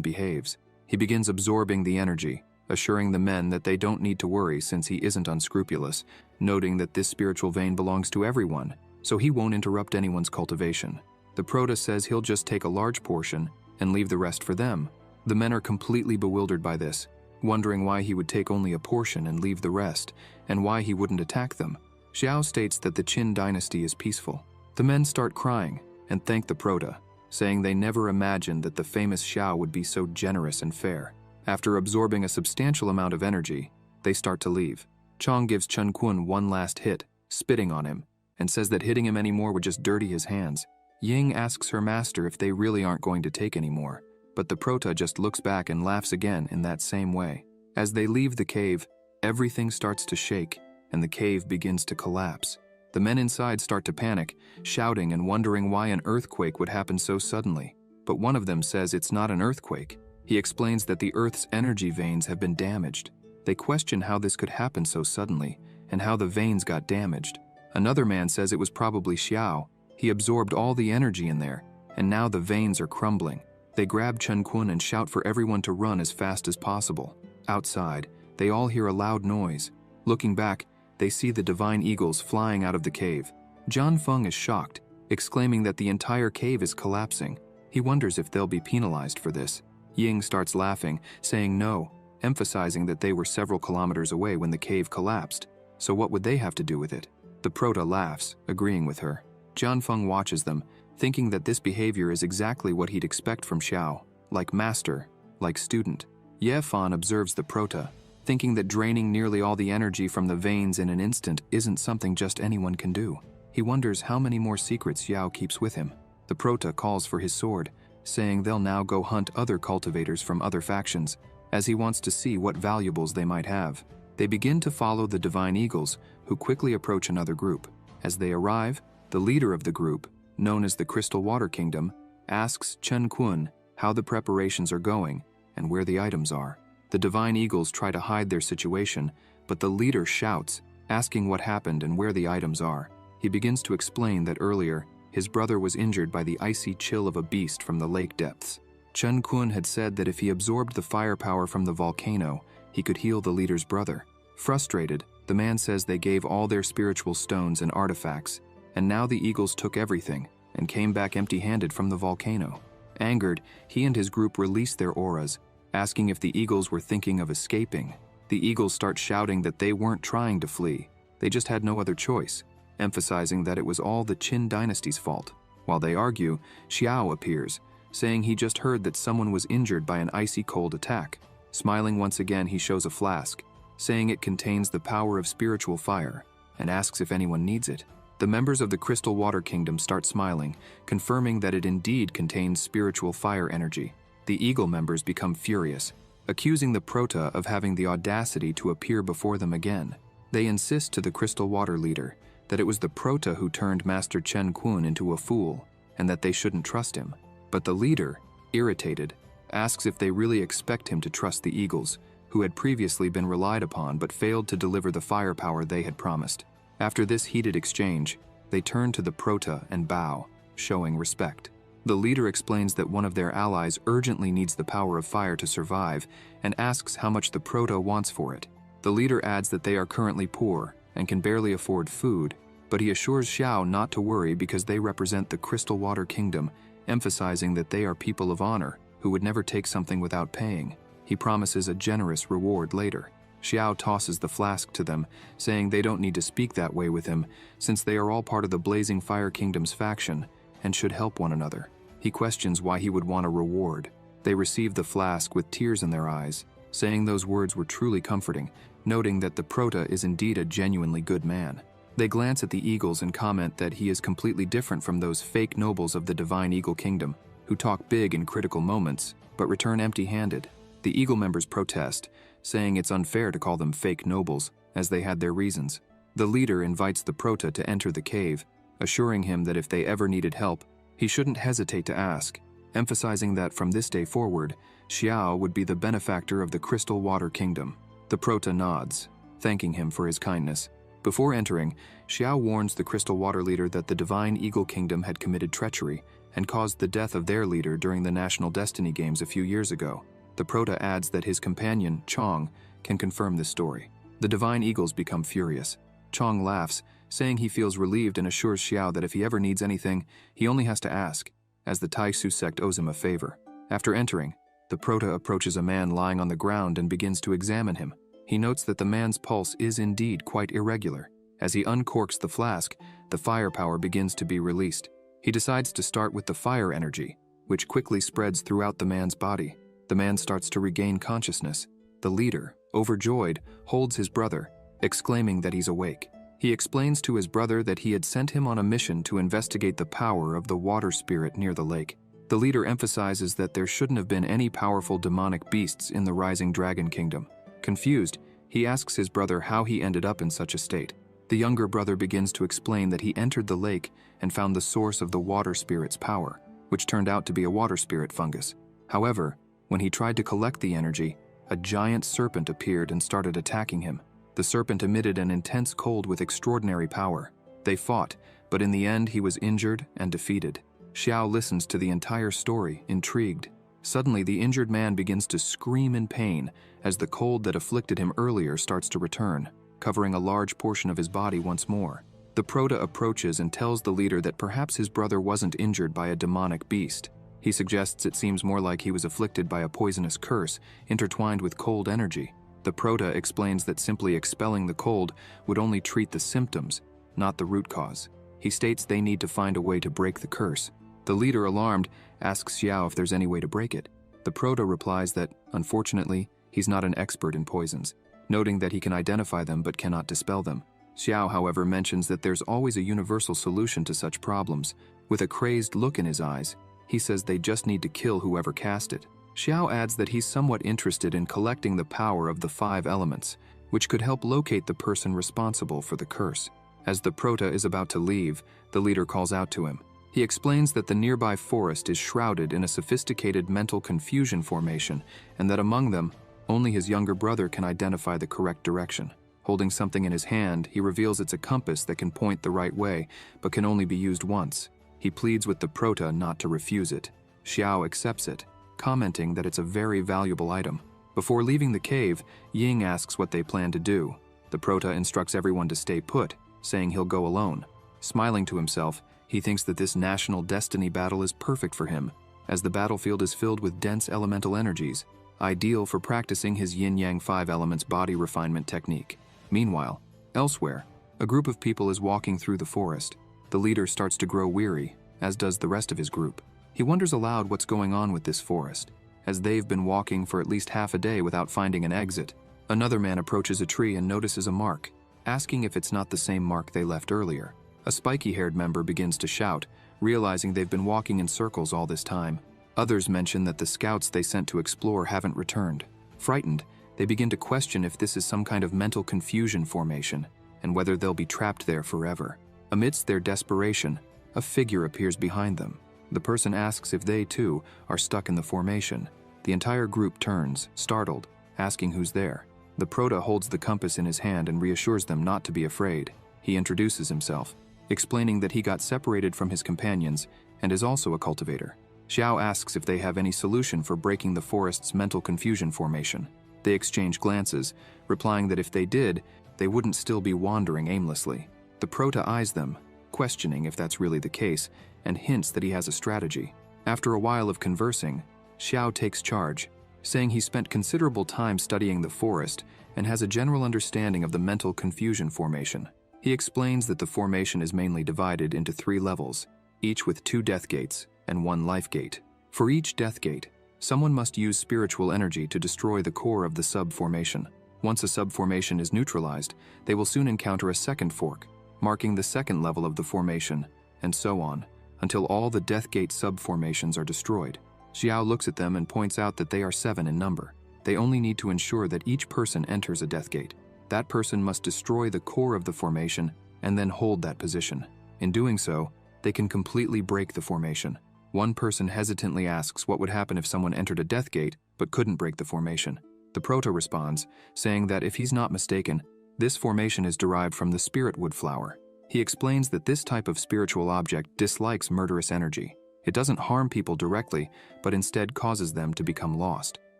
behaves. He begins absorbing the energy, assuring the men that they don't need to worry since he isn't unscrupulous, noting that this spiritual vein belongs to everyone, so he won't interrupt anyone's cultivation. The Prota says he'll just take a large portion and leave the rest for them. The men are completely bewildered by this, wondering why he would take only a portion and leave the rest, and why he wouldn't attack them. Xiao states that the Qin dynasty is peaceful. The men start crying and thank the Prota, saying they never imagined that the famous Xiao would be so generous and fair. After absorbing a substantial amount of energy, they start to leave. Chong gives Chen Kun one last hit, spitting on him, and says that hitting him anymore would just dirty his hands. Ying asks her master if they really aren't going to take any more, but the Prota just looks back and laughs again in that same way. As they leave the cave, everything starts to shake, and the cave begins to collapse. The men inside start to panic, shouting and wondering why an earthquake would happen so suddenly. But one of them says it's not an earthquake. He explains that the Earth's energy veins have been damaged. They question how this could happen so suddenly, and how the veins got damaged. Another man says it was probably Xiao. He absorbed all the energy in there, and now the veins are crumbling. They grab Chen Kun and shout for everyone to run as fast as possible. Outside, they all hear a loud noise. Looking back, they see the divine eagles flying out of the cave. Zhan Feng is shocked, exclaiming that the entire cave is collapsing. He wonders if they'll be penalized for this. Ying starts laughing, saying no, emphasizing that they were several kilometers away when the cave collapsed, so what would they have to do with it? The Prota laughs, agreeing with her. Zhan Feng watches them, thinking that this behavior is exactly what he'd expect from Xiao, like master, like student. Ye Fan observes the Prota, thinking that draining nearly all the energy from the veins in an instant isn't something just anyone can do. He wonders how many more secrets Xiao keeps with him. The Prota calls for his sword, saying they'll now go hunt other cultivators from other factions, as he wants to see what valuables they might have. They begin to follow the divine eagles, who quickly approach another group. As they arrive, the leader of the group, known as the Crystal Water Kingdom, asks Chen Kun how the preparations are going and where the items are. The divine eagles try to hide their situation, but the leader shouts, asking what happened and where the items are. He begins to explain that earlier, his brother was injured by the icy chill of a beast from the lake depths. Chen Kun had said that if he absorbed the firepower from the volcano, he could heal the leader's brother. Frustrated, the man says they gave all their spiritual stones and artifacts, and now the eagles took everything and came back empty-handed from the volcano. Angered, he and his group released their auras, asking if the eagles were thinking of escaping. The eagles start shouting that they weren't trying to flee, they just had no other choice, emphasizing that it was all the Qin dynasty's fault. While they argue, Xiao appears, saying he just heard that someone was injured by an icy cold attack. Smiling once again, he shows a flask, saying it contains the power of spiritual fire, and asks if anyone needs it. The members of the Crystal Water Kingdom start smiling, confirming that it indeed contains spiritual fire energy. The Eagle members become furious, accusing the Prota of having the audacity to appear before them again. They insist to the Crystal Water leader that it was the Prota who turned Master Chen Kun into a fool, and that they shouldn't trust him. But the leader, irritated, asks if they really expect him to trust the Eagles, who had previously been relied upon but failed to deliver the firepower they had promised. After this heated exchange, they turn to the Prota and bow, showing respect. The leader explains that one of their allies urgently needs the power of fire to survive and asks how much the Prota wants for it. The leader adds that they are currently poor and can barely afford food, but he assures Xiao not to worry because they represent the Crystal Water Kingdom, emphasizing that they are people of honor who would never take something without paying. He promises a generous reward later. Xiao tosses the flask to them, saying they don't need to speak that way with him since they are all part of the Blazing Fire Kingdom's faction and should help one another. He questions why he would want a reward. They receive the flask with tears in their eyes, saying those words were truly comforting, noting that the Prota is indeed a genuinely good man. They glance at the eagles and comment that he is completely different from those fake nobles of the Divine Eagle Kingdom, who talk big in critical moments, but return empty-handed. The eagle members protest, saying it's unfair to call them fake nobles, as they had their reasons. The leader invites the Prota to enter the cave, assuring him that if they ever needed help, he shouldn't hesitate to ask, emphasizing that from this day forward, Xiao would be the benefactor of the Crystal Water Kingdom. The Prota nods, thanking him for his kindness. Before entering, Xiao warns the Crystal Water leader that the Divine Eagle Kingdom had committed treachery and caused the death of their leader during the National Destiny Games a few years ago. The Prota adds that his companion, Chong, can confirm this story. The Divine Eagles become furious. Chong laughs, saying he feels relieved and assures Xiao that if he ever needs anything, he only has to ask, as the Taisu sect owes him a favor. After entering, the Prota approaches a man lying on the ground and begins to examine him. He notes that the man's pulse is indeed quite irregular. As he uncorks the flask, the firepower begins to be released. He decides to start with the fire energy, which quickly spreads throughout the man's body. The man starts to regain consciousness. The leader, overjoyed, holds his brother, exclaiming that he's awake. He explains to his brother that he had sent him on a mission to investigate the power of the water spirit near the lake. The leader emphasizes that there shouldn't have been any powerful demonic beasts in the rising dragon kingdom. Confused, he asks his brother how he ended up in such a state. The younger brother begins to explain that he entered the lake and found the source of the water spirit's power, which turned out to be a water spirit fungus. However, when he tried to collect the energy, a giant serpent appeared and started attacking him. The serpent emitted an intense cold with extraordinary power. They fought, but in the end he was injured and defeated. Xiao listens to the entire story, intrigued. Suddenly, the injured man begins to scream in pain as the cold that afflicted him earlier starts to return, covering a large portion of his body once more. The Prota approaches and tells the leader that perhaps his brother wasn't injured by a demonic beast. He suggests it seems more like he was afflicted by a poisonous curse intertwined with cold energy. The Prota explains that simply expelling the cold would only treat the symptoms, not the root cause. He states they need to find a way to break the curse. The leader, alarmed, asks Xiao if there's any way to break it. The Prota replies that, unfortunately, he's not an expert in poisons, noting that he can identify them but cannot dispel them. Xiao, however, mentions that there's always a universal solution to such problems. With a crazed look in his eyes, he says they just need to kill whoever cast it. Xiao adds that he's somewhat interested in collecting the power of the 5 elements, which could help locate the person responsible for the curse. As the Prota is about to leave, the leader calls out to him. He explains that the nearby forest is shrouded in a sophisticated mental confusion formation, and that among them, only his younger brother can identify the correct direction. Holding something in his hand, he reveals it's a compass that can point the right way, but can only be used once. He pleads with the Prota not to refuse it. Xiao accepts it, commenting that it's a very valuable item. Before leaving the cave, Ying asks what they plan to do. The Prota instructs everyone to stay put, saying he'll go alone. Smiling to himself, he thinks that this national destiny battle is perfect for him, as the battlefield is filled with dense elemental energies, ideal for practicing his yin-yang 5 elements body refinement technique. Meanwhile, elsewhere, a group of people is walking through the forest. The leader starts to grow weary, as does the rest of his group. He wonders aloud what's going on with this forest, as they've been walking for at least half a day without finding an exit. Another man approaches a tree and notices a mark, asking if it's not the same mark they left earlier. A spiky-haired member begins to shout, realizing they've been walking in circles all this time. Others mention that the scouts they sent to explore haven't returned. Frightened, they begin to question if this is some kind of mental confusion formation, and whether they'll be trapped there forever. Amidst their desperation, a figure appears behind them. The person asks if they, too, are stuck in the formation. The entire group turns, startled, asking who's there. The Prota holds the compass in his hand and reassures them not to be afraid. He introduces himself, explaining that he got separated from his companions and is also a cultivator. Xiao asks if they have any solution for breaking the forest's mental confusion formation. They exchange glances, replying that if they did, they wouldn't still be wandering aimlessly. The Prota eyes them, questioning if that's really the case, and hints that he has a strategy. After a while of conversing, Xiao takes charge, saying he spent considerable time studying the forest and has a general understanding of the mental confusion formation. He explains that the formation is mainly divided into 3 levels, each with 2 death gates and 1 life gate. For each death gate, someone must use spiritual energy to destroy the core of the sub-formation. Once a sub-formation is neutralized, they will soon encounter a second fork, marking the second level of the formation, and so on, until all the death gate sub-formations are destroyed. Xiao looks at them and points out that they are 7 in number. They only need to ensure that each person enters a death gate. That person must destroy the core of the formation and then hold that position. In doing so, they can completely break the formation. One person hesitantly asks what would happen if someone entered a death gate but couldn't break the formation. The Prota responds, saying that if he's not mistaken, this formation is derived from the spirit wood flower. He explains that this type of spiritual object dislikes murderous energy. It doesn't harm people directly, but instead causes them to become lost.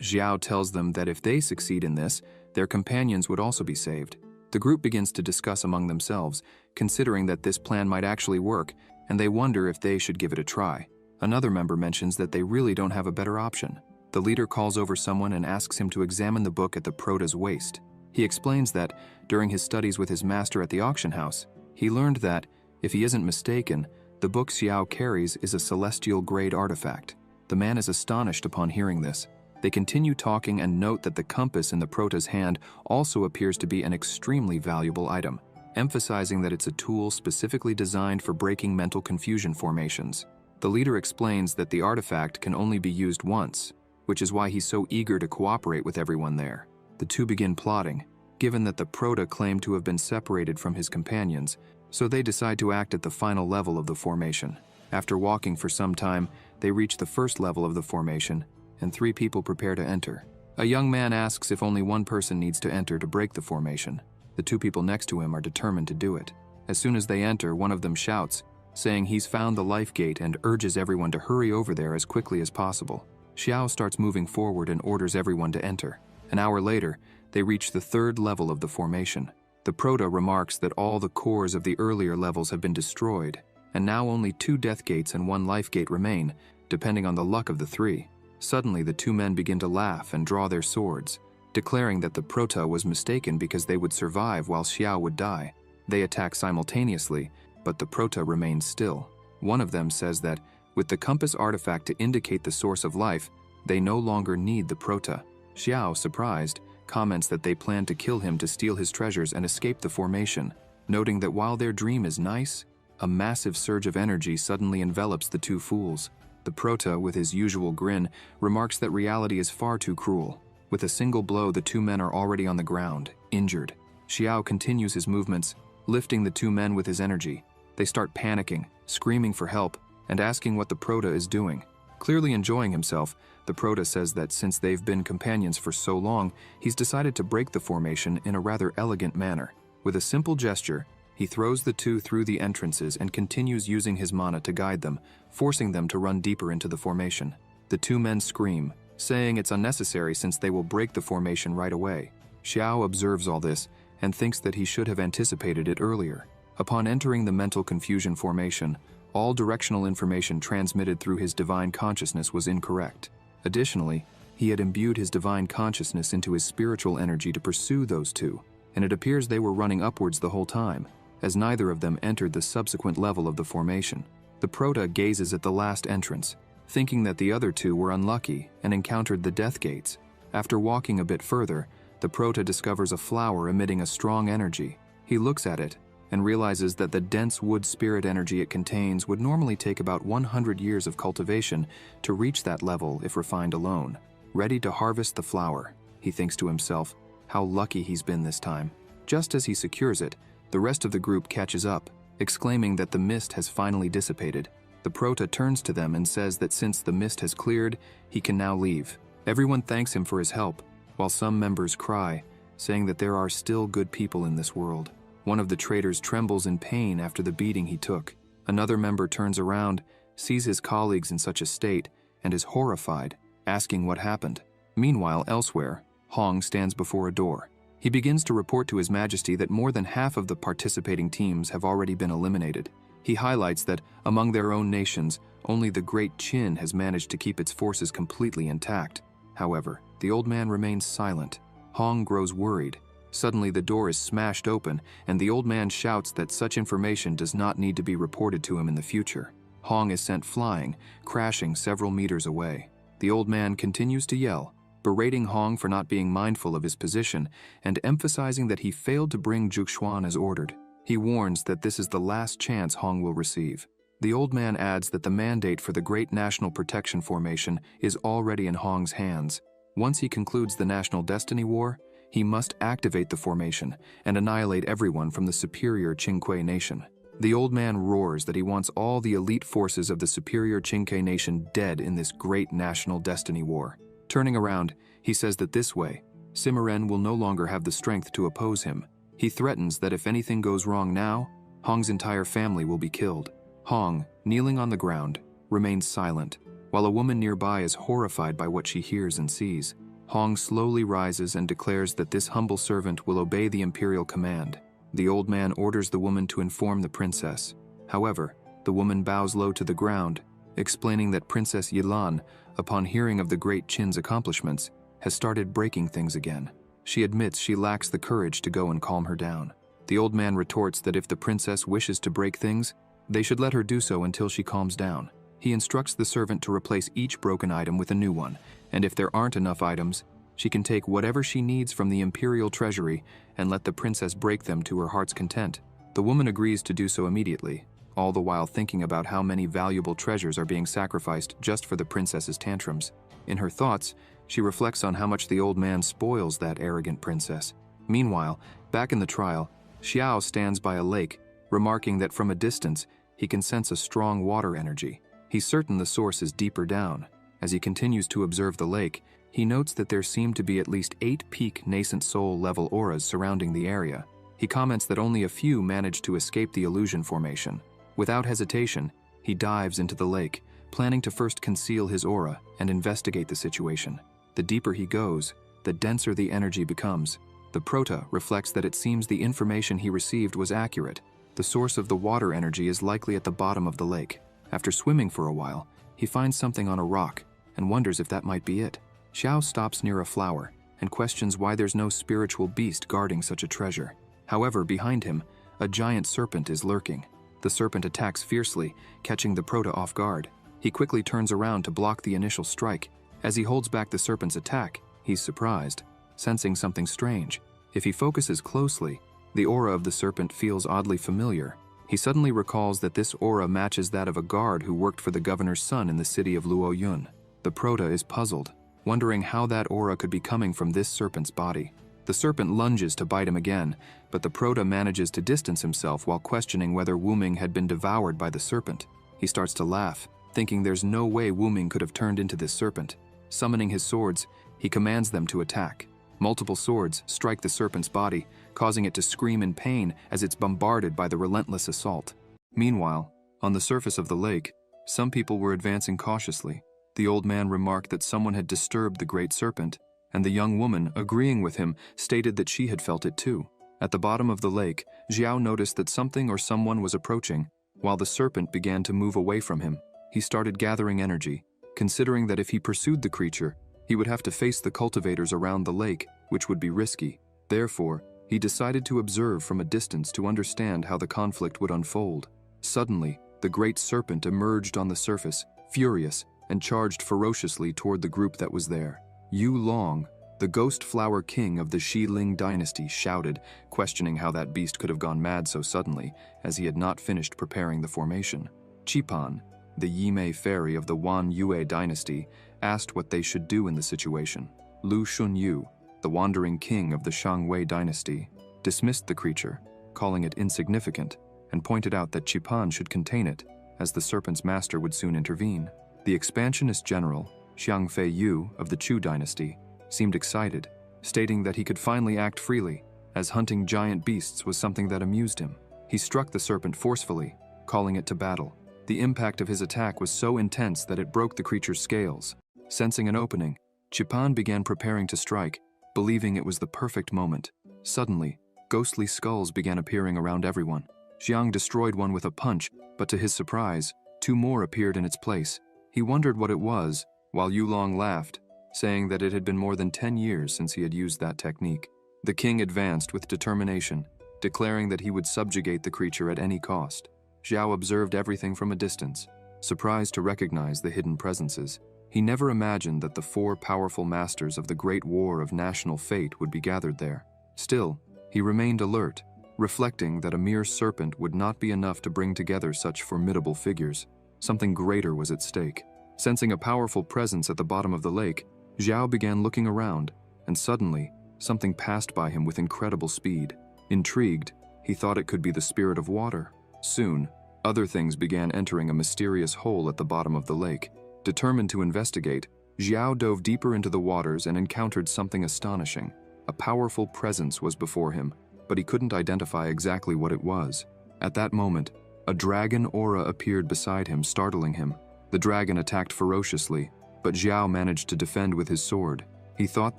Xiao tells them that if they succeed in this, their companions would also be saved. The group begins to discuss among themselves, considering that this plan might actually work, and they wonder if they should give it a try. Another member mentions that they really don't have a better option. The leader calls over someone and asks him to examine the book at the prota's waist. He explains that, during his studies with his master at the auction house, he learned that, if he isn't mistaken, the book Xiao carries is a celestial grade artifact. The man is astonished upon hearing this. They continue talking and note that the compass in the prota's hand also appears to be an extremely valuable item, emphasizing that it's a tool specifically designed for breaking mental confusion formations. The leader explains that the artifact can only be used once, which is why he's so eager to cooperate with everyone there. The two begin plotting, given that the prota claimed to have been separated from his companions, so they decide to act at the final level of the formation. After walking for some time, they reach the first level of the formation, and 3 people prepare to enter. A young man asks if only one person needs to enter to break the formation. The 2 people next to him are determined to do it. As soon as they enter, one of them shouts, saying he's found the life gate and urges everyone to hurry over there as quickly as possible. Xiao starts moving forward and orders everyone to enter. An hour later, they reach the 3rd level of the formation. The prota remarks that all the cores of the earlier levels have been destroyed, and now only 2 death gates and 1 life gate remain, depending on the luck of the 3. Suddenly, the 2 men begin to laugh and draw their swords, declaring that the prota was mistaken because they would survive while Xiao would die. They attack simultaneously, but the prota remains still. One of them says that, with the compass artifact to indicate the source of life, they no longer need the prota. Xiao, surprised, comments that they plan to kill him to steal his treasures and escape the formation, noting that while their dream is nice, a massive surge of energy suddenly envelops the 2 fools. The prota, with his usual grin, remarks that reality is far too cruel. With a single blow, the 2 men are already on the ground, injured. Xiao continues his movements, lifting the 2 men with his energy. They start panicking, screaming for help, and asking what the prota is doing. Clearly enjoying himself, the prota says that since they've been companions for so long, he's decided to break the formation in a rather elegant manner. With a simple gesture, he throws the 2 through the entrances and continues using his mana to guide them, forcing them to run deeper into the formation. The 2 men scream, saying it's unnecessary since they will break the formation right away. Xiao observes all this and thinks that he should have anticipated it earlier. Upon entering the mental confusion formation, all directional information transmitted through his divine consciousness was incorrect. Additionally, he had imbued his divine consciousness into his spiritual energy to pursue those 2, and it appears they were running upwards the whole time, as neither of them entered the subsequent level of the formation. The prota gazes at the last entrance, thinking that the other 2 were unlucky and encountered the death gates. After walking a bit further, the prota discovers a flower emitting a strong energy. He looks at it and realizes that the dense wood spirit energy it contains would normally take about 100 years of cultivation to reach that level if refined alone. Ready to harvest the flower, he thinks to himself, how lucky he's been this time. Just as he secures it, the rest of the group catches up, exclaiming that the mist has finally dissipated. The prota turns to them and says that since the mist has cleared, he can now leave. Everyone thanks him for his help, while some members cry, saying that there are still good people in this world. One of the traders trembles in pain after the beating he took. Another member turns around, sees his colleagues in such a state, and is horrified, asking what happened. Meanwhile, elsewhere, Hong stands before a door. He begins to report to His Majesty that more than half of the participating teams have already been eliminated. He highlights that, among their own nations, only the Great Qin has managed to keep its forces completely intact. However, the old man remains silent. Hong grows worried. Suddenly, the door is smashed open, and the old man shouts that such information does not need to be reported to him in the future. Hong is sent flying, crashing several meters away. The old man continues to yell, berating Hong for not being mindful of his position and emphasizing that he failed to bring Juxuan as ordered. He warns that this is the last chance Hong will receive. The old man adds that the mandate for the Great National Protection Formation is already in Hong's hands. Once he concludes the National Destiny War, he must activate the formation and annihilate everyone from the superior Qingque nation. The old man roars that he wants all the elite forces of the superior Qingque nation dead in this great national destiny war. Turning around, he says that this way, Simmeren will no longer have the strength to oppose him. He threatens that if anything goes wrong now, Hong's entire family will be killed. Hong, kneeling on the ground, remains silent, while a woman nearby is horrified by what she hears and sees. Hong slowly rises and declares that this humble servant will obey the imperial command. The old man orders the woman to inform the princess. However, the woman bows low to the ground, explaining that Princess Yilan, upon hearing of the great Qin's accomplishments, has started breaking things again. She admits she lacks the courage to go and calm her down. The old man retorts that if the princess wishes to break things, they should let her do so until she calms down. He instructs the servant to replace each broken item with a new one, and if there aren't enough items, she can take whatever she needs from the imperial treasury and let the princess break them to her heart's content. The woman agrees to do so immediately, all the while thinking about how many valuable treasures are being sacrificed just for the princess's tantrums. In her thoughts, she reflects on how much the old man spoils that arrogant princess. Meanwhile, back in the trial, Xiao stands by a lake, remarking that from a distance, he can sense a strong water energy. He's certain the source is deeper down. As he continues to observe the lake, he notes that there seem to be at least 8 peak nascent soul level auras surrounding the area. He comments that only a few manage to escape the illusion formation. Without hesitation, he dives into the lake, planning to first conceal his aura and investigate the situation. The deeper he goes, the denser the energy becomes. The prota reflects that it seems the information he received was accurate. The source of the water energy is likely at the bottom of the lake. After swimming for a while, he finds something on a rock and wonders if that might be it. Xiao stops near a flower and questions why there's no spiritual beast guarding such a treasure. However, behind him, a giant serpent is lurking. The serpent attacks fiercely, catching the prota off guard. He quickly turns around to block the initial strike. As he holds back the serpent's attack, he's surprised, sensing something strange. If he focuses closely, the aura of the serpent feels oddly familiar. He suddenly recalls that this aura matches that of a guard who worked for the governor's son in the city of Luoyun. The prota is puzzled, wondering how that aura could be coming from this serpent's body. The serpent lunges to bite him again, but the prota manages to distance himself while questioning whether Wuming had been devoured by the serpent. He starts to laugh, thinking there's no way Wuming could have turned into this serpent. Summoning his swords, he commands them to attack. Multiple swords strike the serpent's body, causing it to scream in pain as it's bombarded by the relentless assault. Meanwhile, on the surface of the lake, some people were advancing cautiously. The old man remarked that someone had disturbed the great serpent, and the young woman, agreeing with him, stated that she had felt it too. At the bottom of the lake, Xiao noticed that something or someone was approaching, while the serpent began to move away from him. He started gathering energy, considering that if he pursued the creature, he would have to face the cultivators around the lake, which would be risky. Therefore, he decided to observe from a distance to understand how the conflict would unfold. Suddenly, the great serpent emerged on the surface, furious, and charged ferociously toward the group that was there. Yu Long, the ghost flower king of the Xiling dynasty, shouted, questioning how that beast could have gone mad so suddenly, as he had not finished preparing the formation. Qipan, the Yimei fairy of the Wan Yue dynasty, asked what they should do in the situation. Lu Shunyu, the wandering king of the Shangwei dynasty, dismissed the creature, calling it insignificant, and pointed out that Qipan should contain it, as the serpent's master would soon intervene. The expansionist general, Xiangfei Yu of the Chu dynasty, seemed excited, stating that he could finally act freely, as hunting giant beasts was something that amused him. He struck the serpent forcefully, calling it to battle. The impact of his attack was so intense that it broke the creature's scales. Sensing an opening, Qipan began preparing to strike, believing it was the perfect moment. Suddenly, ghostly skulls began appearing around everyone. Xiang destroyed one with a punch, but to his surprise, 2 more appeared in its place. He wondered what it was, while Yulong laughed, saying that it had been more than 10 years since he had used that technique. The king advanced with determination, declaring that he would subjugate the creature at any cost. Xiao observed everything from a distance, surprised to recognize the hidden presences. He never imagined that the 4 powerful masters of the great war of national fate would be gathered there. Still, he remained alert, reflecting that a mere serpent would not be enough to bring together such formidable figures. Something greater was at stake. Sensing a powerful presence at the bottom of the lake, Xiao began looking around, and suddenly, something passed by him with incredible speed. Intrigued, he thought it could be the spirit of water. Soon, other things began entering a mysterious hole at the bottom of the lake. Determined to investigate, Xiao dove deeper into the waters and encountered something astonishing. A powerful presence was before him, but he couldn't identify exactly what it was. At that moment, a dragon aura appeared beside him, startling him. The dragon attacked ferociously, but Xiao managed to defend with his sword. He thought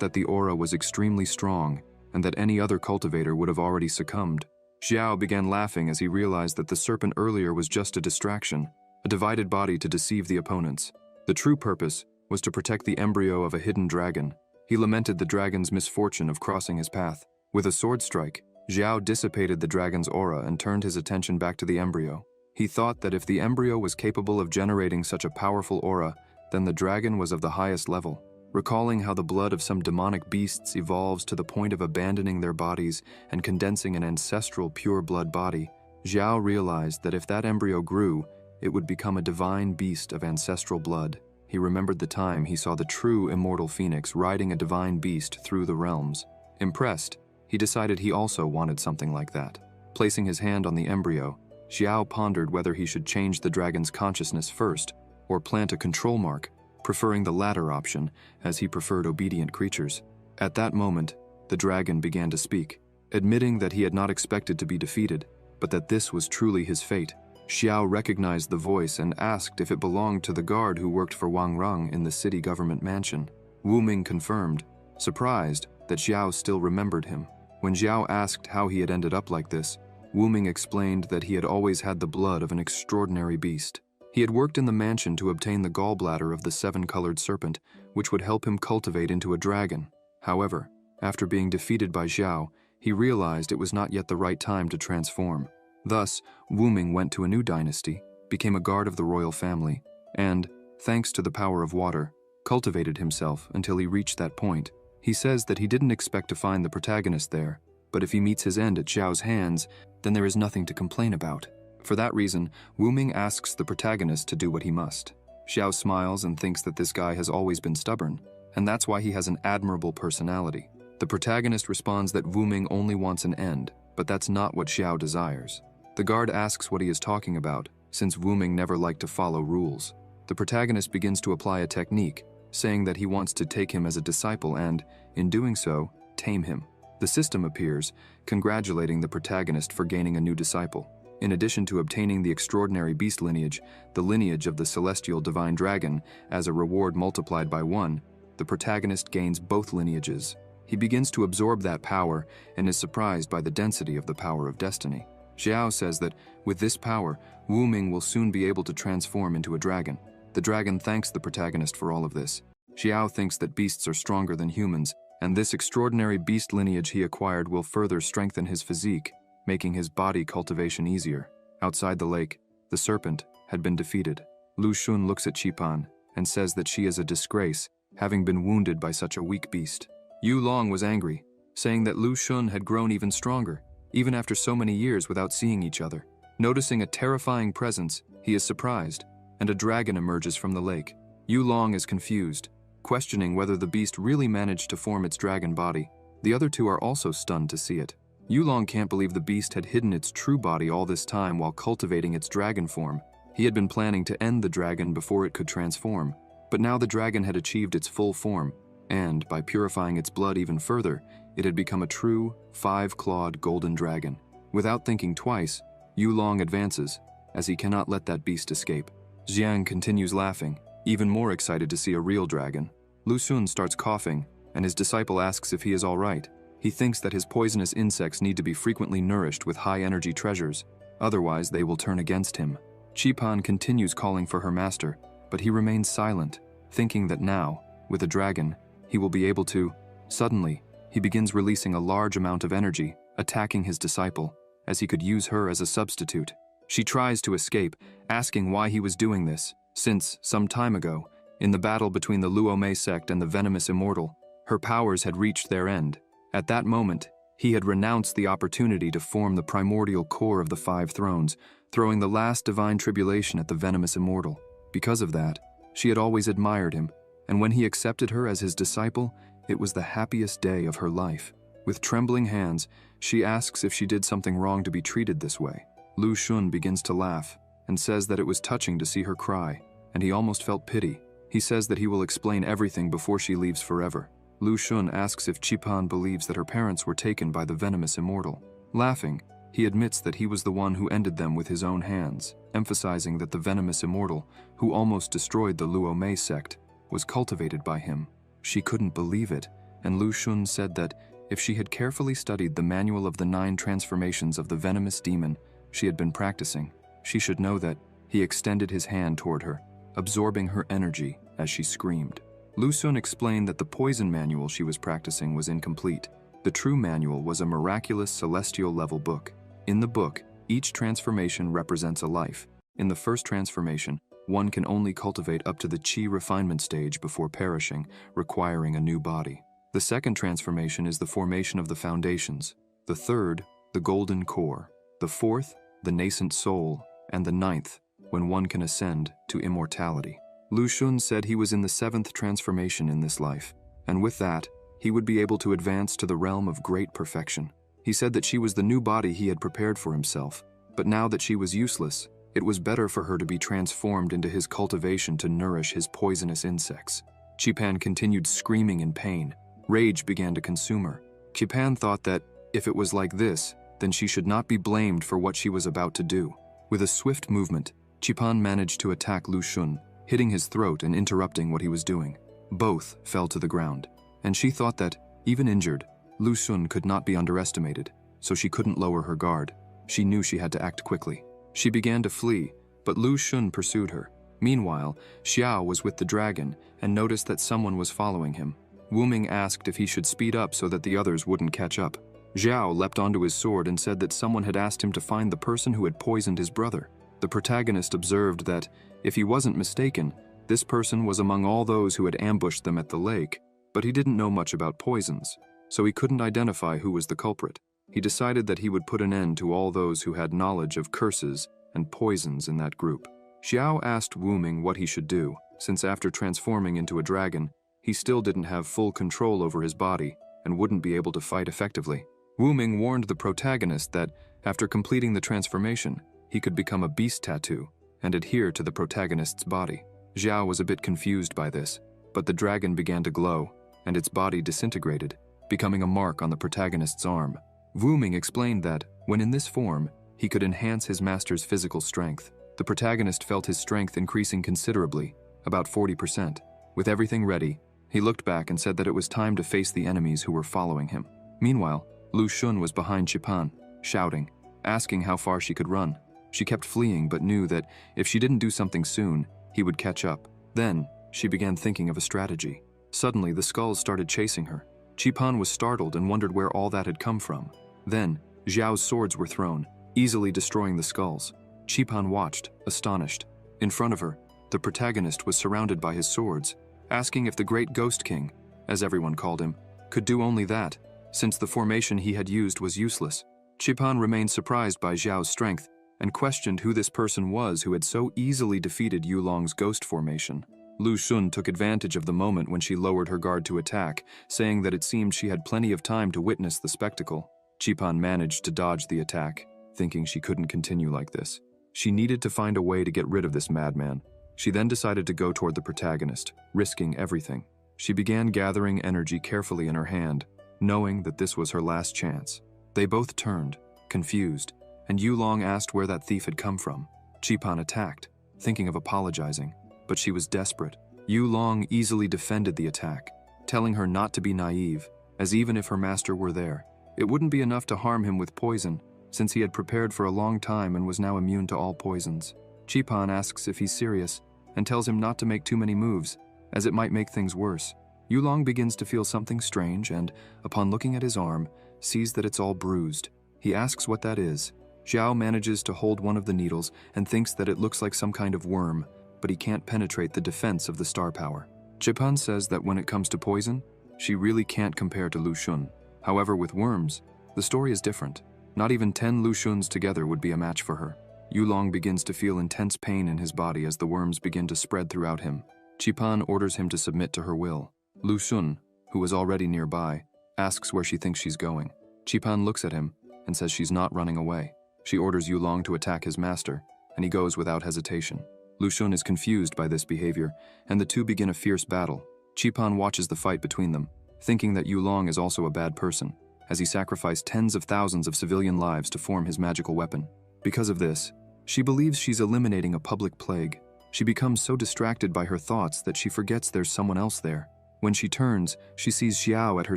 that the aura was extremely strong and that any other cultivator would have already succumbed. Xiao began laughing as he realized that the serpent earlier was just a distraction, a divided body to deceive the opponents. The true purpose was to protect the embryo of a hidden dragon. He lamented the dragon's misfortune of crossing his path. With a sword strike, Xiao dissipated the dragon's aura and turned his attention back to the embryo. He thought that if the embryo was capable of generating such a powerful aura, then the dragon was of the highest level. Recalling how the blood of some demonic beasts evolves to the point of abandoning their bodies and condensing an ancestral pure blood body, Xiao realized that if that embryo grew, it would become a divine beast of ancestral blood. He remembered the time he saw the true immortal phoenix riding a divine beast through the realms. Impressed, he decided he also wanted something like that. Placing his hand on the embryo, Xiao pondered whether he should change the dragon's consciousness first or plant a control mark, preferring the latter option as he preferred obedient creatures. At that moment, the dragon began to speak, admitting that he had not expected to be defeated, but that this was truly his fate. Xiao recognized the voice and asked if it belonged to the guard who worked for Wang Reng in the city government mansion. Wu Ming confirmed, surprised that Xiao still remembered him. When Xiao asked how he had ended up like this, Wu Ming explained that he had always had the blood of an extraordinary beast. He had worked in the mansion to obtain the gallbladder of the seven-colored serpent, which would help him cultivate into a dragon. However, after being defeated by Xiao, he realized it was not yet the right time to transform. Thus, Wu Ming went to a new dynasty, became a guard of the royal family, and, thanks to the power of water, cultivated himself until he reached that point. He says that he didn't expect to find the protagonist there, but if he meets his end at Xiao's hands, then there is nothing to complain about. For that reason, Wu Ming asks the protagonist to do what he must. Xiao smiles and thinks that this guy has always been stubborn, and that's why he has an admirable personality. The protagonist responds that Wu Ming only wants an end, but that's not what Xiao desires. The guard asks what he is talking about, since Wu Ming never liked to follow rules. The protagonist begins to apply a technique, saying that he wants to take him as a disciple and, in doing so, tame him. The system appears, congratulating the protagonist for gaining a new disciple. In addition to obtaining the extraordinary beast lineage, the lineage of the celestial divine dragon, as a reward multiplied by 1, the protagonist gains both lineages. He begins to absorb that power and is surprised by the density of the power of destiny. Xiao says that, with this power, Wu Ming will soon be able to transform into a dragon. The dragon thanks the protagonist for all of this. Xiao thinks that beasts are stronger than humans, and this extraordinary beast lineage he acquired will further strengthen his physique, making his body cultivation easier. Outside the lake, the serpent had been defeated. Lu Xun looks at Qipan and says that she is a disgrace, having been wounded by such a weak beast. Yu Long was angry, saying that Lu Xun had grown even stronger, even after so many years without seeing each other. Noticing a terrifying presence, he is surprised, and a dragon emerges from the lake. Yu Long is confused, questioning whether the beast really managed to form its dragon body. The other two are also stunned to see it. Yu Long can't believe the beast had hidden its true body all this time while cultivating its dragon form. He had been planning to end the dragon before it could transform, but now the dragon had achieved its full form, and, by purifying its blood even further, it had become a true, 5-clawed golden dragon. Without thinking twice, Yu Long advances, as he cannot let that beast escape. Xiang continues laughing, even more excited to see a real dragon. Lu Xun starts coughing, and his disciple asks if he is all right. He thinks that his poisonous insects need to be frequently nourished with high-energy treasures, otherwise they will turn against him. Qipan continues calling for her master, but he remains silent, thinking that now, with a dragon, he will be able to. Suddenly, he begins releasing a large amount of energy, attacking his disciple, as he could use her as a substitute. She tries to escape, asking why he was doing this, since, some time ago, in the battle between the Luomei sect and the venomous immortal, her powers had reached their end. At that moment, he had renounced the opportunity to form the primordial core of the 5 thrones, throwing the last divine tribulation at the venomous immortal. Because of that, she had always admired him, and when he accepted her as his disciple, it was the happiest day of her life. With trembling hands, she asks if she did something wrong to be treated this way. Lu Xun begins to laugh, and says that it was touching to see her cry, and he almost felt pity. He says that he will explain everything before she leaves forever. Lu Xun asks if Qipan believes that her parents were taken by the venomous immortal. Laughing, he admits that he was the one who ended them with his own hands, emphasizing that the venomous immortal, who almost destroyed the Luomei sect, was cultivated by him. She couldn't believe it, and Lu Xun said that if she had carefully studied the manual of the 9 transformations of the venomous demon she had been practicing, she should know that he extended his hand toward her, absorbing her energy as she screamed. Lu Xun explained that the poison manual she was practicing was incomplete. The true manual was a miraculous celestial level book. In the book, each transformation represents a life. In the first transformation, one can only cultivate up to the Qi refinement stage before perishing, requiring a new body. The second transformation is the formation of the foundations. The third, the golden core. The fourth, the nascent soul. And the ninth, when one can ascend to immortality. Lu Xun said he was in the 7th transformation in this life, and with that, he would be able to advance to the realm of great perfection. He said that she was the new body he had prepared for himself, but now that she was useless, it was better for her to be transformed into his cultivation to nourish his poisonous insects. Qipan continued screaming in pain. Rage began to consume her. Qipan thought that, if it was like this, then she should not be blamed for what she was about to do. With a swift movement, Qipan managed to attack Lu Xun, hitting his throat and interrupting what he was doing. Both fell to the ground, and she thought that, even injured, Lu Xun could not be underestimated, so she couldn't lower her guard. She knew she had to act quickly. She began to flee, but Lu Xun pursued her. Meanwhile, Xiao was with the dragon and noticed that someone was following him. Wu Ming asked if he should speed up so that the others wouldn't catch up. Xiao leapt onto his sword and said that someone had asked him to find the person who had poisoned his brother. The protagonist observed that, if he wasn't mistaken, this person was among all those who had ambushed them at the lake, but he didn't know much about poisons, so he couldn't identify who was the culprit. He decided that he would put an end to all those who had knowledge of curses and poisons in that group. Xiao asked Wu Ming what he should do, since after transforming into a dragon, he still didn't have full control over his body and wouldn't be able to fight effectively. Wu Ming warned the protagonist that, after completing the transformation, he could become a beast tattoo and adhere to the protagonist's body. Xiao was a bit confused by this, but the dragon began to glow, and its body disintegrated, becoming a mark on the protagonist's arm. Wu Ming explained that, when in this form, he could enhance his master's physical strength. The protagonist felt his strength increasing considerably, about 40%. With everything ready, he looked back and said that it was time to face the enemies who were following him. Meanwhile, Lu Xun was behind Qipan, shouting, asking how far she could run. She kept fleeing but knew that if she didn't do something soon, he would catch up. Then, she began thinking of a strategy. Suddenly, the skulls started chasing her. Qipan was startled and wondered where all that had come from. Then, Xiao's swords were thrown, easily destroying the skulls. Qipan watched, astonished. In front of her, the protagonist was surrounded by his swords, asking if the Great Ghost King, as everyone called him, could do only that, since the formation he had used was useless. Qipan remained surprised by Xiao's strength and questioned who this person was who had so easily defeated Yulong's ghost formation. Lu Xun took advantage of the moment when she lowered her guard to attack, saying that it seemed she had plenty of time to witness the spectacle. Qipan managed to dodge the attack, thinking she couldn't continue like this. She needed to find a way to get rid of this madman. She then decided to go toward the protagonist, risking everything. She began gathering energy carefully in her hand, knowing that this was her last chance. They both turned, confused, and Yulong asked where that thief had come from. Qipan attacked, thinking of apologizing, but she was desperate. Yulong easily defended the attack, telling her not to be naive, as even if her master were there, it wouldn't be enough to harm him with poison, since he had prepared for a long time and was now immune to all poisons. Qipan asks if he's serious, and tells him not to make too many moves, as it might make things worse. Yulong begins to feel something strange and, upon looking at his arm, sees that it's all bruised. He asks what that is. Xiao manages to hold one of the needles and thinks that it looks like some kind of worm, but he can't penetrate the defense of the star power. Qipan says that when it comes to poison, she really can't compare to Lu Xun. However, with worms, the story is different. Not even 10 Lu Xuns together would be a match for her. Yulong begins to feel intense pain in his body as the worms begin to spread throughout him. Qipan orders him to submit to her will. Lu Xun, who was already nearby, asks where she thinks she's going. Qipan looks at him and says she's not running away. She orders Yulong to attack his master, and he goes without hesitation. Lu Xun is confused by this behavior, and the two begin a fierce battle. Qipan watches the fight between them, thinking that Yulong is also a bad person, as he sacrificed tens of thousands of civilian lives to form his magical weapon. Because of this, she believes she's eliminating a public plague. She becomes so distracted by her thoughts that she forgets there's someone else there. When she turns, she sees Xiao at her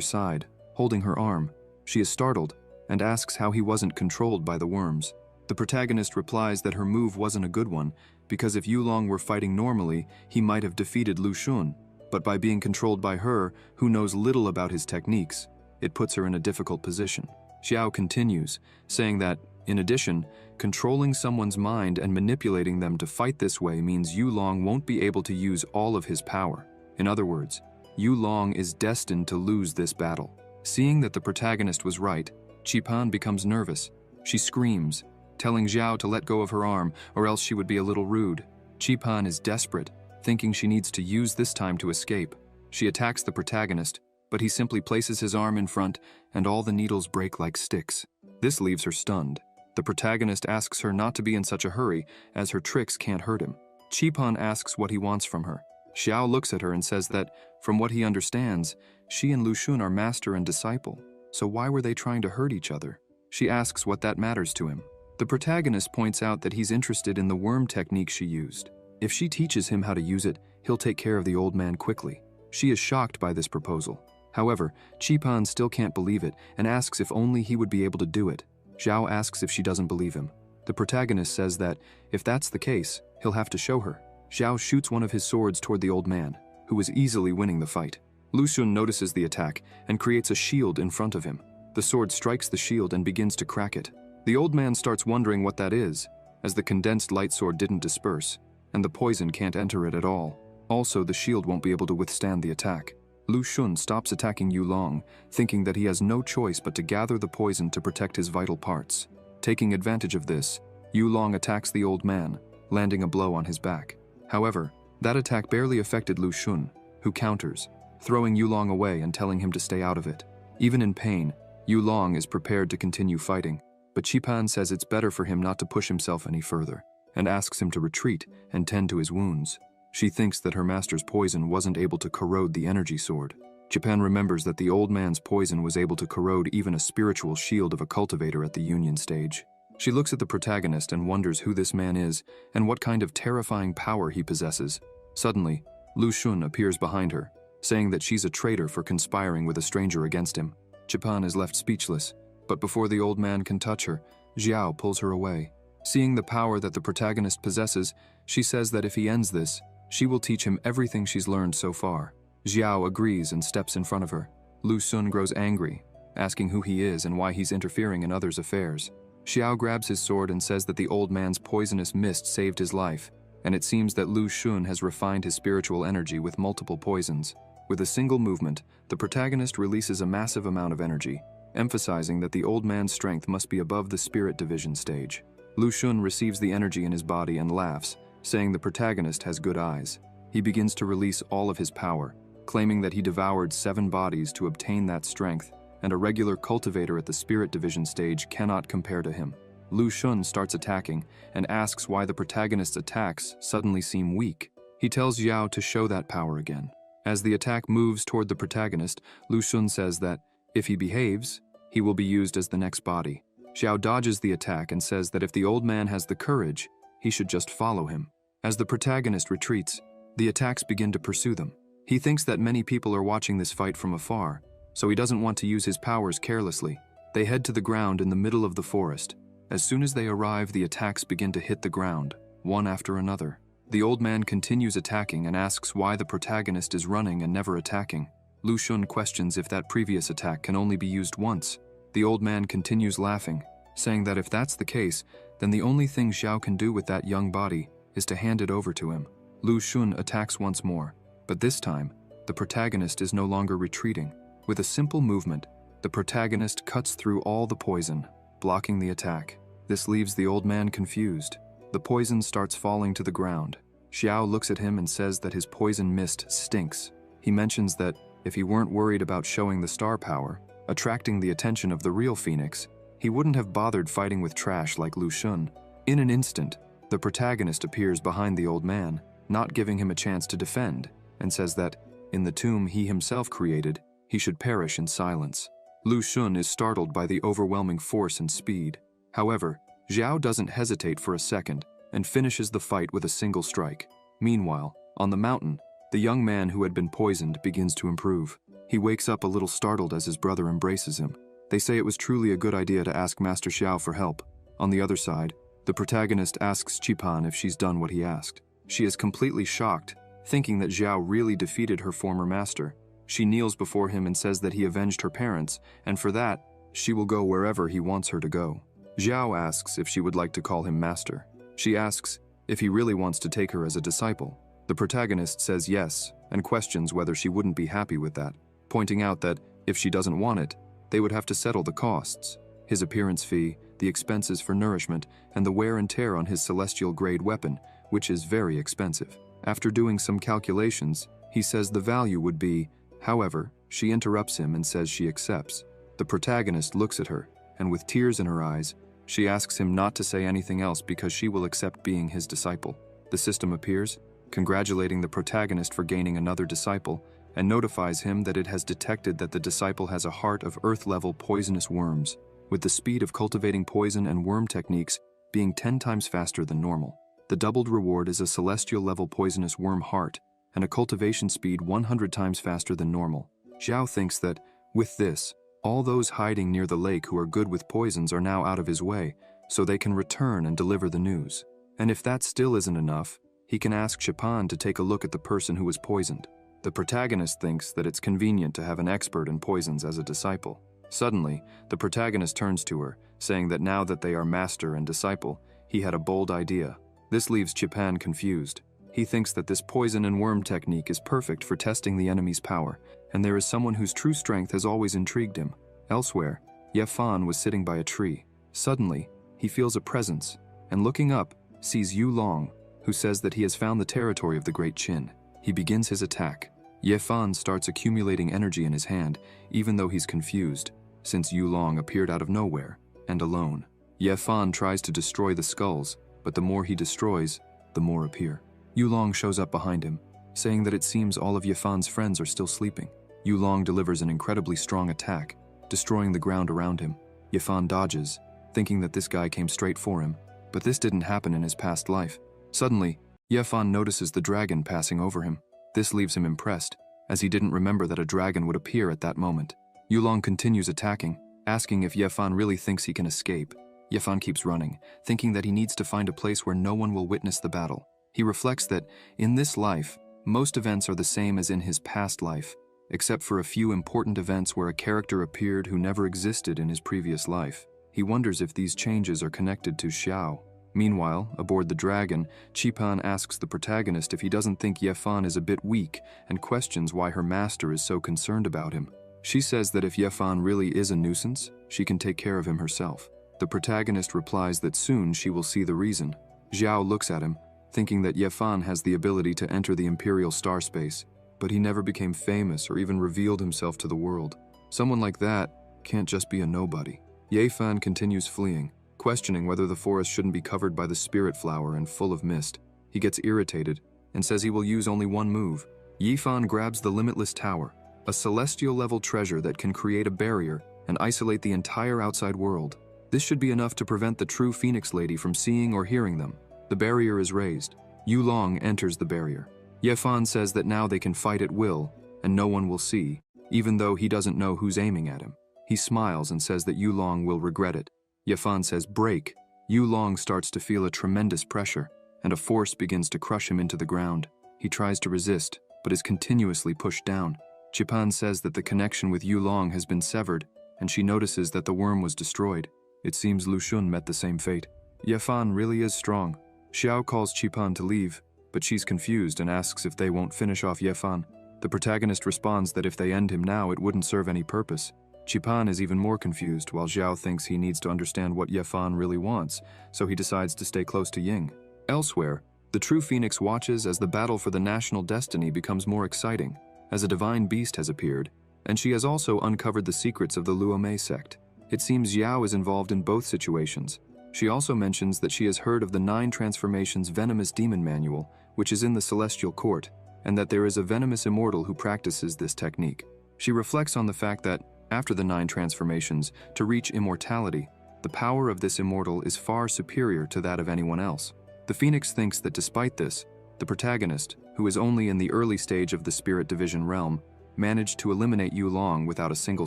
side, holding her arm. She is startled and asks how he wasn't controlled by the worms. The protagonist replies that her move wasn't a good one, because if Yulong were fighting normally, he might have defeated Lu Xun. But by being controlled by her, who knows little about his techniques, it puts her in a difficult position. Xiao continues, saying that, in addition, controlling someone's mind and manipulating them to fight this way means Yulong won't be able to use all of his power. In other words, Yulong is destined to lose this battle. Seeing that the protagonist was right, Qipan becomes nervous. She screams, telling Xiao to let go of her arm or else she would be a little rude. Qipan is desperate, thinking she needs to use this time to escape. She attacks the protagonist, but he simply places his arm in front and all the needles break like sticks. This leaves her stunned. The protagonist asks her not to be in such a hurry, as her tricks can't hurt him. Qipan asks what he wants from her. Xiao looks at her and says that, from what he understands, she and Lu Xun are master and disciple, so why were they trying to hurt each other? She asks what that matters to him. The protagonist points out that he's interested in the worm technique she used. If she teaches him how to use it, he'll take care of the old man quickly. She is shocked by this proposal. However, Qipan still can't believe it and asks if only he would be able to do it. Xiao asks if she doesn't believe him. The protagonist says that, if that's the case, he'll have to show her. Xiao shoots one of his swords toward the old man, who is easily winning the fight. Lu Xun notices the attack and creates a shield in front of him. The sword strikes the shield and begins to crack it. The old man starts wondering what that is, as the condensed light sword didn't disperse, and the poison can't enter it at all. Also, the shield won't be able to withstand the attack. Lu Xun stops attacking Yulong, thinking that he has no choice but to gather the poison to protect his vital parts. Taking advantage of this, Yulong attacks the old man, landing a blow on his back. However, that attack barely affected Lu Xun, who counters, throwing Yulong away and telling him to stay out of it. Even in pain, Yulong is prepared to continue fighting, but Qipan says it's better for him not to push himself any further, and asks him to retreat and tend to his wounds. She thinks that her master's poison wasn't able to corrode the energy sword. Qipan remembers that the old man's poison was able to corrode even a spiritual shield of a cultivator at the union stage. She looks at the protagonist and wonders who this man is and what kind of terrifying power he possesses. Suddenly, Lu Xun appears behind her, saying that she's a traitor for conspiring with a stranger against him. Qipan is left speechless, but before the old man can touch her, Xiao pulls her away. Seeing the power that the protagonist possesses, she says that if he ends this, she will teach him everything she's learned so far. Xiao agrees and steps in front of her. Lu Xun grows angry, asking who he is and why he's interfering in others' affairs. Xiao grabs his sword and says that the old man's poisonous mist saved his life, and it seems that Lu Xun has refined his spiritual energy with multiple poisons. With a single movement, the protagonist releases a massive amount of energy, emphasizing that the old man's strength must be above the spirit division stage. Lu Xun receives the energy in his body and laughs, saying the protagonist has good eyes. He begins to release all of his power, claiming that he devoured 7 bodies to obtain that strength, and a regular cultivator at the spirit division stage cannot compare to him. Lu Xun starts attacking and asks why the protagonist's attacks suddenly seem weak. He tells Xiao to show that power again. As the attack moves toward the protagonist, Lu Xun says that, if he behaves, he will be used as the next body. Xiao dodges the attack and says that if the old man has the courage, he should just follow him. As the protagonist retreats, the attacks begin to pursue them. He thinks that many people are watching this fight from afar, so he doesn't want to use his powers carelessly. They head to the ground in the middle of the forest. As soon as they arrive, the attacks begin to hit the ground, one after another. The old man continues attacking and asks why the protagonist is running and never attacking. Lu Xun questions if that previous attack can only be used once. The old man continues laughing, saying that if that's the case, then the only thing Xiao can do with that young body is to hand it over to him. Lu Xun attacks once more, but this time, the protagonist is no longer retreating. With a simple movement, the protagonist cuts through all the poison, blocking the attack. This leaves the old man confused. The poison starts falling to the ground. Xiao looks at him and says that his poison mist stinks. He mentions that if he weren't worried about showing the star power, attracting the attention of the real Phoenix, he wouldn't have bothered fighting with trash like Lu Xun. In an instant, the protagonist appears behind the old man, not giving him a chance to defend, and says that, in the tomb he himself created, he should perish in silence. Lu Xun is startled by the overwhelming force and speed. However, Xiao doesn't hesitate for a second and finishes the fight with a single strike. Meanwhile, on the mountain, The young man who had been poisoned begins to improve. He wakes up a little startled as his brother embraces him. They say it was truly a good idea to ask Master Xiao for help. On the other side, the protagonist asks Qipan if she's done what he asked. She is completely shocked, thinking that Xiao really defeated her former master. She kneels before him and says that he avenged her parents, and for that, she will go wherever he wants her to go. Xiao asks if she would like to call him master. She asks if he really wants to take her as a disciple. The protagonist says yes, and questions whether she wouldn't be happy with that, pointing out that if she doesn't want it, they would have to settle the costs: his appearance fee, the expenses for nourishment, and the wear and tear on his celestial grade weapon, which is very expensive. After doing some calculations, he says the value would be. However, she interrupts him and says she accepts. The protagonist looks at her, and with tears in her eyes, she asks him not to say anything else because she will accept being his disciple. The system appears, congratulating the protagonist for gaining another disciple, and notifies him that it has detected that the disciple has a heart of Earth-level poisonous worms, with the speed of cultivating poison and worm techniques being 10 times faster than normal. The doubled reward is a celestial-level poisonous worm heart, and a cultivation speed 100 times faster than normal. Xiao thinks that, with this, all those hiding near the lake who are good with poisons are now out of his way, so they can return and deliver the news. And if that still isn't enough, he can ask Qipan to take a look at the person who was poisoned. The protagonist thinks that it's convenient to have an expert in poisons as a disciple. Suddenly, the protagonist turns to her, saying that now that they are master and disciple, he had a bold idea. This leaves Qipan confused. He thinks that this poison and worm technique is perfect for testing the enemy's power, and there is someone whose true strength has always intrigued him. Elsewhere, Ye Fan was sitting by a tree. Suddenly, he feels a presence, and looking up, sees Yu Long, who says that he has found the territory of the Great Qin. He begins his attack. Ye Fan starts accumulating energy in his hand, even though he's confused, since Yu Long appeared out of nowhere, and alone. Ye Fan tries to destroy the skulls, but the more he destroys, the more appear. Yu Long shows up behind him, saying that it seems all of Ye Fan's friends are still sleeping. Yu Long delivers an incredibly strong attack, destroying the ground around him. Ye Fan dodges, thinking that this guy came straight for him, but this didn't happen in his past life. Suddenly, Ye Fan notices the dragon passing over him. This leaves him impressed, as he didn't remember that a dragon would appear at that moment. Yu Long continues attacking, asking if Ye Fan really thinks he can escape. Ye Fan keeps running, thinking that he needs to find a place where no one will witness the battle. He reflects that, in this life, most events are the same as in his past life, except for a few important events where a character appeared who never existed in his previous life. He wonders if these changes are connected to Xiao. Meanwhile, aboard the dragon, Qipan asks the protagonist if he doesn't think Ye Fan is a bit weak and questions why her master is so concerned about him. She says that if Ye Fan really is a nuisance, she can take care of him herself. The protagonist replies that soon she will see the reason. Xiao looks at him, thinking that Ye Fan has the ability to enter the Imperial star space, but he never became famous or even revealed himself to the world. Someone like that can't just be a nobody. Ye Fan continues fleeing, questioning whether the forest shouldn't be covered by the spirit flower and full of mist. He gets irritated and says he will use only one move. Ye Fan grabs the Limitless Tower, a celestial-level treasure that can create a barrier and isolate the entire outside world. This should be enough to prevent the true Phoenix Lady from seeing or hearing them. The barrier is raised. Yu Long enters the barrier. Ye Fan says that now they can fight at will, and no one will see, even though he doesn't know who's aiming at him. He smiles and says that Yu Long will regret it. Ye Fan says break. Yu Long starts to feel a tremendous pressure, and a force begins to crush him into the ground. He tries to resist, but is continuously pushed down. Qipan says that the connection with Yu Long has been severed, and she notices that the worm was destroyed. It seems Lu Xun met the same fate. Ye Fan really is strong. Xiao calls Qipan to leave, but she's confused and asks if they won't finish off Ye Fan. The protagonist responds that if they end him now, it wouldn't serve any purpose. Qipan is even more confused, while Xiao thinks he needs to understand what Ye Fan really wants, so he decides to stay close to Ying. Elsewhere, the true Phoenix watches as the battle for the national destiny becomes more exciting, as a divine beast has appeared, and she has also uncovered the secrets of the Luomei sect. It seems Xiao is involved in both situations. She also mentions that she has heard of the 9 Transformations Venomous Demon Manual, which is in the Celestial Court, and that there is a venomous immortal who practices this technique. She reflects on the fact that, after the 9 transformations, to reach immortality, the power of this immortal is far superior to that of anyone else. The Phoenix thinks that despite this, The protagonist, who is only in the early stage of the Spirit Division realm, managed to eliminate Yu Long without a single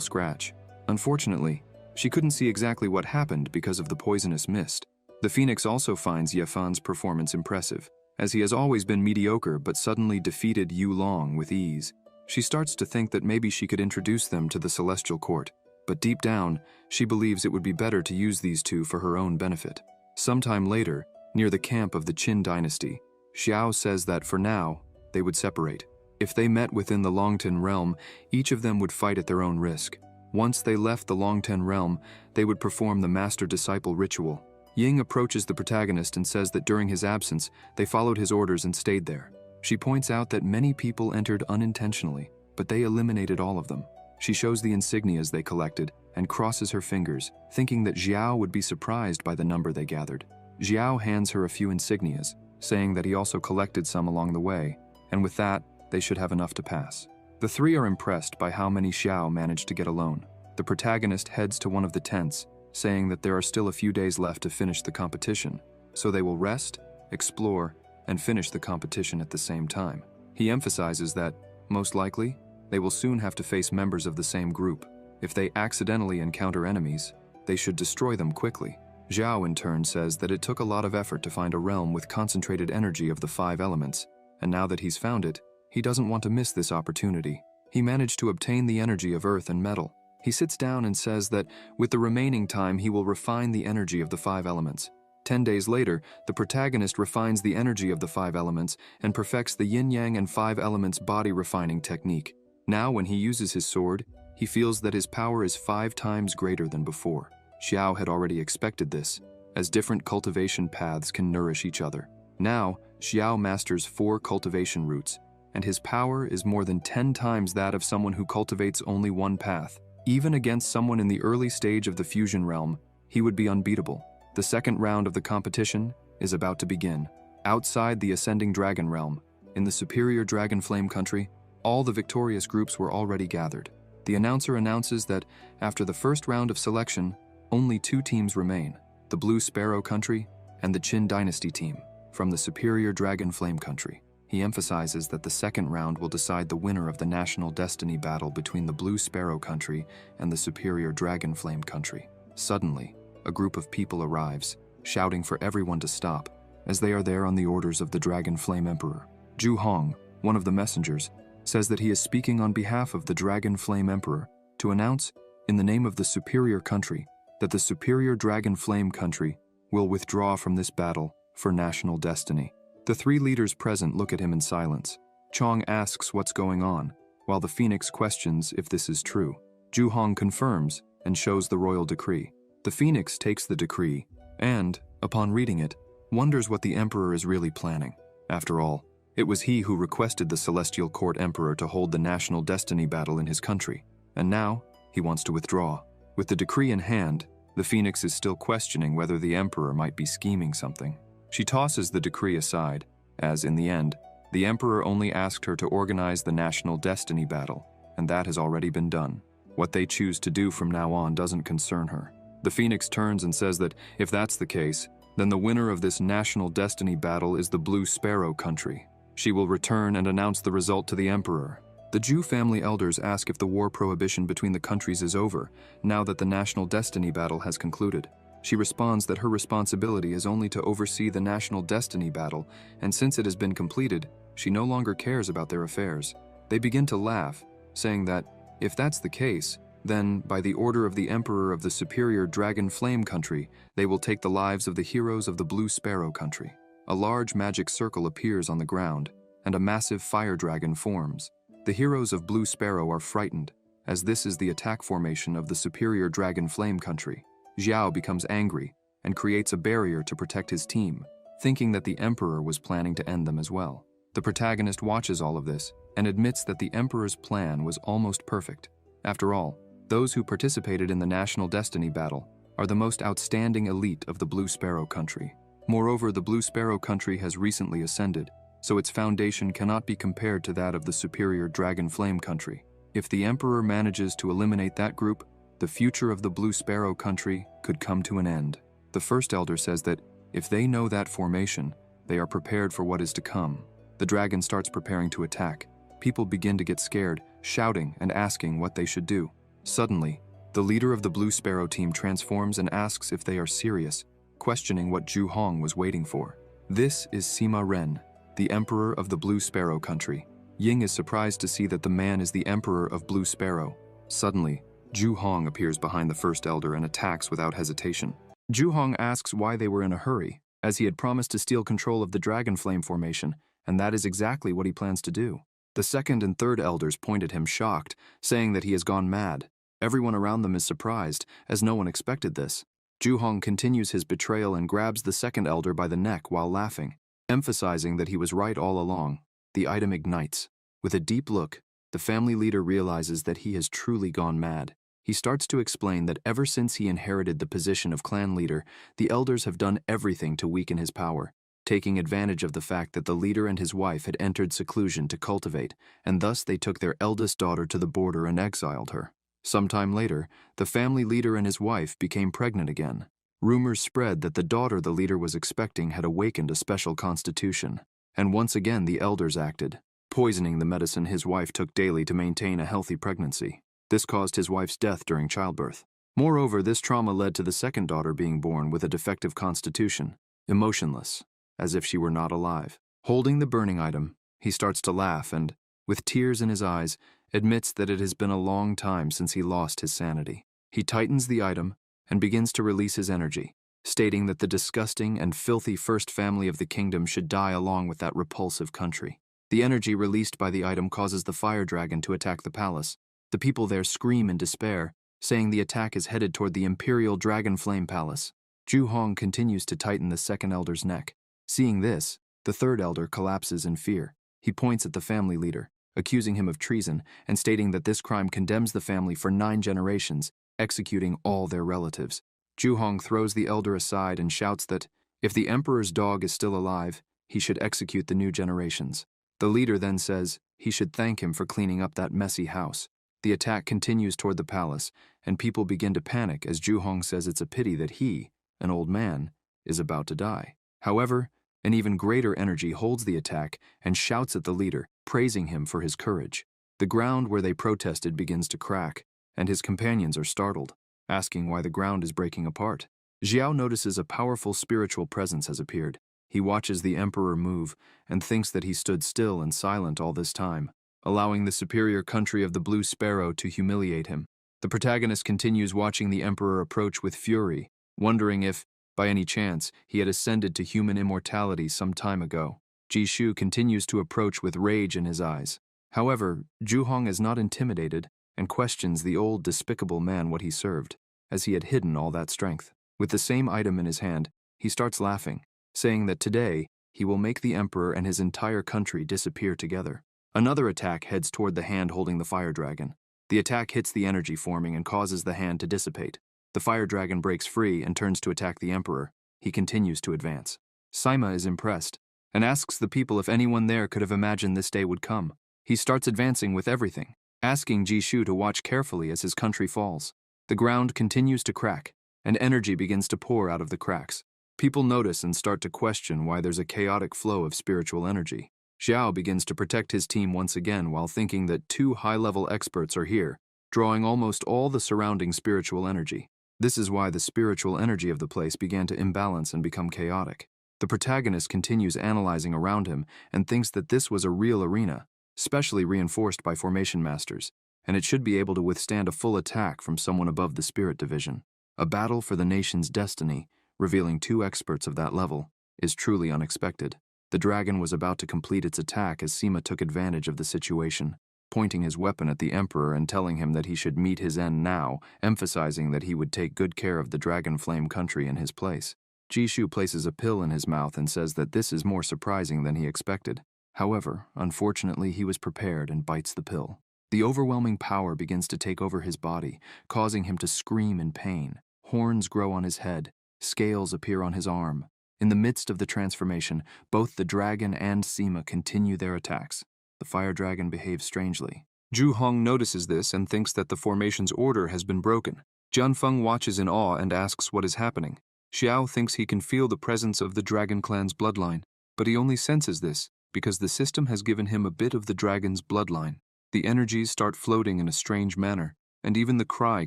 scratch. Unfortunately, she couldn't see exactly what happened because of the poisonous mist. The Phoenix also finds Ye Fan's performance impressive, as he has always been mediocre but suddenly defeated Yu Long with ease. She starts to think that maybe she could introduce them to the Celestial Court, but deep down, she believes it would be better to use these two for her own benefit. Sometime later, near the camp of the Qin dynasty, Xiao says that for now, they would separate. If they met within the Longten realm, each of them would fight at their own risk. Once they left the Longten realm, they would perform the master-disciple ritual. Ying approaches the protagonist and says that during his absence, they followed his orders and stayed there. She points out that many people entered unintentionally, but they eliminated all of them. She shows the insignias they collected and crosses her fingers, thinking that Xiao would be surprised by the number they gathered. Xiao hands her a few insignias, saying that he also collected some along the way, and with that, they should have enough to pass. The three are impressed by how many Xiao managed to get alone. The protagonist heads to one of the tents, saying that there are still a few days left to finish the competition, so they will rest, explore, and finish the competition at the same time. He emphasizes that, most likely, they will soon have to face members of the same group. If they accidentally encounter enemies, they should destroy them quickly. Xiao in turn says that it took a lot of effort to find a realm with concentrated energy of the 5 elements, and now that he's found it, he doesn't want to miss this opportunity. He managed to obtain the energy of earth and metal. He sits down and says that with the remaining time he will refine the energy of the 5 elements. 10 days later, the protagonist refines the energy of the 5 elements and perfects the yin-yang and 5 elements body refining technique. Now when he uses his sword, he feels that his power is 5 times greater than before. Xiao had already expected this, as different cultivation paths can nourish each other. Now, Xiao masters 4 cultivation routes, and his power is more than 10 times that of someone who cultivates only one path. Even against someone in the early stage of the fusion realm, he would be unbeatable. The second round of the competition is about to begin. Outside the Ascending Dragon realm, in the Superior Dragon Flame country, all the victorious groups were already gathered. The announcer announces that after the first round of selection, only 2 teams remain, the Blue Sparrow country and the Qin Dynasty team from the Superior Dragon Flame country. He emphasizes that the second round will decide the winner of the National Destiny battle between the Blue Sparrow country and the Superior Dragon Flame country. Suddenly, a group of people arrives, shouting for everyone to stop, as they are there on the orders of the Dragon Flame Emperor. Zhu Hong, one of the messengers, says that he is speaking on behalf of the Dragon Flame Emperor to announce, in the name of the Superior country, that the Superior Dragon Flame country will withdraw from this battle for national destiny. The 3 leaders present look at him in silence. Chong asks what's going on, while the Phoenix questions if this is true. Zhu Hong confirms and shows the royal decree. The Phoenix takes the decree and, upon reading it, wonders what the Emperor is really planning. After all, it was he who requested the Celestial Court Emperor to hold the national destiny battle in his country, and now he wants to withdraw. With the decree in hand, the Phoenix is still questioning whether the Emperor might be scheming something. She tosses the decree aside, as, in the end, the Emperor only asked her to organize the national destiny battle, and that has already been done. What they choose to do from now on doesn't concern her. The Phoenix turns and says that if that's the case, then the winner of this national destiny battle is the Blue Sparrow country. She will return and announce the result to the Emperor. The Zhu family elders ask if the war prohibition between the countries is over, now that the national destiny battle has concluded. She responds that her responsibility is only to oversee the national destiny battle, and since it has been completed, she no longer cares about their affairs. They begin to laugh, saying that, if that's the case, then, by the order of the Emperor of the Superior Dragon Flame country, they will take the lives of the heroes of the Blue Sparrow country. A large magic circle appears on the ground, and a massive fire dragon forms. The heroes of Blue Sparrow are frightened, as this is the attack formation of the Superior Dragon Flame country. Xiao becomes angry and creates a barrier to protect his team, thinking that the Emperor was planning to end them as well. The protagonist watches all of this and admits that the Emperor's plan was almost perfect. After all, those who participated in the National Destiny battle are the most outstanding elite of the Blue Sparrow country. Moreover, the Blue Sparrow country has recently ascended, so its foundation cannot be compared to that of the Superior Dragon Flame country. If the Emperor manages to eliminate that group, the future of the Blue Sparrow country could come to an end. The first elder says that if they know that formation, they are prepared for what is to come. The dragon starts preparing to attack. People begin to get scared, shouting and asking what they should do. Suddenly, the leader of the Blue Sparrow team transforms and asks if they are serious, questioning what Zhu Hong was waiting for. This is Sima Ren, the Emperor of the Blue Sparrow country. Ying is surprised to see that the man is the Emperor of Blue Sparrow. Suddenly, Zhu Hong appears behind the first elder and attacks without hesitation. Zhu Hong asks why they were in a hurry, as he had promised to steal control of the Dragon Flame formation, and that is exactly what he plans to do. The second and third elders point at him shocked, saying that he has gone mad. Everyone around them is surprised, as no one expected this. Zhu Hong continues his betrayal and grabs the second elder by the neck while laughing, emphasizing that he was right all along. The item ignites. With a deep look, the family leader realizes that he has truly gone mad. He starts to explain that ever since he inherited the position of clan leader, the elders have done everything to weaken his power, taking advantage of the fact that the leader and his wife had entered seclusion to cultivate, and thus they took their eldest daughter to the border and exiled her. Sometime later, the family leader and his wife became pregnant again. Rumors spread that the daughter the leader was expecting had awakened a special constitution, and once again the elders acted, poisoning the medicine his wife took daily to maintain a healthy pregnancy. This caused his wife's death during childbirth. Moreover, this trauma led to the second daughter being born with a defective constitution, emotionless, as if she were not alive. Holding the burning item, he starts to laugh and, with tears in his eyes, admits that it has been a long time since he lost his sanity. He tightens the item and begins to release his energy, stating that the disgusting and filthy first family of the kingdom should die along with that repulsive country. The energy released by the item causes the fire dragon to attack the palace. The people there scream in despair, saying the attack is headed toward the Imperial Dragon Flame Palace. Zhu Hong continues to tighten the second elder's neck. Seeing this, the third elder collapses in fear. He points at the family leader, accusing him of treason and stating that this crime condemns the family for 9 generations, executing all their relatives. Zhu Hong throws the elder aside and shouts that, if the emperor's dog is still alive, he should execute the new generations. The leader then says he should thank him for cleaning up that messy house. The attack continues toward the palace, and people begin to panic as Zhu Hong says it's a pity that he, an old man, is about to die. However, an even greater energy holds the attack and shouts at the leader, praising him for his courage. The ground where they protested begins to crack, and his companions are startled, asking why the ground is breaking apart. Xiao notices a powerful spiritual presence has appeared. He watches the emperor move and thinks that he stood still and silent all this time, allowing the superior country of the Blue Sparrow to humiliate him. The protagonist continues watching the emperor approach with fury, wondering if, by any chance, he had ascended to human immortality some time ago. Jishu continues to approach with rage in his eyes. However, Zhu Hong is not intimidated and questions the old despicable man what he served, as he had hidden all that strength. With the same item in his hand, he starts laughing, saying that today he will make the emperor and his entire country disappear together. Another attack heads toward the hand holding the fire dragon. The attack hits the energy forming and causes the hand to dissipate. The fire dragon breaks free and turns to attack the emperor. He continues to advance. Sima is impressed and asks the people if anyone there could have imagined this day would come. He starts advancing with everything, asking Jishu to watch carefully as his country falls. The ground continues to crack, and energy begins to pour out of the cracks. People notice and start to question why there's a chaotic flow of spiritual energy. Xiao begins to protect his team once again while thinking that 2 high-level experts are here, drawing almost all the surrounding spiritual energy. This is why the spiritual energy of the place began to imbalance and become chaotic. The protagonist continues analyzing around him and thinks that this was a real arena, specially reinforced by formation masters, and it should be able to withstand a full attack from someone above the spirit division. A battle for the nation's destiny, revealing 2 experts of that level, is truly unexpected. The dragon was about to complete its attack as Sima took advantage of the situation, pointing his weapon at the emperor and telling him that he should meet his end now, emphasizing that he would take good care of the Dragon Flame country in his place. Jishu places a pill in his mouth and says that this is more surprising than he expected. However, unfortunately, he was prepared and bites the pill. The overwhelming power begins to take over his body, causing him to scream in pain. Horns grow on his head, scales appear on his arm. In the midst of the transformation, both the dragon and Sima continue their attacks. The fire dragon behaves strangely. Zhu Hong notices this and thinks that the formation's order has been broken. Jianfeng watches in awe and asks what is happening. Xiao thinks he can feel the presence of the dragon clan's bloodline, but he only senses this, because the system has given him a bit of the dragon's bloodline. The energies start floating in a strange manner, and even the cry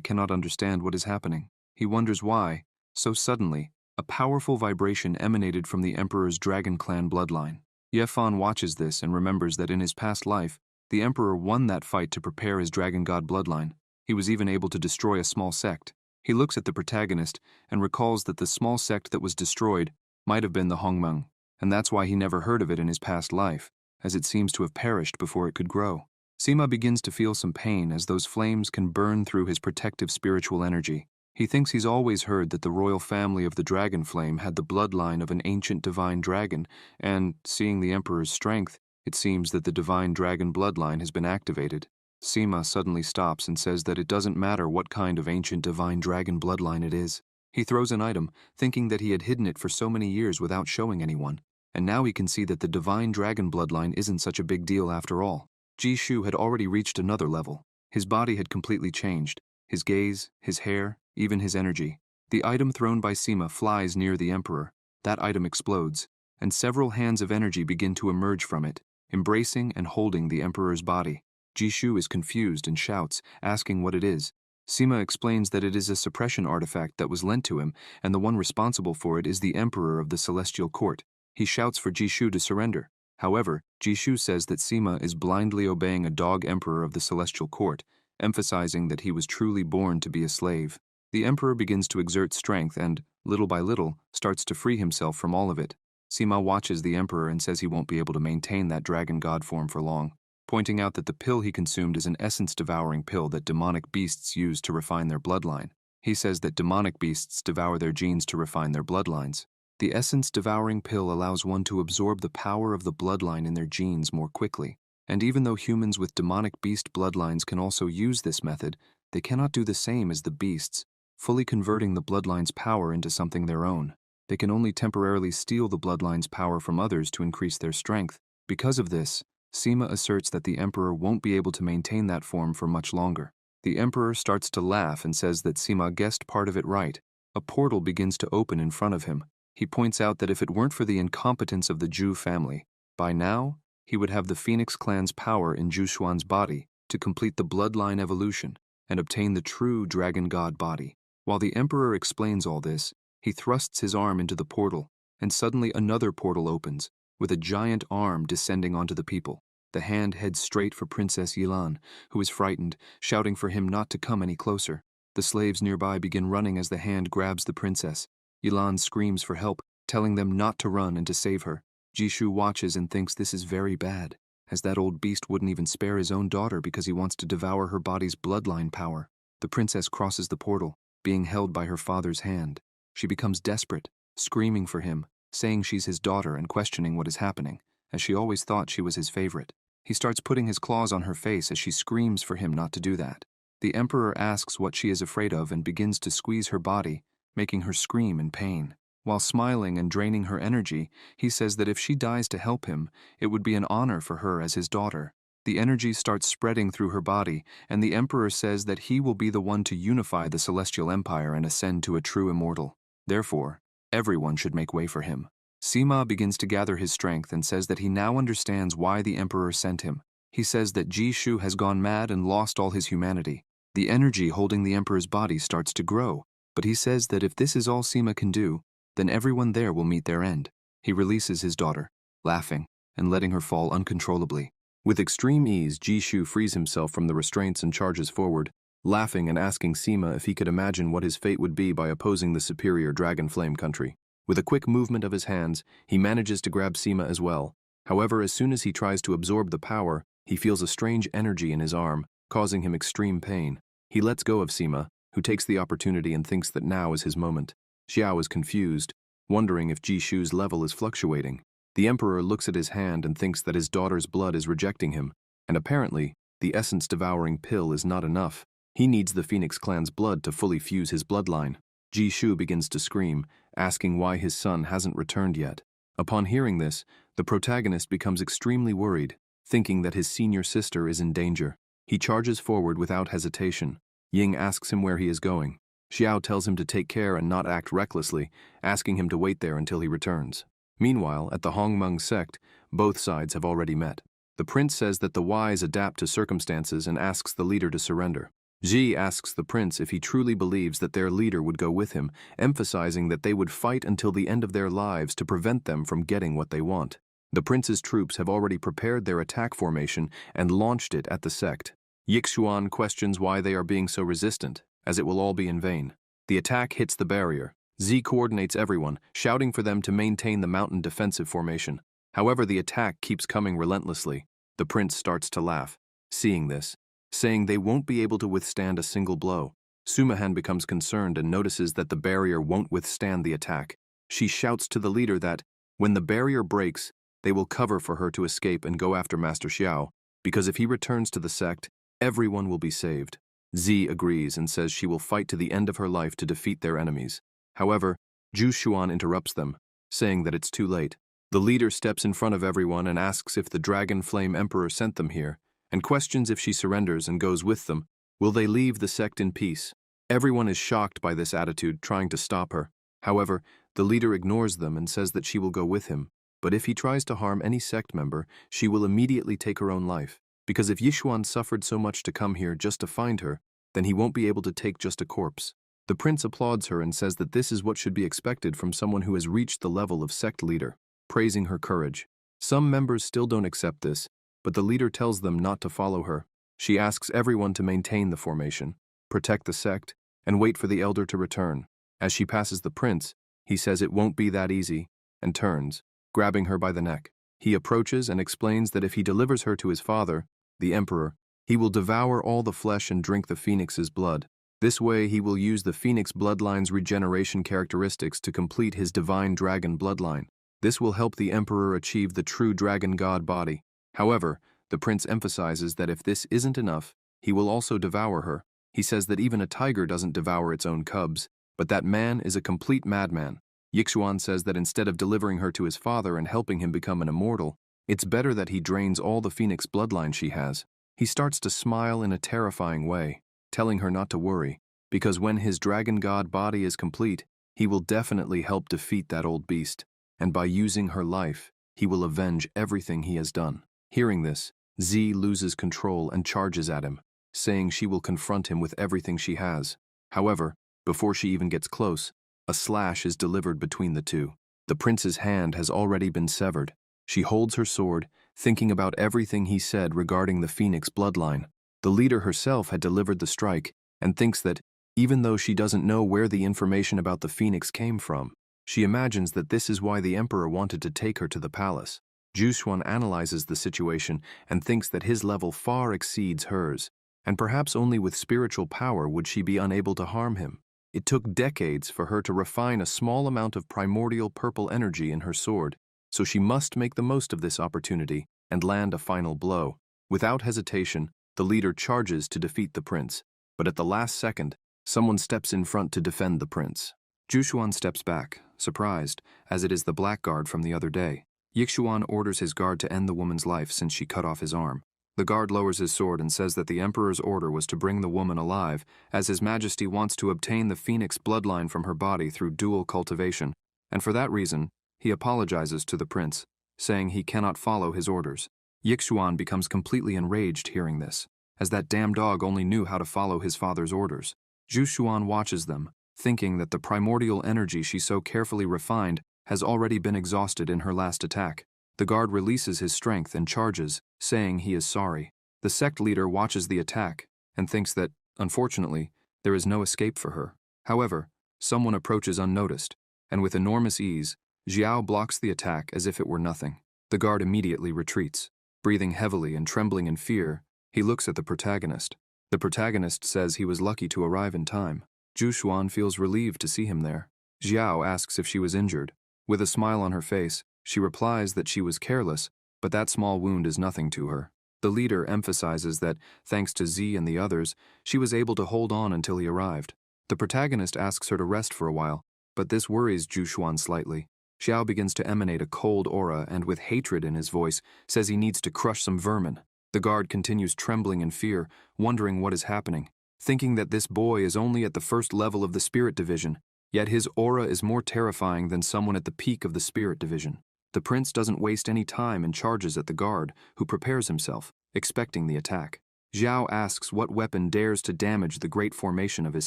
cannot understand what is happening. He wonders why, so suddenly, a powerful vibration emanated from the Emperor's Dragon Clan bloodline. Yefan watches this and remembers that in his past life, the Emperor won that fight to prepare his Dragon God bloodline. He was even able to destroy a small sect. He looks at the protagonist and recalls that the small sect that was destroyed might have been the Hongmeng, and that's why he never heard of it in his past life, as it seems to have perished before it could grow. Sima begins to feel some pain as those flames can burn through his protective spiritual energy. He thinks he's always heard that the royal family of the Dragon Flame had the bloodline of an ancient divine dragon, and, seeing the Emperor's strength, it seems that the divine dragon bloodline has been activated. Sima suddenly stops and says that it doesn't matter what kind of ancient divine dragon bloodline it is. He throws an item, thinking that he had hidden it for so many years without showing anyone, and now he can see that the divine dragon bloodline isn't such a big deal after all. Jishu had already reached another level. His body had completely changed. His gaze, his hair, even his energy. The item thrown by Sima flies near the Emperor. That item explodes, and several hands of energy begin to emerge from it, embracing and holding the Emperor's body. Jishu is confused and shouts, asking what it is. Sima explains that it is a suppression artifact that was lent to him, and the one responsible for it is the Emperor of the Celestial Court. He shouts for Jishu to surrender. However, Jishu says that Sima is blindly obeying a dog emperor of the Celestial Court, emphasizing that he was truly born to be a slave. The Emperor begins to exert strength and, little by little, starts to free himself from all of it. Sima watches the Emperor and says he won't be able to maintain that dragon god form for long, pointing out that the pill he consumed is an essence-devouring pill that demonic beasts use to refine their bloodline. He says that demonic beasts devour their genes to refine their bloodlines. The essence-devouring pill allows one to absorb the power of the bloodline in their genes more quickly, and even though humans with demonic beast bloodlines can also use this method, they cannot do the same as the beasts, fully converting the bloodline's power into something their own. They can only temporarily steal the bloodline's power from others to increase their strength. Because of this, Sima asserts that the Emperor won't be able to maintain that form for much longer. The Emperor starts to laugh and says that Sima guessed part of it right. A portal begins to open in front of him. He points out that if it weren't for the incompetence of the Zhu family, by now, he would have the Phoenix clan's power in Zhu Xuan's body to complete the bloodline evolution and obtain the true dragon god body. While the Emperor explains all this, he thrusts his arm into the portal, and suddenly another portal opens, with a giant arm descending onto the people. The hand heads straight for Princess Yilan, who is frightened, shouting for him not to come any closer. The slaves nearby begin running as the hand grabs the princess. Yilan screams for help, telling them not to run and to save her. Jishu watches and thinks this is very bad, as that old beast wouldn't even spare his own daughter because he wants to devour her body's bloodline power. The princess crosses the portal, being held by her father's hand. She becomes desperate, screaming for him, saying she's his daughter and questioning what is happening, as she always thought she was his favorite. He starts putting his claws on her face as she screams for him not to do that. The Emperor asks what she is afraid of and begins to squeeze her body, making her scream in pain. While smiling and draining her energy, he says that if she dies to help him, it would be an honor for her as his daughter. The energy starts spreading through her body, and the Emperor says that he will be the one to unify the Celestial Empire and ascend to a true immortal. Therefore, everyone should make way for him. Sima begins to gather his strength and says that he now understands why the Emperor sent him. He says that Jishu has gone mad and lost all his humanity. The energy holding the Emperor's body starts to grow, but he says that if this is all Sima can do, then everyone there will meet their end. He releases his daughter, laughing, and letting her fall uncontrollably. With extreme ease, Jishu frees himself from the restraints and charges forward, laughing and asking Sima if he could imagine what his fate would be by opposing the superior Dragon Flame country. With a quick movement of his hands, he manages to grab Sima as well. However, as soon as he tries to absorb the power, he feels a strange energy in his arm, causing him extreme pain. He lets go of Sima, who takes the opportunity and thinks that now is his moment. Xiao is confused, wondering if Jishu's level is fluctuating. The Emperor looks at his hand and thinks that his daughter's blood is rejecting him, and apparently, the essence-devouring pill is not enough. He needs the Phoenix clan's blood to fully fuse his bloodline. Jishu begins to scream, asking why his son hasn't returned yet. Upon hearing this, the protagonist becomes extremely worried, thinking that his senior sister is in danger. He charges forward without hesitation. Ying asks him where he is going. Xiao tells him to take care and not act recklessly, asking him to wait there until he returns. Meanwhile, at the Hongmeng sect, both sides have already met. The prince says that the wise adapt to circumstances and asks the leader to surrender. Ji asks the prince if he truly believes that their leader would go with him, emphasizing that they would fight until the end of their lives to prevent them from getting what they want. The prince's troops have already prepared their attack formation and launched it at the sect. Yixuan questions why they are being so resistant, as it will all be in vain. The attack hits the barrier. Z coordinates everyone, shouting for them to maintain the mountain defensive formation. However, the attack keeps coming relentlessly. The prince starts to laugh, seeing this, saying they won't be able to withstand a single blow. Sumahan becomes concerned and notices that the barrier won't withstand the attack. She shouts to the leader that, when the barrier breaks, they will cover for her to escape and go after Master Xiao, because if he returns to the sect, everyone will be saved. Z agrees and says she will fight to the end of her life to defeat their enemies. However, Zhu Xuan interrupts them, saying that it's too late. The leader steps in front of everyone and asks if the Dragon Flame Emperor sent them here, and questions if she surrenders and goes with them, will they leave the sect in peace? Everyone is shocked by this attitude, trying to stop her. However, the leader ignores them and says that she will go with him, but if he tries to harm any sect member, she will immediately take her own life, because if Yixuan suffered so much to come here just to find her, then he won't be able to take just a corpse. The prince applauds her and says that this is what should be expected from someone who has reached the level of sect leader, praising her courage. Some members still don't accept this, but the leader tells them not to follow her. She asks everyone to maintain the formation, protect the sect, and wait for the elder to return. As she passes the prince, he says it won't be that easy, and turns, grabbing her by the neck. He approaches and explains that if he delivers her to his father, the emperor, he will devour all the flesh and drink the phoenix's blood. This way, he will use the phoenix bloodline's regeneration characteristics to complete his divine dragon bloodline. This will help the emperor achieve the true dragon god body. However, the prince emphasizes that if this isn't enough, he will also devour her. He says that even a tiger doesn't devour its own cubs, but that man is a complete madman. Yixuan says that instead of delivering her to his father and helping him become an immortal, it's better that he drains all the phoenix bloodline she has. He starts to smile in a terrifying way, telling her not to worry, because when his dragon god body is complete, he will definitely help defeat that old beast, and by using her life, he will avenge everything he has done. Hearing this, Z loses control and charges at him, saying she will confront him with everything she has. However, before she even gets close, a slash is delivered between the two. The prince's hand has already been severed. She holds her sword, thinking about everything he said regarding the phoenix bloodline. The leader herself had delivered the strike, and thinks that, even though she doesn't know where the information about the phoenix came from, she imagines that this is why the emperor wanted to take her to the palace. Jushuan analyzes the situation and thinks that his level far exceeds hers, and perhaps only with spiritual power would she be unable to harm him. It took decades for her to refine a small amount of primordial purple energy in her sword, so she must make the most of this opportunity and land a final blow. Without hesitation, the leader charges to defeat the prince, but at the last second, someone steps in front to defend the prince. Jushuan steps back, surprised, as it is the blackguard from the other day. Yixuan orders his guard to end the woman's life since she cut off his arm. The guard lowers his sword and says that the emperor's order was to bring the woman alive, as his majesty wants to obtain the phoenix bloodline from her body through dual cultivation, and for that reason, he apologizes to the prince, saying he cannot follow his orders. Yixuan becomes completely enraged hearing this, as that damn dog only knew how to follow his father's orders. Jushuan watches them, thinking that the primordial energy she so carefully refined has already been exhausted in her last attack. The guard releases his strength and charges, saying he is sorry. The sect leader watches the attack and thinks that, unfortunately, there is no escape for her. However, someone approaches unnoticed, and with enormous ease, Xiao blocks the attack as if it were nothing. The guard immediately retreats. Breathing heavily and trembling in fear, he looks at the protagonist. The protagonist says he was lucky to arrive in time. Jushuan feels relieved to see him there. Xiao asks if she was injured. With a smile on her face, she replies that she was careless, but that small wound is nothing to her. The leader emphasizes that, thanks to Z and the others, she was able to hold on until he arrived. The protagonist asks her to rest for a while, but this worries Jushuan slightly. Xiao begins to emanate a cold aura and, with hatred in his voice, says he needs to crush some vermin. The guard continues trembling in fear, wondering what is happening. Thinking that this boy is only at the first level of the spirit division, Yet his aura is more terrifying than someone at the peak of the spirit division. The prince doesn't waste any time and charges at the guard, who prepares himself, expecting the attack. Xiao asks what weapon dares to damage the great formation of his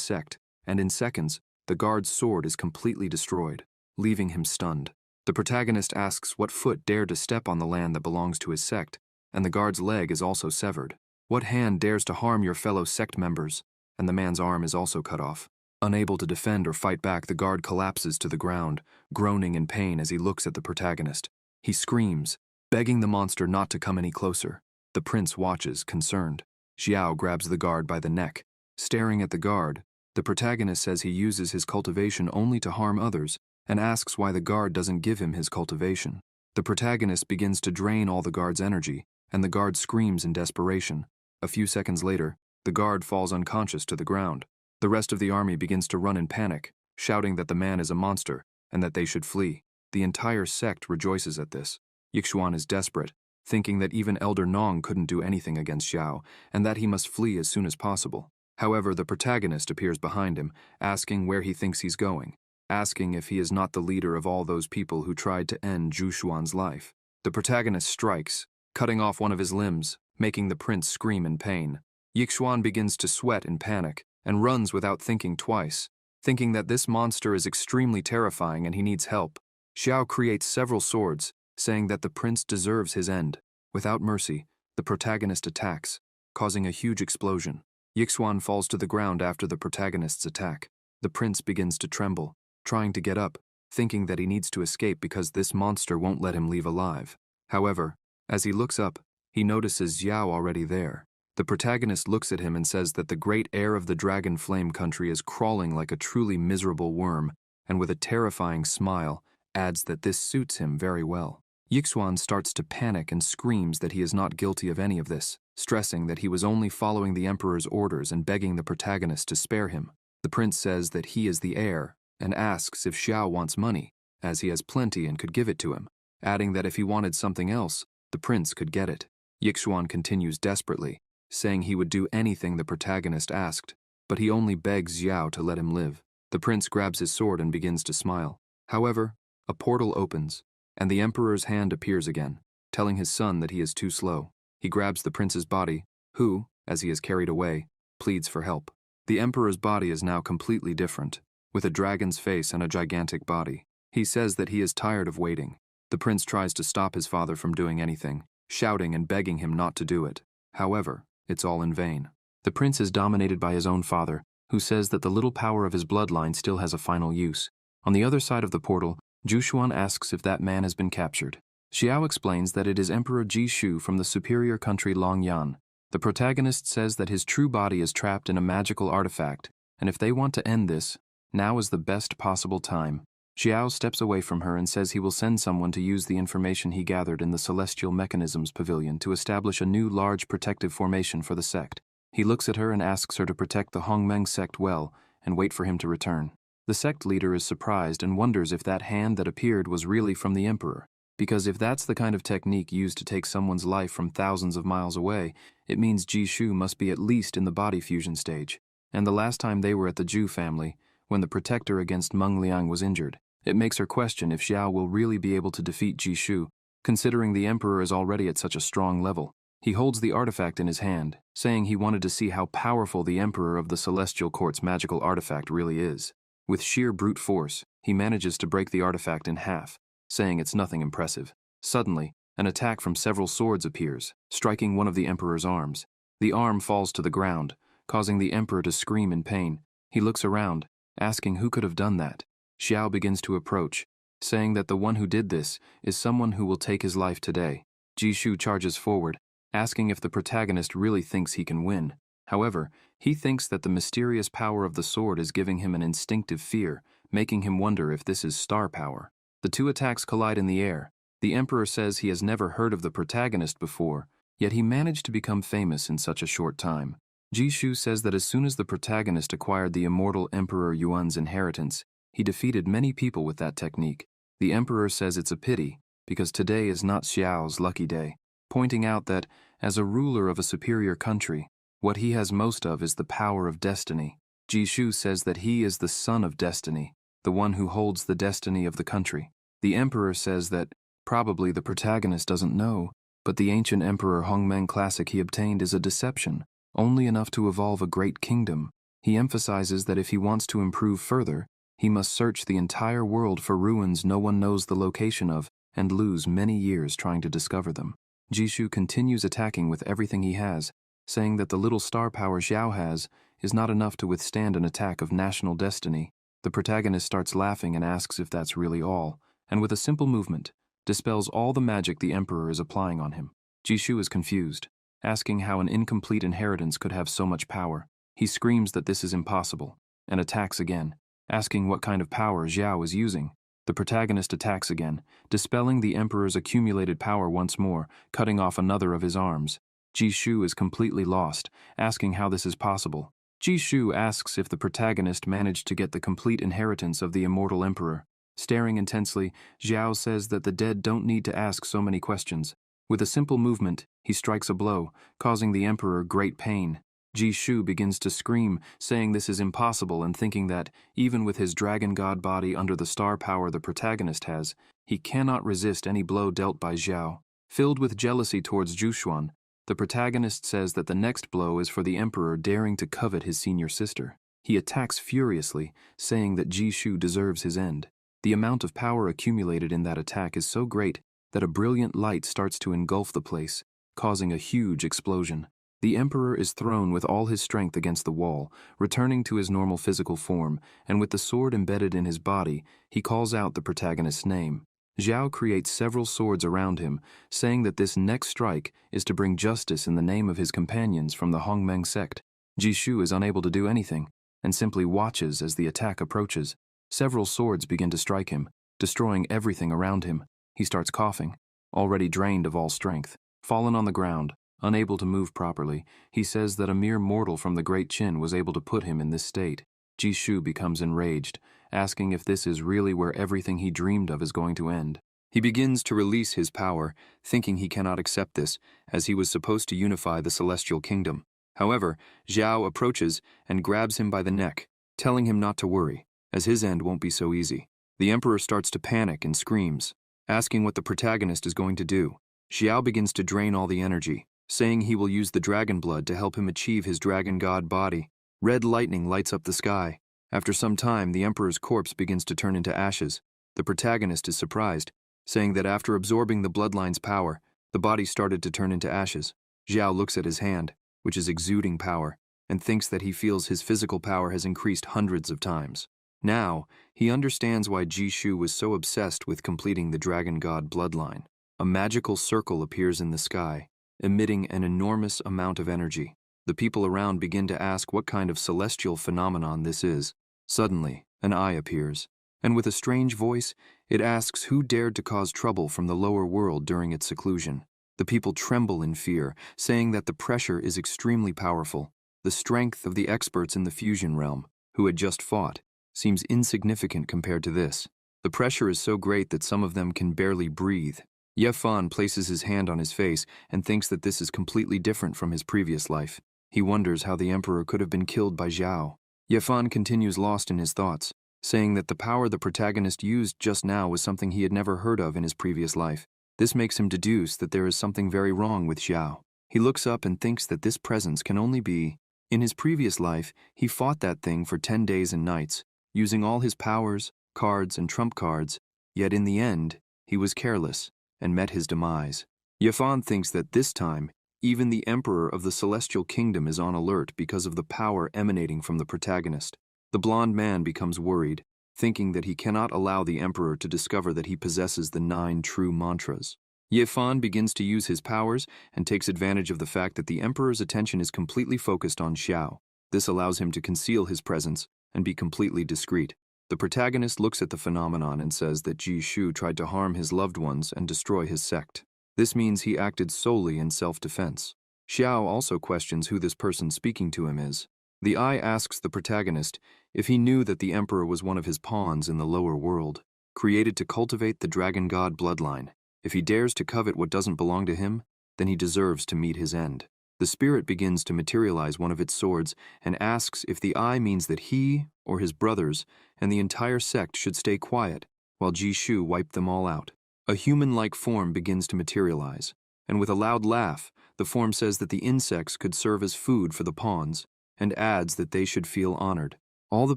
sect, and in seconds, the guard's sword is completely destroyed, leaving him stunned. The protagonist asks what foot dared to step on the land that belongs to his sect, and the guard's leg is also severed. What hand dares to harm your fellow sect members? And the man's arm is also cut off. Unable to defend or fight back, the guard collapses to the ground, groaning in pain as he looks at the protagonist. He screams, begging the monster not to come any closer. The prince watches, concerned. Xiao grabs the guard by the neck. Staring at the guard, the protagonist says he uses his cultivation only to harm others, and asks why the guard doesn't give him his cultivation. The protagonist begins to drain all the guard's energy, and the guard screams in desperation. A few seconds later, the guard falls unconscious to the ground. The rest of the army begins to run in panic, shouting that the man is a monster and that they should flee. The entire sect rejoices at this. Yixuan is desperate, thinking that even Elder Nong couldn't do anything against Xiao, and that he must flee as soon as possible. However, the protagonist appears behind him, asking where he thinks he's going, asking if he is not the leader of all those people who tried to end Zhu Xuan's life. The protagonist strikes, cutting off one of his limbs, making the prince scream in pain. Yixuan begins to sweat in panic, and runs without thinking twice, thinking that this monster is extremely terrifying and he needs help. Xiao creates several swords, saying that the prince deserves his end. Without mercy, the protagonist attacks, causing a huge explosion. Yixuan falls to the ground after the protagonist's attack. The prince begins to tremble, trying to get up, thinking that he needs to escape because this monster won't let him leave alive. However, as he looks up, he notices Xiao already there. The protagonist looks at him and says that the great heir of the Dragon Flame country is crawling like a truly miserable worm, and with a terrifying smile, adds that this suits him very well. Yixuan starts to panic and screams that he is not guilty of any of this, stressing that he was only following the emperor's orders and begging the protagonist to spare him. The prince says that he is the heir, and asks if Xiao wants money, as he has plenty and could give it to him, adding that if he wanted something else, the prince could get it. Yixuan continues desperately, saying he would do anything the protagonist asked, but he only begs Xiao to let him live. The prince grabs his sword and begins to smile. However, a portal opens, and the emperor's hand appears again, telling his son that he is too slow. He grabs the prince's body, who, as he is carried away, pleads for help. The emperor's body is now completely different, with a dragon's face and a gigantic body. He says that he is tired of waiting. The prince tries to stop his father from doing anything, shouting and begging him not to do it. However, it's all in vain. The prince is dominated by his own father, who says that the little power of his bloodline still has a final use. On the other side of the portal, Zhu Xuan asks if that man has been captured. Xiao explains that it is Emperor Jishu from the superior country Longyan. The protagonist says that his true body is trapped in a magical artifact, and if they want to end this, now is the best possible time. Xiao steps away from her and says he will send someone to use the information he gathered in the Celestial Mechanisms Pavilion to establish a new large protective formation for the sect. He looks at her and asks her to protect the Hongmeng sect well and wait for him to return. The sect leader is surprised and wonders if that hand that appeared was really from the emperor, because if that's the kind of technique used to take someone's life from thousands of miles away, it means Jishu must be at least in the body fusion stage. And the last time they were at the Zhu family, when the protector against Meng Liang was injured, it makes her question if Xiao will really be able to defeat Jishu, considering the emperor is already at such a strong level. He holds the artifact in his hand, saying he wanted to see how powerful the emperor of the Celestial Court's magical artifact really is. With sheer brute force, he manages to break the artifact in half, saying it's nothing impressive. Suddenly, an attack from several swords appears, striking one of the emperor's arms. The arm falls to the ground, causing the emperor to scream in pain. He looks around, asking who could have done that. Xiao begins to approach, saying that the one who did this is someone who will take his life today. Jishu charges forward, asking if the protagonist really thinks he can win. However, he thinks that the mysterious power of the sword is giving him an instinctive fear, making him wonder if this is star power. The two attacks collide in the air. The emperor says he has never heard of the protagonist before, yet he managed to become famous in such a short time. Jishu says that as soon as the protagonist acquired the immortal Emperor Yuan's inheritance, he defeated many people with that technique. The emperor says it's a pity, because today is not Xiao's lucky day, pointing out that, as a ruler of a superior country, what he has most of is the power of destiny. Jishu says that he is the son of destiny. the one who holds the destiny of the country. The emperor says that probably the protagonist doesn't know, but the ancient emperor Hongmeng classic he obtained is a deception, only enough to evolve a great kingdom. He emphasizes that if he wants to improve further, he must search the entire world for ruins no one knows the location of and lose many years trying to discover them. Jishu continues attacking with everything he has, saying that the little star power Xiao has is not enough to withstand an attack of national destiny. The protagonist starts laughing and asks if that's really all, and with a simple movement, dispels all the magic the emperor is applying on him. Jishu is confused, asking how an incomplete inheritance could have so much power. He screams that this is impossible, and attacks again, asking what kind of power Xiao is using. The protagonist attacks again, dispelling the emperor's accumulated power once more, cutting off another of his arms. Jishu is completely lost, asking how this is possible. Jishu asks if the protagonist managed to get the complete inheritance of the immortal emperor. Staring intensely, Xiao says that the dead don't need to ask so many questions. With a simple movement, he strikes a blow, causing the emperor great pain. Jishu begins to scream, saying this is impossible and thinking that, even with his dragon god body under the star power the protagonist has, he cannot resist any blow dealt by Xiao. Filled with jealousy towards Jushuan, the protagonist says that the next blow is for the emperor daring to covet his senior sister. He attacks furiously, saying that Jishu deserves his end. The amount of power accumulated in that attack is so great that a brilliant light starts to engulf the place, causing a huge explosion. The emperor is thrown with all his strength against the wall, returning to his normal physical form, and with the sword embedded in his body, he calls out the protagonist's name. Xiao creates several swords around him, saying that this next strike is to bring justice in the name of his companions from the Hongmeng sect. Jishu is unable to do anything, and simply watches as the attack approaches. Several swords begin to strike him, destroying everything around him. He starts coughing, already drained of all strength. Fallen on the ground, unable to move properly, he says that a mere mortal from the Great Qin was able to put him in this state. Jishu becomes enraged, asking if this is really where everything he dreamed of is going to end. He begins to release his power, thinking he cannot accept this, as he was supposed to unify the celestial kingdom. However, Xiao approaches and grabs him by the neck, telling him not to worry, as his end won't be so easy. The emperor starts to panic and screams, asking what the protagonist is going to do. Xiao begins to drain all the energy, saying he will use the dragon blood to help him achieve his dragon god body. Red lightning lights up the sky. After some time, the emperor's corpse begins to turn into ashes. The protagonist is surprised, saying that after absorbing the bloodline's power, the body started to turn into ashes. Xiao looks at his hand, which is exuding power, and thinks that he feels his physical power has increased hundreds of times. Now, he understands why Jishu was so obsessed with completing the dragon god bloodline. A magical circle appears in the sky, emitting an enormous amount of energy. The people around begin to ask what kind of celestial phenomenon this is. Suddenly, an eye appears, and with a strange voice, it asks who dared to cause trouble from the lower world during its seclusion. The people tremble in fear, saying that the pressure is extremely powerful. The strength of the experts in the fusion realm, who had just fought, seems insignificant compared to this. The pressure is so great that some of them can barely breathe. Ye Fan places his hand on his face and thinks that this is completely different from his previous life. He wonders how the emperor could have been killed by Xiao. Ye Fan continues lost in his thoughts, saying that the power the protagonist used just now was something he had never heard of in his previous life. This makes him deduce that there is something very wrong with Xiao. He looks up and thinks that this presence can only be. In his previous life, he fought that thing for 10 days and nights, using all his powers, cards, and trump cards, yet in the end, he was careless and met his demise. Ye Fan thinks that this time, even the emperor of the celestial kingdom is on alert because of the power emanating from the protagonist. The blonde man becomes worried, thinking that he cannot allow the emperor to discover that he possesses the 9 true mantras. Ye Fan begins to use his powers and takes advantage of the fact that the emperor's attention is completely focused on Xiao. This allows him to conceal his presence and be completely discreet. The protagonist looks at the phenomenon and says that Jishu tried to harm his loved ones and destroy his sect. This means he acted solely in self-defense. Xiao also questions who this person speaking to him is. The eye asks the protagonist if he knew that the emperor was one of his pawns in the lower world, created to cultivate the dragon god bloodline. If he dares to covet what doesn't belong to him, then he deserves to meet his end. The spirit begins to materialize one of its swords and asks if the eye means that he or his brothers and the entire sect should stay quiet while Jishu wiped them all out. A human-like form begins to materialize, and with a loud laugh, the form says that the insects could serve as food for the pawns, and adds that they should feel honored. All the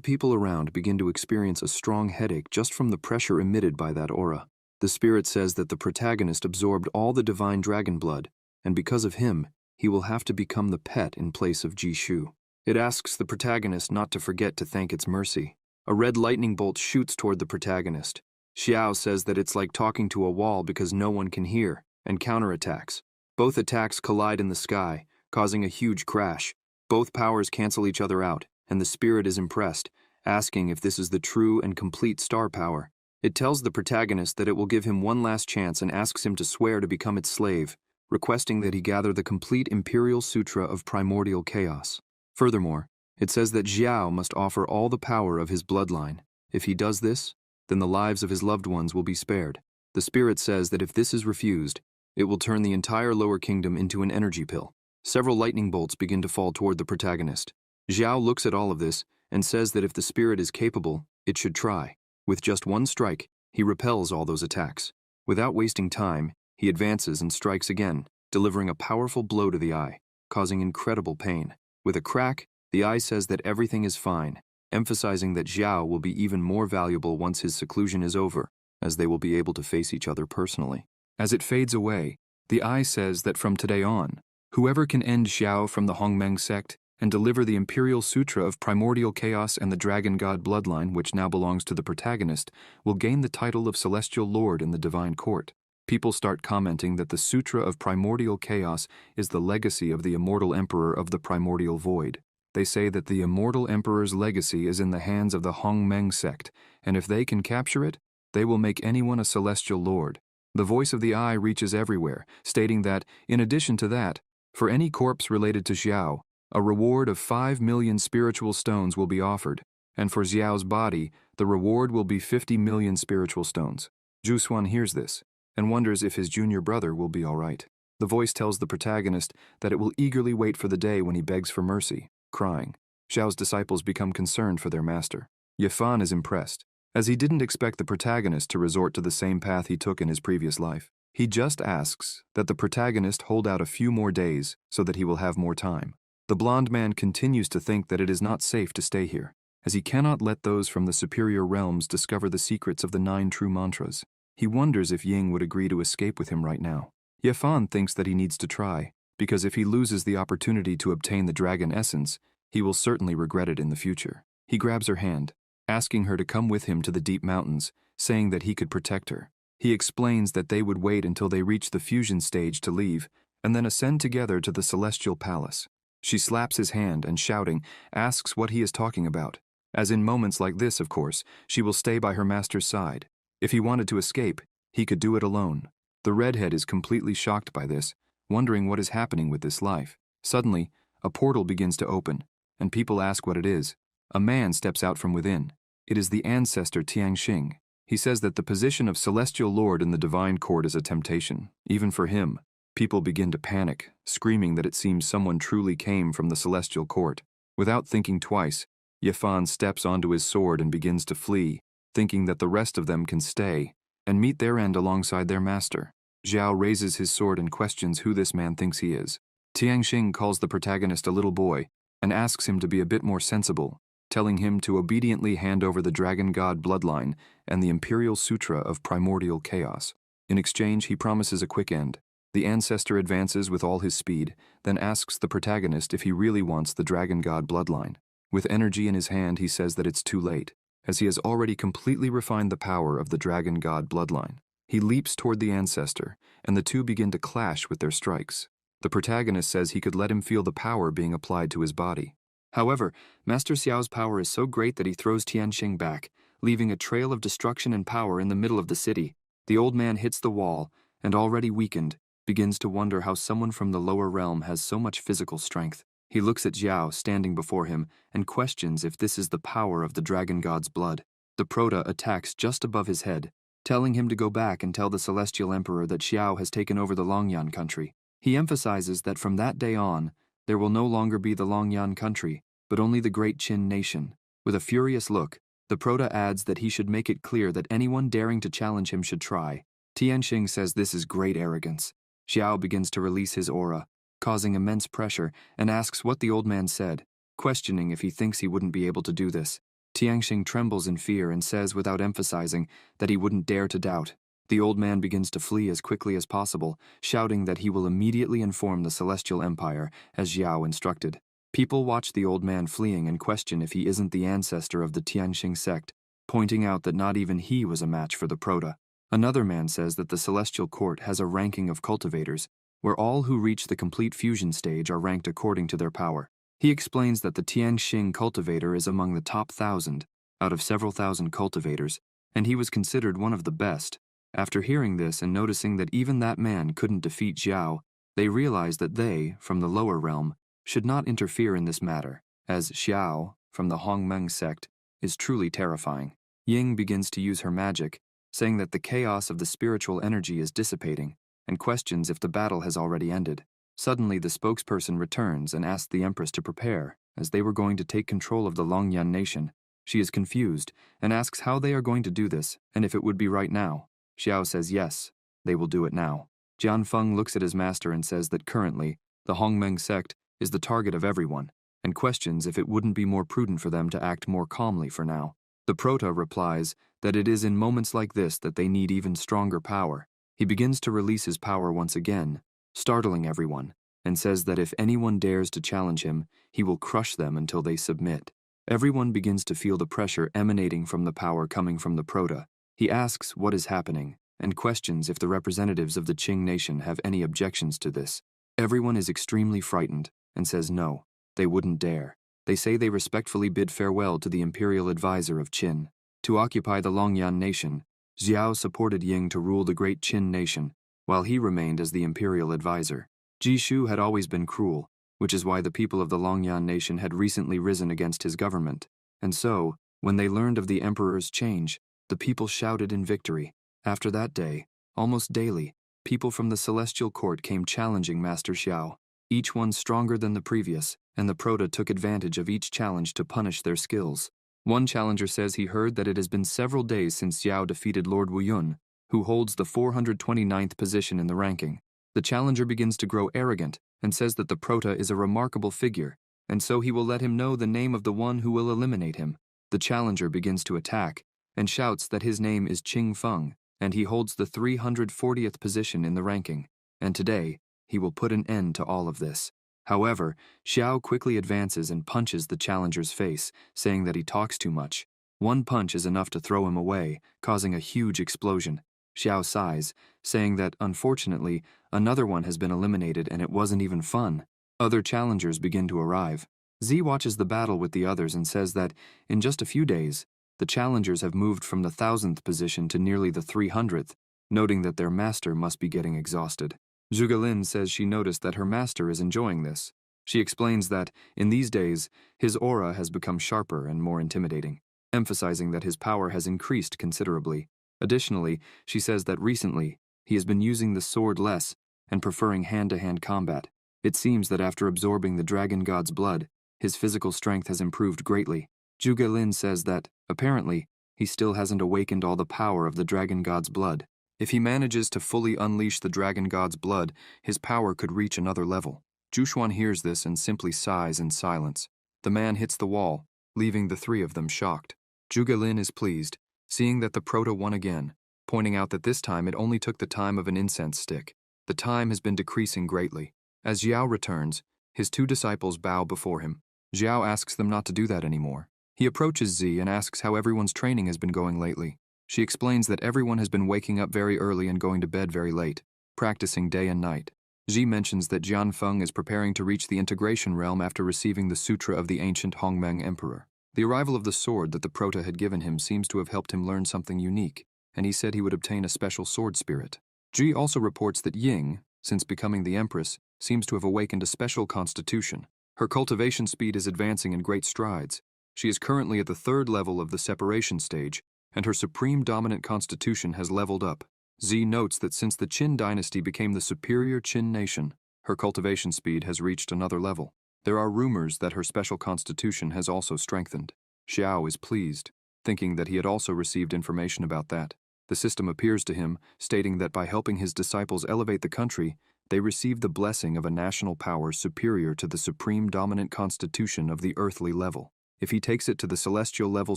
people around begin to experience a strong headache just from the pressure emitted by that aura. The spirit says that the protagonist absorbed all the divine dragon blood, and because of him, he will have to become the pet in place of Jishu. It asks the protagonist not to forget to thank its mercy. A red lightning bolt shoots toward the protagonist. Xiao says that it's like talking to a wall because no one can hear, and counterattacks. Both attacks collide in the sky, causing a huge crash. Both powers cancel each other out, and the spirit is impressed, asking if this is the true and complete star power. It tells the protagonist that it will give him one last chance and asks him to swear to become its slave, requesting that he gather the complete Imperial Sutra of Primordial Chaos. Furthermore, it says that Xiao must offer all the power of his bloodline. If he does this, then the lives of his loved ones will be spared. The spirit says that if this is refused, it will turn the entire lower kingdom into an energy pill. Several lightning bolts begin to fall toward the protagonist. Xiao looks at all of this and says that if the spirit is capable, it should try. With just one strike, he repels all those attacks. Without wasting time, he advances and strikes again, delivering a powerful blow to the eye, causing incredible pain. With a crack, the eye says that everything is fine, emphasizing that Xiao will be even more valuable once his seclusion is over, as they will be able to face each other personally. As it fades away, the eye says that from today on, whoever can end Xiao from the Hongmeng sect and deliver the Imperial Sutra of Primordial Chaos and the Dragon God bloodline, which now belongs to the protagonist, will gain the title of Celestial Lord in the Divine Court. People start commenting that the Sutra of Primordial Chaos is the legacy of the Immortal Emperor of the Primordial Void. They say that the Immortal Emperor's legacy is in the hands of the Hongmeng sect, and if they can capture it, they will make anyone a Celestial Lord. The voice of the eye reaches everywhere, stating that, in addition to that, for any corpse related to Xiao, a reward of 5 million spiritual stones will be offered, and for Xiao's body, the reward will be 50 million spiritual stones. Zhu Xuan hears this, and wonders if his junior brother will be all right. The voice tells the protagonist that it will eagerly wait for the day when he begs for mercy, crying. Xiao's disciples become concerned for their master. Yifan is impressed, as he didn't expect the protagonist to resort to the same path he took in his previous life. He just asks that the protagonist hold out a few more days so that he will have more time. The blonde man continues to think that it is not safe to stay here, as he cannot let those from the superior realms discover the secrets of the 9 true mantras. He wonders if Ying would agree to escape with him right now. Yifan thinks that he needs to try, because if he loses the opportunity to obtain the dragon essence, he will certainly regret it in the future. He grabs her hand, asking her to come with him to the deep mountains, saying that he could protect her. He explains that they would wait until they reach the fusion stage to leave, and then ascend together to the celestial palace. She slaps his hand and, shouting, asks what he is talking about. As in moments like this, of course, she will stay by her master's side. If he wanted to escape, he could do it alone. The redhead is completely shocked by this, wondering what is happening with this life. Suddenly, a portal begins to open, and people ask what it is. A man steps out from within. It is the ancestor Tianxing. He says that the position of Celestial Lord in the Divine Court is a temptation, even for him. People begin to panic, screaming that it seems someone truly came from the Celestial Court. Without thinking twice, Yifan steps onto his sword and begins to flee, thinking that the rest of them can stay and meet their end alongside their master. Xiao raises his sword and questions who this man thinks he is. Tianxing calls the protagonist a little boy and asks him to be a bit more sensible, telling him to obediently hand over the Dragon God bloodline and the Imperial Sutra of Primordial Chaos. In exchange, he promises a quick end. The ancestor advances with all his speed, then asks the protagonist if he really wants the Dragon God bloodline. With energy in his hand, he says that it's too late, as he has already completely refined the power of the Dragon God bloodline. He leaps toward the ancestor, and the two begin to clash with their strikes. The protagonist says he could let him feel the power being applied to his body. However, Master Xiao's power is so great that he throws Tianxing back, leaving a trail of destruction and power in the middle of the city. The old man hits the wall, and already weakened, begins to wonder how someone from the lower realm has so much physical strength. He looks at Xiao standing before him and questions if this is the power of the Dragon God's blood. The Prota attacks just above his head, telling him to go back and tell the Celestial Emperor that Xiao has taken over the Longyan country. He emphasizes that from that day on, there will no longer be the Longyan country, but only the Great Qin nation. With a furious look, The Prota adds that he should make it clear that anyone daring to challenge him should try. Tianxing says this is great arrogance. Xiao begins to release his aura, causing immense pressure, and asks what the old man said, questioning if he thinks he wouldn't be able to do this. Tianxing trembles in fear and says without emphasizing that he wouldn't dare to doubt. The old man begins to flee as quickly as possible, shouting that he will immediately inform the Celestial Empire, as Xiao instructed. People watch the old man fleeing and question if he isn't the ancestor of the Tianxing sect, pointing out that not even he was a match for the Prota. Another man says that the Celestial Court has a ranking of cultivators, where all who reach the complete fusion stage are ranked according to their power. He explains that the Tianxing cultivator is among the top 1,000 out of several thousand cultivators, and he was considered one of the best. After hearing this and noticing that even that man couldn't defeat Xiao, they realize that they, from the lower realm, should not interfere in this matter, as Xiao, from the Hongmeng sect, is truly terrifying. Ying begins to use her magic, saying that the chaos of the spiritual energy is dissipating, and questions if the battle has already ended. Suddenly the spokesperson returns and asks the Empress to prepare, as they were going to take control of the Longyan nation. She is confused, and asks how they are going to do this, and if it would be right now. Xiao says yes, they will do it now. Jianfeng looks at his master and says that currently, the Hongmeng sect is the target of everyone, and questions if it wouldn't be more prudent for them to act more calmly for now. The Prota replies that it is in moments like this that they need even stronger power. He begins to release his power once again, startling everyone, and says that if anyone dares to challenge him, he will crush them until they submit. Everyone begins to feel the pressure emanating from the power coming from the Prota. He asks what is happening, and questions if the representatives of the Qing nation have any objections to this. Everyone is extremely frightened, and says no, they wouldn't dare. They say they respectfully bid farewell to the imperial advisor of Qin. To occupy the Longyan nation, Xiao supported Ying to rule the great Qin nation, while he remained as the imperial advisor. Jishu had always been cruel, which is why the people of the Longyan nation had recently risen against his government. And so, when they learned of the emperor's change, the people shouted in victory. After that day, almost daily, people from the Celestial Court came challenging Master Xiao, each one stronger than the previous, and the Prota took advantage of each challenge to punish their skills. One challenger says he heard that it has been several days since Xiao defeated Lord Wuyun, who holds the 429th position in the ranking. The challenger begins to grow arrogant and says that the Prota is a remarkable figure, and so he will let him know the name of the one who will eliminate him. The challenger begins to attack, and shouts that his name is Qing Feng, and he holds the 340th position in the ranking, and today, he will put an end to all of this. However, Xiao quickly advances and punches the challenger's face, saying that he talks too much. One punch is enough to throw him away, causing a huge explosion. Xiao sighs, saying that, unfortunately, another one has been eliminated and it wasn't even fun. Other challengers begin to arrive. Z watches the battle with the others and says that, in just a few days, the challengers have moved from the 1,000th position to nearly the 300th, noting that their master must be getting exhausted. Zhuge says she noticed that her master is enjoying this. She explains that, in these days, his aura has become sharper and more intimidating, emphasizing that his power has increased considerably. Additionally, she says that recently, he has been using the sword less and preferring hand-to-hand combat. It seems that after absorbing the dragon god's blood, his physical strength has improved greatly. Zhuge says that, apparently, he still hasn't awakened all the power of the dragon god's blood. If he manages to fully unleash the dragon god's blood, his power could reach another level. Jushuan hears this and simply sighs in silence. The man hits the wall, leaving the three of them shocked. Zhuge is pleased, seeing that the Prota won again, pointing out that this time it only took the time of an incense stick. The time has been decreasing greatly. As Xiao returns, his two disciples bow before him. Xiao asks them not to do that anymore. He approaches Z and asks how everyone's training has been going lately. She explains that everyone has been waking up very early and going to bed very late, practicing day and night. Xi mentions that Jianfeng is preparing to reach the integration realm after receiving the Sutra of the ancient Hongmeng Emperor. The arrival of the sword that the Prota had given him seems to have helped him learn something unique, and he said he would obtain a special sword spirit. Ji also reports that Ying, since becoming the Empress, seems to have awakened a special constitution. Her cultivation speed is advancing in great strides. She is currently at the 3rd level of the separation stage, and her supreme dominant constitution has leveled up. Z notes that since the Qin dynasty became the superior Qin nation, her cultivation speed has reached another level. There are rumors that her special constitution has also strengthened. Xiao is pleased. thinking that he had also received information about that. The system appears to him, stating that by helping his disciples elevate the country, they receive the blessing of a national power superior to the supreme dominant constitution of the earthly level. If he takes it to the celestial level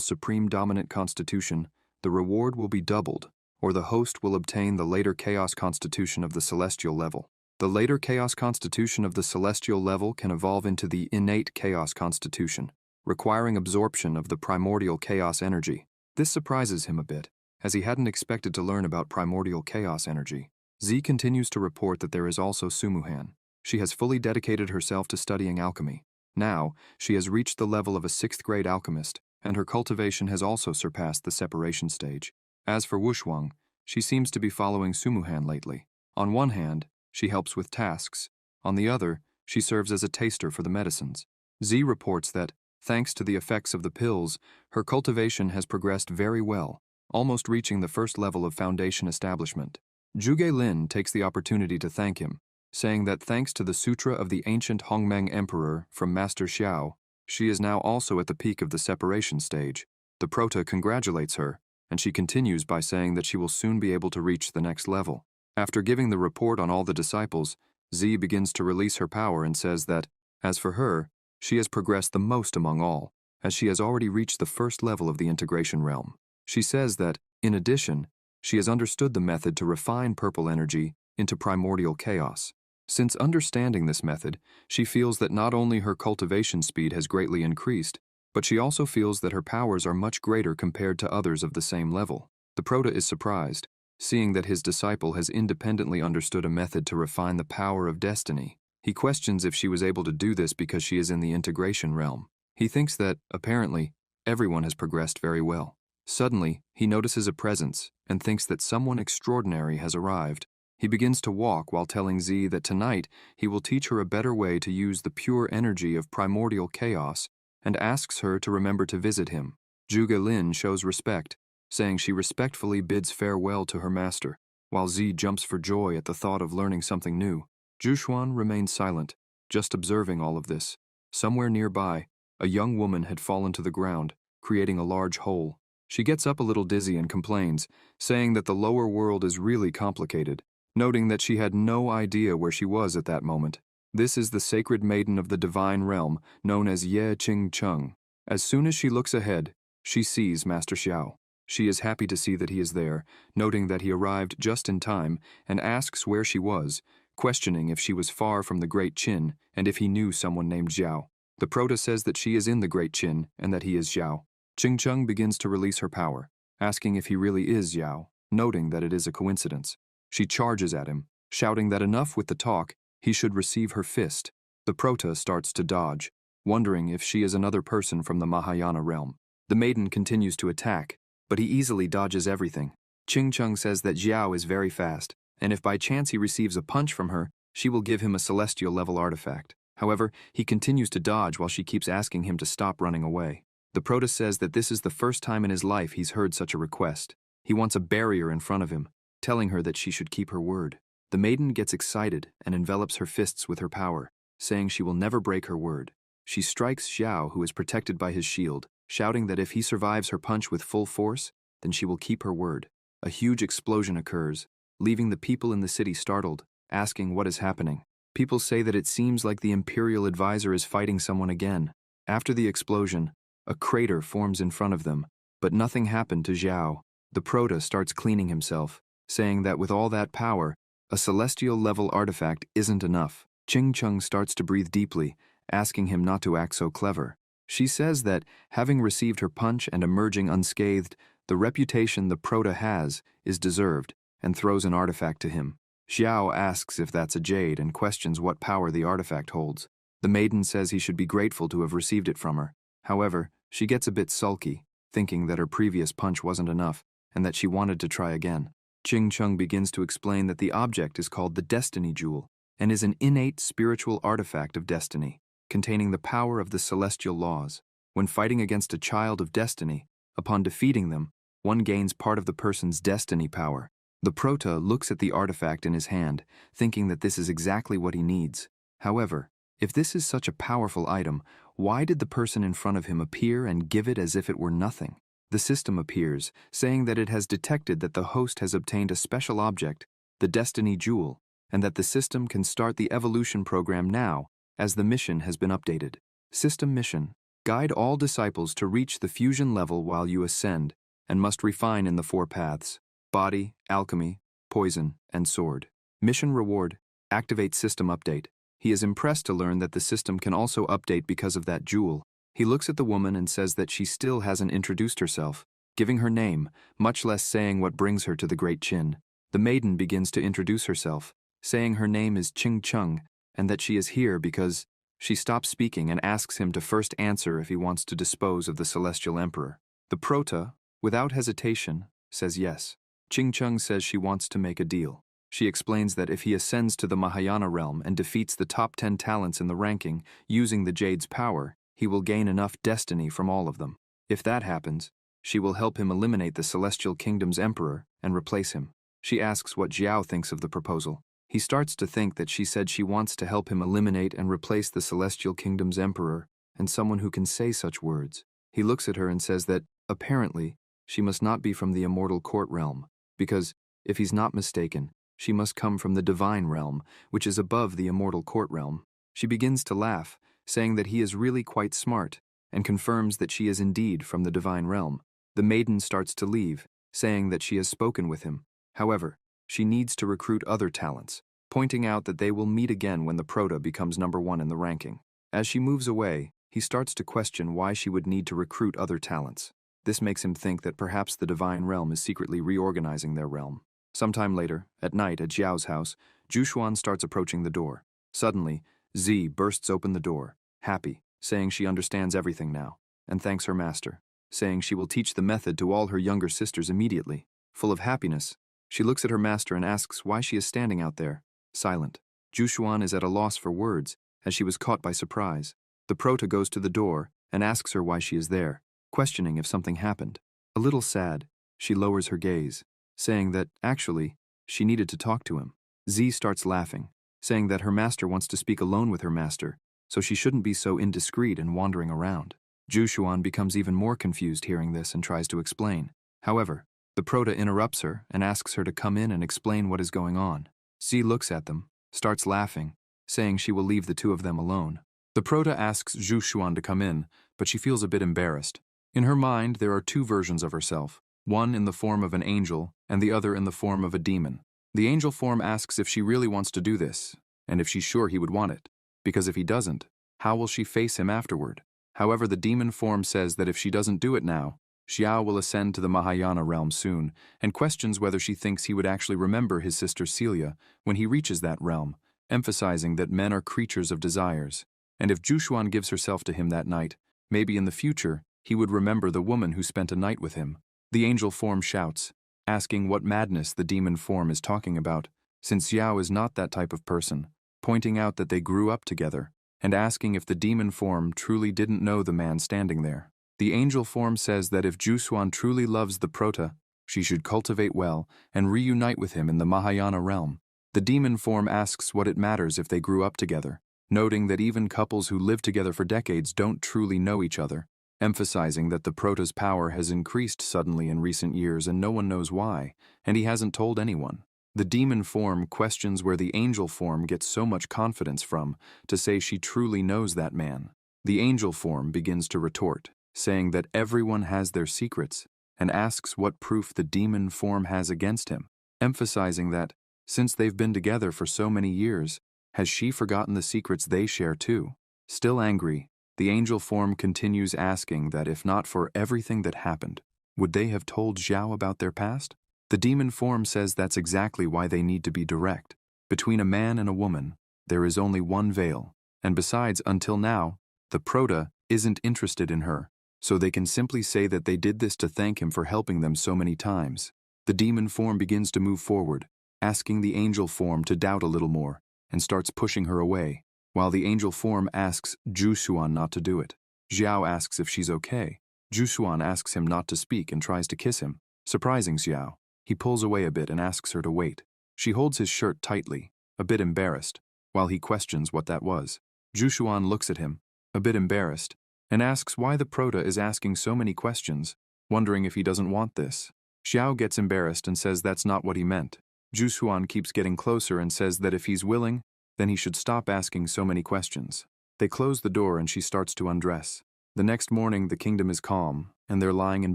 supreme dominant constitution, the reward will be doubled, or the host will obtain the later chaos constitution of the celestial level. The later chaos constitution of the celestial level can evolve into the innate chaos constitution, requiring absorption of the primordial chaos energy. This surprises him a bit, as he hadn't expected to learn about primordial chaos energy. Z continues to report that there is also Sumuhan. She has fully dedicated herself to studying alchemy. Now, she has reached the level of a 6th grade alchemist, and her cultivation has also surpassed the separation stage. As for Wushuang, she seems to be following Sumuhan lately. On one hand, she helps with tasks. On the other, she serves as a taster for the medicines. Z reports that, thanks to the effects of the pills, her cultivation has progressed very well, almost reaching the first level of foundation establishment. Zhuge Lin takes the opportunity to thank him, saying that thanks to the Sutra of the ancient Hongmeng Emperor from Master Xiao, she is now also at the peak of the separation stage. The Prota congratulates her, and she continues by saying that she will soon be able to reach the next level. After giving the report on all the disciples, Z begins to release her power and says that, as for her, she has progressed the most among all, as she has already reached the first level of the integration realm. She says that, in addition, she has understood the method to refine purple energy into primordial chaos. Since understanding this method, she feels that not only her cultivation speed has greatly increased, but she also feels that her powers are much greater compared to others of the same level. The Prota is surprised, seeing that his disciple has independently understood a method to refine the power of destiny. He questions if she was able to do this because she is in the integration realm. He thinks that, apparently, everyone has progressed very well. Suddenly, he notices a presence and thinks that someone extraordinary has arrived. He begins to walk while telling Z that tonight he will teach her a better way to use the pure energy of primordial chaos and asks her to remember to visit him. Zhuge Lin shows respect, saying she respectfully bids farewell to her master, while Z jumps for joy at the thought of learning something new. Zhuxuan remains silent, just observing all of this. Somewhere nearby, a young woman had fallen to the ground, creating a large hole. She gets up a little dizzy and complains, saying that the lower world is really complicated, noting that she had no idea where she was at that moment. This is the sacred maiden of the divine realm, known as Ye Qing Cheng. As soon as she looks ahead, she sees Master Xiao. She is happy to see that he is there, noting that he arrived just in time, and asks where she was, questioning if she was far from the Great Qin and if he knew someone named Xiao. The Prota says that she is in the Great Qin and that he is Xiao. Qing Cheng begins to release her power, asking if he really is Xiao, noting that it is a coincidence. She charges at him, shouting that enough with the talk, he should receive her fist. The Prota starts to dodge, wondering if she is another person from the Mahayana realm. The maiden continues to attack, but he easily dodges everything. Qing Cheng says that Xiao is very fast, and if by chance he receives a punch from her, she will give him a celestial level artifact. However, he continues to dodge while she keeps asking him to stop running away. The Prota says that this is the first time in his life he's heard such a request. He wants a barrier in front of him, telling her that she should keep her word. The maiden gets excited and envelops her fists with her power, saying she will never break her word. She strikes Xiao, who is protected by his shield, shouting that if he survives her punch with full force, then she will keep her word. A huge explosion occurs, leaving the people in the city startled, asking what is happening. People say that it seems like the Imperial Advisor is fighting someone again. After the explosion, a crater forms in front of them, but nothing happened to Xiao. The Prota starts cleaning himself, saying that with all that power, a celestial level artifact isn't enough. Qing Cheng starts to breathe deeply, asking him not to act so clever. She says that, having received her punch and emerging unscathed, the reputation the Prota has is deserved, and throws an artifact to him. Xiao asks if that's a jade and questions what power the artifact holds. The maiden says he should be grateful to have received it from her. However, she gets a bit sulky, thinking that her previous punch wasn't enough, and that she wanted to try again. Qing Cheng begins to explain that the object is called the Destiny Jewel, and is an innate spiritual artifact of destiny, containing the power of the celestial laws. When fighting against a child of destiny, upon defeating them, one gains part of the person's destiny power. The Prota looks at the artifact in his hand, thinking that this is exactly what he needs. However, if this is such a powerful item, why did the person in front of him appear and give it as if it were nothing? The system appears, saying that it has detected that the host has obtained a special object, the Destiny Jewel, and that the system can start the evolution program now, as the mission has been updated. System mission: guide all disciples to reach the fusion level while you ascend, and must refine in the 4 paths: body, alchemy, poison, and sword. Mission reward: activate system update. He is impressed to learn that the system can also update because of that jewel. He looks at the woman and says that she still hasn't introduced herself, giving her name, much less saying what brings her to the Great Chin. The maiden begins to introduce herself, saying her name is Ching Chung, and that she is here because she stops speaking and asks him to first answer if he wants to dispose of the Celestial Emperor. The Prota, without hesitation, says yes. Ching Chung says she wants to make a deal. She explains that if he ascends to the Mahayana realm and defeats the top 10 talents in the ranking using the Jade's power, he will gain enough destiny from all of them. If that happens, she will help him eliminate the Celestial Kingdom's emperor and replace him. She asks what Xiao thinks of the proposal. He starts to think that she said she wants to help him eliminate and replace the Celestial Kingdom's emperor and someone who can say such words. He looks at her and says that, apparently, she must not be from the immortal court realm, because, if he's not mistaken, she must come from the divine realm, which is above the immortal court realm. She begins to laugh, saying that he is really quite smart, and confirms that she is indeed from the divine realm. The maiden starts to leave, saying that she has spoken with him. However, she needs to recruit other talents, pointing out that they will meet again when the Prota becomes number 1 in the ranking. As she moves away, he starts to question why she would need to recruit other talents. This makes him think that perhaps the divine realm is secretly reorganizing their realm. Sometime later, at night at Xiao's house, Jushuan starts approaching the door. Suddenly, Z bursts open the door, happy, saying she understands everything now, and thanks her master, saying she will teach the method to all her younger sisters immediately. Full of happiness, she looks at her master and asks why she is standing out there, silent. Jushuan is at a loss for words, as she was caught by surprise. The Prota goes to the door and asks her why she is there, questioning if something happened. A little sad, she lowers her gaze, saying that, actually, she needed to talk to him. Z starts laughing, saying that her master wants to speak alone with her master, so she shouldn't be so indiscreet and wandering around. Jushuan becomes even more confused hearing this and tries to explain. However, the Prota interrupts her and asks her to come in and explain what is going on. Z looks at them, starts laughing, saying she will leave the two of them alone. The Prota asks Jushuan to come in, but she feels a bit embarrassed. In her mind, there are 2 versions of herself, one in the form of an angel and the other in the form of a demon. The angel form asks if she really wants to do this, and if she's sure he would want it, because if he doesn't, how will she face him afterward? However, the demon form says that if she doesn't do it now, Xiao will ascend to the Mahayana realm soon, and questions whether she thinks he would actually remember his sister Celia when he reaches that realm, emphasizing that men are creatures of desires, and if Jushuan gives herself to him that night, maybe in the future he would remember the woman who spent a night with him. The angel form shouts, asking what madness the demon form is talking about, since Xiao is not that type of person, pointing out that they grew up together, and asking if the demon form truly didn't know the man standing there. The angel form says that if Jushuan truly loves the Prota, she should cultivate well and reunite with him in the Mahayana realm. The demon form asks what it matters if they grew up together, noting that even couples who live together for decades don't truly know each other, emphasizing that the Prota's power has increased suddenly in recent years and no one knows why, and he hasn't told anyone. The demon form questions where the angel form gets so much confidence from to say she truly knows that man. The angel form begins to retort, saying that everyone has their secrets, and asks what proof the demon form has against him, emphasizing that, since they've been together for so many years, has she forgotten the secrets they share too? Still angry, the angel form continues asking that if not for everything that happened, would they have told Xiao about their past? The demon form says that's exactly why they need to be direct. Between a man and a woman, there is only one veil, and besides, until now, the Prota isn't interested in her, so they can simply say that they did this to thank him for helping them so many times. The demon form begins to move forward, asking the angel form to doubt a little more, and starts pushing her away, while the angel form asks Jushuan not to do it. Xiao asks if she's okay. Jushuan asks him not to speak and tries to kiss him, surprising Xiao. He pulls away a bit and asks her to wait. She holds his shirt tightly, a bit embarrassed, while he questions what that was. Jushuan looks at him, a bit embarrassed, and asks why the Prota is asking so many questions, wondering if he doesn't want this. Xiao gets embarrassed and says that's not what he meant. Zhu keeps getting closer and says that if he's willing, then he should stop asking so many questions. They close the door and she starts to undress. The next morning, the kingdom is calm, and they're lying in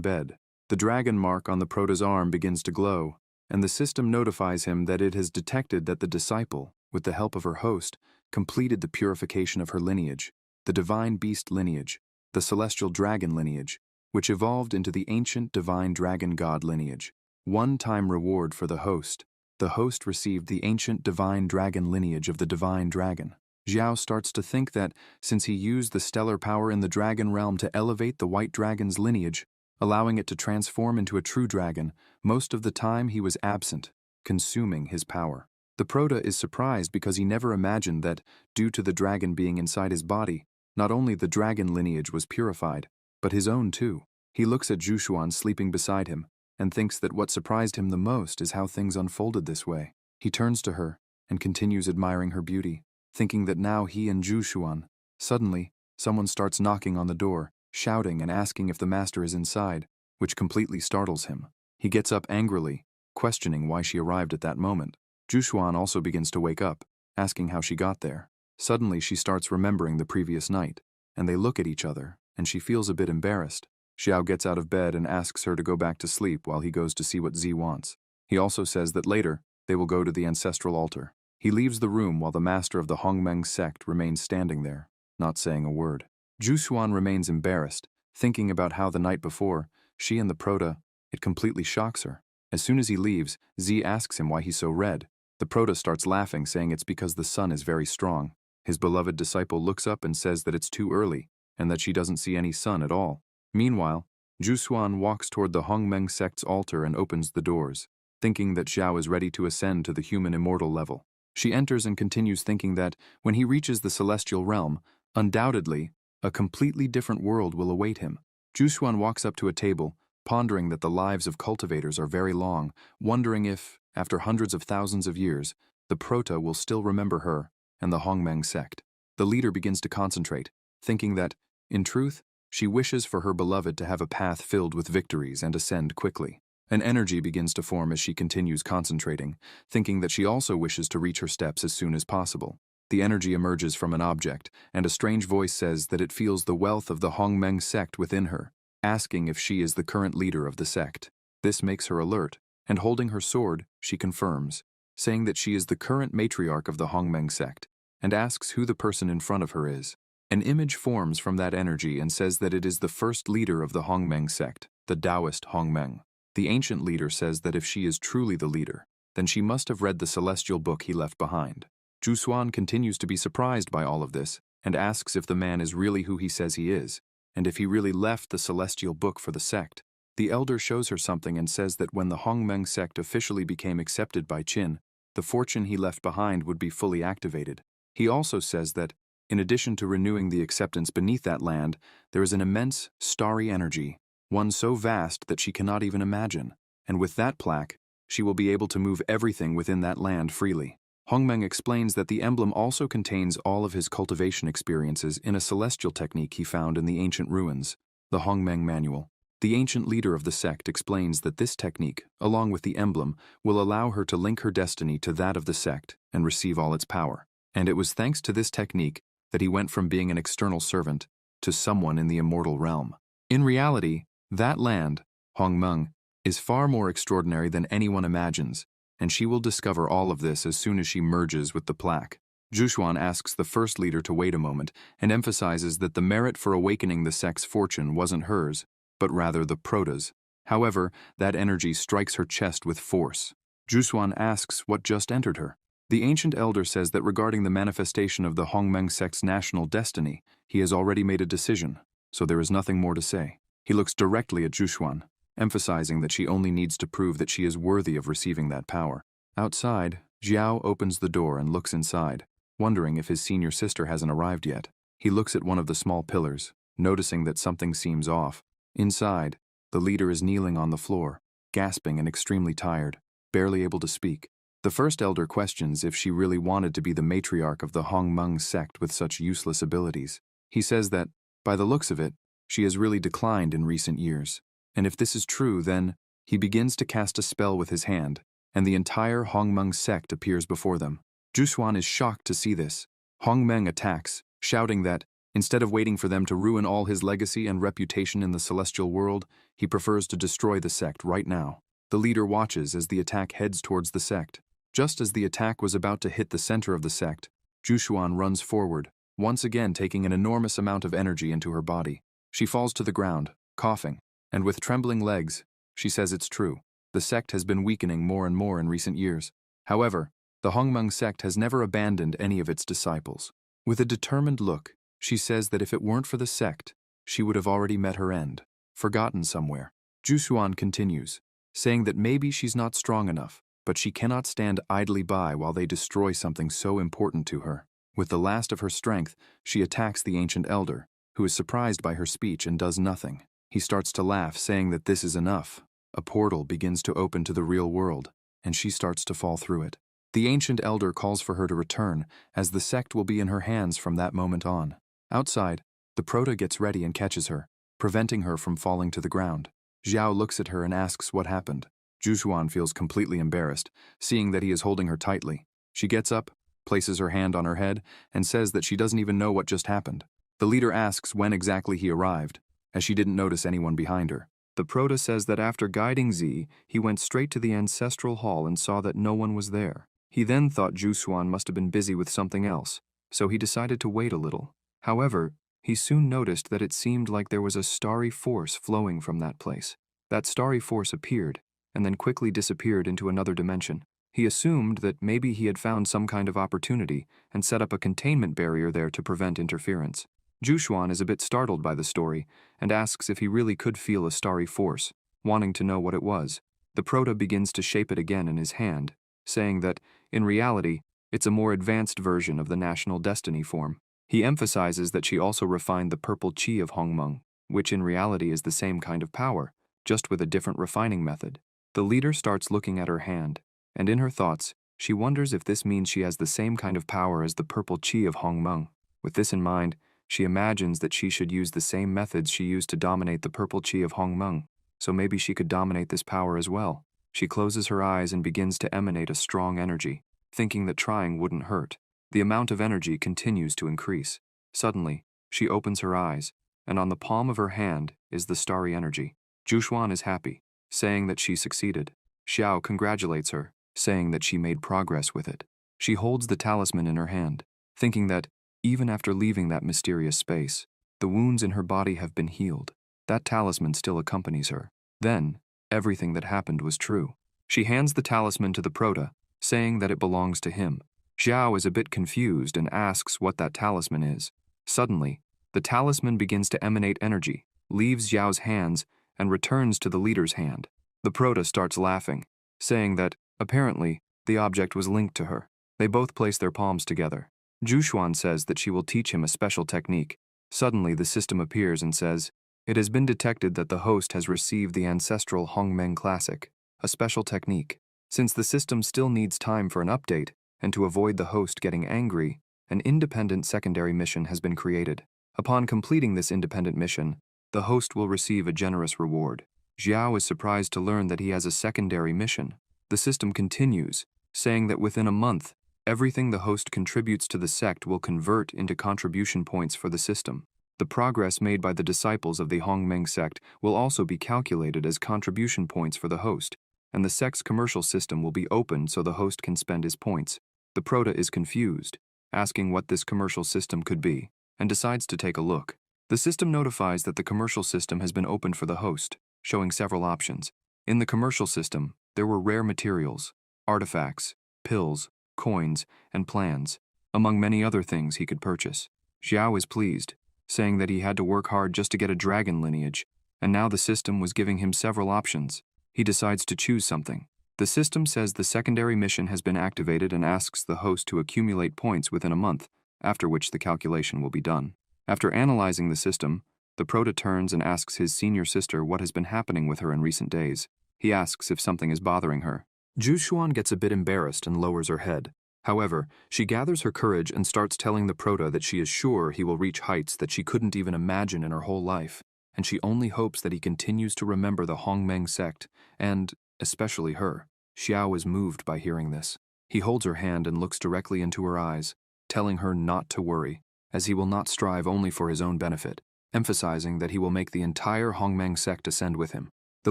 bed. The dragon mark on the prota's arm begins to glow, and the system notifies him that it has detected that the disciple, with the help of her host, completed the purification of her lineage, the divine beast lineage, the celestial dragon lineage, which evolved into the ancient divine dragon god lineage. One-time reward for the host. The host received the ancient divine dragon lineage of the divine dragon. Xiao starts to think that, since he used the stellar power in the dragon realm to elevate the white dragon's lineage, allowing it to transform into a true dragon, most of the time he was absent, consuming his power. The prota is surprised because he never imagined that, due to the dragon being inside his body, not only the dragon lineage was purified, but his own too. He looks at Zhu sleeping beside him, and thinks that what surprised him the most is how things unfolded this way. He turns to her, and continues admiring her beauty, thinking that now he and Zhu. Suddenly, someone starts knocking on the door, shouting and asking if the master is inside, which completely startles him. He gets up angrily, questioning why she arrived at that moment. Zhu also begins to wake up, asking how she got there. Suddenly she starts remembering the previous night, and they look at each other, and she feels a bit embarrassed. Xiao gets out of bed and asks her to go back to sleep while he goes to see what Z wants. He also says that later, they will go to the ancestral altar. He leaves the room while the master of the Hongmeng sect remains standing there, not saying a word. Zhu remains embarrassed, thinking about how the night before, she and the prota, it completely shocks her. As soon as he leaves, Z asks him why he's so red. The prota starts laughing, saying it's because the sun is very strong. His beloved disciple looks up and says that it's too early, and that she doesn't see any sun at all. Meanwhile, Zhu walks toward the Hongmeng sect's altar and opens the doors, thinking that Xiao is ready to ascend to the human immortal level. She enters and continues thinking that, when he reaches the celestial realm, undoubtedly, a completely different world will await him. Zhu walks up to a table, pondering that the lives of cultivators are very long, wondering if, after hundreds of thousands of years, the prota will still remember her and the Hongmeng sect. The leader begins to concentrate, thinking that, in truth, she wishes for her beloved to have a path filled with victories and ascend quickly. An energy begins to form as she continues concentrating, thinking that she also wishes to reach her steps as soon as possible. The energy emerges from an object, and a strange voice says that it feels the wealth of the Hongmeng sect within her, asking if she is the current leader of the sect. This makes her alert, and holding her sword, she confirms, saying that she is the current matriarch of the Hongmeng sect, and asks who the person in front of her is. An image forms from that energy and says that it is the first leader of the Hongmeng sect, the Taoist Hongmeng. The ancient leader says that if she is truly the leader, then she must have read the celestial book he left behind. Zhu continues to be surprised by all of this, and asks if the man is really who he says he is, and if he really left the celestial book for the sect. The elder shows her something and says that when the Hongmeng sect officially became accepted by Qin, the fortune he left behind would be fully activated. He also says that, in addition to renewing the acceptance beneath that land, there is an immense, starry energy, one so vast that she cannot even imagine, and with that plaque, she will be able to move everything within that land freely. Hongmeng explains that the emblem also contains all of his cultivation experiences in a celestial technique he found in the ancient ruins, the Hongmeng Manual. The ancient leader of the sect explains that this technique, along with the emblem, will allow her to link her destiny to that of the sect and receive all its power. And it was thanks to this technique that he went from being an external servant to someone in the immortal realm. In reality, that land, Hongmeng, is far more extraordinary than anyone imagines, and she will discover all of this as soon as she merges with the plaque. Zhu asks the first leader to wait a moment and emphasizes that the merit for awakening the sect's fortune wasn't hers, but rather the prota's. However, that energy strikes her chest with force. Zhu asks what just entered her. The ancient elder says that regarding the manifestation of the Hongmeng sect's national destiny, he has already made a decision, so there is nothing more to say. He looks directly at Zhu, emphasizing that she only needs to prove that she is worthy of receiving that power. Outside, Xiao opens the door and looks inside, wondering if his senior sister hasn't arrived yet. He looks at one of the small pillars, noticing that something seems off. Inside, the leader is kneeling on the floor, gasping and extremely tired, barely able to speak. The first elder questions if she really wanted to be the matriarch of the Hongmeng sect with such useless abilities. He says that, by the looks of it, she has really declined in recent years. And if this is true, then he begins to cast a spell with his hand, and the entire Hongmeng sect appears before them. Zhu is shocked to see this. Hongmeng attacks, shouting that, instead of waiting for them to ruin all his legacy and reputation in the celestial world, he prefers to destroy the sect right now. The leader watches as the attack heads towards the sect. Just as the attack was about to hit the center of the sect, Zhu runs forward, once again taking an enormous amount of energy into her body. She falls to the ground, coughing, and with trembling legs, she says it's true. The sect has been weakening more and more in recent years. However, the Hongmeng sect has never abandoned any of its disciples. With a determined look, she says that if it weren't for the sect, she would have already met her end, forgotten somewhere. Zhu continues, saying that maybe she's not strong enough, but she cannot stand idly by while they destroy something so important to her. With the last of her strength, she attacks the ancient elder, who is surprised by her speech and does nothing. He starts to laugh, saying that this is enough. A portal begins to open to the real world, and she starts to fall through it. The ancient elder calls for her to return, as the sect will be in her hands from that moment on. Outside, the Prota gets ready and catches her, preventing her from falling to the ground. Xiao looks at her and asks what happened. Zhu feels completely embarrassed, seeing that he is holding her tightly. She gets up, places her hand on her head, and says that she doesn't even know what just happened. The leader asks when exactly he arrived, as she didn't notice anyone behind her. The Prota says that after guiding Z, he went straight to the ancestral hall and saw that no one was there. He then thought Zhu must have been busy with something else, so he decided to wait a little. However, he soon noticed that it seemed like there was a starry force flowing from that place. That starry force appeared, and then quickly disappeared into another dimension. He assumed that maybe he had found some kind of opportunity and set up a containment barrier there to prevent interference. Zhu is a bit startled by the story and asks if he really could feel a starry force, wanting to know what it was. The Prota begins to shape it again in his hand, saying that, in reality, it's a more advanced version of the national destiny form. He emphasizes that she also refined the purple qi of Hongmeng, which in reality is the same kind of power, just with a different refining method. The leader starts looking at her hand, and in her thoughts, she wonders if this means she has the same kind of power as the purple qi of Hongmeng. With this in mind, she imagines that she should use the same methods she used to dominate the purple qi of Hongmeng, so maybe she could dominate this power as well. She closes her eyes and begins to emanate a strong energy, thinking that trying wouldn't hurt. The amount of energy continues to increase. Suddenly, she opens her eyes, and on the palm of her hand is the starry energy. Zhu is happy, saying that she succeeded. Xiao congratulates her, saying that she made progress with it. She holds the talisman in her hand, thinking that, even after leaving that mysterious space, the wounds in her body have been healed. That talisman still accompanies her. Then, everything that happened was true. She hands the talisman to the Prota, saying that it belongs to him. Xiao is a bit confused and asks what that talisman is. Suddenly, the talisman begins to emanate energy, leaves Xiao's hands, and returns to the leader's hand. The Prota starts laughing, saying that, apparently, the object was linked to her. They both place their palms together. Zhu says that she will teach him a special technique. Suddenly, the system appears and says, "It has been detected that the host has received the ancestral Hongmeng Classic, a special technique. Since the system still needs time for an update, and to avoid the host getting angry, an independent secondary mission has been created. Upon completing this independent mission, the host will receive a generous reward." Xiao is surprised to learn that he has a secondary mission. The system continues, saying that within a month, everything the host contributes to the sect will convert into contribution points for the system. The progress made by the disciples of the Hongmeng sect will also be calculated as contribution points for the host, and the sect's commercial system will be opened so the host can spend his points. The Prota is confused, asking what this commercial system could be, and decides to take a look. The system notifies that the commercial system has been opened for the host, showing several options. In the commercial system, there were rare materials, artifacts, pills, coins, and plans, among many other things he could purchase. Xiao is pleased, saying that he had to work hard just to get a dragon lineage, and now the system was giving him several options. He decides to choose something. The system says the secondary mission has been activated and asks the host to accumulate points within a month, after which the calculation will be done. After analyzing the system, the Prota turns and asks his senior sister what has been happening with her in recent days. He asks if something is bothering her. Zhu gets a bit embarrassed and lowers her head. However, she gathers her courage and starts telling the Prota that she is sure he will reach heights that she couldn't even imagine in her whole life. and she only hopes that he continues to remember the Hongmeng sect, and, especially her. Xiao is moved by hearing this. He holds her hand and looks directly into her eyes, telling her not to worry, as he will not strive only for his own benefit, emphasizing that he will make the entire Hongmeng sect ascend with him. The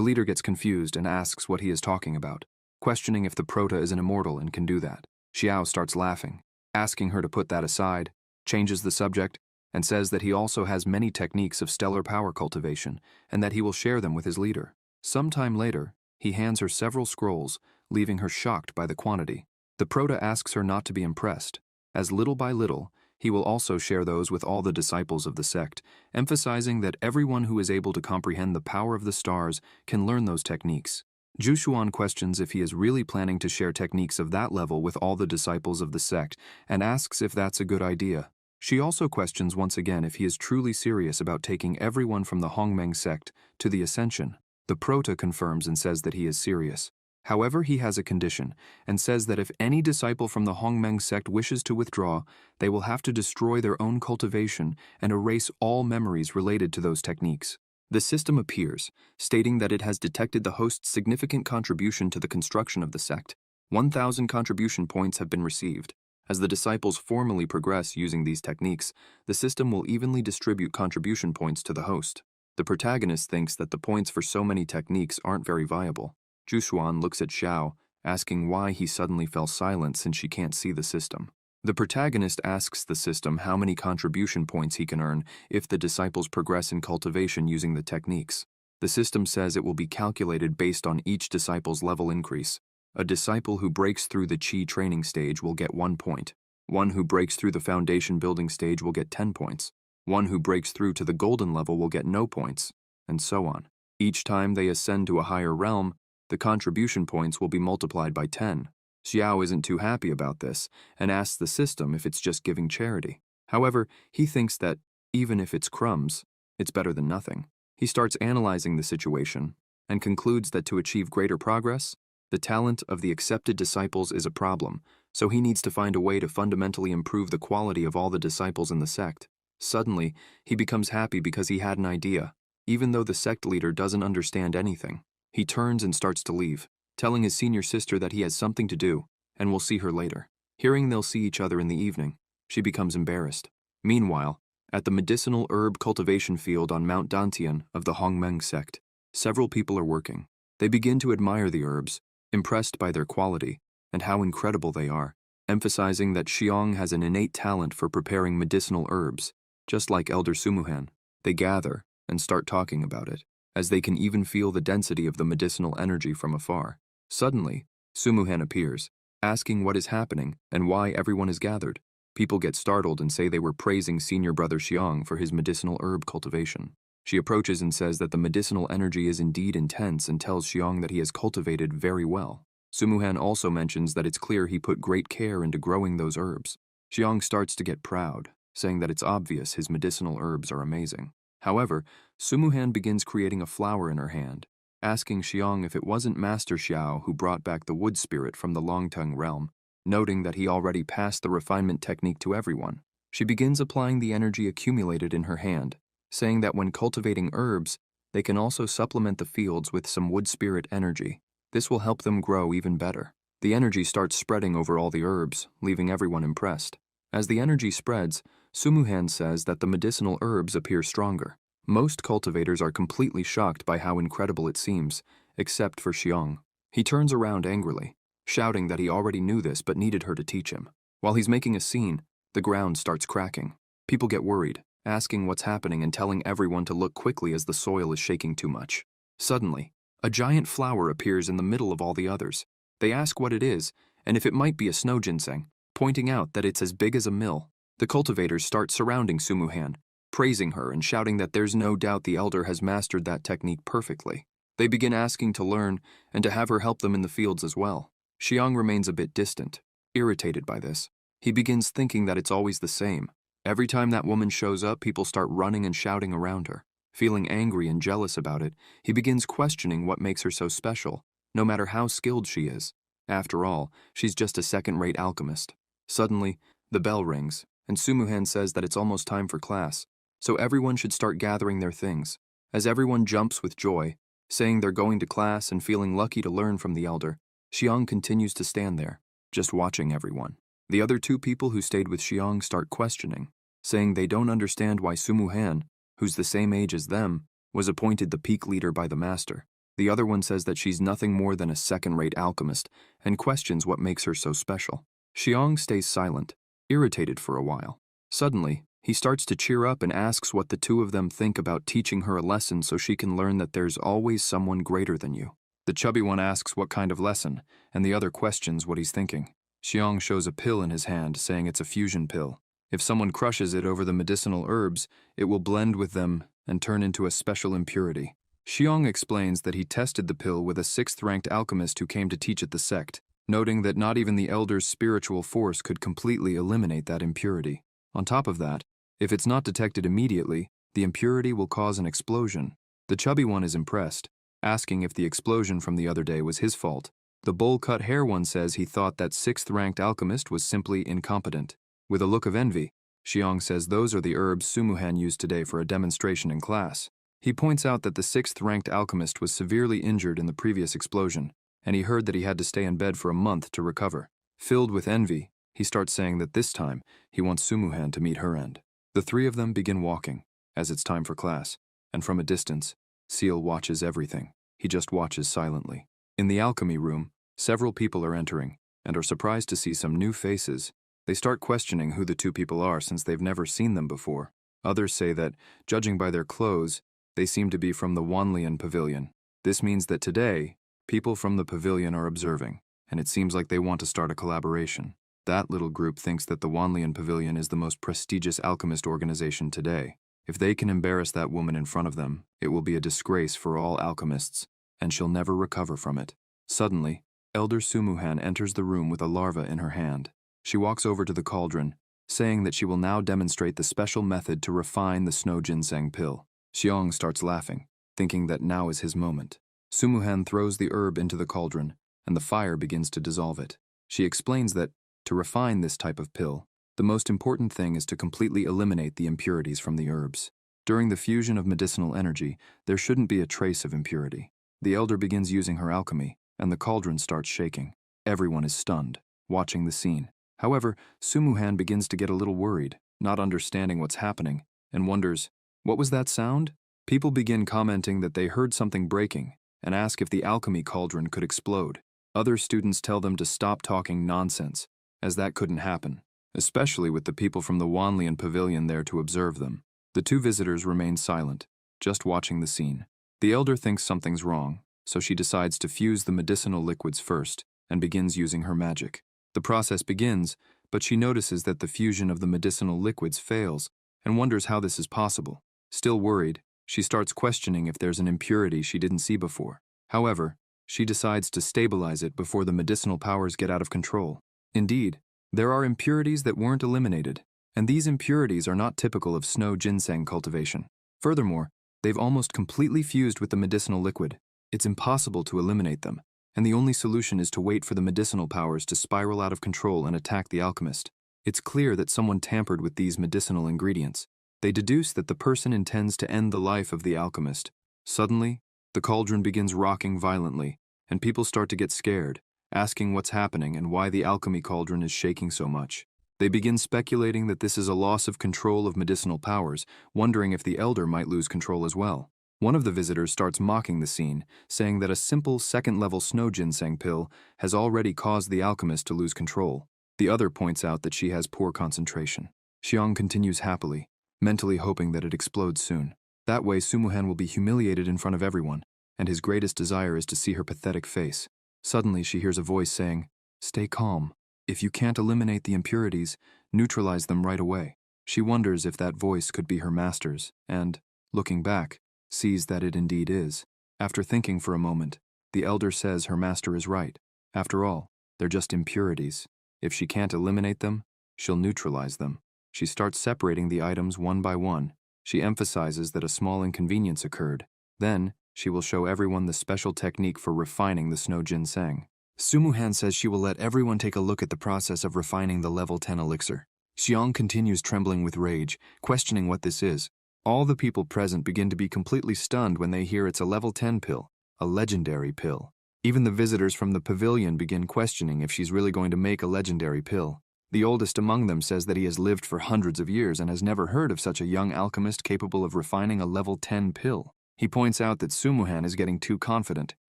leader gets confused and asks what he is talking about, questioning if the Prota is an immortal and can do that. Xiao starts laughing, asking her to put that aside, changes the subject, and says that he also has many techniques of stellar power cultivation and that he will share them with his leader. Sometime later, he hands her several scrolls, leaving her shocked by the quantity. The Prota asks her not to be impressed, as little by little, he will also share those with all the disciples of the sect, emphasizing that everyone who is able to comprehend the power of the stars can learn those techniques. Jushuan questions if he is really planning to share techniques of that level with all the disciples of the sect and asks if that's a good idea. She also questions once again if he is truly serious about taking everyone from the Hongmeng sect to the Ascension. The Prota confirms and says that he is serious. However, he has a condition and says that if any disciple from the Hongmeng sect wishes to withdraw, they will have to destroy their own cultivation and erase all memories related to those techniques. The system appears, stating that it has detected the host's significant contribution to the construction of the sect. 1,000 contribution points have been received. As the disciples formally progress using these techniques, the system will evenly distribute contribution points to the host. The protagonist thinks that the points for so many techniques aren't very viable. Jushuan looks at Xiao, asking why he suddenly fell silent since she can't see the system. The protagonist asks the system how many contribution points he can earn if the disciples progress in cultivation using the techniques. The system says it will be calculated based on each disciple's level increase. A disciple who breaks through the Qi training stage will get 1 point. One who breaks through the foundation building stage will get 10 points. One who breaks through to the golden level will get no points, and so on. Each time they ascend to a higher realm, the contribution points will be multiplied by 10. Xiao isn't too happy about this and asks the system if it's just giving charity. However, he thinks that, even if it's crumbs, it's better than nothing. He starts analyzing the situation and concludes that to achieve greater progress, the talent of the accepted disciples is a problem, so he needs to find a way to fundamentally improve the quality of all the disciples in the sect. Suddenly, he becomes happy because he had an idea, even though the sect leader doesn't understand anything. He turns and starts to leave, telling his senior sister that he has something to do and will see her later. Hearing they'll see each other in the evening, she becomes embarrassed. Meanwhile, at the medicinal herb cultivation field on Mount Dantian of the Hongmeng sect, several people are working. They begin to admire the herbs, impressed by their quality and how incredible they are, emphasizing that Xiong has an innate talent for preparing medicinal herbs. Just like Elder Sumuhan, they gather and start talking about it, as they can even feel the density of the medicinal energy from afar. Suddenly, Sumuhan appears, asking what is happening and why everyone is gathered. People get startled and say they were praising senior brother Xiong for his medicinal herb cultivation. She approaches and says that the medicinal energy is indeed intense and tells Xiong that he has cultivated very well. Sumuhan also mentions that it's clear he put great care into growing those herbs. Xiong starts to get proud, saying that it's obvious his medicinal herbs are amazing. However, Sumuhan begins creating a flower in her hand, asking Xiong if it wasn't Master Xiao who brought back the wood spirit from the Longtung realm, noting that he already passed the refinement technique to everyone. She begins applying the energy accumulated in her hand, saying that when cultivating herbs, they can also supplement the fields with some wood spirit energy. This will help them grow even better. The energy starts spreading over all the herbs, leaving everyone impressed. As the energy spreads, Sumuhan says that the medicinal herbs appear stronger. Most cultivators are completely shocked by how incredible it seems, except for Xiong. He turns around angrily, shouting that he already knew this but needed her to teach him. While he's making a scene, the ground starts cracking. People get worried, asking what's happening and telling everyone to look quickly as the soil is shaking too much. Suddenly, a giant flower appears in the middle of all the others. They ask what it is, and if it might be a snow ginseng, pointing out that it's as big as a mill. The cultivators start surrounding Sumuhan, praising her and shouting that there's no doubt the elder has mastered that technique perfectly. They begin asking to learn and to have her help them in the fields as well. Xiong remains a bit distant, irritated by this. He begins thinking that it's always the same. Every time that woman shows up, people start running and shouting around her. Feeling angry and jealous about it, he begins questioning what makes her so special, no matter how skilled she is. After all, she's just a second-rate alchemist. Suddenly, the bell rings, and Sumuhan says that it's almost time for class, so everyone should start gathering their things. As everyone jumps with joy, saying they're going to class and feeling lucky to learn from the elder, Xiang continues to stand there, just watching everyone. The other two people who stayed with Xiang start questioning, saying they don't understand why Sumuhan, who's the same age as them, was appointed the peak leader by the master. The other one says that she's nothing more than a second-rate alchemist and questions what makes her so special. Xiang stays silent, irritated for a while. Suddenly, he starts to cheer up and asks what the two of them think about teaching her a lesson so she can learn that there's always someone greater than you. The chubby one asks what kind of lesson, and the other questions what he's thinking. Xiang shows a pill in his hand, saying it's a fusion pill. If someone crushes it over the medicinal herbs, it will blend with them and turn into a special impurity. Xiang explains that he tested the pill with a 6th-ranked alchemist who came to teach at the sect, noting that not even the elder's spiritual force could completely eliminate that impurity. On top of that, if it's not detected immediately, the impurity will cause an explosion. The chubby one is impressed, asking if the explosion from the other day was his fault. The bowl-cut hair one says he thought that 6th-ranked alchemist was simply incompetent. With a look of envy, Xiang says those are the herbs Sumuhan used today for a demonstration in class. He points out that the 6th-ranked alchemist was severely injured in the previous explosion, and he heard that he had to stay in bed for a month to recover. Filled with envy, he starts saying that this time he wants Sumuhan to meet her end. The three of them begin walking, as it's time for class, and from a distance, Seal watches everything. He just watches silently. In the alchemy room, several people are entering, and are surprised to see some new faces. They start questioning who the two people are since they've never seen them before. Others say that, judging by their clothes, they seem to be from the Wanlian Pavilion. This means that today, people from the pavilion are observing, and it seems like they want to start a collaboration. That little group thinks that the Wanlian Pavilion is the most prestigious alchemist organization today. If they can embarrass that woman in front of them, it will be a disgrace for all alchemists, and she'll never recover from it. Suddenly, Elder Sumuhan enters the room with a larva in her hand. She walks over to the cauldron, saying that she will now demonstrate the special method to refine the snow ginseng pill. Xiang starts laughing, thinking that now is his moment. Sumuhan throws the herb into the cauldron, and the fire begins to dissolve it. She explains that, to refine this type of pill, the most important thing is to completely eliminate the impurities from the herbs. During the fusion of medicinal energy, there shouldn't be a trace of impurity. The elder begins using her alchemy, and the cauldron starts shaking. Everyone is stunned, watching the scene. However, Sumuhan begins to get a little worried, not understanding what's happening, and wonders, what was that sound? People begin commenting that they heard something breaking, and ask if the alchemy cauldron could explode. Other students tell them to stop talking nonsense, as that couldn't happen, especially with the people from the Wanlian Pavilion there to observe them. The two visitors remain silent, just watching the scene. The elder thinks something's wrong, so she decides to fuse the medicinal liquids first, and begins using her magic. The process begins, but she notices that the fusion of the medicinal liquids fails, and wonders how this is possible. Still worried, she starts questioning if there's an impurity she didn't see before. However, she decides to stabilize it before the medicinal powers get out of control. Indeed, there are impurities that weren't eliminated, and these impurities are not typical of snow ginseng cultivation. Furthermore, they've almost completely fused with the medicinal liquid. It's impossible to eliminate them, and the only solution is to wait for the medicinal powers to spiral out of control and attack the alchemist. It's clear that someone tampered with these medicinal ingredients. They deduce that the person intends to end the life of the alchemist. Suddenly, the cauldron begins rocking violently, and people start to get scared, asking what's happening and why the alchemy cauldron is shaking so much. They begin speculating that this is a loss of control of medicinal powers, wondering if the elder might lose control as well. One of the visitors starts mocking the scene, saying that a simple second-level snow ginseng pill has already caused the alchemist to lose control. The other points out that she has poor concentration. Xiang continues happily, mentally hoping that it explodes soon. That way Sumuhan will be humiliated in front of everyone, and his greatest desire is to see her pathetic face. Suddenly she hears a voice saying, "Stay calm. If you can't eliminate the impurities, neutralize them right away." She wonders if that voice could be her master's, and, looking back, sees that it indeed is. After thinking for a moment, the elder says her master is right. After all, they're just impurities. If she can't eliminate them, she'll neutralize them. She starts separating the items one by one. She emphasizes that a small inconvenience occurred. Then, she will show everyone the special technique for refining the snow ginseng. Sumuhan says she will let everyone take a look at the process of refining the level 10 elixir. Xiang continues trembling with rage, questioning what this is. All the people present begin to be completely stunned when they hear it's a level 10 pill, a legendary pill. Even the visitors from the pavilion begin questioning if she's really going to make a legendary pill. The oldest among them says that he has lived for hundreds of years and has never heard of such a young alchemist capable of refining a level 10 pill. He points out that Sumuhan is getting too confident,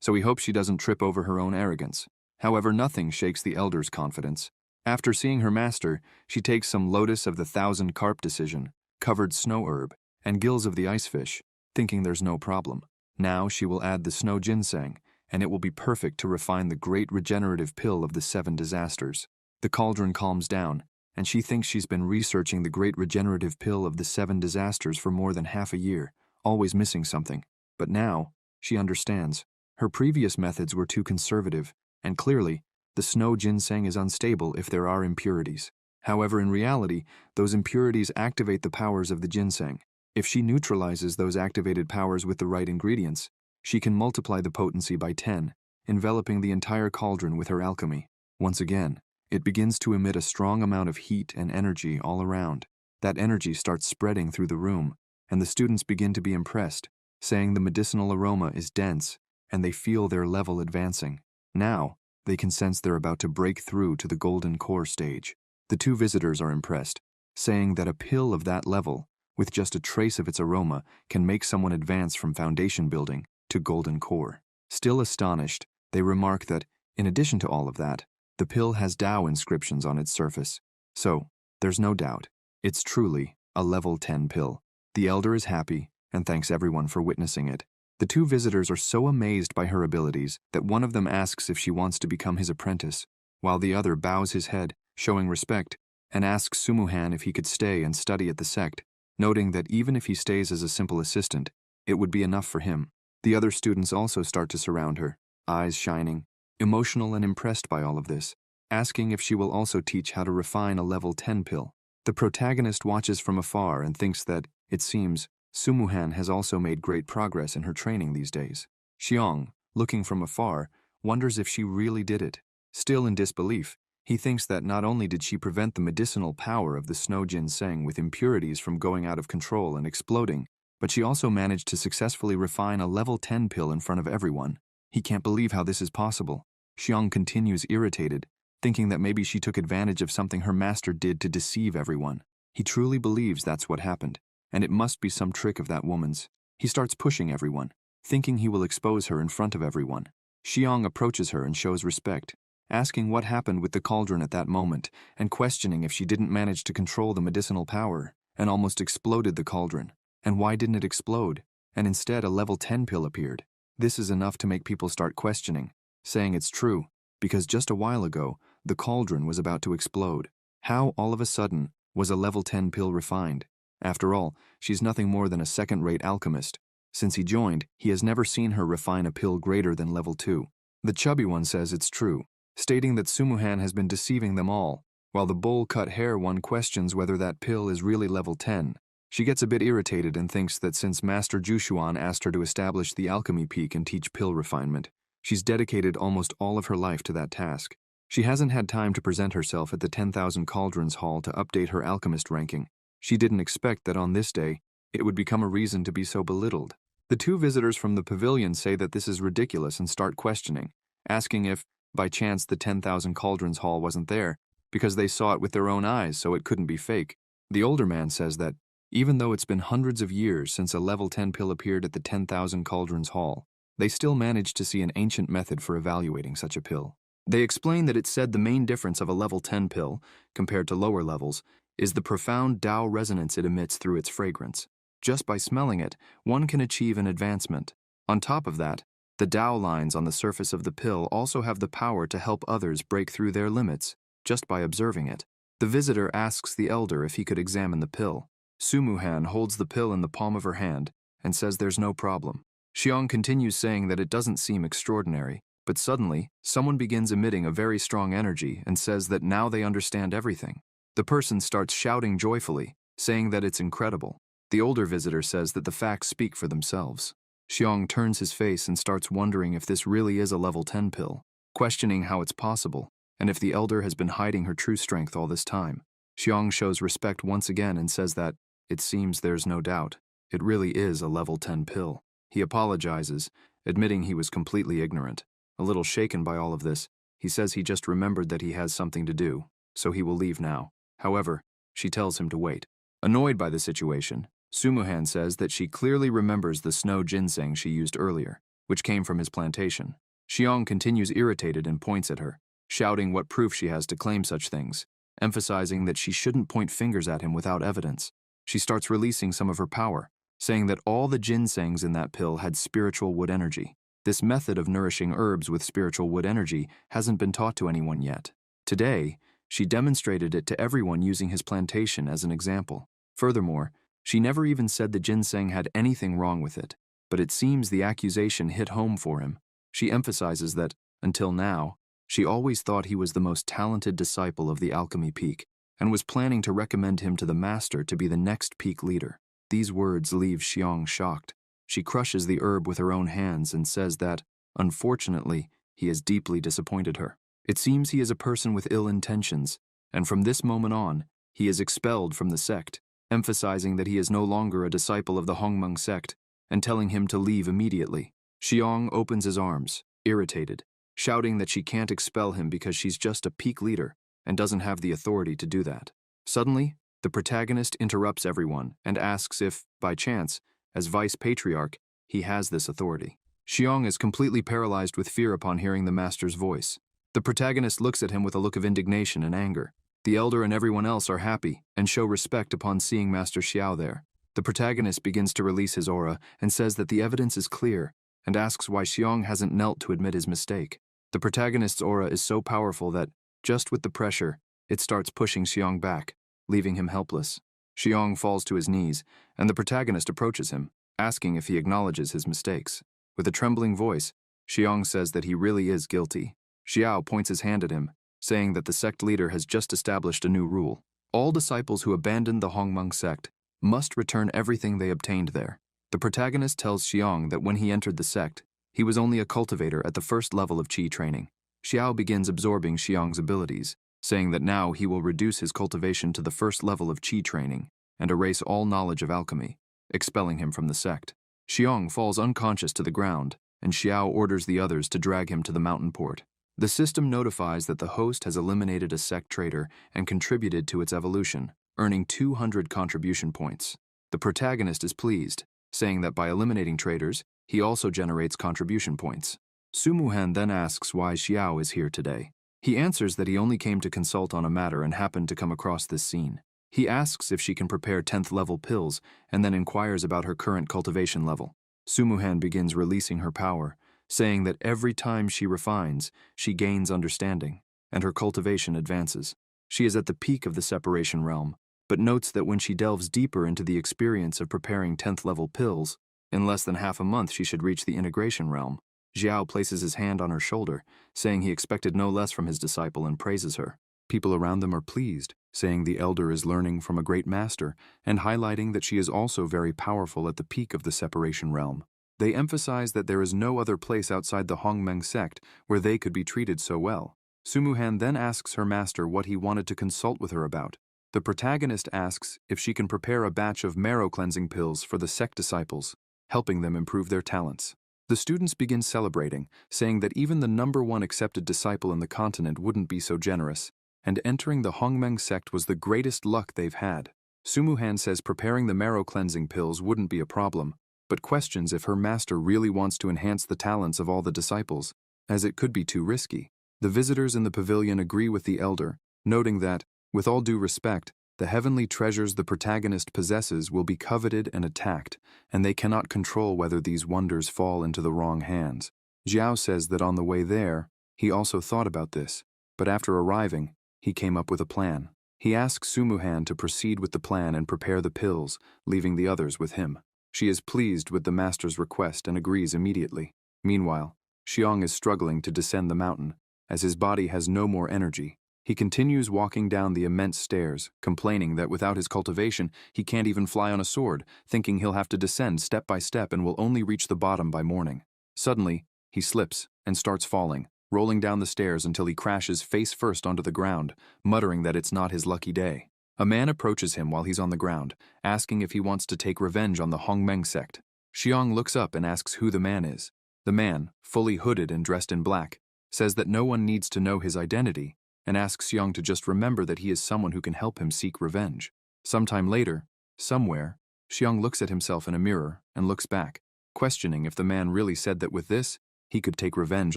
so he hopes she doesn't trip over her own arrogance. However, nothing shakes the elder's confidence. After seeing her master, she takes some lotus of the 1,000 carp decision, covered snow herb, and gills of the ice fish, thinking there's no problem. Now she will add the snow ginseng, and it will be perfect to refine the great regenerative pill of the 7 disasters. The cauldron calms down, and she thinks she's been researching the great regenerative pill of the 7 disasters for more than half a year, always missing something. But now, she understands. Her previous methods were too conservative, and clearly, the snow ginseng is unstable if there are impurities. However, in reality, those impurities activate the powers of the ginseng. If she neutralizes those activated powers with the right ingredients, she can multiply the potency by 10, enveloping the entire cauldron with her alchemy. Once again, it begins to emit a strong amount of heat and energy all around. That energy starts spreading through the room, and the students begin to be impressed, saying the medicinal aroma is dense, and they feel their level advancing. Now, they can sense they're about to break through to the golden core stage. The 2 visitors are impressed, saying that a pill of that level, with just a trace of its aroma, can make someone advance from foundation building to golden core. Still astonished, they remark that, in addition to all of that, the pill has Tao inscriptions on its surface. So, there's no doubt, it's truly a level 10 pill. The elder is happy and thanks everyone for witnessing it. The 2 visitors are so amazed by her abilities that one of them asks if she wants to become his apprentice, while the other bows his head, showing respect, and asks Sumuhan if he could stay and study at the sect, noting that even if he stays as a simple assistant, it would be enough for him. The other students also start to surround her, eyes shining, emotional and impressed by all of this, asking if she will also teach how to refine a level 10 pill. The protagonist watches from afar and thinks that, it seems, Sumuhan has also made great progress in her training these days. Xiao, looking from afar, wonders if she really did it. Still in disbelief, he thinks that not only did she prevent the medicinal power of the snow ginseng with impurities from going out of control and exploding, but she also managed to successfully refine a level 10 pill in front of everyone. He can't believe how this is possible. Xiao continues irritated, thinking that maybe she took advantage of something her master did to deceive everyone. He truly believes that's what happened, and it must be some trick of that woman's. He starts pushing everyone, thinking he will expose her in front of everyone. Xiao approaches her and shows respect, asking what happened with the cauldron at that moment and questioning if she didn't manage to control the medicinal power and almost exploded the cauldron. And why didn't it explode? And instead a level 10 pill appeared. This is enough to make people start questioning, saying it's true, because just a while ago, the cauldron was about to explode. How all of a sudden was a level 10 pill refined? After all, she's nothing more than a second-rate alchemist. Since he joined, he has never seen her refine a pill greater than level 2. The chubby one says it's true, stating that Sumuhan has been deceiving them all, while the bowl-cut hair one questions whether that pill is really level 10. She gets a bit irritated and thinks that since Master Jushuan asked her to establish the alchemy peak and teach pill refinement, she's dedicated almost all of her life to that task. She hasn't had time to present herself at the 10,000 Cauldrons Hall to update her alchemist ranking. She didn't expect that on this day, it would become a reason to be so belittled. The 2 visitors from the pavilion say that this is ridiculous and start questioning, asking if, by chance, the 10,000 Cauldrons Hall wasn't there, because they saw it with their own eyes, so it couldn't be fake. The older man says that, even though it's been hundreds of years since a level 10 pill appeared at the 10,000 Cauldrons Hall, they still managed to see an ancient method for evaluating such a pill. They explain that it said the main difference of a level 10 pill, compared to lower levels, is the profound Tao resonance it emits through its fragrance. Just by smelling it, one can achieve an advancement. On top of that, the Tao lines on the surface of the pill also have the power to help others break through their limits, just by observing it. The visitor asks the elder if he could examine the pill. Sumuhan holds the pill in the palm of her hand and says there's no problem. Xiang continues saying that it doesn't seem extraordinary, but suddenly, someone begins emitting a very strong energy and says that now they understand everything. The person starts shouting joyfully, saying that it's incredible. The older visitor says that the facts speak for themselves. Xiang turns his face and starts wondering if this really is a level 10 pill, questioning how it's possible, and if the elder has been hiding her true strength all this time. Xiang shows respect once again and says that, it seems there's no doubt. It really is a level 10 pill. He apologizes, admitting he was completely ignorant. A little shaken by all of this, he says he just remembered that he has something to do, so he will leave now. However, she tells him to wait. Annoyed by the situation, Sumuhan says that she clearly remembers the snow ginseng she used earlier, which came from his plantation. Xiao continues irritated and points at her, shouting what proof she has to claim such things, emphasizing that she shouldn't point fingers at him without evidence. She starts releasing some of her power, saying that all the ginsengs in that pill had spiritual wood energy. This method of nourishing herbs with spiritual wood energy hasn't been taught to anyone yet. Today, she demonstrated it to everyone using his plantation as an example. Furthermore, she never even said the ginseng had anything wrong with it, but it seems the accusation hit home for him. She emphasizes that, until now, she always thought he was the most talented disciple of the alchemy peak, and was planning to recommend him to the master to be the next peak leader. These words leave Xiang shocked. She crushes the herb with her own hands and says that, unfortunately, he has deeply disappointed her. It seems he is a person with ill intentions, and from this moment on, he is expelled from the sect, emphasizing that he is no longer a disciple of the Hongmeng sect, and telling him to leave immediately. Xiang opens his arms, irritated, shouting that she can't expel him because she's just a peak leader and doesn't have the authority to do that. Suddenly, the protagonist interrupts everyone and asks if, by chance, as vice patriarch, he has this authority. Xiang is completely paralyzed with fear upon hearing the master's voice. The protagonist looks at him with a look of indignation and anger. The elder and everyone else are happy and show respect upon seeing Master Xiao there. The protagonist begins to release his aura and says that the evidence is clear and asks why Xiang hasn't knelt to admit his mistake. The protagonist's aura is so powerful that, just with the pressure, it starts pushing Xiang back, leaving him helpless. Xiang falls to his knees, and the protagonist approaches him, asking if he acknowledges his mistakes. With a trembling voice, Xiang says that he really is guilty. Xiao points his hand at him, saying that the sect leader has just established a new rule. All disciples who abandon the Hongmeng sect must return everything they obtained there. The protagonist tells Xiang that when he entered the sect, he was only a cultivator at the first level of qi training. Xiao begins absorbing Xiang's abilities, saying that now he will reduce his cultivation to the first level of qi training and erase all knowledge of alchemy, expelling him from the sect. Xiang falls unconscious to the ground, and Xiao orders the others to drag him to the mountain port. The system notifies that the host has eliminated a sect traitor and contributed to its evolution, earning 200 contribution points. The protagonist is pleased, saying that by eliminating traitors, he also generates contribution points. Sumuhan then asks why Xiao is here today. He answers that he only came to consult on a matter and happened to come across this scene. He asks if she can prepare 10th level pills and then inquires about her current cultivation level. Sumuhan begins releasing her power, saying that every time she refines, she gains understanding, and her cultivation advances. She is at the peak of the separation realm, but notes that when she delves deeper into the experience of preparing 10th level pills, in less than half a month she should reach the integration realm. Xiao places his hand on her shoulder, saying he expected no less from his disciple and praises her. People around them are pleased, saying the elder is learning from a great master and highlighting that she is also very powerful at the peak of the separation realm. They emphasize that there is no other place outside the Hongmeng sect where they could be treated so well. Sumuhan then asks her master what he wanted to consult with her about. The protagonist asks if she can prepare a batch of marrow-cleansing pills for the sect disciples, helping them improve their talents. The students begin celebrating, saying that even the #1 accepted disciple in the continent wouldn't be so generous, and entering the Hongmeng sect was the greatest luck they've had. Sumuhan says preparing the marrow-cleansing pills wouldn't be a problem, but questions if her master really wants to enhance the talents of all the disciples, as it could be too risky. The visitors in the pavilion agree with the elder, noting that, with all due respect, the heavenly treasures the protagonist possesses will be coveted and attacked, and they cannot control whether these wonders fall into the wrong hands. Xiao says that on the way there, he also thought about this, but after arriving, he came up with a plan. He asks Sumuhan to proceed with the plan and prepare the pills, leaving the others with him. She is pleased with the master's request and agrees immediately. Meanwhile, Xiang is struggling to descend the mountain, as his body has no more energy. He continues walking down the immense stairs, complaining that without his cultivation, he can't even fly on a sword, thinking he'll have to descend step by step and will only reach the bottom by morning. Suddenly, he slips and starts falling, rolling down the stairs until he crashes face first onto the ground, muttering that it's not his lucky day. A man approaches him while he's on the ground, asking if he wants to take revenge on the Hongmeng sect. Xiang looks up and asks who the man is. The man, fully hooded and dressed in black, says that no one needs to know his identity and asks Xiang to just remember that he is someone who can help him seek revenge. Sometime later, somewhere, Xiang looks at himself in a mirror and looks back, questioning if the man really said that with this, he could take revenge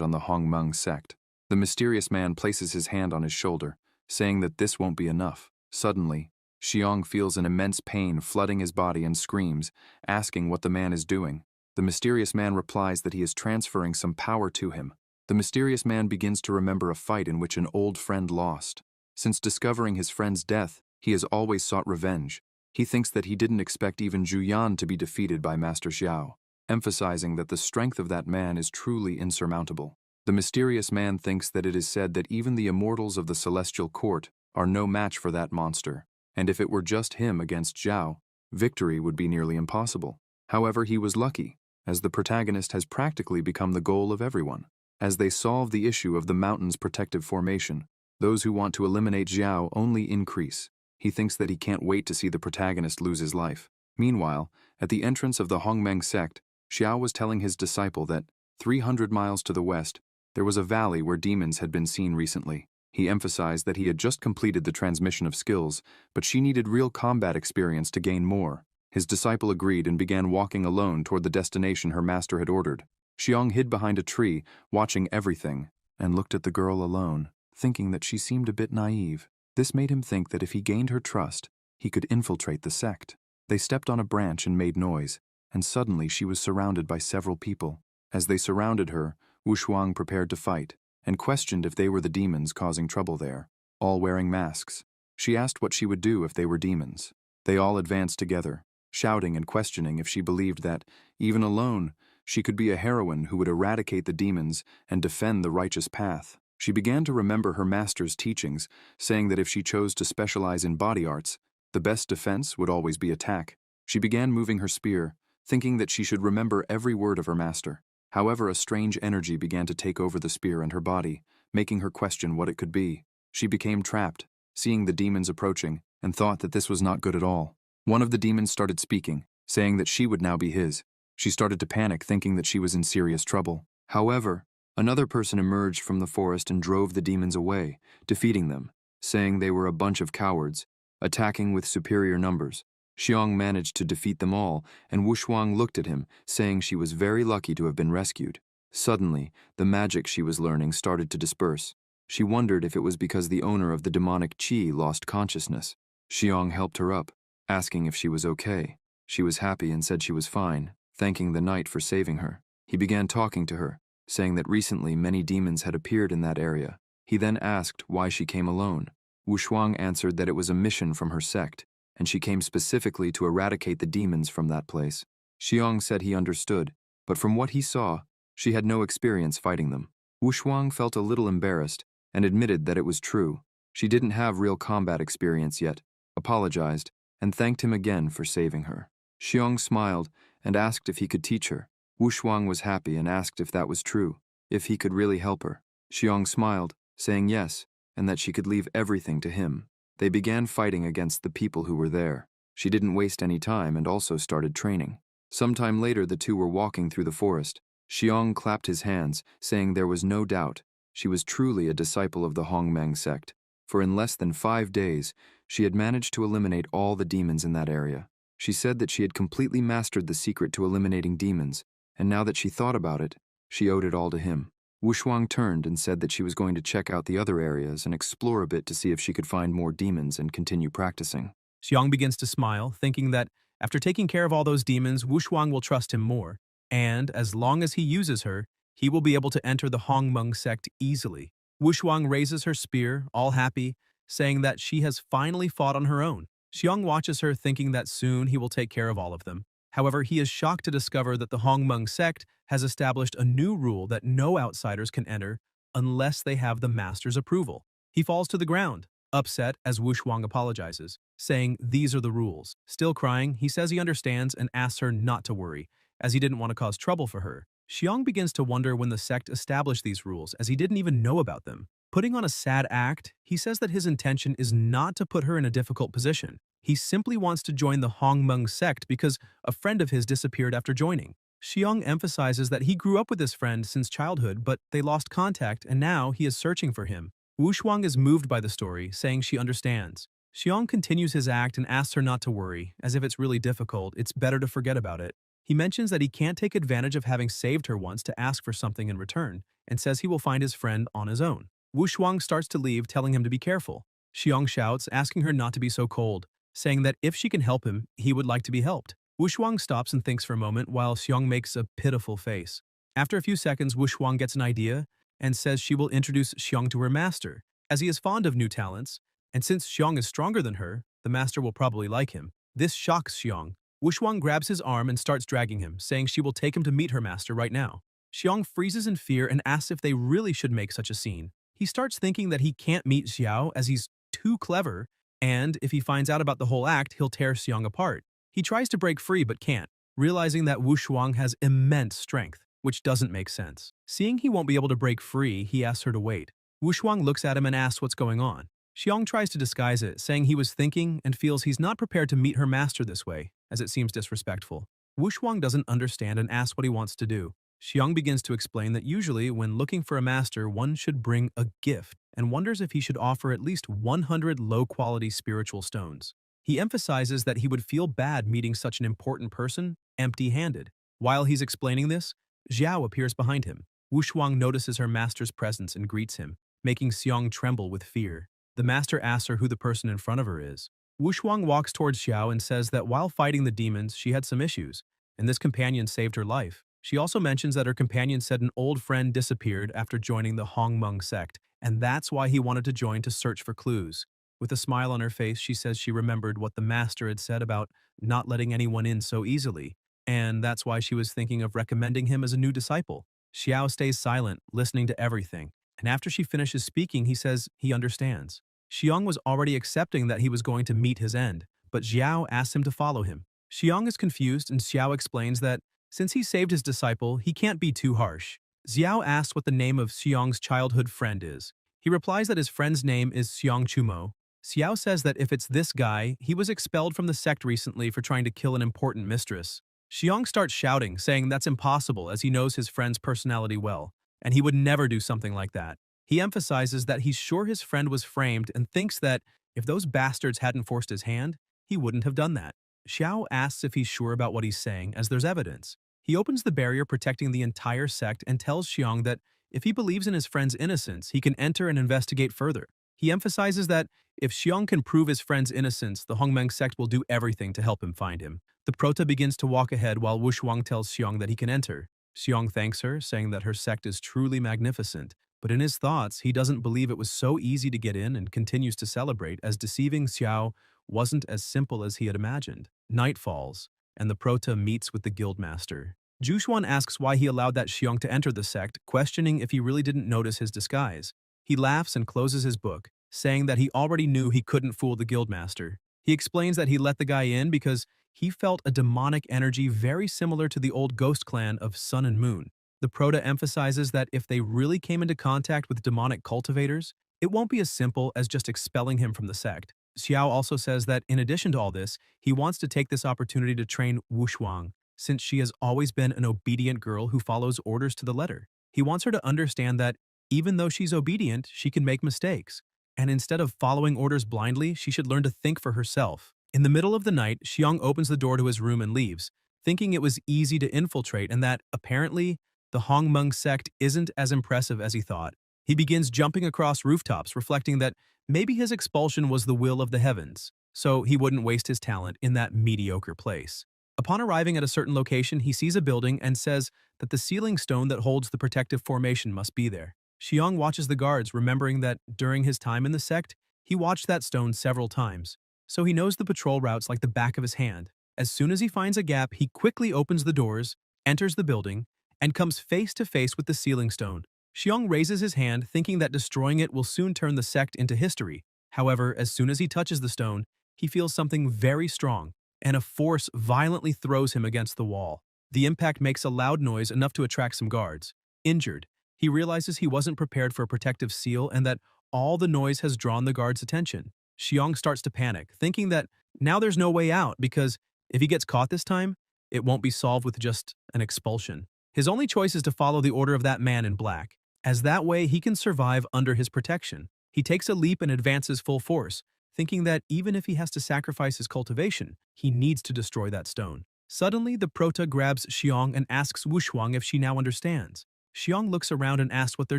on the Hongmeng sect. The mysterious man places his hand on his shoulder, saying that this won't be enough. Suddenly, Xiang feels an immense pain flooding his body and screams, asking what the man is doing. The mysterious man replies that he is transferring some power to him. The mysterious man begins to remember a fight in which an old friend lost. Since discovering his friend's death, he has always sought revenge. He thinks that he didn't expect even Zhu Yan to be defeated by Master Xiao, emphasizing that the strength of that man is truly insurmountable. The mysterious man thinks that it is said that even the immortals of the celestial court are no match for that monster, and if it were just him against Xiao, victory would be nearly impossible. However, he was lucky, as the protagonist has practically become the goal of everyone. As they solve the issue of the mountain's protective formation, those who want to eliminate Xiao only increase. He thinks that he can't wait to see the protagonist lose his life. Meanwhile, at the entrance of the Hongmeng sect, Xiao was telling his disciple that 300 miles to the west, there was a valley where demons had been seen recently. He emphasized that he had just completed the transmission of skills, but she needed real combat experience to gain more. His disciple agreed and began walking alone toward the destination her master had ordered. Xiang hid behind a tree, watching everything, and looked at the girl alone, thinking that she seemed a bit naive. This made him think that if he gained her trust, he could infiltrate the sect. They stepped on a branch and made noise, and suddenly she was surrounded by several people. As they surrounded her, Wu Shuang prepared to fight, and questioned if they were the demons causing trouble there, all wearing masks. She asked what she would do if they were demons. They all advanced together, shouting and questioning if she believed that, even alone, she could be a heroine who would eradicate the demons and defend the righteous path. She began to remember her master's teachings, saying that if she chose to specialize in body arts, the best defense would always be attack. She began moving her spear, thinking that she should remember every word of her master. However, a strange energy began to take over the spear and her body, making her question what it could be. She became trapped, seeing the demons approaching, and thought that this was not good at all. One of the demons started speaking, saying that she would now be his. She started to panic, thinking that she was in serious trouble. However, another person emerged from the forest and drove the demons away, defeating them, saying they were a bunch of cowards, attacking with superior numbers. Xiang managed to defeat them all, and Wu Shuang looked at him, saying she was very lucky to have been rescued. Suddenly, the magic she was learning started to disperse. She wondered if it was because the owner of the demonic qi lost consciousness. Xiang helped her up, asking if she was okay. She was happy and said she was fine, thanking the knight for saving her. He began talking to her, saying that recently many demons had appeared in that area. He then asked why she came alone. Wu Shuang answered that it was a mission from her sect, and she came specifically to eradicate the demons from that place. Xiang said he understood, but from what he saw, she had no experience fighting them. Wu Shuang felt a little embarrassed and admitted that it was true. She didn't have real combat experience yet, apologized, and thanked him again for saving her. Xiang smiled and asked if he could teach her. Wu Shuang was happy and asked if that was true, if he could really help her. Xiang smiled, saying yes, and that she could leave everything to him. They began fighting against the people who were there. She didn't waste any time and also started training. Sometime later, the two were walking through the forest. Xiang clapped his hands, saying there was no doubt she was truly a disciple of the Hongmeng sect, for in less than 5 days, she had managed to eliminate all the demons in that area. She said that she had completely mastered the secret to eliminating demons, and now that she thought about it, she owed it all to him. Wu Shuang turned and said that she was going to check out the other areas and explore a bit to see if she could find more demons and continue practicing. Xiang begins to smile, thinking that after taking care of all those demons, Wu Shuang will trust him more, and as long as he uses her, he will be able to enter the Hongmeng sect easily. Wu Shuang raises her spear, all happy, saying that she has finally fought on her own. Xiang watches her, thinking that soon he will take care of all of them. However, he is shocked to discover that the Hongmeng sect has established a new rule that no outsiders can enter unless they have the master's approval. He falls to the ground, upset as Wu Shuang apologizes, saying these are the rules. Still crying, he says he understands and asks her not to worry, as he didn't want to cause trouble for her. Xiang begins to wonder when the sect established these rules, as he didn't even know about them. Putting on a sad act, he says that his intention is not to put her in a difficult position. He simply wants to join the Hongmeng sect because a friend of his disappeared after joining. Xiong emphasizes that he grew up with this friend since childhood, but they lost contact and now he is searching for him. Wu Shuang is moved by the story, saying she understands. Xiong continues his act and asks her not to worry, as if it's really difficult, it's better to forget about it. He mentions that he can't take advantage of having saved her once to ask for something in return, and says he will find his friend on his own. Wu Shuang starts to leave, telling him to be careful. Xiong shouts, asking her not to be so cold, saying that if she can help him, he would like to be helped. Wu Shuang stops and thinks for a moment while Xiong makes a pitiful face. After a few seconds, Wu Shuang gets an idea and says she will introduce Xiong to her master, as he is fond of new talents, and since Xiong is stronger than her, the master will probably like him. This shocks Xiong. Wu Shuang grabs his arm and starts dragging him, saying she will take him to meet her master right now. Xiong freezes in fear and asks if they really should make such a scene. He starts thinking that he can't meet Xiao as he's too clever, and if he finds out about the whole act, he'll tear Xiong apart. He tries to break free but can't, realizing that Wu Shuang has immense strength, which doesn't make sense. Seeing he won't be able to break free, he asks her to wait. Wu Shuang looks at him and asks what's going on. Xiong tries to disguise it, saying he was thinking and feels he's not prepared to meet her master this way, as it seems disrespectful. Wu Shuang doesn't understand and asks what he wants to do. Xiong begins to explain that usually when looking for a master, one should bring a gift, and wonders if he should offer at least 100 low-quality spiritual stones. He emphasizes that he would feel bad meeting such an important person empty-handed. While he's explaining this, Xiao appears behind him. Wu Shuang notices her master's presence and greets him, making Xiong tremble with fear. The master asks her who the person in front of her is. Wu Shuang walks towards Xiao and says that while fighting the demons, she had some issues, and this companion saved her life. She also mentions that her companion said an old friend disappeared after joining the Hongmeng sect, and that's why he wanted to join to search for clues. With a smile on her face, she says she remembered what the master had said about not letting anyone in so easily, and that's why she was thinking of recommending him as a new disciple. Xiao stays silent, listening to everything, and after she finishes speaking, he says he understands. Xiong was already accepting that he was going to meet his end, but Xiao asks him to follow him. Xiong is confused and Xiao explains that since he saved his disciple, he can't be too harsh. Xiao asks what the name of Xiong's childhood friend is. He replies that his friend's name is Xiong Chumo. Xiao says that if it's this guy, he was expelled from the sect recently for trying to kill an important mistress. Xiong starts shouting, saying that's impossible as he knows his friend's personality well, and he would never do something like that. He emphasizes that he's sure his friend was framed and thinks that if those bastards hadn't forced his hand, he wouldn't have done that. Xiao asks if he's sure about what he's saying, as there's evidence. He opens the barrier protecting the entire sect and tells Xiong that if he believes in his friend's innocence, he can enter and investigate further. He emphasizes that if Xiong can prove his friend's innocence, the Hongmeng sect will do everything to help him find him. The prota begins to walk ahead while Wu Shuang tells Xiong that he can enter. Xiong thanks her, saying that her sect is truly magnificent, but in his thoughts, he doesn't believe it was so easy to get in and continues to celebrate as deceiving Xiao wasn't as simple as he had imagined. Night falls, and the prota meets with the guildmaster. Jushuan asks why he allowed that Xiong to enter the sect, questioning if he really didn't notice his disguise. He laughs and closes his book, saying that he already knew he couldn't fool the guildmaster. He explains that he let the guy in because he felt a demonic energy very similar to the old ghost clan of Sun and Moon. The prota emphasizes that if they really came into contact with demonic cultivators, it won't be as simple as just expelling him from the sect. Xiao also says that in addition to all this, he wants to take this opportunity to train Wu Shuang, since she has always been an obedient girl who follows orders to the letter. He wants her to understand that even though she's obedient, she can make mistakes, and instead of following orders blindly, she should learn to think for herself. In the middle of the night, Xiong opens the door to his room and leaves, thinking it was easy to infiltrate and that, apparently, the Hongmeng sect isn't as impressive as he thought. He begins jumping across rooftops, reflecting that maybe his expulsion was the will of the heavens, so he wouldn't waste his talent in that mediocre place. Upon arriving at a certain location, he sees a building and says that the ceiling stone that holds the protective formation must be there. Xiong watches the guards, remembering that during his time in the sect, he watched that stone several times, so he knows the patrol routes like the back of his hand. As soon as he finds a gap, he quickly opens the doors, enters the building, and comes face to face with the ceiling stone. Xiong raises his hand, thinking that destroying it will soon turn the sect into history. However, as soon as he touches the stone, he feels something very strong, and a force violently throws him against the wall. The impact makes a loud noise enough to attract some guards. Injured, He realizes he wasn't prepared for a protective seal and that all the noise has drawn the guard's attention. Xiong starts to panic, thinking that now there's no way out because if he gets caught this time, it won't be solved with just an expulsion. His only choice is to follow the order of that man in black, as that way he can survive under his protection. He takes a leap and advances full force, thinking that even if he has to sacrifice his cultivation, he needs to destroy that stone. Suddenly, the prota grabs Xiong and asks Wushuang if she now understands. Xiong looks around and asks what they're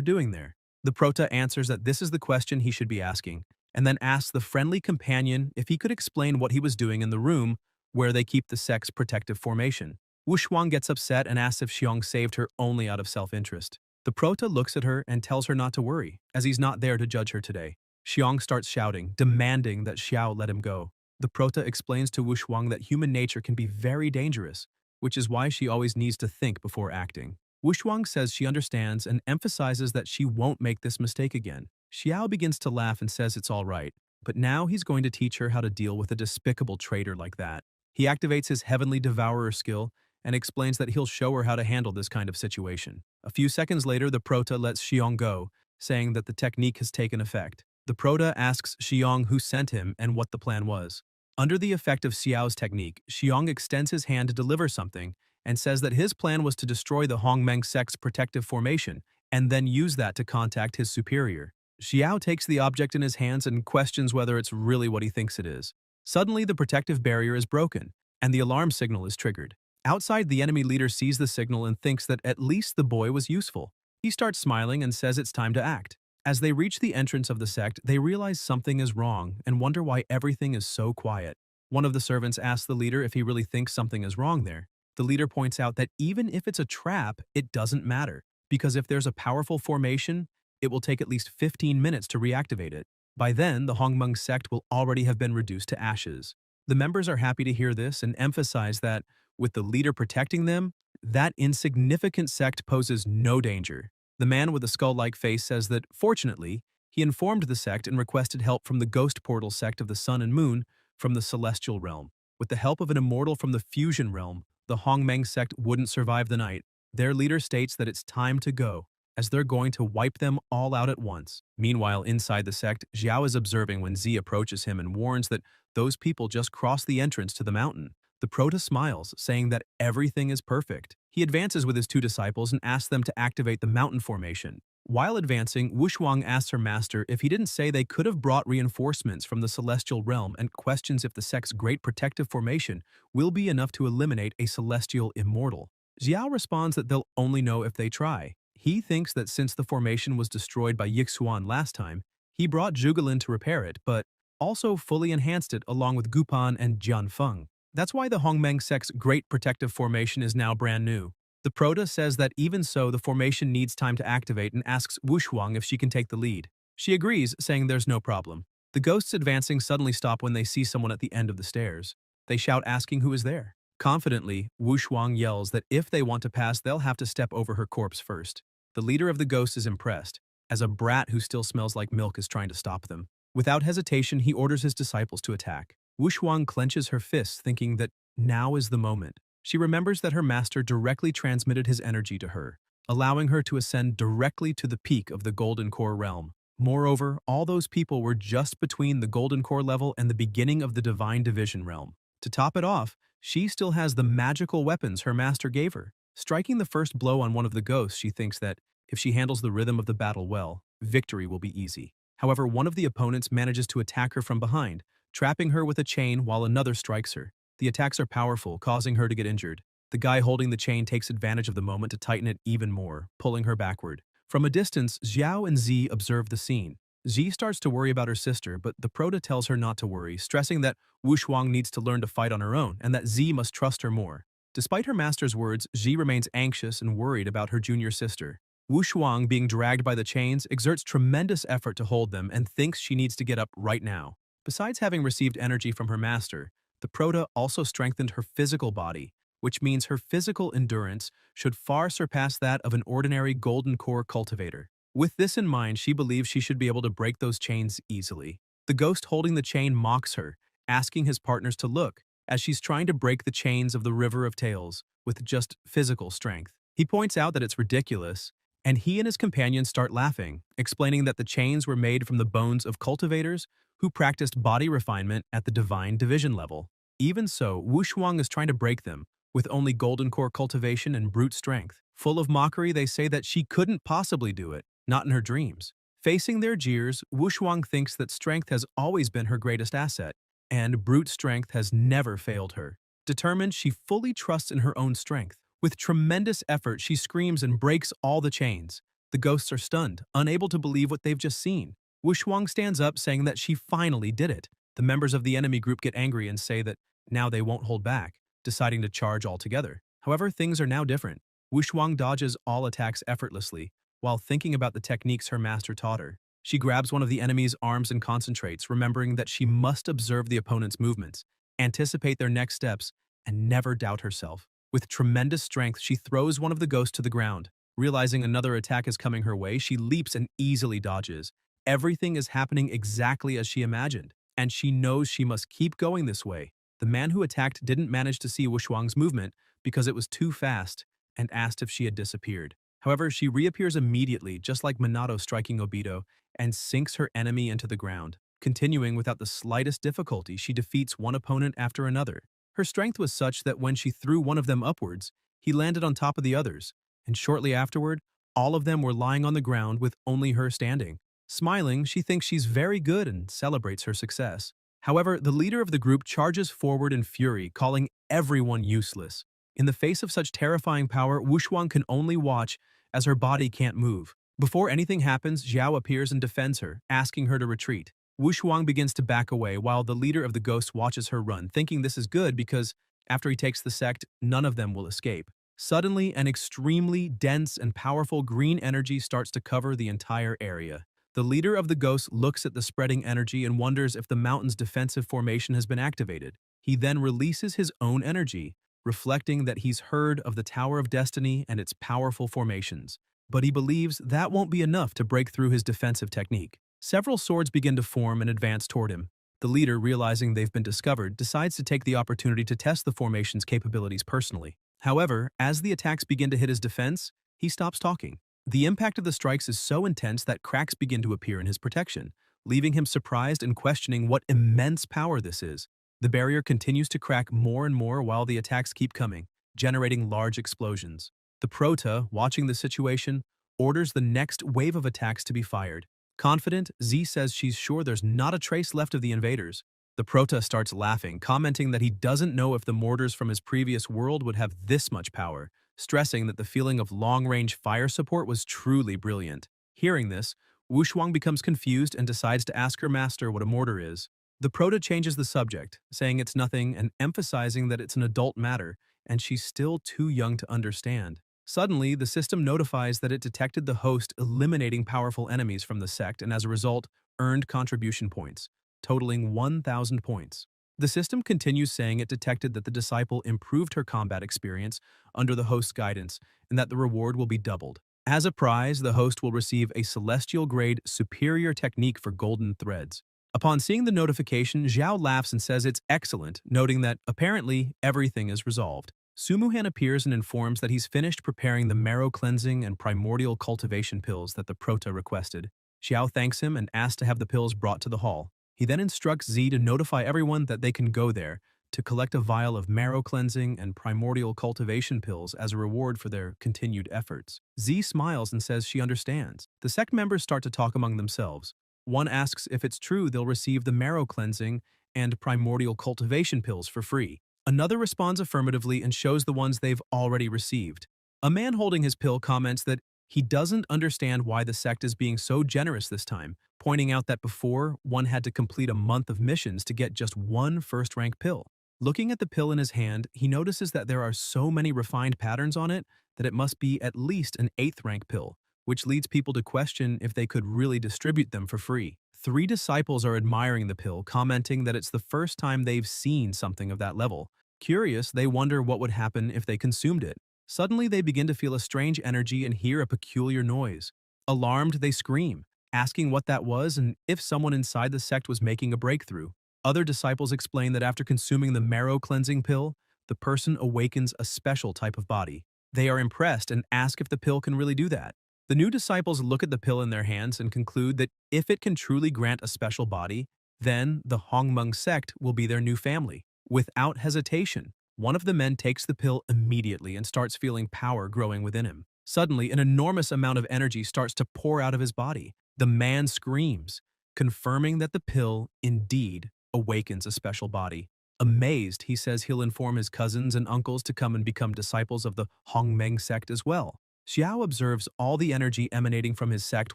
doing there. The prota answers that this is the question he should be asking, and then asks the friendly companion if he could explain what he was doing in the room where they keep the sect's protective formation. Wushuang gets upset and asks if Xiong saved her only out of self-interest. The prota looks at her and tells her not to worry, as he's not there to judge her today. Xiong starts shouting, demanding that Xiao let him go. The prota explains to Wushuang that human nature can be very dangerous, which is why she always needs to think before acting. Wushuang says she understands and emphasizes that she won't make this mistake again. Xiao begins to laugh and says it's all right, but now he's going to teach her how to deal with a despicable traitor like that. He activates his Heavenly Devourer skill and explains that he'll show her how to handle this kind of situation. A few seconds later, the prota lets Xiong go, saying that the technique has taken effect. The prota asks Xiong who sent him and what the plan was. Under the effect of Xiao's technique, Xiong extends his hand to deliver something and says that his plan was to destroy the Hongmeng sect's protective formation and then use that to contact his superior. Xiao takes the object in his hands and questions whether it's really what he thinks it is. Suddenly, the protective barrier is broken, and the alarm signal is triggered. Outside, the enemy leader sees the signal and thinks that at least the boy was useful. He starts smiling and says it's time to act. As they reach the entrance of the sect, they realize something is wrong and wonder why everything is so quiet. One of the servants asks the leader if he really thinks something is wrong there. The leader points out that even if it's a trap, it doesn't matter, because if there's a powerful formation, it will take at least 15 minutes to reactivate it. By then, the Hongmeng sect will already have been reduced to ashes. The members are happy to hear this and emphasize that, with the leader protecting them, that insignificant sect poses no danger. The man with the skull-like face says that, fortunately, he informed the sect and requested help from the ghost portal sect of the Sun and Moon from the celestial realm. With the help of an immortal from the fusion realm, the Hongmeng sect wouldn't survive the night. Their leader states that it's time to go, as they're going to wipe them all out at once. Meanwhile, inside the sect, Xiao is observing when Z approaches him and warns that those people just crossed the entrance to the mountain. The prota smiles, saying that everything is perfect. He advances with his two disciples and asks them to activate the mountain formation. While advancing, Wushuang asks her master if he didn't say they could have brought reinforcements from the celestial realm and questions if the sect's great protective formation will be enough to eliminate a celestial immortal. Xiao responds that they'll only know if they try. He thinks that since the formation was destroyed by Yixuan last time, he brought Zhugelin to repair it, but also fully enhanced it along with Gupan and Jianfeng. That's why the Hongmeng sect's great protective formation is now brand new. The prota says that even so, the formation needs time to activate and asks Wushuang if she can take the lead. She agrees, saying there's no problem. The ghosts advancing suddenly stop when they see someone at the end of the stairs. They shout asking who is there. Confidently, Wushuang yells that if they want to pass, they'll have to step over her corpse first. The leader of the ghosts is impressed, as a brat who still smells like milk is trying to stop them. Without hesitation, he orders his disciples to attack. Wushuang clenches her fists, thinking that now is the moment. She remembers that her master directly transmitted his energy to her, allowing her to ascend directly to the peak of the Golden Core realm. Moreover, all those people were just between the Golden Core level and the beginning of the Divine Division realm. To top it off, she still has the magical weapons her master gave her. Striking the first blow on one of the ghosts, she thinks that, if she handles the rhythm of the battle well, victory will be easy. However, one of the opponents manages to attack her from behind, trapping her with a chain while another strikes her. The attacks are powerful, causing her to get injured. The guy holding the chain takes advantage of the moment to tighten it even more, pulling her backward. From a distance, Xiao and Z observe the scene. Z starts to worry about her sister, but the prota tells her not to worry, stressing that Wushuang needs to learn to fight on her own and that Z must trust her more. Despite her master's words, Xi remains anxious and worried about her junior sister. Wushuang, being dragged by the chains, exerts tremendous effort to hold them and thinks she needs to get up right now. Besides having received energy from her master, the prota also strengthened her physical body, which means her physical endurance should far surpass that of an ordinary golden core cultivator. With this in mind, she believes she should be able to break those chains easily. The ghost holding the chain mocks her, asking his partners to look, as she's trying to break the chains of the River of Tales with just physical strength. He points out that it's ridiculous, and he and his companions start laughing, explaining that the chains were made from the bones of cultivators who practiced body refinement at the divine division level. Even so, Wu Shuang is trying to break them, with only golden core cultivation and brute strength. Full of mockery, they say that she couldn't possibly do it, not in her dreams. Facing their jeers, Wu Shuang thinks that strength has always been her greatest asset, and brute strength has never failed her. Determined, she fully trusts in her own strength. With tremendous effort, she screams and breaks all the chains. The ghosts are stunned, unable to believe what they've just seen. Wu Shuang stands up, saying that she finally did it. The members of the enemy group get angry and say that now they won't hold back, deciding to charge altogether. However, things are now different. Wu Shuang dodges all attacks effortlessly, while thinking about the techniques her master taught her. She grabs one of the enemy's arms and concentrates, remembering that she must observe the opponent's movements, anticipate their next steps, and never doubt herself. With tremendous strength, she throws one of the ghosts to the ground. Realizing another attack is coming her way, she leaps and easily dodges. Everything is happening exactly as she imagined, and she knows she must keep going this way. The man who attacked didn't manage to see Wu Shuang's movement because it was too fast and asked if she had disappeared. However, she reappears immediately, just like Minato striking Obito, and sinks her enemy into the ground. Continuing without the slightest difficulty, she defeats one opponent after another. Her strength was such that when she threw one of them upwards, he landed on top of the others, and shortly afterward, all of them were lying on the ground with only her standing. Smiling, she thinks she's very good and celebrates her success. However, the leader of the group charges forward in fury, calling everyone useless. In the face of such terrifying power, Wu Shuang can only watch as her body can't move. Before anything happens, Xiao appears and defends her, asking her to retreat. Wu Shuang begins to back away while the leader of the ghosts watches her run, thinking this is good because after he takes the sect, none of them will escape. Suddenly, an extremely dense and powerful green energy starts to cover the entire area. The leader of the ghosts looks at the spreading energy and wonders if the mountain's defensive formation has been activated. He then releases his own energy, reflecting that he's heard of the Tower of Destiny and its powerful formations. But he believes that won't be enough to break through his defensive technique. Several swords begin to form and advance toward him. The leader, realizing they've been discovered, decides to take the opportunity to test the formation's capabilities personally. However, as the attacks begin to hit his defense, he stops talking. The impact of the strikes is so intense that cracks begin to appear in his protection, leaving him surprised and questioning what immense power this is. The barrier continues to crack more and more while the attacks keep coming, generating large explosions. The Prota, watching the situation, orders the next wave of attacks to be fired. Confident, Z says she's sure there's not a trace left of the invaders. The Prota starts laughing, commenting that he doesn't know if the mortars from his previous world would have this much power, stressing that the feeling of long-range fire support was truly brilliant. Hearing this, Wu Shuang becomes confused and decides to ask her master what a mortar is. The Prota changes the subject, saying it's nothing and emphasizing that it's an adult matter, and she's still too young to understand. Suddenly, the system notifies that it detected the host eliminating powerful enemies from the sect and as a result, earned contribution points, totaling 1,000 points. The system continues saying it detected that the disciple improved her combat experience under the host's guidance and that the reward will be doubled. As a prize, the host will receive a celestial-grade superior technique for golden threads. Upon seeing the notification, Xiao laughs and says it's excellent, noting that, apparently, everything is resolved. Sumuhan appears and informs that he's finished preparing the marrow cleansing and primordial cultivation pills that the Prota requested. Xiao thanks him and asks to have the pills brought to the hall. He then instructs Z to notify everyone that they can go there to collect a vial of marrow cleansing and primordial cultivation pills as a reward for their continued efforts. Z smiles and says she understands. The sect members start to talk among themselves. One asks if it's true they'll receive the marrow cleansing and primordial cultivation pills for free. Another responds affirmatively and shows the ones they've already received. A man holding his pill comments that he doesn't understand why the sect is being so generous this time, pointing out that before, one had to complete a month of missions to get just one first-rank pill. Looking at the pill in his hand, he notices that there are so many refined patterns on it that it must be at least an 8th-rank pill, which leads people to question if they could really distribute them for free. 3 disciples are admiring the pill, commenting that it's the first time they've seen something of that level. Curious, they wonder what would happen if they consumed it. Suddenly, they begin to feel a strange energy and hear a peculiar noise. Alarmed, they scream, asking what that was and if someone inside the sect was making a breakthrough. Other disciples explain that after consuming the marrow cleansing pill, the person awakens a special type of body. They are impressed and ask if the pill can really do that. The new disciples look at the pill in their hands and conclude that if it can truly grant a special body, then the Hongmeng sect will be their new family. Without hesitation, one of the men takes the pill immediately and starts feeling power growing within him. Suddenly, an enormous amount of energy starts to pour out of his body. The man screams, confirming that the pill indeed awakens a special body. Amazed, he says he'll inform his cousins and uncles to come and become disciples of the Hongmeng sect as well. Xiao observes all the energy emanating from his sect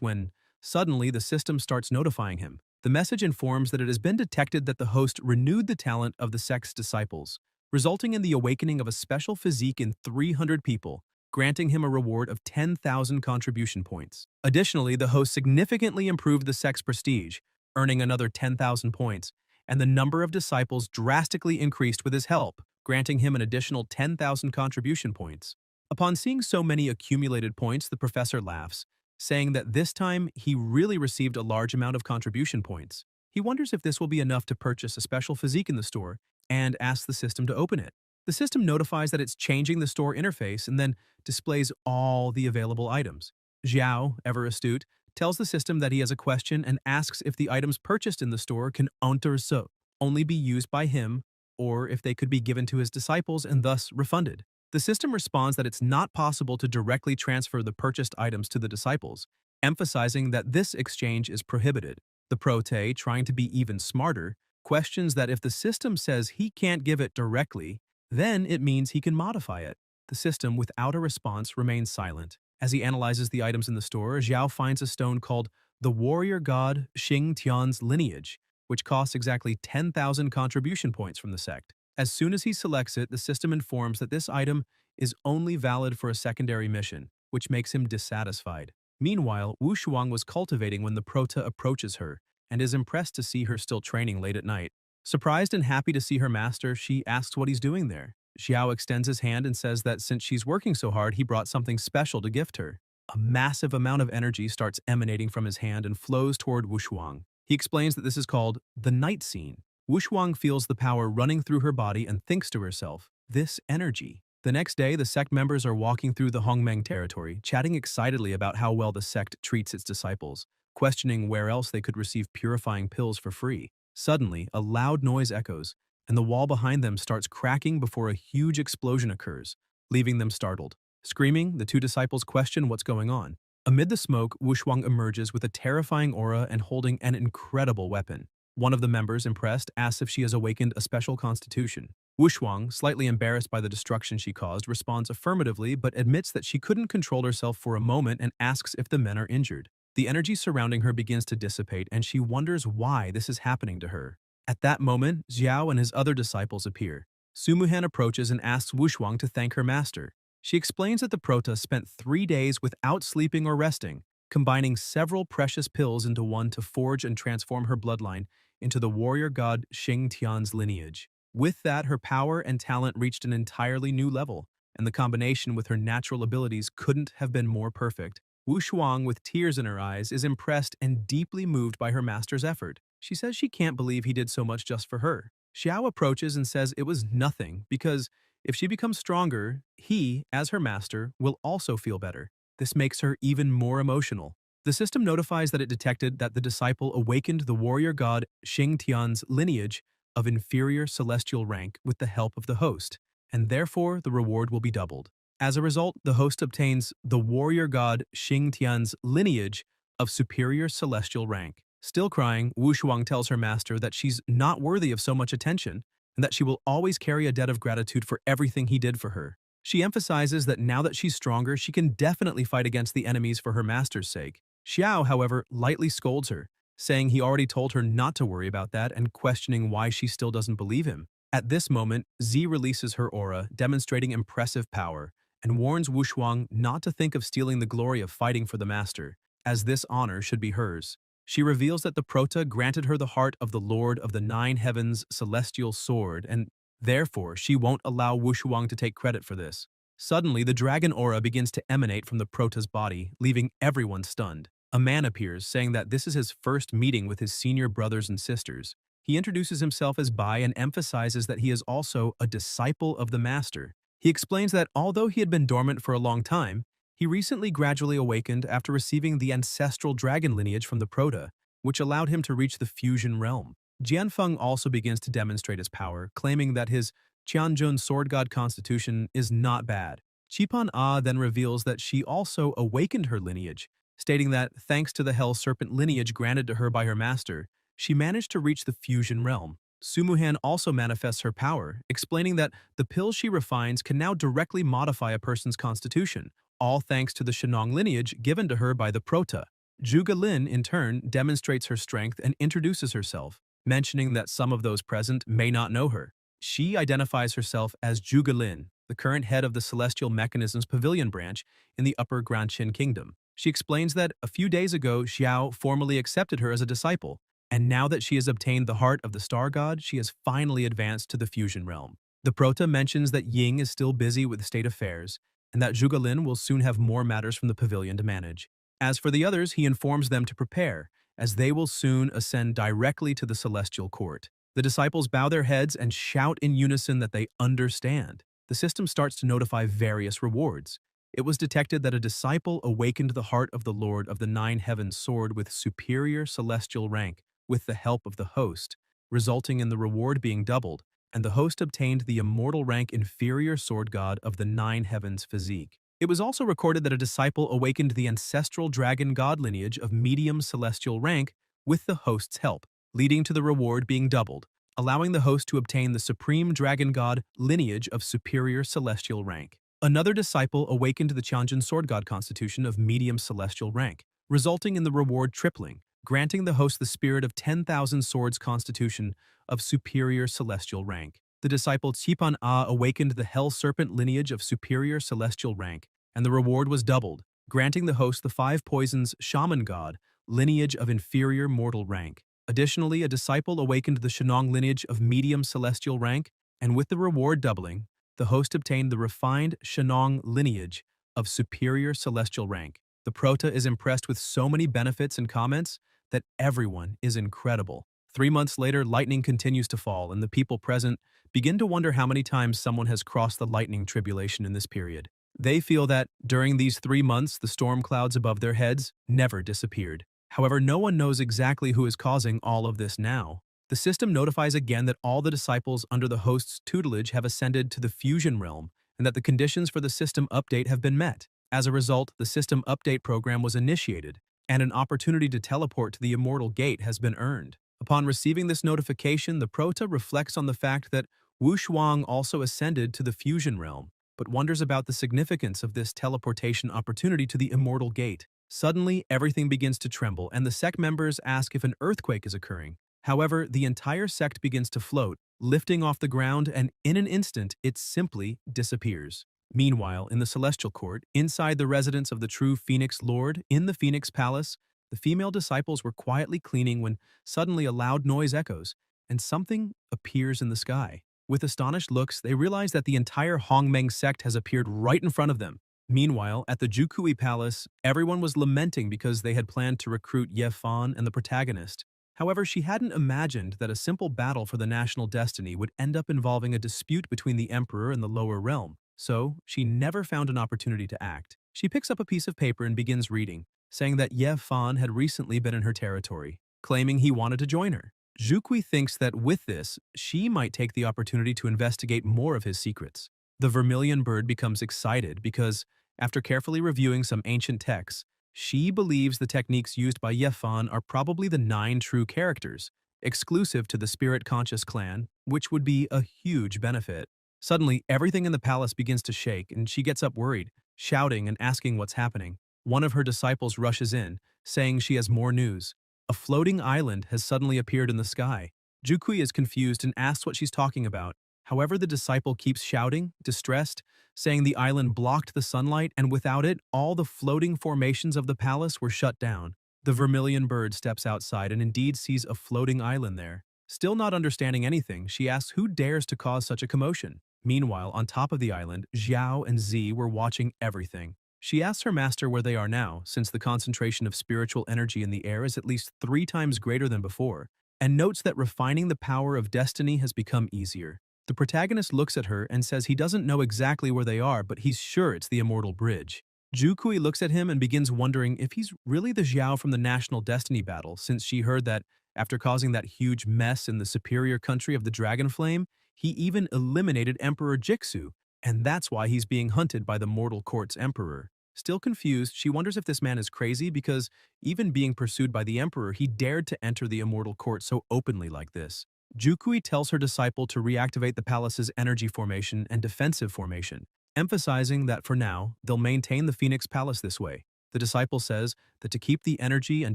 when, suddenly, the system starts notifying him. The message informs that it has been detected that the host renewed the talent of the sect's disciples, resulting in the awakening of a special physique in 300 people, granting him a reward of 10,000 contribution points. Additionally, the host significantly improved the sect's prestige, earning another 10,000 points, and the number of disciples drastically increased with his help, granting him an additional 10,000 contribution points. Upon seeing so many accumulated points, the professor laughs, saying that this time he really received a large amount of contribution points. He wonders if this will be enough to purchase a special physique in the store and asks the system to open it. The system notifies that it's changing the store interface and then displays all the available items. Xiao, ever astute, tells the system that he has a question and asks if the items purchased in the store can only be used by him or if they could be given to his disciples and thus refunded. The system responds that it's not possible to directly transfer the purchased items to the disciples, emphasizing that this exchange is prohibited. The prote, trying to be even smarter, questions that if the system says he can't give it directly, then it means he can modify it. The system, without a response, remains silent. As he analyzes the items in the store, Xiao finds a stone called the warrior god Xing Tian's lineage, which costs exactly 10,000 contribution points from the sect. As soon as he selects it, the system informs that this item is only valid for a secondary mission, which makes him dissatisfied. Meanwhile, Wu Shuang was cultivating when the prota approaches her and is impressed to see her still training late at night. Surprised and happy to see her master, she asks what he's doing there. Xiao extends his hand and says that since she's working so hard, he brought something special to gift her. A massive amount of energy starts emanating from his hand and flows toward Wu Shuang. He explains that this is called the night scene. Wu Shuang feels the power running through her body and thinks to herself, this energy. The next day, the sect members are walking through the Hongmeng territory, chatting excitedly about how well the sect treats its disciples, questioning where else they could receive purifying pills for free. Suddenly, a loud noise echoes, and the wall behind them starts cracking before a huge explosion occurs, leaving them startled. Screaming, the two disciples question what's going on. Amid the smoke, Wu Shuang emerges with a terrifying aura and holding an incredible weapon. One of the members, impressed, asks if she has awakened a special constitution. Wu Shuang, slightly embarrassed by the destruction she caused, responds affirmatively but admits that she couldn't control herself for a moment and asks if the men are injured. The energy surrounding her begins to dissipate and she wonders why this is happening to her. At that moment, Xiao and his other disciples appear. Sumuhan approaches and asks Wu Shuang to thank her master. She explains that the prota spent 3 days without sleeping or resting, combining several precious pills into one to forge and transform her bloodline into the warrior god Xing Tian's lineage. With that, her power and talent reached an entirely new level, and the combination with her natural abilities couldn't have been more perfect. Wu Shuang, with tears in her eyes, is impressed and deeply moved by her master's effort. She says she can't believe he did so much just for her. Xiao approaches and says it was nothing because if she becomes stronger, he, as her master, will also feel better. This makes her even more emotional. The system notifies that it detected that the disciple awakened the warrior god Xing Tian's lineage of inferior celestial rank with the help of the host, and therefore the reward will be doubled. As a result, the host obtains the warrior god Xing Tian's lineage of superior celestial rank. Still crying, Wu Shuang tells her master that she's not worthy of so much attention and that she will always carry a debt of gratitude for everything he did for her. She emphasizes that now that she's stronger, she can definitely fight against the enemies for her master's sake. Xiao, however, lightly scolds her, saying he already told her not to worry about that and questioning why she still doesn't believe him. At this moment, Z releases her aura, demonstrating impressive power, and warns Wu Shuang not to think of stealing the glory of fighting for the master, as this honor should be hers. She reveals that the prota granted her the heart of the Lord of the Nine Heavens' celestial sword, and therefore she won't allow Wu Shuang to take credit for this. Suddenly, the dragon aura begins to emanate from the prota's body, leaving everyone stunned. A man appears, saying that this is his first meeting with his senior brothers and sisters. He introduces himself as Bai and emphasizes that he is also a disciple of the master. He explains that although he had been dormant for a long time, He recently gradually awakened after receiving the ancestral dragon lineage from the Prota, which allowed him to reach the fusion realm. Jianfeng also begins to demonstrate his power, claiming that his Qianjun sword god constitution is not bad. Qipan A then reveals that she also awakened her lineage, stating that thanks to the Hell Serpent lineage granted to her by her master, she managed to reach the fusion realm. Sumuhan also manifests her power, explaining that the pills she refines can now directly modify a person's constitution, all thanks to the Shenong lineage given to her by the Prota. Zhuge Lin, in turn, demonstrates her strength and introduces herself, mentioning that some of those present may not know her. She identifies herself as Zhuge Lin, the current head of the Celestial Mechanisms Pavilion branch in the Upper Granqin Kingdom. She explains that a few days ago, Xiao formally accepted her as a disciple, and now that she has obtained the heart of the star god, she has finally advanced to the fusion realm. The Prota mentions that Ying is still busy with state affairs, and that Zhuge Lin will soon have more matters from the pavilion to manage. As for the others, he informs them to prepare, as they will soon ascend directly to the celestial court. The disciples bow their heads and shout in unison that they understand. The system starts to notify various rewards. It was detected that a disciple awakened the heart of the Lord of the Nine Heavens sword with superior celestial rank, with the help of the host, resulting in the reward being doubled, and the host obtained the immortal rank inferior sword god of the Nine Heavens physique. It was also recorded that a disciple awakened the ancestral dragon god lineage of medium celestial rank with the host's help, leading to the reward being doubled, allowing the host to obtain the supreme dragon god lineage of superior celestial rank. Another disciple awakened the Tianjin sword god constitution of medium celestial rank, resulting in the reward tripling, granting the host the spirit of 10,000 swords constitution of superior celestial rank. The disciple Qipan A awakened the Hell Serpent lineage of superior celestial rank, and the reward was doubled, granting the host the 5 poisons shaman god lineage of inferior mortal rank. Additionally, a disciple awakened the Shenong lineage of medium celestial rank, and with the reward doubling, the host obtained the refined Shenong lineage of superior celestial rank. The Prota is impressed with so many benefits and comments that everyone is incredible. 3 months later, lightning continues to fall, and the people present begin to wonder how many times someone has crossed the lightning tribulation in this period. They feel that, during these 3 months, the storm clouds above their heads never disappeared. However, no one knows exactly who is causing all of this now. The system notifies again that all the disciples under the host's tutelage have ascended to the fusion realm, and that the conditions for the system update have been met. As a result, the system update program was initiated, and an opportunity to teleport to the Immortal Gate has been earned. Upon receiving this notification, the Prota reflects on the fact that Wu Shuang also ascended to the fusion realm, but wonders about the significance of this teleportation opportunity to the Immortal Gate. Suddenly, everything begins to tremble, and the sect members ask if an earthquake is occurring. However, the entire sect begins to float, lifting off the ground, and in an instant, it simply disappears. Meanwhile, in the Celestial Court, inside the residence of the true Phoenix Lord, in the Phoenix Palace, the female disciples were quietly cleaning when suddenly a loud noise echoes, and something appears in the sky. With astonished looks, they realize that the entire Hongmeng sect has appeared right in front of them. Meanwhile, at the Jukui Palace, everyone was lamenting because they had planned to recruit Ye Fan and the protagonist. However, she hadn't imagined that a simple battle for the national destiny would end up involving a dispute between the Emperor and the lower realm, so she never found an opportunity to act. She picks up a piece of paper and begins reading, saying that Ye Fan had recently been in her territory, claiming he wanted to join her. Zhukui thinks that with this, she might take the opportunity to investigate more of his secrets. The vermilion bird becomes excited because, after carefully reviewing some ancient texts, she believes the techniques used by Ye Fan are probably the 9 true characters, exclusive to the spirit-conscious clan, which would be a huge benefit. Suddenly, everything in the palace begins to shake, and she gets up worried, shouting and asking what's happening. One of her disciples rushes in, saying she has more news. A floating island has suddenly appeared in the sky. Jukui is confused and asks what she's talking about. However, the disciple keeps shouting, distressed, saying the island blocked the sunlight, and without it, all the floating formations of the palace were shut down. The vermilion bird steps outside and indeed sees a floating island there. Still not understanding anything, she asks who dares to cause such a commotion. Meanwhile, on top of the island, Xiao and Z were watching everything. She asks her master where they are now, since the concentration of spiritual energy in the air is at least 3 times greater than before, and notes that refining the power of destiny has become easier. The protagonist looks at her and says he doesn't know exactly where they are, but he's sure it's the Immortal Bridge. Jukui looks at him and begins wondering if he's really the Xiao from the National Destiny battle, since she heard that after causing that huge mess in the superior country of the Dragon Flame, he even eliminated Emperor Jixu, and that's why he's being hunted by the Mortal Court's Emperor. Still confused, she wonders if this man is crazy because, even being pursued by the Emperor, he dared to enter the Immortal Court so openly like this. Jukui tells her disciple to reactivate the palace's energy formation and defensive formation, emphasizing that for now, they'll maintain the Phoenix Palace this way. The disciple says that to keep the energy and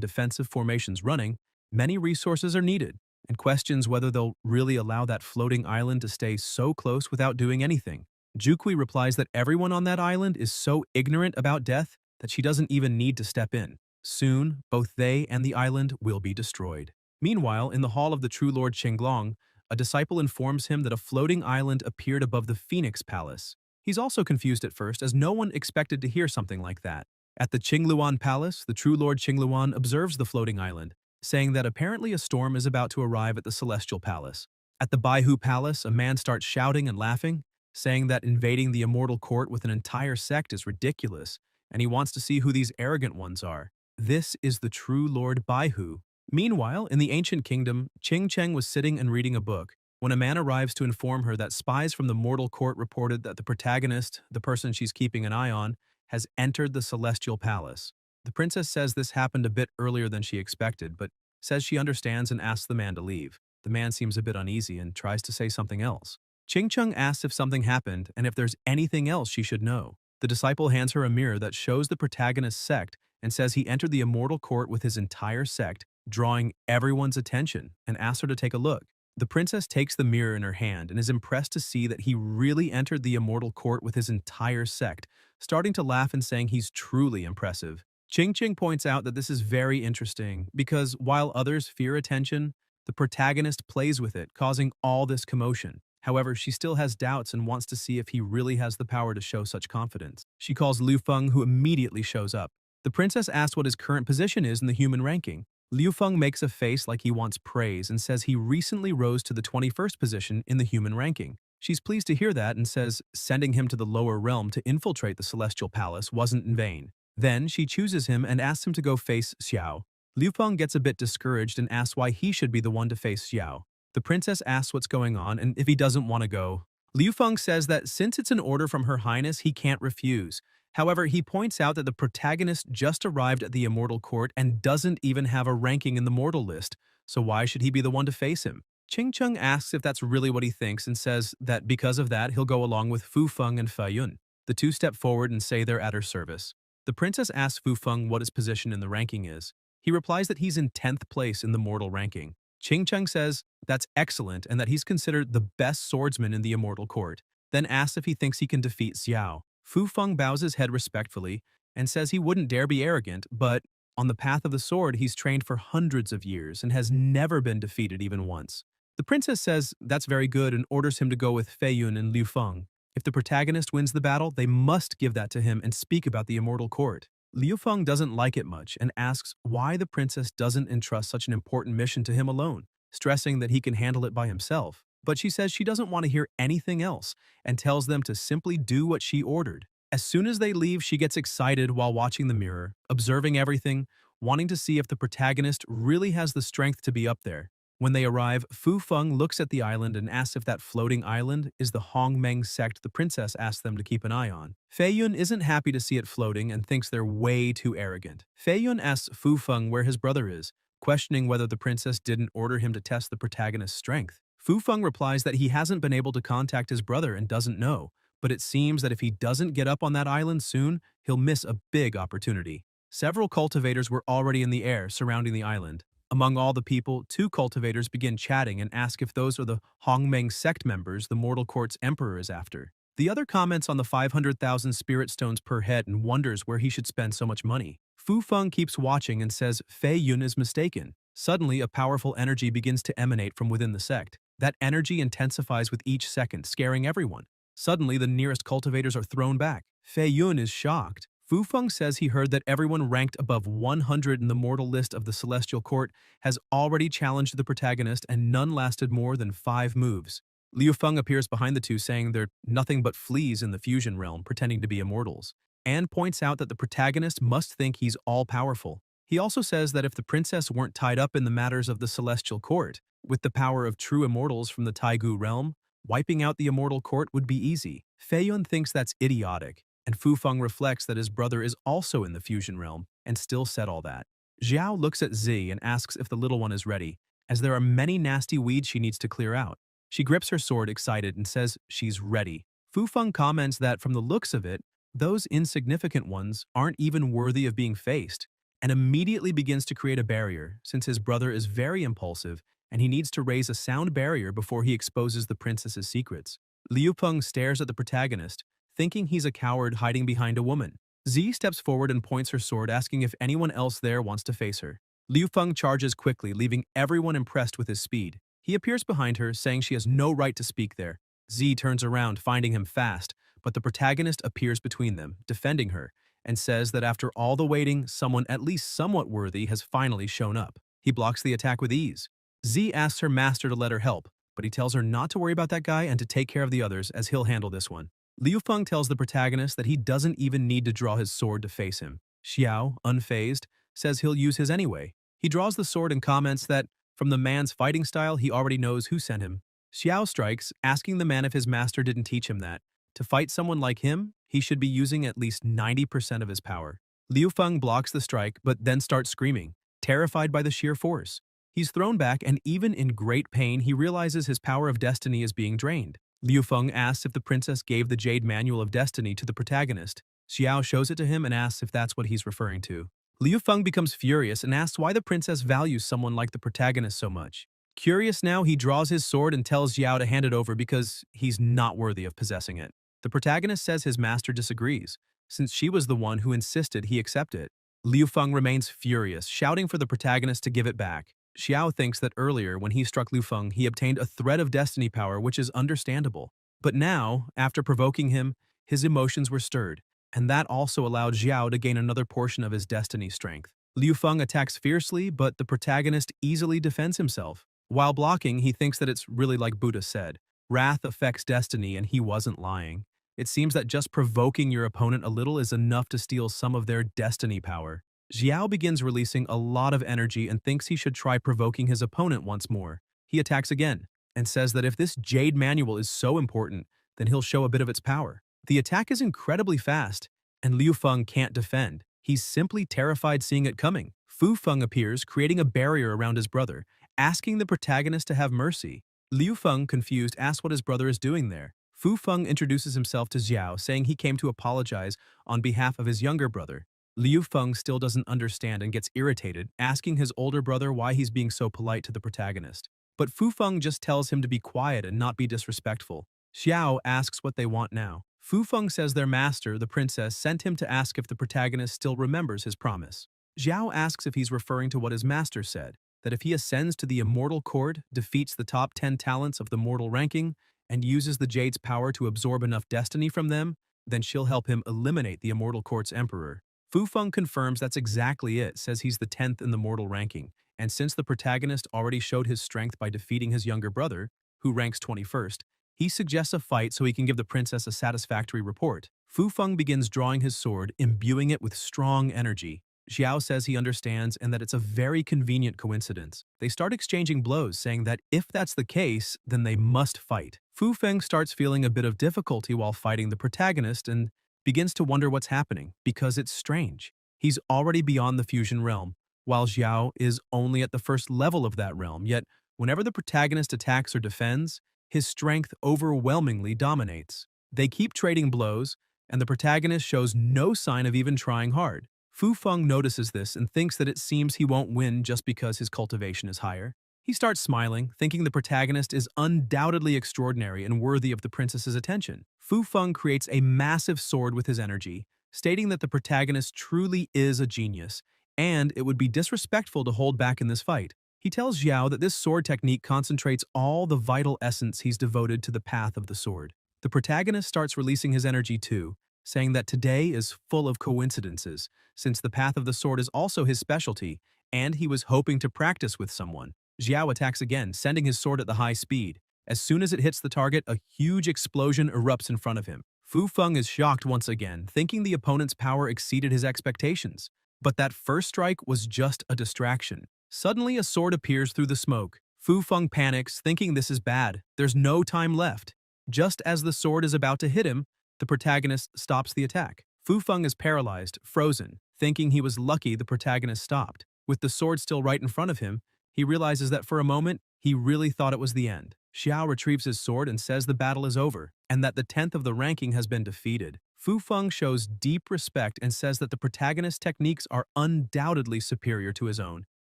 defensive formations running, many resources are needed, and questions whether they'll really allow that floating island to stay so close without doing anything. Jukui replies that everyone on that island is so ignorant about death that she doesn't even need to step in. Soon, both they and the island will be destroyed. Meanwhile, in the hall of the true Lord Qinglong, a disciple informs him that a floating island appeared above the Phoenix Palace. He's also confused at first, as no one expected to hear something like that. At the Qingluan Palace, the true Lord Qingluan observes the floating island, saying that apparently a storm is about to arrive at the Celestial Palace. At the Baihu Palace, a man starts shouting and laughing, saying that invading the Immortal Court with an entire sect is ridiculous, and he wants to see who these arrogant ones are. This is the true Lord Baihu. Meanwhile, in the ancient kingdom, Qing Cheng was sitting and reading a book when a man arrives to inform her that spies from the Mortal Court reported that the protagonist, the person she's keeping an eye on, has entered the Celestial Palace. The princess says this happened a bit earlier than she expected, but says she understands and asks the man to leave. The man seems a bit uneasy and tries to say something else. Qing Cheng asks if something happened and if there's anything else she should know. The disciple hands her a mirror that shows the protagonist's sect and says he entered the Immortal Court with his entire sect, drawing everyone's attention, and asks her to take a look. The princess takes the mirror in her hand and is impressed to see that he really entered the Immortal Court with his entire sect, starting to laugh and saying he's truly impressive. Qing Qing points out that this is very interesting because while others fear attention, the protagonist plays with it, causing all this commotion. However, she still has doubts and wants to see if he really has the power to show such confidence. She calls Liu Feng, who immediately shows up. The princess asks what his current position is in the human ranking. Liu Feng makes a face like he wants praise and says he recently rose to the 21st position in the human ranking. She's pleased to hear that and says sending him to the lower realm to infiltrate the Celestial Palace wasn't in vain. Then she chooses him and asks him to go face Xiao. Liu Feng gets a bit discouraged and asks why he should be the one to face Xiao. The princess asks what's going on and if he doesn't want to go. Liu Feng says that since it's an order from Her Highness, he can't refuse. However, he points out that the protagonist just arrived at the Immortal Court and doesn't even have a ranking in the mortal list, so why should he be the one to face him? Qing Cheng asks if that's really what he thinks and says that because of that, he'll go along with Fu Feng and Fa Yun. The two step forward and say they're at her service. The princess asks Fu Feng what his position in the ranking is. He replies that he's in 10th place in the mortal ranking. Qing Cheng says that's excellent and that he's considered the best swordsman in the Immortal Court, then asks if he thinks he can defeat Xiao. Fu Feng bows his head respectfully and says he wouldn't dare be arrogant, but on the path of the sword he's trained for hundreds of years and has never been defeated even once. The princess says that's very good and orders him to go with Fei Yun and Liu Feng. If the protagonist wins the battle, they must give that to him and speak about the Immortal Court. Liu Feng doesn't like it much and asks why the princess doesn't entrust such an important mission to him alone, stressing that he can handle it by himself. But she says she doesn't want to hear anything else and tells them to simply do what she ordered. As soon as they leave, she gets excited while watching the mirror, observing everything, wanting to see if the protagonist really has the strength to be up there. When they arrive, Fu Feng looks at the island and asks if that floating island is the Hongmeng sect the princess asked them to keep an eye on. Fei Yun isn't happy to see it floating and thinks they're way too arrogant. Fei Yun asks Fu Feng where his brother is, questioning whether the princess didn't order him to test the protagonist's strength. Fu Feng replies that he hasn't been able to contact his brother and doesn't know, but it seems that if he doesn't get up on that island soon, he'll miss a big opportunity. Several cultivators were already in the air surrounding the island. Among all the people, two cultivators begin chatting and ask if those are the Hongmeng sect members the Mortal Court's emperor is after. The other comments on the 500,000 spirit stones per head and wonders where he should spend so much money. Fu Feng keeps watching and says Fei Yun is mistaken. Suddenly, a powerful energy begins to emanate from within the sect. That energy intensifies with each second, scaring everyone. Suddenly, the nearest cultivators are thrown back. Fei Yun is shocked. Fu Feng says he heard that everyone ranked above 100 in the mortal list of the Celestial Court has already challenged the protagonist and none lasted more than 5 moves. Liu Feng appears behind the two saying they're nothing but fleas in the fusion realm pretending to be immortals. and points out that the protagonist must think he's all-powerful. He also says that if the princess weren't tied up in the matters of the celestial court, with the power of true immortals from the Taigu realm, wiping out the immortal court would be easy. Feiyun thinks that's idiotic, and Fu Feng reflects that his brother is also in the fusion realm and still said all that. Xiao looks at Zi and asks if the little one is ready, as there are many nasty weeds she needs to clear out. She grips her sword excited and says she's ready. Fu Feng comments that from the looks of it, those insignificant ones aren't even worthy of being faced, and immediately begins to create a barrier since his brother is very impulsive and he needs to raise a sound barrier before he exposes the princess's secrets. Liu Peng stares at the protagonist, thinking he's a coward hiding behind a woman. Z steps forward and points her sword, asking if anyone else there wants to face her. Liu Feng charges quickly, leaving everyone impressed with his speed. He appears behind her, saying she has no right to speak there. Z turns around, finding him fast, but the protagonist appears between them, defending her, and says that after all the waiting, someone at least somewhat worthy has finally shown up. He blocks the attack with ease. Z asks her master to let her help, but he tells her not to worry about that guy and to take care of the others as he'll handle this one. Liu Feng tells the protagonist that he doesn't even need to draw his sword to face him. Xiao, unfazed, says he'll use his anyway. He draws the sword and comments that, from the man's fighting style, he already knows who sent him. Xiao strikes, asking the man if his master didn't teach him that. To fight someone like him, he should be using at least 90% of his power. Liu Feng blocks the strike, but then starts screaming, terrified by the sheer force. He's thrown back, and even in great pain, he realizes his power of destiny is being drained. Liu Feng asks if the princess gave the Jade Manual of Destiny to the protagonist. Xiao shows it to him and asks if that's what he's referring to. Liu Feng becomes furious and asks why the princess values someone like the protagonist so much. Curious now, he draws his sword and tells Xiao to hand it over because he's not worthy of possessing it. The protagonist says his master disagrees, since she was the one who insisted he accept it. Liu Feng remains furious, shouting for the protagonist to give it back. Xiao thinks that earlier, when he struck Liu Feng, he obtained a thread of destiny power, which is understandable. But now, after provoking him, his emotions were stirred, and that also allowed Xiao to gain another portion of his destiny strength. Liu Feng attacks fiercely, but the protagonist easily defends himself. While blocking, he thinks that it's really like Buddha said, wrath affects destiny, and he wasn't lying. It seems that just provoking your opponent a little is enough to steal some of their destiny power. Xiao begins releasing a lot of energy and thinks he should try provoking his opponent once more. He attacks again, and says that if this Jade Manual is so important, then he'll show a bit of its power. The attack is incredibly fast, and Liu Feng can't defend. He's simply terrified seeing it coming. Fu Feng appears, creating a barrier around his brother, asking the protagonist to have mercy. Liu Feng, confused, asks what his brother is doing there. Fu Feng introduces himself to Xiao, saying he came to apologize on behalf of his younger brother. Liu Feng still doesn't understand and gets irritated, asking his older brother why he's being so polite to the protagonist. But Fu Feng just tells him to be quiet and not be disrespectful. Xiao asks what they want now. Fu Feng says their master, the princess, sent him to ask if the protagonist still remembers his promise. Xiao asks if he's referring to what his master said, that if he ascends to the immortal court, defeats the top 10 talents of the mortal ranking, and uses the Jade's power to absorb enough destiny from them, then she'll help him eliminate the immortal court's emperor. Fu Feng confirms that's exactly it, says he's the 10th in the mortal ranking, and since the protagonist already showed his strength by defeating his younger brother, who ranks 21st, he suggests a fight so he can give the princess a satisfactory report. Fu Feng begins drawing his sword, imbuing it with strong energy. Xiao says he understands and that it's a very convenient coincidence. They start exchanging blows, saying that if that's the case, then they must fight. Fu Feng starts feeling a bit of difficulty while fighting the protagonist and begins to wonder what's happening, because it's strange. He's already beyond the fusion realm, while Xiao is only at the first level of that realm, yet whenever the protagonist attacks or defends, his strength overwhelmingly dominates. They keep trading blows, and the protagonist shows no sign of even trying hard. Fu Feng notices this and thinks that it seems he won't win just because his cultivation is higher. He starts smiling, thinking the protagonist is undoubtedly extraordinary and worthy of the princess's attention. Fu Feng creates a massive sword with his energy, stating that the protagonist truly is a genius, and it would be disrespectful to hold back in this fight. He tells Xiao that this sword technique concentrates all the vital essence he's devoted to the path of the sword. The protagonist starts releasing his energy too, saying that today is full of coincidences, since the path of the sword is also his specialty, and he was hoping to practice with someone. Xiao attacks again, sending his sword at the high speed. As soon as it hits the target, a huge explosion erupts in front of him. Fu Feng is shocked once again, thinking the opponent's power exceeded his expectations. But that first strike was just a distraction. Suddenly, a sword appears through the smoke. Fu Feng panics, thinking this is bad. There's no time left. Just as the sword is about to hit him, the protagonist stops the attack. Fu Feng is paralyzed, frozen, thinking he was lucky the protagonist stopped. With the sword still right in front of him, he realizes that for a moment, he really thought it was the end. Xiao retrieves his sword and says the battle is over, and that the 10th of the ranking has been defeated. Fu Feng shows deep respect and says that the protagonist's techniques are undoubtedly superior to his own,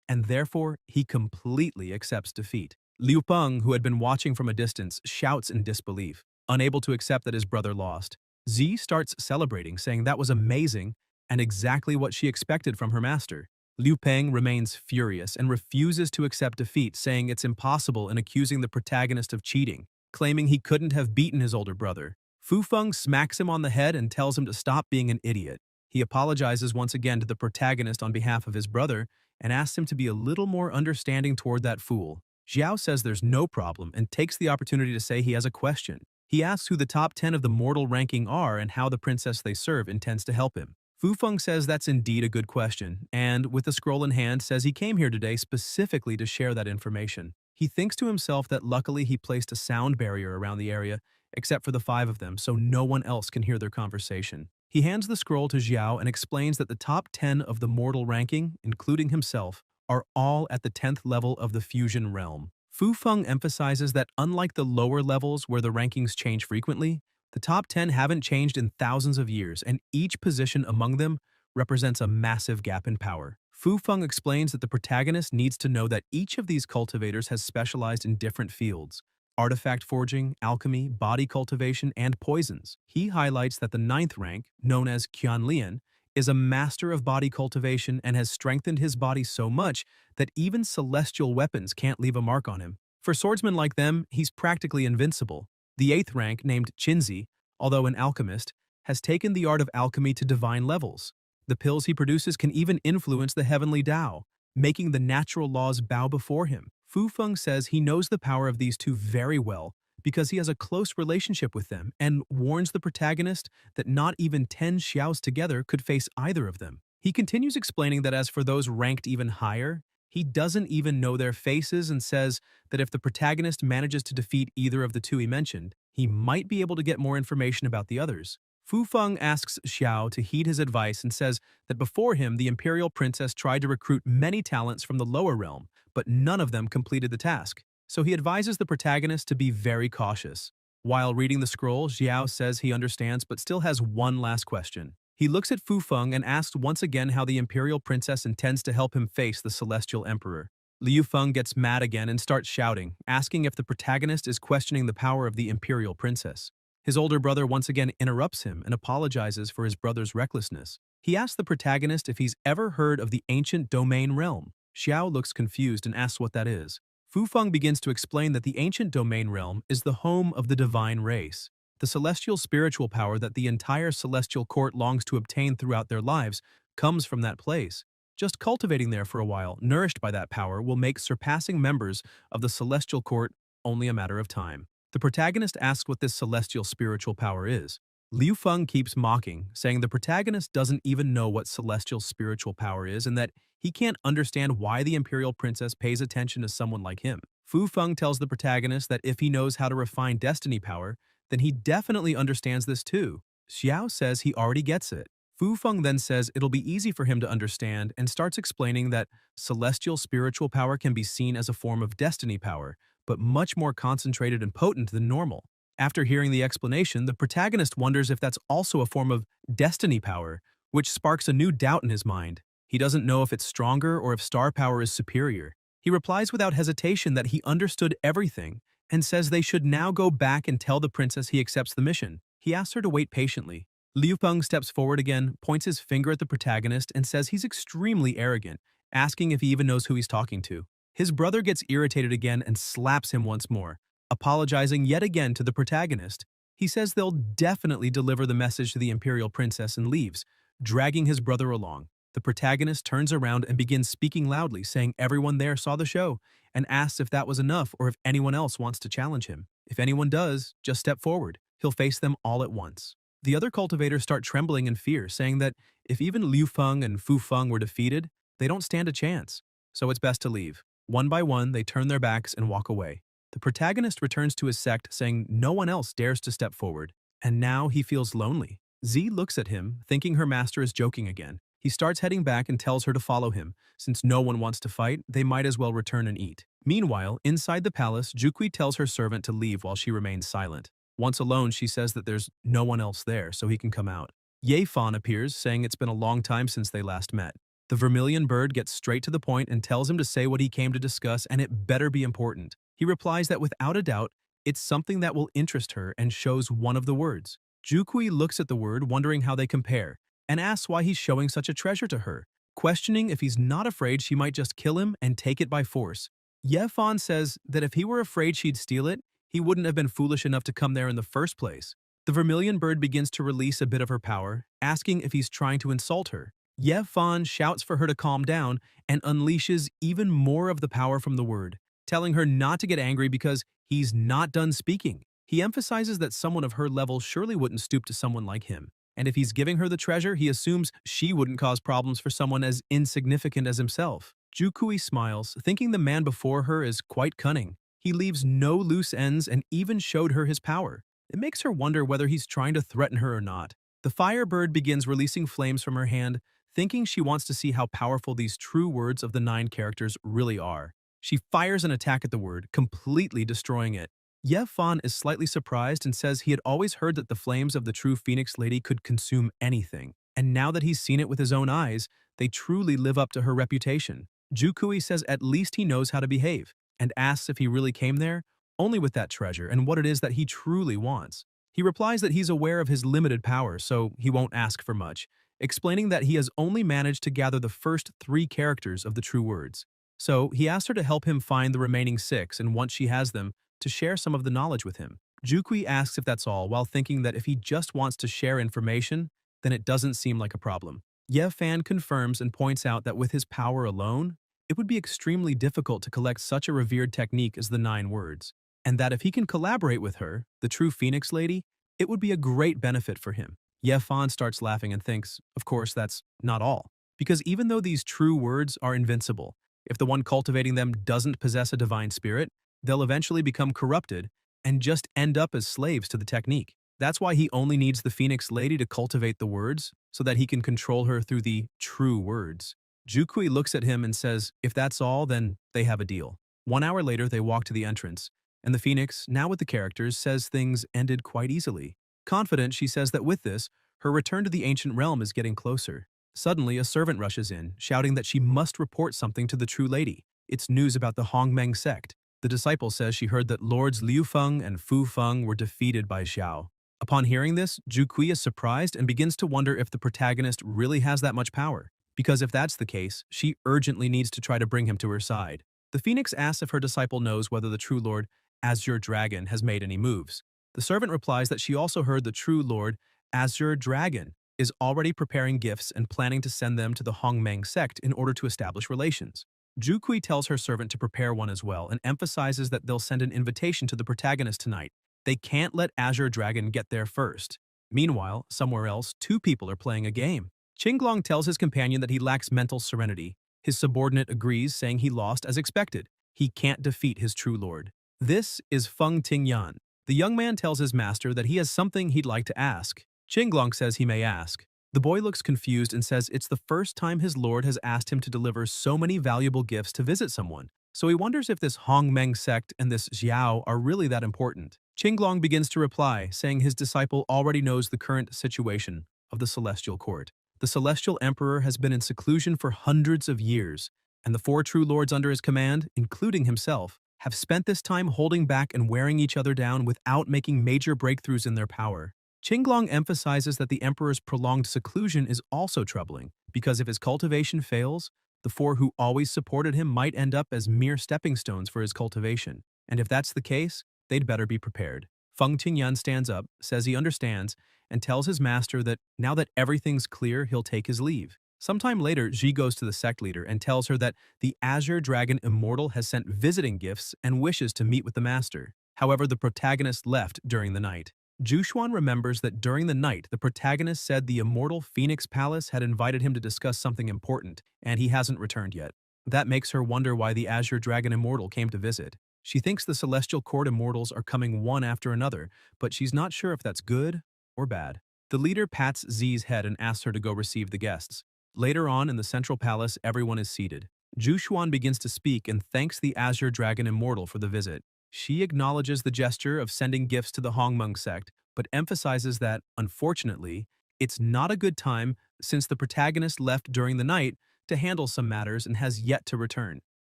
and therefore he completely accepts defeat. Liu Peng, who had been watching from a distance, shouts in disbelief, unable to accept that his brother lost. Zi starts celebrating, saying that was amazing and exactly what she expected from her master. Liu Peng remains furious and refuses to accept defeat, saying it's impossible and accusing the protagonist of cheating, claiming he couldn't have beaten his older brother. Fu Feng smacks him on the head and tells him to stop being an idiot. He apologizes once again to the protagonist on behalf of his brother and asks him to be a little more understanding toward that fool. Xiao says there's no problem and takes the opportunity to say he has a question. He asks who the top 10 of the mortal ranking are and how the princess they serve intends to help him. Fu Feng says that's indeed a good question, and with the scroll in hand says he came here today specifically to share that information. He thinks to himself that luckily he placed a sound barrier around the area, except for the 5 of them, so no one else can hear their conversation. He hands the scroll to Xiao and explains that the top 10 of the mortal ranking, including himself, are all at the 10th level of the fusion realm. Fu Feng emphasizes that unlike the lower levels where the rankings change frequently, the top 10 haven't changed in thousands of years, and each position among them represents a massive gap in power. Fu Feng explains that the protagonist needs to know that each of these cultivators has specialized in different fields: artifact forging, alchemy, body cultivation, and poisons. He highlights that the 9th rank, known as Qianlian, is a master of body cultivation and has strengthened his body so much that even celestial weapons can't leave a mark on him. For swordsmen like them, he's practically invincible. The 8th rank, named Qinzi, although an alchemist, has taken the art of alchemy to divine levels. The pills he produces can even influence the heavenly Tao, making the natural laws bow before him. Fu Feng says he knows the power of these two very well because he has a close relationship with them and warns the protagonist that not even 10 Xiaos together could face either of them. He continues explaining that as for those ranked even higher, he doesn't even know their faces and says that if the protagonist manages to defeat either of the two he mentioned, he might be able to get more information about the others. Fu Feng asks Xiao to heed his advice and says that before him the imperial princess tried to recruit many talents from the lower realm, but none of them completed the task. So he advises the protagonist to be very cautious. While reading the scroll, Xiao says he understands but still has one last question. He looks at Fu Feng and asks once again how the imperial princess intends to help him face the celestial emperor. Liu Feng gets mad again and starts shouting, asking if the protagonist is questioning the power of the imperial princess. His older brother once again interrupts him and apologizes for his brother's recklessness. He asks the protagonist if he's ever heard of the ancient domain realm. Xiao looks confused and asks what that is. Fu Feng begins to explain that the ancient domain realm is the home of the divine race. The celestial spiritual power that the entire celestial court longs to obtain throughout their lives comes from that place. Just cultivating there for a while, nourished by that power, will make surpassing members of the celestial court only a matter of time. The protagonist asks what this celestial spiritual power is. Liu Feng keeps mocking, saying the protagonist doesn't even know what celestial spiritual power is and that he can't understand why the imperial princess pays attention to someone like him. Fu Feng tells the protagonist that if he knows how to refine destiny power, then he definitely understands this too. Xiao says he already gets it. Fu Feng then says it'll be easy for him to understand and starts explaining that celestial spiritual power can be seen as a form of destiny power, but much more concentrated and potent than normal. After hearing the explanation, the protagonist wonders if that's also a form of destiny power, which sparks a new doubt in his mind. He doesn't know if it's stronger or if star power is superior. He replies without hesitation that he understood everything and says they should now go back and tell the princess he accepts the mission. He asks her to wait patiently. Liu Peng steps forward again, points his finger at the protagonist, and says he's extremely arrogant, asking if he even knows who he's talking to. His brother gets irritated again and slaps him once more, apologizing yet again to the protagonist. He says they'll definitely deliver the message to the imperial princess and leaves, dragging his brother along. The protagonist turns around and begins speaking loudly, saying everyone there saw the show, and asks if that was enough or if anyone else wants to challenge him. If anyone does, just step forward. He'll face them all at once. The other cultivators start trembling in fear, saying that if even Liu Feng and Fu Feng were defeated, they don't stand a chance. So it's best to leave. One by one, they turn their backs and walk away. The protagonist returns to his sect, saying no one else dares to step forward. And now he feels lonely. Z looks at him, thinking her master is joking again. He starts heading back and tells her to follow him. Since no one wants to fight, they might as well return and eat. Meanwhile, inside the palace, Jukui tells her servant to leave while she remains silent. Once alone, she says that there's no one else there, so he can come out. Ye Fan appears, saying it's been a long time since they last met. The vermilion bird gets straight to the point and tells him to say what he came to discuss, and it better be important. He replies that without a doubt, it's something that will interest her and shows one of the words. Jukui looks at the word, wondering how they compare, and asks why he's showing such a treasure to her, questioning if he's not afraid she might just kill him and take it by force. Ye Fan says that if he were afraid she'd steal it, he wouldn't have been foolish enough to come there in the first place. The vermilion bird begins to release a bit of her power, asking if he's trying to insult her. Ye Fan shouts for her to calm down and unleashes even more of the power from the word, telling her not to get angry because he's not done speaking. He emphasizes that someone of her level surely wouldn't stoop to someone like him, and if he's giving her the treasure, he assumes she wouldn't cause problems for someone as insignificant as himself. Jukui smiles, thinking the man before her is quite cunning. He leaves no loose ends and even showed her his power. It makes her wonder whether he's trying to threaten her or not. The firebird begins releasing flames from her hand, thinking she wants to see how powerful these true words of the 9 characters really are. She fires an attack at the word, completely destroying it. Ye Fan is slightly surprised and says he had always heard that the flames of the true Phoenix Lady could consume anything, and now that he's seen it with his own eyes, they truly live up to her reputation. Jukui says at least he knows how to behave, and asks if he really came there, only with that treasure and what it is that he truly wants. He replies that he's aware of his limited power, so he won't ask for much, explaining that he has only managed to gather the first 3 characters of the true words. So he asks her to help him find the remaining 6, and once she has them, to share some of the knowledge with him. Jukui asks if that's all, while thinking that if he just wants to share information, then it doesn't seem like a problem. Ye Fan confirms and points out that with his power alone, it would be extremely difficult to collect such a revered technique as the 9 words, and that if he can collaborate with her, the true Phoenix Lady, it would be a great benefit for him. Ye Fan starts laughing and thinks, of course, that's not all. Because even though these true words are invincible, if the one cultivating them doesn't possess a divine spirit, they'll eventually become corrupted and just end up as slaves to the technique. That's why he only needs the Phoenix Lady to cultivate the words, so that he can control her through the true words. Jukui looks at him and says, if that's all, then they have a deal. 1 hour later, they walk to the entrance, and the Phoenix, now with the characters, says things ended quite easily. Confident, she says that with this, her return to the ancient realm is getting closer. Suddenly, a servant rushes in, shouting that she must report something to the true lady. It's news about the Hongmeng sect. The disciple says she heard that Lords Liu Feng and Fu Feng were defeated by Xiao. Upon hearing this, Jukui is surprised and begins to wonder if the protagonist really has that much power, because if that's the case, she urgently needs to try to bring him to her side. The Phoenix asks if her disciple knows whether the true Lord, Azure Dragon, has made any moves. The servant replies that she also heard the true Lord, Azure Dragon, is already preparing gifts and planning to send them to the Hongmeng sect in order to establish relations. Jukui tells her servant to prepare one as well and emphasizes that they'll send an invitation to the protagonist tonight. They can't let Azure Dragon get there first. Meanwhile, somewhere else, 2 people are playing a game. Qinglong tells his companion that he lacks mental serenity. His subordinate agrees, saying he lost as expected. He can't defeat his true lord. This is Feng Tingyan. The young man tells his master that he has something he'd like to ask. Qinglong says he may ask. The boy looks confused and says it's the first time his lord has asked him to deliver so many valuable gifts to visit someone, so he wonders if this Hongmeng sect and this Xiao are really that important. Qinglong begins to reply, saying his disciple already knows the current situation of the Celestial Court. The Celestial Emperor has been in seclusion for hundreds of years, and the 4 true lords under his command, including himself, have spent this time holding back and wearing each other down without making major breakthroughs in their power. Qinglong emphasizes that the emperor's prolonged seclusion is also troubling, because if his cultivation fails, the 4 who always supported him might end up as mere stepping stones for his cultivation. And if that's the case, they'd better be prepared. Feng Tingyan stands up, says he understands, and tells his master that now that everything's clear, he'll take his leave. Sometime later, Ji goes to the sect leader and tells her that the Azure Dragon Immortal has sent visiting gifts and wishes to meet with the master. However, the protagonist left during the night. Jushuan remembers that during the night, the protagonist said the immortal Phoenix Palace had invited him to discuss something important, and he hasn't returned yet. That makes her wonder why the Azure Dragon Immortal came to visit. She thinks the Celestial Court Immortals are coming one after another, but she's not sure if that's good or bad. The leader pats Z's head and asks her to go receive the guests. Later on in the Central Palace, everyone is seated. Jushuan begins to speak and thanks the Azure Dragon Immortal for the visit. She acknowledges the gesture of sending gifts to the Hongmeng sect, but emphasizes that, unfortunately, it's not a good time since the protagonist left during the night to handle some matters and has yet to return.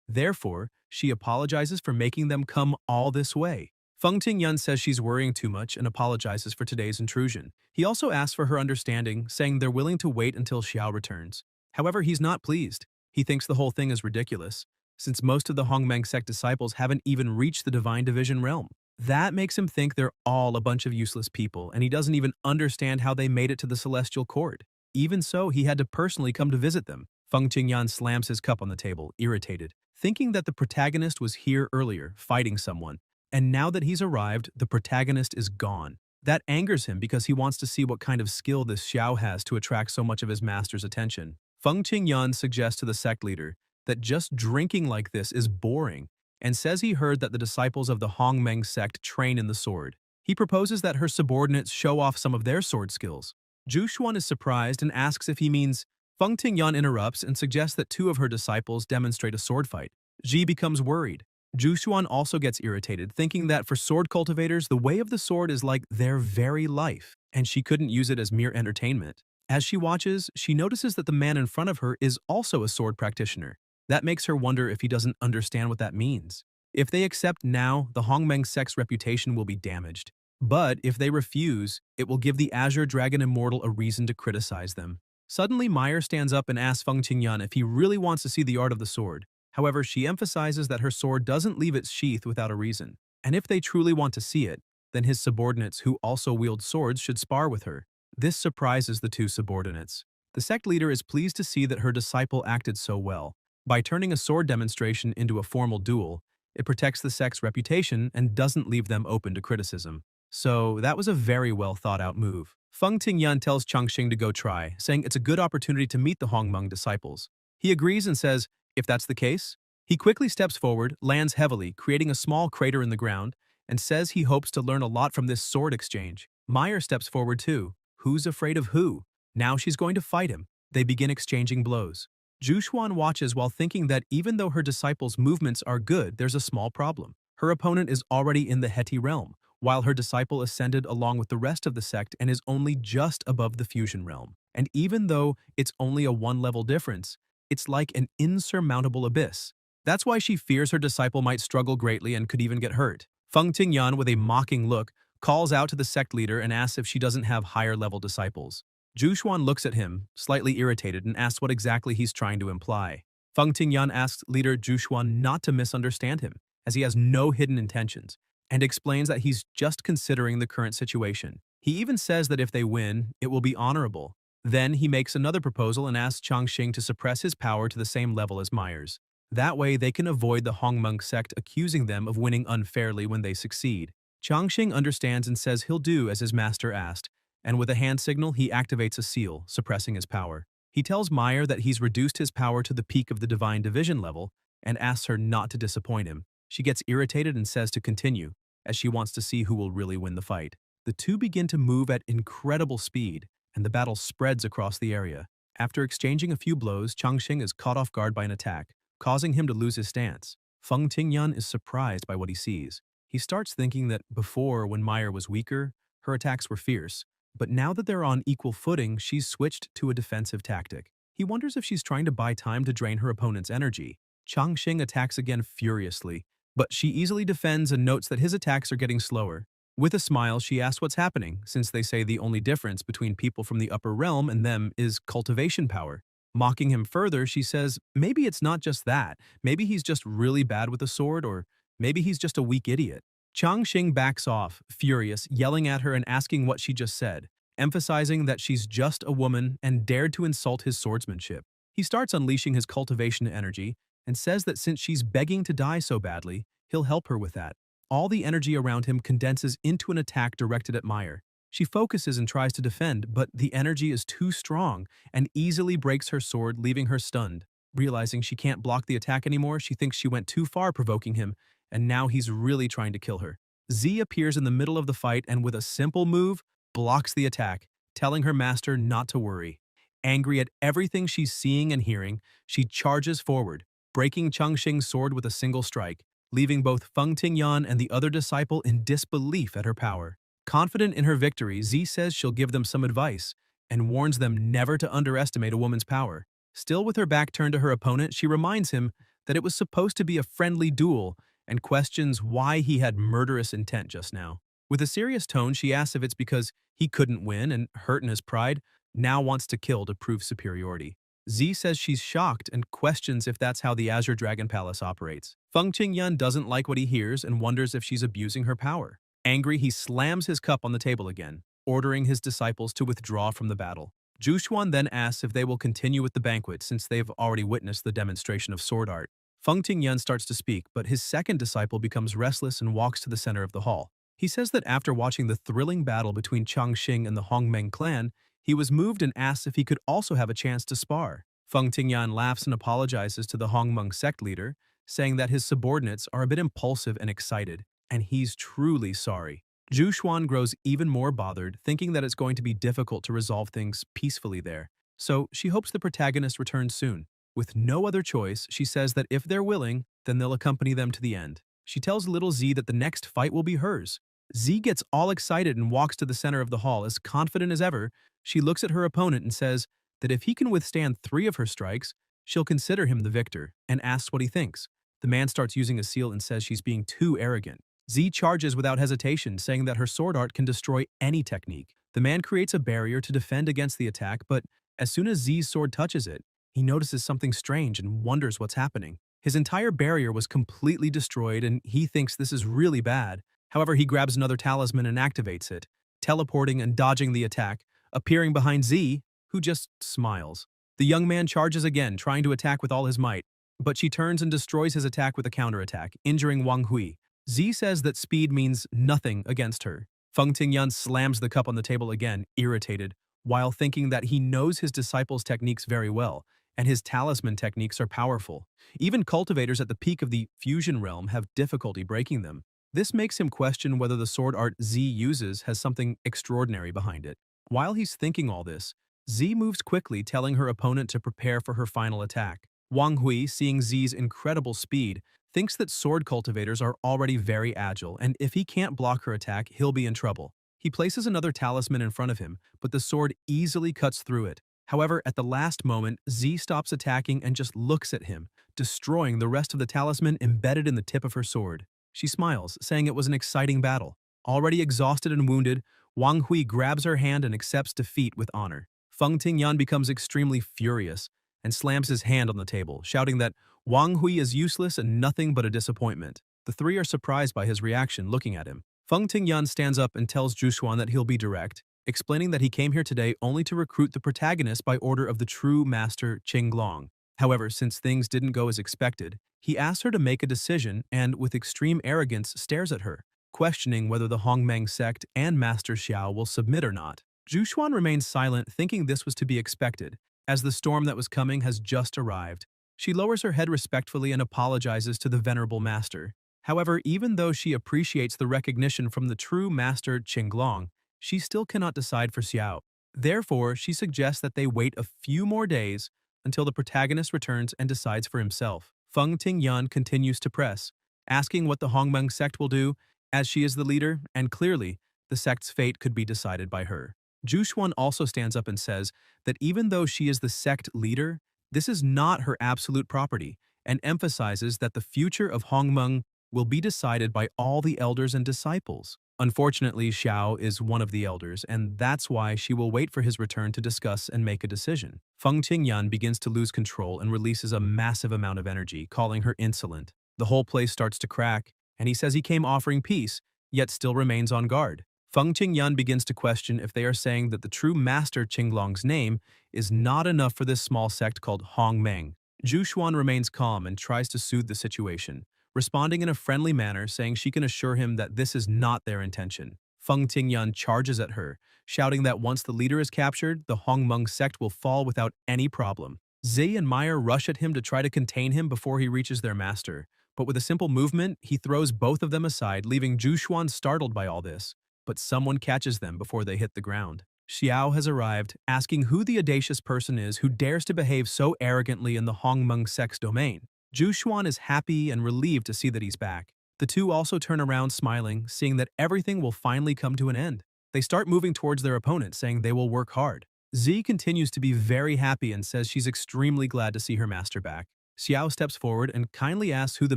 Therefore, she apologizes for making them come all this way. Feng Tingyun says she's worrying too much and apologizes for today's intrusion. He also asks for her understanding, saying they're willing to wait until Xiao returns. However, he's not pleased. He thinks the whole thing is ridiculous, since most of the Hongmeng sect disciples haven't even reached the Divine Division realm. That makes him think they're all a bunch of useless people, and he doesn't even understand how they made it to the Celestial Court. Even so, he had to personally come to visit them. Feng Qingyan slams his cup on the table, irritated, thinking that the protagonist was here earlier, fighting someone, and now that he's arrived, the protagonist is gone. That angers him because he wants to see what kind of skill this Xiao has to attract so much of his master's attention. Feng Qingyan suggests to the sect leader that just drinking like this is boring, and says he heard that the disciples of the Hongmeng sect train in the sword. He proposes that her subordinates show off some of their sword skills. Jushuan is surprised and asks if he means. Feng Tingyan interrupts and suggests that two of her disciples demonstrate a sword fight. Ji becomes worried. Jushuan also gets irritated, thinking that for sword cultivators, the way of the sword is like their very life, and she couldn't use it as mere entertainment. As she watches, she notices that the man in front of her is also a sword practitioner. That makes her wonder if he doesn't understand what that means. If they accept now, the Hongmeng sect's reputation will be damaged. But if they refuse, it will give the Azure Dragon Immortal a reason to criticize them. Suddenly, Meyer stands up and asks Feng Qingyan if he really wants to see the art of the sword. However, she emphasizes that her sword doesn't leave its sheath without a reason. And if they truly want to see it, then his subordinates who also wield swords should spar with her. This surprises the two subordinates. The sect leader is pleased to see that her disciple acted so well. By turning a sword demonstration into a formal duel, it protects the sect's reputation and doesn't leave them open to criticism. So that was a very well thought out move. Feng Tingyan tells Changxing to go try, saying it's a good opportunity to meet the Hongmeng disciples. He agrees and says, if that's the case, he quickly steps forward, lands heavily, creating a small crater in the ground, and says he hopes to learn a lot from this sword exchange. Meyer steps forward too. Who's afraid of who? Now she's going to fight him. They begin exchanging blows. Jushuan watches while thinking that even though her disciples' movements are good, there's a small problem. Her opponent is already in the Heti realm, while her disciple ascended along with the rest of the sect and is only just above the fusion realm. And even though it's only a one-level difference, it's like an insurmountable abyss. That's why she fears her disciple might struggle greatly and could even get hurt. Feng Tingyan, with a mocking look, calls out to the sect leader and asks if she doesn't have higher-level disciples. Jushuan looks at him, slightly irritated, and asks what exactly he's trying to imply. Feng Tingyan asks leader Jushuan not to misunderstand him, as he has no hidden intentions, and explains that he's just considering the current situation. He even says that if they win, it will be honorable. Then he makes another proposal and asks Changxing to suppress his power to the same level as Meyer's. That way they can avoid the Hongmeng sect accusing them of winning unfairly when they succeed. Changxing understands and says he'll do as his master asked, and with a hand signal he activates a seal, suppressing his power. He tells Meyer that he's reduced his power to the peak of the Divine Division level and asks her not to disappoint him. She gets irritated and says to continue, as she wants to see who will really win the fight. The two begin to move at incredible speed, and the battle spreads across the area. After exchanging a few blows, Changxing is caught off guard by an attack, causing him to lose his stance. Feng Tingyan is surprised by what he sees. He starts thinking that before, when Meyer was weaker, her attacks were fierce, but now that they're on equal footing, she's switched to a defensive tactic. He wonders if she's trying to buy time to drain her opponent's energy. Changxing attacks again furiously, but she easily defends and notes that his attacks are getting slower. With a smile, she asks what's happening, since they say the only difference between people from the upper realm and them is cultivation power. Mocking him further, she says maybe it's not just that. Maybe he's just really bad with a sword, or maybe he's just a weak idiot. Changxing backs off, furious, yelling at her and asking what she just said, emphasizing that she's just a woman and dared to insult his swordsmanship. He starts unleashing his cultivation energy and says that since she's begging to die so badly, he'll help her with that. all the energy around him condenses into an attack directed at Meyer. She focuses and tries to defend, but the energy is too strong and easily breaks her sword, leaving her stunned. Realizing she can't block the attack anymore, she thinks she went too far provoking him, and now he's really trying to kill her. Z appears in the middle of the fight and with a simple move, blocks the attack, telling her master not to worry. Angry at everything she's seeing and hearing, she charges forward, breaking Changxing's sword with a single strike, leaving both Feng Tingyan and the other disciple in disbelief at her power. Confident in her victory, Z says she'll give them some advice and warns them never to underestimate a woman's power. Still with her back turned to her opponent, she reminds him that it was supposed to be a friendly duel and questions why he had murderous intent just now. With a serious tone, she asks if it's because he couldn't win and, hurt in his pride, now wants to kill to prove superiority. Z says she's shocked and questions if that's how the Azure Dragon Palace operates. Feng Qingyun doesn't like what he hears and wonders if she's abusing her power. Angry, he slams his cup on the table again, ordering his disciples to withdraw from the battle. Zhu Xuan then asks if they will continue with the banquet since they've already witnessed the demonstration of sword art. Feng Tingyan starts to speak, but his second disciple becomes restless and walks to the center of the hall. He says that after watching the thrilling battle between Changxing and the Hongmeng clan, he was moved and asks if he could also have a chance to spar. Feng Tingyan laughs and apologizes to the Hongmeng sect leader, saying that his subordinates are a bit impulsive and excited, and he's truly sorry. Zhu Xuan grows even more bothered, thinking that it's going to be difficult to resolve things peacefully there. So she hopes the protagonist returns soon. With no other choice, she says that if they're willing, then they'll accompany them to the end. She tells little Z that the next fight will be hers. Z gets all excited and walks to the center of the hall. As confident as ever, she looks at her opponent and says that if he can withstand 3 of her strikes, she'll consider him the victor, and asks what he thinks. The man starts using a seal and says she's being too arrogant. Z charges without hesitation, saying that her sword art can destroy any technique. The man creates a barrier to defend against the attack, but as soon as Z's sword touches it, he notices something strange and wonders what's happening. His entire barrier was completely destroyed and he thinks this is really bad. However, he grabs another talisman and activates it, teleporting and dodging the attack, appearing behind Z, who just smiles. The young man charges again, trying to attack with all his might, but she turns and destroys his attack with a counterattack, injuring Wang Hui. Z says that speed means nothing against her. Feng Tingyan slams the cup on the table again, irritated, while thinking that he knows his disciples' techniques very well, and his talisman techniques are powerful. Even cultivators at the peak of the fusion realm have difficulty breaking them. This makes him question whether the sword art Z uses has something extraordinary behind it. While he's thinking all this, Z moves quickly, telling her opponent to prepare for her final attack. Wang Hui, seeing Z's incredible speed, thinks that sword cultivators are already very agile, and if he can't block her attack, he'll be in trouble. He places another talisman in front of him, but the sword easily cuts through it. However, at the last moment, Z stops attacking and just looks at him, destroying the rest of the talisman embedded in the tip of her sword. She smiles, saying it was an exciting battle. Already exhausted and wounded, Wang Hui grabs her hand and accepts defeat with honor. Feng Tingyan becomes extremely furious and slams his hand on the table, shouting that Wang Hui is useless and nothing but a disappointment. The 3 are surprised by his reaction, looking at him. Feng Tingyan stands up and tells Zhu Xuan that he'll be direct, explaining that he came here today only to recruit the protagonist by order of the true master Qinglong. However, since things didn't go as expected, he asks her to make a decision and, with extreme arrogance, stares at her, questioning whether the Hongmeng sect and Master Xiao will submit or not. Zhu Xuan remains silent, thinking this was to be expected, as the storm that was coming has just arrived. She lowers her head respectfully and apologizes to the venerable master. However, even though she appreciates the recognition from the true master Qinglong, she still cannot decide for Xiao. Therefore, she suggests that they wait a few more days until the protagonist returns and decides for himself. Feng Tingyan continues to press, asking what the Hongmeng sect will do, as she is the leader, and clearly, the sect's fate could be decided by her. Zhu Xuan also stands up and says that even though she is the sect leader, this is not her absolute property, and emphasizes that the future of Hongmeng will be decided by all the elders and disciples. Unfortunately, Xiao is one of the elders, and that's why she will wait for his return to discuss and make a decision. Feng Tingyan begins to lose control and releases a massive amount of energy, calling her insolent. The whole place starts to crack, and he says he came offering peace, yet still remains on guard. Feng Tingyan begins to question if they are saying that the true master Qinglong's name is not enough for this small sect called Hongmeng. Zhu Xuan remains calm and tries to soothe the situation, responding in a friendly manner saying she can assure him that this is not their intention. Feng Tingyun charges at her, shouting that once the leader is captured, the Hongmeng sect will fall without any problem. Zi and Meyer rush at him to try to contain him before he reaches their master, but with a simple movement, he throws both of them aside, leaving Zhu Xuan startled by all this. But someone catches them before they hit the ground. Xiao has arrived, asking who the audacious person is who dares to behave so arrogantly in the Hongmeng sect's domain. Zhu Xuan is happy and relieved to see that he's back. The two also turn around smiling, seeing that everything will finally come to an end. They start moving towards their opponent, saying they will work hard. Zi continues to be very happy and says she's extremely glad to see her master back. Xiao steps forward and kindly asks who the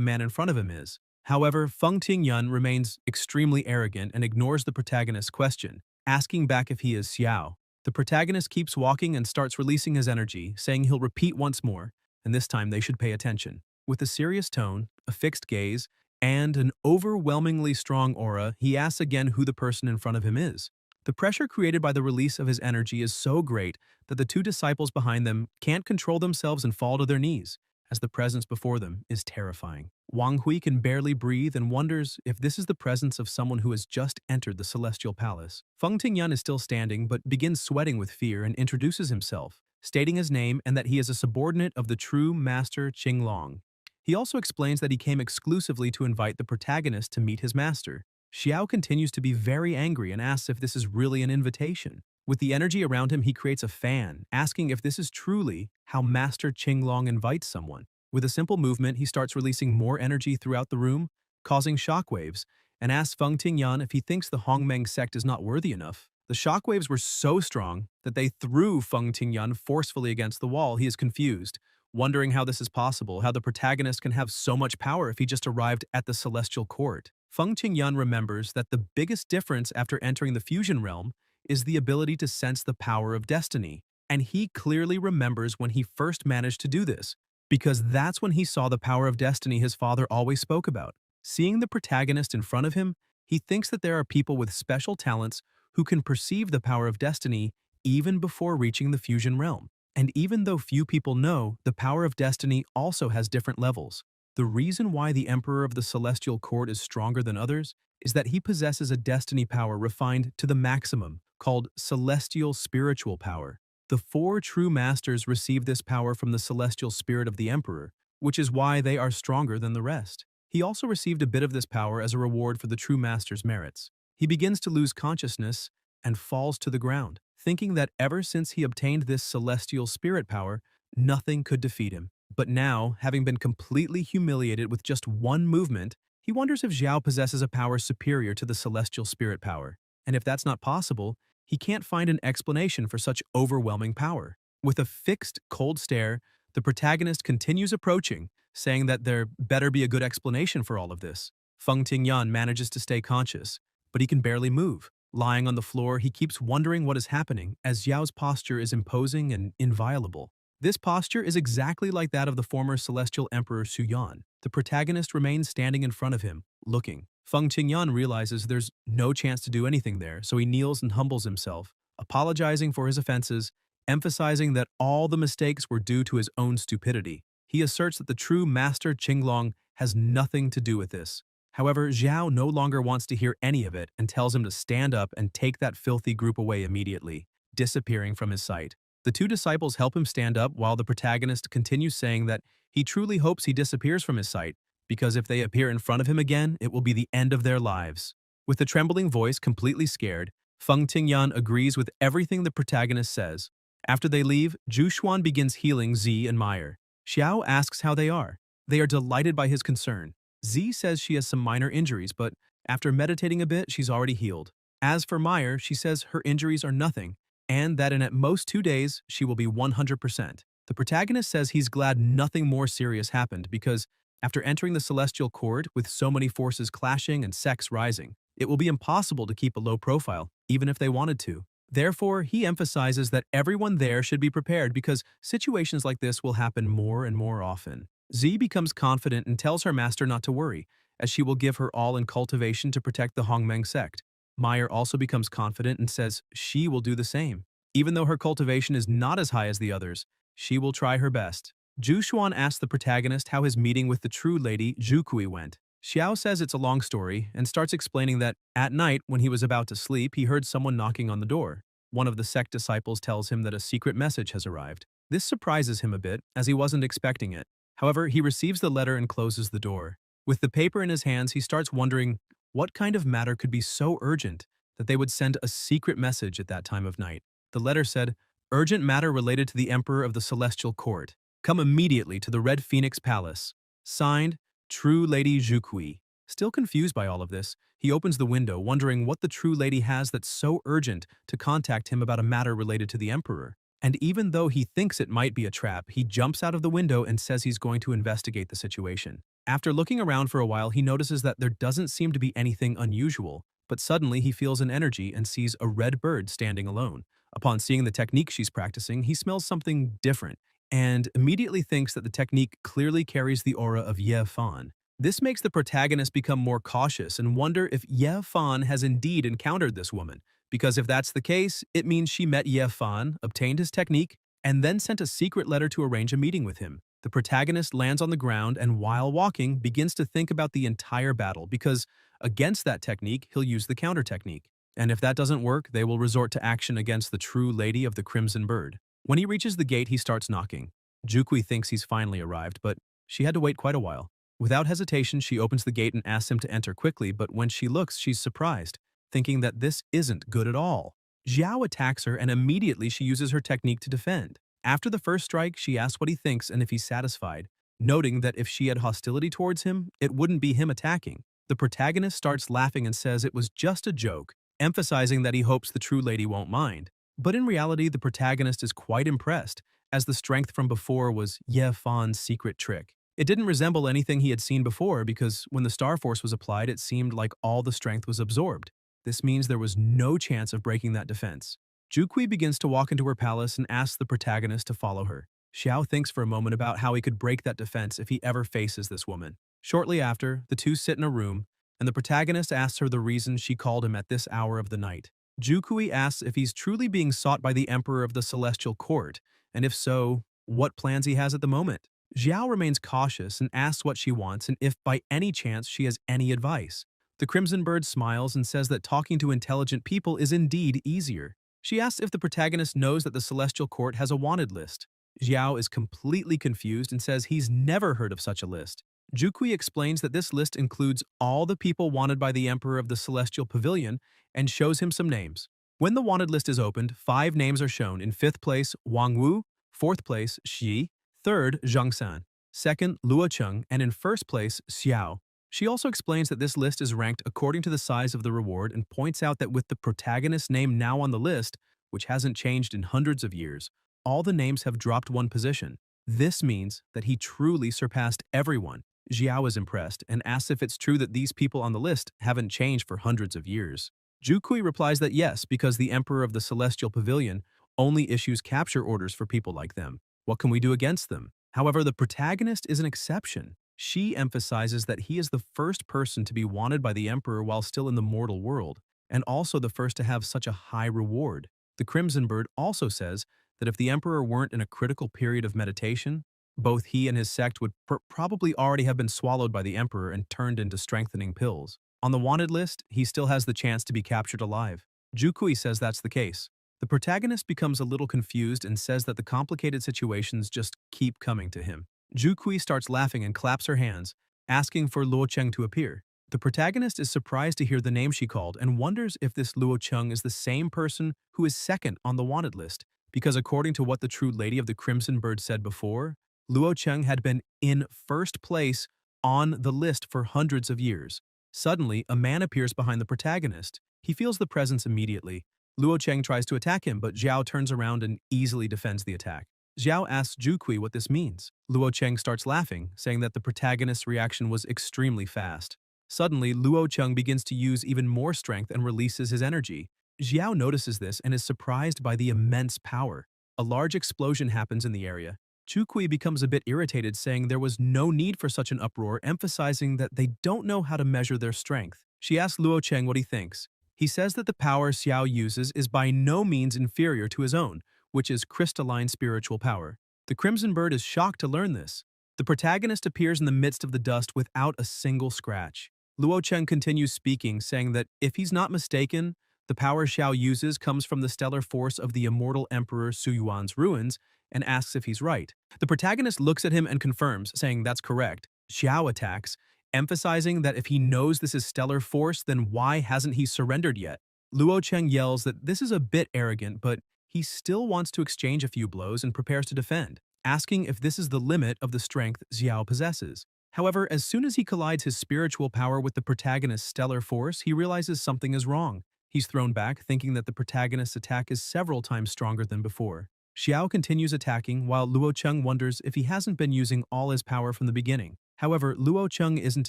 man in front of him is. However, Feng Tingyun remains extremely arrogant and ignores the protagonist's question, asking back if he is Xiao. The protagonist keeps walking and starts releasing his energy, saying he'll repeat once more, and this time they should pay attention. With a serious tone, a fixed gaze, and an overwhelmingly strong aura, he asks again who the person in front of him is. The pressure created by the release of his energy is so great that the two disciples behind them can't control themselves and fall to their knees, as the presence before them is terrifying. Wang Hui can barely breathe and wonders if this is the presence of someone who has just entered the celestial palace. Feng Tingyun is still standing but begins sweating with fear and introduces himself, stating his name and that he is a subordinate of the true master Qinglong. He also explains that he came exclusively to invite the protagonist to meet his master. Xiao continues to be very angry and asks if this is really an invitation. With the energy around him, he creates a fan, asking if this is truly how Master Qinglong invites someone. With a simple movement, he starts releasing more energy throughout the room, causing shockwaves, and asks Feng Tingyun if he thinks the Hongmeng sect is not worthy enough. The shockwaves were so strong that they threw Feng Tingyun forcefully against the wall. He is confused, wondering how this is possible, how the protagonist can have so much power if he just arrived at the celestial court. Feng Tingyun remembers that the biggest difference after entering the fusion realm is the ability to sense the power of destiny, and he clearly remembers when he first managed to do this, because that's when he saw the power of destiny his father always spoke about. Seeing the protagonist in front of him, he thinks that there are people with special talents who can perceive the power of destiny even before reaching the fusion realm. And even though few people know, the power of destiny also has different levels. The reason why the Emperor of the Celestial Court is stronger than others is that he possesses a destiny power refined to the maximum, called celestial spiritual power. The four true masters receive this power from the celestial spirit of the Emperor, which is why they are stronger than the rest. He also received a bit of this power as a reward for the true master's merits. He begins to lose consciousness and falls to the ground, thinking that ever since he obtained this celestial spirit power, nothing could defeat him. But now, having been completely humiliated with just one movement, he wonders if Xiao possesses a power superior to the celestial spirit power. And if that's not possible, he can't find an explanation for such overwhelming power. With a fixed, cold stare, the protagonist continues approaching, saying that there better be a good explanation for all of this. Feng Tingyun manages to stay conscious, but he can barely move. Lying on the floor, he keeps wondering what is happening, as Xiao's posture is imposing and inviolable. This posture is exactly like that of the former Celestial Emperor Xuyan. The protagonist remains standing in front of him, looking. Feng Qingyun realizes there's no chance to do anything there, so he kneels and humbles himself, apologizing for his offenses, emphasizing that all the mistakes were due to his own stupidity. He asserts that the true Master Qinglong has nothing to do with this. However, Xiao no longer wants to hear any of it and tells him to stand up and take that filthy group away immediately, disappearing from his sight. The two disciples help him stand up while the protagonist continues saying that he truly hopes he disappears from his sight, because if they appear in front of him again, it will be the end of their lives. With the trembling voice completely scared, Feng Tingyun agrees with everything the protagonist says. After they leave, Zhu Xuan begins healing Zi and Meyer. Xiao asks how they are. They are delighted by his concern. Zi says she has some minor injuries, but after meditating a bit, she's already healed. As for Meyer, she says her injuries are nothing, and that in at most 2 days, she will be 100%. The protagonist says he's glad nothing more serious happened because, after entering the Celestial Court with so many forces clashing and sects rising, it will be impossible to keep a low profile, even if they wanted to. Therefore, he emphasizes that everyone there should be prepared because situations like this will happen more and more often. Zi becomes confident and tells her master not to worry, as she will give her all in cultivation to protect the Hongmeng sect. Meyer also becomes confident and says she will do the same. Even though her cultivation is not as high as the others, she will try her best. Zhu Xuan asks the protagonist how his meeting with the true lady Zhu Kui went. Xiao says it's a long story and starts explaining that, at night, when he was about to sleep, he heard someone knocking on the door. One of the sect disciples tells him that a secret message has arrived. This surprises him a bit, as he wasn't expecting it. However, he receives the letter and closes the door. With the paper in his hands, he starts wondering what kind of matter could be so urgent that they would send a secret message at that time of night. The letter said, "Urgent matter related to the Emperor of the Celestial Court. Come immediately to the Red Phoenix Palace. Signed, True Lady Zhu Kui." Still confused by all of this, he opens the window, wondering what the true lady has that's so urgent to contact him about a matter related to the Emperor. And even though he thinks it might be a trap, he jumps out of the window and says he's going to investigate the situation. After looking around for a while, he notices that there doesn't seem to be anything unusual, but suddenly he feels an energy and sees a red bird standing alone. Upon seeing the technique she's practicing, he smells something different and immediately thinks that the technique clearly carries the aura of Ye Fan. This makes the protagonist become more cautious and wonder if Ye Fan has indeed encountered this woman, because if that's the case, it means she met Ye Fan, obtained his technique, and then sent a secret letter to arrange a meeting with him. The protagonist lands on the ground and, while walking, begins to think about the entire battle because, against that technique, he'll use the counter technique. And if that doesn't work, they will resort to action against the true lady of the Crimson Bird. When he reaches the gate, he starts knocking. Zhu Kui thinks he's finally arrived, but she had to wait quite a while. Without hesitation, she opens the gate and asks him to enter quickly, but when she looks, she's surprised, thinking that this isn't good at all. Xiao attacks her and immediately she uses her technique to defend. After the first strike, she asks what he thinks and if he's satisfied, noting that if she had hostility towards him, it wouldn't be him attacking. The protagonist starts laughing and says it was just a joke, emphasizing that he hopes the true lady won't mind. But in reality, the protagonist is quite impressed, as the strength from before was Ye Fan's secret trick. It didn't resemble anything he had seen before because when the Star Force was applied, it seemed like all the strength was absorbed. This means there was no chance of breaking that defense. Zhu Kui begins to walk into her palace and asks the protagonist to follow her. Xiao thinks for a moment about how he could break that defense if he ever faces this woman. Shortly after, the two sit in a room, and the protagonist asks her the reason she called him at this hour of the night. Zhu Kui asks if he's truly being sought by the Emperor of the Celestial Court, and if so, what plans he has at the moment. Xiao remains cautious and asks what she wants and if by any chance she has any advice. The Crimson Bird smiles and says that talking to intelligent people is indeed easier. She asks if the protagonist knows that the Celestial Court has a wanted list. Xiao is completely confused and says he's never heard of such a list. Zhu Kui explains that this list includes all the people wanted by the Emperor of the Celestial Pavilion and shows him some names. When the wanted list is opened, 5 names are shown. In 5th place, Wang Wu, 4th place, Xi, 3rd, Zhang San, 2nd, Luo Cheng, and in 1st place, Xiao. She also explains that this list is ranked according to the size of the reward and points out that with the protagonist's name now on the list, which hasn't changed in hundreds of years, all the names have dropped 1 position. This means that he truly surpassed everyone. Xiao is impressed and asks if it's true that these people on the list haven't changed for hundreds of years. Zhu Kui replies that yes, because the Emperor of the Celestial Pavilion only issues capture orders for people like them. What can we do against them? However, the protagonist is an exception. She emphasizes that he is the first person to be wanted by the Emperor while still in the mortal world, and also the first to have such a high reward. The Crimson Bird also says that if the Emperor weren't in a critical period of meditation, both he and his sect would probably already have been swallowed by the Emperor and turned into strengthening pills. On the wanted list, he still has the chance to be captured alive. Zhu Kui says that's the case. The protagonist becomes a little confused and says that the complicated situations just keep coming to him. Zhu Kui starts laughing and claps her hands, asking for Luo Cheng to appear. The protagonist is surprised to hear the name she called and wonders if this Luo Cheng is the same person who is 2nd on the wanted list, because according to what the true lady of the Crimson Bird said before, Luo Cheng had been in 1st place on the list for hundreds of years. Suddenly, a man appears behind the protagonist. He feels the presence immediately. Luo Cheng tries to attack him, but Xiao turns around and easily defends the attack. Xiao asks Zhu Kui what this means. Luo Cheng starts laughing, saying that the protagonist's reaction was extremely fast. Suddenly, Luo Cheng begins to use even more strength and releases his energy. Xiao notices this and is surprised by the immense power. A large explosion happens in the area. Zhu Kui becomes a bit irritated, saying there was no need for such an uproar, emphasizing that they don't know how to measure their strength. She asks Luo Cheng what he thinks. He says that the power Xiao uses is by no means inferior to his own, which is crystalline spiritual power. The Crimson Bird is shocked to learn this. The protagonist appears in the midst of the dust without a single scratch. Luo Cheng continues speaking, saying that if he's not mistaken, the power Xiao uses comes from the stellar force of the immortal Emperor Su Yuan's ruins, and asks if he's right. The protagonist looks at him and confirms, saying that's correct. Xiao attacks, emphasizing that if he knows this is stellar force, then why hasn't he surrendered yet? Luo Cheng yells that this is a bit arrogant, but he still wants to exchange a few blows and prepares to defend, asking if this is the limit of the strength Xiao possesses. However, as soon as he collides his spiritual power with the protagonist's stellar force, he realizes something is wrong. He's thrown back, thinking that the protagonist's attack is several times stronger than before. Xiao continues attacking, while Luo Cheng wonders if he hasn't been using all his power from the beginning. However, Luo Cheng isn't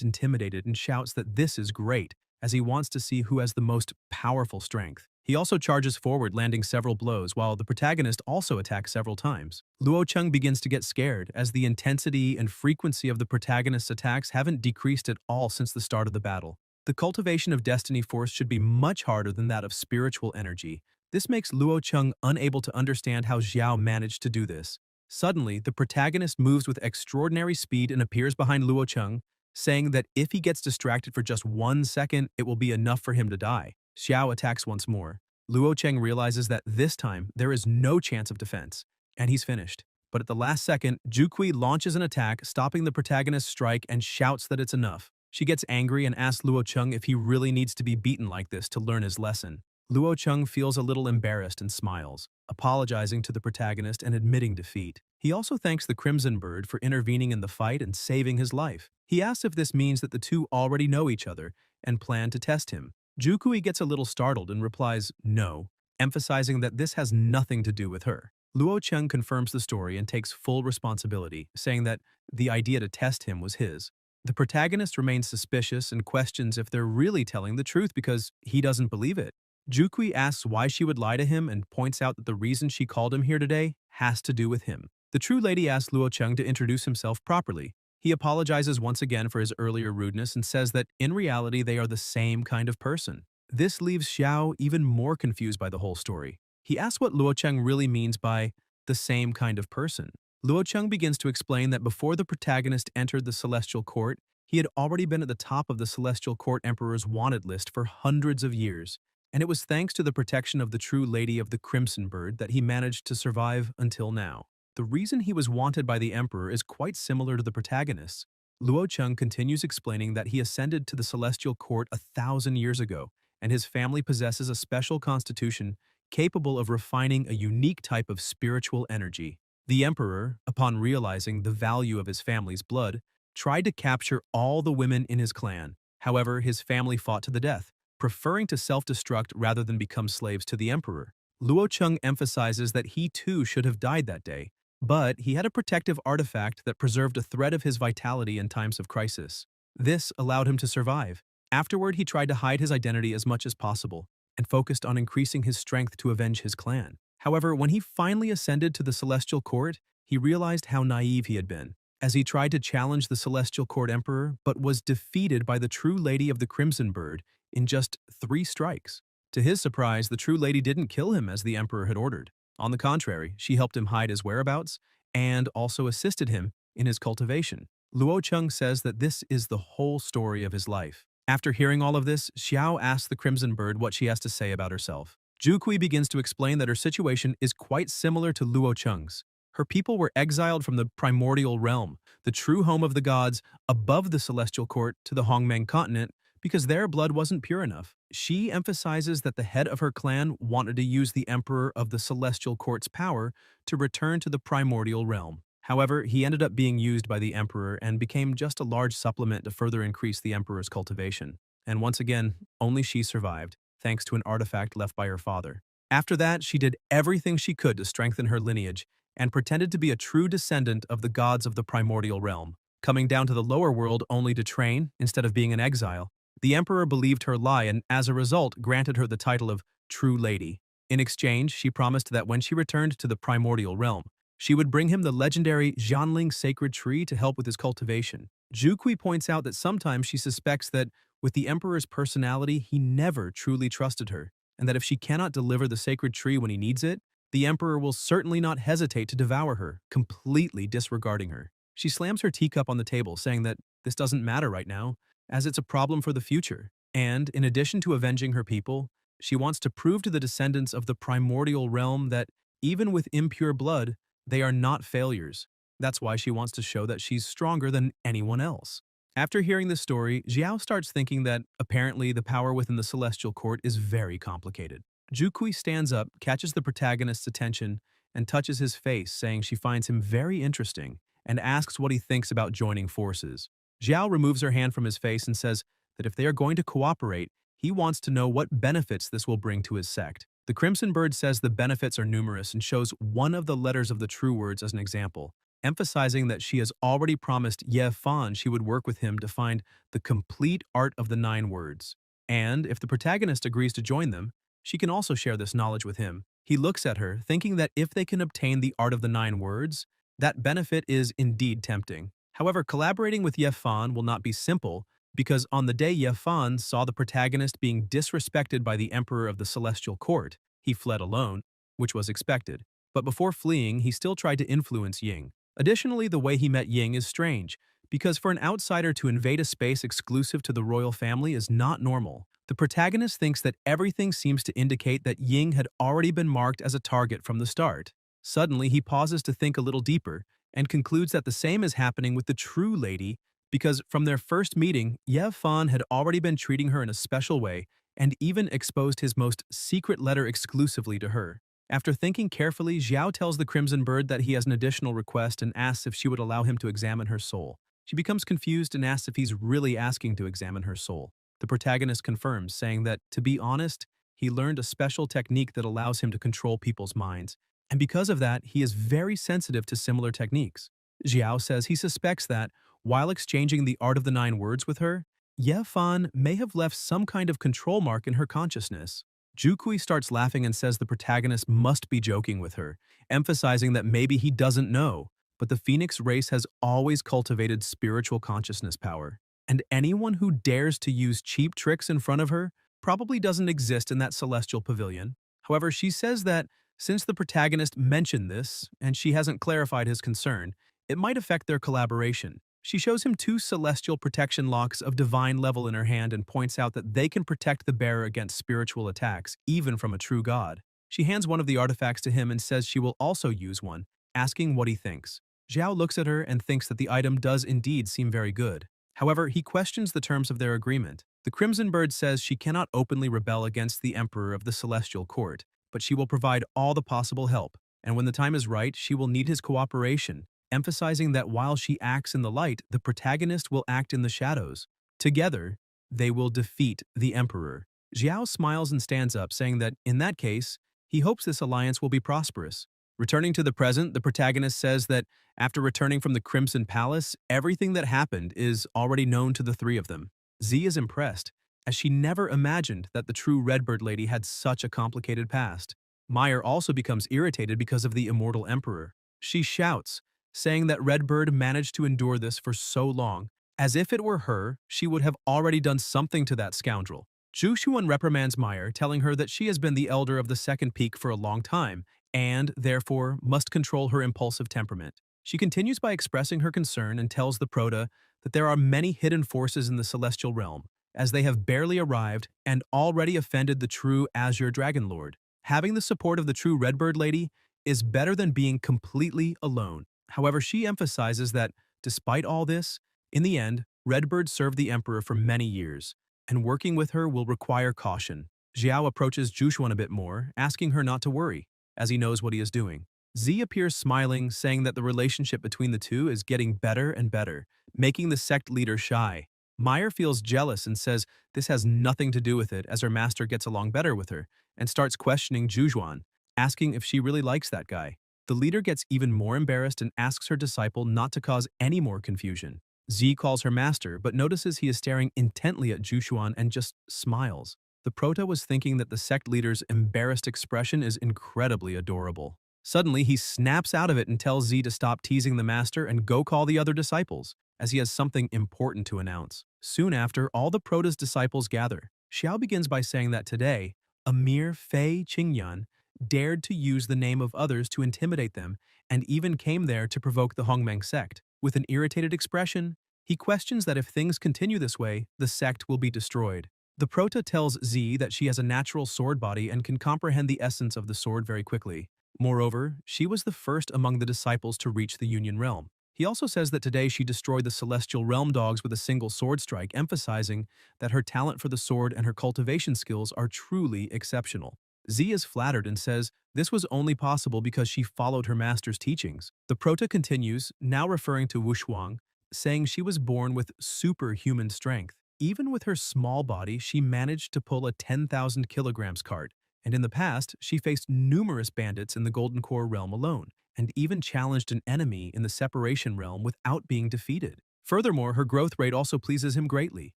intimidated and shouts that this is great, as he wants to see who has the most powerful strength. He also charges forward, landing several blows, while the protagonist also attacks several times. Luo Cheng begins to get scared, as the intensity and frequency of the protagonist's attacks haven't decreased at all since the start of the battle. The cultivation of destiny force should be much harder than that of spiritual energy. This makes Luo Cheng unable to understand how Xiao managed to do this. Suddenly, the protagonist moves with extraordinary speed and appears behind Luo Cheng, saying that if he gets distracted for just 1 second, it will be enough for him to die. Xiao attacks once more. Luo Cheng realizes that this time there is no chance of defense, and he's finished. But at the last second, Jukui launches an attack, stopping the protagonist's strike, and shouts that it's enough. She gets angry and asks Luo Cheng if he really needs to be beaten like this to learn his lesson. Luo Cheng feels a little embarrassed and smiles, apologizing to the protagonist and admitting defeat. He also thanks the Crimson Bird for intervening in the fight and saving his life. He asks if this means that the two already know each other and plan to test him. Jukui gets a little startled and replies no, emphasizing that this has nothing to do with her. Luo Cheng confirms the story and takes full responsibility, saying that the idea to test him was his. The protagonist remains suspicious and questions if they're really telling the truth because he doesn't believe it. Jukui asks why she would lie to him and points out that the reason she called him here today has to do with him. The true lady asks Luo Cheng to introduce himself properly. He apologizes once again for his earlier rudeness and says that in reality they are the same kind of person. This leaves Xiao even more confused by the whole story. He asks what Luo Cheng really means by the same kind of person. Luo Cheng begins to explain that before the protagonist entered the Celestial Court, he had already been at the top of the Celestial Court Emperor's wanted list for hundreds of years, and it was thanks to the protection of the true Lady of the Crimson Bird that he managed to survive until now. The reason he was wanted by the Emperor is quite similar to the protagonist's. Luo Cheng continues explaining that he ascended to the Celestial Court 1,000 years ago, and his family possesses a special constitution capable of refining a unique type of spiritual energy. The Emperor, upon realizing the value of his family's blood, tried to capture all the women in his clan. However, his family fought to the death, preferring to self-destruct rather than become slaves to the Emperor. Luo Cheng emphasizes that he too should have died that day, but he had a protective artifact that preserved a thread of his vitality in times of crisis. This allowed him to survive. Afterward, he tried to hide his identity as much as possible and focused on increasing his strength to avenge his clan. However, when he finally ascended to the Celestial Court, he realized how naive he had been, as he tried to challenge the Celestial Court Emperor but was defeated by the true Lady of the Crimson Bird in just 3 strikes. To his surprise, the true lady didn't kill him as the Emperor had ordered. On the contrary, she helped him hide his whereabouts and also assisted him in his cultivation. Luo Cheng says that this is the whole story of his life. After hearing all of this, Xiao asks the Crimson Bird what she has to say about herself. Jukui begins to explain that her situation is quite similar to Luo Cheng's. Her people were exiled from the primordial realm, the true home of the gods, above the Celestial Court to the Hongmeng continent, because their blood wasn't pure enough. She emphasizes that the head of her clan wanted to use the Emperor of the Celestial Court's power to return to the primordial realm. However, he ended up being used by the Emperor and became just a large supplement to further increase the Emperor's cultivation. And once again, only she survived, thanks to an artifact left by her father. After that, she did everything she could to strengthen her lineage and pretended to be a true descendant of the gods of the primordial realm, coming down to the lower world only to train instead of being in exile. The Emperor believed her lie and, as a result, granted her the title of True Lady. In exchange, she promised that when she returned to the primordial realm, she would bring him the legendary Jianling sacred tree to help with his cultivation. Jukui points out that sometimes she suspects that, with the Emperor's personality, he never truly trusted her, and that if she cannot deliver the sacred tree when he needs it, the emperor will certainly not hesitate to devour her, completely disregarding her. She slams her teacup on the table, saying that this doesn't matter right now, as it's a problem for the future. And, in addition to avenging her people, she wants to prove to the descendants of the primordial realm that, even with impure blood, they are not failures. That's why she wants to show that she's stronger than anyone else. After hearing this story, Xiao starts thinking that, apparently, the power within the celestial court is very complicated. Jukui stands up, catches the protagonist's attention, and touches his face, saying she finds him very interesting, and asks what he thinks about joining forces. Xiao removes her hand from his face and says that if they are going to cooperate, he wants to know what benefits this will bring to his sect. The Crimson Bird says the benefits are numerous and shows one of the letters of the true words as an example, emphasizing that she has already promised Ye Fan she would work with him to find the complete art of the 9 words. And if the protagonist agrees to join them, she can also share this knowledge with him. He looks at her, thinking that if they can obtain the art of the 9 words, that benefit is indeed tempting. However, collaborating with Ye Fan will not be simple, because on the day Ye Fan saw the protagonist being disrespected by the Emperor of the Celestial Court, he fled alone, which was expected. But before fleeing, he still tried to influence Ying. Additionally, the way he met Ying is strange, because for an outsider to invade a space exclusive to the royal family is not normal. The protagonist thinks that everything seems to indicate that Ying had already been marked as a target from the start. Suddenly, he pauses to think a little deeper, and concludes that the same is happening with the true lady, because from their first meeting, Ye Fan had already been treating her in a special way and even exposed his most secret letter exclusively to her. After thinking carefully, Xiao tells the Crimson Bird that he has an additional request and asks if she would allow him to examine her soul. She becomes confused and asks if he's really asking to examine her soul. The protagonist confirms, saying that, to be honest, he learned a special technique that allows him to control people's minds, and because of that, he is very sensitive to similar techniques. Xiao says he suspects that, while exchanging the art of the 9 words with her, Ye Fan may have left some kind of control mark in her consciousness. Jukui starts laughing and says the protagonist must be joking with her, emphasizing that maybe he doesn't know, but the Phoenix race has always cultivated spiritual consciousness power, and anyone who dares to use cheap tricks in front of her probably doesn't exist in that celestial pavilion. However, she says that since the protagonist mentioned this, and she hasn't clarified his concern, it might affect their collaboration. She shows him 2 celestial protection locks of divine level in her hand and points out that they can protect the bearer against spiritual attacks, even from a true god. She hands one of the artifacts to him and says she will also use one, asking what he thinks. Xiao looks at her and thinks that the item does indeed seem very good. However, he questions the terms of their agreement. The Crimson Bird says she cannot openly rebel against the Emperor of the Celestial Court, but she will provide all the possible help, and when the time is right, she will need his cooperation, emphasizing that while she acts in the light, the protagonist will act in the shadows. Together, they will defeat the Emperor. Xiao smiles and stands up, saying that, in that case, he hopes this alliance will be prosperous. Returning to the present, the protagonist says that, after returning from the Crimson Palace, everything that happened is already known to the 3 of them. Z is impressed, as she never imagined that the true Redbird lady had such a complicated past. Meyer also becomes irritated because of the immortal Emperor. She shouts, saying that Redbird managed to endure this for so long. As if it were her, she would have already done something to that scoundrel. Jushuan reprimands Meyer, telling her that she has been the elder of the second peak for a long time, and, therefore, must control her impulsive temperament. She continues by expressing her concern and tells the Prota that there are many hidden forces in the celestial realm, as they have barely arrived and already offended the true Azure Dragon Lord. Having the support of the true Redbird Lady is better than being completely alone. However, she emphasizes that, despite all this, in the end, Redbird served the Emperor for many years, and working with her will require caution. Xiao approaches Jushuan a bit more, asking her not to worry, as he knows what he is doing. Z appears smiling, saying that the relationship between the 2 is getting better and better, making the sect leader shy. Meyer feels jealous and says this has nothing to do with it, as her master gets along better with her, and starts questioning Jushuan, asking if she really likes that guy. The leader gets even more embarrassed and asks her disciple not to cause any more confusion. Z calls her master, but notices he is staring intently at Jushuan and just smiles. The Prota was thinking that the sect leader's embarrassed expression is incredibly adorable. Suddenly, he snaps out of it and tells Z to stop teasing the master and go call the other disciples, as he has something important to announce. Soon after, all the Prota's disciples gather. Xiao begins by saying that today, Amir Fei Qingyan dared to use the name of others to intimidate them, and even came there to provoke the Hongmeng sect. With an irritated expression, he questions that if things continue this way, the sect will be destroyed. The Prota tells Z that she has a natural sword body and can comprehend the essence of the sword very quickly. Moreover, she was the first among the disciples to reach the Union Realm. He also says that today she destroyed the Celestial Realm dogs with a single sword strike, emphasizing that her talent for the sword and her cultivation skills are truly exceptional. Z is flattered and says this was only possible because she followed her master's teachings. The Prota continues, now referring to Wushuang, saying she was born with superhuman strength. Even with her small body, she managed to pull a 10,000 kilograms cart, and in the past, she faced numerous bandits in the Golden Core realm alone, and even challenged an enemy in the Separation realm without being defeated. Furthermore, her growth rate also pleases him greatly.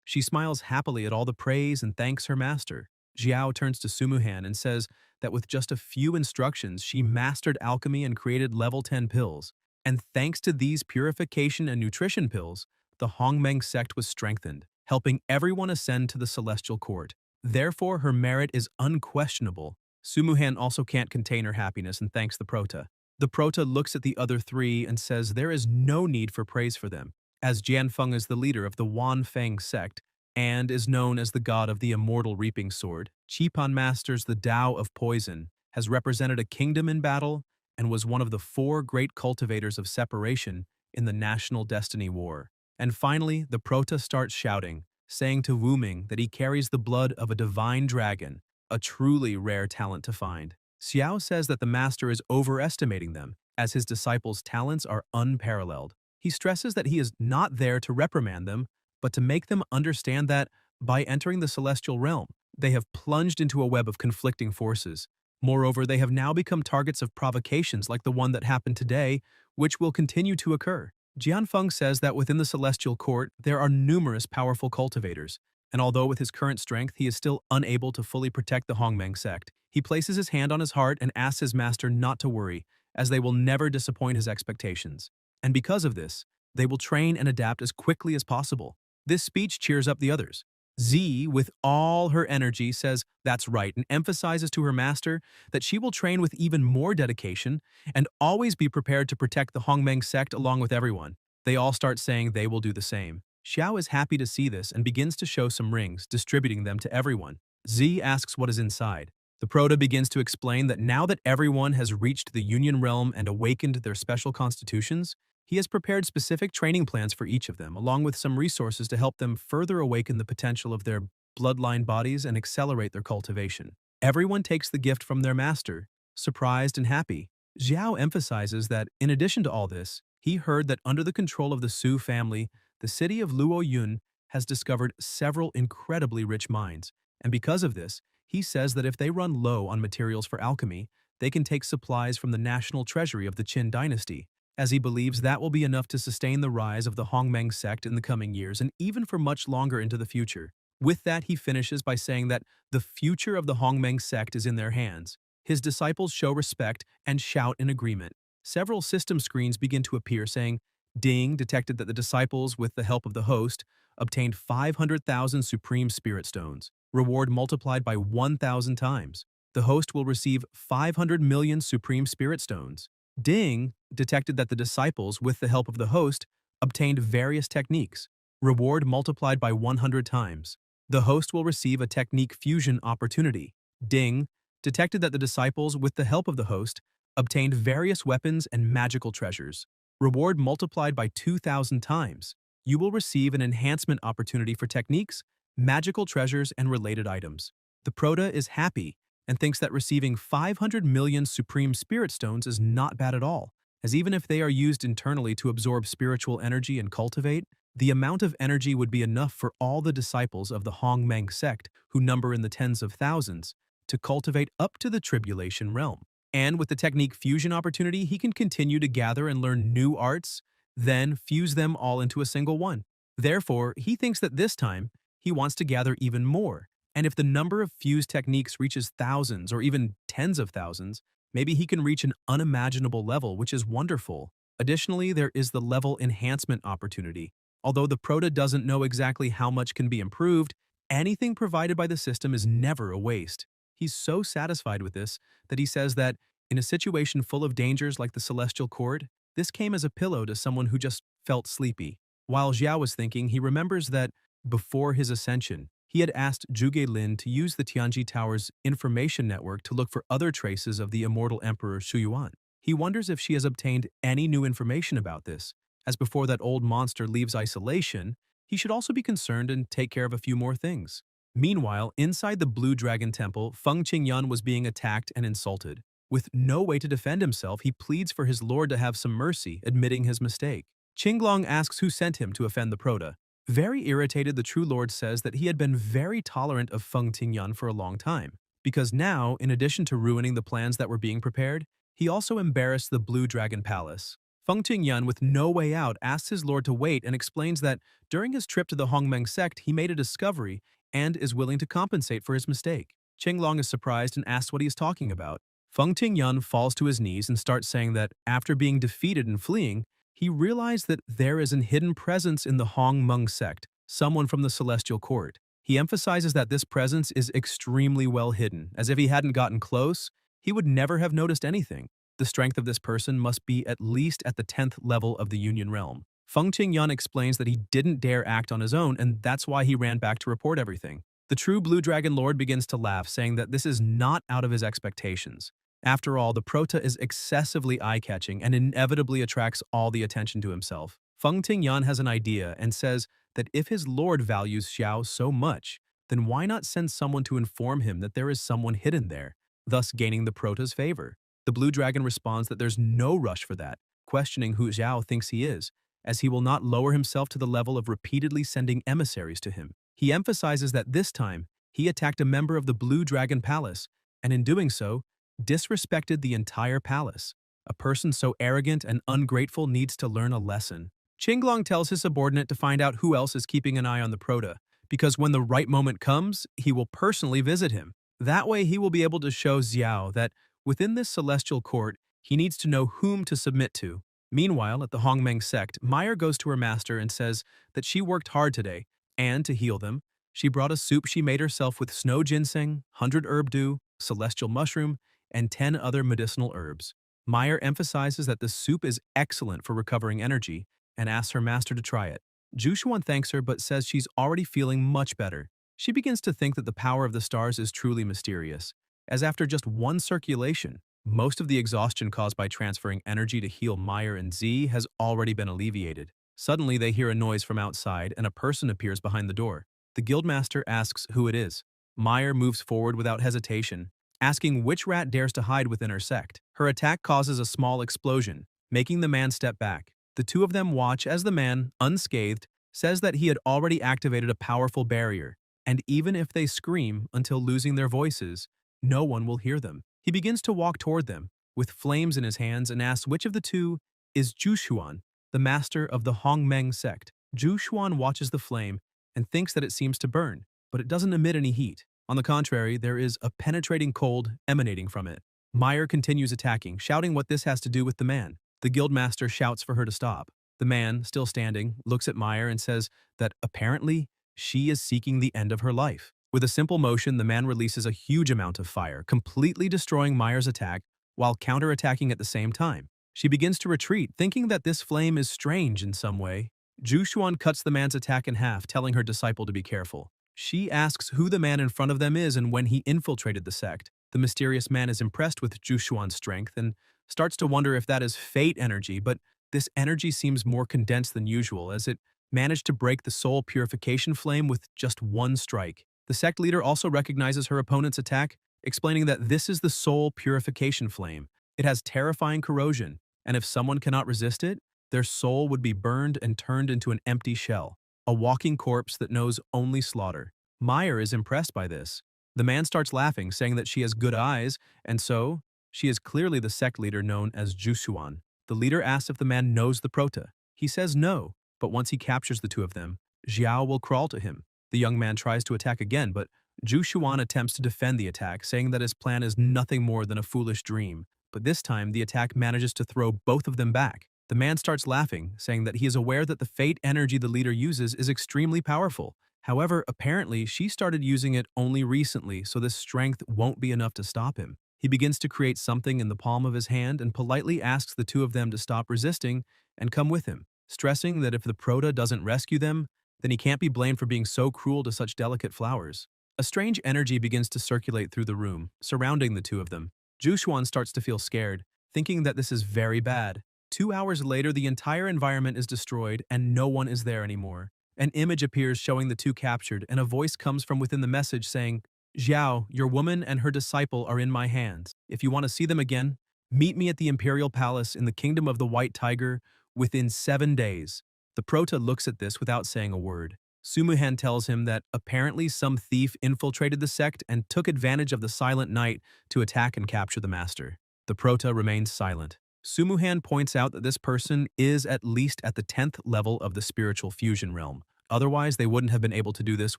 She smiles happily at all the praise and thanks her master. Xiao turns to Sumuhan and says that with just a few instructions, she mastered alchemy and created level 10 pills. And thanks to these purification and nutrition pills, the Hongmeng sect was strengthened, helping everyone ascend to the celestial court. Therefore, her merit is unquestionable. Sumuhan also can't contain her happiness and thanks the Prota. The Prota looks at the other three and says there is no need for praise for them, as Jianfeng is the leader of the Wanfeng sect and is known as the god of the immortal reaping sword. Qipan masters the Tao of poison, has represented a kingdom in battle, and was one of the 4 great cultivators of separation in the National Destiny War. And finally, the Prota starts shouting, saying to Wu Ming that he carries the blood of a divine dragon, a truly rare talent to find. Xiao says that the master is overestimating them, as his disciples' talents are unparalleled. He stresses that he is not there to reprimand them, but to make them understand that, by entering the celestial realm, they have plunged into a web of conflicting forces. Moreover, they have now become targets of provocations like the one that happened today, which will continue to occur. Jianfeng says that within the celestial court, there are numerous powerful cultivators, and although with his current strength he is still unable to fully protect the Hongmeng sect, he places his hand on his heart and asks his master not to worry, as they will never disappoint his expectations. And because of this, they will train and adapt as quickly as possible. This speech cheers up the others. Z, with all her energy, says that's right and emphasizes to her master that she will train with even more dedication and always be prepared to protect the Hongmeng sect along with everyone. They all start saying they will do the same. Xiao is happy to see this and begins to show some rings, distributing them to everyone. Z asks what is inside. The Prota begins to explain that now that everyone has reached the Union Realm and awakened their special constitutions, he has prepared specific training plans for each of them, along with some resources to help them further awaken the potential of their bloodline bodies and accelerate their cultivation. Everyone takes the gift from their master, surprised and happy. Xiao emphasizes that, in addition to all this, he heard that under the control of the Su family, the city of Luoyun has discovered several incredibly rich mines, and because of this, he says that if they run low on materials for alchemy, they can take supplies from the national treasury of the Qin dynasty, as he believes that will be enough to sustain the rise of the Hongmeng sect in the coming years and even for much longer into the future. With that, he finishes by saying that the future of the Hongmeng sect is in their hands. His disciples show respect and shout in agreement. Several system screens begin to appear saying, Ding detected that the disciples, with the help of the host, obtained 500,000 Supreme Spirit Stones, reward multiplied by 1,000 times. The host will receive 500 million Supreme Spirit Stones. Ding detected that the disciples, with the help of the host, obtained various techniques, reward multiplied by 100 times. The host will receive a technique fusion opportunity. Ding detected that the disciples, with the help of the host, obtained various weapons and magical treasures, reward multiplied by 2,000 times. You will receive an enhancement opportunity for techniques, magical treasures, and related items. The Prota is happy and thinks that receiving 500 million Supreme Spirit Stones is not bad at all, as even if they are used internally to absorb spiritual energy and cultivate, the amount of energy would be enough for all the disciples of the Hongmeng sect, who number in the tens of thousands, to cultivate up to the Tribulation realm. And with the technique fusion opportunity, he can continue to gather and learn new arts, then fuse them all into a single one. Therefore, he thinks that this time, he wants to gather even more. And if the number of fused techniques reaches thousands or even tens of thousands, maybe he can reach an unimaginable level, which is wonderful. Additionally, there is the level enhancement opportunity. Although the Prota doesn't know exactly how much can be improved, anything provided by the system is never a waste. He's so satisfied with this that he says that in a situation full of dangers like the celestial cord, this came as a pillow to someone who just felt sleepy. While Xiao was thinking, he remembers that before his ascension, he had asked Zhuge Lin to use the Tianji Tower's information network to look for other traces of the immortal emperor Shu Yuan. He wonders if she has obtained any new information about this, as before that old monster leaves isolation, he should also be concerned and take care of a few more things. Meanwhile, inside the Blue Dragon Temple, Feng Qingyun was being attacked and insulted. With no way to defend himself, he pleads for his lord to have some mercy, admitting his mistake. Qinglong asks who sent him to offend the Prota. Very irritated, the true lord says that he had been very tolerant of Feng Qingyun for a long time, because now, in addition to ruining the plans that were being prepared, he also embarrassed the Blue Dragon Palace. Feng Qingyun, with no way out, asks his lord to wait and explains that during his trip to the Hongmeng sect, he made a discovery and is willing to compensate for his mistake. Qinglong is surprised and asks what he is talking about. Feng Qingyun falls to his knees and starts saying that after being defeated and fleeing, he realized that there is an hidden presence in the Hongmeng sect, someone from the Celestial Court. He emphasizes that this presence is extremely well hidden, as if he hadn't gotten close, he would never have noticed anything. The strength of this person must be at least at the 10th level of the Union Realm. Feng Qingyun explains that he didn't dare act on his own, and that's why he ran back to report everything. The true Blue Dragon Lord begins to laugh, saying that this is not out of his expectations. After all, the Prota is excessively eye-catching and inevitably attracts all the attention to himself. Feng Qingyun has an idea and says that if his lord values Xiao so much, then why not send someone to inform him that there is someone hidden there, thus gaining the Prota's favor? The Blue Dragon responds that there's no rush for that, questioning who Xiao thinks he is, as he will not lower himself to the level of repeatedly sending emissaries to him. He emphasizes that this time, he attacked a member of the Blue Dragon Palace, and in doing so, disrespected the entire palace. A person so arrogant and ungrateful needs to learn a lesson. Qinglong tells his subordinate to find out who else is keeping an eye on the Prota, because when the right moment comes, he will personally visit him. That way he will be able to show Xiao that within this celestial court, he needs to know whom to submit to. Meanwhile, at the Hongmeng sect, Meyer goes to her master and says that she worked hard today, and to heal them, she brought a soup she made herself with snow ginseng, 100 herb dew, celestial mushroom, and 10 other medicinal herbs. Meyer emphasizes that the soup is excellent for recovering energy and asks her master to try it. Jushuan thanks her but says she's already feeling much better. She begins to think that the power of the stars is truly mysterious, as after just one circulation, most of the exhaustion caused by transferring energy to heal Meyer and Z has already been alleviated. Suddenly, they hear a noise from outside and a person appears behind the door. The guildmaster asks who it is. Meyer moves forward without hesitation, asking which rat dares to hide within her sect. Her attack causes a small explosion, making the man step back. The two of them watch as the man, unscathed, says that he had already activated a powerful barrier, and even if they scream until losing their voices, no one will hear them. He begins to walk toward them, with flames in his hands, and asks which of the two is Jushuan, the master of the Hongmeng sect. Jushuan watches the flame and thinks that it seems to burn, but it doesn't emit any heat. On the contrary, there is a penetrating cold emanating from it. Meyer continues attacking, shouting what this has to do with the man. The guildmaster shouts for her to stop. The man, still standing, looks at Meyer and says that apparently she is seeking the end of her life. With a simple motion, the man releases a huge amount of fire, completely destroying Meyer's attack while counterattacking at the same time. She begins to retreat, thinking that this flame is strange in some way. Jushuan cuts the man's attack in half, telling her disciple to be careful. She asks who the man in front of them is and when he infiltrated the sect. The mysterious man is impressed with Jushuan's strength and starts to wonder if that is fate energy, but this energy seems more condensed than usual, as it managed to break the soul purification flame with just one strike. The sect leader also recognizes her opponent's attack, explaining that this is the soul purification flame. It has terrifying corrosion, and if someone cannot resist it, their soul would be burned and turned into an empty shell, a walking corpse that knows only slaughter. Meyer is impressed by this. The man starts laughing, saying that she has good eyes, and so, she is clearly the sect leader known as Jushuan. The leader asks if the man knows the Prota. He says no, but once he captures the two of them, Xiao will crawl to him. The young man tries to attack again, but Jushuan attempts to defend the attack, saying that his plan is nothing more than a foolish dream. But this time, the attack manages to throw both of them back. The man starts laughing, saying that he is aware that the fate energy the leader uses is extremely powerful, However, apparently, she started using it only recently, so this strength won't be enough to stop him. He begins to create something in the palm of his hand and politely asks the two of them to stop resisting and come with him, stressing that if the Prota doesn't rescue them, then he can't be blamed for being so cruel to such delicate flowers. A strange energy begins to circulate through the room, surrounding the two of them. Jushuan starts to feel scared, thinking that this is very bad. 2 hours later, the entire environment is destroyed and no one is there anymore. An image appears showing the two captured, and a voice comes from within the message saying, Xiao, your woman and her disciple are in my hands. If you want to see them again, meet me at the Imperial Palace in the Kingdom of the White Tiger within 7 days. The Prota looks at this without saying a word. Sumuhan tells him that apparently some thief infiltrated the sect and took advantage of the silent night to attack and capture the master. The Prota remains silent. Sumuhan points out that this person is at least at the 10th level of the spiritual fusion realm. Otherwise, they wouldn't have been able to do this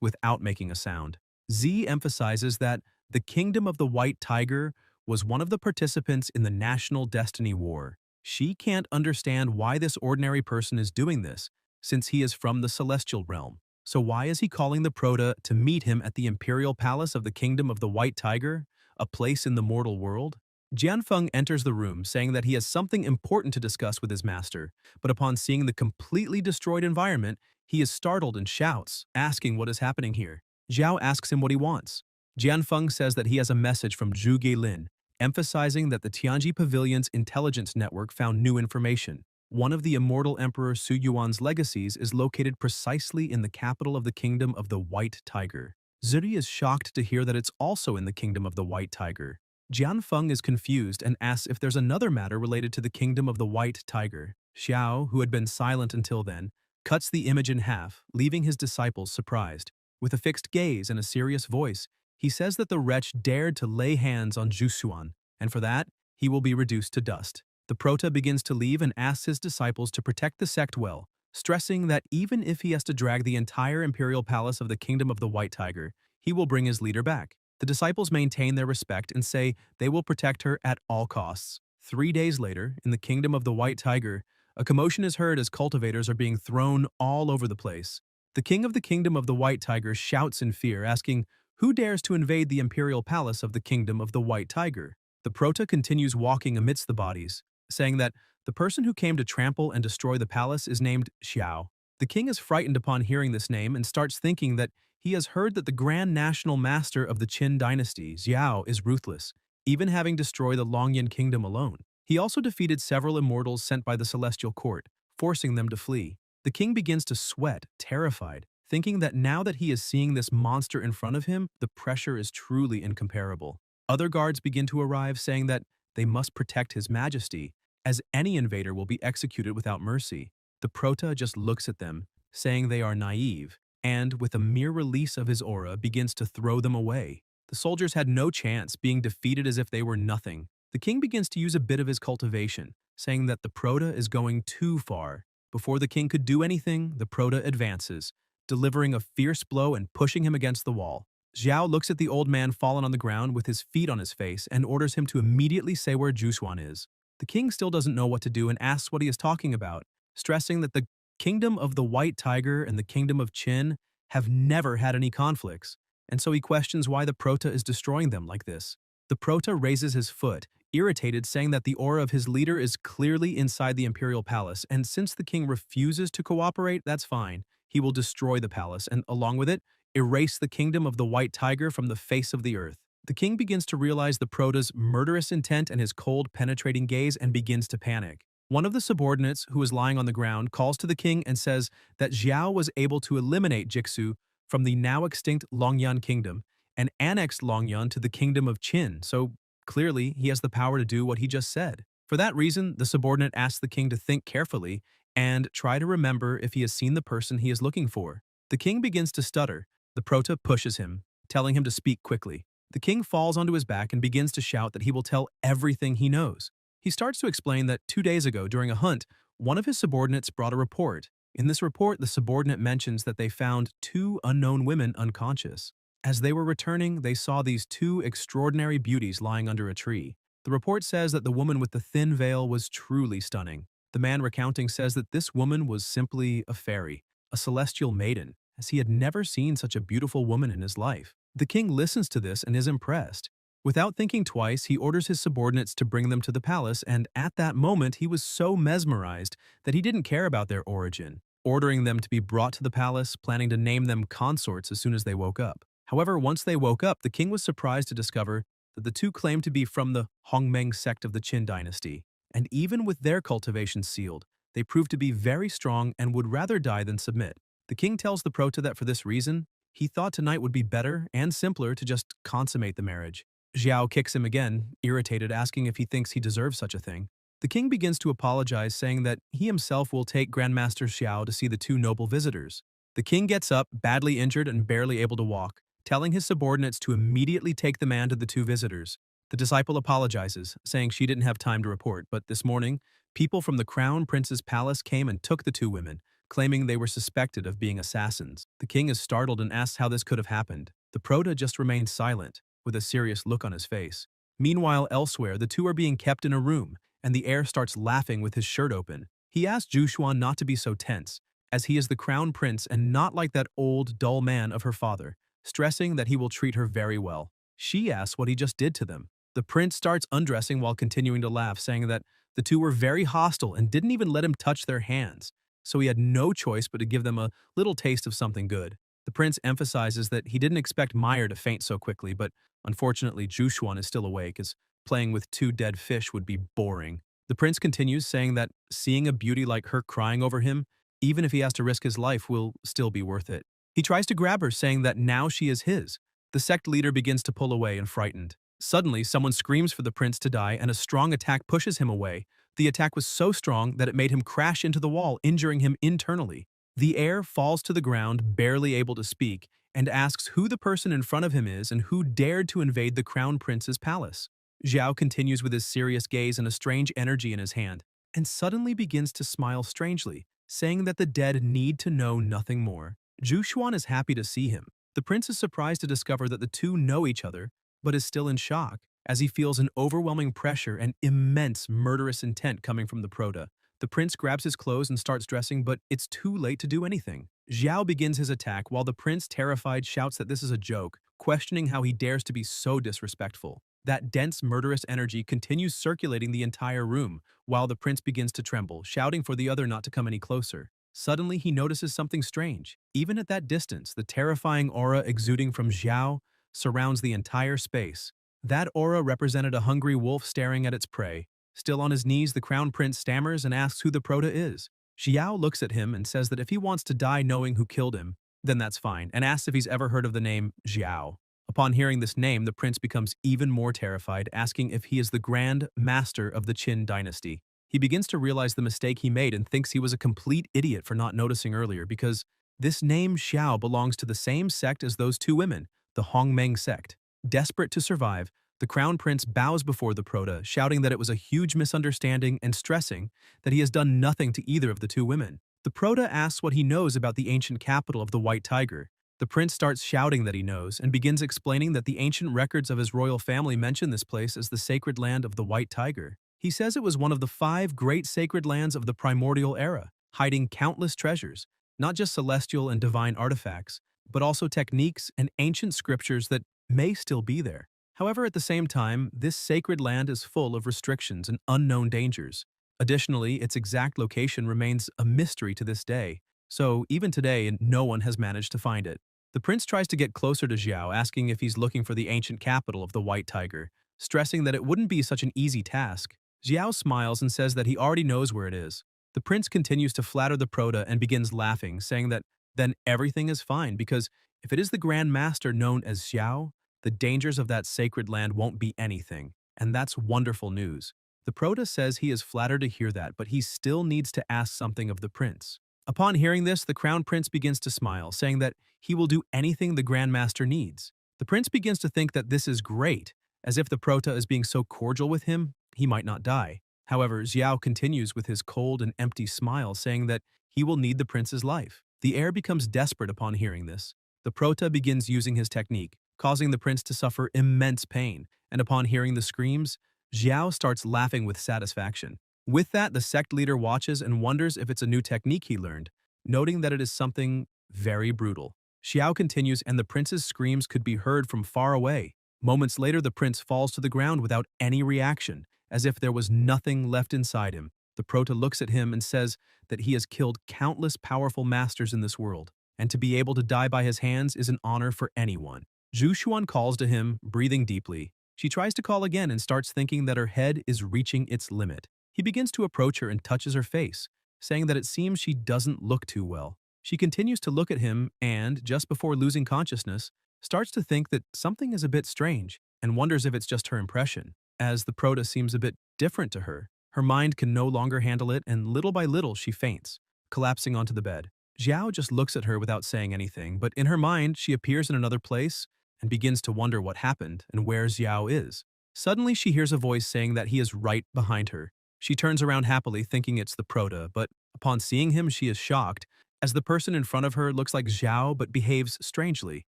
without making a sound. Z emphasizes that the Kingdom of the White Tiger was one of the participants in the National Destiny War. She can't understand why this ordinary person is doing this, since he is from the Celestial Realm. So why is he calling the Prota to meet him at the Imperial Palace of the Kingdom of the White Tiger, a place in the mortal world? Jianfeng enters the room, saying that he has something important to discuss with his master, but upon seeing the completely destroyed environment, he is startled and shouts, asking what is happening here. Xiao asks him what he wants. Jianfeng says that he has a message from Zhu Geilin, emphasizing that the Tianji Pavilion's intelligence network found new information. One of the immortal Emperor Su Yuan's legacies is located precisely in the capital of the Kingdom of the White Tiger. Zuri is shocked to hear that it's also in the Kingdom of the White Tiger. Jianfeng is confused and asks if there's another matter related to the Kingdom of the White Tiger. Xiao, who had been silent until then, cuts the image in half, leaving his disciples surprised. With a fixed gaze and a serious voice, he says that the wretch dared to lay hands on Jushuan, and for that, he will be reduced to dust. The Prota begins to leave and asks his disciples to protect the sect well, stressing that even if he has to drag the entire imperial palace of the Kingdom of the White Tiger, he will bring his leader back. The disciples maintain their respect and say they will protect her at all costs. 3 days later, in the Kingdom of the White Tiger, a commotion is heard as cultivators are being thrown all over the place. The king of the Kingdom of the White Tiger shouts in fear, asking, "Who dares to invade the imperial palace of the Kingdom of the White Tiger?" The Prota continues walking amidst the bodies, saying that the person who came to trample and destroy the palace is named Xiao. The king is frightened upon hearing this name and starts thinking that he has heard that the Grand National Master of the Qin dynasty, Xiao, is ruthless, even having destroyed the Longyan Kingdom alone. He also defeated several immortals sent by the Celestial Court, forcing them to flee. The king begins to sweat, terrified, thinking that now that he is seeing this monster in front of him, the pressure is truly incomparable. Other guards begin to arrive, saying that they must protect His Majesty, as any invader will be executed without mercy. The Prota just looks at them, saying they are naive, and, with a mere release of his aura, begins to throw them away. The soldiers had no chance, being defeated as if they were nothing. The king begins to use a bit of his cultivation, saying that the Prota is going too far. Before the king could do anything, the Prota advances, delivering a fierce blow and pushing him against the wall. Xiao looks at the old man fallen on the ground with his feet on his face and orders him to immediately say where Jushuan is. The king still doesn't know what to do and asks what he is talking about, stressing that the Kingdom of the White Tiger and the Kingdom of Qin have never had any conflicts, and so he questions why the Prota is destroying them like this. The Prota raises his foot, irritated, saying that the aura of his leader is clearly inside the imperial palace, and since the king refuses to cooperate, that's fine. He will destroy the palace and, along with it, erase the Kingdom of the White Tiger from the face of the earth. The king begins to realize the Prota's murderous intent and his cold, penetrating gaze and begins to panic. One of the subordinates, who is lying on the ground, calls to the king and says that Xiao was able to eliminate Jixu from the now extinct Longyan Kingdom and annexed Longyan to the Kingdom of Qin, so clearly he has the power to do what he just said. For that reason, the subordinate asks the king to think carefully and try to remember if he has seen the person he is looking for. The king begins to stutter. The Prota pushes him, telling him to speak quickly. The king falls onto his back and begins to shout that he will tell everything he knows. He starts to explain that 2 days ago, during a hunt, one of his subordinates brought a report. In this report, the subordinate mentions that they found 2 unknown women unconscious. As they were returning, they saw these 2 extraordinary beauties lying under a tree. The report says that the woman with the thin veil was truly stunning. The man recounting says that this woman was simply a fairy, a celestial maiden, as he had never seen such a beautiful woman in his life. The king listens to this and is impressed. Without thinking twice, he orders his subordinates to bring them to the palace, and at that moment he was so mesmerized that he didn't care about their origin, ordering them to be brought to the palace, planning to name them consorts as soon as they woke up. However, once they woke up, the king was surprised to discover that the two claimed to be from the Hongmeng sect of the Qin dynasty, and even with their cultivation sealed, they proved to be very strong and would rather die than submit. The king tells the prota that for this reason, he thought tonight would be better and simpler to just consummate the marriage. Xiao kicks him again, irritated, asking if he thinks he deserves such a thing. The king begins to apologize, saying that he himself will take Grandmaster Xiao to see the two noble visitors. The king gets up, badly injured and barely able to walk, telling his subordinates to immediately take the man to the two visitors. The disciple apologizes, saying she didn't have time to report, but this morning, people from the crown prince's palace came and took the two women, claiming they were suspected of being assassins. The king is startled and asks how this could have happened. The prota just remains silent, with a serious look on his face. Meanwhile, elsewhere, the two are being kept in a room, and the heir starts laughing with his shirt open. He asks Jushuan not to be so tense, as he is the crown prince and not like that old, dull man of her father, stressing that he will treat her very well. She asks what he just did to them. The prince starts undressing while continuing to laugh, saying that the two were very hostile and didn't even let him touch their hands, so he had no choice but to give them a little taste of something good. The prince emphasizes that he didn't expect Meyer to faint so quickly, but unfortunately Jushuan is still awake, as playing with two dead fish would be boring. The prince continues, saying that seeing a beauty like her crying over him, even if he has to risk his life, will still be worth it. He tries to grab her, saying that now she is his. The sect leader begins to pull away and frightened. Suddenly, someone screams for the prince to die, and a strong attack pushes him away. The attack was so strong that it made him crash into the wall, injuring him internally. The heir falls to the ground, barely able to speak, and asks who the person in front of him is and who dared to invade the crown prince's palace. Xiao continues with his serious gaze and a strange energy in his hand, and suddenly begins to smile strangely, saying that the dead need to know nothing more. Jushuan is happy to see him. The prince is surprised to discover that the two know each other, but is still in shock, as he feels an overwhelming pressure and immense murderous intent coming from the prota. The prince grabs his clothes and starts dressing, but it's too late to do anything. Xiao begins his attack while the prince, terrified, shouts that this is a joke, questioning how he dares to be so disrespectful. That dense, murderous energy continues circulating the entire room, while the prince begins to tremble, shouting for the other not to come any closer. Suddenly, he notices something strange. Even at that distance, the terrifying aura exuding from Xiao surrounds the entire space. That aura represented a hungry wolf staring at its prey. Still on his knees, the crown prince stammers and asks who the prota is. Xiao looks at him and says that if he wants to die knowing who killed him, then that's fine, and asks if he's ever heard of the name Xiao. Upon hearing this name, the prince becomes even more terrified, asking if he is the Grand Master of the Qin dynasty. He begins to realize the mistake he made and thinks he was a complete idiot for not noticing earlier, because this name Xiao belongs to the same sect as those two women, the Hongmeng sect. Desperate to survive, the crown prince bows before the prota, shouting that it was a huge misunderstanding and stressing that he has done nothing to either of the two women. The prota asks what he knows about the ancient capital of the White Tiger. The prince starts shouting that he knows and begins explaining that the ancient records of his royal family mention this place as the sacred land of the White Tiger. He says it was one of the 5 great sacred lands of the primordial era, hiding countless treasures, not just celestial and divine artifacts, but also techniques and ancient scriptures that may still be there. However, at the same time, this sacred land is full of restrictions and unknown dangers. Additionally, its exact location remains a mystery to this day, so even today, no one has managed to find it. The prince tries to get closer to Xiao, asking if he's looking for the ancient capital of the White Tiger, stressing that it wouldn't be such an easy task. Xiao smiles and says that he already knows where it is. The prince continues to flatter the prota and begins laughing, saying that then everything is fine because if it is the Grand Master known as Xiao, the dangers of that sacred land won't be anything, and that's wonderful news. The prota says he is flattered to hear that, but he still needs to ask something of the prince. Upon hearing this, the crown prince begins to smile, saying that he will do anything the Grand Master needs. The prince begins to think that this is great, as if the prota is being so cordial with him, he might not die. However, Xiao continues with his cold and empty smile, saying that he will need the prince's life. The heir becomes desperate upon hearing this. The prota begins using his technique, causing the prince to suffer immense pain, and upon hearing the screams, Xiao starts laughing with satisfaction. With that, the sect leader watches and wonders if it's a new technique he learned, noting that it is something Very brutal. Xiao continues and the prince's screams could be heard from far away. Moments later, the prince falls to the ground without any reaction, as if there was nothing left inside him. The prota looks at him and says that he has killed countless powerful masters in this world, and to be able to die by his hands is an honor for anyone. Zhu Xuan calls to him, breathing deeply. She tries to call again and starts thinking that her head is reaching its limit. He begins to approach her and touches her face, saying that it seems she doesn't look too well. She continues to look at him and, just before losing consciousness, starts to think that something is a bit strange and wonders if it's just her impression, as the prota seems a bit different to her. Her mind can no longer handle it, and little by little she faints, collapsing onto the bed. Xiao just looks at her without saying anything, but in her mind she appears in another place and begins to wonder what happened and where Xiao is. Suddenly she hears a voice saying that he is right behind her. She turns around happily thinking it's the prota, but upon seeing him she is shocked, as the person in front of her looks like Xiao but behaves strangely.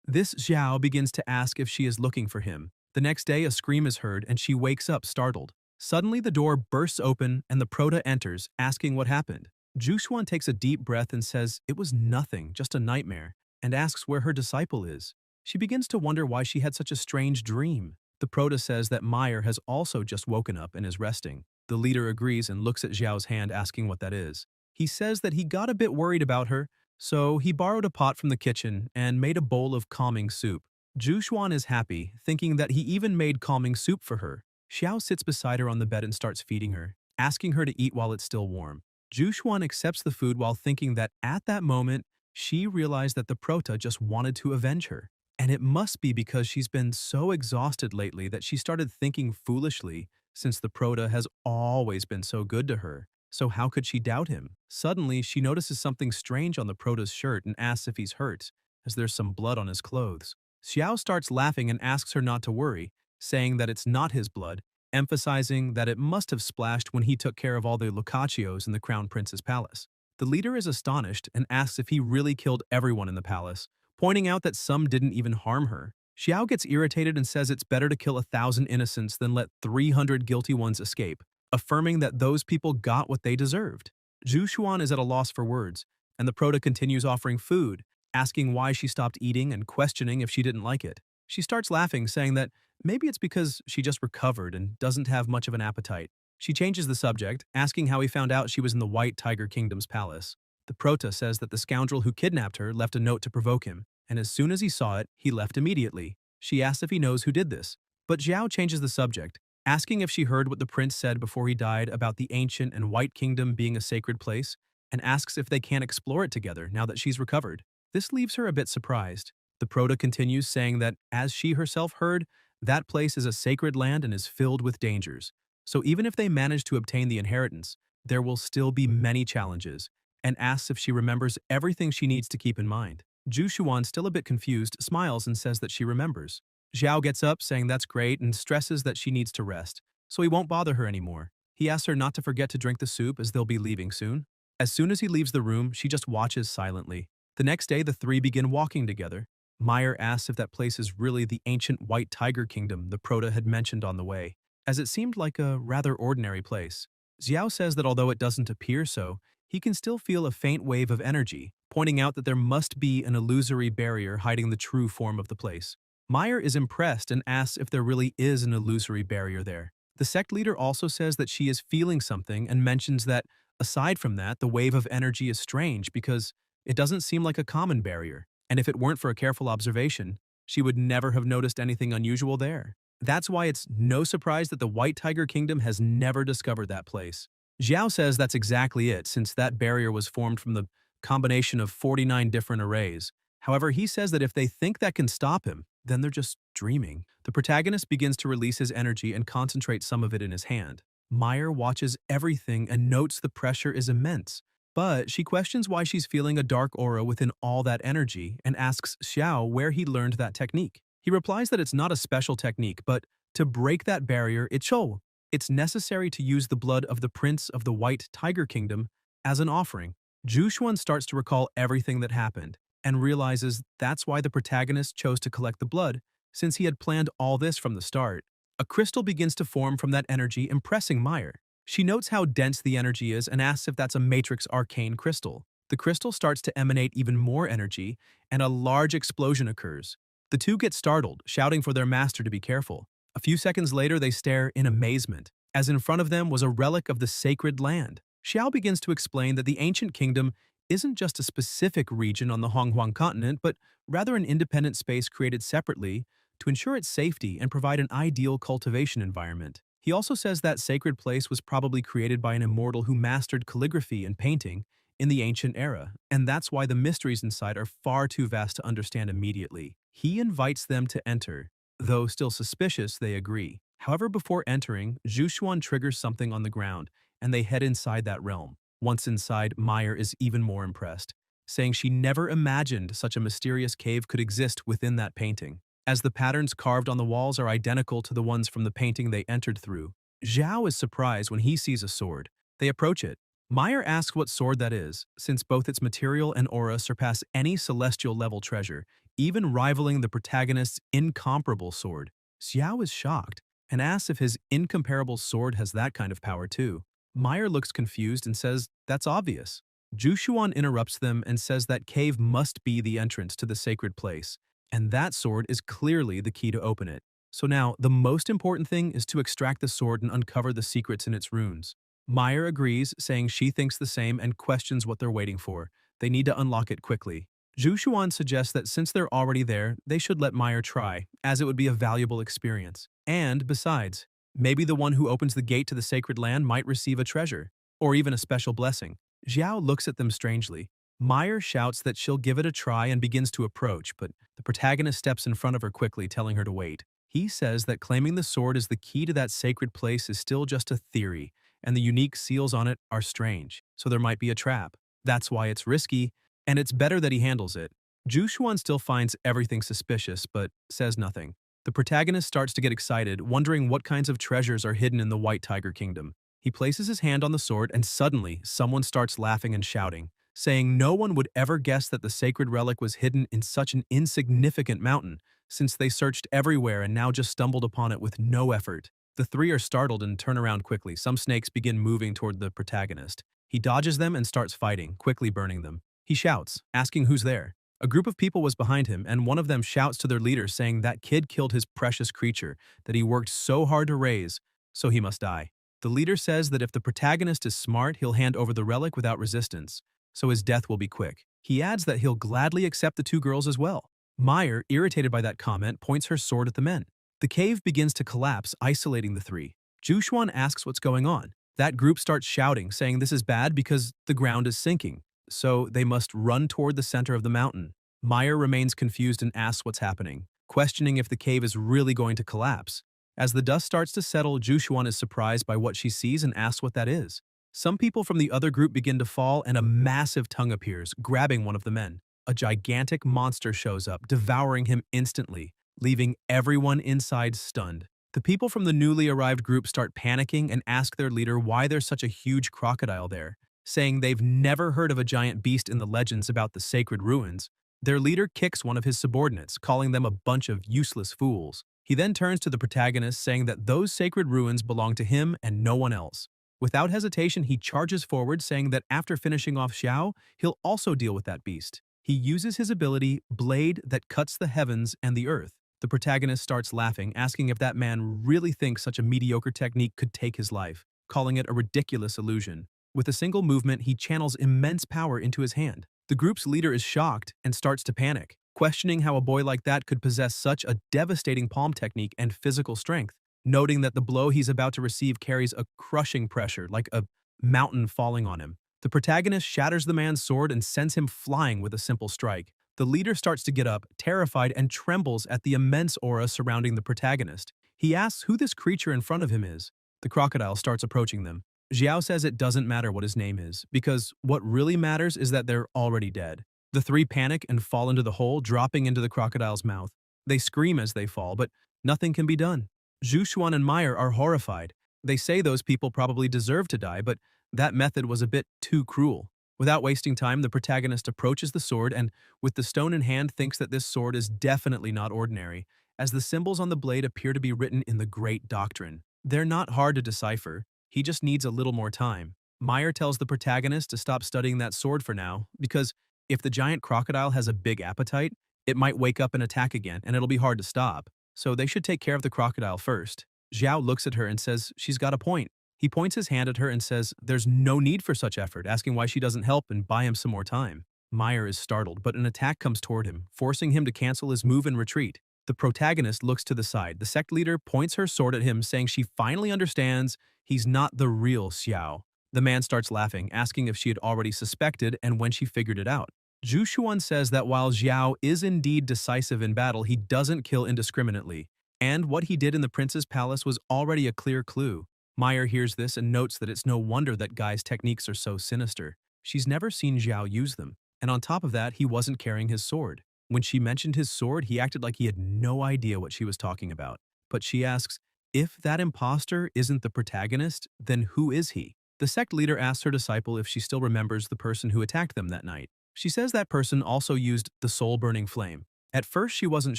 This Xiao begins to ask if she is looking for him. The next day a scream is heard and she wakes up startled. Suddenly the door bursts open and the prota enters, asking what happened. Jushuan takes a deep breath and says it was nothing, just a nightmare, and asks where her disciple is. She begins to wonder why she had such a strange dream. The prota says that Meyer has also just woken up and is resting. The leader agrees and looks at Xiao's hand, asking what that is. He says that he got a bit worried about her, so he borrowed a pot from the kitchen and made a bowl of calming soup. Jushuan is happy, thinking that he even made calming soup for her. Xiao sits beside her on the bed and starts feeding her, asking her to eat while it's still warm. Jushuan accepts the food while thinking that at that moment, she realized that the prota just wanted to avenge her. And it must be because she's been so exhausted lately that she started thinking foolishly, since the prota has always been so good to her. So how could she doubt him? Suddenly, she notices something strange on the prota's shirt and asks if he's hurt, as there's some blood on his clothes. Xiao starts laughing and asks her not to worry, saying that it's not his blood, emphasizing that it must have splashed when he took care of all the Lucaccios in the Crown Prince's palace. The leader is astonished and asks if he really killed everyone in the palace, pointing out that some didn't even harm her. Xiao gets irritated and says it's better to kill 1,000 innocents than let 300 guilty ones escape, affirming that those people got what they deserved. Zhu Xuan is at a loss for words, and the prota continues offering food, asking why she stopped eating and questioning if she didn't like it. She starts laughing, saying that maybe it's because she just recovered and doesn't have much of an appetite. She changes the subject, asking how he found out she was in the White Tiger Kingdom's palace. The prota says that the scoundrel who kidnapped her left a note to provoke him, and as soon as he saw it, he left immediately. She asks if he knows who did this, but Xiao changes the subject, asking if she heard what the prince said before he died about the ancient and White Kingdom being a sacred place, and asks if they can't explore it together now that she's recovered. This leaves her a bit surprised. The prota continues, saying that, as she herself heard, that place is a sacred land and is filled with dangers. So even if they manage to obtain the inheritance, there will still be many challenges, and asks if she remembers everything she needs to keep in mind. Zhu Xuan, still a bit confused, smiles and says that she remembers. Xiao gets up, saying that's great, and stresses that she needs to rest, so he won't bother her anymore. He asks her not to forget to drink the soup as they'll be leaving soon. As soon as he leaves the room, she just watches silently. The next day, the three begin walking together. Meyer asks if that place is really the ancient White Tiger Kingdom the prota had mentioned on the way, as it seemed like a rather ordinary place. Xiao says that although it doesn't appear so, he can still feel a faint wave of energy, pointing out that there must be an illusory barrier hiding the true form of the place. Meyer is impressed and asks if there really is an illusory barrier there. The sect leader also says that she is feeling something and mentions that, aside from that, the wave of energy is strange because it doesn't seem like a common barrier, and if it weren't for a careful observation, she would never have noticed anything unusual there. That's why it's no surprise that the White Tiger Kingdom has never discovered that place. Xiao says that's exactly it, since that barrier was formed from the combination of 49 different arrays. However, he says that if they think that can stop him, then they're just dreaming. The protagonist begins to release his energy and concentrate some of it in his hand. Meyer watches everything and notes the pressure is immense, but she questions why she's feeling a dark aura within all that energy and asks Xiao where he learned that technique. He replies that it's not a special technique, but to break that barrier, it's necessary to use the blood of the Prince of the White Tiger Kingdom as an offering. Jushuan starts to recall everything that happened and realizes that's why the protagonist chose to collect the blood, since he had planned all this from the start. A crystal begins to form from that energy, impressing Meyer. She notes how dense the energy is and asks if that's a matrix arcane crystal. The crystal starts to emanate even more energy, and a large explosion occurs. The two get startled, shouting for their master to be careful. A few seconds later, they stare in amazement, as in front of them was a relic of the sacred land. Xiao begins to explain that the ancient kingdom isn't just a specific region on the Honghuang continent, but rather an independent space created separately to ensure its safety and provide an ideal cultivation environment. He also says that sacred place was probably created by an immortal who mastered calligraphy and painting in the ancient era, and that's why the mysteries inside are far too vast to understand immediately. He invites them to enter. Though still suspicious, they agree. However, before entering, Zhu Xuan triggers something on the ground, and they head inside that realm. Once inside, Meyer is even more impressed, saying she never imagined such a mysterious cave could exist within that painting. As the patterns carved on the walls are identical to the ones from the painting they entered through, Xiao is surprised when he sees a sword. They approach it. Meyer asks what sword that is, since both its material and aura surpass any celestial-level treasure, even rivaling the protagonist's incomparable sword. Xiao is shocked and asks if his incomparable sword has that kind of power too. Meyer looks confused and says that's obvious. Jushuan interrupts them and says that cave must be the entrance to the sacred place, and that sword is clearly the key to open it. So now, the most important thing is to extract the sword and uncover the secrets in its runes. Meyer agrees, saying she thinks the same and questions what they're waiting for. They need to unlock it quickly. Zhu Xuan suggests that since they're already there, they should let Meyer try, as it would be a valuable experience. And, besides, maybe the one who opens the gate to the sacred land might receive a treasure, or even a special blessing. Xiao looks at them strangely. Meyer shouts that she'll give it a try and begins to approach, but the protagonist steps in front of her quickly, telling her to wait. He says that claiming the sword as the key to that sacred place is still just a theory, and the unique seals on it are strange, so there might be a trap. That's why it's risky, and it's better that he handles it. Jushuan still finds everything suspicious, but says nothing. The protagonist starts to get excited, wondering what kinds of treasures are hidden in the White Tiger Kingdom. He places his hand on the sword, and suddenly, someone starts laughing and shouting, saying no one would ever guess that the sacred relic was hidden in such an insignificant mountain, since they searched everywhere and now just stumbled upon it with no effort. The three are startled and turn around quickly. Some snakes begin moving toward the protagonist. He dodges them and starts fighting, quickly burning them. He shouts, asking who's there. A group of people was behind him, and one of them shouts to their leader saying that kid killed his precious creature that he worked so hard to raise, so he must die. The leader says that if the protagonist is smart, he'll hand over the relic without resistance, so his death will be quick. He adds that he'll gladly accept the two girls as well. Meyer, irritated by that comment, points her sword at the men. The cave begins to collapse, isolating the three. Jushuan asks what's going on. That group starts shouting, saying this is bad because the ground is sinking, so they must run toward the center of the mountain. Meyer remains confused and asks what's happening, questioning if the cave is really going to collapse. As the dust starts to settle, Jushuan is surprised by what she sees and asks what that is. Some people from the other group begin to fall, and a massive tongue appears, grabbing one of the men. A gigantic monster shows up, devouring him instantly, leaving everyone inside stunned. The people from the newly arrived group start panicking and ask their leader why there's such a huge crocodile there, saying they've never heard of a giant beast in the legends about the sacred ruins. Their leader kicks one of his subordinates, calling them a bunch of useless fools. He then turns to the protagonist, saying that those sacred ruins belong to him and no one else. Without hesitation, he charges forward, saying that after finishing off Xiao, he'll also deal with that beast. He uses his ability, Blade, that cuts the heavens and the earth. The protagonist starts laughing, asking if that man really thinks such a mediocre technique could take his life, calling it a ridiculous illusion. With a single movement, he channels immense power into his hand. The group's leader is shocked and starts to panic, questioning how a boy like that could possess such a devastating palm technique and physical strength, noting that the blow he's about to receive carries a crushing pressure, like a mountain falling on him. The protagonist shatters the man's sword and sends him flying with a simple strike. The leader starts to get up, terrified, and trembles at the immense aura surrounding the protagonist. He asks who this creature in front of him is. The crocodile starts approaching them. Xiao says it doesn't matter what his name is, because what really matters is that they're already dead. The three panic and fall into the hole, dropping into the crocodile's mouth. They scream as they fall, but nothing can be done. Jushuan and Meyer are horrified. They say those people probably deserve to die, but that method was a bit too cruel. Without wasting time, the protagonist approaches the sword and, with the stone in hand, thinks that this sword is definitely not ordinary, as the symbols on the blade appear to be written in the Great Doctrine. They're not hard to decipher. He just needs a little more time. Meyer tells the protagonist to stop studying that sword for now, because if the giant crocodile has a big appetite, it might wake up and attack again, and it'll be hard to stop. So they should take care of the crocodile first. Xiao looks at her and says she's got a point. He points his hand at her and says there's no need for such effort, asking why she doesn't help and buy him some more time. Meyer is startled, but an attack comes toward him, forcing him to cancel his move and retreat. The protagonist looks to the side. The sect leader points her sword at him, saying she finally understands he's not the real Xiao. The man starts laughing, asking if she had already suspected and when she figured it out. Zhu Xuan says that while Xiao is indeed decisive in battle, he doesn't kill indiscriminately, and what he did in the prince's palace was already a clear clue. Meyer hears this and notes that it's no wonder that Guy's techniques are so sinister. She's never seen Xiao use them, and on top of that, he wasn't carrying his sword. When she mentioned his sword, he acted like he had no idea what she was talking about. But she asks, if that imposter isn't the protagonist, then who is he? The sect leader asks her disciple if she still remembers the person who attacked them that night. She says that person also used the soul-burning flame. At first, she wasn't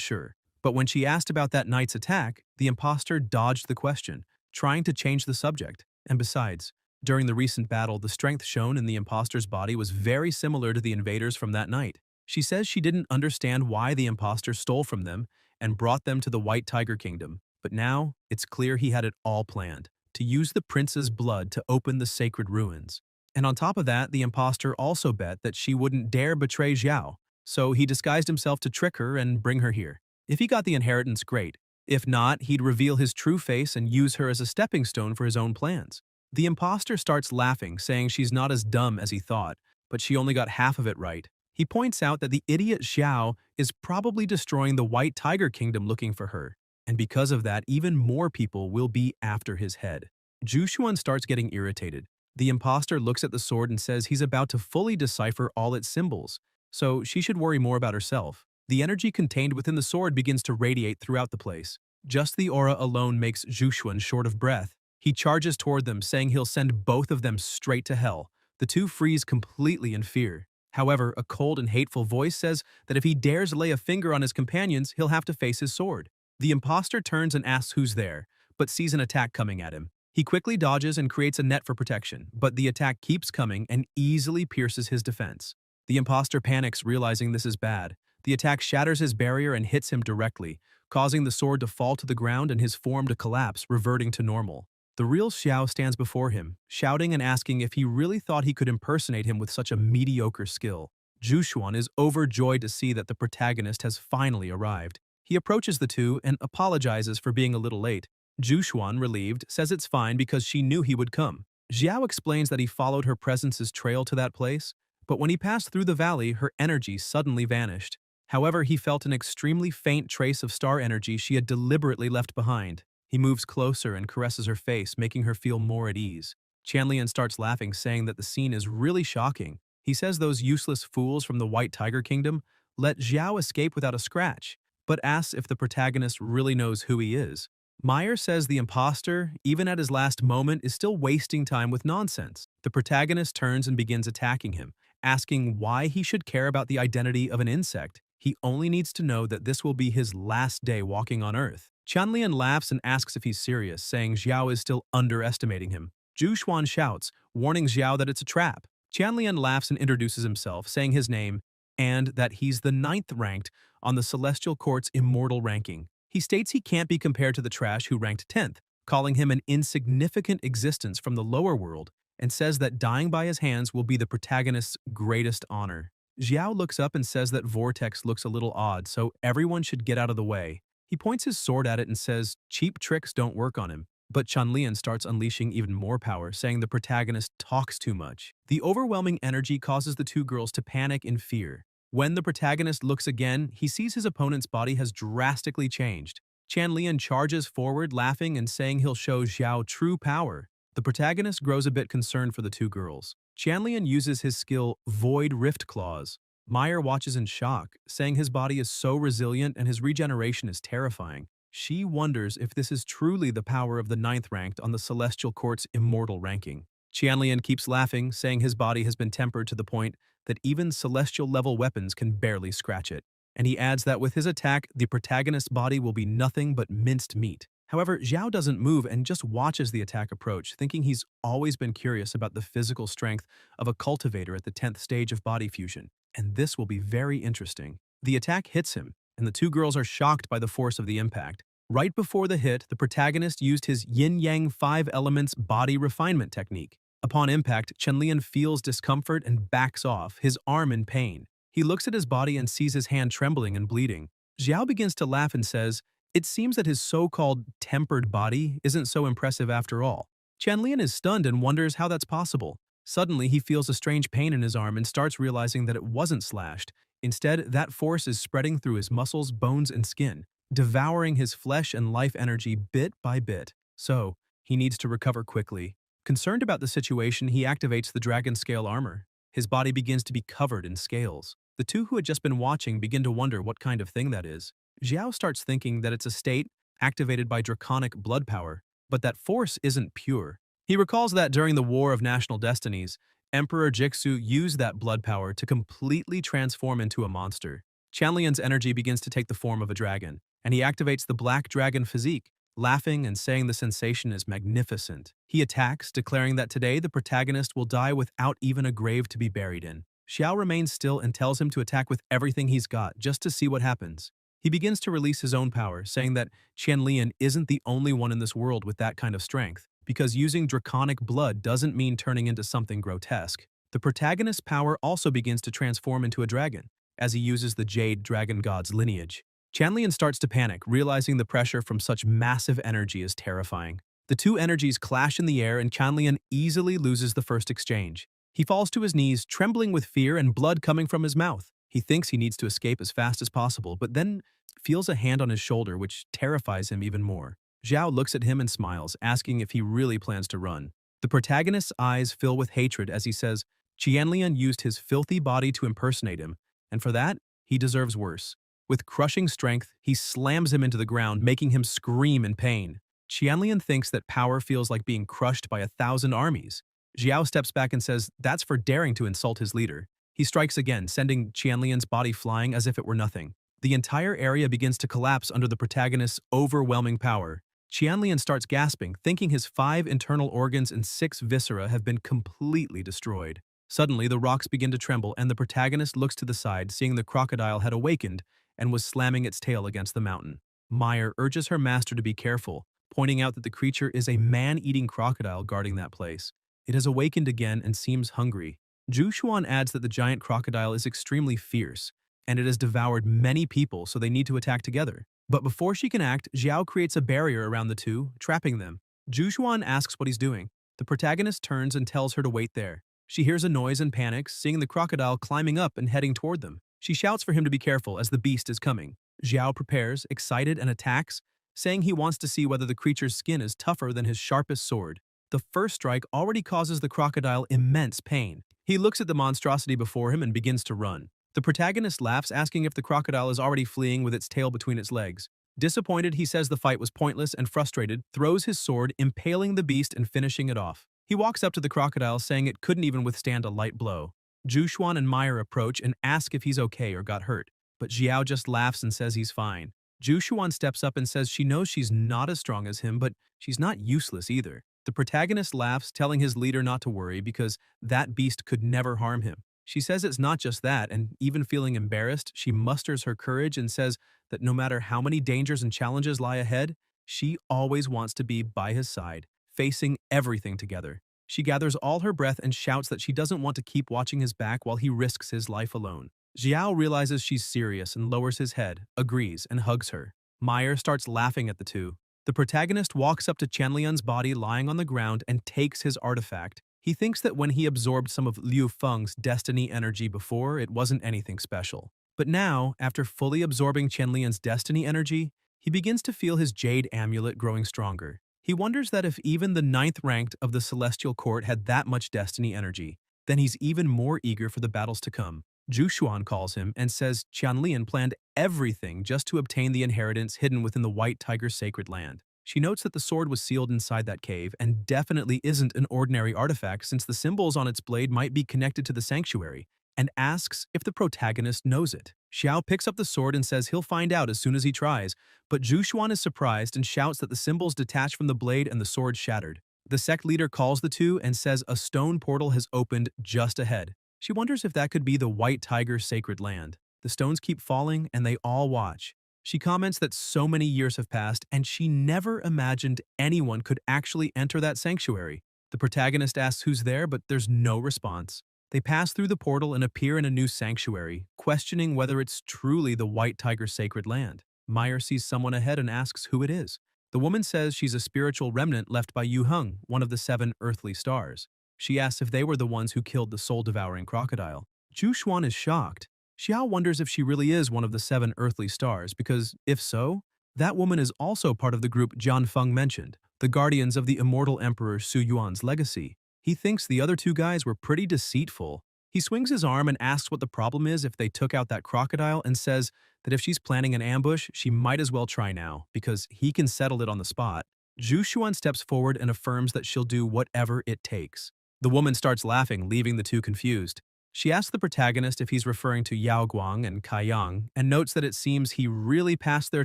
sure, but when she asked about that night's attack, the imposter dodged the question, trying to change the subject. And besides, during the recent battle, the strength shown in the imposter's body was very similar to the invaders from that night. She says she didn't understand why the imposter stole from them and brought them to the White Tiger Kingdom, but now it's clear he had it all planned, to use the prince's blood to open the sacred ruins. And on top of that, the imposter also bet that she wouldn't dare betray Xiao, so he disguised himself to trick her and bring her here. If he got the inheritance, great. If not, he'd reveal his true face and use her as a stepping stone for his own plans. The imposter starts laughing, saying she's not as dumb as he thought, but she only got half of it right. He points out that the idiot Xiao is probably destroying the White Tiger Kingdom looking for her, and because of that, even more people will be after his head. Zhu Xuan starts getting irritated. The imposter looks at the sword and says he's about to fully decipher all its symbols, so she should worry more about herself. The energy contained within the sword begins to radiate throughout the place. Just the aura alone makes Zhu Xuan short of breath. He charges toward them, saying he'll send both of them straight to hell. The two freeze completely in fear. However, a cold and hateful voice says that if he dares lay a finger on his companions, he'll have to face his sword. The imposter turns and asks who's there, but sees an attack coming at him. He quickly dodges and creates a net for protection, but the attack keeps coming and easily pierces his defense. The imposter panics, realizing this is bad. The attack shatters his barrier and hits him directly, causing the sword to fall to the ground and his form to collapse, reverting to normal. The real Xiao stands before him, shouting and asking if he really thought he could impersonate him with such a mediocre skill. Zhu Xuan is overjoyed to see that the protagonist has finally arrived. He approaches the two and apologizes for being a little late. Zhu Xuan, relieved, says it's fine because she knew he would come. Xiao explains that he followed her presence's trail to that place, but when he passed through the valley, her energy suddenly vanished. However, he felt an extremely faint trace of star energy she had deliberately left behind. He moves closer and caresses her face, making her feel more at ease. Chanlian starts laughing, saying that the scene is really shocking. He says those useless fools from the White Tiger Kingdom let Xiao escape without a scratch, but asks if the protagonist really knows who he is. Meyer says the imposter, even at his last moment, is still wasting time with nonsense. The protagonist turns and begins attacking him, asking why he should care about the identity of an insect. He only needs to know that this will be his last day walking on Earth. Chanlian laughs and asks if he's serious, saying Xiao is still underestimating him. Zhu Xuan shouts, warning Xiao that it's a trap. Chanlian laughs and introduces himself, saying his name, and that he's the 9th ranked on the Celestial Court's immortal ranking. He states he can't be compared to the trash who ranked 10th, calling him an insignificant existence from the lower world, and says that dying by his hands will be the protagonist's greatest honor. Xiao looks up and says that Vortex looks a little odd, so everyone should get out of the way. He points his sword at it and says cheap tricks don't work on him. But Chanlian starts unleashing even more power, saying the protagonist talks too much. The overwhelming energy causes the two girls to panic in fear. When the protagonist looks again, he sees his opponent's body has drastically changed. Chanlian charges forward, laughing and saying he'll show Xiao true power. The protagonist grows a bit concerned for the two girls. Chanlian uses his skill Void Rift Claws. Meyer watches in shock, saying his body is so resilient and his regeneration is terrifying. She wonders if this is truly the power of the 9th ranked on the Celestial Court's immortal ranking. Chanlian keeps laughing, saying his body has been tempered to the point that even celestial-level weapons can barely scratch it. And he adds that with his attack, the protagonist's body will be nothing but minced meat. However, Xiao doesn't move and just watches the attack approach, thinking he's always been curious about the physical strength of a cultivator at the 10th stage of body fusion, and this will be very interesting. The attack hits him, and the two girls are shocked by the force of the impact. Right before the hit, the protagonist used his yin-yang 5 elements body refinement technique. Upon impact, Chenlian feels discomfort and backs off, his arm in pain. He looks at his body and sees his hand trembling and bleeding. Xiao begins to laugh and says, "It seems that his so-called tempered body isn't so impressive after all." Chenlian is stunned and wonders how that's possible. Suddenly, he feels a strange pain in his arm and starts realizing that it wasn't slashed. Instead, that force is spreading through his muscles, bones, and skin, devouring his flesh and life energy bit by bit. So, he needs to recover quickly. Concerned about the situation, he activates the dragon scale armor. His body begins to be covered in scales. The two who had just been watching begin to wonder what kind of thing that is. Xiao starts thinking that it's a state activated by draconic blood power, but that force isn't pure. He recalls that during the War of National Destinies, Emperor Jixu used that blood power to completely transform into a monster. Chanlian's energy begins to take the form of a dragon, and he activates the black dragon physique, laughing and saying the sensation is magnificent. He attacks, declaring that today the protagonist will die without even a grave to be buried in. Xiao remains still and tells him to attack with everything he's got, just to see what happens. He begins to release his own power, saying that Qianlian isn't the only one in this world with that kind of strength, because using draconic blood doesn't mean turning into something grotesque. The protagonist's power also begins to transform into a dragon, as he uses the Jade Dragon God's lineage. Chanlian starts to panic, realizing the pressure from such massive energy is terrifying. The two energies clash in the air and Chanlian easily loses the first exchange. He falls to his knees, trembling with fear and blood coming from his mouth. He thinks he needs to escape as fast as possible, but then feels a hand on his shoulder, which terrifies him even more. Xiao looks at him and smiles, asking if he really plans to run. The protagonist's eyes fill with hatred as he says, Qianlian used his filthy body to impersonate him, and for that, he deserves worse. With crushing strength, he slams him into the ground, making him scream in pain. Qianlian thinks that power feels like being crushed by 1,000 armies. Xiao steps back and says that's for daring to insult his leader. He strikes again, sending Qianlian's body flying as if it were nothing. The entire area begins to collapse under the protagonist's overwhelming power. Qianlian starts gasping, thinking his 5 internal organs and 6 viscera have been completely destroyed. Suddenly, the rocks begin to tremble and the protagonist looks to the side, seeing the crocodile had awakened and was slamming its tail against the mountain. Meyer urges her master to be careful, pointing out that the creature is a man-eating crocodile guarding that place. It has awakened again and seems hungry. Zhu Xuan adds that the giant crocodile is extremely fierce, and it has devoured many people, so they need to attack together. But before she can act, Xiao creates a barrier around the two, trapping them. Zhu Xuan asks what he's doing. The protagonist turns and tells her to wait there. She hears a noise and panics, seeing the crocodile climbing up and heading toward them. She shouts for him to be careful as the beast is coming. Xiao prepares, excited, and attacks, saying he wants to see whether the creature's skin is tougher than his sharpest sword. The first strike already causes the crocodile immense pain. He looks at the monstrosity before him and begins to run. The protagonist laughs, asking if the crocodile is already fleeing with its tail between its legs. Disappointed, he says the fight was pointless and frustrated, throws his sword, impaling the beast and finishing it off. He walks up to the crocodile, saying it couldn't even withstand a light blow. Zhu Xuan and Meyer approach and ask if he's okay or got hurt, but Xiao just laughs and says he's fine. Zhu Xuan steps up and says she knows she's not as strong as him, but she's not useless either. The protagonist laughs, telling his leader not to worry because that beast could never harm him. She says it's not just that, and even feeling embarrassed, she musters her courage and says that no matter how many dangers and challenges lie ahead, she always wants to be by his side, facing everything together. She gathers all her breath and shouts that she doesn't want to keep watching his back while he risks his life alone. Xiao realizes she's serious and lowers his head, agrees, and hugs her. Meyer starts laughing at the two. The protagonist walks up to Chanlian's body lying on the ground and takes his artifact. He thinks that when he absorbed some of Liu Feng's destiny energy before, it wasn't anything special. But now, after fully absorbing Chanlian's destiny energy, he begins to feel his jade amulet growing stronger. He wonders that if even the 9th ranked of the Celestial Court had that much destiny energy, then he's even more eager for the battles to come. Zhu Xuan calls him and says Qianlian planned everything just to obtain the inheritance hidden within the White Tiger's sacred land. She notes that the sword was sealed inside that cave and definitely isn't an ordinary artifact since the symbols on its blade might be connected to the sanctuary, and asks if the protagonist knows it. Xiao picks up the sword and says he'll find out as soon as he tries, but Zhu Xuan is surprised and shouts that the symbols detach from the blade and the sword shattered. The sect leader calls the two and says a stone portal has opened just ahead. She wonders if that could be the White Tiger's sacred land. The stones keep falling and they all watch. She comments that so many years have passed and she never imagined anyone could actually enter that sanctuary. The protagonist asks who's there, but there's no response. They pass through the portal and appear in a new sanctuary, questioning whether it's truly the White Tiger's sacred land. Meyer sees someone ahead and asks who it is. The woman says she's a spiritual remnant left by Yu Heng, one of the 7 earthly stars. She asks if they were the ones who killed the soul-devouring crocodile. Zhu Xuan is shocked. Xiao wonders if she really is one of the 7 earthly stars because, if so, that woman is also part of the group Jian Feng mentioned, the guardians of the immortal Emperor Su Yuan's legacy. He thinks the other 2 guys were pretty deceitful. He swings his arm and asks what the problem is if they took out that crocodile and says that if she's planning an ambush, she might as well try now because he can settle it on the spot. Zhu Xuan steps forward and affirms that she'll do whatever it takes. The woman starts laughing, leaving the 2 confused. She asks the protagonist if he's referring to Yao Guang and Kai Yang, and notes that it seems he really passed their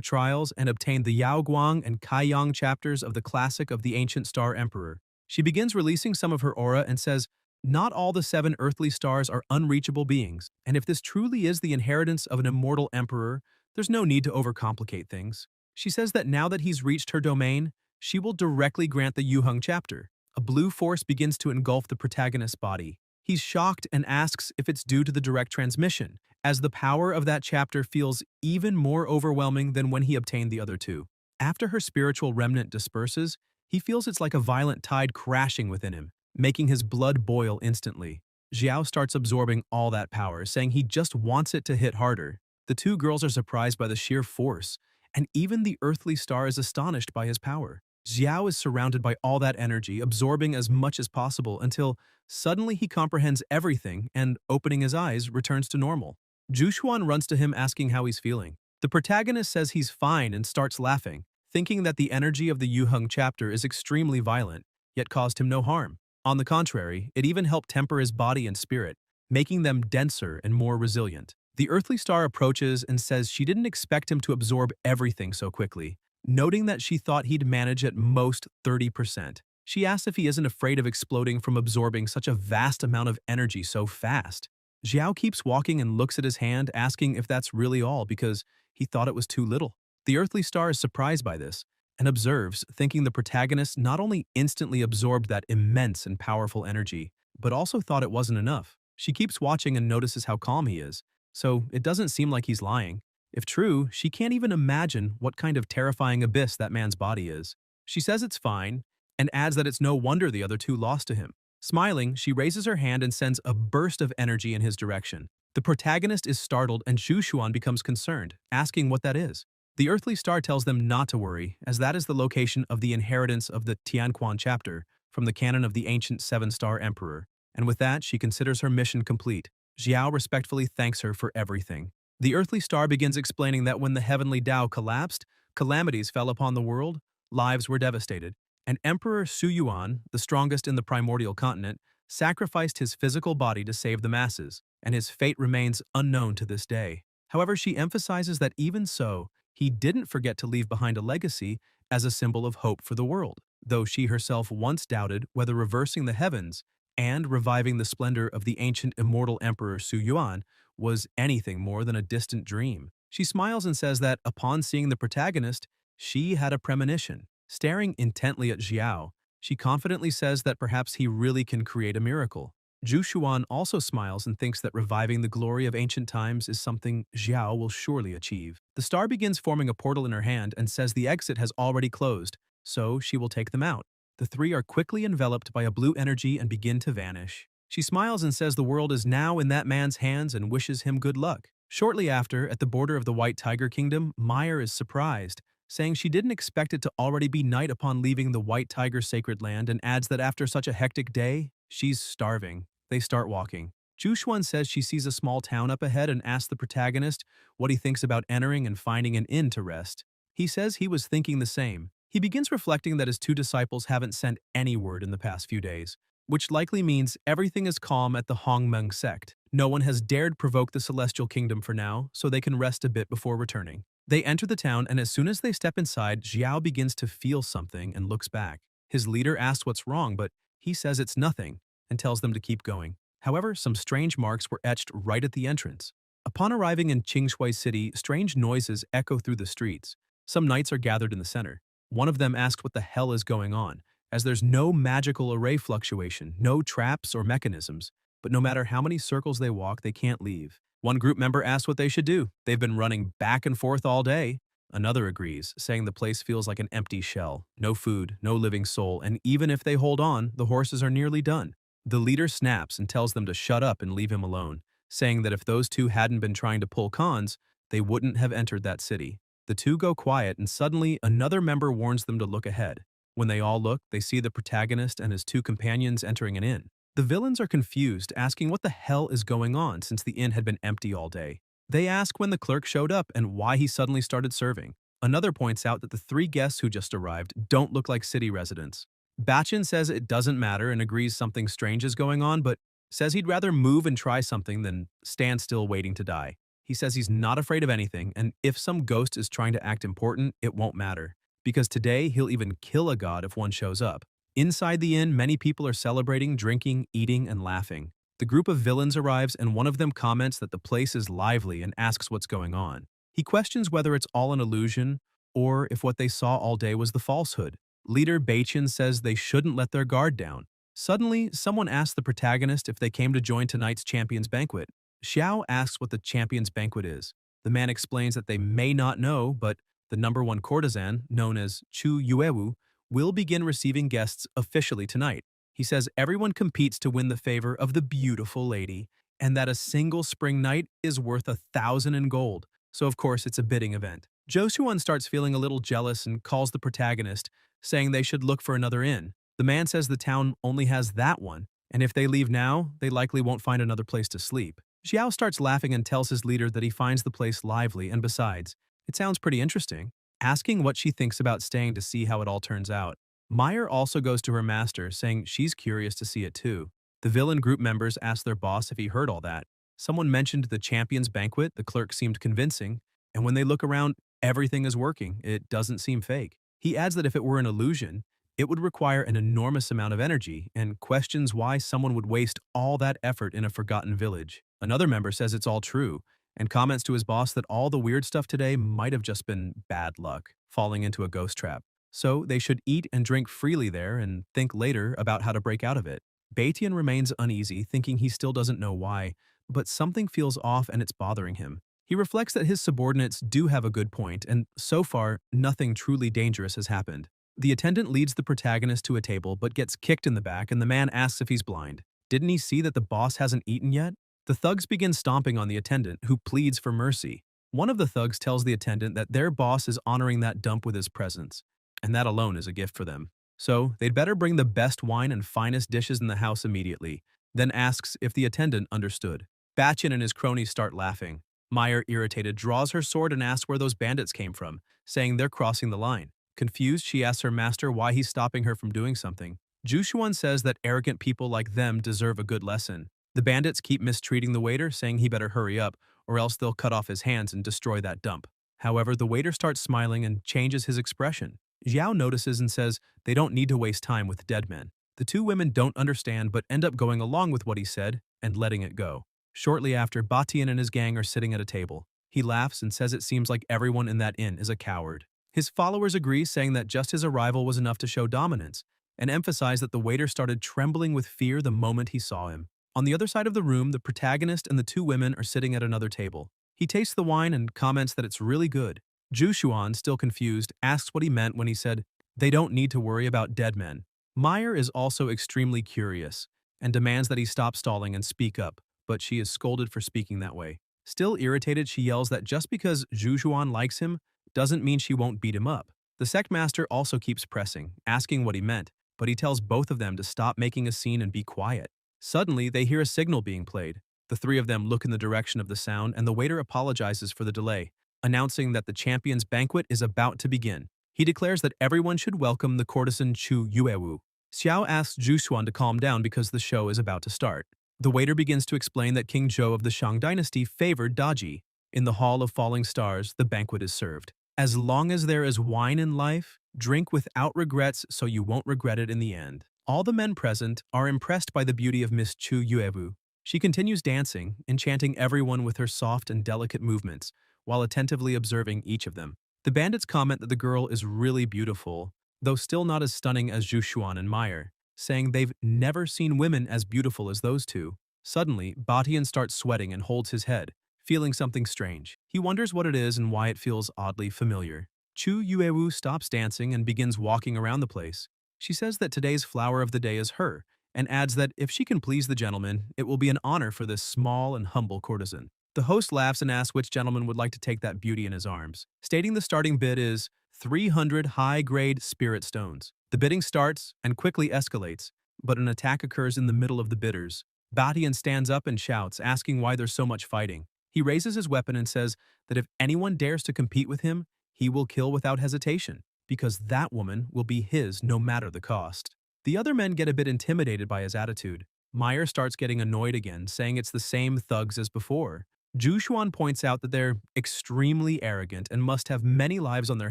trials and obtained the Yao Guang and Kai Yang chapters of the classic of the Ancient Star Emperor. She begins releasing some of her aura and says, not all the 7 earthly stars are unreachable beings, and if this truly is the inheritance of an immortal emperor, there's no need to overcomplicate things. She says that now that he's reached her domain, she will directly grant the Yu Heng chapter. A blue force begins to engulf the protagonist's body. He's shocked and asks if it's due to the direct transmission, as the power of that chapter feels even more overwhelming than when he obtained the other 2. After her spiritual remnant disperses, he feels it's like a violent tide crashing within him, making his blood boil instantly. Xiao starts absorbing all that power, saying he just wants it to hit harder. The 2 girls are surprised by the sheer force, and even the earthly star is astonished by his power. Xiao is surrounded by all that energy, absorbing as much as possible until suddenly he comprehends everything and, opening his eyes, returns to normal. Zhu Xuan runs to him asking how he's feeling. The protagonist says he's fine and starts laughing, thinking that the energy of the Yu Heng chapter is extremely violent, yet caused him no harm. On the contrary, it even helped temper his body and spirit, making them denser and more resilient. The earthly star approaches and says she didn't expect him to absorb everything so quickly, noting that she thought he'd manage at most 30%. She asks if he isn't afraid of exploding from absorbing such a vast amount of energy so fast. Xiao keeps walking and looks at his hand, asking if that's really all because he thought it was too little. The earthly star is surprised by this and observes, thinking the protagonist not only instantly absorbed that immense and powerful energy, but also thought it wasn't enough. She keeps watching and notices how calm he is, so it doesn't seem like he's lying. If true, she can't even imagine what kind of terrifying abyss that man's body is. She says it's fine, and adds that it's no wonder the other 2 lost to him. Smiling, she raises her hand and sends a burst of energy in his direction. The protagonist is startled and Zhu Xuan becomes concerned, asking what that is. The earthly star tells them not to worry, as that is the location of the inheritance of the Tianquan chapter from the canon of the ancient 7-star emperor. And with that, she considers her mission complete. Xiao respectfully thanks her for everything. The earthly star begins explaining that when the heavenly Tao collapsed, calamities fell upon the world, lives were devastated, and Emperor Su Yuan, the strongest in the primordial continent, sacrificed his physical body to save the masses, and his fate remains unknown to this day. However, she emphasizes that even so, he didn't forget to leave behind a legacy as a symbol of hope for the world, though she herself once doubted whether reversing the heavens and reviving the splendor of the ancient immortal Emperor Su Yuan was anything more than a distant dream. She smiles and says that, upon seeing the protagonist, she had a premonition. Staring intently at Xiao, she confidently says that perhaps he really can create a miracle. Zhu Xuan also smiles and thinks that reviving the glory of ancient times is something Xiao will surely achieve. The star begins forming a portal in her hand and says the exit has already closed, so she will take them out. The 3 are quickly enveloped by a blue energy and begin to vanish. She smiles and says the world is now in that man's hands and wishes him good luck. Shortly after, at the border of the White Tiger Kingdom, Meyer is surprised, saying she didn't expect it to already be night upon leaving the White Tiger's sacred land, and adds that after such a hectic day, she's starving. They start walking. Zhu Xuan says she sees a small town up ahead and asks the protagonist what he thinks about entering and finding an inn to rest. He says he was thinking the same. He begins reflecting that his 2 disciples haven't sent any word in the past few days, which likely means everything is calm at the Hongmeng sect. No one has dared provoke the celestial kingdom for now, so they can rest a bit before returning. They enter the town, and as soon as they step inside, Xiao begins to feel something and looks back. His leader asks what's wrong, but he says it's nothing and tells them to keep going. However, some strange marks were etched right at the entrance. Upon arriving in Qingshui City, strange noises echo through the streets. Some knights are gathered in the center. One of them asks what the hell is going on, as there's no magical array fluctuation, no traps or mechanisms, but no matter how many circles they walk, they can't leave. One group member asks what they should do. They've been running back and forth all day. Another agrees, saying the place feels like an empty shell. No food, no living soul, and even if they hold on, the horses are nearly done. The leader snaps and tells them to shut up and leave him alone, saying that if those two hadn't been trying to pull cons, they wouldn't have entered that city. The two go quiet, and suddenly another member warns them to look ahead. When they all look, they see the protagonist and his two companions entering an inn. The villains are confused, asking what the hell is going on since the inn had been empty all day. They ask when the clerk showed up and why he suddenly started serving. Another points out that the three guests who just arrived don't look like city residents. Bachin says it doesn't matter and agrees something strange is going on, but says he'd rather move and try something than stand still waiting to die. He says he's not afraid of anything, and if some ghost is trying to act important, it won't matter, because today he'll even kill a god if one shows up. Inside the inn, many people are celebrating, drinking, eating, and laughing. The group of villains arrives, and one of them comments that the place is lively and asks what's going on. He questions whether it's all an illusion or if what they saw all day was the falsehood. Leader Bachin says they shouldn't let their guard down. Suddenly, someone asks the protagonist if they came to join tonight's Champions Banquet. Xiao asks what the Champions Banquet is. The man explains that they may not know, but the number one courtesan, known as Chu Yuewu, will begin receiving guests officially tonight. He says everyone competes to win the favor of the beautiful lady, and that a single spring night is worth 1,000 in gold. So of course it's a bidding event. Josuan starts feeling a little jealous and calls the protagonist, saying they should look for another inn. The man says the town only has that one, and if they leave now, they likely won't find another place to sleep. Xiao starts laughing and tells his leader that he finds the place lively, and besides, it sounds pretty interesting, asking what she thinks about staying to see how it all turns out. Meyer also goes to her master, saying she's curious to see it too. The villain group members ask their boss if he heard all that. Someone mentioned the Champions Banquet, the clerk seemed convincing, and when they look around, everything is working. It doesn't seem fake. He adds that if it were an illusion, it would require an enormous amount of energy, and questions why someone would waste all that effort in a forgotten village. Another member says it's all true, and comments to his boss that all the weird stuff today might have just been bad luck, falling into a ghost trap. So they should eat and drink freely there and think later about how to break out of it. Batian remains uneasy, thinking he still doesn't know why, but something feels off and it's bothering him. He reflects that his subordinates do have a good point, and so far, nothing truly dangerous has happened. The attendant leads the protagonist to a table but gets kicked in the back, and the man asks if he's blind. Didn't he see that the boss hasn't eaten yet? The thugs begin stomping on the attendant, who pleads for mercy. One of the thugs tells the attendant that their boss is honoring that dump with his presence, and that alone is a gift for them. So they'd better bring the best wine and finest dishes in the house immediately, then asks if the attendant understood. Bachin and his cronies start laughing. Meyer, irritated, draws her sword and asks where those bandits came from, saying they're crossing the line. Confused, she asks her master why he's stopping her from doing something. Jushuan says that arrogant people like them deserve a good lesson. The bandits keep mistreating the waiter, saying he better hurry up, or else they'll cut off his hands and destroy that dump. However, the waiter starts smiling and changes his expression. Xiao notices and says they don't need to waste time with dead men. The two women don't understand but end up going along with what he said and letting it go. Shortly after, Batian and his gang are sitting at a table. He laughs and says it seems like everyone in that inn is a coward. His followers agree, saying that just his arrival was enough to show dominance, and emphasize that the waiter started trembling with fear the moment he saw him. On the other side of the room, the protagonist and the two women are sitting at another table. He tastes the wine and comments that it's really good. Jushuan, still confused, asks what he meant when he said, they don't need to worry about dead men. Meyer is also extremely curious, and demands that he stop stalling and speak up, but she is scolded for speaking that way. Still irritated, she yells that just because Jushuan likes him doesn't mean she won't beat him up. The sect master also keeps pressing, asking what he meant, but he tells both of them to stop making a scene and be quiet. Suddenly, they hear a signal being played. The three of them look in the direction of the sound, and the waiter apologizes for the delay, announcing that the Champions Banquet is about to begin. He declares that everyone should welcome the courtesan Chu Yuewu. Xiao asks Jushuan to calm down because the show is about to start. The waiter begins to explain that King Zhou of the Shang dynasty favored Daji. In the Hall of Falling Stars, the banquet is served. As long as there is wine in life, drink without regrets so you won't regret it in the end. All the men present are impressed by the beauty of Miss Chu Yuewu. She continues dancing, enchanting everyone with her soft and delicate movements, while attentively observing each of them. The bandits comment that the girl is really beautiful, though still not as stunning as Zhu Xuan and Meyer, saying they've never seen women as beautiful as those two. Suddenly, Batian starts sweating and holds his head, feeling something strange. He wonders what it is and why it feels oddly familiar. Chu Yuewu stops dancing and begins walking around the place. She says that today's flower of the day is her, and adds that if she can please the gentleman, it will be an honor for this small and humble courtesan. The host laughs and asks which gentleman would like to take that beauty in his arms, stating the starting bid is 300 high-grade spirit stones. The bidding starts and quickly escalates, but an attack occurs in the middle of the bidders. Batian stands up and shouts, asking why there's so much fighting. He raises his weapon and says that if anyone dares to compete with him, he will kill without hesitation, because that woman will be his no matter the cost. The other men get a bit intimidated by his attitude. Meyer starts getting annoyed again, saying it's the same thugs as before. Zhu Xuan points out that they're extremely arrogant and must have many lives on their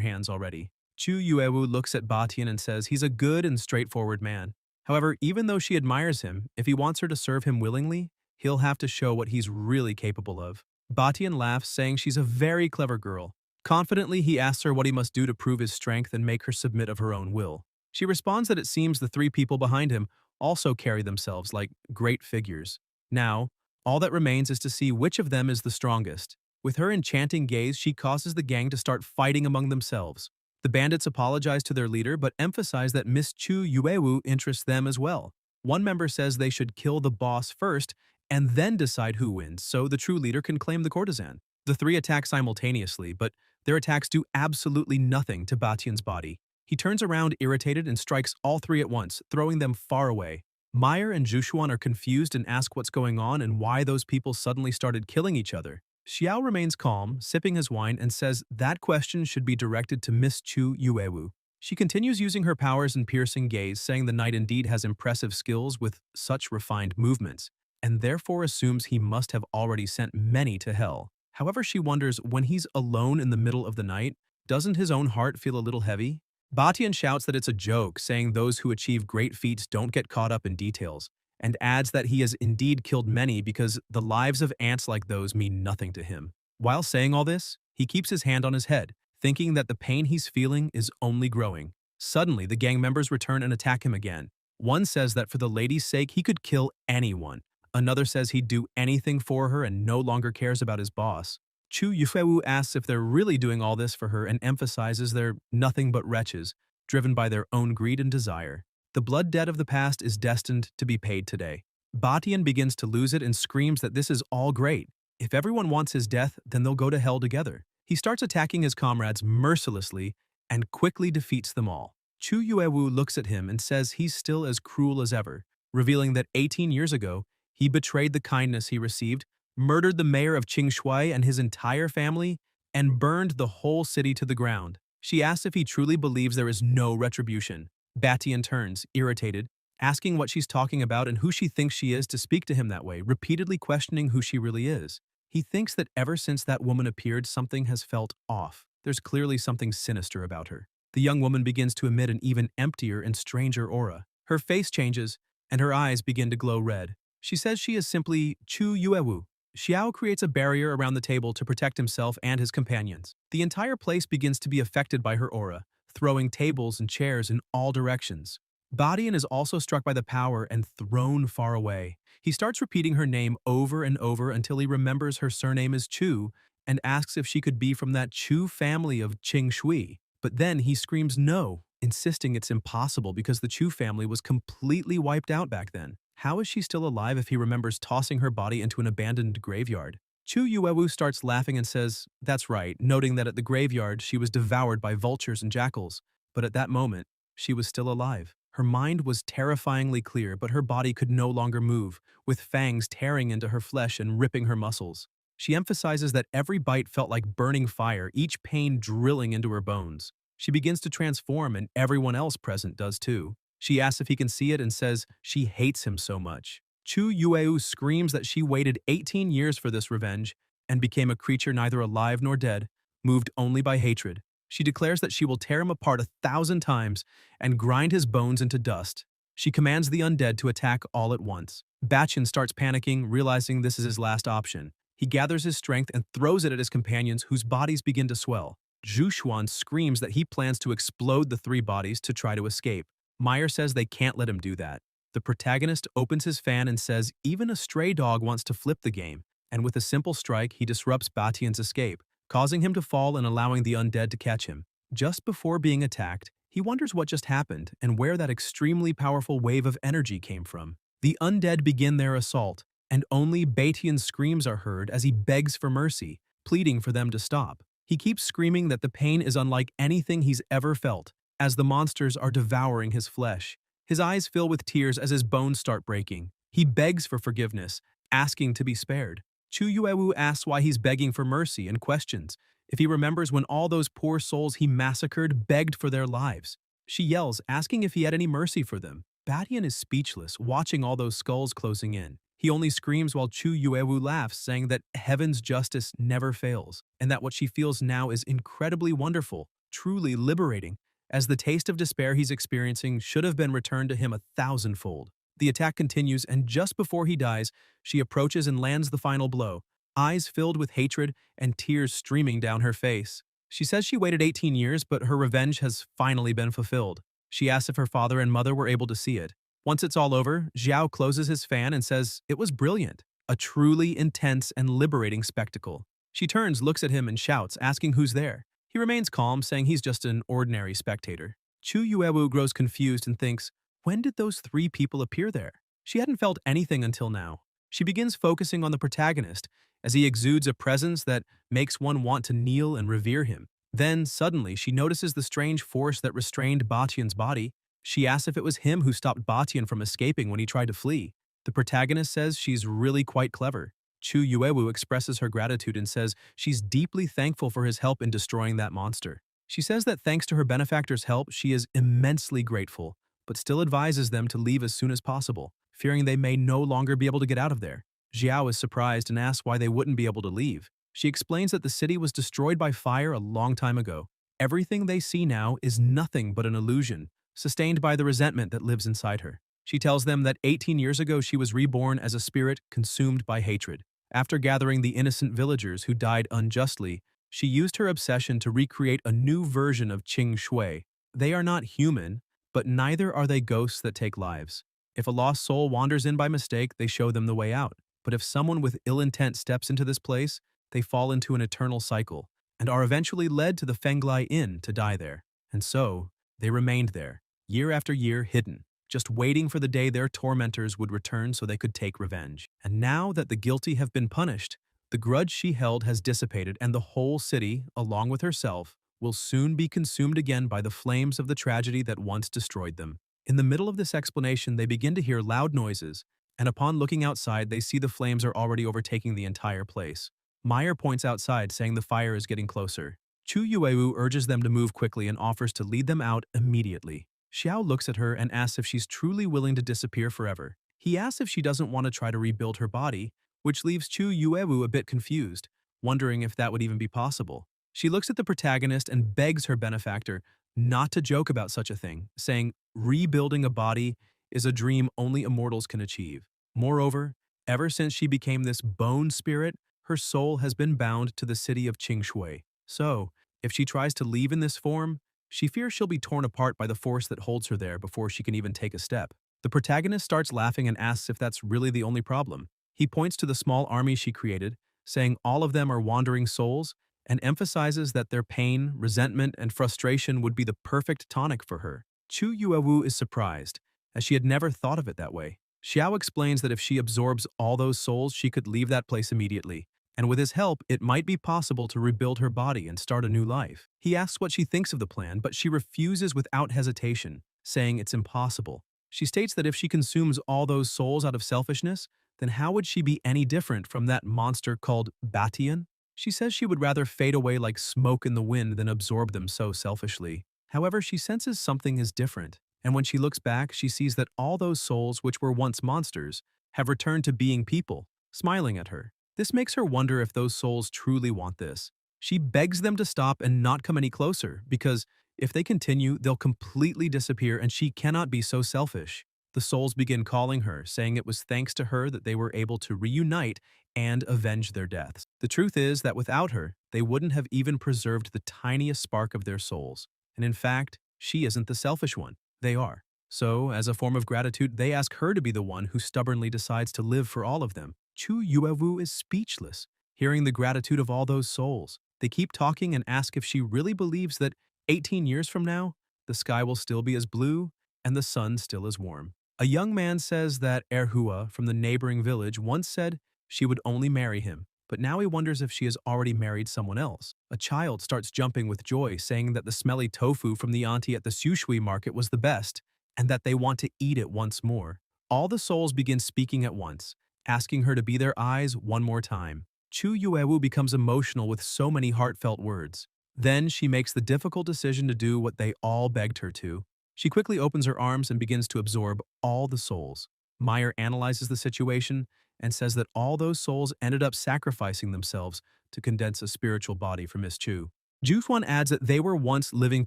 hands already. Chu Yuewu looks at Batian and says he's a good and straightforward man. However, even though she admires him, if he wants her to serve him willingly, he'll have to show what he's really capable of. Batian laughs, saying she's a very clever girl. Confidently, he asks her what he must do to prove his strength and make her submit of her own will. She responds that it seems the three people behind him also carry themselves like great figures. Now, all that remains is to see which of them is the strongest. With her enchanting gaze, she causes the gang to start fighting among themselves. The bandits apologize to their leader but emphasize that Miss Chu Yuewu interests them as well. One member says they should kill the boss first and then decide who wins so the true leader can claim the courtesan. The three attack simultaneously, but their attacks do absolutely nothing to Batian's body. He turns around irritated and strikes all three at once, throwing them far away. Meyer and Zhu Xuan are confused and ask what's going on and why those people suddenly started killing each other. Xiao remains calm, sipping his wine, and says that question should be directed to Miss Chu Yuewu. She continues using her powers and piercing gaze, saying the knight indeed has impressive skills with such refined movements, and therefore assumes he must have already sent many to hell. However, she wonders, when he's alone in the middle of the night, doesn't his own heart feel a little heavy? Batian shouts that it's a joke, saying those who achieve great feats don't get caught up in details, and adds that he has indeed killed many because the lives of ants like those mean nothing to him. While saying all this, he keeps his hand on his head, thinking that the pain he's feeling is only growing. Suddenly, the gang members return and attack him again. One says that for the lady's sake, he could kill anyone. Another says he'd do anything for her and no longer cares about his boss. Chu Yuewu asks if they're really doing all this for her and emphasizes they're nothing but wretches, driven by their own greed and desire. The blood debt of the past is destined to be paid today. Batian begins to lose it and screams that this is all great. If everyone wants his death, then they'll go to hell together. He starts attacking his comrades mercilessly and quickly defeats them all. Chu Yuewu looks at him and says he's still as cruel as ever, revealing that 18 years ago, he betrayed the kindness he received, murdered the mayor of Qingshui and his entire family, and burned the whole city to the ground. She asks if he truly believes there is no retribution. Batian turns, irritated, asking what she's talking about and who she thinks she is to speak to him that way, repeatedly questioning who she really is. He thinks that ever since that woman appeared, something has felt off. There's clearly something sinister about her. The young woman begins to emit an even emptier and stranger aura. Her face changes, and her eyes begin to glow red. She says she is simply Chu Yuewu. Xiao creates a barrier around the table to protect himself and his companions. The entire place begins to be affected by her aura, throwing tables and chairs in all directions. Batian is also struck by the power and thrown far away. He starts repeating her name over and over until he remembers her surname is Chu and asks if she could be from that Chu family of Qingshui. But then he screams no, insisting it's impossible because the Chu family was completely wiped out back then. How is she still alive if he remembers tossing her body into an abandoned graveyard? Chu Yuewu starts laughing and says, that's right, noting that at the graveyard she was devoured by vultures and jackals. But at that moment, she was still alive. Her mind was terrifyingly clear, but her body could no longer move, with fangs tearing into her flesh and ripping her muscles. She emphasizes that every bite felt like burning fire, each pain drilling into her bones. She begins to transform, and everyone else present does too. She asks if he can see it and says she hates him so much. Chu Yueu screams that she waited 18 years for this revenge and became a creature neither alive nor dead, moved only by hatred. She declares that she will tear him apart 1,000 times and grind his bones into dust. She commands the undead to attack all at once. Batian starts panicking, realizing this is his last option. He gathers his strength and throws it at his companions, whose bodies begin to swell. Zhu Xuan screams that he plans to explode the three bodies to try to escape. Meyer says they can't let him do that. The protagonist opens his fan and says even a stray dog wants to flip the game, and with a simple strike he disrupts Batian's escape, causing him to fall and allowing the undead to catch him. Just before being attacked, he wonders what just happened and where that extremely powerful wave of energy came from. The undead begin their assault, and only Batian's screams are heard as he begs for mercy, pleading for them to stop. He keeps screaming that the pain is unlike anything he's ever felt, as the monsters are devouring his flesh. His eyes fill with tears as his bones start breaking. He begs for forgiveness, asking to be spared. Chu Yuewu asks why he's begging for mercy and questions if he remembers when all those poor souls he massacred begged for their lives. She yells, asking if he had any mercy for them. Batian is speechless, watching all those skulls closing in. He only screams while Chu Yuewu laughs, saying that heaven's justice never fails, and that what she feels now is incredibly wonderful, truly liberating, as the taste of despair he's experiencing should have been returned to him 1,000-fold. The attack continues, and just before he dies, she approaches and lands the final blow, eyes filled with hatred and tears streaming down her face. She says she waited 18 years, but her revenge has finally been fulfilled. She asks if her father and mother were able to see it. Once it's all over, Xiao closes his fan and says it was brilliant, a truly intense and liberating spectacle. She turns, looks at him, and shouts, asking who's there. He remains calm, saying he's just an ordinary spectator. Chu Yuewu grows confused and thinks, when did those three people appear there? She hadn't felt anything until now. She begins focusing on the protagonist, as he exudes a presence that makes one want to kneel and revere him. Then, suddenly, she notices the strange force that restrained Batian's body. She asks if it was him who stopped Batian from escaping when he tried to flee. The protagonist says she's really quite clever. Chu Yuewu expresses her gratitude and says she's deeply thankful for his help in destroying that monster. She says that thanks to her benefactor's help, she is immensely grateful, but still advises them to leave as soon as possible, fearing they may no longer be able to get out of there. Xiao is surprised and asks why they wouldn't be able to leave. She explains that the city was destroyed by fire a long time ago. Everything they see now is nothing but an illusion, sustained by the resentment that lives inside her. She tells them that 18 years ago she was reborn as a spirit consumed by hatred. After gathering the innocent villagers who died unjustly, she used her obsession to recreate a new version of Qing Shui. They are not human, but neither are they ghosts that take lives. If a lost soul wanders in by mistake, they show them the way out. But if someone with ill intent steps into this place, they fall into an eternal cycle and are eventually led to the Fenglai Inn to die there. And so, they remained there, year after year hidden, just waiting for the day their tormentors would return so they could take revenge. And now that the guilty have been punished, the grudge she held has dissipated, and the whole city, along with herself, will soon be consumed again by the flames of the tragedy that once destroyed them. In the middle of this explanation, they begin to hear loud noises, and upon looking outside, they see the flames are already overtaking the entire place. Meyer points outside, saying the fire is getting closer. Chu Yuewu urges them to move quickly and offers to lead them out immediately. Xiao looks at her and asks if she's truly willing to disappear forever. He asks if she doesn't want to try to rebuild her body, which leaves Chu Yuewu a bit confused, wondering if that would even be possible. She looks at the protagonist and begs her benefactor not to joke about such a thing, saying rebuilding a body is a dream only immortals can achieve. Moreover, ever since she became this bone spirit, her soul has been bound to the city of Qingshui. So, if she tries to leave in this form, she fears she'll be torn apart by the force that holds her there before she can even take a step. The protagonist starts laughing and asks if that's really the only problem. He points to the small army she created, saying all of them are wandering souls, and emphasizes that their pain, resentment, and frustration would be the perfect tonic for her. Chu Yuewu is surprised, as she had never thought of it that way. Xiao explains that if she absorbs all those souls, she could leave that place immediately, and with his help, it might be possible to rebuild her body and start a new life. He asks what she thinks of the plan, but she refuses without hesitation, saying it's impossible. She states that if she consumes all those souls out of selfishness, then how would she be any different from that monster called Batian? She says she would rather fade away like smoke in the wind than absorb them so selfishly. However, she senses something is different, and when she looks back, she sees that all those souls which were once monsters have returned to being people, smiling at her. This makes her wonder if those souls truly want this. She begs them to stop and not come any closer, because if they continue, they'll completely disappear and she cannot be so selfish. The souls begin calling her, saying it was thanks to her that they were able to reunite and avenge their deaths. The truth is that without her, they wouldn't have even preserved the tiniest spark of their souls. And in fact, she isn't the selfish one. They are. So, as a form of gratitude, they ask her to be the one who stubbornly decides to live for all of them. Chu Yuewu is speechless, hearing the gratitude of all those souls. They keep talking and ask if she really believes that 18 years from now, the sky will still be as blue and the sun still as warm. A young man says that Erhua from the neighboring village once said she would only marry him, but now he wonders if she has already married someone else. A child starts jumping with joy, saying that the smelly tofu from the auntie at the Sushui market was the best, and that they want to eat it once more. All the souls begin speaking at once, asking her to be their eyes one more time. Chu Yuewu becomes emotional with so many heartfelt words. Then she makes the difficult decision to do what they all begged her to. She quickly opens her arms and begins to absorb all the souls. Meyer analyzes the situation and says that all those souls ended up sacrificing themselves to condense a spiritual body for Miss Chu. Juhuan adds that they were once living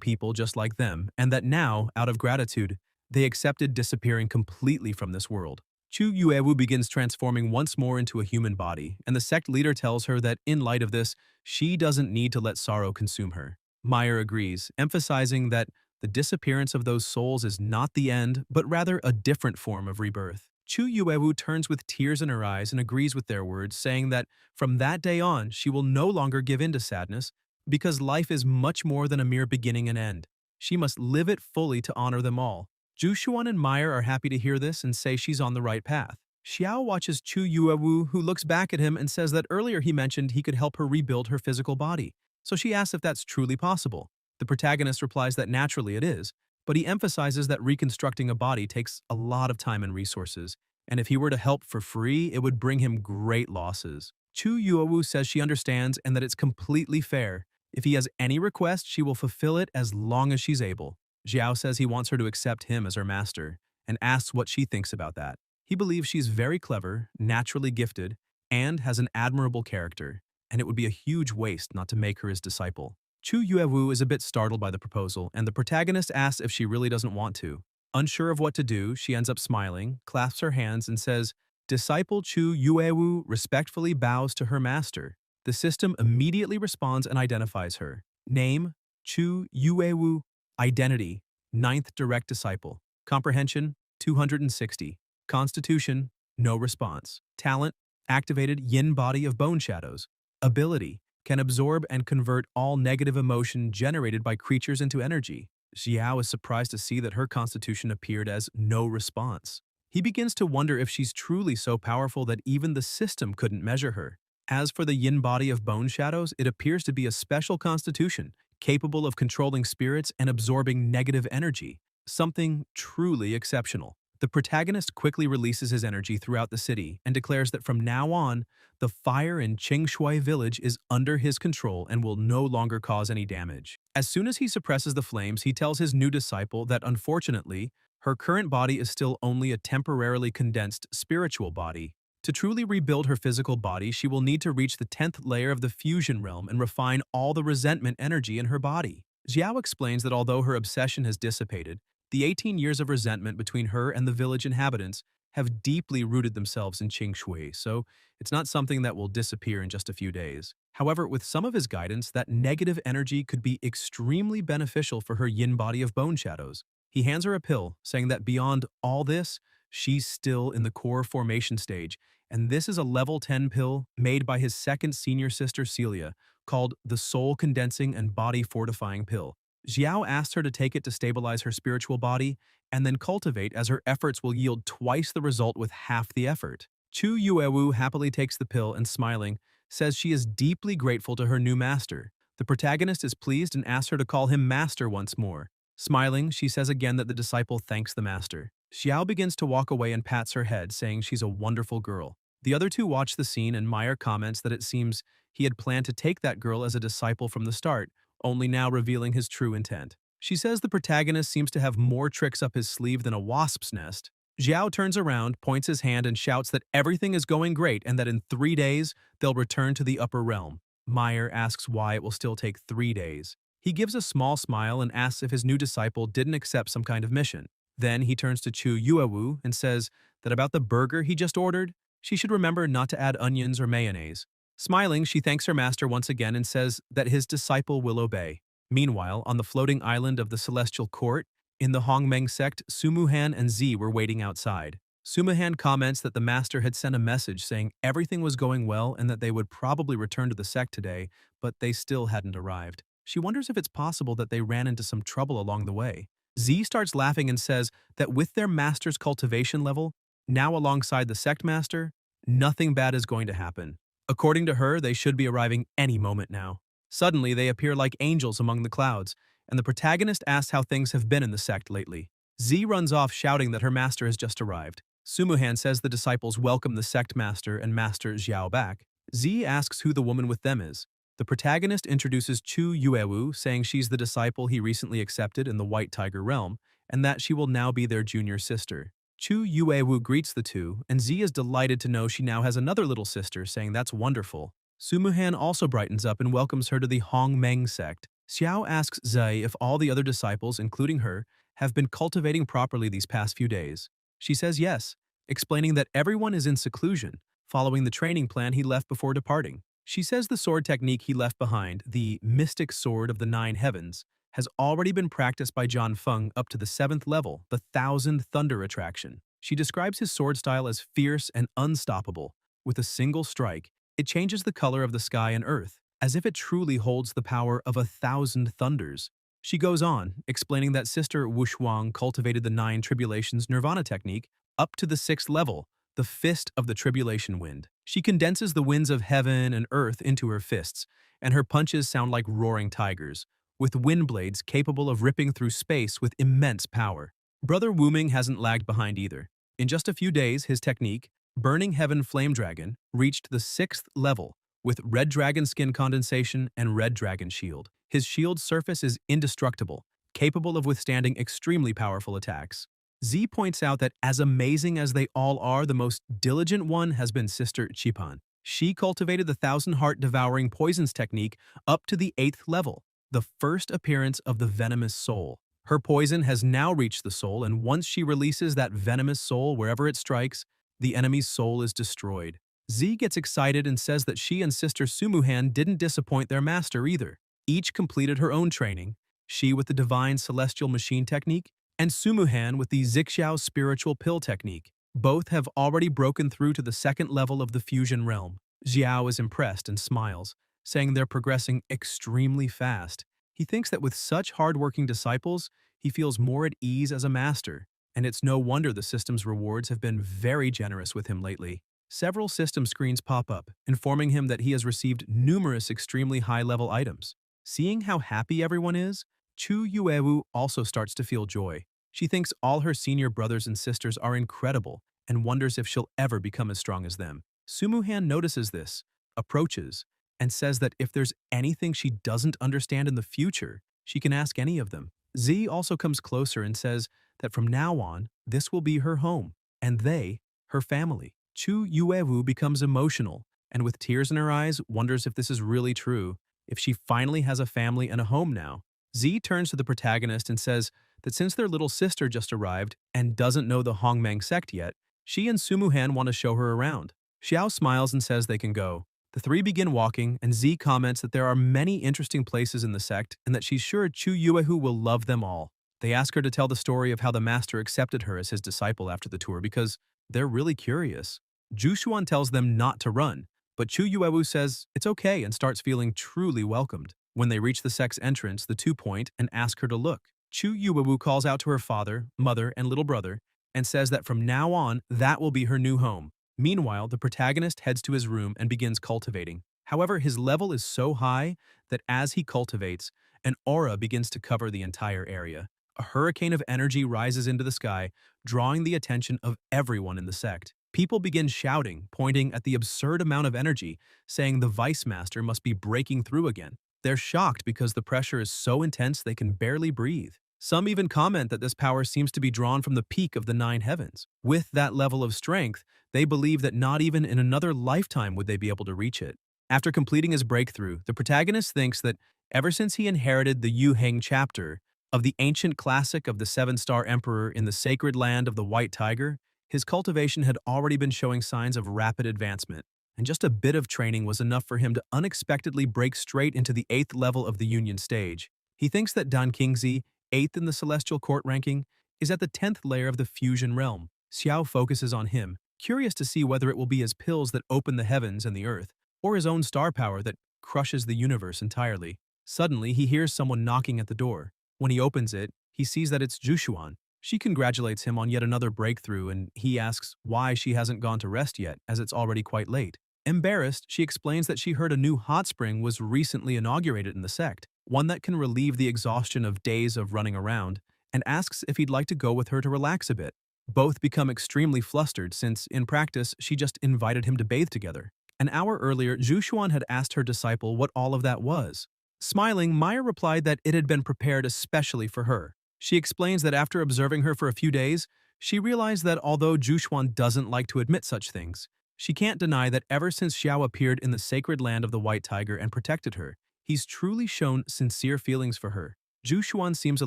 people just like them, and that now, out of gratitude, they accepted disappearing completely from this world. Chu Yuewu begins transforming once more into a human body, and the sect leader tells her that in light of this, she doesn't need to let sorrow consume her. Meyer agrees, emphasizing that the disappearance of those souls is not the end, but rather a different form of rebirth. Chu Yuewu turns with tears in her eyes and agrees with their words, saying that from that day on, she will no longer give in to sadness, because life is much more than a mere beginning and end. She must live it fully to honor them all. Jushuan and Meyer are happy to hear this and say she's on the right path. Xiao watches Chu Yuewu, who looks back at him and says that earlier he mentioned he could help her rebuild her physical body, so she asks if that's truly possible. The protagonist replies that naturally it is, but he emphasizes that reconstructing a body takes a lot of time and resources, and if he were to help for free, it would bring him great losses. Chu Yuewu says she understands and that it's completely fair. If he has any request, she will fulfill it as long as she's able. Xiao says he wants her to accept him as her master, and asks what she thinks about that. He believes she's very clever, naturally gifted, and has an admirable character, and it would be a huge waste not to make her his disciple. Chu Yuewu is a bit startled by the proposal, and the protagonist asks if she really doesn't want to. Unsure of what to do, she ends up smiling, clasps her hands, and says, "Disciple Chu Yuewu respectfully bows to her master." The system immediately responds and identifies her. Name, Chu Yuewu. Identity, 9th direct disciple. Comprehension, 260. Constitution, no response. Talent, activated yin body of bone shadows. Ability, can absorb and convert all negative emotion generated by creatures into energy. Xiao is surprised to see that her constitution appeared as no response. He begins to wonder if she's truly so powerful that even the system couldn't measure her. As for the yin body of bone shadows, it appears to be a special constitution, capable of controlling spirits and absorbing negative energy, something truly exceptional. The protagonist quickly releases his energy throughout the city and declares that from now on, the fire in Qingshui village is under his control and will no longer cause any damage. As soon as he suppresses the flames, he tells his new disciple that unfortunately, her current body is still only a temporarily condensed spiritual body. To truly rebuild her physical body, she will need to reach the 10th layer of the fusion realm and refine all the resentment energy in her body. Xiao explains that although her obsession has dissipated, the 18 years of resentment between her and the village inhabitants have deeply rooted themselves in Qingshui, so it's not something that will disappear in just a few days. However, with some of his guidance, that negative energy could be extremely beneficial for her yin body of bone shadows. He hands her a pill, saying that beyond all this, she's still in the core formation stage, and this is a level 10 pill made by his second senior sister Celia, called the Soul Condensing and Body Fortifying Pill. Xiao asks her to take it to stabilize her spiritual body, and then cultivate, as her efforts will yield twice the result with half the effort. Chu Yuewu happily takes the pill and, smiling, says she is deeply grateful to her new master. The protagonist is pleased and asks her to call him master once more. Smiling, she says again that the disciple thanks the master. Xiao begins to walk away and pats her head, saying she's a wonderful girl. The other two watch the scene, and Meyer comments that it seems he had planned to take that girl as a disciple from the start, only now revealing his true intent. She says the protagonist seems to have more tricks up his sleeve than a wasp's nest. Xiao turns around, points his hand, and shouts that everything is going great and that in 3 days, they'll return to the upper realm. Meyer asks why it will still take 3 days. He gives a small smile and asks if his new disciple didn't accept some kind of mission. Then he turns to Chu Yuewu and says that about the burger he just ordered, she should remember not to add onions or mayonnaise. Smiling, she thanks her master once again and says that his disciple will obey. Meanwhile, on the floating island of the Celestial Court, in the Hongmeng sect, Sumuhan and Z were waiting outside. Sumuhan comments that the master had sent a message saying everything was going well and that they would probably return to the sect today, but they still hadn't arrived. She wonders if it's possible that they ran into some trouble along the way. Z starts laughing and says that with their master's cultivation level, now alongside the sect master, nothing bad is going to happen. According to her, they should be arriving any moment now. Suddenly, they appear like angels among the clouds, and the protagonist asks how things have been in the sect lately. Z runs off shouting that her master has just arrived. Sumuhan says the disciples welcome the sect master and Master Xiao back. Z asks who the woman with them is. The protagonist introduces Chu Yuewu, saying she's the disciple he recently accepted in the White Tiger realm, and that she will now be their junior sister. Chu Yuewu greets the two, and Z is delighted to know she now has another little sister, saying that's wonderful. Sumuhan also brightens up and welcomes her to the Hongmeng sect. Xiao asks Zai if all the other disciples, including her, have been cultivating properly these past few days. She says yes, explaining that everyone is in seclusion, following the training plan he left before departing. She says the sword technique he left behind, the mystic sword of the 9 heavens, has already been practiced by John Feng up to the 7th level, the 1000 Thunder Attraction. She describes his sword style as fierce and unstoppable. With a single strike, it changes the color of the sky and earth, as if it truly holds the power of 1,000 thunders. She goes on, explaining that Sister Wushuang cultivated the 9 Tribulations Nirvana technique up to the 6th level, the Fist of the Tribulation Wind. She condenses the winds of heaven and earth into her fists, and her punches sound like roaring tigers, with wind blades capable of ripping through space with immense power. Brother Wuming hasn't lagged behind either. In just a few days, his technique, Burning Heaven Flame Dragon, reached the 6th level, with Red Dragon Skin Condensation and Red Dragon Shield. His shield's surface is indestructible, capable of withstanding extremely powerful attacks. Z points out that as amazing as they all are, the most diligent one has been Sister Chipan. She cultivated the 1,000 Heart Devouring Poisons technique up to the 8th level, the first appearance of the venomous soul. Her poison has now reached the soul, and once she releases that venomous soul wherever it strikes, the enemy's soul is destroyed. Z gets excited and says that she and Sister Sumuhan didn't disappoint their master either. Each completed her own training, she with the Divine Celestial Machine technique, and Sumuhan with the Zixiao Spiritual Pill technique. Both have already broken through to the 2nd level of the fusion realm. Xiao is impressed and smiles, saying they're progressing extremely fast. He thinks that with such hard-working disciples, he feels more at ease as a master, and it's no wonder the system's rewards have been very generous with him lately. Several system screens pop up, informing him that he has received numerous extremely high-level items. Seeing how happy everyone is, Chu Yuewu also starts to feel joy. She thinks all her senior brothers and sisters are incredible and wonders if she'll ever become as strong as them. Sumuhan notices this, approaches, and says that if there's anything she doesn't understand in the future, she can ask any of them. Z also comes closer and says that from now on, this will be her home, and they, her family. Chu Yuewu becomes emotional, and with tears in her eyes, wonders if this is really true, if she finally has a family and a home now. Z turns to the protagonist and says that since their little sister just arrived and doesn't know the Hongmeng sect yet, she and Sumuhan want to show her around. Xiao smiles and says they can go. The three begin walking, and Z comments that there are many interesting places in the sect and that she's sure Chu Yuehu will love them all. They ask her to tell the story of how the master accepted her as his disciple after the tour because they're really curious. Jushuan tells them not to run, but Chu Yuewu says it's okay and starts feeling truly welcomed. When they reach the sect's entrance, the two point and ask her to look. Chu Yuewu calls out to her father, mother, and little brother and says that from now on, that will be her new home. Meanwhile, the protagonist heads to his room and begins cultivating. However, his level is so high that as he cultivates, an aura begins to cover the entire area. A hurricane of energy rises into the sky, drawing the attention of everyone in the sect. People begin shouting, pointing at the absurd amount of energy, saying the Vice Master must be breaking through again. They're shocked because the pressure is so intense they can barely breathe. Some even comment that this power seems to be drawn from the peak of the nine heavens. With that level of strength, they believe that not even in another lifetime would they be able to reach it. After completing his breakthrough, the protagonist thinks that ever since he inherited the Yu Heng chapter of the ancient classic of the seven-star emperor in the sacred land of the White Tiger, his cultivation had already been showing signs of rapid advancement, and just a bit of training was enough for him to unexpectedly break straight into the 8th level of the Union stage. He thinks that Dan Qingzi, 8th in the Celestial Court ranking, is at the 10th layer of the Fusion realm. Xiao focuses on him, curious to see whether it will be his pills that open the heavens and the earth, or his own star power that crushes the universe entirely. Suddenly, he hears someone knocking at the door. When he opens it, he sees that it's Jushuan. She congratulates him on yet another breakthrough, and he asks why she hasn't gone to rest yet, as it's already quite late. Embarrassed, she explains that she heard a new hot spring was recently inaugurated in the sect, one that can relieve the exhaustion of days of running around, and asks if he'd like to go with her to relax a bit. Both become extremely flustered since, in practice, she just invited him to bathe together. An hour earlier, Jushuan had asked her disciple what all of that was. Smiling, Maya replied that it had been prepared especially for her. She explains that after observing her for a few days, she realized that although Jushuan doesn't like to admit such things, she can't deny that ever since Xiao appeared in the sacred land of the White Tiger and protected her, he's truly shown sincere feelings for her. Jushuan seems a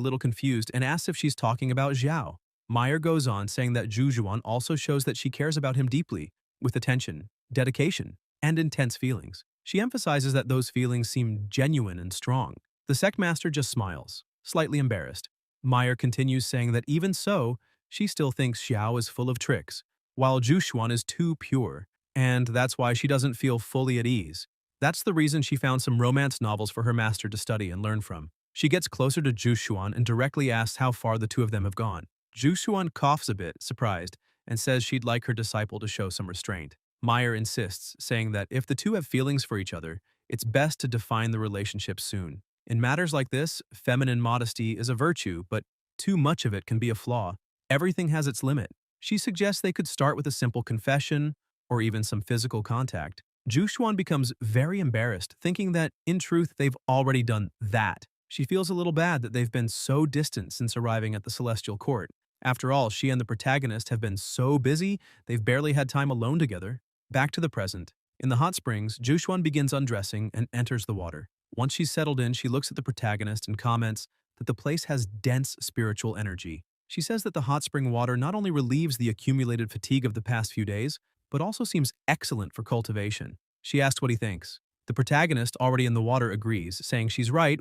little confused and asks if she's talking about Xiao. Meyer goes on saying that Jushuan also shows that she cares about him deeply, with attention, dedication, and intense feelings. She emphasizes that those feelings seem genuine and strong. The sect master just smiles, slightly embarrassed. Meyer continues saying that even so, she still thinks Xiao is full of tricks, while Jushuan is too pure, and that's why she doesn't feel fully at ease. That's the reason she found some romance novels for her master to study and learn from. She gets closer to Jushuan and directly asks how far the two of them have gone. Jushuan coughs a bit, surprised, and says she'd like her disciple to show some restraint. Meyer insists, saying that if the two have feelings for each other, it's best to define the relationship soon. In matters like this, feminine modesty is a virtue, but too much of it can be a flaw. Everything has its limit. She suggests they could start with a simple confession, or even some physical contact. Jushuan becomes very embarrassed, thinking that, in truth, they've already done that. She feels a little bad that they've been so distant since arriving at the Celestial Court. After all, she and the protagonist have been so busy, they've barely had time alone together. Back to the present. In the hot springs, Jushuan begins undressing and enters the water. Once she's settled in, she looks at the protagonist and comments that the place has dense spiritual energy. She says that the hot spring water not only relieves the accumulated fatigue of the past few days, but also seems excellent for cultivation. She asks what he thinks. The protagonist, already in the water, agrees, saying she's right,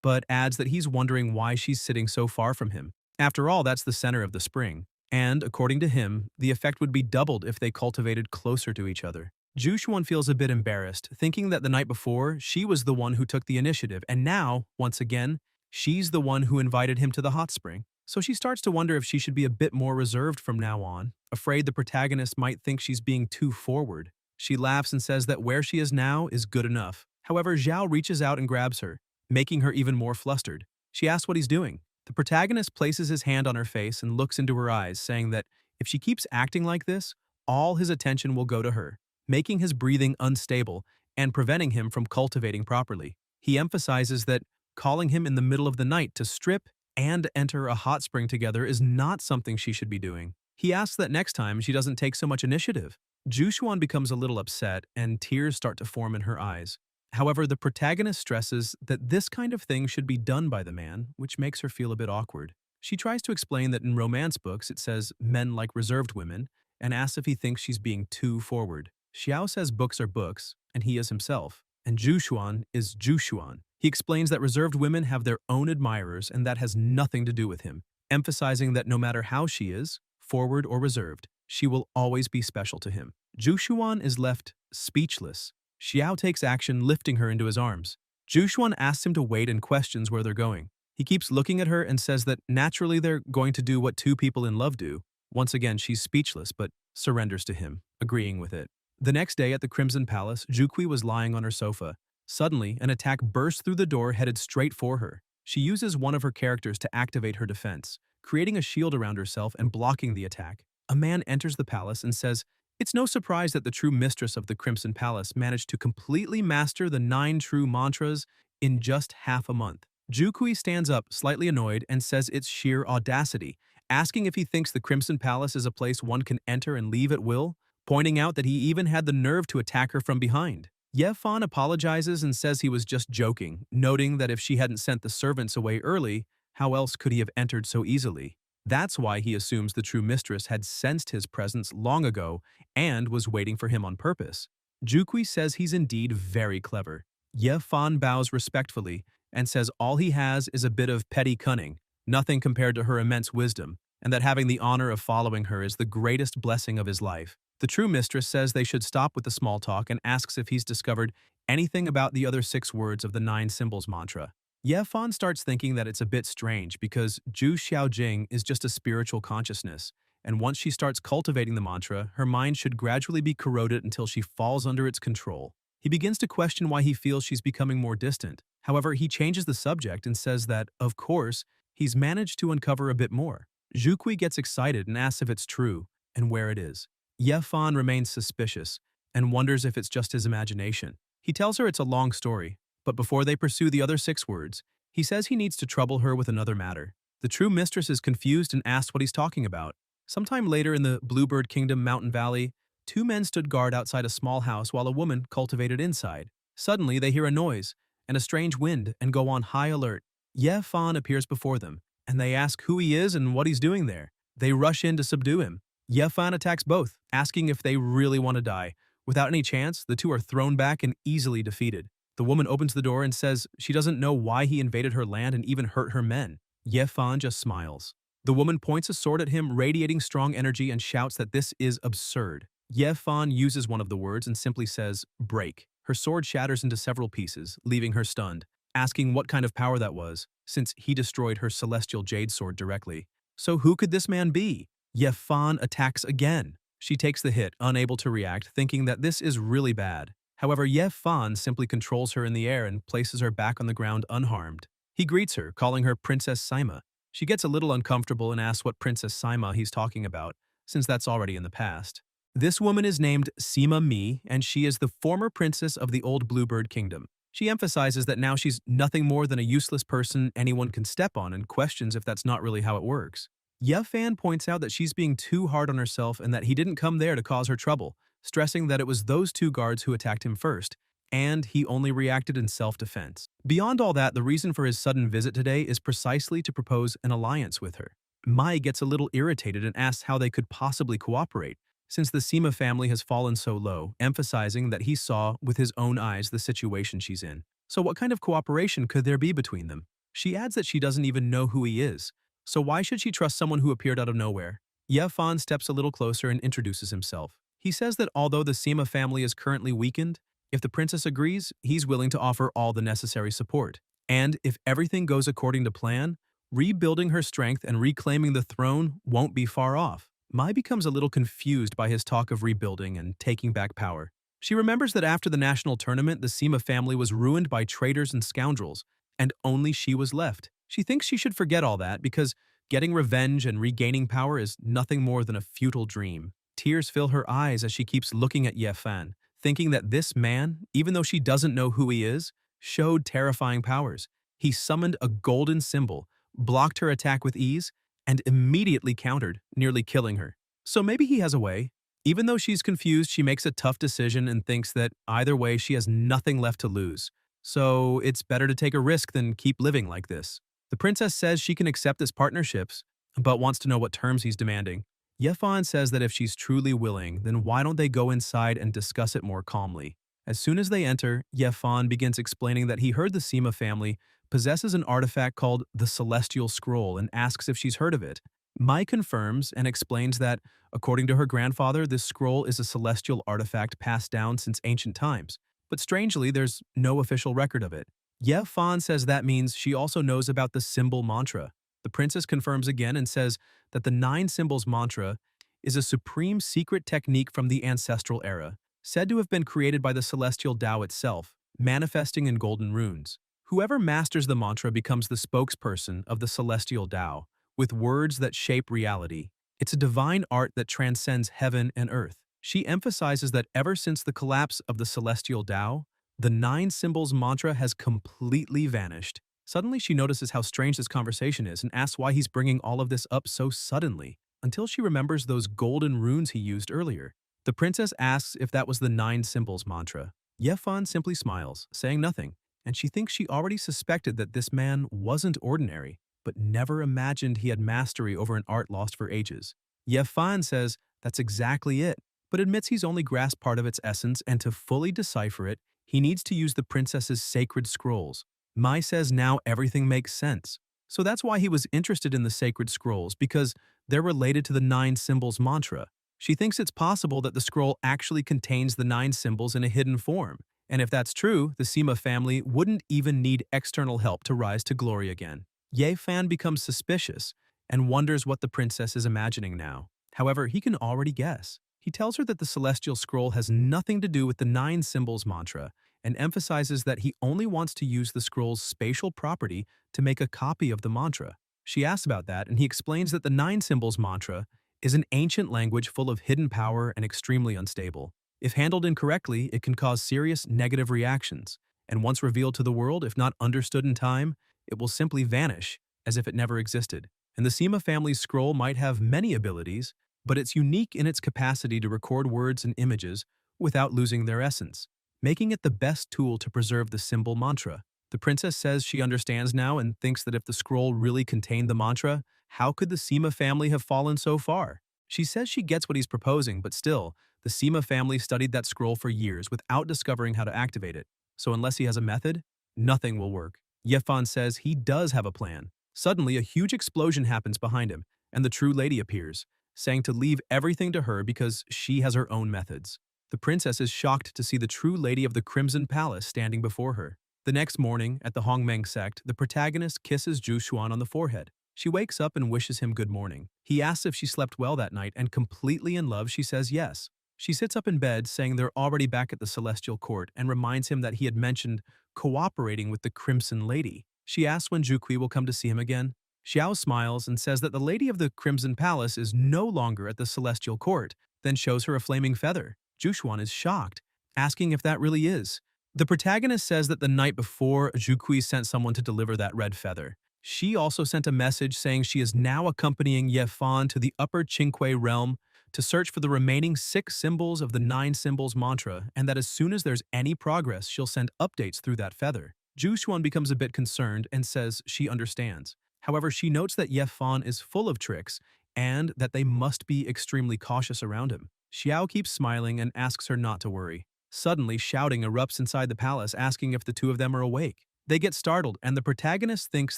but adds that he's wondering why she's sitting so far from him. After all, that's the center of the spring. And, according to him, the effect would be doubled if they cultivated closer to each other. Jushuan feels a bit embarrassed, thinking that the night before, she was the one who took the initiative, and now, once again, she's the one who invited him to the hot spring. So she starts to wonder if she should be a bit more reserved from now on, afraid the protagonist might think she's being too forward. She laughs and says that where she is now is good enough. However, Xiao reaches out and grabs her, making her even more flustered. She asks what he's doing. The protagonist places his hand on her face and looks into her eyes, saying that if she keeps acting like this, all his attention will go to her, making his breathing unstable and preventing him from cultivating properly. He emphasizes that calling him in the middle of the night to strip and enter a hot spring together is not something she should be doing. He asks that next time she doesn't take so much initiative. Jushuan becomes a little upset and tears start to form in her eyes. However, the protagonist stresses that this kind of thing should be done by the man, which makes her feel a bit awkward. She tries to explain that in romance books it says men like reserved women, and asks if he thinks she's being too forward. Xiao says books are books, and he is himself, and Jushuan is Jushuan. He explains that reserved women have their own admirers and that has nothing to do with him, emphasizing that no matter how she is, forward or reserved, she will always be special to him. Jushuan is left speechless. Xiao takes action, lifting her into his arms. Jushuan asks him to wait and questions where they're going. He keeps looking at her and says that naturally they're going to do what two people in love do. Once again, she's speechless, but surrenders to him, agreeing with it. The next day at the Crimson Palace, Juqi was lying on her sofa. Suddenly, an attack bursts through the door headed straight for her. She uses one of her characters to activate her defense, creating a shield around herself and blocking the attack. A man enters the palace and says, "It's no surprise that the true mistress of the Crimson Palace managed to completely master the 9 true mantras in just half a month." Jukui stands up, slightly annoyed, and says it's sheer audacity, asking if he thinks the Crimson Palace is a place one can enter and leave at will, pointing out that he even had the nerve to attack her from behind. Yefan apologizes and says he was just joking, noting that if she hadn't sent the servants away early, how else could he have entered so easily? That's why he assumes the true mistress had sensed his presence long ago and was waiting for him on purpose. Jukui says he's indeed very clever. Yefan bows respectfully and says all he has is a bit of petty cunning, nothing compared to her immense wisdom, and that having the honor of following her is the greatest blessing of his life. The true mistress says they should stop with the small talk and asks if he's discovered anything about the other 6 words of the 9 symbols mantra. Yefan starts thinking that it's a bit strange because Zhu Xiaojing is just a spiritual consciousness, and once she starts cultivating the mantra, her mind should gradually be corroded until she falls under its control. He begins to question why he feels she's becoming more distant. However, he changes the subject and says that, of course, he's managed to uncover a bit more. Zhukui gets excited and asks if it's true and where it is. Yefan remains suspicious and wonders if it's just his imagination. He tells her it's a long story, but before they pursue the other 6 words, he says he needs to trouble her with another matter. The true mistress is confused and asks what he's talking about. Sometime later in the Bluebird Kingdom Mountain Valley, 2 men stood guard outside a small house while a woman cultivated inside. Suddenly, they hear a noise and a strange wind and go on high alert. Ye Fan appears before them, and they ask who he is and what he's doing there. They rush in to subdue him. Ye Fan attacks both, asking if they really want to die. Without any chance, the 2 are thrown back and easily defeated. The woman opens the door and says she doesn't know why he invaded her land and even hurt her men. Ye Fan just smiles. The woman points a sword at him, radiating strong energy, and shouts that this is absurd. Ye Fan uses one of the words and simply says, break. Her sword shatters into several pieces, leaving her stunned, asking what kind of power that was, since he destroyed her celestial jade sword directly. So who could this man be? Ye Fan attacks again. She takes the hit, unable to react, thinking that this is really bad. However, Ye Fan simply controls her in the air and places her back on the ground unharmed. He greets her, calling her Princess Saima. She gets a little uncomfortable and asks what Princess Saima he's talking about, since that's already in the past. This woman is named Sima Mi, and she is the former princess of the old Bluebird Kingdom. She emphasizes that now she's nothing more than a useless person anyone can step on and questions if that's not really how it works. Ye Fan points out that she's being too hard on herself and that he didn't come there to cause her trouble, stressing that it was those 2 guards who attacked him first, and he only reacted in self-defense. Beyond all that, the reason for his sudden visit today is precisely to propose an alliance with her. Mai gets a little irritated and asks how they could possibly cooperate, since the Sima family has fallen so low, emphasizing that he saw with his own eyes the situation she's in. So what kind of cooperation could there be between them? She adds that she doesn't even know who he is, so why should she trust someone who appeared out of nowhere? Ye Fan steps a little closer and introduces himself. He says that although the Sima family is currently weakened, if the princess agrees, he's willing to offer all the necessary support. And if everything goes according to plan, rebuilding her strength and reclaiming the throne won't be far off. Mai becomes a little confused by his talk of rebuilding and taking back power. She remembers that after the national tournament, the Sima family was ruined by traitors and scoundrels, and only she was left. She thinks she should forget all that because getting revenge and regaining power is nothing more than a futile dream. Tears fill her eyes as she keeps looking at Ye Fan, thinking that this man, even though she doesn't know who he is, showed terrifying powers. He summoned a golden symbol, blocked her attack with ease, and immediately countered, nearly killing her. So maybe he has a way. Even though she's confused, she makes a tough decision and thinks that either way she has nothing left to lose. So it's better to take a risk than keep living like this. The princess says she can accept this partnership, but wants to know what terms he's demanding. Ye Fan says that if she's truly willing, then why don't they go inside and discuss it more calmly? As soon as they enter, Ye Fan begins explaining that he heard the Sima family possesses an artifact called the Celestial Scroll and asks if she's heard of it. Mai confirms and explains that, according to her grandfather, this scroll is a celestial artifact passed down since ancient times. But strangely, there's no official record of it. Ye Fan says that means she also knows about the symbol mantra. The princess confirms again and says that the 9 symbols mantra is a supreme secret technique from the ancestral era, said to have been created by the celestial Tao itself, manifesting in golden runes. Whoever masters the mantra becomes the spokesperson of the celestial Tao, with words that shape reality. It's a divine art that transcends heaven and earth. She emphasizes that ever since the collapse of the celestial Tao, the 9 symbols mantra has completely vanished. Suddenly, she notices how strange this conversation is and asks why he's bringing all of this up so suddenly, until she remembers those golden runes he used earlier. The princess asks if that was the nine symbols mantra. Yefan simply smiles, saying nothing, and she thinks she already suspected that this man wasn't ordinary, but never imagined he had mastery over an art lost for ages. Yefan says that's exactly it, but admits he's only grasped part of its essence, and to fully decipher it, he needs to use the princess's sacred scrolls. Mai says now everything makes sense. So that's why he was interested in the sacred scrolls, because they're related to the nine symbols mantra. She thinks it's possible that the scroll actually contains the nine symbols in a hidden form. And if that's true, the Sima family wouldn't even need external help to rise to glory again. Ye Fan becomes suspicious and wonders what the princess is imagining now. However, he can already guess. He tells her that the celestial scroll has nothing to do with the nine symbols mantra, and emphasizes that he only wants to use the scroll's spatial property to make a copy of the mantra. She asks about that, and he explains that the nine symbols mantra is an ancient language full of hidden power and extremely unstable. If handled incorrectly, it can cause serious negative reactions, and once revealed to the world, if not understood in time, it will simply vanish as if it never existed. And the Sima family's scroll might have many abilities, but it's unique in its capacity to record words and images without losing their essence, making it the best tool to preserve the symbol mantra. The princess says she understands now and thinks that if the scroll really contained the mantra, how could the Sima family have fallen so far? She says she gets what he's proposing, but still, the Sima family studied that scroll for years without discovering how to activate it. So unless he has a method, nothing will work. Yefan says he does have a plan. Suddenly, a huge explosion happens behind him, and the true lady appears, saying to leave everything to her because she has her own methods. The princess is shocked to see the true lady of the Crimson Palace standing before her. The next morning, at the Hongmeng sect, the protagonist kisses Zhu Xuan on the forehead. She wakes up and wishes him good morning. He asks if she slept well that night, and completely in love, she says yes. She sits up in bed, saying they're already back at the Celestial Court, and reminds him that he had mentioned cooperating with the Crimson Lady. She asks when Zhu will come to see him again. Xiao smiles and says that the lady of the Crimson Palace is no longer at the Celestial Court, then shows her a flaming feather. Zhu Xuan is shocked, asking if that really is. The protagonist says that the night before, Zhu sent someone to deliver that red feather. She also sent a message saying she is now accompanying Ye Fan to the Upper Qingque realm to search for the remaining 6 symbols of the 9 symbols mantra, and that as soon as there's any progress, she'll send updates through that feather. Zhu Xuan becomes a bit concerned and says she understands. However, she notes that Ye Fan is full of tricks and that they must be extremely cautious around him. Xiao keeps smiling and asks her not to worry. Suddenly, shouting erupts inside the palace, asking if the two of them are awake. They get startled, and the protagonist thinks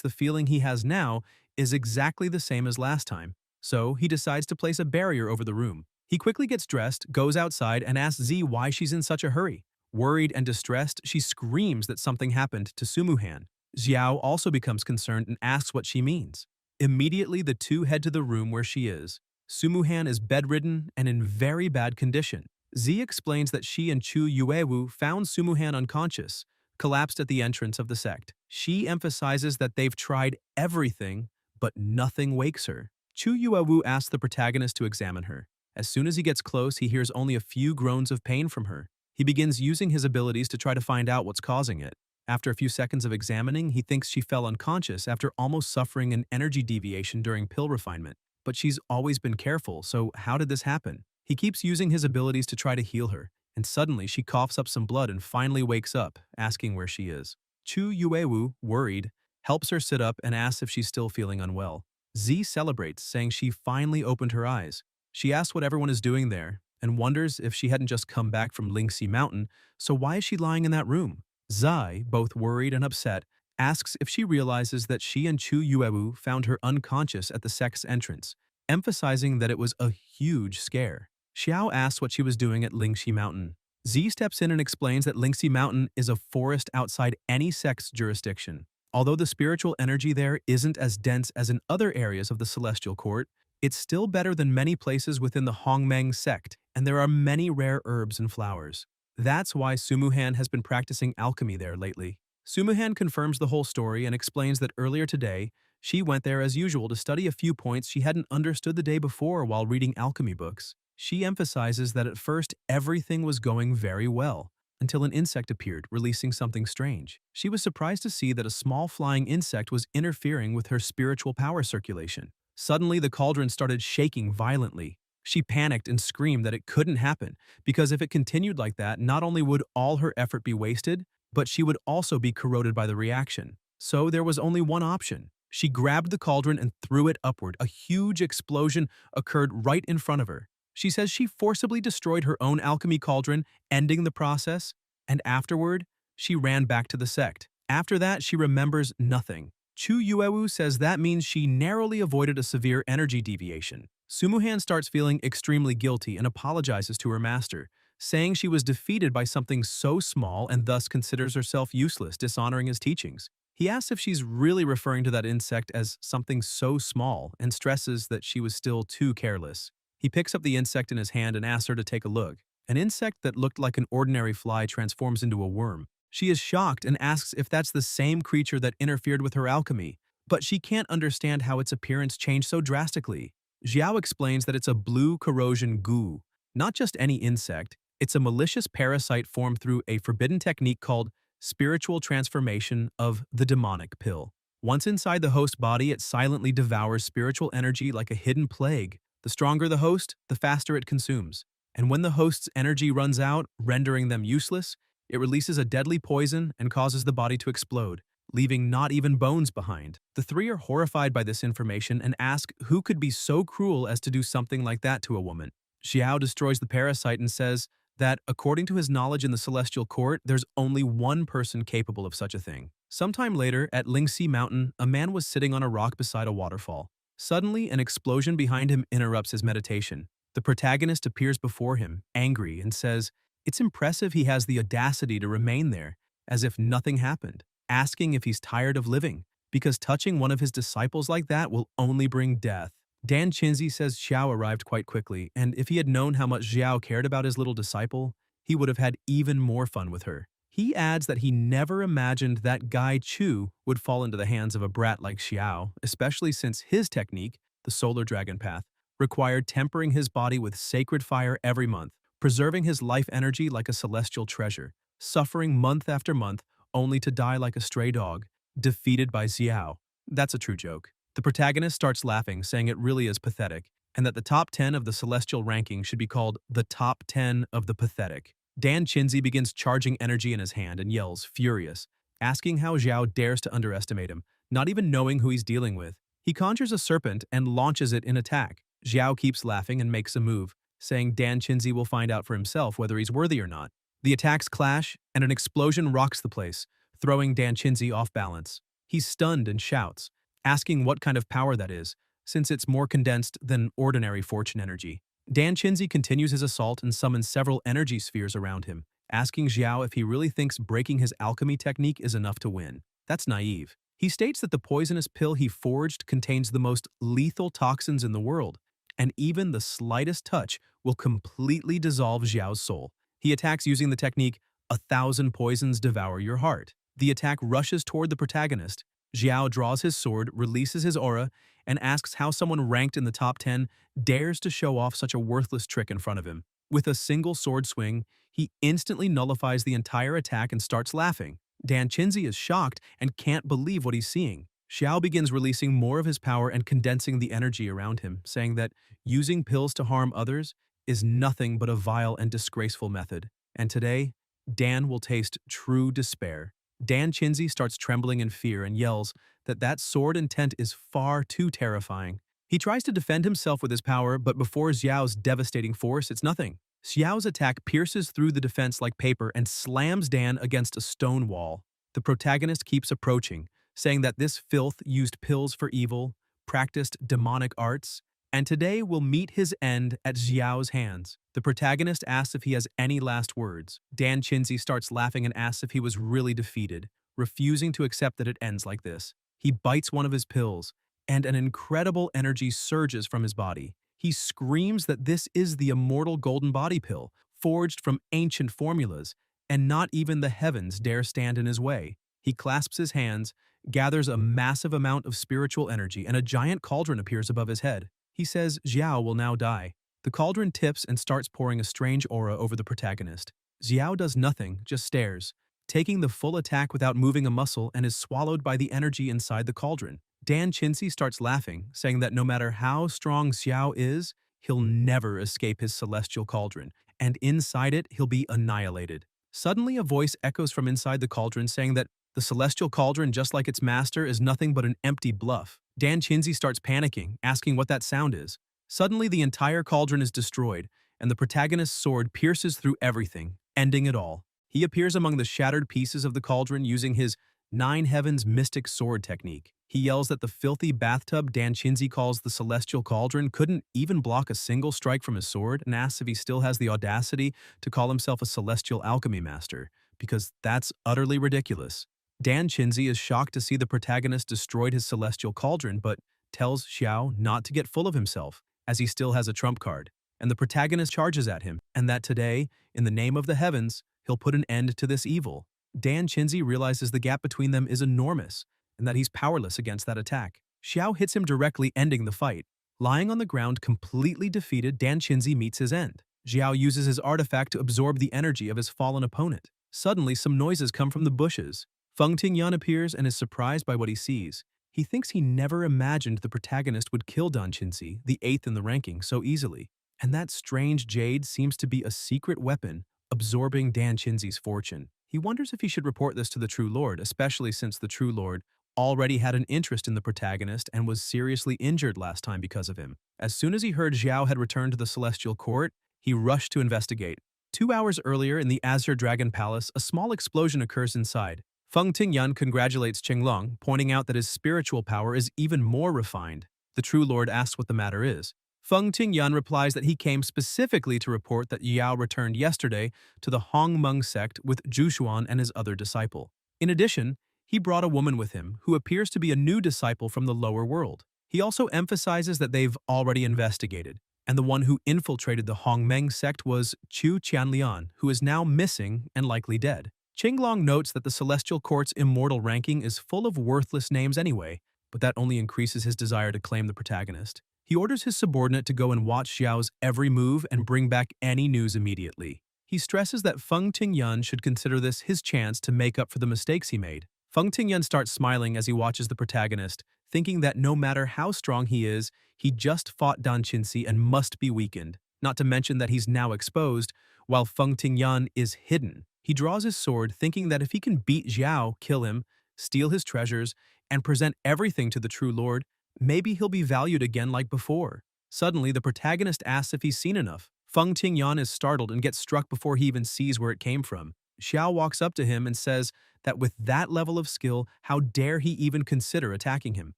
the feeling he has now is exactly the same as last time. So, he decides to place a barrier over the room. He quickly gets dressed, goes outside, and asks Z why she's in such a hurry. Worried and distressed, she screams that something happened to Sumuhan. Xiao also becomes concerned and asks what she means. Immediately, the two head to the room where she is. Sumuhan is bedridden and in very bad condition. Z explains that she and Chu Yuewu found Sumuhan unconscious, collapsed at the entrance of the sect. She emphasizes that they've tried everything, but nothing wakes her. Chu Yuewu asks the protagonist to examine her. As soon as he gets close, he hears only a few groans of pain from her. He begins using his abilities to try to find out what's causing it. After a few seconds of examining, he thinks she fell unconscious after almost suffering an energy deviation during pill refinement. But she's always been careful, so how did this happen? He keeps using his abilities to try to heal her, and suddenly she coughs up some blood and finally wakes up, asking where she is. Chu Yuewu, worried, helps her sit up and asks if she's still feeling unwell. Z celebrates, saying she finally opened her eyes. She asks what everyone is doing there, and wonders if she hadn't just come back from Lingxi Mountain, so why is she lying in that room? Zai, both worried and upset, asks if she realizes that she and Chu Yuewu found her unconscious at the sect's entrance, emphasizing that it was a huge scare. Xiao asks what she was doing at Lingxi Mountain. Z steps in and explains that Lingxi Mountain is a forest outside any sect's jurisdiction. Although the spiritual energy there isn't as dense as in other areas of the Celestial Court, it's still better than many places within the Hongmeng sect, and there are many rare herbs and flowers. That's why Sumuhan has been practicing alchemy there lately. Sumuhan confirms the whole story and explains that earlier today, she went there as usual to study a few points she hadn't understood the day before while reading alchemy books. She emphasizes that at first everything was going very well, until an insect appeared, releasing something strange. She was surprised to see that a small flying insect was interfering with her spiritual power circulation. Suddenly, the cauldron started shaking violently. She panicked and screamed that it couldn't happen, because if it continued like that, not only would all her effort be wasted, but she would also be corroded by the reaction. So there was only one option. She grabbed the cauldron and threw it upward. A huge explosion occurred right in front of her. She says she forcibly destroyed her own alchemy cauldron, ending the process, and afterward, she ran back to the sect. After that, she remembers nothing. Chu Yuewu says that means she narrowly avoided a severe energy deviation. Sumuhan starts feeling extremely guilty and apologizes to her master, saying she was defeated by something so small and thus considers herself useless, dishonoring his teachings. He asks if she's really referring to that insect as something so small and stresses that she was still too careless. He picks up the insect in his hand and asks her to take a look. An insect that looked like an ordinary fly transforms into a worm. She is shocked and asks if that's the same creature that interfered with her alchemy, but she can't understand how its appearance changed so drastically. Xiao explains that it's a blue corrosion goo. Not just any insect, it's a malicious parasite formed through a forbidden technique called spiritual transformation of the demonic pill. Once inside the host body, it silently devours spiritual energy like a hidden plague. The stronger the host, the faster it consumes. And when the host's energy runs out, rendering them useless, it releases a deadly poison and causes the body to explode, leaving not even bones behind. The three are horrified by this information and ask who could be so cruel as to do something like that to a woman. Xiao destroys the parasite and says that, according to his knowledge in the celestial court, there's only one person capable of such a thing. Sometime later, at Lingxi Mountain, a man was sitting on a rock beside a waterfall. Suddenly, an explosion behind him interrupts his meditation. The protagonist appears before him, angry, and says it's impressive he has the audacity to remain there, as if nothing happened, asking if he's tired of living, because touching one of his disciples like that will only bring death. Dan Chinzi says Xiao arrived quite quickly, and if he had known how much Xiao cared about his little disciple, he would have had even more fun with her. He adds that he never imagined that Guy Chu would fall into the hands of a brat like Xiao, especially since his technique, the Solar Dragon Path, required tempering his body with sacred fire every month, preserving his life energy like a celestial treasure, suffering month after month only to die like a stray dog, defeated by Xiao. That's a true joke. The protagonist starts laughing, saying it really is pathetic, and that the top 10 of the celestial ranking should be called the top 10 of the pathetic. Dan Chinzi begins charging energy in his hand and yells, furious, asking how Xiao dares to underestimate him, not even knowing who he's dealing with. He conjures a serpent and launches it in attack. Xiao keeps laughing and makes a move, saying Dan Chinzi will find out for himself whether he's worthy or not. The attacks clash, and an explosion rocks the place, throwing Dan Chinzi off balance. He's stunned and shouts, asking what kind of power that is, since it's more condensed than ordinary fortune energy. Dan Chinzi continues his assault and summons several energy spheres around him, asking Xiao if he really thinks breaking his alchemy technique is enough to win. That's naive. He states that the poisonous pill he forged contains the most lethal toxins in the world, and even the slightest touch will completely dissolve Xiao's soul. He attacks using the technique, 1,000 poisons devour your heart. The attack rushes toward the protagonist. Xiao draws his sword, releases his aura, and asks how someone ranked in the top 10 dares to show off such a worthless trick in front of him. With a single sword swing, he instantly nullifies the entire attack and starts laughing. Dan Chinzi is shocked and can't believe what he's seeing. Xiao begins releasing more of his power and condensing the energy around him, saying that using pills to harm others is nothing but a vile and disgraceful method. And today, Dan will taste true despair. Dan Chinzi starts trembling in fear and yells that sword intent is far too terrifying. He tries to defend himself with his power, but before Xiao's devastating force, it's nothing. Xiao's attack pierces through the defense like paper and slams Dan against a stone wall. The protagonist keeps approaching, saying that this filth used pills for evil, practiced demonic arts, and today will meet his end at Xiao's hands. The protagonist asks if he has any last words. Dan Chinzi starts laughing and asks if he was really defeated, refusing to accept that it ends like this. He bites one of his pills, and an incredible energy surges from his body. He screams that this is the immortal golden body pill, forged from ancient formulas, and not even the heavens dare stand in his way. He clasps his hands, gathers a massive amount of spiritual energy, and a giant cauldron appears above his head. He says Xiao will now die. The cauldron tips and starts pouring a strange aura over the protagonist. Xiao does nothing, just stares, taking the full attack without moving a muscle and is swallowed by the energy inside the cauldron. Dan Chinzi starts laughing, saying that no matter how strong Xiao is, he'll never escape his celestial cauldron, and inside it he'll be annihilated. Suddenly a voice echoes from inside the cauldron saying that the celestial cauldron, just like its master, is nothing but an empty bluff. Dan Chinzi starts panicking, asking what that sound is. Suddenly the entire cauldron is destroyed, and the protagonist's sword pierces through everything, ending it all. He appears among the shattered pieces of the cauldron using his Nine Heavens mystic sword technique. He yells that the filthy bathtub Dan Chinzi calls the celestial cauldron couldn't even block a single strike from his sword, and asks if he still has the audacity to call himself a celestial alchemy master, because that's utterly ridiculous. Dan Chinzi is shocked to see the protagonist destroyed his celestial cauldron, but tells Xiao not to get full of himself, as he still has a trump card. And the protagonist charges at him, and that today, in the name of the heavens, he'll put an end to this evil. Dan Chinzi realizes the gap between them is enormous, and that he's powerless against that attack. Xiao hits him directly, ending the fight. Lying on the ground, completely defeated, Dan Chinzi meets his end. Xiao uses his artifact to absorb the energy of his fallen opponent. Suddenly, some noises come from the bushes. Feng Tingyan appears and is surprised by what he sees. He thinks he never imagined the protagonist would kill Dan Chinzi, the 8th in the ranking, so easily. And that strange jade seems to be a secret weapon, absorbing Dan Chinzi's fortune. He wonders if he should report this to the True Lord, especially since the True Lord already had an interest in the protagonist and was seriously injured last time because of him. As soon as he heard Xiao had returned to the Celestial Court, he rushed to investigate. 2 hours earlier in the Azure Dragon Palace, a small explosion occurs inside. Feng Tingyan congratulates Qinglong, pointing out that his spiritual power is even more refined. The True Lord asks what the matter is. Feng Tingyan replies that he came specifically to report that Yao returned yesterday to the Hongmeng sect with Zhushuan and his other disciple. In addition, he brought a woman with him who appears to be a new disciple from the lower world. He also emphasizes that they've already investigated, and the one who infiltrated the Hongmeng sect was Chu Qianlian, who is now missing and likely dead. Qinglong notes that the Celestial Court's immortal ranking is full of worthless names anyway, but that only increases his desire to claim the protagonist. He orders his subordinate to go and watch Xiao's every move and bring back any news immediately. He stresses that Feng Tingyan should consider this his chance to make up for the mistakes he made. Feng Tingyan starts smiling as he watches the protagonist, thinking that no matter how strong he is, he just fought Dan Chinzi and must be weakened, not to mention that he's now exposed, while Feng Tingyan is hidden. He draws his sword, thinking that if he can beat Xiao, kill him, steal his treasures, and present everything to the True Lord, maybe he'll be valued again like before. Suddenly, the protagonist asks if he's seen enough. Feng Tingyan is startled and gets struck before he even sees where it came from. Xiao walks up to him and says that with that level of skill, how dare he even consider attacking him.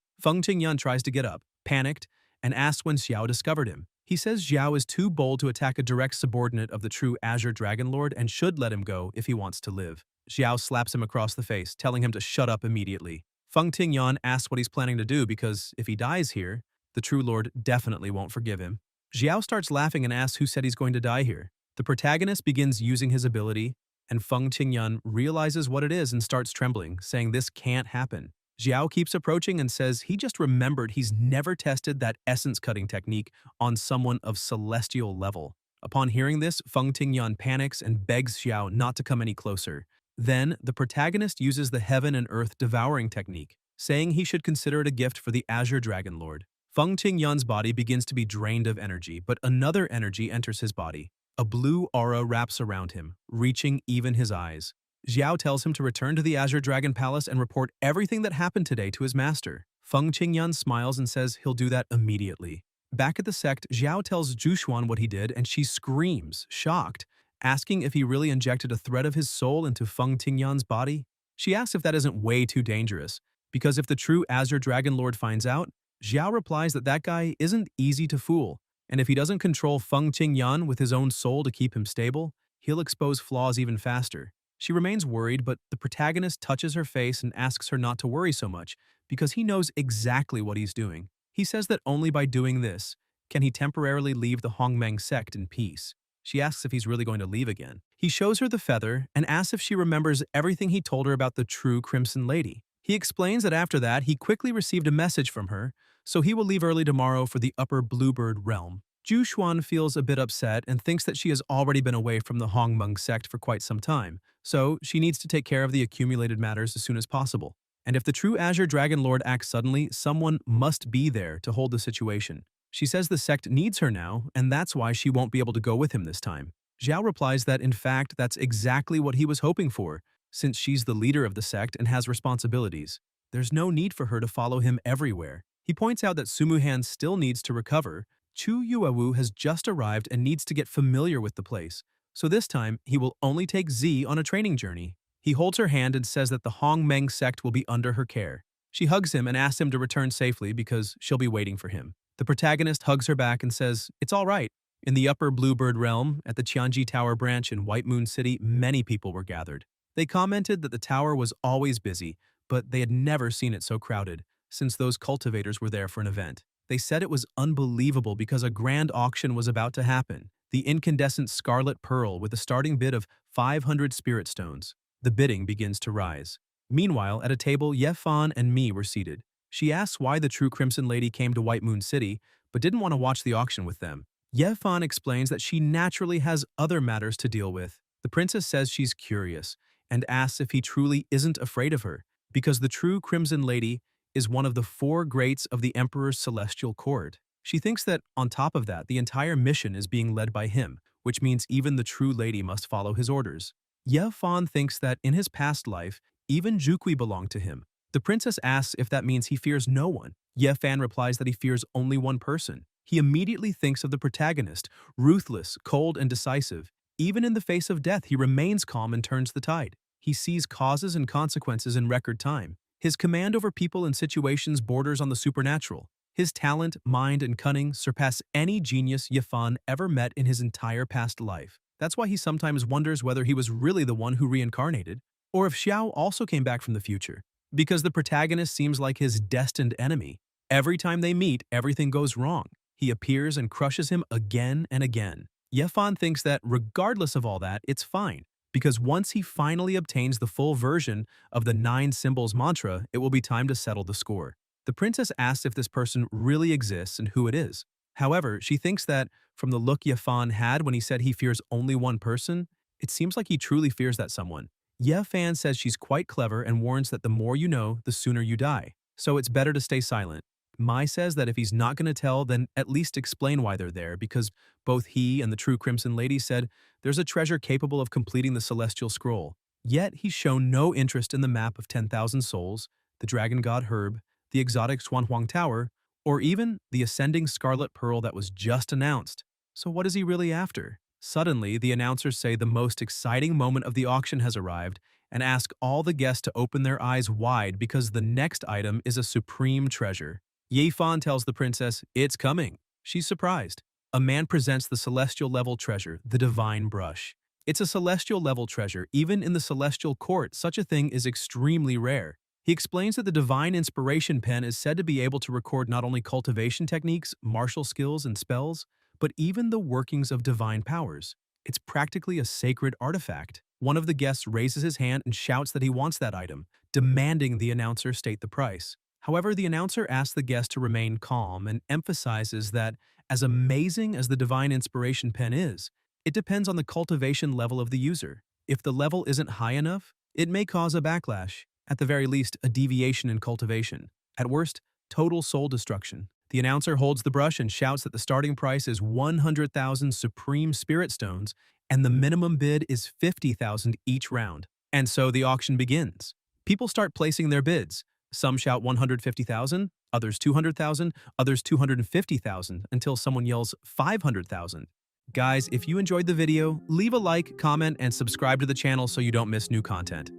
Feng Tingyan tries to get up, panicked, and asks when Xiao discovered him. He says Xiao is too bold to attack a direct subordinate of the true Azure Dragon Lord and should let him go if he wants to live. Xiao slaps him across the face, telling him to shut up immediately. Feng Tingyan asks what he's planning to do because if he dies here, the True Lord definitely won't forgive him. Xiao starts laughing and asks who said he's going to die here. The protagonist begins using his ability, and Feng Tingyan realizes what it is and starts trembling, saying this can't happen. Xiao keeps approaching and says he just remembered he's never tested that essence-cutting technique on someone of celestial level. Upon hearing this, Feng Tingyan panics and begs Xiao not to come any closer. Then, the protagonist uses the heaven and earth devouring technique, saying he should consider it a gift for the Azure Dragon Lord. Feng Tingyan's body begins to be drained of energy, but another energy enters his body. A blue aura wraps around him, reaching even his eyes. Xiao tells him to return to the Azure Dragon Palace and report everything that happened today to his master. Feng Tingyan smiles and says he'll do that immediately. Back at the sect, Xiao tells Zhushuan what he did and she screams, shocked, asking if he really injected a thread of his soul into Feng Tingyan's body. She asks if that isn't way too dangerous, because if the true Azure Dragon Lord finds out, Xiao replies that that guy isn't easy to fool, and if he doesn't control Feng Tingyan with his own soul to keep him stable, he'll expose flaws even faster. She remains worried, but the protagonist touches her face and asks her not to worry so much, because he knows exactly what he's doing. He says that only by doing this can he temporarily leave the Hongmeng sect in peace. She asks if he's really going to leave again. He shows her the feather and asks if she remembers everything he told her about the true Crimson Lady. He explains that after that, he quickly received a message from her, so he will leave early tomorrow for the Upper Bluebird realm. Ju Xuan feels a bit upset and thinks that she has already been away from the Hongmeng sect for quite some time, so she needs to take care of the accumulated matters as soon as possible. And if the true Azure Dragon Lord acts suddenly, someone must be there to hold the situation. She says the sect needs her now, and that's why she won't be able to go with him this time. Xiao replies that in fact that's exactly what he was hoping for, since she's the leader of the sect and has responsibilities. There's no need for her to follow him everywhere. He points out that Sumuhan still needs to recover. Chu Yuawu has just arrived and needs to get familiar with the place, so this time he will only take Z on a training journey. He holds her hand and says that the Hongmeng sect will be under her care. She hugs him and asks him to return safely because she'll be waiting for him. The protagonist hugs her back and says, "It's all right." In the upper Bluebird realm, at the Qianji Tower branch in White Moon City, many people were gathered. They commented that the tower was always busy, but they had never seen it so crowded, since those cultivators were there for an event. They said it was unbelievable because a grand auction was about to happen. The incandescent scarlet pearl with a starting bid of 500 spirit stones. The bidding begins to rise. Meanwhile, at a table, Ye Fan and Mi were seated. She asks why the true Crimson Lady came to White Moon City, but didn't want to watch the auction with them. Ye Fan explains that she naturally has other matters to deal with. The princess says she's curious, and asks if he truly isn't afraid of her, because the true Crimson Lady is one of the 4 greats of the Emperor's celestial court. She thinks that, on top of that, the entire mission is being led by him, which means even the true lady must follow his orders. Ye Fan thinks that in his past life, even Jukui belonged to him. The princess asks if that means he fears no one. Ye Fan replies that he fears only one person. He immediately thinks of the protagonist, ruthless, cold, and decisive. Even in the face of death, he remains calm and turns the tide. He sees causes and consequences in record time. His command over people and situations borders on the supernatural. His talent, mind, and cunning surpass any genius Ye Fan ever met in his entire past life. That's why he sometimes wonders whether he was really the one who reincarnated, or if Xiao also came back from the future. Because the protagonist seems like his destined enemy. Every time they meet, everything goes wrong. He appears and crushes him again and again. Ye Fan thinks that regardless of all that, it's fine, because once he finally obtains the full version of the 9 symbols mantra, it will be time to settle the score. The princess asks if this person really exists and who it is. However, she thinks that, from the look Ye Fan had when he said he fears only one person, it seems like he truly fears that someone. Ye Fan says she's quite clever and warns that the more you know, the sooner you die, so it's better to stay silent. Mai says that if he's not going to tell, then at least explain why they're there, because both he and the true Crimson Lady said there's a treasure capable of completing the Celestial Scroll. Yet he's shown no interest in the map of 10,000 souls, the Dragon God Herb, the exotic Xuanhuang Tower, or even the ascending Scarlet Pearl that was just announced. So what is he really after? Suddenly, the announcers say the most exciting moment of the auction has arrived and ask all the guests to open their eyes wide because the next item is a supreme treasure. Ye Fan tells the princess, it's coming. She's surprised. A man presents the celestial level treasure, the divine brush. It's a celestial level treasure. Even in the celestial court, such a thing is extremely rare. He explains that the divine inspiration pen is said to be able to record not only cultivation techniques, martial skills, and spells, but even the workings of divine powers. It's practically a sacred artifact. One of the guests raises his hand and shouts that he wants that item, demanding the announcer state the price. However, the announcer asks the guest to remain calm and emphasizes that, as amazing as the divine inspiration pen is, it depends on the cultivation level of the user. If the level isn't high enough, it may cause a backlash, at the very least a deviation in cultivation. At worst, total soul destruction. The announcer holds the brush and shouts that the starting price is 100,000 supreme spirit stones and the minimum bid is 50,000 each round. And so the auction begins. People start placing their bids. Some shout 150,000, others 200,000, others 250,000, until someone yells 500,000. Guys, if you enjoyed the video, leave a like, comment, and subscribe to the channel so you don't miss new content.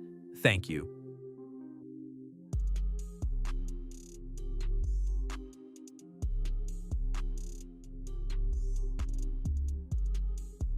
Thank you.